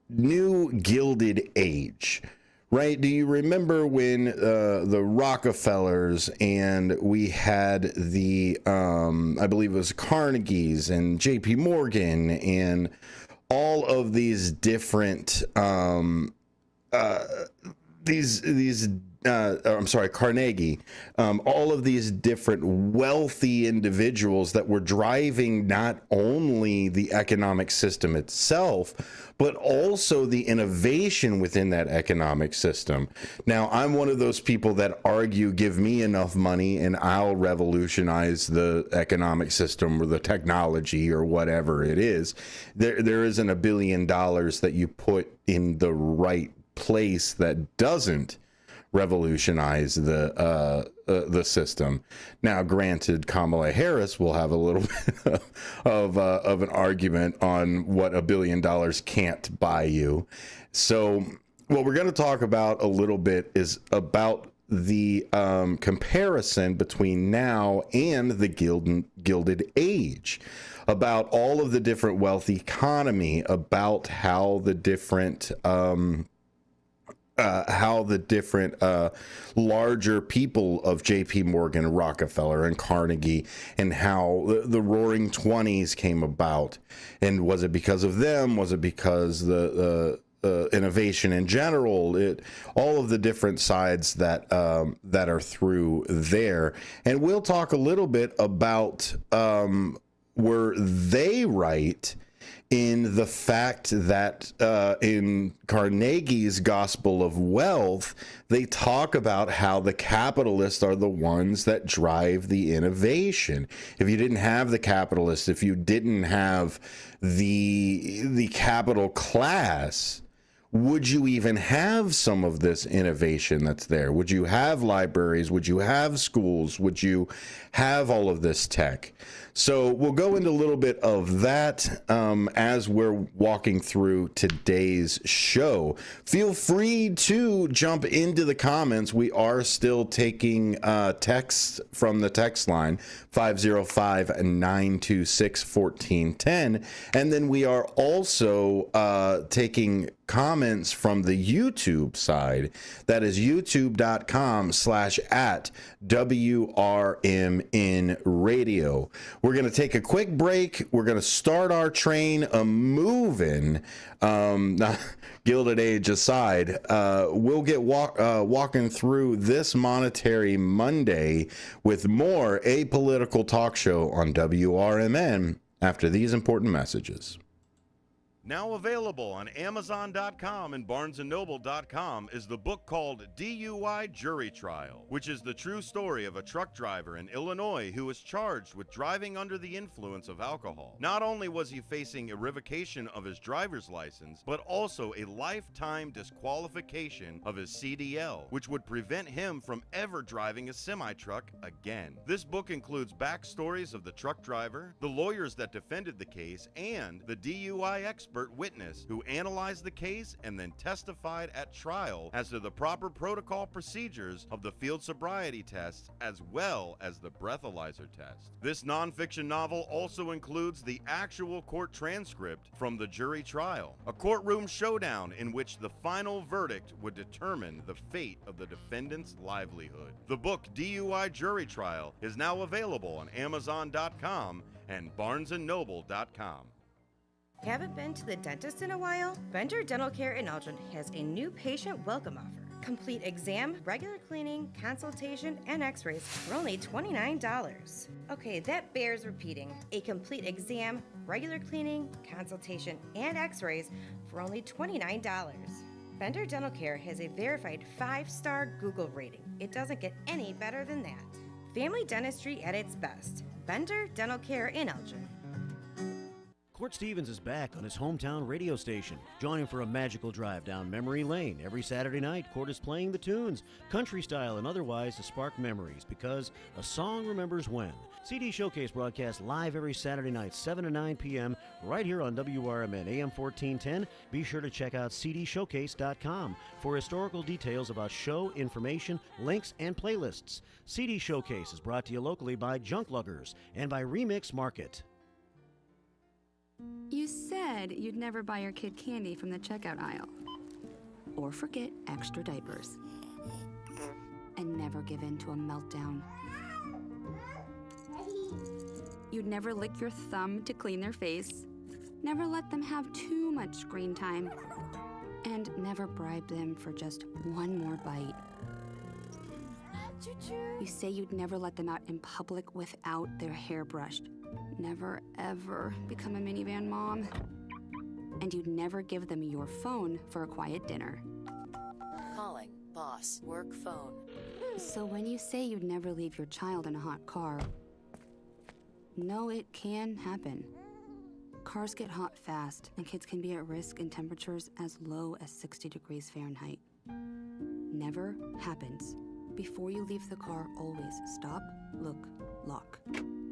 new Gilded Age, right? Do you remember when the Rockefellers, and we had the, I believe it was Carnegie's and JP Morgan and all of these different, Carnegie, all of these different wealthy individuals that were driving not only the economic system itself, but also the innovation within that economic system. Now, I'm one of those people that argue, give me enough money and I'll revolutionize the economic system or the technology or whatever it is. There isn't $1 billion that you put in the right place that doesn't revolutionize the system. Now, granted, Kamala Harris will have a little bit of an argument on what $1 billion can't buy you. So what we're going to talk about a little bit is about the comparison between now and the Gilded Age, about all of the different wealth economy, about how the different larger people of J.P. Morgan, Rockefeller, and Carnegie, and how the Roaring Twenties came about. And was it because of them? Was it because the innovation in general? All of the different sides that are through there. And we'll talk a little bit about were they right in the fact that in Carnegie's Gospel of Wealth, they talk about how the capitalists are the ones that drive the innovation. If you didn't have the capitalists, if you didn't have the capital class, would you even have some of this innovation that's there? Would you have libraries? Would you have schools? Would you have all of this tech? So we'll go into a little bit of that as we're walking through today's show. Feel free to jump into the comments. We are still taking texts from the text line, 505-926-1410. And then we are also taking comments from the YouTube side. That is youtube.com/@WRMN radio. We're going to take a quick break. We're going to start our train moving. Gilded Age aside, we'll get walking through this Monetary Monday with more apolitical talk show on WRMN after these important messages. Now available on Amazon.com and BarnesandNoble.com is the book called DUI Jury Trial, which is the true story of a truck driver in Illinois who was charged with driving under the influence of alcohol. Not only was he facing a revocation of his driver's license, but also a lifetime disqualification of his CDL, which would prevent him from ever driving a semi-truck again. This book includes backstories of the truck driver, the lawyers that defended the case, and the DUI expert witness who analyzed the case and then testified at trial as to the proper protocol procedures of the field sobriety tests as well as the breathalyzer test. This nonfiction novel also includes the actual court transcript from the jury trial, a courtroom showdown in which the final verdict would determine the fate of the defendant's livelihood. The book DUI Jury Trial is now available on Amazon.com and BarnesandNoble.com. Haven't been to the dentist in a while? Bender Dental Care in Elgin has a new patient welcome offer. Complete exam, regular cleaning, consultation, and x-rays for only $29. Okay, that bears repeating. A complete exam, regular cleaning, consultation, and x-rays for only $29. Bender Dental Care has a verified 5-star Google rating. It doesn't get any better than that. Family dentistry at its best. Bender Dental Care in Elgin. Court Stevens is back on his hometown radio station. Join him for a magical drive down memory lane. Every Saturday night, Court is playing the tunes, country style and otherwise, to spark memories, because a song remembers when. CD Showcase broadcasts live every Saturday night, 7 to 9 p.m., right here on WRMN AM 1410. Be sure to check out cdshowcase.com for historical details about show, information, links, and playlists. CD Showcase is brought to you locally by Junk Luggers and by Remix Market. You said you'd never buy your kid candy from the checkout aisle. Or forget extra diapers. And never give in to a meltdown. You'd never lick your thumb to clean their face. Never let them have too much screen time. And never bribe them for just one more bite. You say you'd never let them out in public without their hair brushed. Never, ever become a minivan mom. And you'd never give them your phone for a quiet dinner. Calling, boss, work phone. So when you say you'd never leave your child in a hot car, no, it can happen. Cars get hot fast, and kids can be at risk in temperatures as low as 60 degrees Fahrenheit. Never happens. Before you leave the car, always stop, look, lock.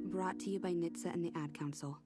Brought to you by NHTSA and the Ad Council.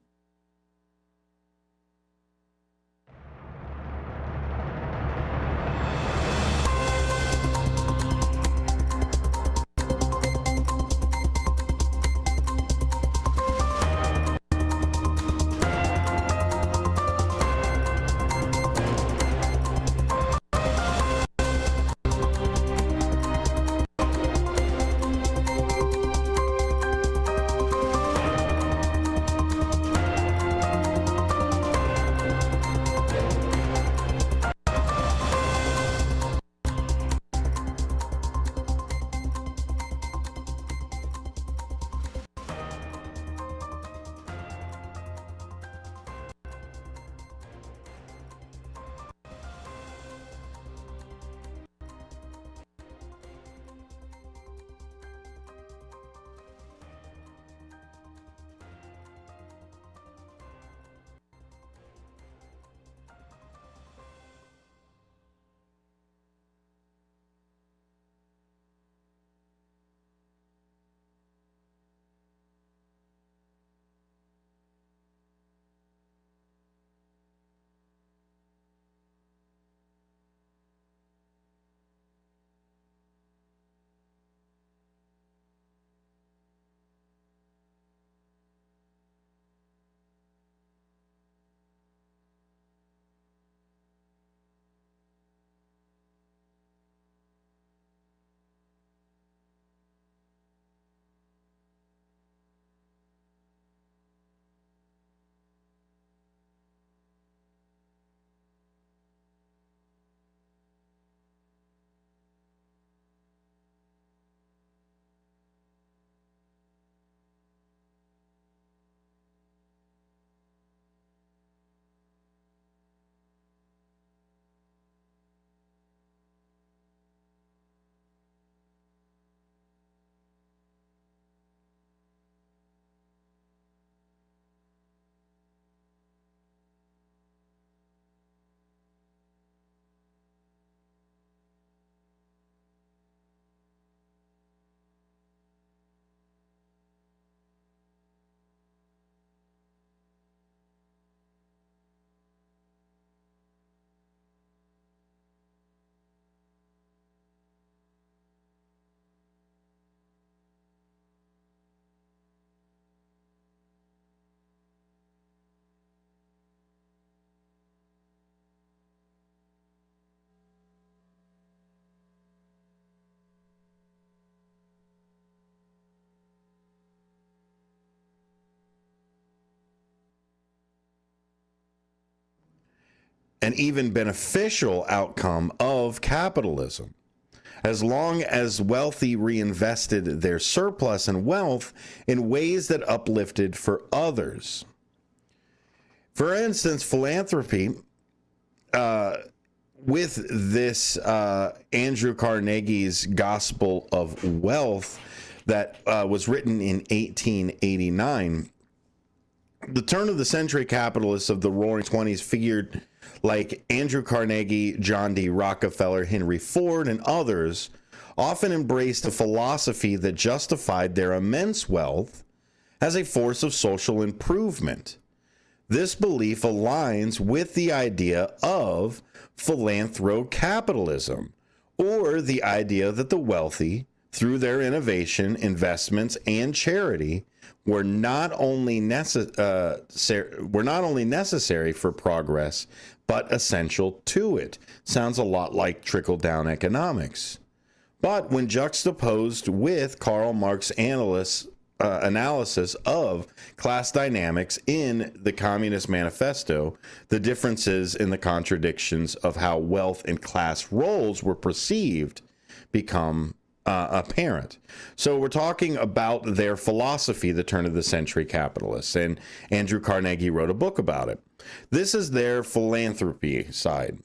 an even beneficial outcome of capitalism, as long as wealthy reinvested their surplus and wealth in ways that uplifted for others. For instance, philanthropy, with this Andrew Carnegie's Gospel of Wealth that was written in 1889, the turn of the century capitalists of the Roaring '20s figured like Andrew Carnegie, John D. Rockefeller, Henry Ford, and others often embraced a philosophy that justified their immense wealth as a force of social improvement. This belief aligns with the idea of philanthrocapitalism, or the idea that the wealthy, through their innovation, investments, and charity, were not only necessary for progress, but essential to it. Sounds a lot like trickle-down economics. But when juxtaposed with Karl Marx's analysis of class dynamics in the Communist Manifesto, the differences in the contradictions of how wealth and class roles were perceived become apparent. So we're talking about their philosophy, the turn of the century capitalists, and Andrew Carnegie wrote a book about it. This is their philanthropy side.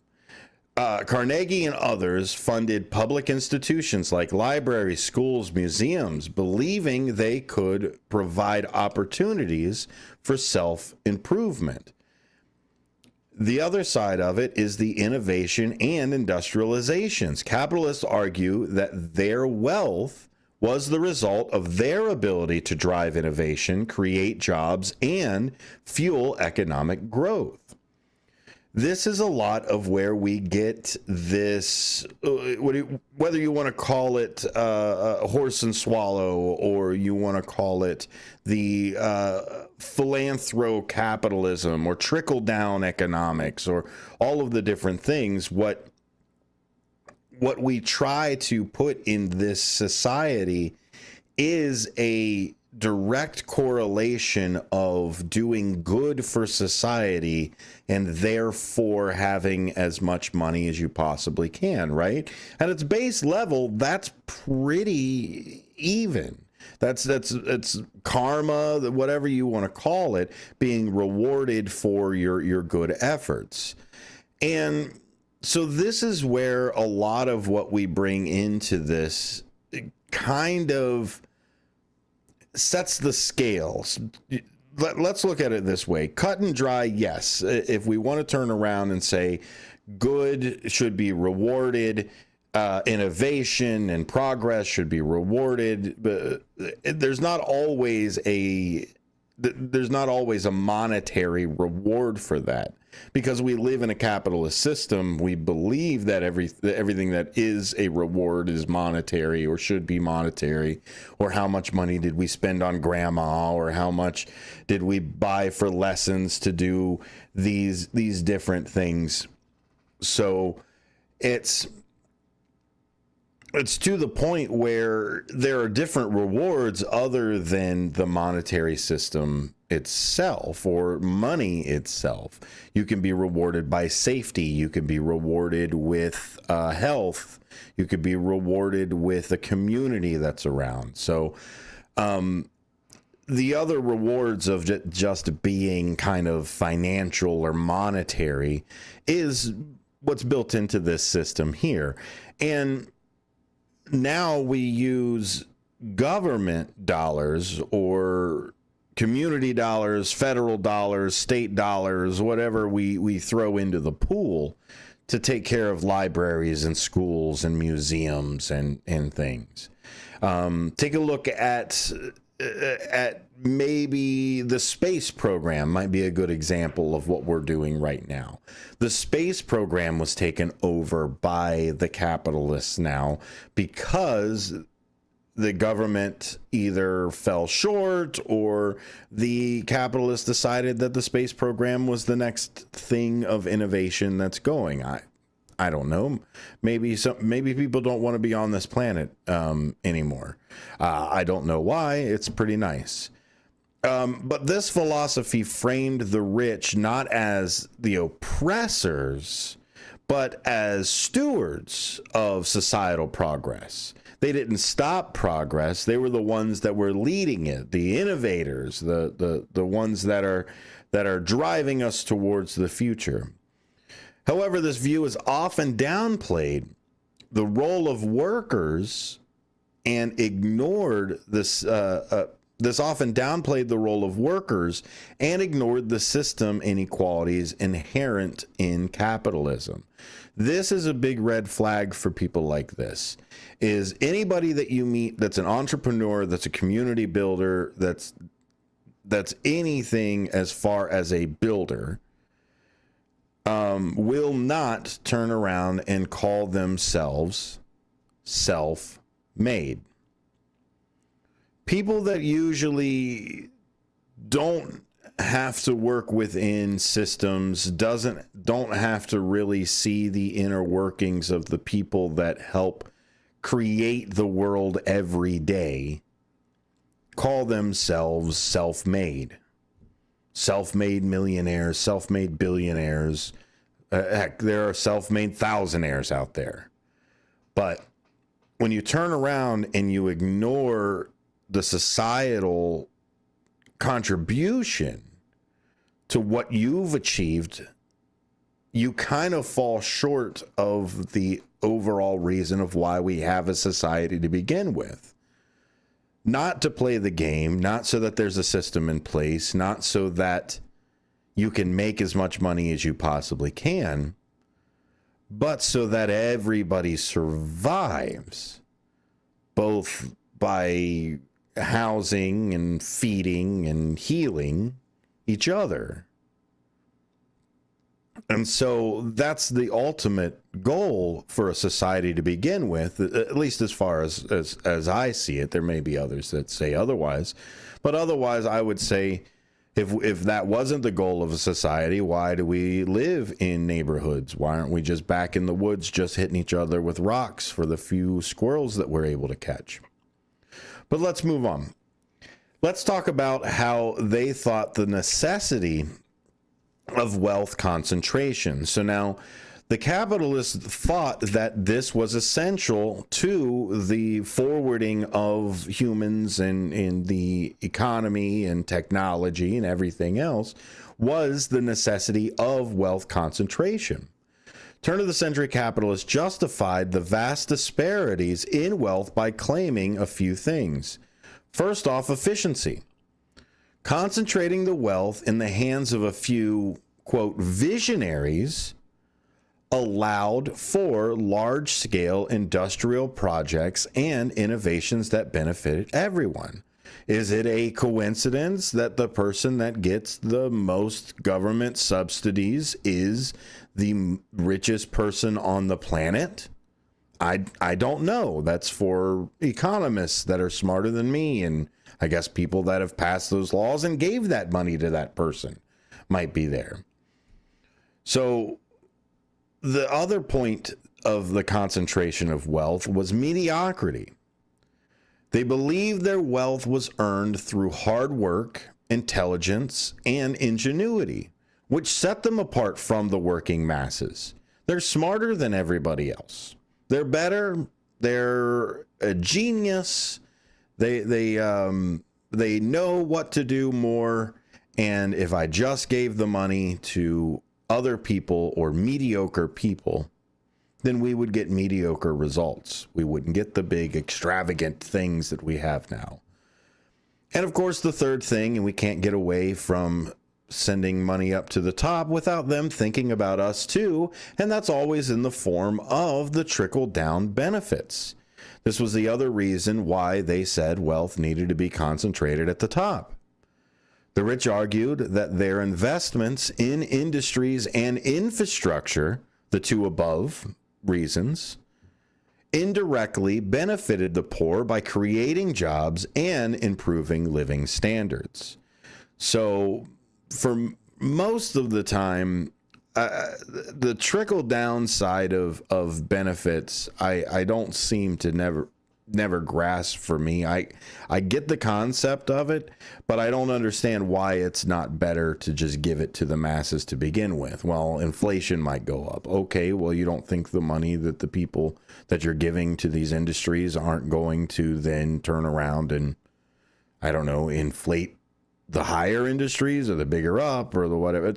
Carnegie and others funded public institutions like libraries, schools, museums, believing they could provide opportunities for self-improvement. The other side of it is the innovation and industrializations. Capitalists argue that their wealth was the result of their ability to drive innovation, create jobs, and fuel economic growth. This is a lot of where we get this, whether you want to call it horse and swallow, or you want to call it the philanthrocapitalism or trickle-down economics, or all of the different things. What we try to put in this society is a direct correlation of doing good for society and therefore having as much money as you possibly can, right? At its base level, that's pretty even. That's karma, whatever you want to call it, being rewarded for your good efforts. And so this is where a lot of what we bring into this kind of sets the scales. Let's look at it this way. Cut and dry, yes. If we want to turn around and say good should be rewarded, innovation and progress should be rewarded, but there's not always a monetary reward for that. Because we live in a capitalist system, we believe that everything that is a reward is monetary or should be monetary, or how much money did we spend on grandma, or how much did we buy for lessons to do these different things. So it's to the point where there are different rewards other than the monetary system itself or money itself. You can be rewarded by safety. You can be rewarded with health. You could be rewarded with a community that's around. So the other rewards of just being kind of financial or monetary is what's built into this system here. And now we use government dollars or community dollars, federal dollars, state dollars, whatever we throw into the pool to take care of libraries and schools and museums and things. Take a look at maybe the space program might be a good example of what we're doing right now. The space program was taken over by the capitalists now because the government either fell short or the capitalists decided that the space program was the next thing of innovation that's going. I don't know. Maybe people don't want to be on this planet anymore. I don't know why. It's pretty nice. But this philosophy framed the rich not as the oppressors, but as stewards of societal progress. They didn't stop progress. They were the ones that were leading it, the innovators, the ones that are driving us towards the future. However, this view is often downplayed the role of workers and ignored this. This often downplayed the role of workers and ignored the system inequalities inherent in capitalism. This is a big red flag for people like this. Is anybody that you meet that's an entrepreneur, that's a community builder, that's anything as far as a builder, will not turn around and call themselves self-made. People that usually don't have to work within systems, don't have to really see the inner workings of the people that help create the world every day, call themselves self-made. Self-made millionaires, self-made billionaires. Heck, there are self-made thousandaires out there. But when you turn around and you ignore the societal contribution to what you've achieved, you kind of fall short of the overall reason of why we have a society to begin with. Not to play the game, not so that there's a system in place, not so that you can make as much money as you possibly can, but so that everybody survives, both by housing and feeding and healing each other. And so that's the ultimate goal for a society to begin with, at least as far as I see it. There may be others that say otherwise, but otherwise I would say if that wasn't the goal of a society, why do we live in neighborhoods? Why aren't we just back in the woods just hitting each other with rocks for the few squirrels that we're able to catch? But let's move on. Let's talk about how they thought the necessity of wealth concentration. So now the capitalists thought that this was essential to the forwarding of humans and in the economy and technology and everything else, was the necessity of wealth concentration. Turn of the century capitalists justified the vast disparities in wealth by claiming a few things. First off, efficiency. Concentrating the wealth in the hands of a few, quote, visionaries allowed for large-scale industrial projects and innovations that benefited everyone. Is it a coincidence that the person that gets the most government subsidies is the richest person on the planet? I don't know. That's for economists that are smarter than me, and I guess people that have passed those laws and gave that money to that person might be there. So the other point of the concentration of wealth was mediocrity. They believed their wealth was earned through hard work, intelligence, and ingenuity, which set them apart from the working masses. They're smarter than everybody else. They're better. They're a genius. They know what to do more. And if I just gave the money to other people or mediocre people, then we would get mediocre results. We wouldn't get the big extravagant things that we have now. And of course, the third thing, and we can't get away from sending money up to the top without them thinking about us too, and that's always in the form of the trickle-down benefits. This was the other reason why they said wealth needed to be concentrated at the top. The rich argued that their investments in industries and infrastructure, the two above reasons, indirectly benefited the poor by creating jobs and improving living standards. So for most of the time, the trickle down side of benefits, I don't seem to never grasped for me. I get the concept of it, but I don't understand why it's not better to just give it to the masses to begin with. Well, inflation might go up. Okay, well, you don't think the money that the people that you're giving to these industries aren't going to then turn around and, I don't know, inflate the higher industries or the bigger up or the whatever.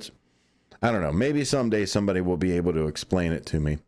I don't know. Maybe someday somebody will be able to explain it to me.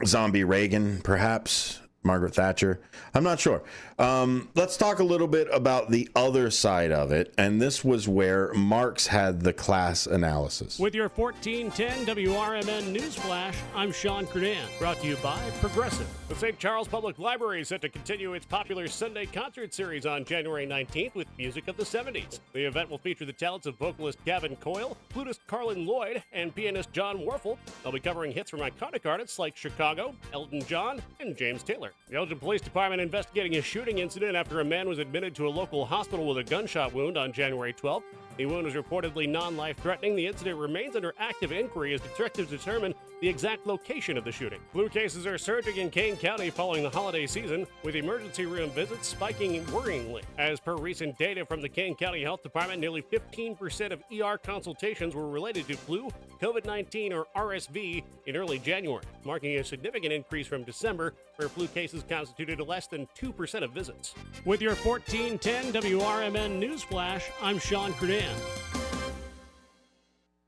Zombie Reagan, perhaps. Margaret Thatcher. I'm not sure. Let's talk a little bit about the other side of it. And this was where Marks had the class analysis. With your 1410 WRMN News Flash, I'm Sean Curdan, brought to you by Progressive. The St. Charles Public Library is set to continue its popular Sunday concert series on January 19th with music of the 70s. The event will feature the talents of vocalist Gavin Coyle, flutist Carlin Lloyd, and pianist John Warfel. They'll be covering hits from iconic artists like Chicago, Elton John, and James Taylor. The Elgin Police Department investigating a shooting incident after a man was admitted to a local hospital with a gunshot wound on January 12th. The wound was reportedly non-life-threatening. The incident remains under active inquiry as detectives determine the exact location of the shooting. Flu cases are surging in Kane County following the holiday season, with emergency room visits spiking worryingly. As per recent data from the Kane County Health Department, nearly 15% of ER consultations were related to flu, COVID-19, or RSV in early January, marking a significant increase from December, where flu cases constituted less than 2% of visits. With your 1410 WRMN News Flash, I'm Sean Curdan.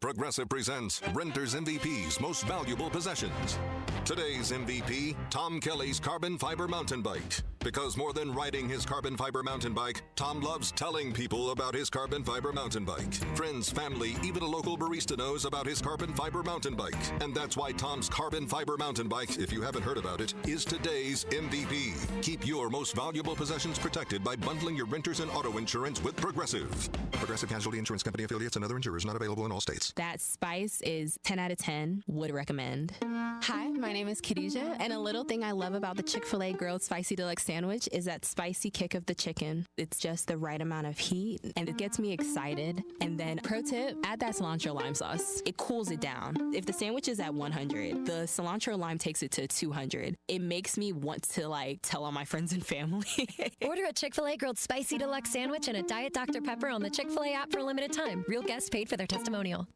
Progressive presents Renter's MVP's Most Valuable Possessions. Today's MVP, Tom Kelly's carbon fiber mountain bike. Because more than riding his carbon fiber mountain bike, Tom loves telling people about his carbon fiber mountain bike. Friends, family, even a local barista knows about his carbon fiber mountain bike. And that's why Tom's carbon fiber mountain bike, if you haven't heard about it, is today's MVP. Keep your most valuable possessions protected by bundling your renters and auto insurance with Progressive. Progressive Casualty Insurance Company affiliates and other insurers not available in all states. That spice is 10 out of 10. Would recommend. Hi, my name is Khadijah, and a little thing I love about the Chick-fil-A Grilled Spicy Deluxe Sandwich is that spicy kick of the chicken. It's just the right amount of heat, and it gets me excited. And then, pro tip, add that cilantro lime sauce. It cools it down. If the sandwich is at 100, the cilantro lime takes it to 200. It makes me want to, tell all my friends and family. Order a Chick-fil-A Grilled Spicy Deluxe Sandwich and a Diet Dr. Pepper on the Chick-fil-A app for a limited time. Real guests paid for their testimonial.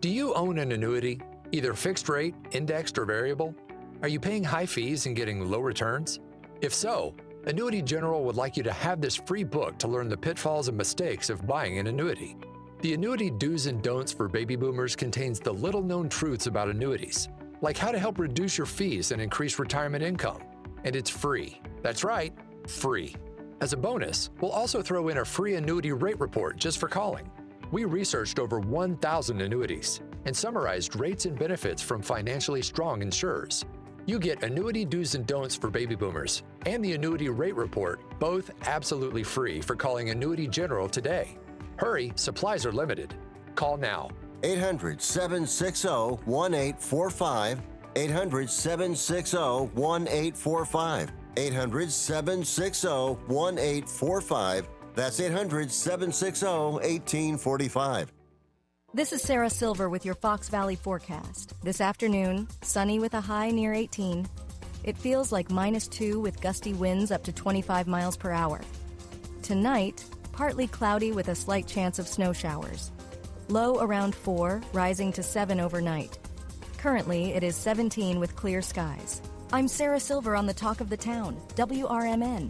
Do you own an annuity, either fixed rate, indexed, or variable? Are you paying high fees and getting low returns? If so, Annuity General would like you to have this free book to learn the pitfalls and mistakes of buying an annuity. The Annuity Do's and Don'ts for Baby Boomers contains the little-known truths about annuities, like how to help reduce your fees and increase retirement income. And it's free. That's right, free. As a bonus, we'll also throw in a free annuity rate report just for calling. We researched over 1,000 annuities and summarized rates and benefits from financially strong insurers. You get Annuity Do's and Don'ts for Baby Boomers and the Annuity Rate Report, both absolutely free for calling Annuity General today. Hurry, supplies are limited. Call now. 800-760-1845. 800-760-1845. 800-760-1845. That's 800-760-1845. This is Sarah Silver with your Fox Valley forecast. This afternoon, sunny with a high near 18. It feels like -2 with gusty winds up to 25 miles per hour. Tonight, partly cloudy with a slight chance of snow showers. Low around 4, rising to 7 overnight. Currently, it is 17 with clear skies. I'm Sarah Silver on the Talk of the Town, WRMN.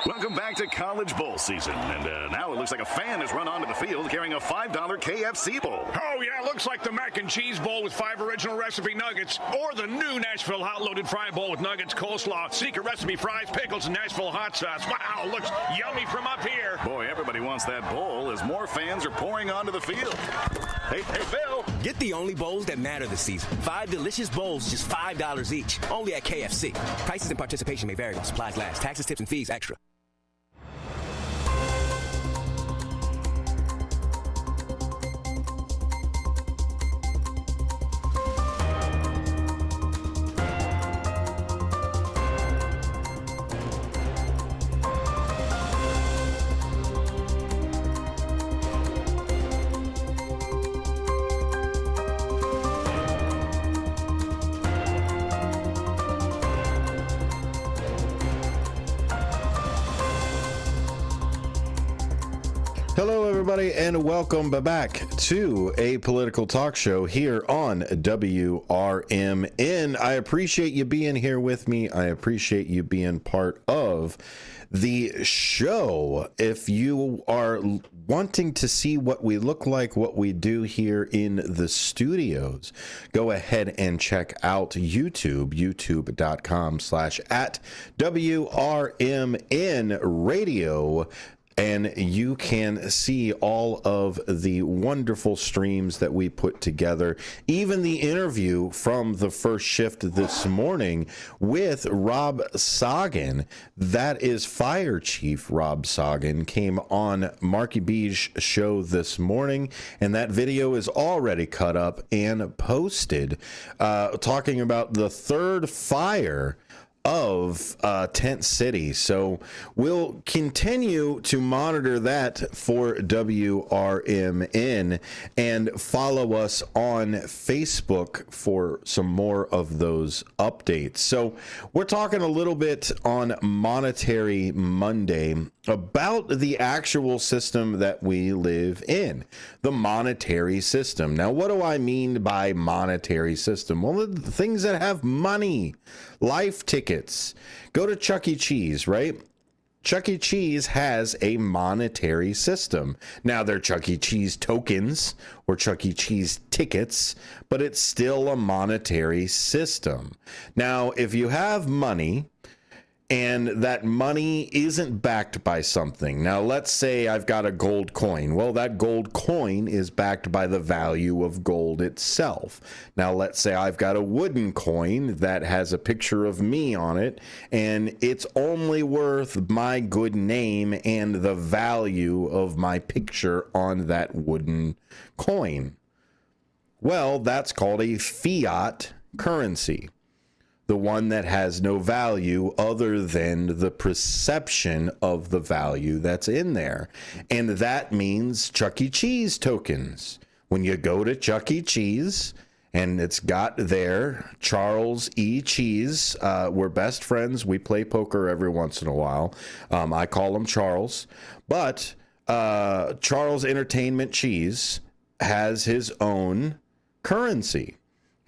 Welcome back to College Bowl season. And now it looks like a fan has run onto the field carrying a $5 KFC bowl. Oh, yeah, looks like the mac and cheese bowl with 5 original recipe nuggets, or the new Nashville hot loaded fry bowl with nuggets, coleslaw, secret recipe fries, pickles, and Nashville hot sauce. Wow, looks yummy from up here. Boy, everybody wants that bowl as more fans are pouring onto the field. Hey, Bill. Get the only bowls that matter this season. 5 delicious bowls, just $5 each. Only at KFC. Prices and participation may vary while supplies last. Taxes, tips, and fees extra. Hello, everybody, and welcome back to a political talk show here on WRMN. I appreciate you being here with me. I appreciate you being part of the show. If you are wanting to see what we look like, what we do here in the studios, go ahead and check out YouTube, youtube.com/@WRMN Radio. And you can see all of the wonderful streams that we put together. Even the interview from the first shift this morning with Rob Sagan, that is Fire Chief Rob Sagan, came on Marky B's show this morning. And that video is already cut up and posted, talking about the third fire of Tent City. So we'll continue to monitor that for WRMN and follow us on Facebook for some more of those updates. So we're talking a little bit on Monetary Monday about the actual system that we live in, the monetary system. Now, what do I mean by monetary system? Well, the things that have money, life tickets. Go to Chuck E. Cheese, right? Chuck E. Cheese has a monetary system. Now, they're Chuck E. Cheese tokens or Chuck E. Cheese tickets, but it's still a monetary system. Now, if you have money, and that money isn't backed by something. Now, let's say I've got a gold coin. Well, that gold coin is backed by the value of gold itself. Now, let's say I've got a wooden coin that has a picture of me on it, and it's only worth my good name and the value of my picture on that wooden coin. Well, that's called a fiat currency. The one that has no value other than the perception of the value that's in there. And that means Chuck E. Cheese tokens. When you go to Chuck E. Cheese and it's got there Charles E. Cheese, we're best friends. We play poker every once in a while. I call him Charles. But Charles Entertainment Cheese has his own currency.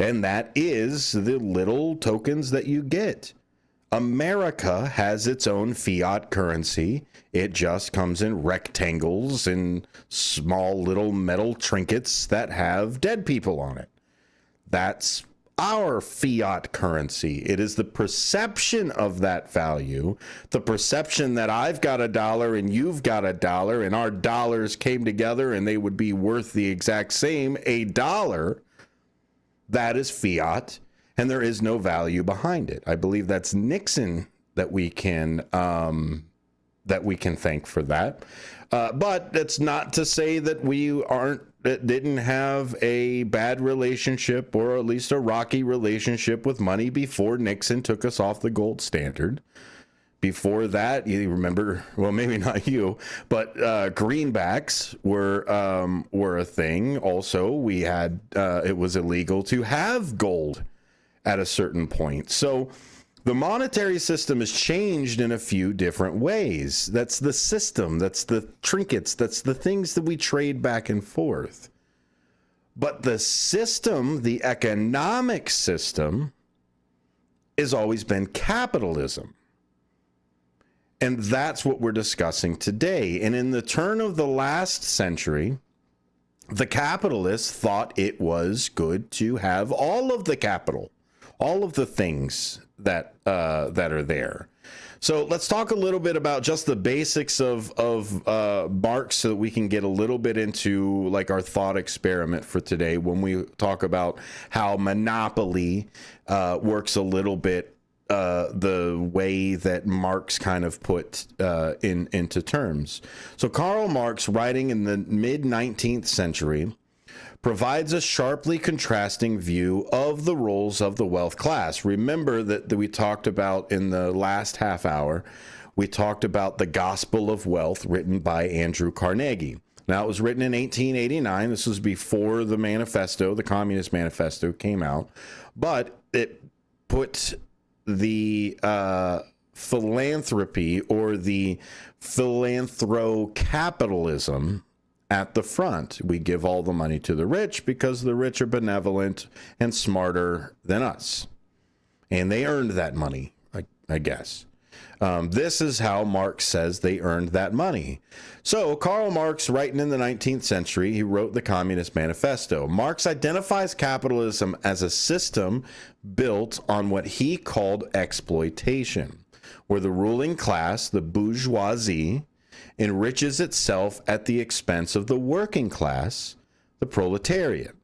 And that is the little tokens that you get. America has its own fiat currency. It just comes in rectangles and small little metal trinkets that have dead people on it. That's our fiat currency. It is the perception of that value, the perception that I've got $1 and you've got $1 and our dollars came together and they would be worth the exact same, $1. That is fiat, and there is no value behind it. I believe that's Nixon that we can thank for that. But that's not to say that that didn't have a bad relationship or at least a rocky relationship with money before Nixon took us off the gold standard. Before that, you remember, well, maybe not you, but greenbacks were a thing. Also, we had it was illegal to have gold at a certain point. So the monetary system has changed in a few different ways. That's the system. That's the trinkets. That's the things that we trade back and forth. But the system, the economic system, has always been capitalism. And that's what we're discussing today. And in the turn of the last century, the capitalists thought it was good to have all of the capital, all of the things that are there. So let's talk a little bit about just the basics of Marx so that we can get a little bit into like our thought experiment for today when we talk about how monopoly works a little bit the way that Marx kind of put into terms. So Karl Marx, writing in the mid-19th century, provides a sharply contrasting view of the roles of the wealth class. Remember that we talked about in the last half hour, we talked about The Gospel of Wealth, written by Andrew Carnegie. Now, it was written in 1889. This was before the manifesto, the Communist Manifesto, came out. But it put the philanthropy or the philanthrocapitalism at the front. We give all the money to the rich because the rich are benevolent and smarter than us. And they earned that money, I guess. This is how Marx says they earned that money. So Karl Marx, writing in the 19th century, he wrote the Communist Manifesto. Marx identifies capitalism as a system built on what he called exploitation, where the ruling class, the bourgeoisie, enriches itself at the expense of the working class, the proletariat.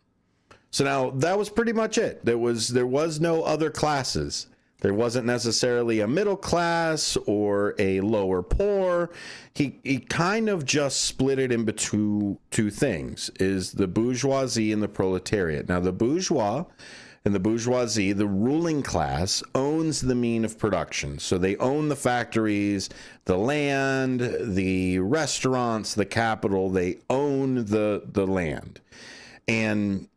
So now that was pretty much it. There was no other classes. There wasn't necessarily a middle class or a lower poor. He kind of just split it into two things, is the bourgeoisie and the proletariat. Now, the bourgeois and the bourgeoisie, the ruling class, owns the mean of production. So they own the factories, the land, the restaurants, the capital. They own the land. And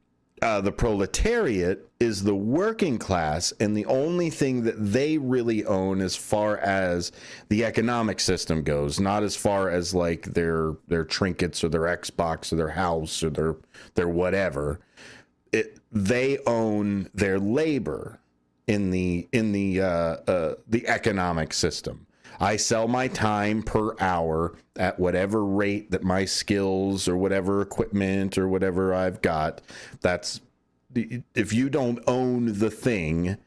the proletariat is the working class, and the only thing that they really own as far as the economic system goes, not as far as like their trinkets or their Xbox or their house or their whatever. They own their labor in the economic system. I sell my time per hour at whatever rate that my skills or whatever equipment or whatever I've got. That's, if you don't own the thing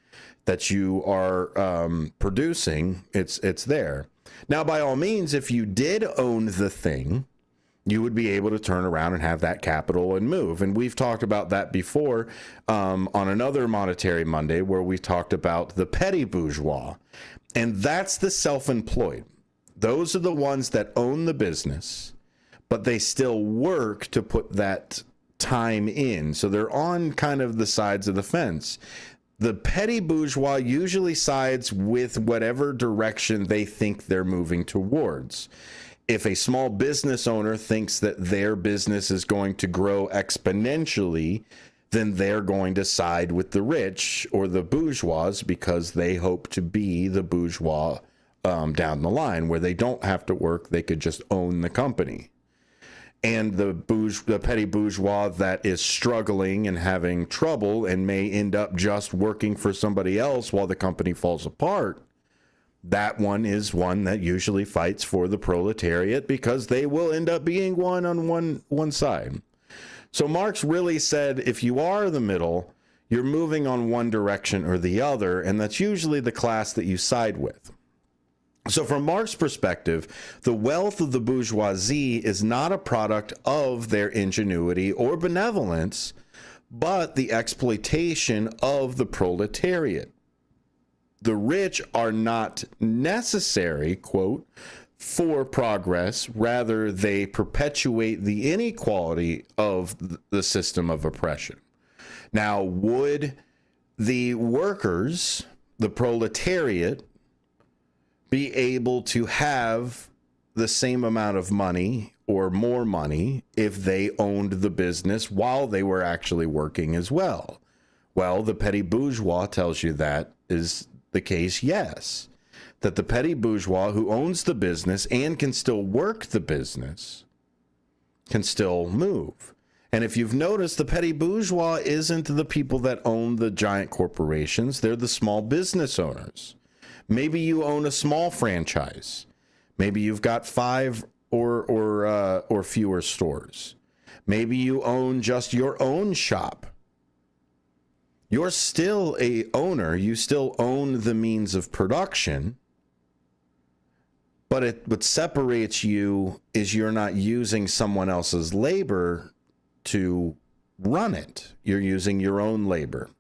that you are producing, it's there. Now, by all means, if you did own the thing, you would be able to turn around and have that capital and move. And we've talked about that before on another Monetary Monday, where we talked about the petty bourgeois. And that's the self-employed. Those are the ones that own the business, but they still work to put that time in. So they're on kind of the sides of the fence. The petty bourgeois usually sides with whatever direction they think they're moving towards. If a small business owner thinks that their business is going to grow exponentially, then they're going to side with the rich or the bourgeois because they hope to be the bourgeois down the line, where they don't have to work. They could just own the company. And the petty bourgeois that is struggling and having trouble and may end up just working for somebody else while the company falls apart, that one is one that usually fights for the proletariat because they will end up being one on one side. So Marx really said, if you are the middle, you're moving on one direction or the other, and that's usually the class that you side with. So from Marx's perspective, the wealth of the bourgeoisie is not a product of their ingenuity or benevolence, but the exploitation of the proletariat. The rich are not necessary, quote, for progress. Rather, they perpetuate the inequality of the system of oppression. Now, would the workers, the proletariat, be able to have the same amount of money or more money if they owned the business while they were actually working as well? Well, the petty bourgeois tells you that is the case, yes. That the petty bourgeois who owns the business and can still work the business can still move. And if you've noticed, the petty bourgeois isn't the people that own the giant corporations. They're the small business owners. Maybe you own a small franchise. Maybe you've got 5 or fewer stores. Maybe you own just your own shop. You're still a owner. You still own the means of production. But what separates you is you're not using someone else's labor to run it. You're using your own labor.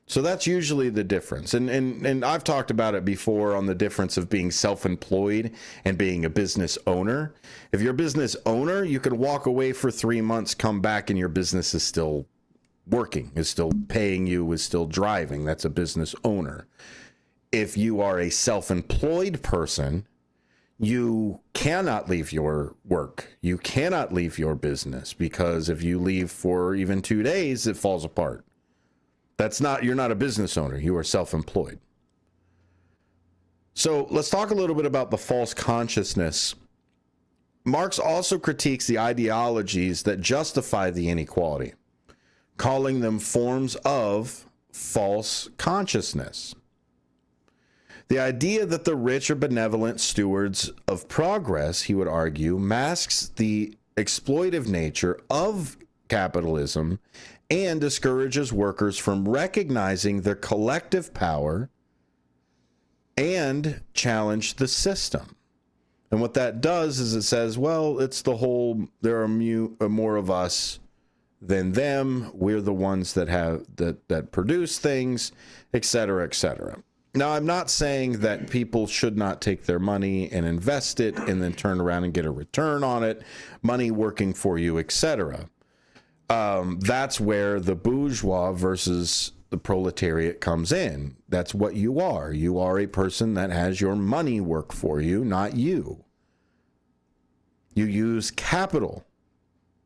So that's usually the difference. And I've talked about it before on the difference of being self-employed and being a business owner. If you're a business owner, you can walk away for 3 months, come back, and your business is still working, is still paying you, is still driving. That's a business owner. If you are a self-employed person, you cannot leave your work. You cannot leave your business, because if you leave for even 2 days, it falls apart. You're not a business owner. You are self-employed. So let's talk a little bit about the false consciousness. Marx also critiques the ideologies that justify the inequality, calling them forms of false consciousness. The idea that the rich are benevolent stewards of progress, he would argue, masks the exploitive nature of capitalism and discourages workers from recognizing their collective power and challenge the system. And what that does is it says, well, it's the whole, there are more of us than them. We're the ones that have that produce things, et cetera, et cetera. Now, I'm not saying that people should not take their money and invest it and then turn around and get a return on it, money working for you, et cetera. That's where the bourgeois versus the proletariat comes in. That's what you are. You are a person that has your money work for you, not you. You use capital.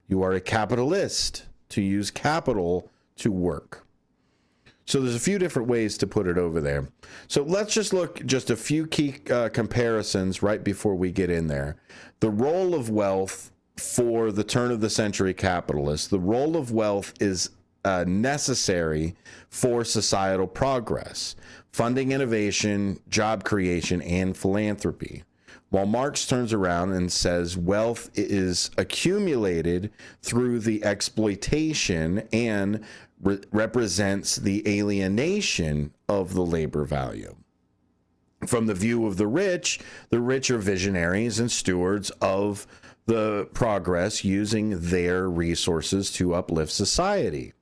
You are a capitalist to use capital to work. So there's a few different ways to put it over there. So let's just look just a few key comparisons right before we get in there. The role of wealth for the turn of the century capitalists. The role of wealth is necessary for societal progress, funding innovation, job creation, and philanthropy. While Marx turns around and says wealth is accumulated through the exploitation and represents the alienation of the labor value. From the view of the rich are visionaries and stewards of the progress using their resources to uplift society.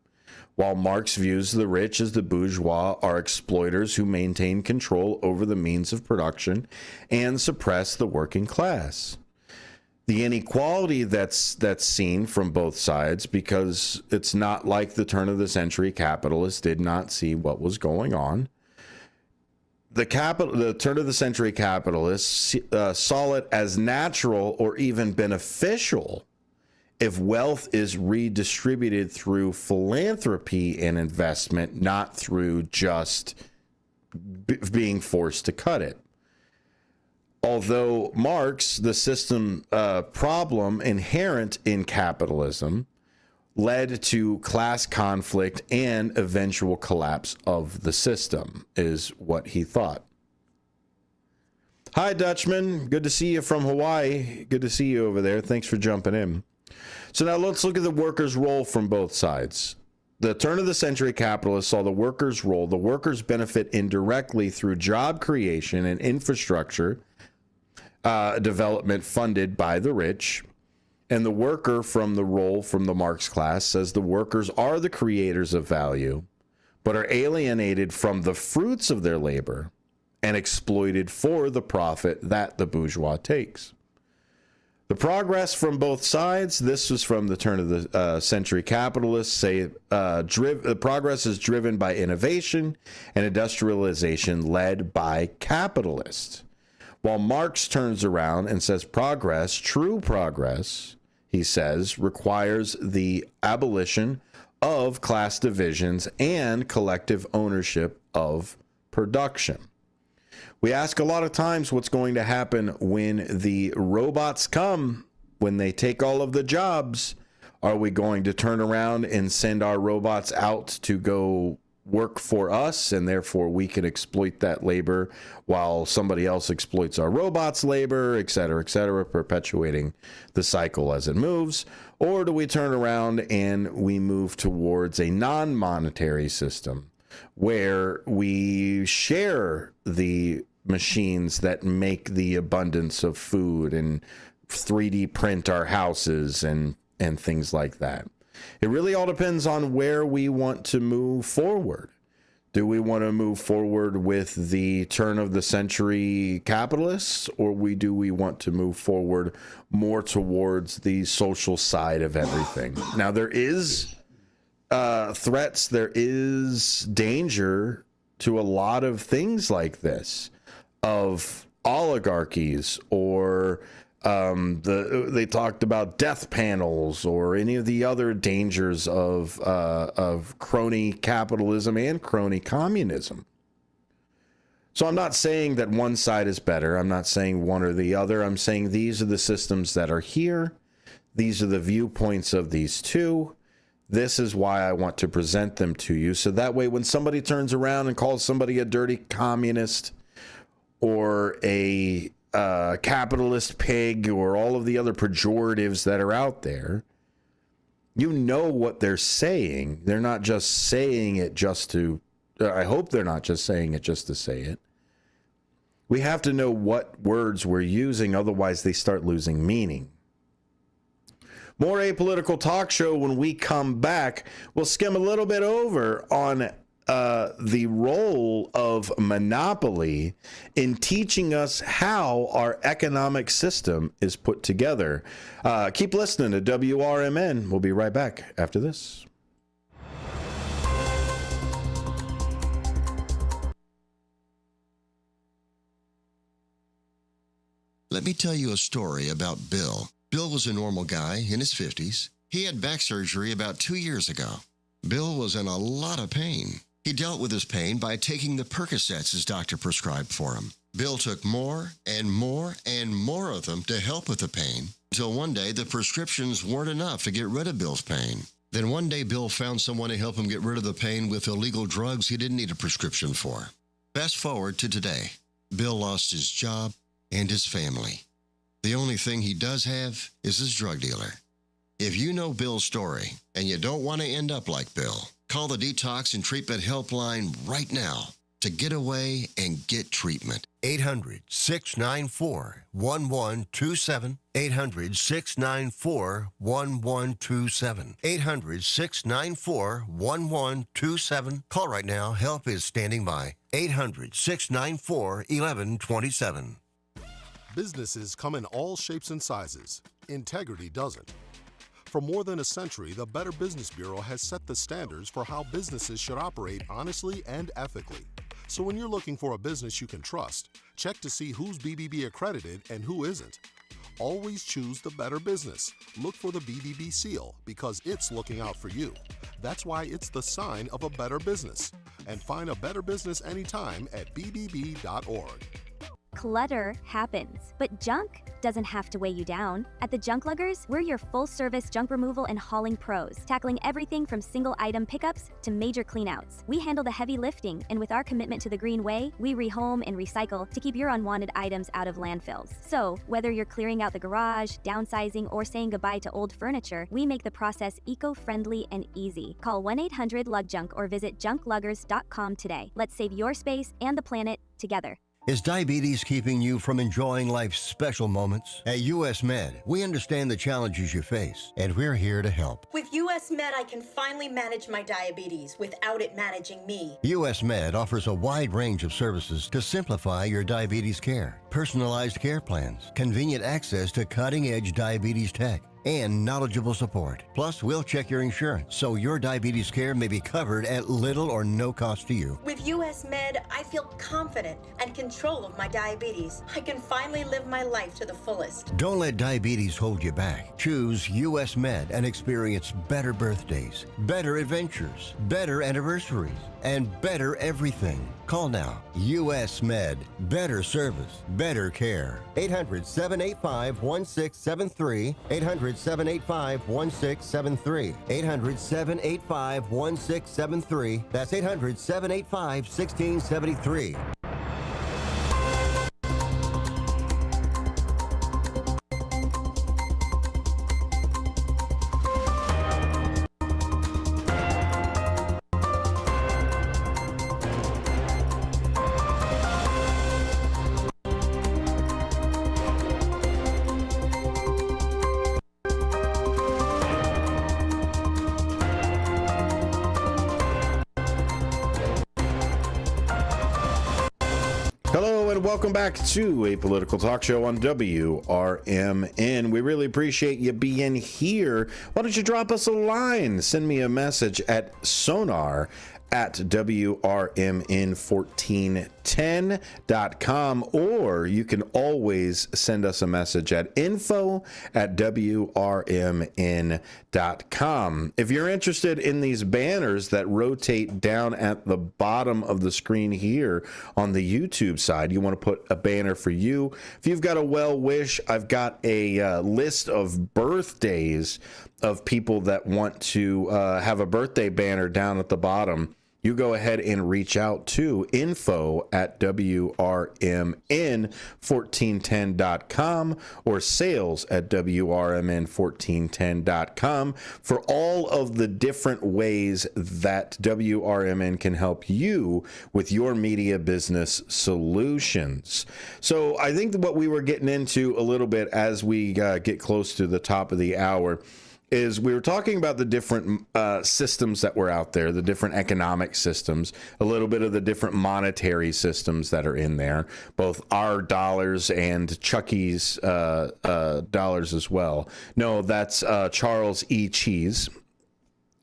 While Marx views the rich as the bourgeois are exploiters who maintain control over the means of production and suppress the working class. The inequality that's seen from both sides, because it's not like the turn of the century capitalists did not see what was going on. The turn of the century capitalists saw it as natural or even beneficial if wealth is redistributed through philanthropy and investment, not through just being forced to cut it. Although Marx, the system problem inherent in capitalism, led to class conflict and eventual collapse of the system, is what he thought. Hi, Dutchman. Good to see you from Hawaii. Good to see you over there. Thanks for jumping in. So now let's look at the workers' role from both sides. The turn of the century capitalists saw the workers' role. The workers benefit indirectly through job creation and infrastructure development funded by the rich. And the worker from the role from the Marx class says the workers are the creators of value, but are alienated from the fruits of their labor and exploited for the profit that the bourgeois takes. The progress from both sides, this was from the turn of the century capitalists, say the progress is driven by innovation and industrialization led by capitalists. While Marx turns around and says progress, true progress, he says, requires the abolition of class divisions and collective ownership of production. We ask a lot of times what's going to happen when the robots come, when they take all of the jobs. Are we going to turn around and send our robots out to go work for us, and therefore we can exploit that labor while somebody else exploits our robots' labor, et cetera, perpetuating the cycle as it moves? Or do we turn around and we move towards a non-monetary system where we share the machines that make the abundance of food and 3D print our houses and things like that? It really all depends on where we want to move forward. Do we want to move forward with the turn of the century capitalists, or do we want to move forward more towards the social side of everything? Now, there is threats, there is danger to a lot of things like this, of oligarchies, or they talked about death panels, or any of the other dangers of crony capitalism and crony communism. So I'm not saying that one side is better. I'm not saying one or the other. I'm saying these are the systems that are here. These are the viewpoints of these two. This is why I want to present them to you. So that way, when somebody turns around and calls somebody a dirty communist or a capitalist pig or all of the other pejoratives that are out there, you know what they're saying. They're not just saying it just to, I hope they're not just saying it just to say it. We have to know what words we're using, otherwise they start losing meaning. More Apolitical Talk Show when we come back. We'll skim a little bit over on the role of monopoly in teaching us how our economic system is put together. Keep listening to WRMN. We'll be right back after this. Let me tell you a story about Bill. Bill was a normal guy in his 50s. He had back surgery about 2 years ago. Bill was in a lot of pain. He dealt with his pain by taking the Percocets his doctor prescribed for him. Bill took more and more and more of them to help with the pain, until one day the prescriptions weren't enough to get rid of Bill's pain. Then one day Bill found someone to help him get rid of the pain with illegal drugs he didn't need a prescription for. Fast forward to today. Bill lost his job and his family. The only thing he does have is his drug dealer. If you know Bill's story and you don't want to end up like Bill, call the Detox and Treatment Helpline right now to get away and get treatment. 800-694-1127. 800-694-1127. 800-694-1127. Call right now. Help is standing by. 800-694-1127. Businesses come in all shapes and sizes. Integrity doesn't. For more than a century, the Better Business Bureau has set the standards for how businesses should operate honestly and ethically. So when you're looking for a business you can trust, check to see who's BBB accredited and who isn't. Always choose the Better Business. Look for the BBB seal because it's looking out for you. That's why it's the sign of a better business. And find a better business anytime at bbb.org. Clutter happens, but junk doesn't have to weigh you down. At the Junk Luggers, we're your full-service junk removal and hauling pros, tackling everything from single-item pickups to major cleanouts. We handle the heavy lifting, and with our commitment to the green way, we rehome and recycle to keep your unwanted items out of landfills. So, whether you're clearing out the garage, downsizing, or saying goodbye to old furniture, we make the process eco-friendly and easy. Call 1-800-LUGJUNK or visit junkluggers.com today. Let's save your space and the planet together. Is diabetes keeping you from enjoying life's special moments? At US Med, we understand the challenges you face, and we're here to help. With US Med, I can finally manage my diabetes without it managing me. US Med offers a wide range of services to simplify your diabetes care. Personalized care plans, convenient access to cutting-edge diabetes tech, and knowledgeable support. Plus, we'll check your insurance so your diabetes care may be covered at little or no cost to you. With US Med, I feel confident and control of my diabetes. I can finally live my life to the fullest. Don't let diabetes hold you back. Choose US Med and experience better birthdays, better adventures, better anniversaries, and better everything. Call now. US Med. Better service. Better care. 800-785-1673. 800-785-1673. 800-785-1673. That's 800-785-1673. Welcome back to a political talk show on WRMN. We really appreciate you being here. Why don't you drop us a line? Send me a message at sonar at WRMN1410.com, or you can always send us a message at info@WRMN.com. If you're interested in these banners that rotate down at the bottom of the screen here on the YouTube side, you want to put a banner for you. If you've got a well wish, I've got a list of birthdays of people that want to have a birthday banner down at the bottom. You go ahead and reach out to info@WRMN1410.com or sales@WRMN1410.com for all of the different ways that WRMN can help you with your media business solutions. So I think that what we were getting into a little bit as we get close to the top of the hour is we were talking about the different systems that were out there, the different economic systems, a little bit of the different monetary systems that are in there, both our dollars and Chucky's dollars as well. No, that's Charles E. Cheese.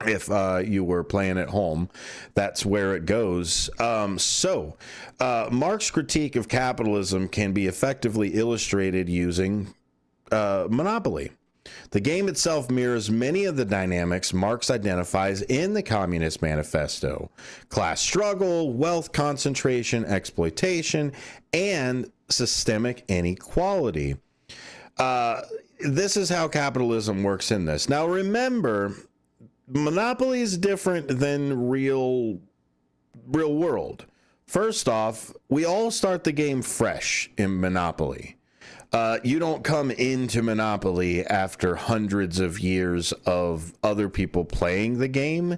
If you were playing at home, that's where it goes. Marx's critique of capitalism can be effectively illustrated using Monopoly. The game itself mirrors many of the dynamics Marx identifies in the Communist Manifesto: class struggle, wealth concentration, exploitation, and systemic inequality. This is how capitalism works in this. Now, remember, Monopoly is different than real world. First off, we all start the game fresh in Monopoly. You don't come into Monopoly after hundreds of years of other people playing the game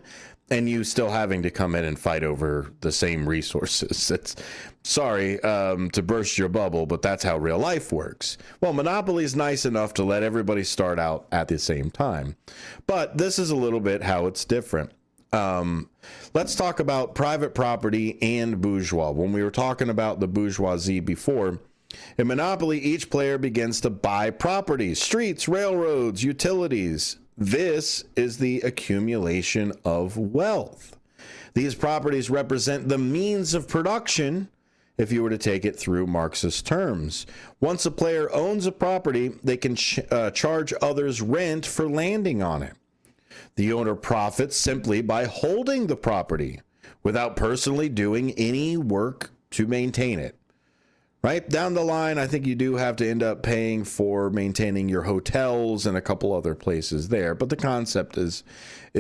and you still having to come in and fight over the same resources. It's sorry to burst your bubble, but that's how real life works. Well, Monopoly is nice enough to let everybody start out at the same time, but this is a little bit how it's different. Let's talk about private property and bourgeois. When we were talking about the bourgeoisie before, in Monopoly, each player begins to buy properties, streets, railroads, utilities. This is the accumulation of wealth. These properties represent the means of production, if you were to take it through Marxist terms. Once a player owns a property, they can charge others rent for landing on it. The owner profits simply by holding the property without personally doing any work to maintain it. Right down the line, I think you do have to end up paying for maintaining your hotels and a couple other places there, but the concept is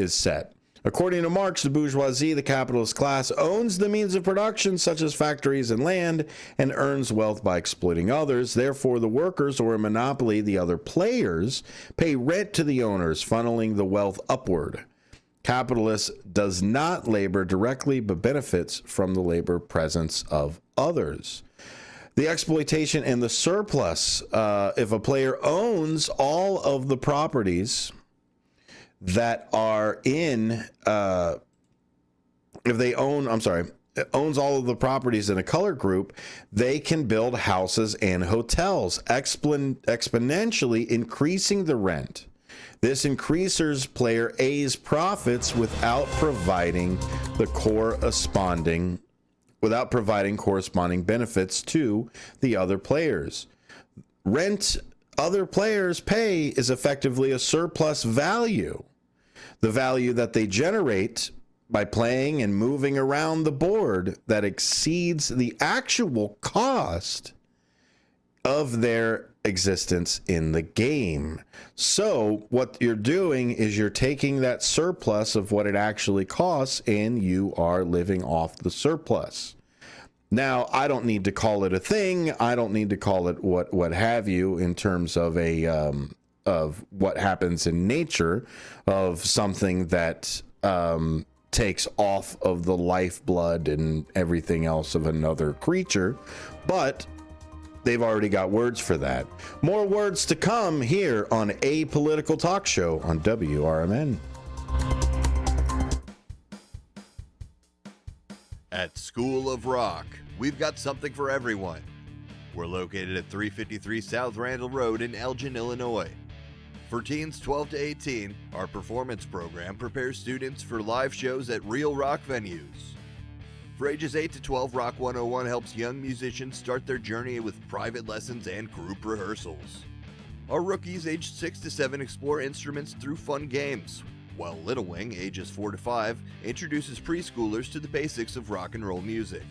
set. According to Marx, the bourgeoisie, the capitalist class, owns the means of production, such as factories and land, and earns wealth by exploiting others. Therefore, the workers, or in Monopoly, the other players, pay rent to the owners, funneling the wealth upward. Capitalist does not labor directly, but benefits from the labor presence of others. The exploitation and the surplus. If a player owns all of the properties that are in, owns all of the properties in a color group, they can build houses and hotels, exponentially increasing the rent. This increases player A's profits without providing corresponding benefits to the other players. Rent other players pay is effectively a surplus value, the value that they generate by playing and moving around the board that exceeds the actual cost of their existence in the game. So what you're doing is you're taking that surplus of what it actually costs and you are living off the surplus. Now, I don't need to call it a thing. I don't need to call it what have you in terms of of what happens in nature, of something that takes off of the lifeblood and everything else of another creature, but they've already got words for that. More words to come here on A Political Talk Show on WRMN. At School of Rock, we've got something for everyone. We're located at 353 South Randall Road in Elgin, Illinois. For teens 12 to 18, our performance program prepares students for live shows at real rock venues. For ages 8 to 12, Rock 101 helps young musicians start their journey with private lessons and group rehearsals. Our rookies aged 6 to 7 explore instruments through fun games, while Little Wing, ages 4 to 5, introduces preschoolers to the basics of rock and roll music.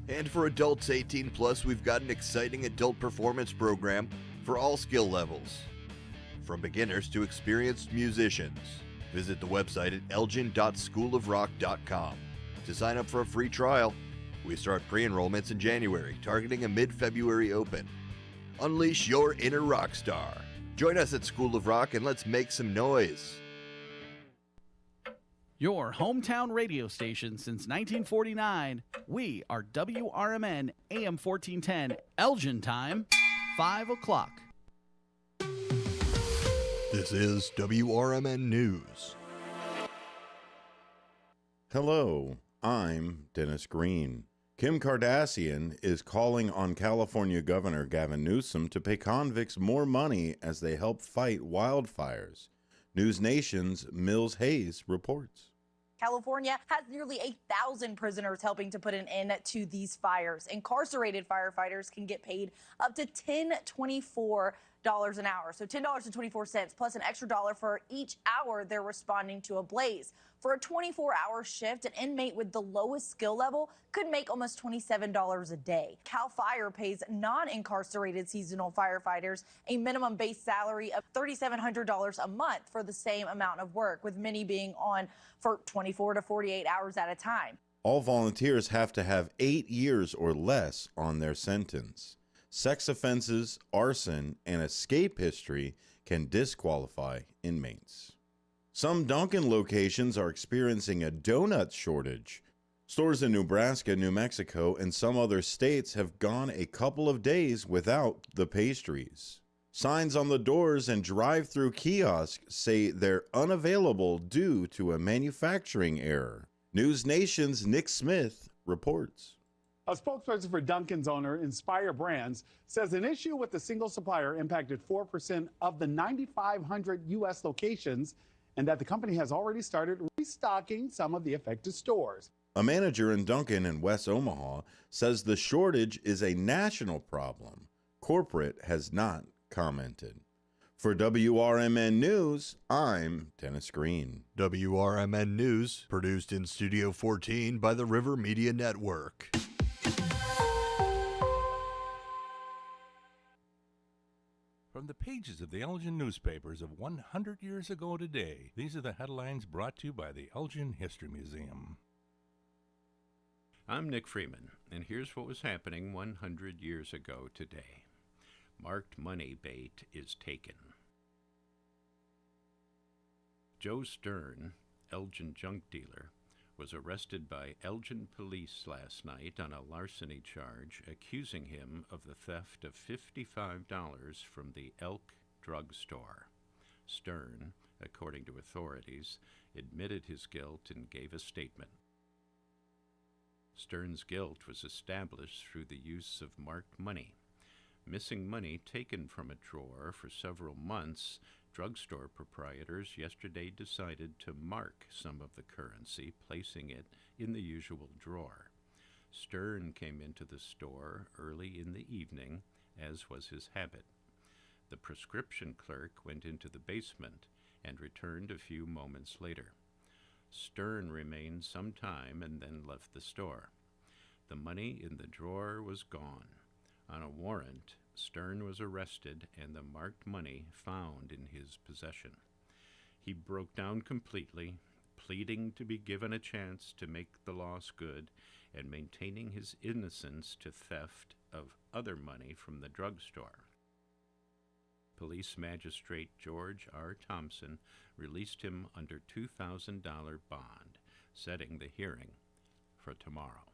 And for adults 18 plus, we've got an exciting adult performance program for all skill levels, from beginners to experienced musicians. Visit the website at elgin.schoolofrock.com to sign up for a free trial. We start pre-enrollments in January, targeting a mid-February open. Unleash your inner rock star. Join us at School of Rock and let's make some noise. Your hometown radio station since 1949. We are WRMN AM 1410, Elgin time, 5 o'clock. This is WRMN News. Hello, I'm Dennis Green. Kim Kardashian is calling on California Governor Gavin Newsom to pay convicts more money as they help fight wildfires. News Nation's Mills Hayes reports. California has nearly 1,000 prisoners helping to put an end to these fires. Incarcerated firefighters can get paid up to $10.24 an hour, so $10.24 plus an extra dollar for each hour they're responding to a blaze. For a 24-hour shift, an inmate with the lowest skill level could make almost $27 a day. CAL FIRE pays non-incarcerated seasonal firefighters a minimum base salary of $3,700 a month for the same amount of work, with many being on for 24 to 48 hours at a time. All volunteers have to have 8 years or less on their sentence. Sex offenses, arson, and escape history can disqualify inmates. Some Dunkin' locations are experiencing a donut shortage. Stores in Nebraska, New Mexico, and some other states have gone a couple of days without the pastries. Signs on the doors and drive-through kiosks say they're unavailable due to a manufacturing error. News Nation's Nick Smith reports. A spokesperson for Dunkin's owner, Inspire Brands, says an issue with the single supplier impacted 4% of the 9,500 U.S. locations, and that the company has already started restocking some of the affected stores. A manager in Dunkin' in West Omaha says the shortage is a national problem. Corporate has not commented. For WRMN News, I'm Dennis Green. WRMN News, produced in Studio 14 by the River Media Network. From the pages of the Elgin newspapers of 100 years ago today, these are the headlines brought to you by the Elgin History Museum. I'm Nick Freeman, and here's what was happening 100 years ago today. Marked money bait is taken. Joe Stern, Elgin junk dealer, was arrested by Elgin police last night on a larceny charge, accusing him of the theft of $55 from the Elk Drug Store. Stern, according to authorities, admitted his guilt and gave a statement. Stern's guilt was established through the use of marked money. Missing money taken from a drawer for several months, drugstore proprietors yesterday decided to mark some of the currency, placing it in the usual drawer. Stern came into the store early in the evening, as was his habit. The prescription clerk went into the basement and returned a few moments later. Stern remained some time and then left the store. The money in the drawer was gone. On a warrant, Stern was arrested and the marked money found in his possession. He broke down completely, pleading to be given a chance to make the loss good and maintaining his innocence to theft of other money from the drugstore. Police Magistrate George R. Thompson released him under $2,000 bond, setting the hearing for tomorrow.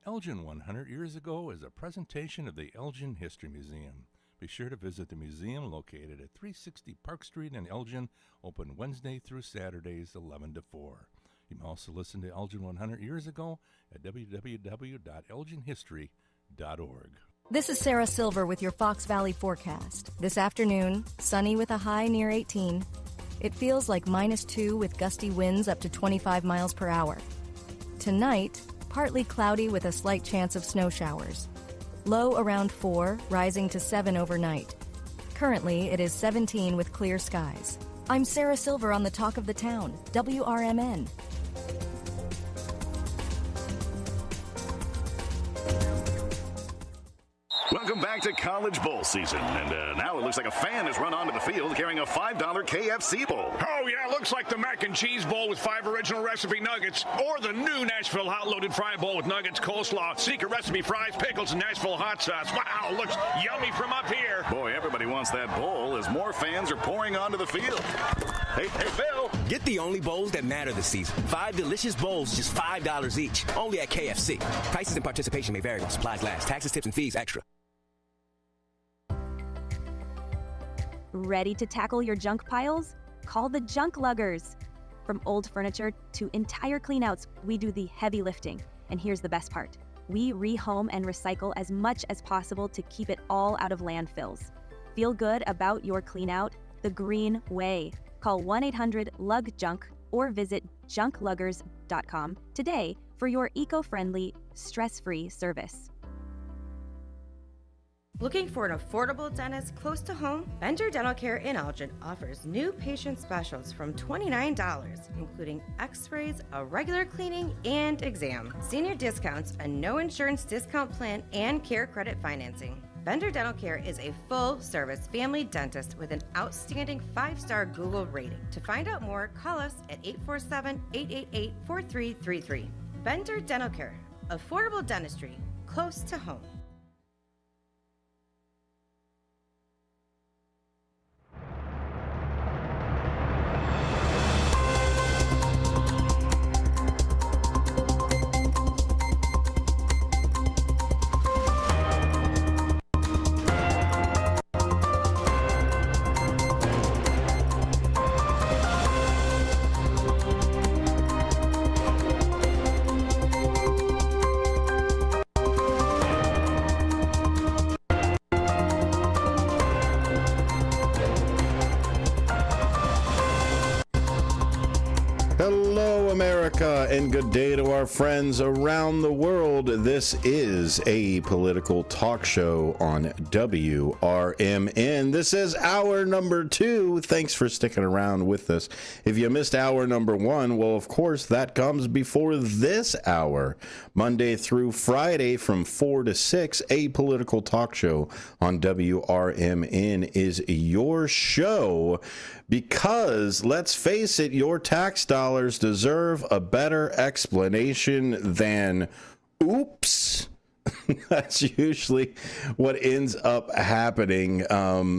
Elgin 100 Years Ago is a presentation of the Elgin History Museum. Be sure to visit the museum located at 360 Park Street in Elgin, open Wednesday through Saturdays 11 to 4. You can also listen to Elgin 100 Years Ago at www.elginhistory.org. This is Sarah Silver with your Fox Valley forecast. This afternoon, sunny with a high near 18. It feels like -2 with gusty winds up to 25 miles per hour. Tonight, partly cloudy with a slight chance of snow showers. Low around 4, rising to 7 overnight. Currently, it is 17 with clear skies. I'm Sarah Silver on the Talk of the Town, WRMN. Welcome back to College Bowl season. And now it looks like a fan has run onto the field carrying a $5 KFC bowl. Oh, yeah, looks like the mac and cheese bowl with 5 original recipe nuggets, or the new Nashville hot loaded fry bowl with nuggets, coleslaw, secret recipe fries, pickles, and Nashville hot sauce. Wow, looks yummy from up here. Boy, everybody wants that bowl as more fans are pouring onto the field. Hey, Bill. Get the only bowls that matter this season. 5 delicious bowls, just $5 each. Only at KFC. Prices and participation may vary while supplies last. Taxes, tips, and fees extra. Ready to tackle your junk piles? Call the Junk Luggers. From old furniture to entire cleanouts, we do the heavy lifting. And here's the best part. We rehome and recycle as much as possible to keep it all out of landfills. Feel good about your cleanout the green way. Call 1-800-LUG-JUNK or visit junkluggers.com today for your eco-friendly, stress-free service. Looking for an affordable dentist close to home? Bender Dental Care in Elgin offers new patient specials from $29, including x-rays, a regular cleaning, and exam. Senior discounts, a no insurance discount plan, and care credit financing. Bender Dental Care is a full-service family dentist with an outstanding 5-star Google rating. To find out more, call us at 847-888-4333. Bender Dental Care, affordable dentistry, close to home. Hello, America, and good day to our friends around the world. This is a political talk show on WRMN. This is hour number 2. Thanks for sticking around with us. If you missed hour number 1, well, of course, that comes before this hour. Monday through Friday from 4 to 6, a political talk show on WRMN is your show. Because, let's face it, your tax dollars deserve a better explanation than, oops. That's usually what ends up happening.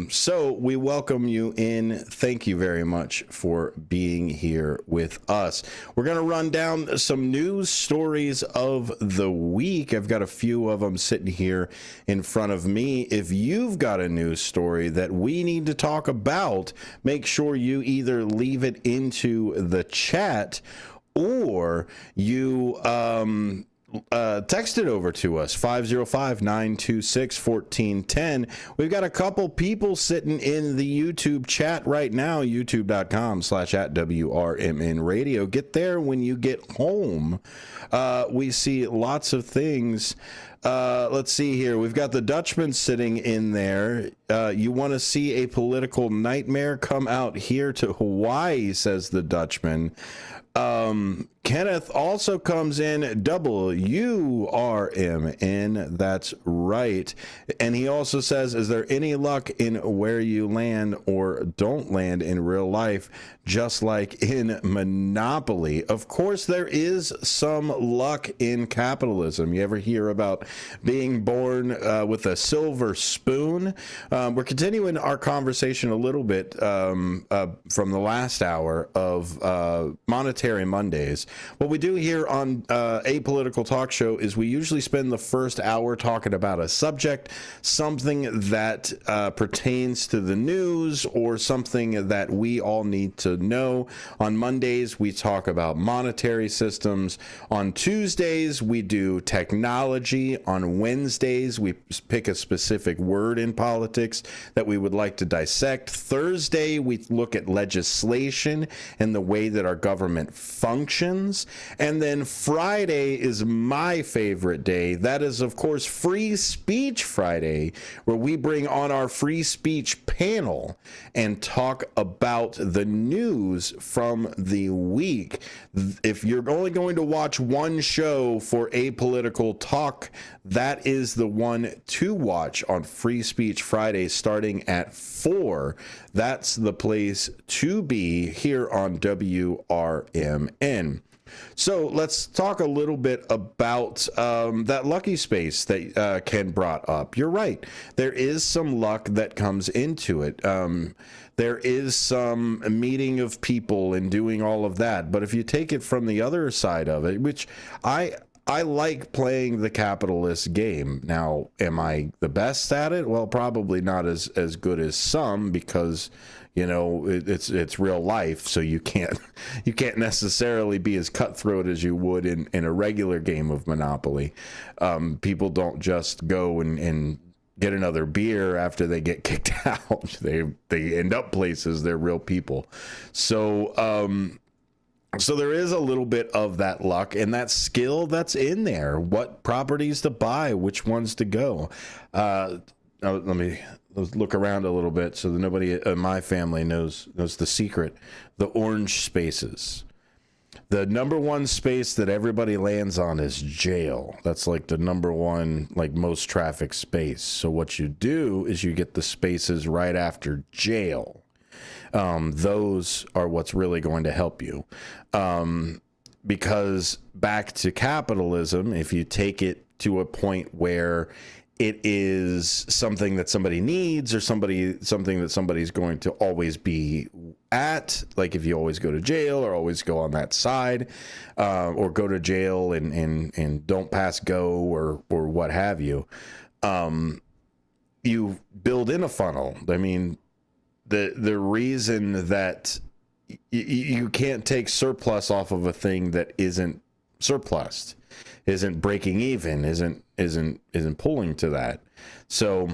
So we welcome you in. Thank you very much for being here with us. We're going to run down some news stories of the week. I've got a few of them sitting here in front of me. If you've got a news story that we need to talk about, make sure you either leave it into the chat or you text it over to us, 505-926-1410. We've got a couple people sitting in the YouTube chat right now, youtube.com/@WRMN radio. Get there when you get home. We see lots of things. Let's see here. We've got the Dutchman sitting in there. You want to see a political nightmare? Come out here to Hawaii, says the Dutchman. Kenneth also comes in, WRMN, that's right. And he also says, is there any luck in where you land or don't land in real life, just like in Monopoly? Of course, there is some luck in capitalism. You ever hear about being born with a silver spoon? We're continuing our conversation a little bit from the last hour of Monetary Mondays. What we do here on a political talk show is we usually spend the first hour talking about a subject, something that pertains to the news or something that we all need to know. On Mondays, we talk about monetary systems. On Tuesdays, we do technology. Usually on Wednesdays, we pick a specific word in politics that we would like to dissect. Thursday, we look at legislation and the way that our government functions. And then Friday is my favorite day. That is, of course, Free Speech Friday, where we bring on our free speech panel and talk about the news from the week. If you're only going to watch one show for apolitical talk, that is the one to watch on Free Speech Friday starting at 4. That's the place to be here on WRMN. So let's talk a little bit about that lucky space that Ken brought up. You're right. There is some luck that comes into it. There is some meeting of people and doing all of that. But if you take it from the other side of it, which I like playing the capitalist game. Now, am I the best at it? Well, probably not as good as some, because it's real life, so you can't necessarily be as cutthroat as you would in a regular game of Monopoly. People don't just go and get another beer after they get kicked out. They end up places. They're real people. So there is a little bit of that luck and that skill that's in there. What properties to buy, which ones to go. Let's look around a little bit so that nobody in my family knows the secret. The orange spaces. The number one space that everybody lands on is jail. That's like the number one, like most traffic space. So what you do is you get the spaces right after jail. Those are what's really going to help you. Because back to capitalism, if you take it to a point where it is something that somebody needs or something that somebody's going to always be at, like if you always go to jail or always go on that side, or go to jail and don't pass go or what have you, you build in a funnel. I mean, the reason that you can't take surplus off of a thing that isn't surplused, isn't breaking even, isn't pulling to that. So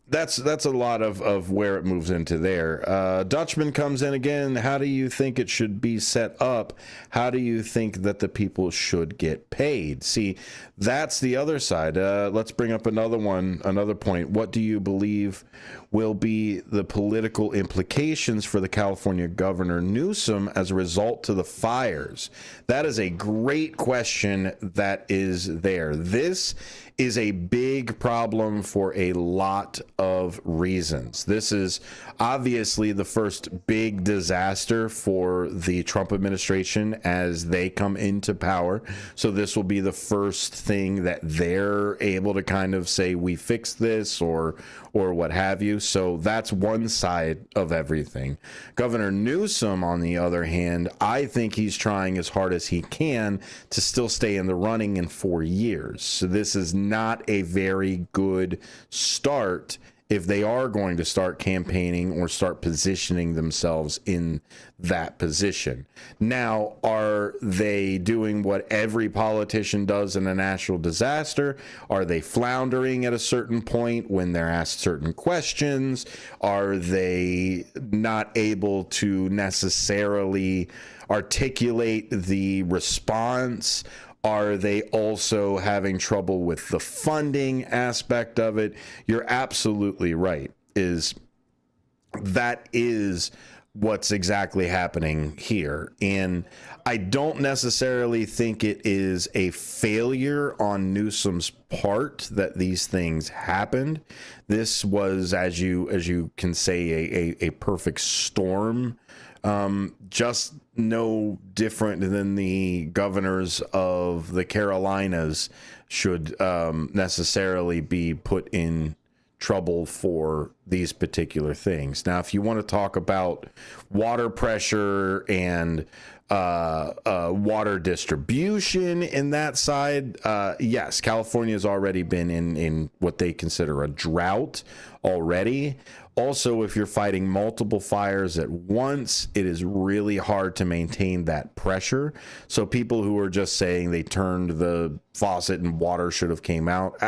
that's a lot of where it moves into there. Dutchman comes in again. How do you think it should be set up? How do you think that the people should get paid? See, that's the other side. Let's bring up another point. What do you believe will be the political implications for the California Governor Newsom as a result to the fires? That is a great question that is there. This is a big problem for a lot of reasons. This is obviously the first big disaster for the Trump administration as they come into power. So this will be the first thing that they're able to kind of say, we fixed this or what have you. So that's one side of everything. Governor Newsom, on the other hand, I think he's trying as hard as he can to still stay in the running in 4 years. So this is not a very good start if they are going to start campaigning or start positioning themselves in that position. Now, are they doing what every politician does in a national disaster? Are they floundering at a certain point when they're asked certain questions? Are they not able to necessarily articulate the response? Are they also having trouble with the funding aspect of it? You're absolutely right. That is what's exactly happening here. And I don't necessarily think it is a failure on Newsom's part that these things happened. This was, as you can say, a perfect storm. Just no different than the governors of the Carolinas should necessarily be put in trouble for these particular things. Now, if you want to talk about water pressure and water distribution in that side. Yes, California has already been in what they consider a drought already. Also, if you're fighting multiple fires at once, it is really hard to maintain that pressure. So people who are just saying they turned the faucet and water should have came out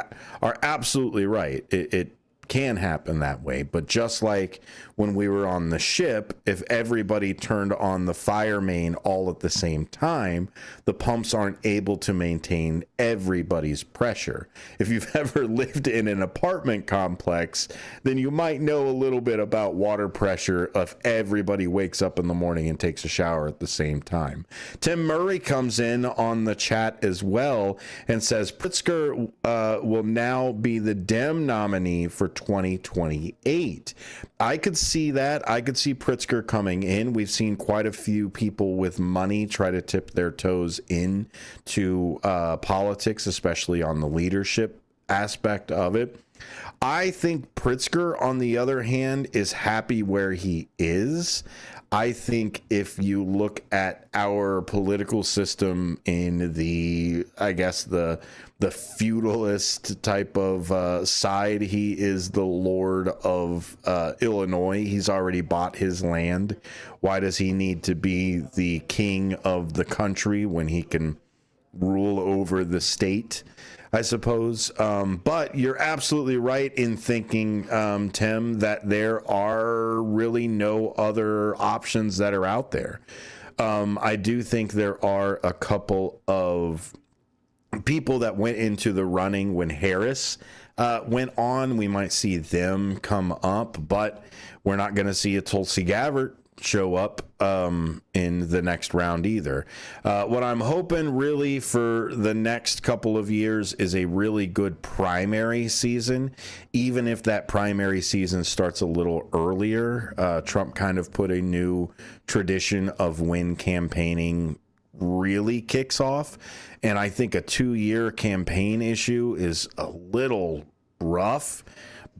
are absolutely right. It can happen that way. But just like when we were on the ship, if everybody turned on the fire main all at the same time, the pumps aren't able to maintain everybody's pressure. If you've ever lived in an apartment complex, then you might know a little bit about water pressure if everybody wakes up in the morning and takes a shower at the same time. Tim Murray comes in on the chat as well and says Pritzker will now be the Dem nominee for 2028. I could see that. I could see Pritzker coming in. We've seen quite a few people with money try to tip their toes into politics, especially on the leadership aspect of it. I think Pritzker, on the other hand, is happy where he is. I think if you look at our political system in the feudalist type of side, he is the Lord of Illinois. He's already bought his land. Why does he need to be the king of the country when he can rule over the state, I suppose? But you're absolutely right in thinking, Tim, that there are really no other options that are out there. I do think there are a couple of people that went into the running when Harris went on. We might see them come up, but we're not going to see a Tulsi Gabbard show up in the next round either. What I'm hoping really for the next couple of years is a really good primary season, even if that primary season starts a little earlier. Trump kind of put a new tradition of when campaigning really kicks off, and I think a 2-year campaign issue is a little rough,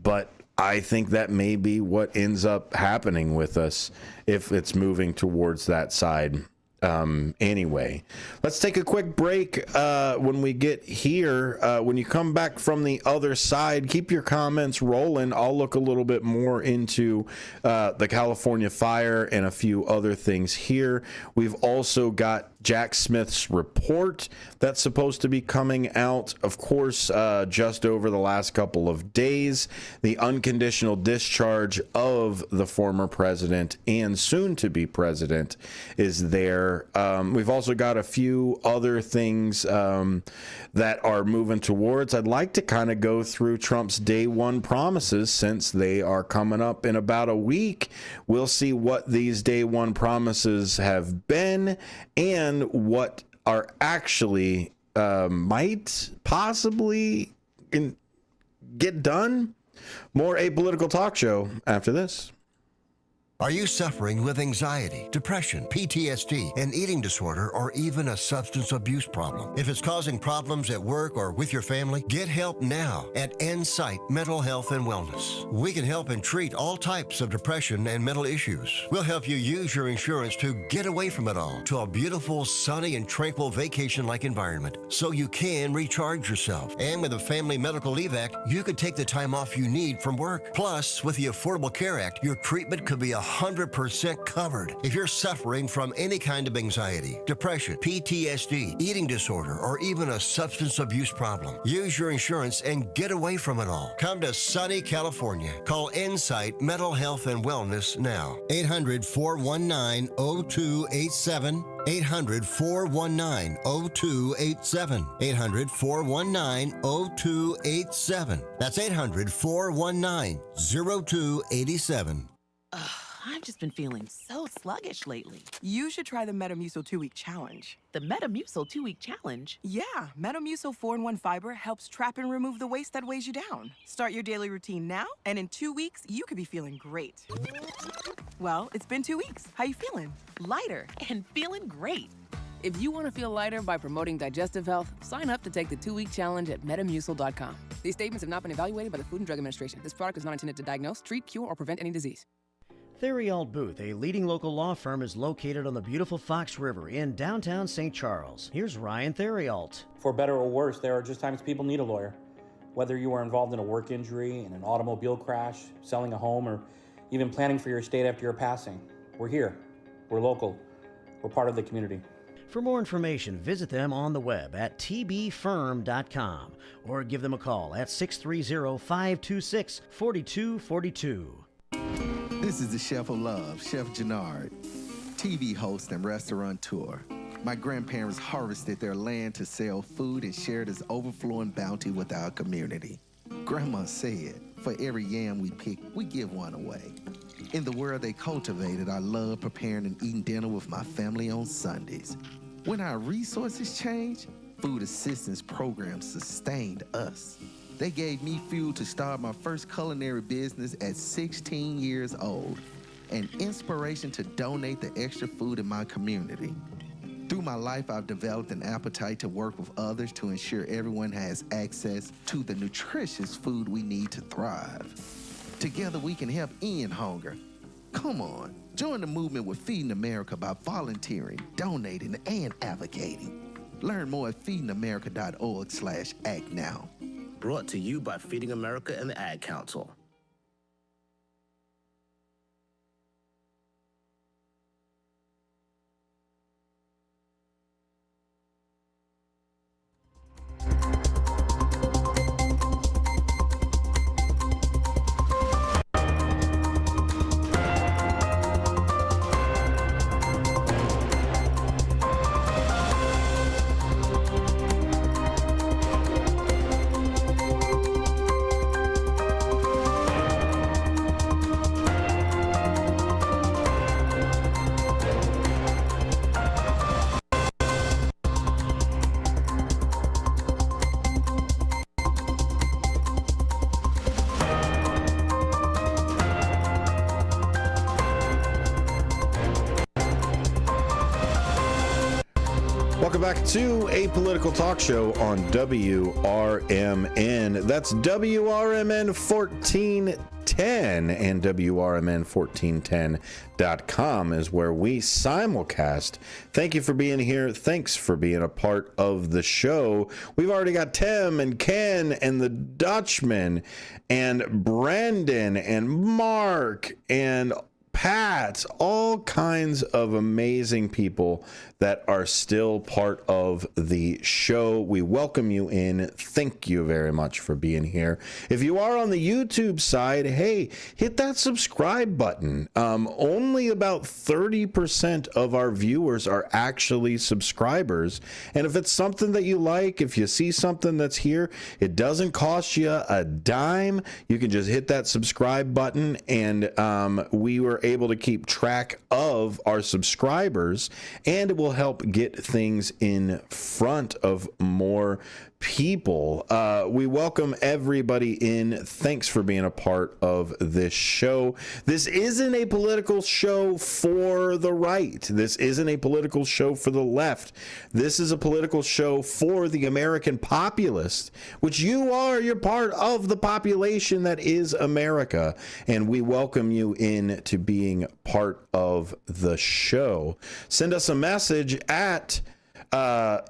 but I think that may be what ends up happening with us if it's moving towards that side. Anyway, let's take a quick break. When we get here, when you come back from the other side, keep your comments rolling. I'll look a little bit more into the California fire and a few other things here. We've also got Jack Smith's report that's supposed to be coming out, of course, just over the last couple of days. The unconditional discharge of the former president and soon-to-be president is there. We've also got a few other things that are moving towards. I'd like to kind of go through Trump's day one promises since they are coming up in about a week. We'll see what these day one promises have been and what are actually might possibly get done. More Apolitical Talk Show after this. Are you suffering with anxiety, depression, PTSD, an eating disorder, or even a substance abuse problem? If it's causing problems at work or with your family, get help now at Insight Mental Health and Wellness. We can help and treat all types of depression and mental issues. We'll help you use your insurance to get away from it all to a beautiful, sunny, and tranquil vacation-like environment so you can recharge yourself. And with the Family Medical Leave Act, you could take the time off you need from work. Plus, with the Affordable Care Act, your treatment could be 100% covered. If you're suffering from any kind of anxiety, depression, PTSD, eating disorder, or even a substance abuse problem, use your insurance and get away from it all. Come to sunny California. Call Insight Mental Health and Wellness now. 800-419-0287. 800-419-0287. 800-419-0287. That's 800-419-0287. I've just been feeling so sluggish lately. You should try the Metamucil 2-Week Challenge. The Metamucil 2-Week Challenge? Yeah, Metamucil 4-in-1 Fiber helps trap and remove the waste that weighs you down. Start your daily routine now, and in 2 weeks, you could be feeling great. Well, it's been 2 weeks. How you feeling? Lighter and feeling great. If you want to feel lighter by promoting digestive health, sign up to take the 2-week challenge at Metamucil.com. These statements have not been evaluated by the Food and Drug Administration. This product is not intended to diagnose, treat, cure, or prevent any disease. Theriault Booth, a leading local law firm, is located on the beautiful Fox River in downtown St. Charles. Here's Ryan Theriault. For better or worse, there are just times people need a lawyer. Whether you are involved in a work injury, in an automobile crash, selling a home, or even planning for your estate after your passing, we're here. We're local. We're part of the community. For more information, visit them on the web at tbfirm.com or give them a call at 630-526-4242. This is the Chef of Love, Chef Jannard, TV host and restaurateur. My grandparents harvested their land to sell food and share this overflowing bounty with our community. Grandma said, for every yam we pick, we give one away. In the world they cultivated, I love preparing and eating dinner with my family on Sundays. When our resources changed, food assistance programs sustained us. They gave me fuel to start my first culinary business at 16 years old, and inspiration to donate the extra food in my community. Through my life, I've developed an appetite to work with others to ensure everyone has access to the nutritious food we need to thrive. Together, we can help end hunger. Come on, join the movement with Feeding America by volunteering, donating, and advocating. Learn more at feedingamerica.org/act now. Brought to you by Feeding America and the Ad Council. Welcome back to A Political Talk Show on WRMN. That's WRMN 1410, and WRMN1410.com is where we simulcast. Thank you for being here. Thanks for being a part of the show. We've already got Tim and Ken and the Dutchman and Brandon and Mark and Pat, all kinds of amazing people that are still part of the show. We welcome you in. Thank you very much for being here. If you are on the YouTube side, hey, hit that subscribe button. Only about 30% of our viewers are actually subscribers. And if it's something that you like, if you see something that's here, it doesn't cost you a dime. You can just hit that subscribe button, and we were able to keep track of our subscribers, and it will help get things in front of more people. We welcome everybody in. Thanks for being a part of this show. This isn't a political show for the right. This isn't a political show for the left. This is a political show for the American populace, which you are. You're part of the population that is America, and we welcome you in to being part of the show. Send us a message at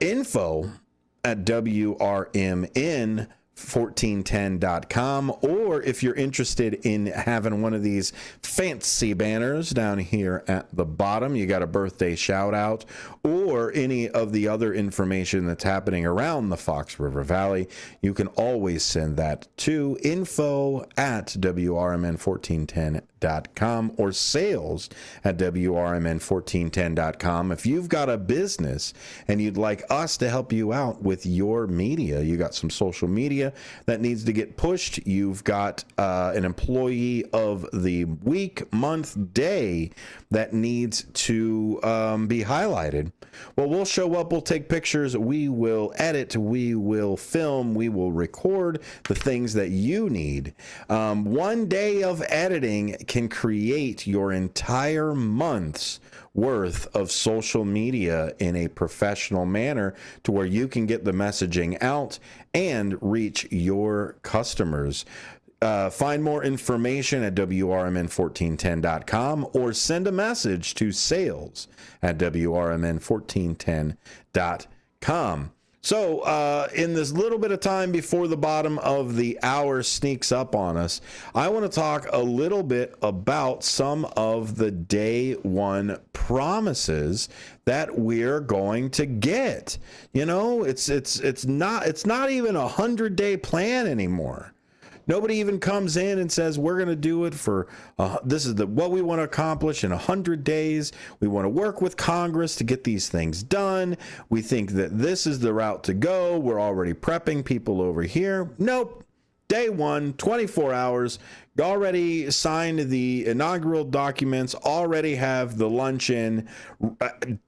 info@WRMN1410.com, or if you're interested in having one of these fancy banners down here at the bottom, you got a birthday shout out, or any of the other information that's happening around the Fox River Valley, you can always send that to info@WRMN1410.com or sales@WRMN1410.com. If you've got a business and you'd like us to help you out with your media, you got some social media that needs to get pushed, you've got an employee of the week, month, day that needs to be highlighted, well, we'll show up, we'll take pictures, we will edit, we will film, we will record the things that you need. One day of editing can create your entire month's worth of social media in a professional manner to where you can get the messaging out and reach your customers. Find more information at WRMN1410.com or send a message to sales@WRMN1410.com. So in this little bit of time before the bottom of the hour sneaks up on us, I want to talk a little bit about some of the day one promises that we're going to get. You know, it's not even a 100-day plan anymore. Nobody even comes in and says, we're going to do it for, this is what we want to accomplish in 100 days. We want to work with Congress to get these things done. We think that this is the route to go. We're already prepping people over here. Nope. Day one, 24 hours, already signed the inaugural documents, already have the luncheon.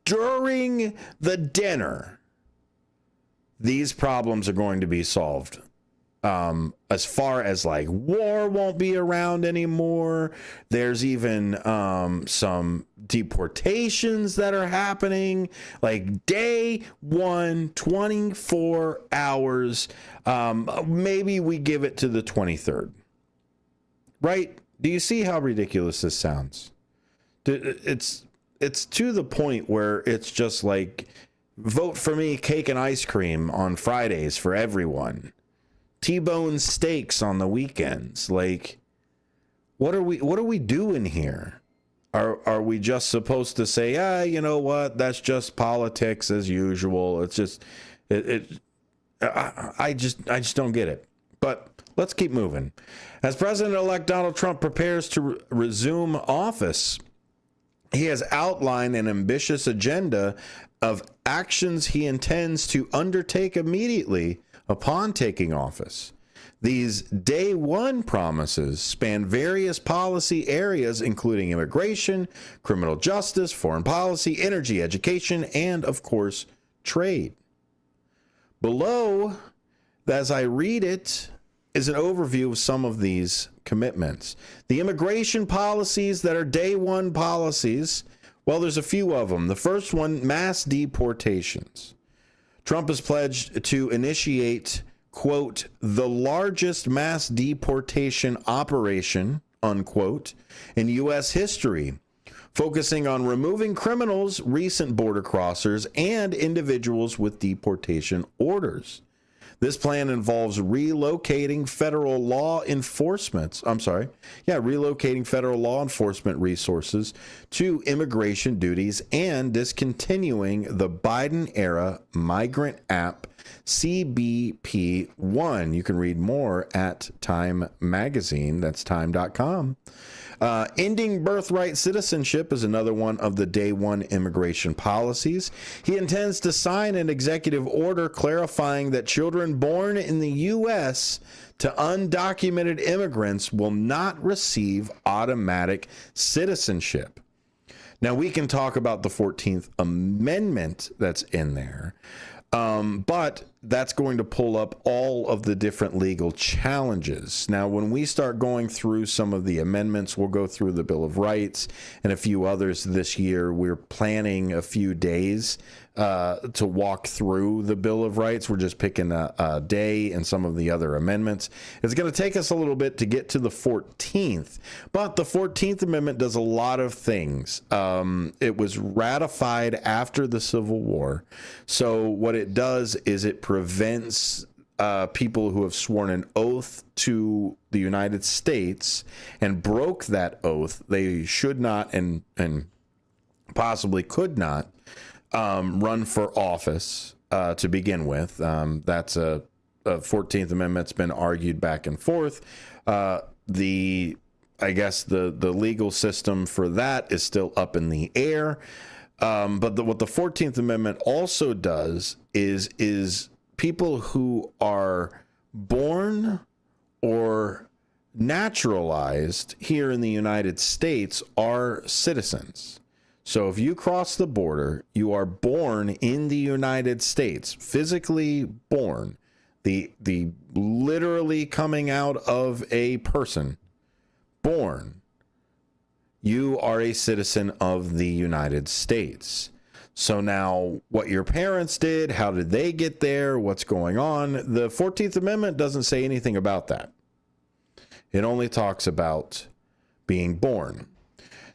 During the dinner, these problems are going to be solved. As far as like war won't be around anymore, there's even some deportations that are happening like day one, 24 hours. Maybe we give it to the 23rd, right? Do you see how ridiculous this sounds? It's to the point where it's just like, vote for me, cake and ice cream on Fridays for everyone. T-bone steaks on the weekends. Like, what are we doing here? Are we just supposed to say, you know what, that's just politics as usual? It's just I just don't get it. But let's keep moving. As President-elect Donald Trump prepares to resume office, he has outlined an ambitious agenda of actions he intends to undertake immediately upon taking office. These day one promises span various policy areas, including immigration, criminal justice, foreign policy, energy, education, and, of course, trade. Below, as I read it, is an overview of some of these commitments. The immigration policies that are day one policies, well, there's a few of them. The first one, mass deportations. Trump has pledged to initiate, quote, the largest mass deportation operation, unquote, in U.S. history, focusing on removing criminals, recent border crossers, and individuals with deportation orders. This plan involves relocating federal law enforcement resources to immigration duties and discontinuing the Biden-era migrant app CBP1. You can read more at Time Magazine. That's time.com. Ending birthright citizenship is another one of the day one immigration policies. He intends to sign an executive order clarifying that children born in the U.S. to undocumented immigrants will not receive automatic citizenship. Now, we can talk about the 14th Amendment that's in there, but that's going to pull up all of the different legal challenges. Now, when we start going through some of the amendments, we'll go through the Bill of Rights and a few others this year. We're planning a few days to walk through the Bill of Rights. We're just picking a day and some of the other amendments. It's going to take us a little bit to get to the 14th, but the 14th Amendment does a lot of things. It was ratified after the Civil War. So what it does is it prevents people who have sworn an oath to the United States and broke that oath. They should not and possibly could not run for office to begin with. That's a 14th Amendment's been argued back and forth. I guess the legal system for that is still up in the air. But what the 14th Amendment also does is people who are born or naturalized here in the United States are citizens. So if you cross the border, you are born in the United States, physically born, the literally coming out of a person, born. You are a citizen of the United States. So now what your parents did, how did they get there, what's going on? The 14th Amendment doesn't say anything about that. It only talks about being born.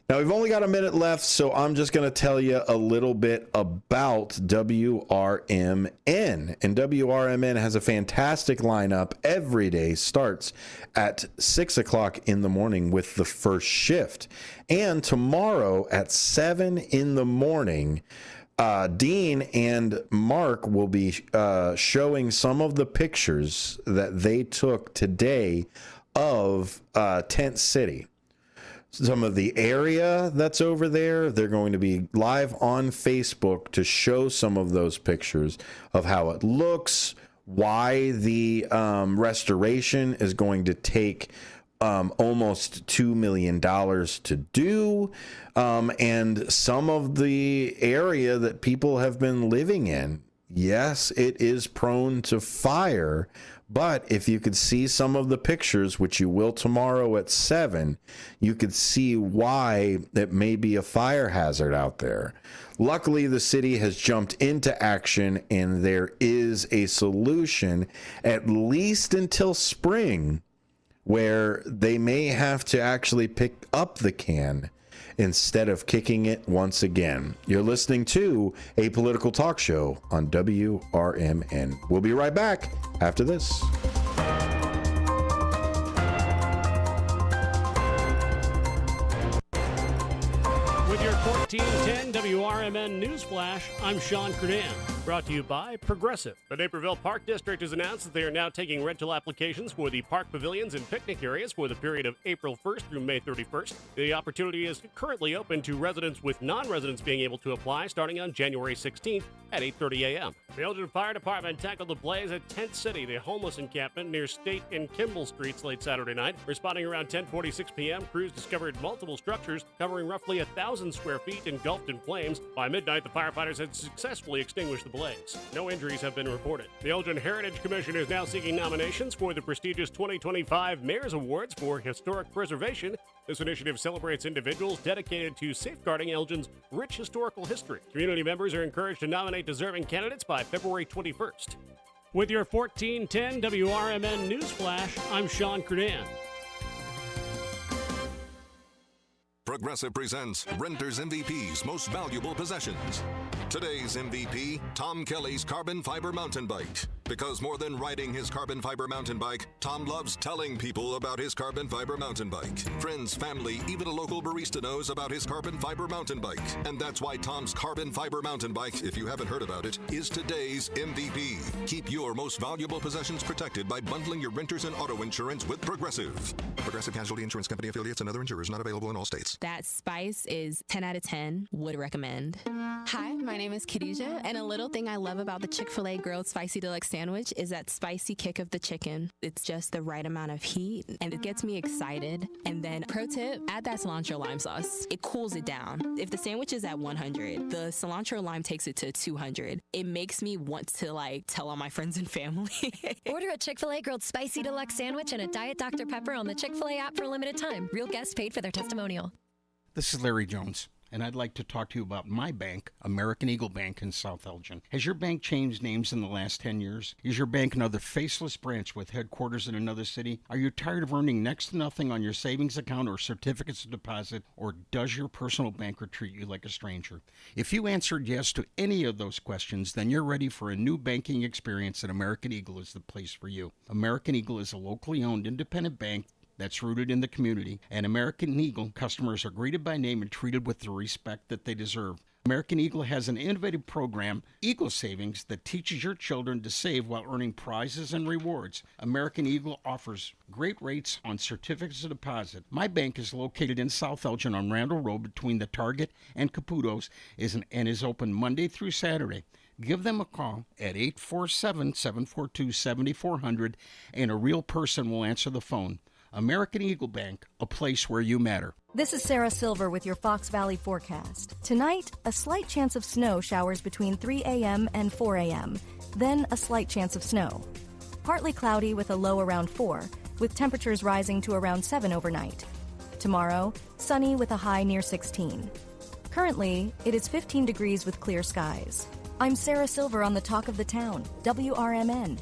Now, we've only got a minute left, so I'm just going to tell you a little bit about WRMN. And WRMN has a fantastic lineup. Every day starts at 6 o'clock in the morning with the first shift. And tomorrow at 7 in the morning, Dean and Mark will be showing some of the pictures that they took today of Tent City. Some of the area that's over there. They're going to be live on Facebook to show some of those pictures of how it looks, why the restoration is going to take almost $2 million to do, and some of the area that people have been living in. Yes, it is prone to fire, but if you could see some of the pictures, which you will tomorrow at 7, you could see why it may be a fire hazard out there. Luckily, the city has jumped into action, and there is a solution, at least until spring, where they may have to actually pick up the can instead of kicking it once again. You're listening to a political talk show on WRMN. We'll be right back after this. With your 1410 WRMN Newsflash, I'm Sean Kernan. Brought to you by Progressive. The Naperville Park District has announced that they are now taking rental applications for the park pavilions and picnic areas for the period of April 1st through May 31st. The opportunity is currently open to residents, with non-residents being able to apply starting on January 16th at 8:30 a.m. The Elgin Fire Department tackled the blaze at Tent City, the homeless encampment near State and Kimball Streets late Saturday night. Responding around 10:46 p.m., crews discovered multiple structures covering roughly 1,000 square feet engulfed in flames. By midnight, the firefighters had successfully extinguished the blaze. No injuries have been reported. The Elgin Heritage Commission is now seeking nominations for the prestigious 2025 Mayor's Awards for Historic Preservation. This initiative celebrates individuals dedicated to safeguarding Elgin's rich historical history. Community members are encouraged to nominate deserving candidates by February 21st. With your 1410 WRMN Newsflash, I'm Sean Kernan. Progressive presents Renter's MVP's Most Valuable Possessions. Today's MVP, Tom Kelly's carbon fiber mountain bike. Because more than riding his carbon fiber mountain bike, Tom loves telling people about his carbon fiber mountain bike. Friends, family, even a local barista knows about his carbon fiber mountain bike. And that's why Tom's carbon fiber mountain bike, if you haven't heard about it, is today's MVP. Keep your most valuable possessions protected by bundling your renters and auto insurance with Progressive. Progressive Casualty Insurance Company affiliates and other insurers not available in all states. That spice is 10 out of 10. Would recommend. Hi, my name is Khadijah, and a little thing I love about the Chick-fil-A Grilled Spicy Deluxe Sandwich is that spicy kick of the chicken. It's just the right amount of heat, and it gets me excited. And then, pro tip, add that cilantro lime sauce. It cools it down. If the sandwich is at 100, the cilantro lime takes it to 200. It makes me want to, tell all my friends and family. Order a Chick-fil-A Grilled Spicy Deluxe Sandwich and a Diet Dr. Pepper on the Chick-fil-A app for a limited time. Real guests paid for their testimonial. This is Larry Jones, and I'd like to talk to you about my bank, American Eagle Bank in South Elgin. Has your bank changed names in the last 10 years? Is your bank another faceless branch with headquarters in another city? Are you tired of earning next to nothing on your savings account or certificates of deposit, or does your personal banker treat you like a stranger? If you answered yes to any of those questions, then you're ready for a new banking experience, and American Eagle is the place for you. American Eagle is a locally owned independent bank that's rooted in the community, and American Eagle customers are greeted by name and treated with the respect that they deserve. American Eagle has an innovative program, Eagle Savings, that teaches your children to save while earning prizes and rewards. American Eagle offers great rates on certificates of deposit. My bank is located in South Elgin on Randall Road between the Target and Caputo's and is open Monday through Saturday. Give them a call at 847-742-7400, and a real person will answer the phone. American Eagle Bank, a place where you matter. This is Sarah Silver with your Fox Valley forecast. Tonight, a slight chance of snow showers between 3 a.m. and 4 a.m., then a slight chance of snow. Partly cloudy with a low around 4, with temperatures rising to around 7 overnight. Tomorrow, sunny with a high near 16. Currently, it is 15 degrees with clear skies. I'm Sarah Silver on the Talk of the Town, WRMN.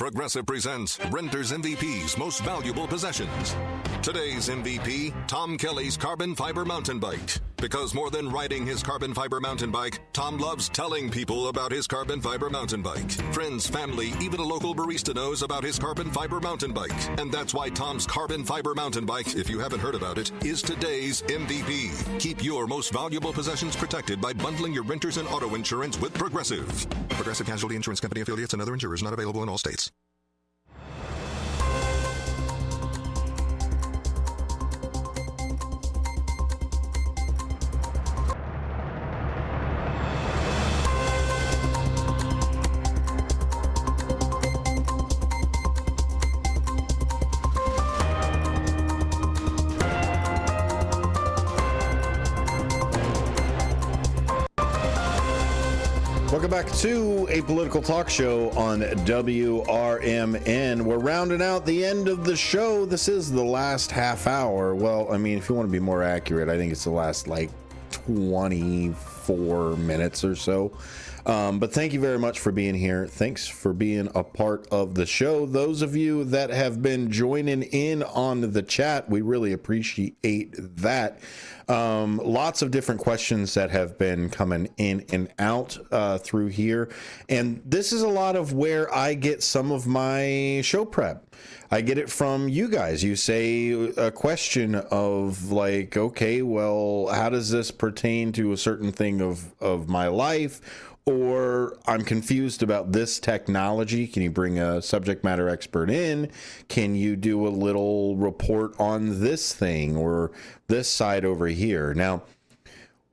Progressive presents Renters MVP's Most Valuable Possessions. Today's MVP, Tom Kelly's carbon fiber mountain bike. Because more than riding his carbon fiber mountain bike, Tom loves telling people about his carbon fiber mountain bike. Friends, family, even a local barista knows about his carbon fiber mountain bike. And that's why Tom's carbon fiber mountain bike, if you haven't heard about it, is today's MVP. Keep your most valuable possessions protected by bundling your renters and auto insurance with Progressive. Progressive Casualty Insurance Company affiliates and other insurers not available in all states. Welcome back to a political talk show on WRMN. We're rounding out the end of the show. This is the last half hour. Well, I mean, if you want to be more accurate, I think it's the last 24 minutes or so. But thank you very much for being here. Thanks for being a part of the show. Those of you that have been joining in on the chat, we really appreciate that. Lots of different questions that have been coming in and out through here. And this is a lot of where I get some of my show prep. I get it from you guys. You say a question of like, okay, well, how does this pertain to a certain thing of my life? Or I'm confused about this technology. Can you bring a subject matter expert in? Can you do a little report on this thing or this side over here? Now,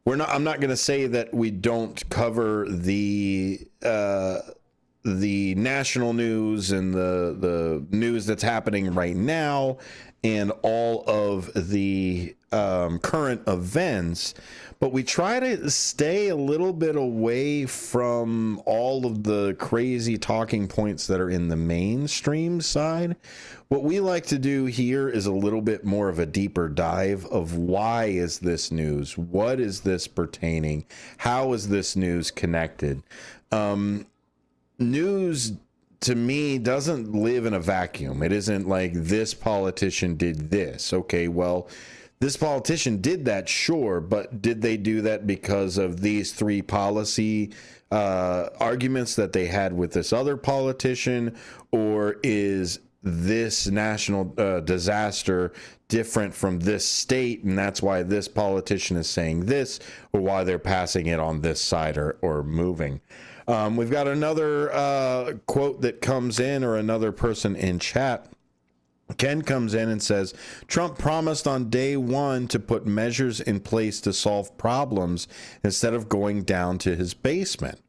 I'm not going to say that we don't cover the national news and the news that's happening right now and all of the current events. But we try to stay a little bit away from all of the crazy talking points that are in the mainstream side. What we like to do here is a little bit more of a deeper dive of why is this news? What is this pertaining? How is this news connected? News, to me, doesn't live in a vacuum. It isn't like this politician did this. Okay, well, this politician did that, sure, but did they do that because of these three policy arguments that they had with this other politician, or is this national disaster different from this state, and that's why this politician is saying this, or why they're passing it on this side or moving? We've got another quote that comes in, or another person in chat. Ken comes in and says, Trump promised on day one to put measures in place to solve problems instead of going down to his basement.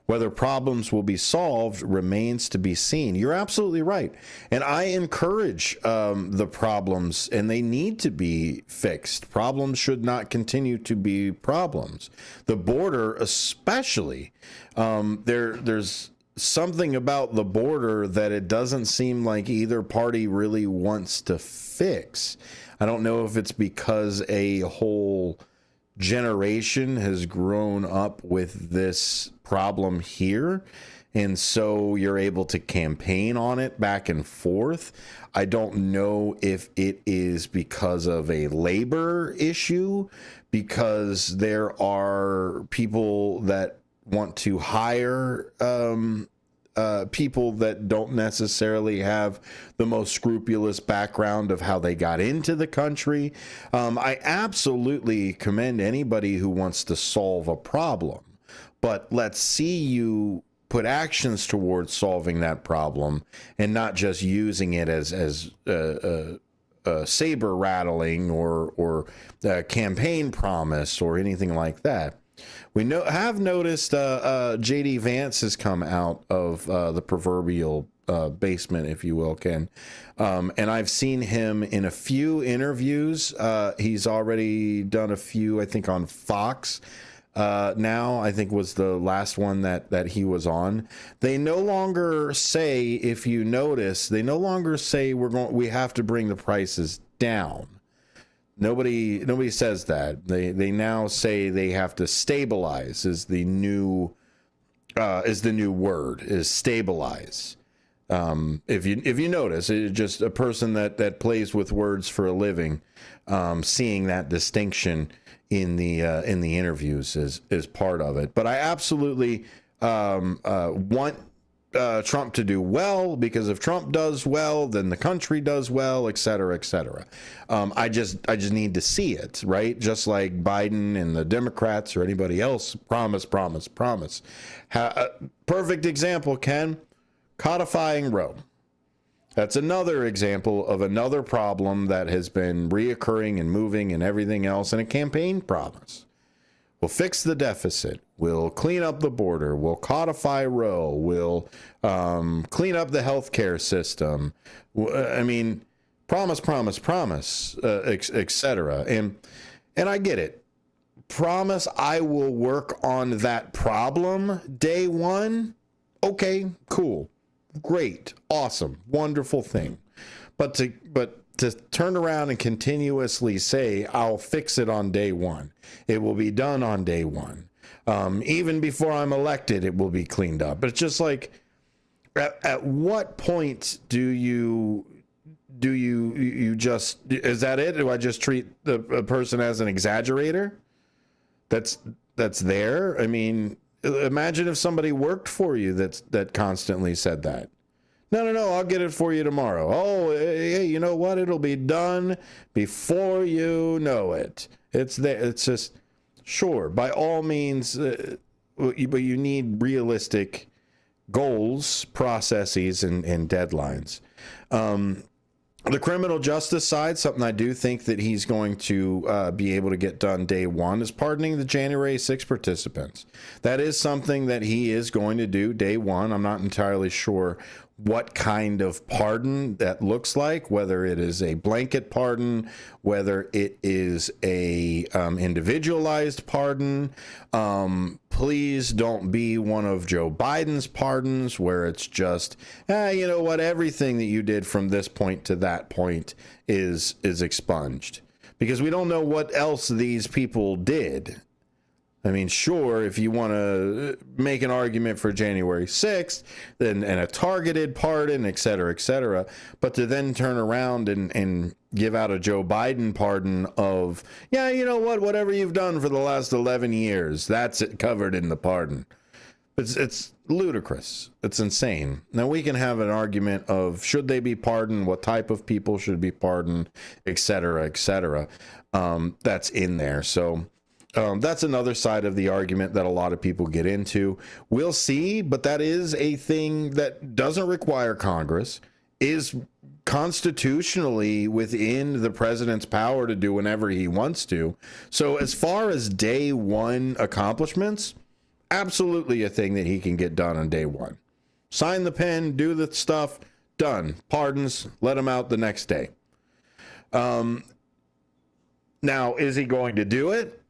Whether problems will be solved remains to be seen. You're absolutely right. And I encourage the problems, and they need to be fixed. Problems should not continue to be problems. The border especially, there's something about the border that it doesn't seem like either party really wants to fix. I don't know if it's because a whole generation has grown up with this problem here, and so you're able to campaign on it back and forth. I don't know if it is because of a labor issue, because there are people that want to hire people that don't necessarily have the most scrupulous background of how they got into the country. I absolutely commend anybody who wants to solve a problem, but let's see you put actions towards solving that problem and not just using it as saber rattling or campaign promise or anything like that. We have noticed J.D. Vance has come out of the proverbial basement, if you will, Ken. And I've seen him in a few interviews. He's already done a few, I think, on Fox. Now, I think was the last one that he was on. They no longer say, if you notice, they no longer say we have to bring the prices down. Nobody says that. They now say they have to stabilize is the new word, is stabilize. If you notice, it's just a person that plays with words for a living, seeing that distinction in the interviews is part of it. But I absolutely want Trump to do well, because if Trump does well, then the country does well, et cetera, et cetera. I just need to see it, right? Just like Biden and the Democrats or anybody else promise. Perfect example, Ken, codifying Roe. That's another example of another problem that has been reoccurring and moving and everything else, and a campaign promise. We'll fix the deficit. We'll clean up the border. We'll codify Roe. We'll clean up the healthcare system. I mean, promise, etc. And I get it. Promise I will work on that problem day one. Okay, cool, great, awesome, wonderful thing. But to turn around and continuously say, I'll fix it on day one. It will be done on day one. Even before I'm elected, it will be cleaned up. But it's just like, at what point do you just, is that it? Do I just treat a person as an exaggerator? That's there? I mean, imagine if somebody worked for you that constantly said that. No, I'll get it for you tomorrow. Oh, hey, you know what? It'll be done before you know it. It's there. It's just, sure, by all means, but you need realistic goals, processes, and deadlines. The criminal justice side, something I do think that he's going to be able to get done day one, is pardoning the January 6 participants. That is something that he is going to do day one. I'm not entirely sure what kind of pardon that looks like, whether it is a blanket pardon, whether it is a individualized pardon. Please don't be one of Joe Biden's pardons where it's just, you know what, everything that you did from this point to that point is expunged, because we don't know what else these people did. I mean, sure, if you want to make an argument for January 6th, then and a targeted pardon, et cetera, but to then turn around and give out a Joe Biden pardon of, yeah, you know what, whatever you've done for the last 11 years, that's it, covered in the pardon. It's ludicrous. It's insane. Now, we can have an argument of should they be pardoned, what type of people should be pardoned, et cetera, that's in there. So that's another side of the argument that a lot of people get into. We'll see, but that is a thing that doesn't require Congress, is constitutionally within the president's power to do whenever he wants to. So as far as day one accomplishments, absolutely a thing that he can get done on day one. Sign the pen, do the stuff, done. Pardons, let him out the next day. Now, is he going to do it?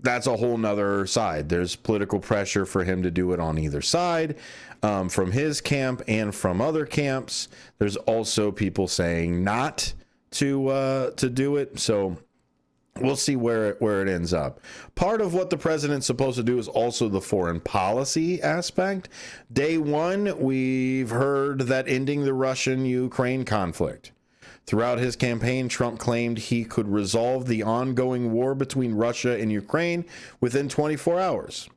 That's a whole nother side. There's political pressure for him to do it on either side, from his camp and from other camps. There's also people saying not to do it. So we'll see where it ends up. Part of what the president's supposed to do is also the foreign policy aspect. Day one, we've heard that ending the Russian-Ukraine conflict. Throughout his campaign, Trump claimed he could resolve the ongoing war between Russia and Ukraine within 24 hours.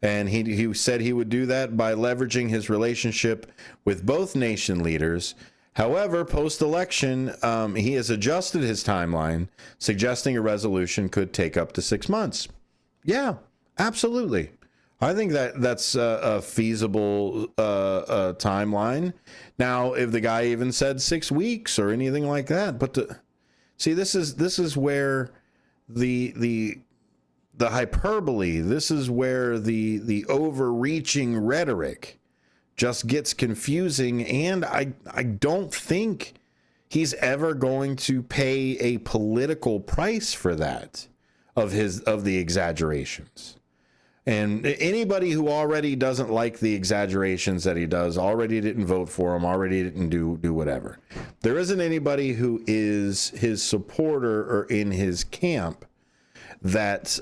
And he said he would do that by leveraging his relationship with both nation leaders. However, post-election, he has adjusted his timeline, suggesting a resolution could take up to 6 months. Yeah, absolutely. I think that's a feasible timeline. Now, if the guy even said 6 weeks or anything like that, but see, this is where the hyperbole, this is where the overreaching rhetoric just gets confusing, and I don't think he's ever going to pay a political price for that of the exaggerations. And anybody who already doesn't like the exaggerations that he does already didn't vote for him, already didn't do whatever. There isn't anybody who is his supporter or in his camp that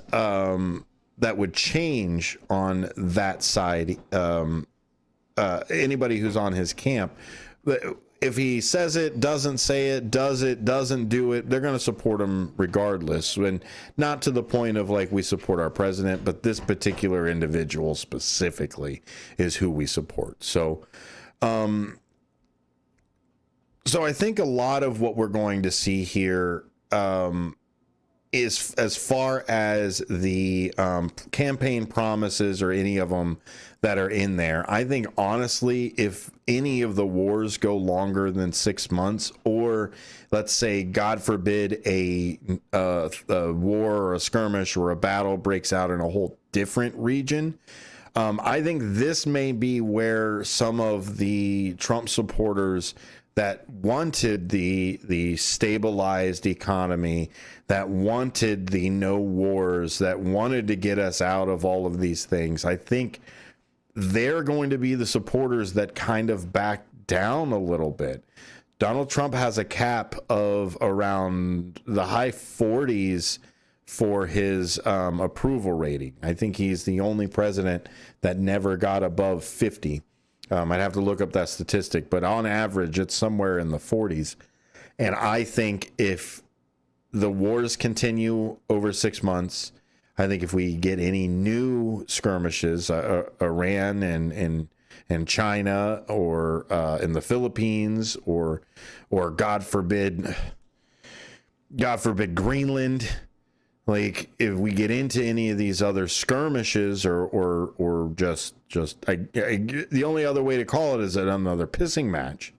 would change on that side anybody who's on his camp. If he says it, doesn't say it, doesn't do it, they're going to support him regardless. And not to the point of like we support our president, but this particular individual specifically is who we support. So, so I think a lot of what we're going to see here is, as far as the campaign promises or any of them that are in there, I think honestly, if any of the wars go longer than 6 months, or let's say, God forbid, a war or a skirmish or a battle breaks out in a whole different region, I think this may be where some of the Trump supporters that wanted the stabilized economy, that wanted the no wars, that wanted to get us out of all of these things, I think they're going to be the supporters that kind of back down a little bit. Donald Trump has a cap of around the high 40s for his approval rating. I think he's the only president that never got above 50. I'd have to look up that statistic, but on average, it's somewhere in the 40s. And I think if the wars continue over 6 months, I think if we get any new skirmishes, Iran and China, or in the Philippines, or God forbid Greenland, like if we get into any of these other skirmishes, or just the only other way to call it is another pissing match,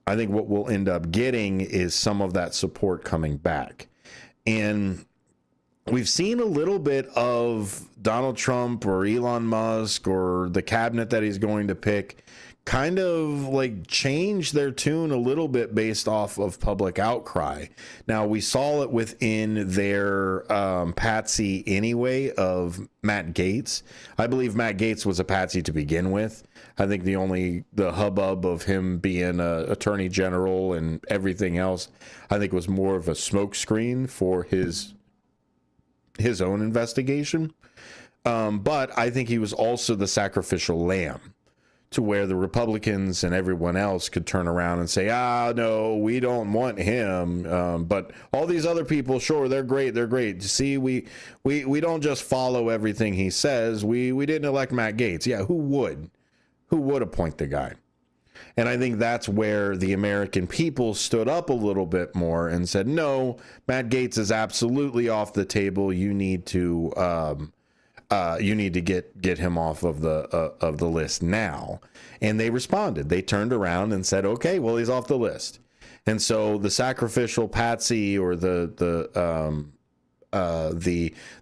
I think what we'll end up getting is some of that support coming back. And we've seen a little bit of Donald Trump or Elon Musk or the cabinet that he's going to pick kind of like change their tune a little bit based off of public outcry. Now, we saw it within their patsy anyway of Matt Gaetz. I believe Matt Gaetz was a patsy to begin with. I think the hubbub of him being a attorney general and everything else, I think was more of a smokescreen for his own investigation. But I think he was also the sacrificial lamb, to where the Republicans and everyone else could turn around and say, no, we don't want him. But all these other people, sure, they're great. See, we don't just follow everything he says. We didn't elect Matt Gaetz. Yeah, who would? Who would appoint the guy? And I think that's where the American people stood up a little bit more and said, no, Matt Gaetz is absolutely off the table. You need to get him off of the list now. And they responded. They turned around and said, okay, well, he's off the list. And so the sacrificial patsy, or the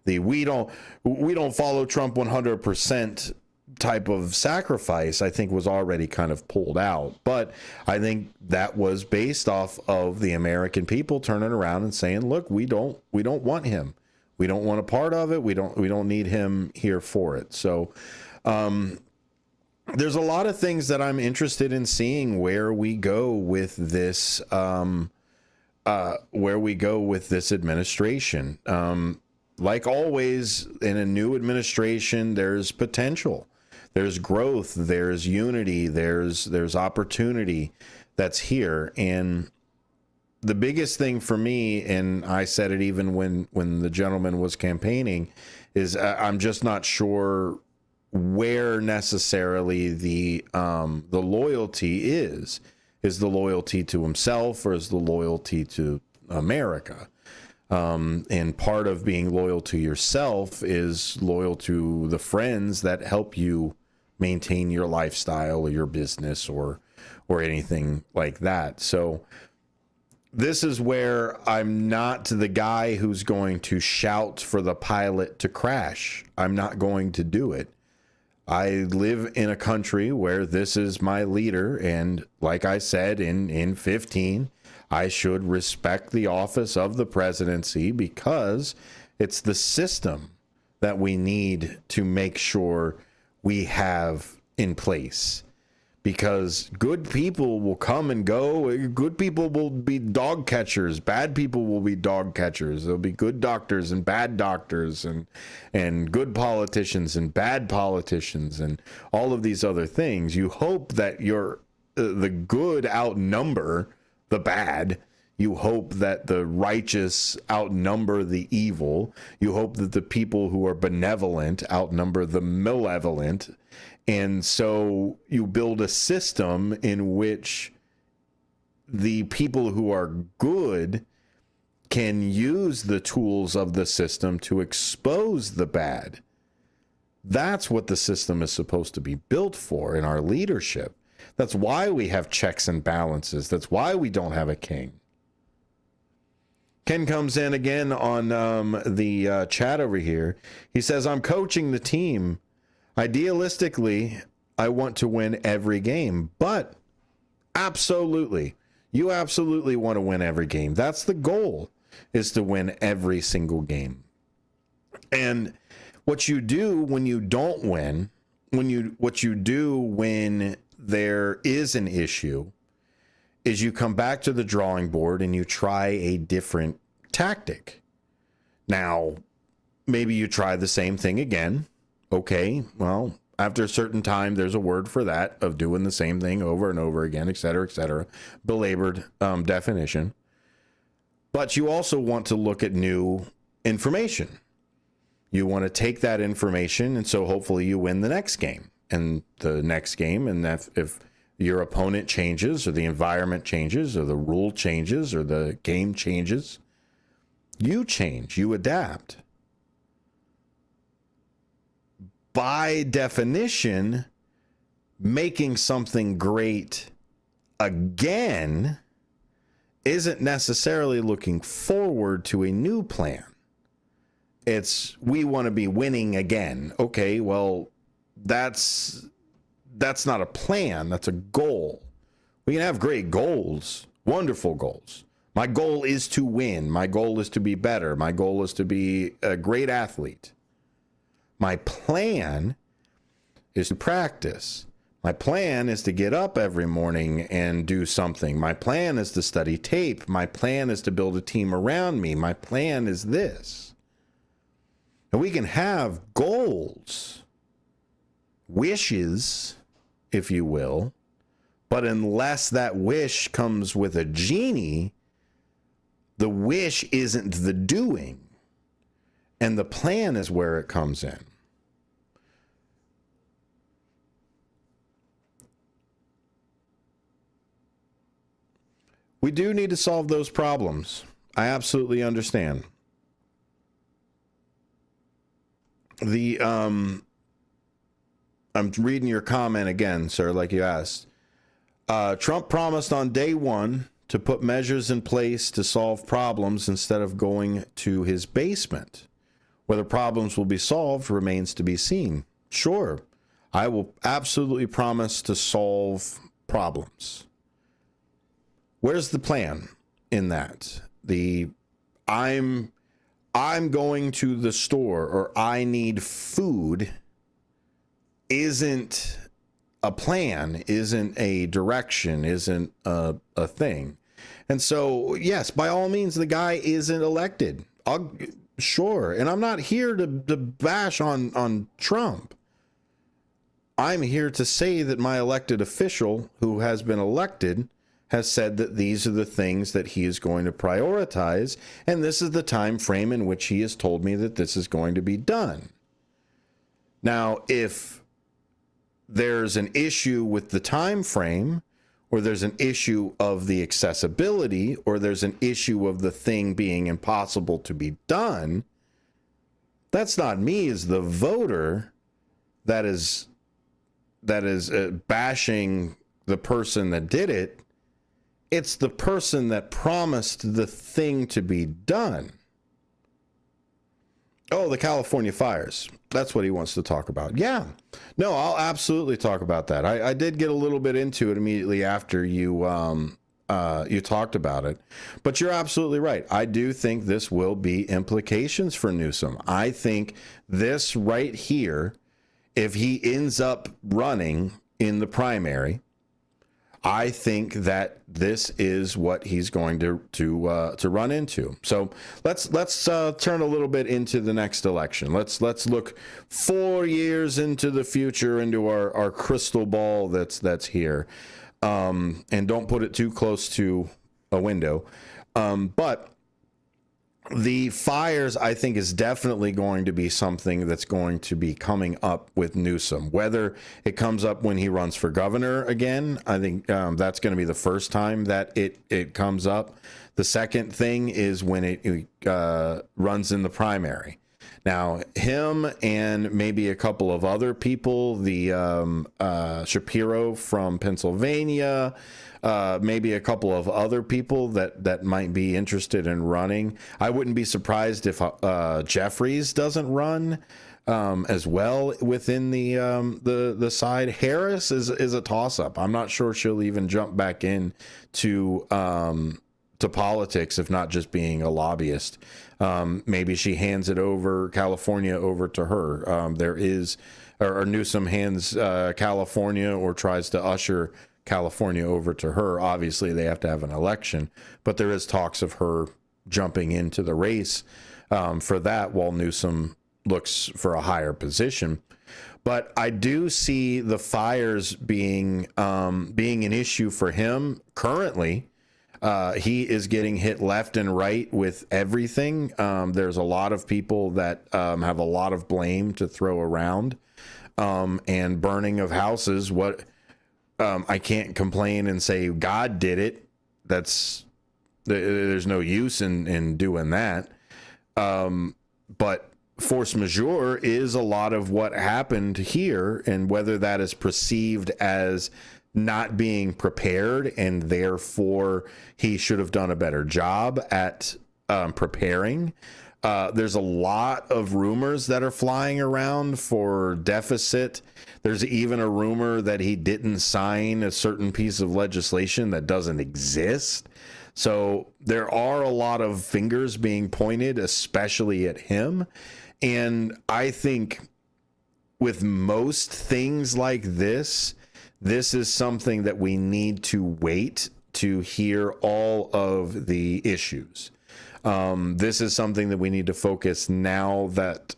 we don't follow Trump 100% type of sacrifice, I think was already kind of pulled out. But I think that was based off of the American people turning around and saying, look, we don't want him. We don't want a part of it. We don't need him here for it. So there's a lot of things that I'm interested in seeing where we go with this administration. Like always in a new administration, there's potential. There's growth, there's unity, there's opportunity that's here. And the biggest thing for me, and I said it even when the gentleman was campaigning, is I'm just not sure where necessarily the loyalty is. Is the loyalty to himself, or is the loyalty to America? And part of being loyal to yourself is loyal to the friends that help you maintain your lifestyle or your business or anything like that. So this is where I'm not the guy who's going to shout for the pilot to crash. I'm not going to do it. I live in a country where this is my leader. And like I said in 15, I should respect the office of the presidency, because it's the system that we need to make sure we have in place. because good people will come and go. Good people will be dog catchers. Bad people will be dog catchers. There'll be good doctors and bad doctors, and good politicians and bad politicians, and all of these other things. You hope that the good outnumber the bad. You hope that the righteous outnumber the evil. You hope that the people who are benevolent outnumber the malevolent. And so you build a system in which the people who are good can use the tools of the system to expose the bad. That's what the system is supposed to be built for in our leadership. That's why we have checks and balances. That's why we don't have a king. Ken comes in again on the chat over here. He says, I'm coaching the team. Idealistically, I want to win every game, but absolutely, you absolutely want to win every game. That's the goal, is to win every single game. And what you do when you don't win, what you do when there is an issue, is you come back to the drawing board and you try a different tactic. Now, maybe you try the same thing again. Okay, well, after a certain time, there's a word for that, of doing the same thing over and over again, et cetera, belabored definition. But you also want to look at new information. You want to take that information, and so hopefully you win the next game and the next game. And if your opponent changes, or the environment changes, or the rule changes, or the game changes, you change, you adapt. By definition, making something great again isn't necessarily looking forward to a new plan. It's, we want to be winning again. Okay, well, that's not a plan. That's a goal. We can have great goals, wonderful goals. My goal is to win. My goal is to be better. My goal is to be a great athlete. My plan is to practice. My plan is to get up every morning and do something. My plan is to study tape. My plan is to build a team around me. My plan is this. And we can have goals, wishes, if you will, but unless that wish comes with a genie, the wish isn't the doing. And the plan is where it comes in. We do need to solve those problems. I absolutely understand. I'm reading your comment again, sir, like you asked. Trump promised on day one to put measures in place to solve problems instead of going to his basement. Whether problems will be solved remains to be seen. Sure, I will absolutely promise to solve problems. Where's the plan in that? I'm going to the store, or I need food, isn't a plan, isn't a direction, isn't a thing. And so, yes, by all means, the guy isn't elected. Sure. And I'm not here to bash on Trump. I'm here to say that my elected official who has been elected has said that these are the things that he is going to prioritize, and this is the time frame in which he has told me that this is going to be done. Now, if there's an issue with the time frame, or there's an issue of the accessibility, or there's an issue of the thing being impossible to be done, that's not me as the voter that is bashing the person that did it. It's the person that promised the thing to be done. Oh, the California fires. That's what he wants to talk about. Yeah. No, I'll absolutely talk about that. I did get a little bit into it immediately after you talked about it. But you're absolutely right. I do think this will be implications for Newsom. I think this right here, if he ends up running in the primary, I think that this is what he's going to run into. So let's turn a little bit into the next election. Let's look 4 years into the future, into our crystal ball that's here, and don't put it too close to a window. But the fires, I think, is definitely going to be something that's going to be coming up with Newsom. Whether it comes up when he runs for governor again, I think that's going to be the first time that it comes up. The second thing is when it runs in the primary. Now, him and maybe a couple of other people, the Shapiro from Pennsylvania, maybe a couple of other people that might be interested in running. I wouldn't be surprised if Jeffries doesn't run as well within the side. Harris is a toss-up. I'm not sure she'll even jump back in to politics, if not just being a lobbyist. Maybe she hands it over, California over to her. Or Newsom hands California or tries to usher California over to her. Obviously, they have to have an election, but there is talks of her jumping into the race for that while Newsom looks for a higher position. But I do see the fires being an issue for him currently. He is getting hit left and right with everything. There's a lot of people that have a lot of blame to throw around, and burning of houses. I can't complain and say God did it. There's no use in doing that. But force majeure is a lot of what happened here, and whether that is perceived as not being prepared and therefore he should have done a better job at preparing. There's a lot of rumors that are flying around for deficit. There's even a rumor that he didn't sign a certain piece of legislation that doesn't exist. So there are a lot of fingers being pointed, especially at him. And I think with most things like this is something that we need to wait to hear all of the issues. This is something that we need to focus now that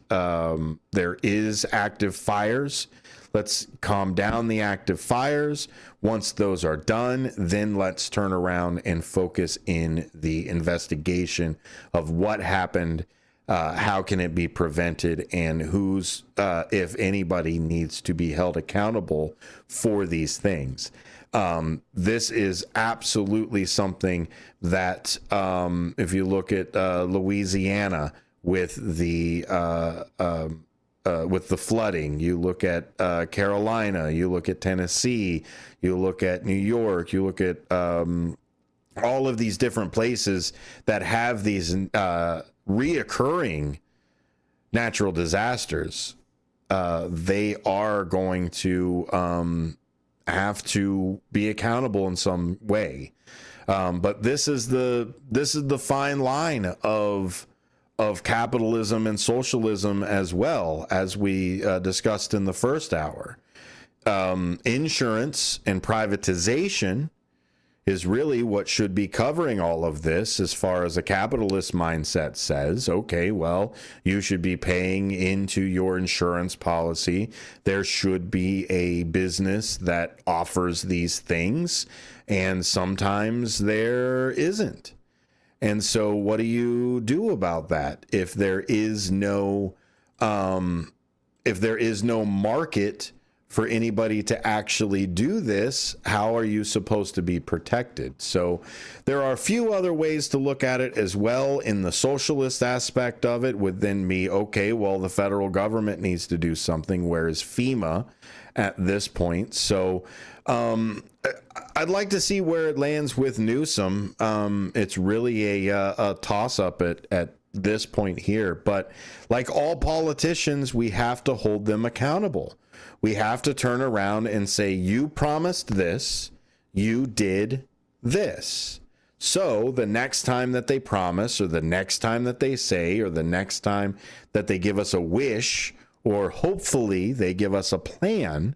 there is active fires. Let's calm down the active fires. Once those are done, then let's turn around and focus in the investigation of what happened, how can it be prevented, and who's, if anybody, needs to be held accountable for these things. This is absolutely something that, if you look at Louisiana with the flooding, you look at Carolina, you look at Tennessee, you look at New York, you look at all of these different places that have these reoccurring natural disasters. They are going to have to be accountable in some way. But this is the fine line of capitalism and socialism, as well as we discussed in the first hour. Insurance and privatization is really what should be covering all of this, as far as a capitalist mindset says. Okay, well, you should be paying into your insurance policy. There should be a business that offers these things, and sometimes there isn't. And so what do you do about that if there is no market for anybody to actually do this? How are you supposed to be protected? So there are a few other ways to look at it as well. In the socialist aspect of it would then be, okay, well, the federal government needs to do something, whereas FEMA at this point. So I'd like to see where it lands with Newsom. It's really a toss-up at this point here. But like all politicians, we have to hold them accountable. We have to turn around and say, you promised this, you did this. So the next time that they promise, or the next time that they say, or the next time that they give us a wish, or hopefully they give us a plan,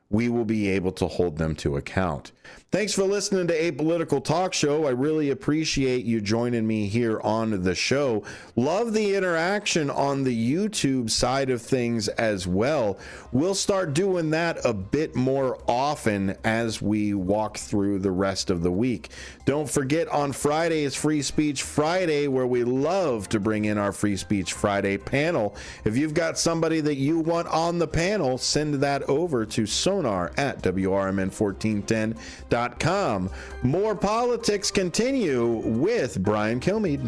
we will be able to hold them to account. Thanks for listening to Apolitical Talk Show. I really appreciate you joining me here on the show. Love the interaction on the YouTube side of things as well. We'll start doing that a bit more often as we walk through the rest of the week. Don't forget, on Friday is Free Speech Friday, where we love to bring in our Free Speech Friday panel. If you've got somebody that you want on the panel, send that over to sonar@WRMN1410.com. More politics continue with Brian Kilmeade.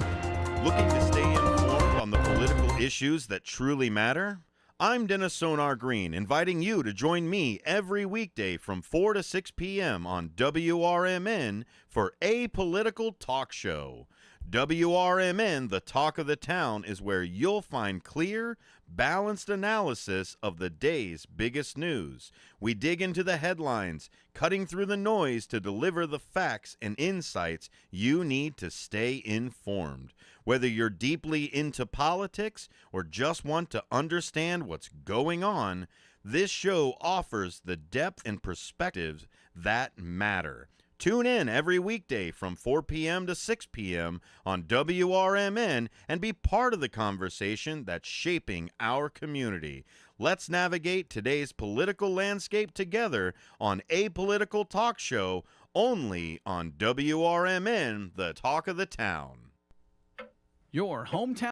Looking to stay informed on the political issues that truly matter? I'm Dennis Sonar Green, inviting you to join me every weekday from 4 to 6 p.m. on WRMN for Apolitical Talk Show. WRMN, the talk of the town, is where you'll find clear, balanced analysis of the day's biggest news. We dig into the headlines, cutting through the noise to deliver the facts and insights you need to stay informed. Whether you're deeply into politics or just want to understand what's going on, this show offers the depth and perspectives that matter. Tune in every weekday from 4 p.m. to 6 p.m. on WRMN and be part of the conversation that's shaping our community. Let's navigate today's political landscape together on Apolitical Talk Show, only on WRMN, the talk of the town. Your hometown